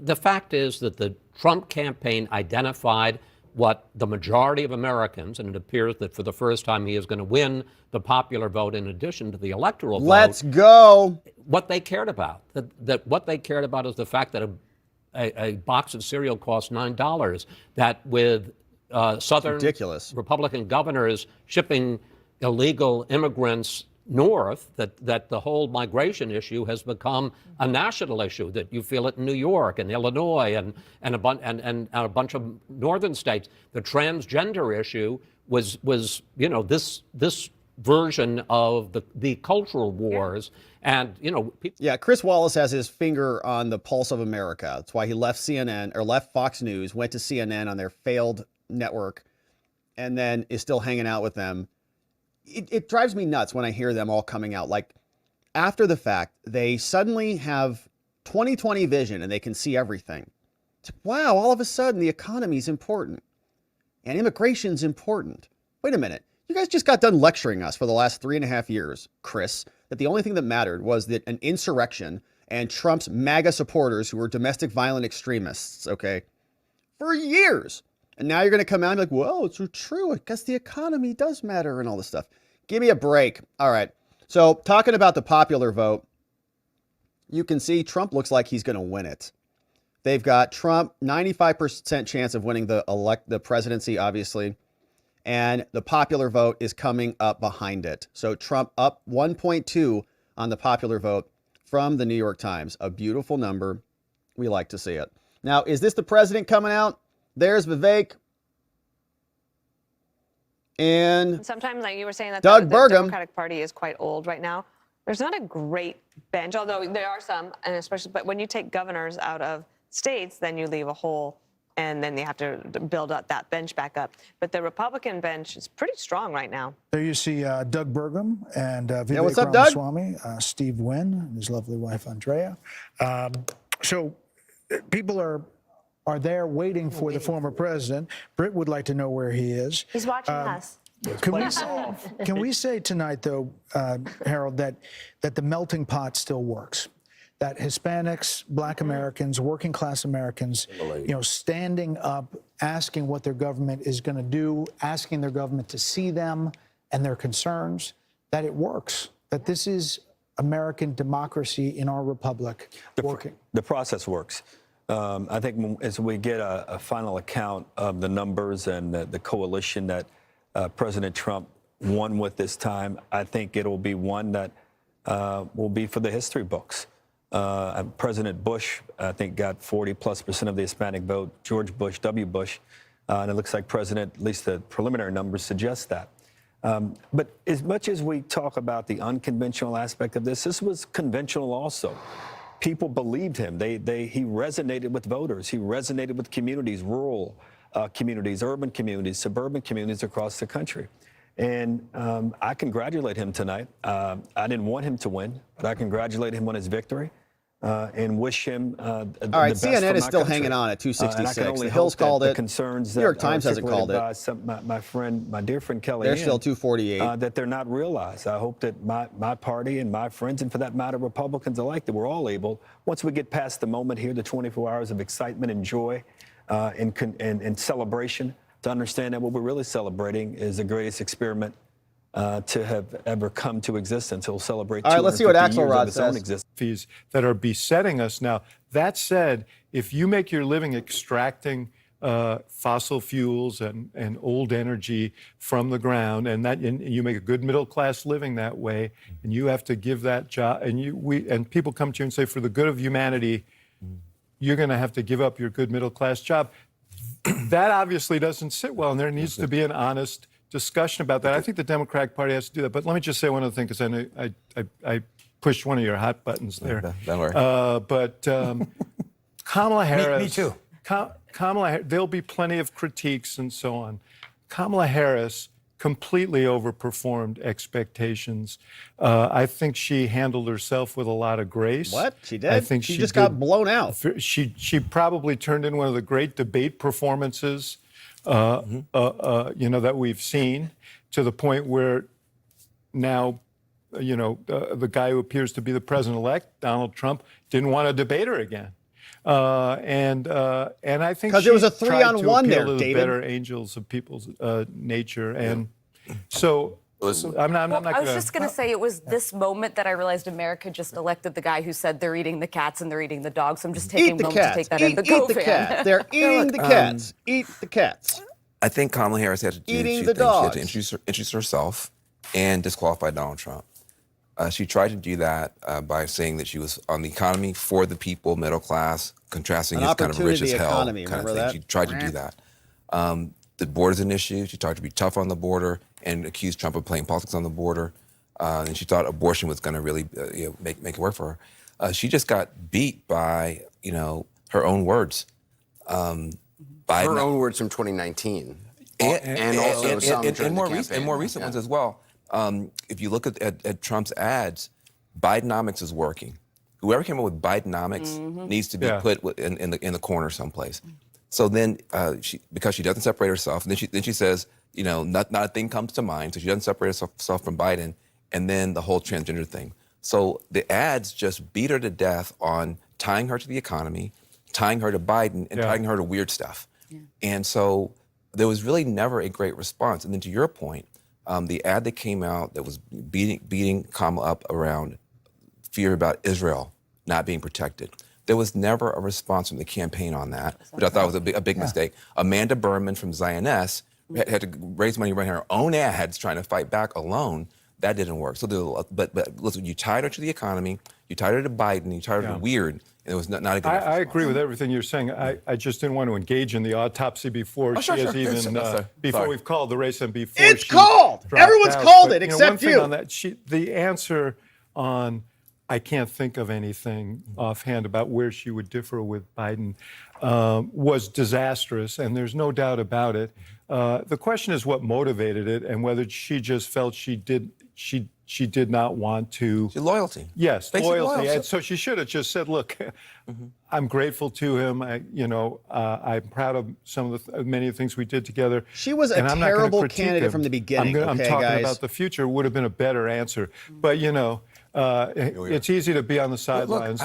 the fact is that the Trump campaign identified what the majority of Americans, and it appears that for the first time he is going to win the popular vote in addition to the electoral vote. Let's go. What they cared about. That what they cared about is the fact that a box of cereal costs $9, that with Southern ridiculous Republican governors shipping illegal immigrants north, that the whole migration issue has become a national issue, that you feel it in New York and Illinois and a bunch of northern states. The transgender issue was this version of the cultural wars. And, Chris Wallace has his finger on the pulse of America. That's why he left CNN or left Fox News, went to CNN on their failed network, and then is still hanging out with them. It drives me nuts when I hear them all coming out. Like, after the fact, they suddenly have 2020 vision and they can see everything. It's like, wow, all of a sudden the economy's important and immigration's important. Wait a minute. You guys just got done lecturing us for the last 3.5 years, Chris, that the only thing that mattered was that an insurrection and Trump's MAGA supporters who were domestic violent extremists, okay, for years. And now you're going to come out and be like, well, it's true. I guess the economy does matter and all this stuff. Give me a break. All right. So talking about the popular vote, you can see Trump looks like he's going to win it. They've got Trump 95% chance of winning the presidency, obviously. And the popular vote is coming up behind it. So Trump up 1.2 on the popular vote from the New York Times. A beautiful number. We like to see it. Now, is this the president coming out? There's Vivek. And sometimes, like you were saying, that Doug the Burgum. Democratic Party is quite old right now. There's not a great bench, although there are some, and especially, but when you take governors out of states, then you leave a hole, and then you have to build up that bench back up. But the Republican bench is pretty strong right now. There you see Doug Burgum and Vivek what's up, Doug? Ramaswamy, Steve Wynn, and his lovely wife, Andrea. So people are there waiting for the former president. Britt would like to know where he is. He's watching us. Can we say tonight, though, Harold, that the melting pot still works? That Hispanics, Black Americans, working class Americans, standing up, asking what their government is going to do, asking their government to see them and their concerns, that it works, that this is American democracy in our republic working. The process works. I think as we get a final account of the numbers and the coalition that President Trump won with this time, I think it'll be one that will be for the history books. President Bush, I think, got 40+% of the Hispanic vote. George Bush, W. Bush, and it looks like President, at least the preliminary numbers suggest that. But as much as we talk about the unconventional aspect of this was conventional also. People believed him. He resonated with voters. He resonated with communities, rural communities, urban communities, suburban communities across the country. And I congratulate him tonight. I didn't want him to win, but I congratulate him on his victory and wish him the best. All right, for CNN is my still country. hanging on at 266. And I can only The Hill's hope that called the it. concerns New that York Times are hasn't called articulated by my dear friend Kelly. They're still 248. That they're not realized. I hope that my party and my friends, and for that matter, Republicans alike, that we're all able, once we get past the moment here, the 24 hours of excitement and joy and celebration, to understand that what we're really celebrating is the greatest experiment to have ever come to existence. He'll celebrate. All right, let's see what 250 years Axelrod of its own says. existence. That are besetting us now. That said, if you make your living extracting fossil fuels and old energy from the ground, and you make a good middle class living that way, and you have to give that job, and people come to you and say, for the good of humanity, you're going to have to give up your good middle class job. That obviously doesn't sit well, and there needs to be an honest discussion about that. I think the Democratic Party has to do that. But let me just say one other thing, because I know I pushed one of your hot buttons there. Don't worry. But Kamala Harris. Me too. Kamala, there'll be plenty of critiques and so on. Kamala Harris completely overperformed expectations. I think she handled herself with a lot of grace. What? She did? I think she just got blown out. She probably turned in one of the great debate performances that we've seen, to the point where now, the guy who appears to be the president-elect, Donald Trump, didn't want to debate her again. And I think because it was a she tried to 3-on-1 appeal there, to the David. better angels of people's nature, and so I'm not Well, going I was just going to say it was this moment that I realized America just elected the guy who said they're eating the cats and they're eating the dogs. So I'm just taking a moment to take that in. Eat the cats. They're eating the cats. Eat the cats. I think Kamala Harris had to do Eating two the things. She had dogs. to introduce herself and disqualify Donald Trump. She tried to do that by saying that she was on the economy, for the people, middle class, contrasting An his kind of rich as opportunity hell economy, kind of remember thing. that? She tried to do that. The border's an issue. She tried to be tough on the border and accused Trump of playing politics on the border. And she thought abortion was going to really make it work for her. She just got beat by her own words. Her own words from 2019. And also some during the campaign. And more recent ones as well. If you look at Trump's ads, Bidenomics is working. Whoever came up with Bidenomics needs to be put in the corner someplace. So then, because she doesn't separate herself, and then she says, not a thing comes to mind. So she doesn't separate herself from Biden, and then the whole transgender thing. So the ads just beat her to death on tying her to the economy, tying her to Biden, and tying her to weird stuff. Yeah. And so there was really never a great response. And then to your point, the ad that came out that was beating Kamala up around fear about Israel not being protected. There was never a response from the campaign on that, which I thought was a big mistake. Amanda Berman from Zioness had to raise money running her own ads trying to fight back alone. That didn't work. So, but listen, you tied her to the economy, you tied her to Biden, you tied her to weird, and it was not a good response. I agree with everything you're saying. I just didn't want to engage in the autopsy before before we've called the race and before it's she called. dropped Everyone's out. called But, it except one thing you. on that, the answer on I can't think of anything offhand about where she would differ with Biden was disastrous, and there's no doubt about it. The question is what motivated it, and whether she just felt she did not want to. Loyalty. Yes, Basic loyalty. And so she should have just said, "Look, I'm grateful to him. I'm proud of many of the things we did together." She was a and I'm not gonna terrible critique candidate him. from the beginning. I'm okay, talking guys? about the future. Would have been a better answer, but it's easy to be on the sidelines.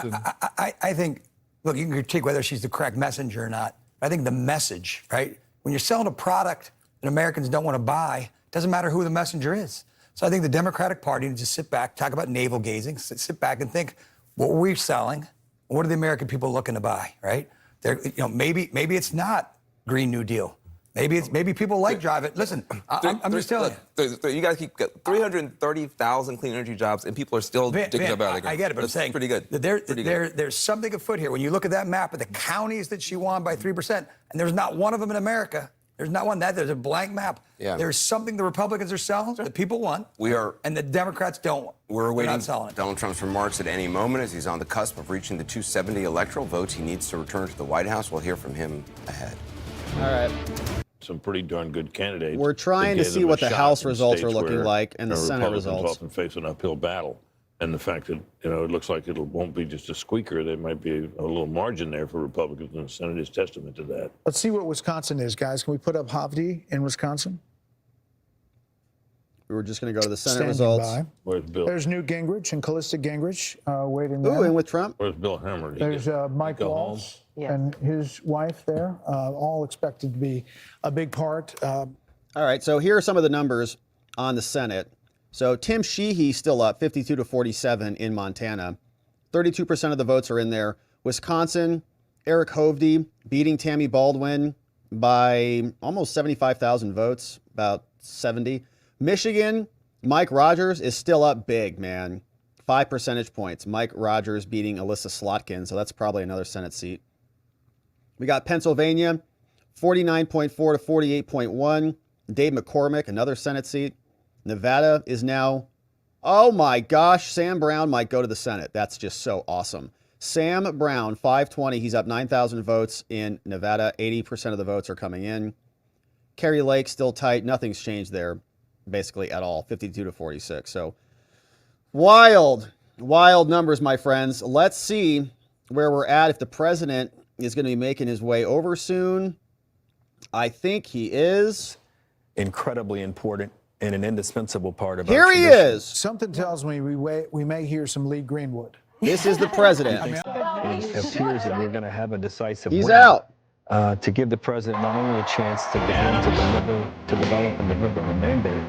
I think, look, you can critique whether she's the correct messenger or not. I think the message, right? When you're selling a product that Americans don't want to buy, it doesn't matter who the messenger is. So I think the Democratic Party needs to sit back, talk about navel gazing, sit back and think, what were we selling? What are the American people looking to buy, right? Maybe it's not Green New Deal. Maybe people like driving. Listen, I'm just telling you. You guys keep 330,000 clean energy jobs, and people are still digging about it. I get it, but I'm saying pretty good. There's something afoot here. When you look at that map of the counties that she won by 3%, and there's not one of them in America. There's not one. There's a blank map. Yeah. There's something the Republicans are selling that people want. And the Democrats don't. We're awaiting not selling it. Donald Trump's remarks at any moment as he's on the cusp of reaching the 270 electoral votes. He needs to return to the White House. We'll hear from him ahead. All right. Some pretty darn good candidates. We're trying to see what the House results are looking like and the Senate Republicans results. often face an uphill battle. And the fact that, it looks like it won't be just a squeaker. There might be a little margin there for Republicans, and the Senate is testament to that. Let's see what Wisconsin is, guys. Can we put up Havdi in Wisconsin? We were just going to go to the Senate Standing results. by. Where's Bill? There's Newt Gingrich and Callista Gingrich waiting there. Ooh, and with Trump? Where's Bill Hammer? There's Mike Waltz and his wife there, all expected to be a big part. All right, so here are some of the numbers on the Senate. So Tim Sheehy's still up, 52-47 in Montana. 32% of the votes are in there. Wisconsin, Eric Hovde beating Tammy Baldwin by almost 75,000 votes, about 70. Michigan, Mike Rogers is still up big, man. 5 percentage points. Mike Rogers beating Alyssa Slotkin, so that's probably another Senate seat. We got Pennsylvania, 49.4 to 48.1. Dave McCormick, another Senate seat. Nevada is now, oh my gosh, Sam Brown might go to the Senate. That's just so awesome. Sam Brown, 520. He's up 9,000 votes in Nevada. 80% of the votes are coming in. Kerry Lake still tight. Nothing's changed there, basically at all. 52-46. So wild numbers, my friends. Let's see where we're at. If the president is going to be making his way over soon, I think he is. Incredibly important and an indispensable part of Here our he tradition. is. Something tells me we may hear some Lee Greenwood. This is the president. I mean, it appears that we're going to have a decisive He's win. out. To give the president not only a chance to begin to develop and deliver a mandate.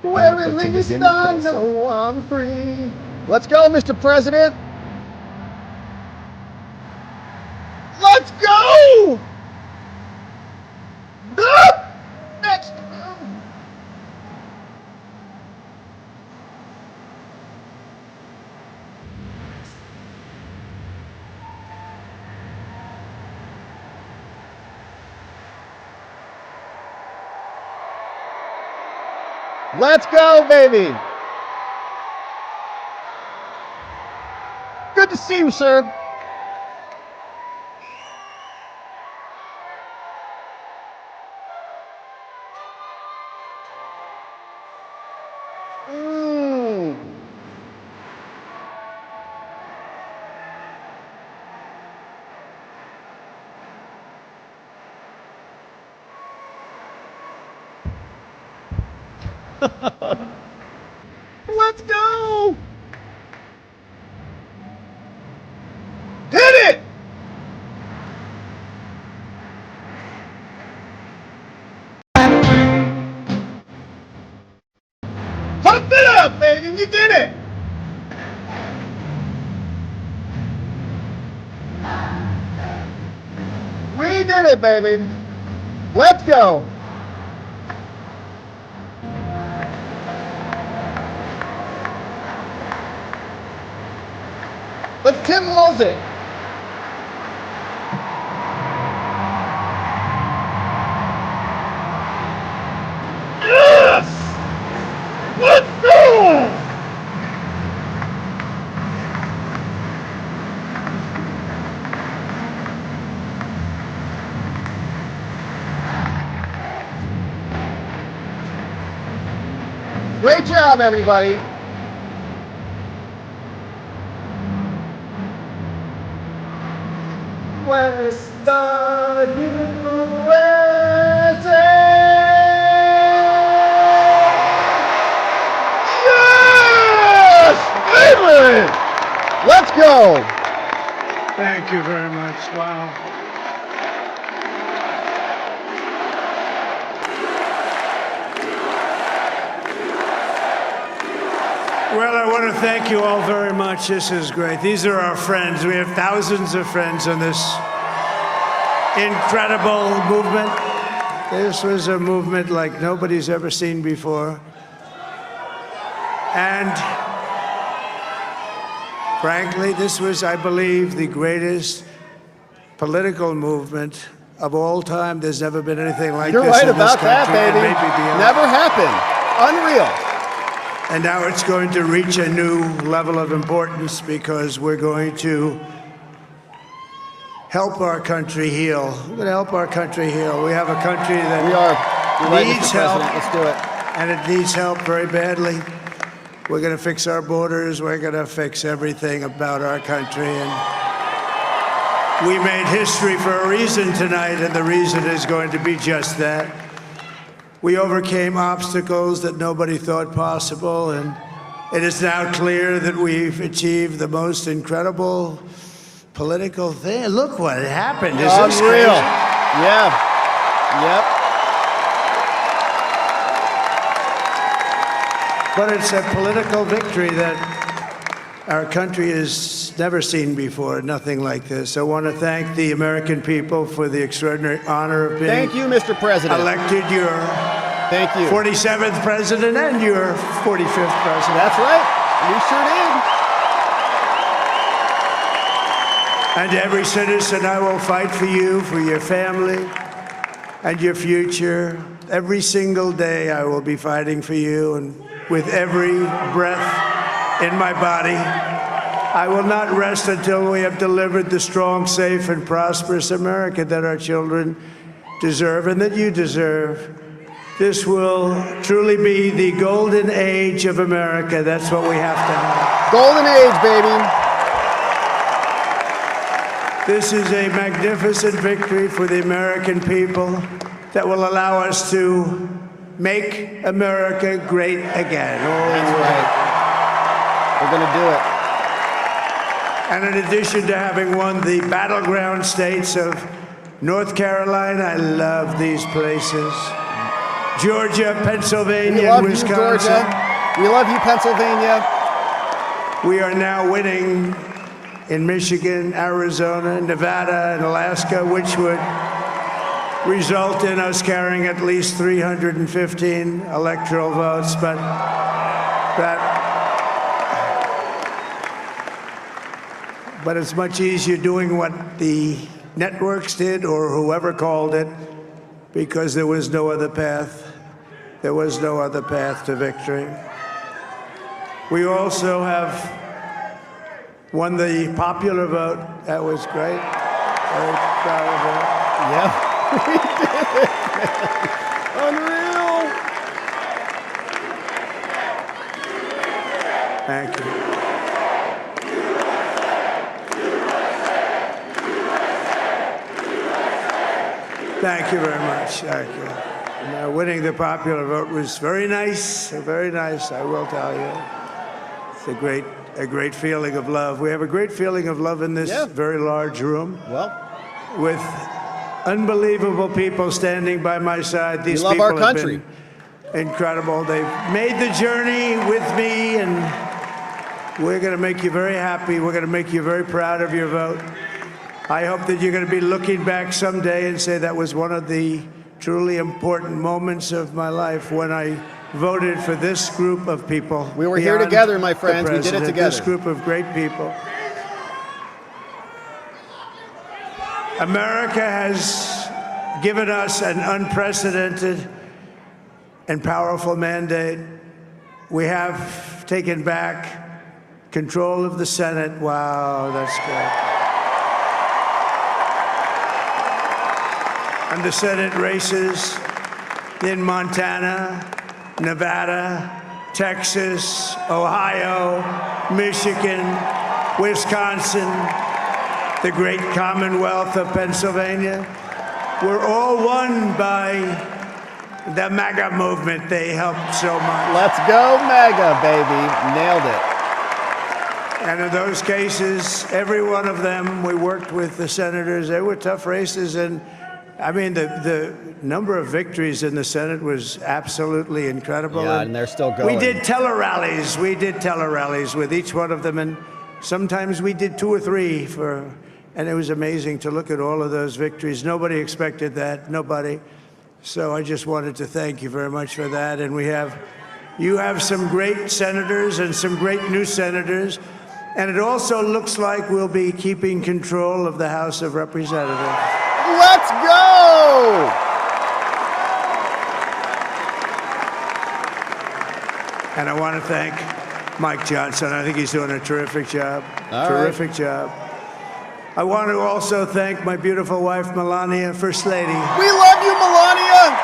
Where it leads on, no, I'm free. Let's go, Mr. President. Let's go! Ah! Next. Let's go, baby. Good to see you, sir. Let's go! Hit it! Pump it up, baby! You did it! We did it, baby! Let's go! Let's Tim Walls it! Yes! Let's go! Great job, everybody! Western USA! Yes! Cleveland! Let's go! Thank you very much. Wow. Well, I want to thank you all very much. This is great. These are our friends. We have thousands of friends in this incredible movement. This was a movement like nobody's ever seen before. And frankly, this was, I believe, the greatest political movement of all time. There's never been anything like You're this right in this about that, country, and baby. maybe beyond. Never happened. Unreal. And now it's going to reach a new level of importance because we're going to help our country heal. We're going to help our country heal. We have a country that needs help. Let's do it. And it needs help very badly. We're going to fix our borders. We're going to fix everything about our country. And we made history for a reason tonight, and the reason is going to be just that. We overcame obstacles that nobody thought possible, and it is now clear that we've achieved the most incredible political thing. Look what happened. Is this Unreal. crazy? Yeah. Yep. But it's a political victory that our country has never seen before, nothing like this. I want to thank the American people for the extraordinary honor of being Thank you, Mr. President. elected your Thank you. 47th president and your 45th president. That's right. We sure did. And every citizen, I will fight for you, for your family, and your future. Every single day, I will be fighting for you, and with every breath in my body, I will not rest until we have delivered the strong, safe, and prosperous America that our children deserve and that you deserve. This will truly be the golden age of America. That's what we have to have. Golden age, baby. This is a magnificent victory for the American people that will allow us to make America great again. That's right. We're going to do it. And in addition to having won the Battleground states of North Carolina, I love these places. Georgia, Pennsylvania, We love Wisconsin. you, Georgia. We love you, Pennsylvania. We are now winning in Michigan, Arizona, Nevada, and Alaska, which would result in us carrying at least 315 electoral votes. But it's much easier doing what the networks did or whoever called it, because there was no other path. There was no other path to victory. We also have won the popular vote. That was great. Very proud of that. Yeah, we did it. Unreal. Thank you. Thank you very much. Thank you. Winning the popular vote was very nice, I will tell you. It's a great feeling of love. We have a great feeling of love in this very large room. Well, with unbelievable people standing by my side. These we love people our country. have been incredible. They've made the journey with me, and we're going to make you very happy. We're going to make you very proud of your vote. I hope that you're going to be looking back someday and say that was one of the truly important moments of my life when I voted for this group of people. We were here together, my friends. We did it together. This group of great people. America has given us an unprecedented and powerful mandate. We have taken back control of the Senate. Wow, that's good. And the Senate races in Montana, Nevada, Texas, Ohio, Michigan, Wisconsin, the great Commonwealth of Pennsylvania, were all won by the MAGA movement. They helped so much. Let's go, MAGA, baby. Nailed it. And in those cases, every one of them, we worked with the senators. They were tough races, and I mean, the number of victories in the Senate was absolutely incredible. Yeah, and they're still going. We did tele-rallies. We did tele-rallies with each one of them, and sometimes we did 2 or 3 and it was amazing to look at all of those victories. Nobody expected that, nobody. So I just wanted to thank you very much for that. And you have some great senators and some great new senators. And it also looks like we'll be keeping control of the House of Representatives. Let's go! And I want to thank Mike Johnson. I think he's doing a terrific job. Terrific job. I want to also thank my beautiful wife, Melania, First Lady. We love you, Melania!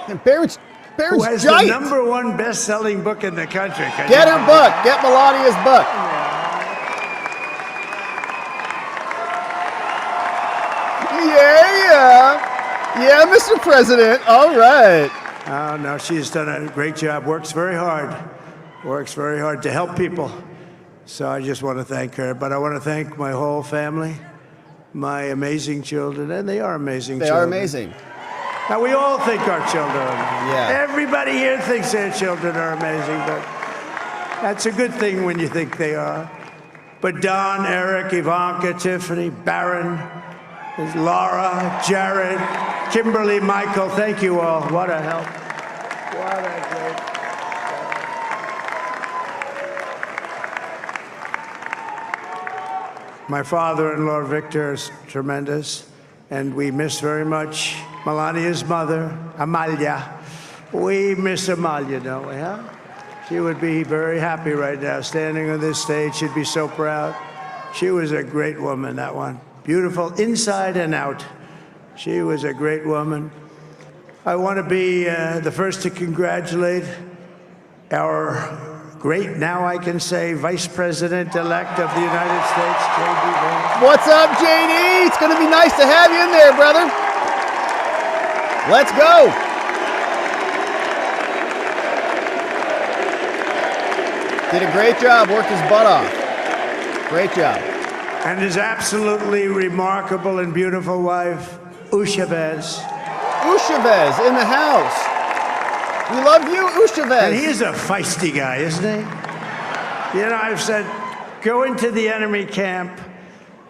And Barron's who has giant. the #1 best-selling book in the country. Get her book. Get Melania's book. Yeah, Mr. President. All right. Oh, no, she's done a great job. Works very hard to help people. So I just want to thank her. But I want to thank my whole family, my amazing children, and they are amazing children. They are amazing. Now, we all think our children are amazing. Yeah. Everybody here thinks their children are amazing, but that's a good thing when you think they are. But Don, Eric, Ivanka, Tiffany, Barron, Laura, Jared, Kimberly, Michael, thank you all. What a help. What a great help. My father-in-law, Victor, is tremendous, and we miss very much Melania's mother, Amalia. We miss Amalia, don't we, huh? She would be very happy right now, standing on this stage. She'd be so proud. She was a great woman, that one. Beautiful inside and out. She was a great woman. I want to be the first to congratulate our great, now I can say, Vice President-elect of the United States, J.D. Vance. What's up, JD? It's going to be nice to have you in there, brother. Let's go. Did a great job, worked his butt off. Great job. And his absolutely remarkable and beautiful wife, Ushavez. Ushavez in the house. We love you, Ushavez. And he is a feisty guy, isn't he? You know, I've said, go into the enemy camp.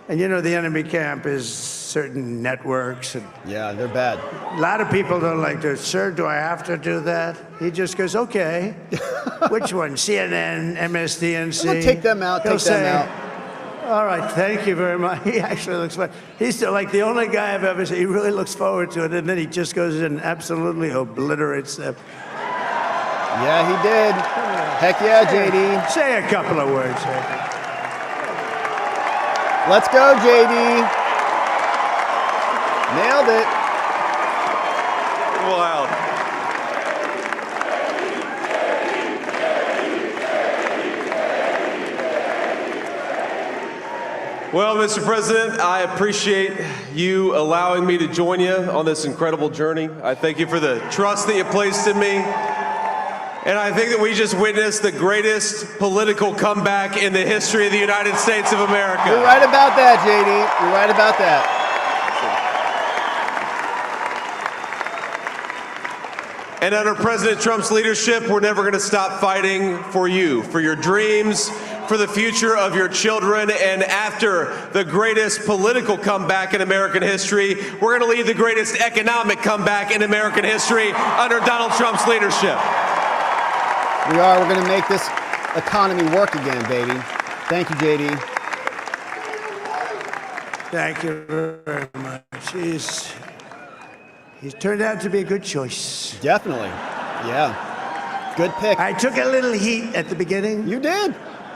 And you know, the enemy camp is certain networks. And yeah, they're bad. A lot of people don't like to, sir, do I have to do that? He just goes, okay. Which one? CNN, MSDNC? I'm gonna take them out, He'll take them say, out. All right, thank you very much. He actually looks fun. He's still like the only guy I've ever seen. He really looks forward to it, and then he just goes in and absolutely obliterates them. Yeah, he did. Heck yeah, JD. Say a couple of words. Let's go, JD. Nailed it. Wild. Well, Mr. President, I appreciate you allowing me to join you on this incredible journey. I thank you for the trust that you placed in me. And I think that we just witnessed the greatest political comeback in the history of the United States of America. You're right about that, JD. You're right about that. And under President Trump's leadership, we're never going to stop fighting for you, for your dreams, for the future of your children. And after the greatest political comeback in American history, we're going to lead the greatest economic comeback in American history under Donald Trump's leadership. We are. We're going to make this economy work again, baby. Thank you, JD. Thank you very much. He's turned out to be a good choice. Definitely. Yeah. Good pick. I took a little heat at the beginning. You did.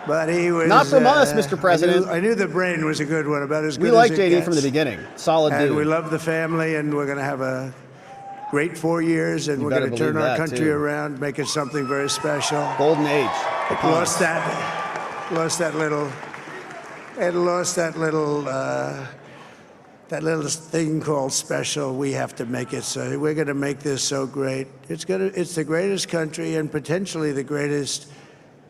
But he was... Not from us, Mr. President. I knew the brain was a good one, about as good we as like it JD gets. from the beginning. Solid dude. And we love the family, and we're going to have a great 4 years, and we're going to turn our country around, make it something very special. Golden age. Lost that little thing called special. We have to make it so. We're going to make this so great. It's the greatest country, and potentially the greatest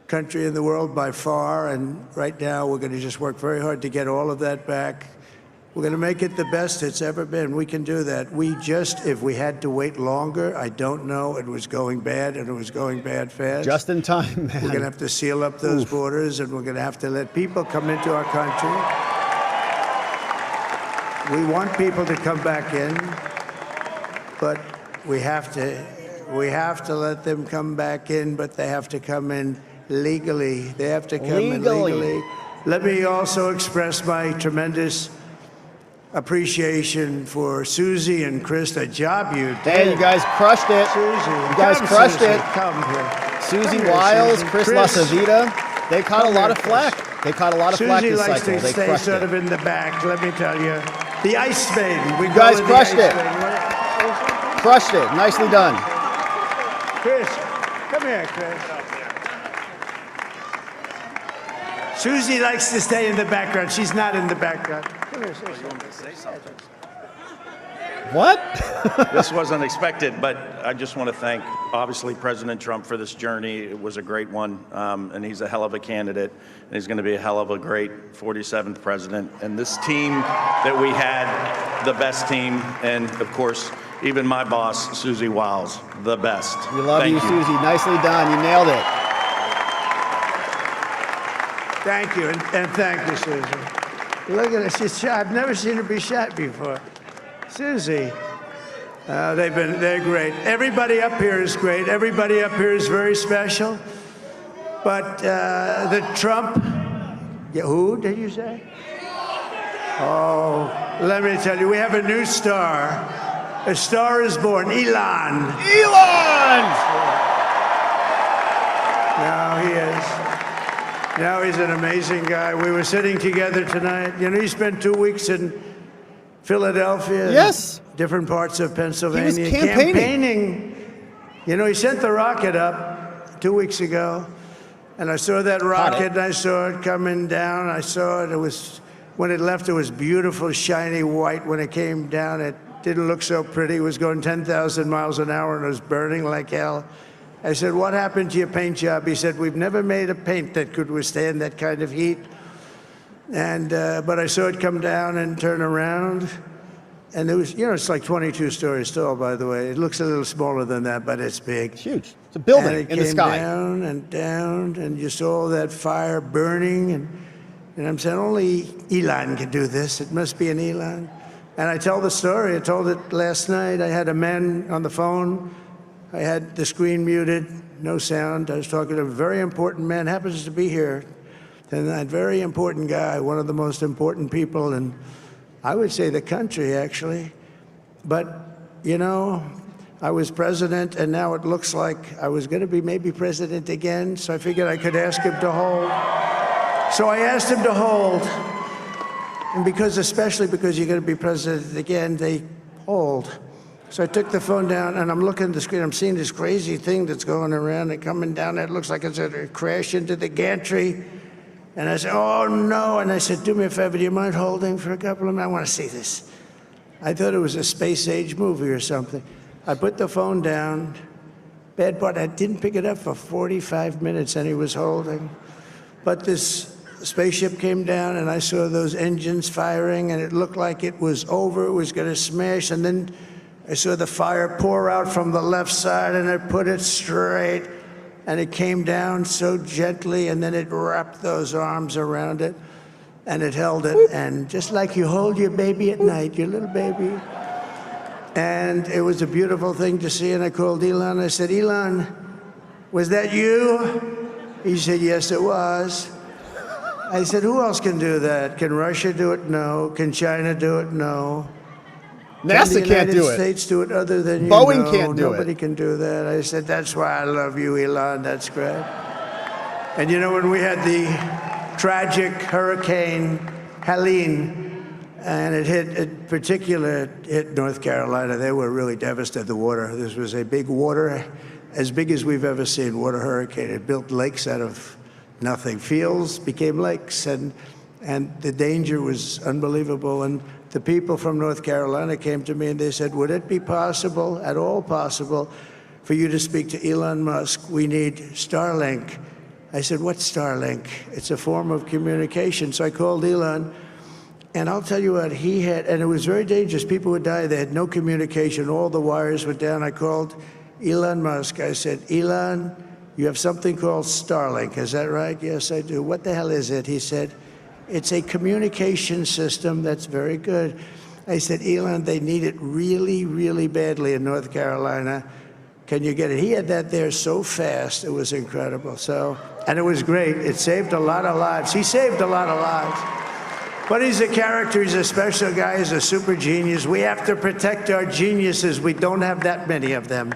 country in the world by far. And right now, we're going to just work very hard to get all of that back. We're going to make it the best it's ever been. We can do that. If we had to wait longer, I don't know. It was going bad, and it was going bad fast. Just in time, man. We're going to have to seal up those borders, and we're going to have to let people come into our country. We want people to come back in, but we have to let them come back in, but they have to come in legally. They have to come in legally. Let me also express my tremendous appreciation for Susie and Chris, the job you did. Hey, you guys crushed it. Susie. You guys crushed Susie. it. Come here. Susie Come here, Wiles, Susie. Chris Lasavita, they caught a lot of flack. They caught a lot of flack Susie this likes cycle. to They stay crushed sort it. of in the back, let me tell you. The Ice Maiden. You guys crushed it. Crushed it. Nicely done. Chris, come here, Chris. Susie likes to stay in the background. She's not in the background. Come here, say something. What? This wasn't expected, but I just want to thank, obviously, President Trump for this journey. It was a great one, and he's a hell of a candidate, and he's going to be a hell of a great 47th president. And this team that we had, the best team, and, of course, even my boss, Susie Wiles, the best. We love you, Susie. Nicely done. You nailed it. Thank you, and thank you, Susie. Look at her. She's shy. I've never seen her be shy before. Susie. They're great. Everybody up here is great. Everybody up here is very special. But the Trump, who did you say? Oh, let me tell you, we have a new star. A star is born, Elon. Elon! Now he is. Now he's an amazing guy. We were sitting together tonight. You know, he spent 2 weeks in Philadelphia. Yes. Different parts of Pennsylvania. He was campaigning. You know, he sent the rocket up 2 weeks ago, and I saw that rocket, and I saw it coming down. I saw it. It was, when it left, it was beautiful, shiny white. When it came down, it didn't look so pretty. It was going 10,000 miles an hour and it was burning like hell. I said, what happened to your paint job? He said, we've never made a paint that could withstand that kind of heat. And but I saw it come down and turn around. And it was, it's like 22 stories tall, by the way. It looks a little smaller than that, but it's big. It's huge. It's a building and it in the came sky. down and down, and you saw that fire burning. And I'm saying, only Elon can do this. It must be an Elon. And I tell the story. I told it last night. I had a man on the phone. I had the screen muted, no sound. I was talking to a very important man, happens to be here. And that very important guy, one of the most important people in, I would say, the country, actually. But, I was president, and now it looks like I was going to be maybe president again, so I figured I could ask him to hold. So I asked him to hold. And especially because you're going to be president again, they hold. So I took the phone down, and I'm looking at the screen. I'm seeing this crazy thing that's going around and coming down. It looks like it's going to crash into the gantry. And I said, oh, no. And I said, do me a favor, do you mind holding for a couple of minutes? I want to see this. I thought it was a space-age movie or something. I put the phone down. Bad part, I didn't pick it up for 45 minutes, and he was holding. But this spaceship came down, and I saw those engines firing, and it looked like it was over. It was going to smash. And then I saw the fire pour out from the left side, and I put it straight. And it came down so gently, and then it wrapped those arms around it, and it held it. And just like you hold your baby at night, your little baby. And it was a beautiful thing to see. And I called Elon. I said, Elon, was that you? He said, yes, it was. I said, who else can do that? Can Russia do it? No. Can China do it? No. NASA can't do it. Can the United States do it other than you? Boeing No, can't do it. Nobody can do that. I said, that's why I love you, Elon. That's great. And when we had the tragic Hurricane Helene, and it hit North Carolina, they were really devastated, the water. This was a big water, as big as we've ever seen, water hurricane. It built lakes out of nothing. Fields became lakes, and the danger was unbelievable. And the people from North Carolina came to me and they said, would it be possible, at all possible, for you to speak to Elon Musk? We need Starlink. I said, what's Starlink? It's a form of communication. So I called Elon, and I'll tell you what, he had, and it was very dangerous. People would die. They had no communication. All the wires were down. I called Elon Musk. I said, Elon, you have something called Starlink. Is that right? Yes, I do. What the hell is it? He said, it's a communication system that's very good. I said, Elon, they need it really, really badly in North Carolina. Can you get it? He had that there so fast. It was incredible. And it was great. It saved a lot of lives. He saved a lot of lives. But he's a character. He's a special guy. He's a super genius. We have to protect our geniuses. We don't have that many of them.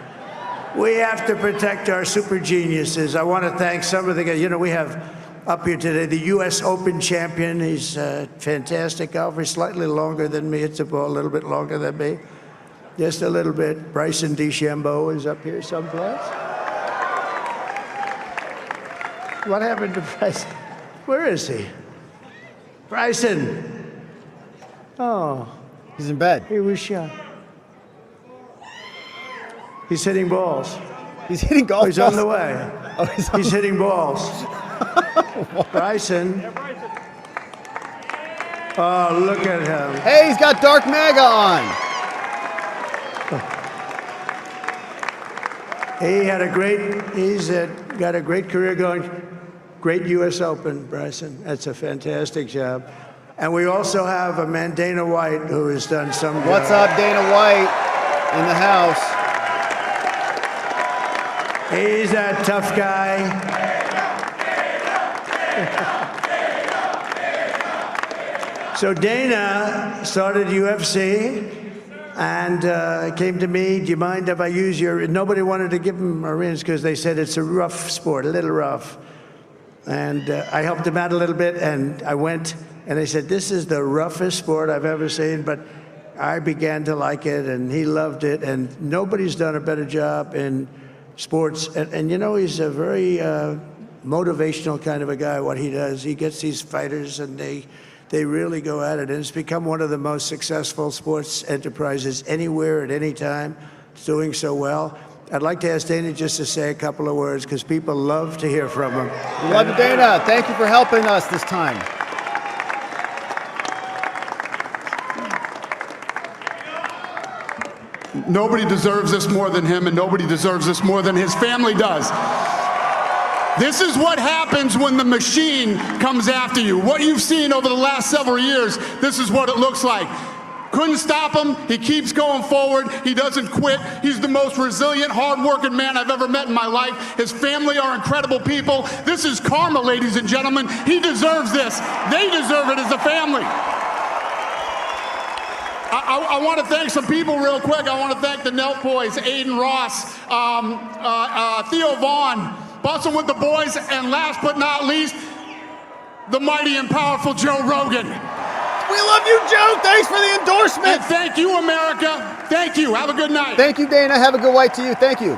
We have to protect our super geniuses. I want to thank some of the guys. We have up here today the U.S. Open champion. He's a fantastic golfer. He's slightly longer than me. Hits the ball a little bit longer than me. Just a little bit. Bryson DeChambeau is up here someplace. What happened to Bryson? Where is he? Bryson. Oh. He's in bed. He was shot. He's hitting balls. He's hitting golf He's balls? on the way. Oh, he's hitting balls. Bryson. Oh, look at him. Hey, he's got Dark MAGA on. He's got a great career going. Great U.S. Open, Bryson. That's a fantastic job. And we also have a man, Dana White, who has done some job. What's up, Dana White, in the house? He's a tough guy. So Dana started UFC and came to me, do you mind if I use your, nobody wanted to give him Marines because they said it's a rough sport, a little rough. And I helped him out a little bit, and I went, and they said, this is the roughest sport I've ever seen, but I began to like it, and he loved it, and nobody's done a better job in sports. And he's a very motivational kind of a guy, what he does. He gets these fighters, and they They really go at it. And it's become one of the most successful sports enterprises anywhere at any time. It's doing so well. I'd like to ask Dana just to say a couple of words because people love to hear from him. We love you, Dana. Thank you for helping us this time. Nobody deserves this more than him, and nobody deserves this more than his family does. This is what happens when the machine comes after you. What you've seen over the last several years, this is what it looks like. Couldn't stop him. He keeps going forward. He doesn't quit. He's the most resilient, hard-working man I've ever met in my life. His family are incredible people. This is karma, ladies and gentlemen. He deserves this. They deserve it as a family. I want to thank some people real quick. I want to thank the Nelk boys, Aiden Ross, Theo Vaughn, Bustin' with the Boys, and last but not least, the mighty and powerful Joe Rogan. We love you, Joe. Thanks for the endorsement. And thank you, America. Thank you. Have a good night. Thank you, Dana. Have a good night to you. Thank you.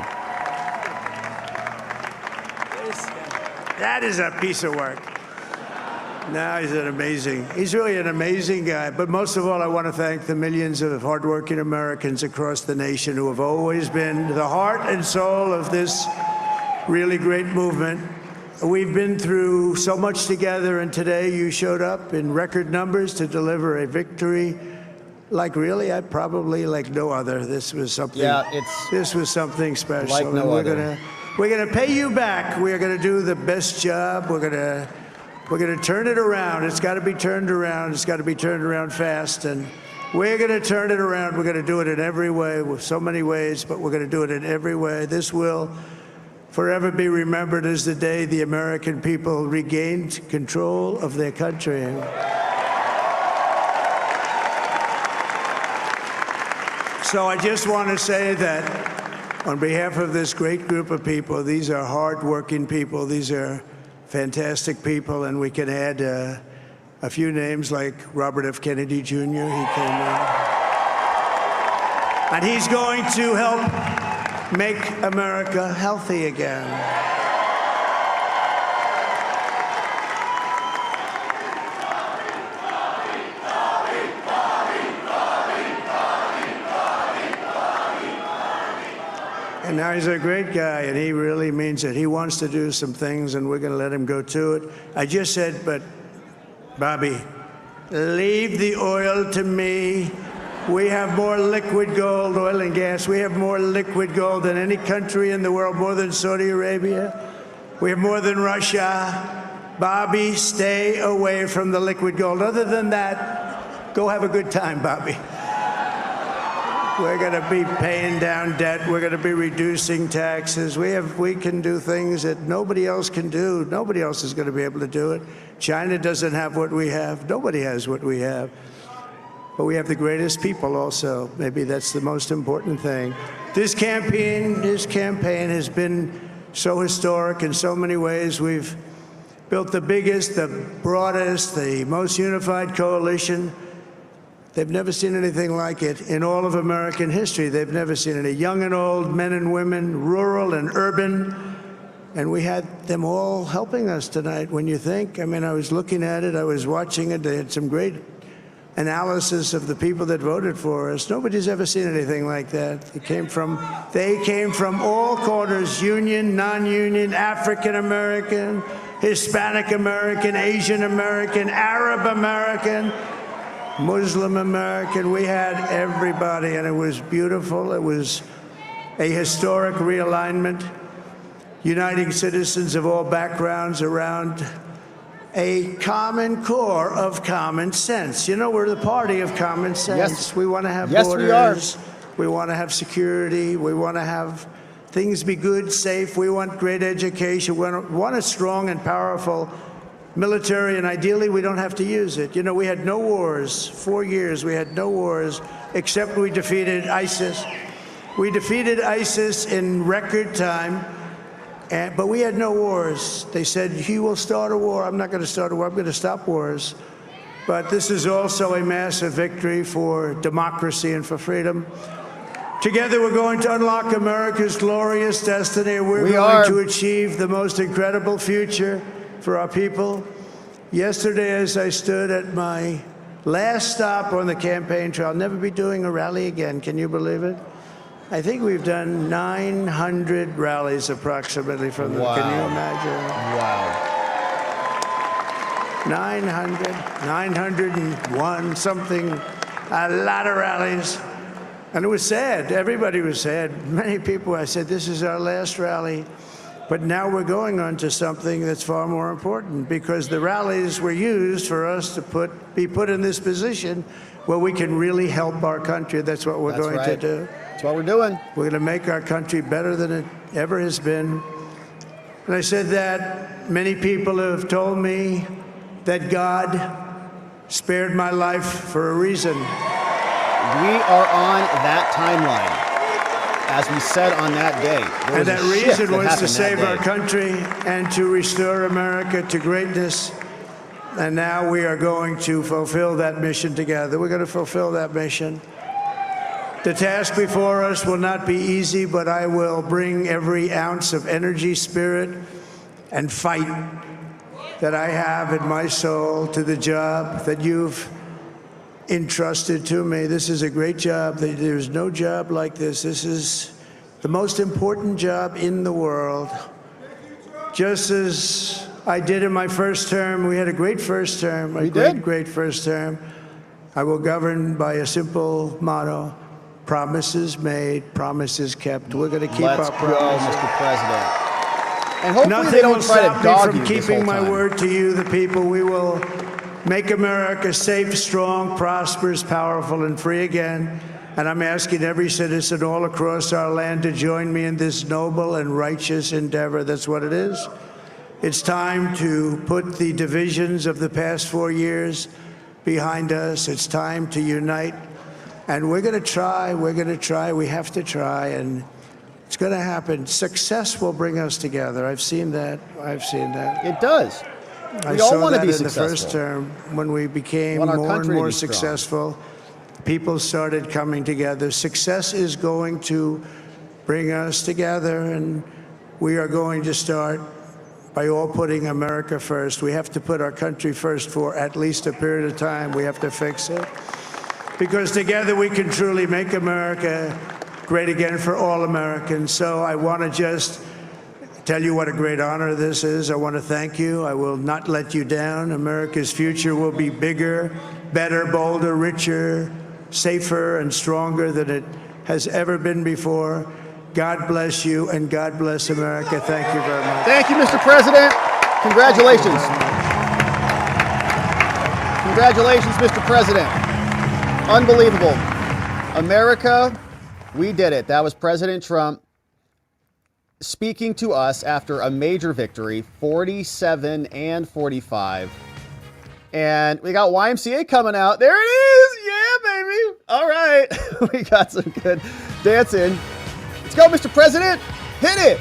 That is a piece of work. No, he's really an amazing guy. But most of all, I want to thank the millions of hardworking Americans across the nation who have always been the heart and soul of this really great movement. We've been through so much together, and today you showed up in record numbers to deliver a victory like no other. This was something. This was something special. Like no other. We're gonna pay you back. We're gonna do the best job. We're gonna turn it around. It's got to be turned around. It's got to be turned around fast, and we're gonna turn it around. We're gonna do it in every way, with so many ways, but we're gonna do it in every way. This will forever be remembered as the day the American people regained control of their country. So I just want to say that on behalf of this great group of people, these are hard-working people. These are fantastic people, and we can add a few names like Robert F. Kennedy Jr. He came in. And he's going to help make America healthy again. And now he's a great guy, and he really means it. He wants to do some things, and we're going to let him go to it. I just said, but Bobby, leave the oil to me. We have more liquid gold, oil and gas. We have more liquid gold than any country in the world, more than Saudi Arabia. We have more than Russia. Bobby, stay away from the liquid gold. Other than that, go have a good time, Bobby. We're going to be paying down debt. We're going to be reducing taxes. We can do things that nobody else can do. Nobody else is going to be able to do it. China doesn't have what we have. Nobody has what we have. But we have the greatest people also. Maybe that's the most important thing. This campaign has been so historic in so many ways. We've built the biggest, the broadest, the most unified coalition. They've never seen anything like it in all of American history. They've never seen it. Young and old, men and women, rural and urban. And we had them all helping us tonight. When you think, I mean, I was looking at it, I was watching it. They had some great analysis of the people that voted for us. Nobody's ever seen anything like that. They came from all corners, union, non-union, African American, Hispanic American, Asian American, Arab American, Muslim American. We had everybody, and it was beautiful. It was a historic realignment, uniting citizens of all backgrounds around a common core of common sense. You know, we're the party of common sense. Yes. We want to have We borders. are. We want to have security. We want to have things be good, safe. We want great education. We want a strong and powerful military, and ideally we don't have to use it. You know, we had no wars. 4 years we had no wars, except we defeated ISIS. We defeated ISIS in record time. But we had no wars. They said, he will start a war. I'm not going to start a war. I'm going to stop wars. But this is also a massive victory for democracy and for freedom. Together, we're going to unlock America's glorious destiny. We're going to achieve the most incredible future for our people. Yesterday, as I stood at my last stop on the campaign trail, I'll never be doing a rally again. Can you believe it? I think we've done 900 rallies approximately from them. Can you imagine? Wow. 900, 901, something, a lot of rallies. And it was sad. Everybody was sad. Many people, I said, this is our last rally. But now we're going on to something that's far more important, because the rallies were used for us to be put in this position where we can really help our country. That's what we're going to do. That's what we're doing. We're going to make our country better than it ever has been. And I said that many people have told me that God spared my life for a reason. We are on that timeline. As we said on that day, and that reason was to save our country and to restore America to greatness. And now we are going to fulfill that mission together. We're going to fulfill that mission. The task before us will not be easy, but I will bring every ounce of energy, spirit, and fight that I have in my soul to the job that you've entrusted to me. This is a great job. There's no job like this. This is the most important job in the world. Just as I did in my first term, we had a great first term, great first term. I will govern by a simple motto: promises made, promises kept. We're going to keep our promises. Mr. President. And hopefully Nothing they don't will try to stop dog me you from this keeping whole my time. word to you, the people. We will make America safe, strong, prosperous, powerful, and free again. And I'm asking every citizen all across our land to join me in this noble and righteous endeavor. That's what it is. It's time to put the divisions of the past 4 years behind us. It's time to unite. And we're going to try. We're going to try. We have to try. And it's going to happen. Success will bring us together. I've seen that. I've seen that. It does. I We all saw want to that be in the first successful. term when we became Want our more and country to more be strong. successful. People started coming together. Success is going to bring us together, and we are going to start by all putting America first. We have to put our country first for at least a period of time. We have to fix it. Because together we can truly make America great again for all Americans. So I want to just tell you what a great honor this is. I want to thank you. I will not let you down. America's future will be bigger, better, bolder, richer, safer, and stronger than it has ever been before. God bless you, and God bless America. Thank you very much. Thank you, Mr. President. Congratulations. Congratulations, Mr. President. Unbelievable. America, we did it. That was President Trump speaking to us after a major victory, 47 and 45. And we got YMCA coming out. There it is. Yeah, baby. All right. We got some good dancing. Let's go, Mr. President. Hit it.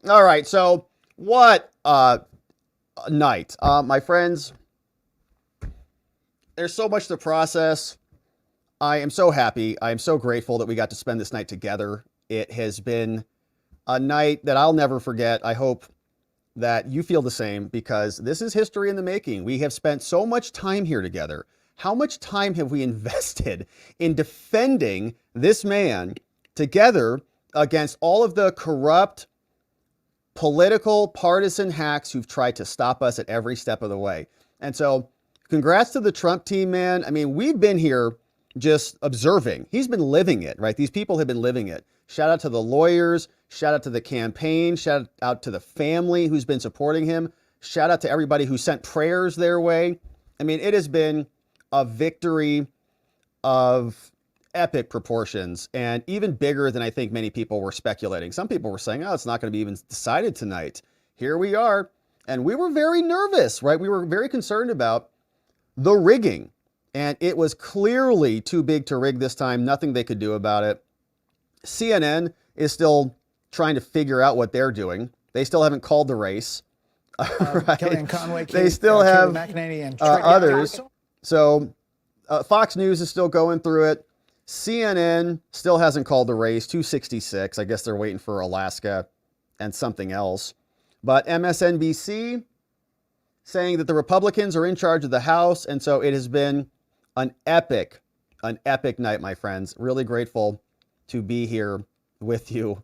All right. So what a night. My friends, there's so much to process. I am so happy. I am so grateful that we got to spend this night together. It has been a night that I'll never forget. I hope that you feel the same, because this is history in the making. We have spent so much time here together. How much time have we invested in defending this man together against all of the corrupt, political, partisan hacks who've tried to stop us at every step of the way? And so congrats to the Trump team, man. I mean, we've been here just observing. He's been living it, right? These people have been living it. Shout out to the lawyers. Shout out to the campaign. Shout out to the family who's been supporting him. Shout out to everybody who sent prayers their way. I mean, it has been a victory of epic proportions, and even bigger than I think many people were speculating. Some people were saying, oh, it's not going to be even decided tonight. Here we are. And we were very nervous, right? We were very concerned about the rigging. And it was clearly too big to rig this time. Nothing they could do about it. CNN is still trying to figure out what they're doing. They still haven't called the race. Right? Kellyanne Conway, They still have McEnany, and others. So Fox News is still going through it. CNN still hasn't called the race, 266. I guess they're waiting for Alaska and something else. But MSNBC saying that the Republicans are in charge of the House. And so it has been an epic night, my friends. Really grateful to be here with you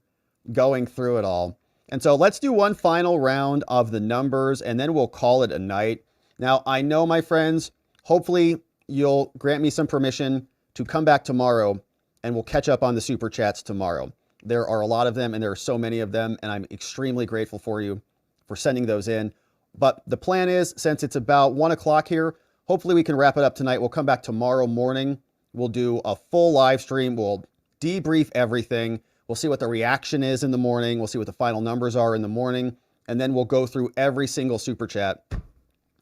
going through it all. And so let's do one final round of the numbers and then we'll call it a night. Now, I know, my friends, hopefully you'll grant me some permission to come back tomorrow and we'll catch up on the super chats tomorrow. There are a lot of them and there are so many of them, and I'm extremely grateful for you for sending those in. But the plan is, since it's about 1 o'clock here, hopefully we can wrap it up tonight. We'll come back tomorrow morning. We'll do a full live stream. We'll debrief everything. We'll see what the reaction is in the morning. We'll see what the final numbers are in the morning. And then we'll go through every single super chat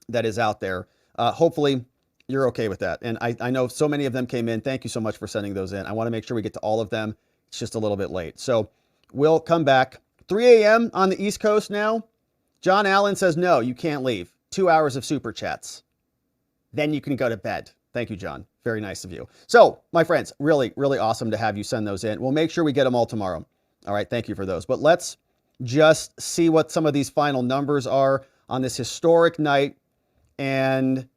that is out there. Hopefully you're okay with that. And I know so many of them came in. Thank you so much for sending those in. I want to make sure we get to all of them. It's just a little bit late. So we'll come back. 3 a.m. on the East Coast now. John Allen says, no, you can't leave. 2 hours of super chats. Then you can go to bed. Thank you, John. Very nice of you. So, my friends, really, really awesome to have you send those in. We'll make sure we get them all tomorrow. All right, thank you for those. But let's just see what some of these final numbers are on this historic night. And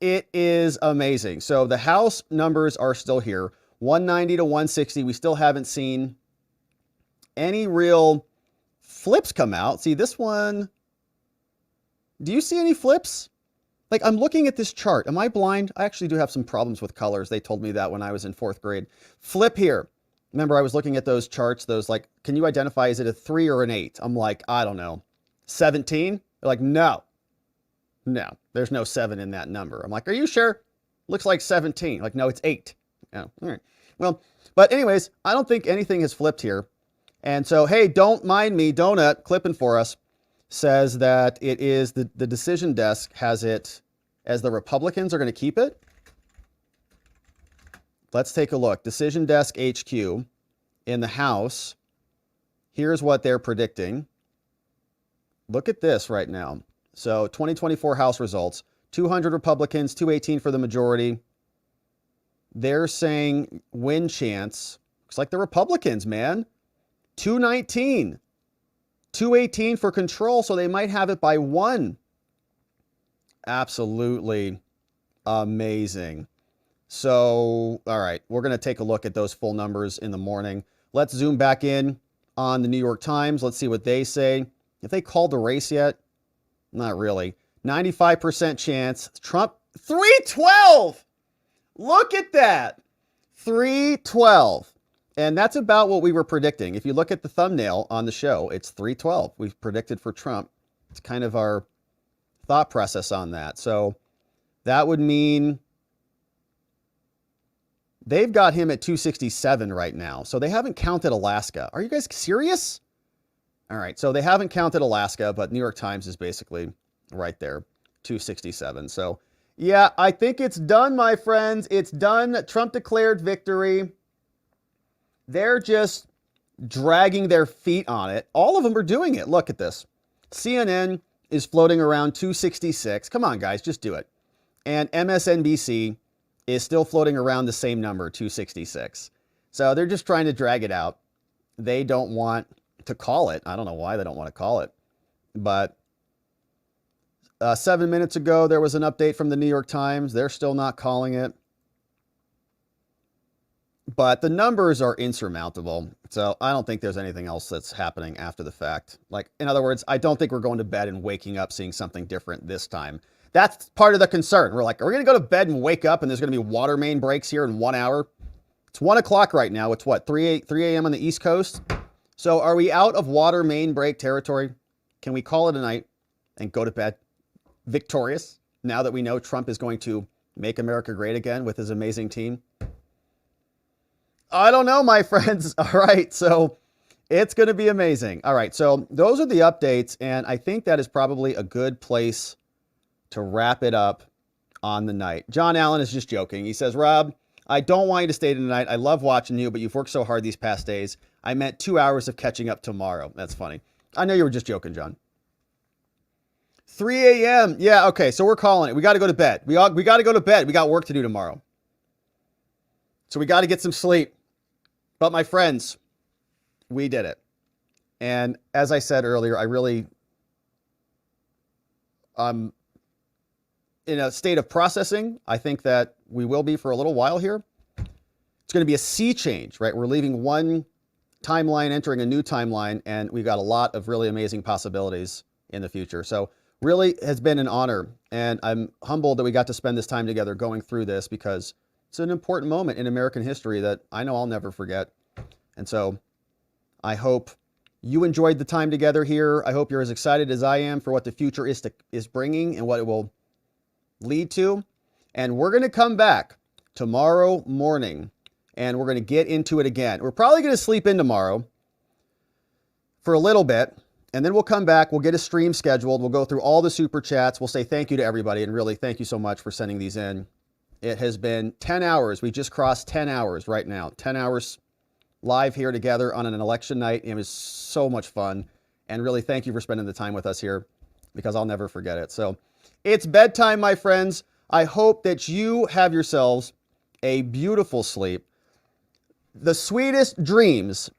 it is amazing. So the House numbers are still here. 190 to 160. We still haven't seen any real flips come out. See, this one, do you see any flips? Like, I'm looking at this chart. Am I blind? I actually do have some problems with colors. They told me that when I was in 4th grade. Flip here. Remember, I was looking at those charts, those like, can you identify, is it a 3 or an 8? I'm like, I don't know. 17? They're like, no, there's no 7 in that number. I'm like, are you sure? Looks like 17. Like, no, it's 8. Oh, all right. Well, but anyways, I don't think anything has flipped here. And so, hey, don't mind me, Donut, clipping for us, says that it is the decision desk has it as the Republicans are going to keep it. Let's take a look. Decision Desk HQ in the House. Here's what they're predicting. Look at this right now. So 2024 House results, 200 Republicans, 218 for the majority. They're saying win chance. Looks like the Republicans, man. 219. 218 for control, so they might have it by 1. Absolutely amazing. So, all right, we're going to take a look at those full numbers in the morning. Let's zoom back in on the New York Times. Let's see what they say. If they called the race yet? Not really. 95% chance. Trump, 312. Look at that. 312. And that's about what we were predicting. If you look at the thumbnail on the show, it's 312. We've predicted for Trump. It's kind of our thought process on that. So that would mean they've got him at 267 right now. So they haven't counted Alaska. Are you guys serious? All right. So they haven't counted Alaska, but New York Times is basically right there, 267. So yeah, I think it's done, my friends. It's done. Trump declared victory. They're just dragging their feet on it. All of them are doing it. Look at this. CNN is floating around 266. Come on, guys, just do it. And MSNBC is still floating around the same number, 266. So they're just trying to drag it out. They don't want to call it. I don't know why they don't want to call it. But 7 minutes ago, there was an update from the New York Times. They're still not calling it. But the numbers are insurmountable. So I don't think there's anything else that's happening after the fact. Like, in other words, I don't think we're going to bed and waking up seeing something different this time. That's part of the concern. We're like, are we going to go to bed and wake up and there's going to be water main breaks here in 1 hour? It's 1 o'clock right now. It's what, 3 a.m. on the East Coast? So are we out of water main break territory? Can we call it a night and go to bed victorious now that we know Trump is going to make America great again with his amazing team? I don't know, my friends. All right, so it's going to be amazing. All right, so those are the updates, and I think that is probably a good place to wrap it up on the night. John Allen is just joking. He says, Rob, I don't want you to stay tonight. I love watching you, but you've worked so hard these past days. I meant 2 hours of catching up tomorrow. That's funny. I know you were just joking, John. 3 a.m. Yeah, okay, so we're calling it. We got to go to bed. We got to go to bed. We got work to do tomorrow. So we got to get some sleep. But my friends, we did it. And as I said earlier, I'm in a state of processing. I think that we will be for a little while here. It's going to be a sea change, right? We're leaving one timeline, entering a new timeline, and we've got a lot of really amazing possibilities in the future. So really has been an honor, and I'm humbled that we got to spend this time together going through this, because it's an important moment in American history that I know I'll never forget. And so I hope you enjoyed the time together here. I hope you're as excited as I am for what the future is bringing and what it will lead to. And we're going to come back tomorrow morning, and we're going to get into it again. We're probably going to sleep in tomorrow for a little bit, and then we'll come back. We'll get a stream scheduled. We'll go through all the super chats. We'll say thank you to everybody, and really thank you so much for sending these in. It has been 10 hours. We just crossed 10 hours right now. 10 hours live here together on an election night. It was so much fun. And really thank you for spending the time with us here, because I'll never forget it. So it's bedtime, my friends. I hope that you have yourselves a beautiful sleep, the sweetest dreams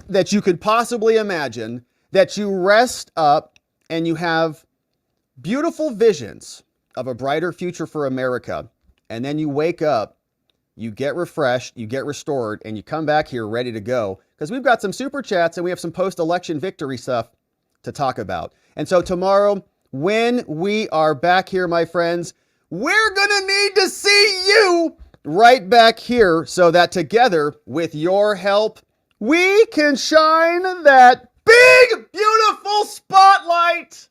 that you could possibly imagine, that you rest up and you have beautiful visions of a brighter future for America. And then you wake up, you get refreshed, you get restored, and you come back here ready to go, because we've got some super chats and we have some post-election victory stuff to talk about. And so tomorrow, when we are back here, my friends, we're going to need to see you right back here, so that together, with your help, we can shine that big, beautiful spotlight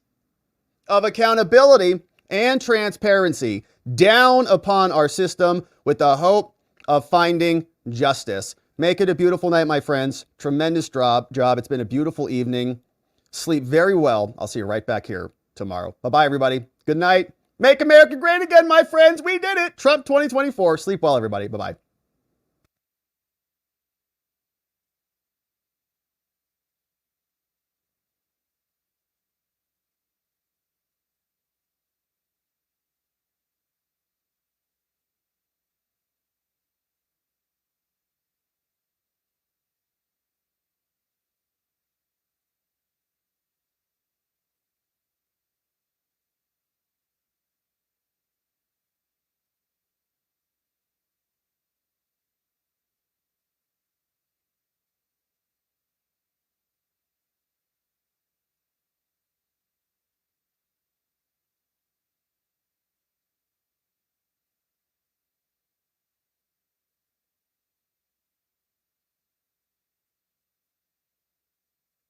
of accountability and transparency down upon our system, with the hope of finding justice. Make it a beautiful night, my friends. Tremendous job. It's been a beautiful evening. Sleep very well. I'll see you right back here tomorrow. Bye-bye, everybody. Good night. Make America great again, my friends. We did it. Trump 2024. Sleep well, everybody. Bye-bye.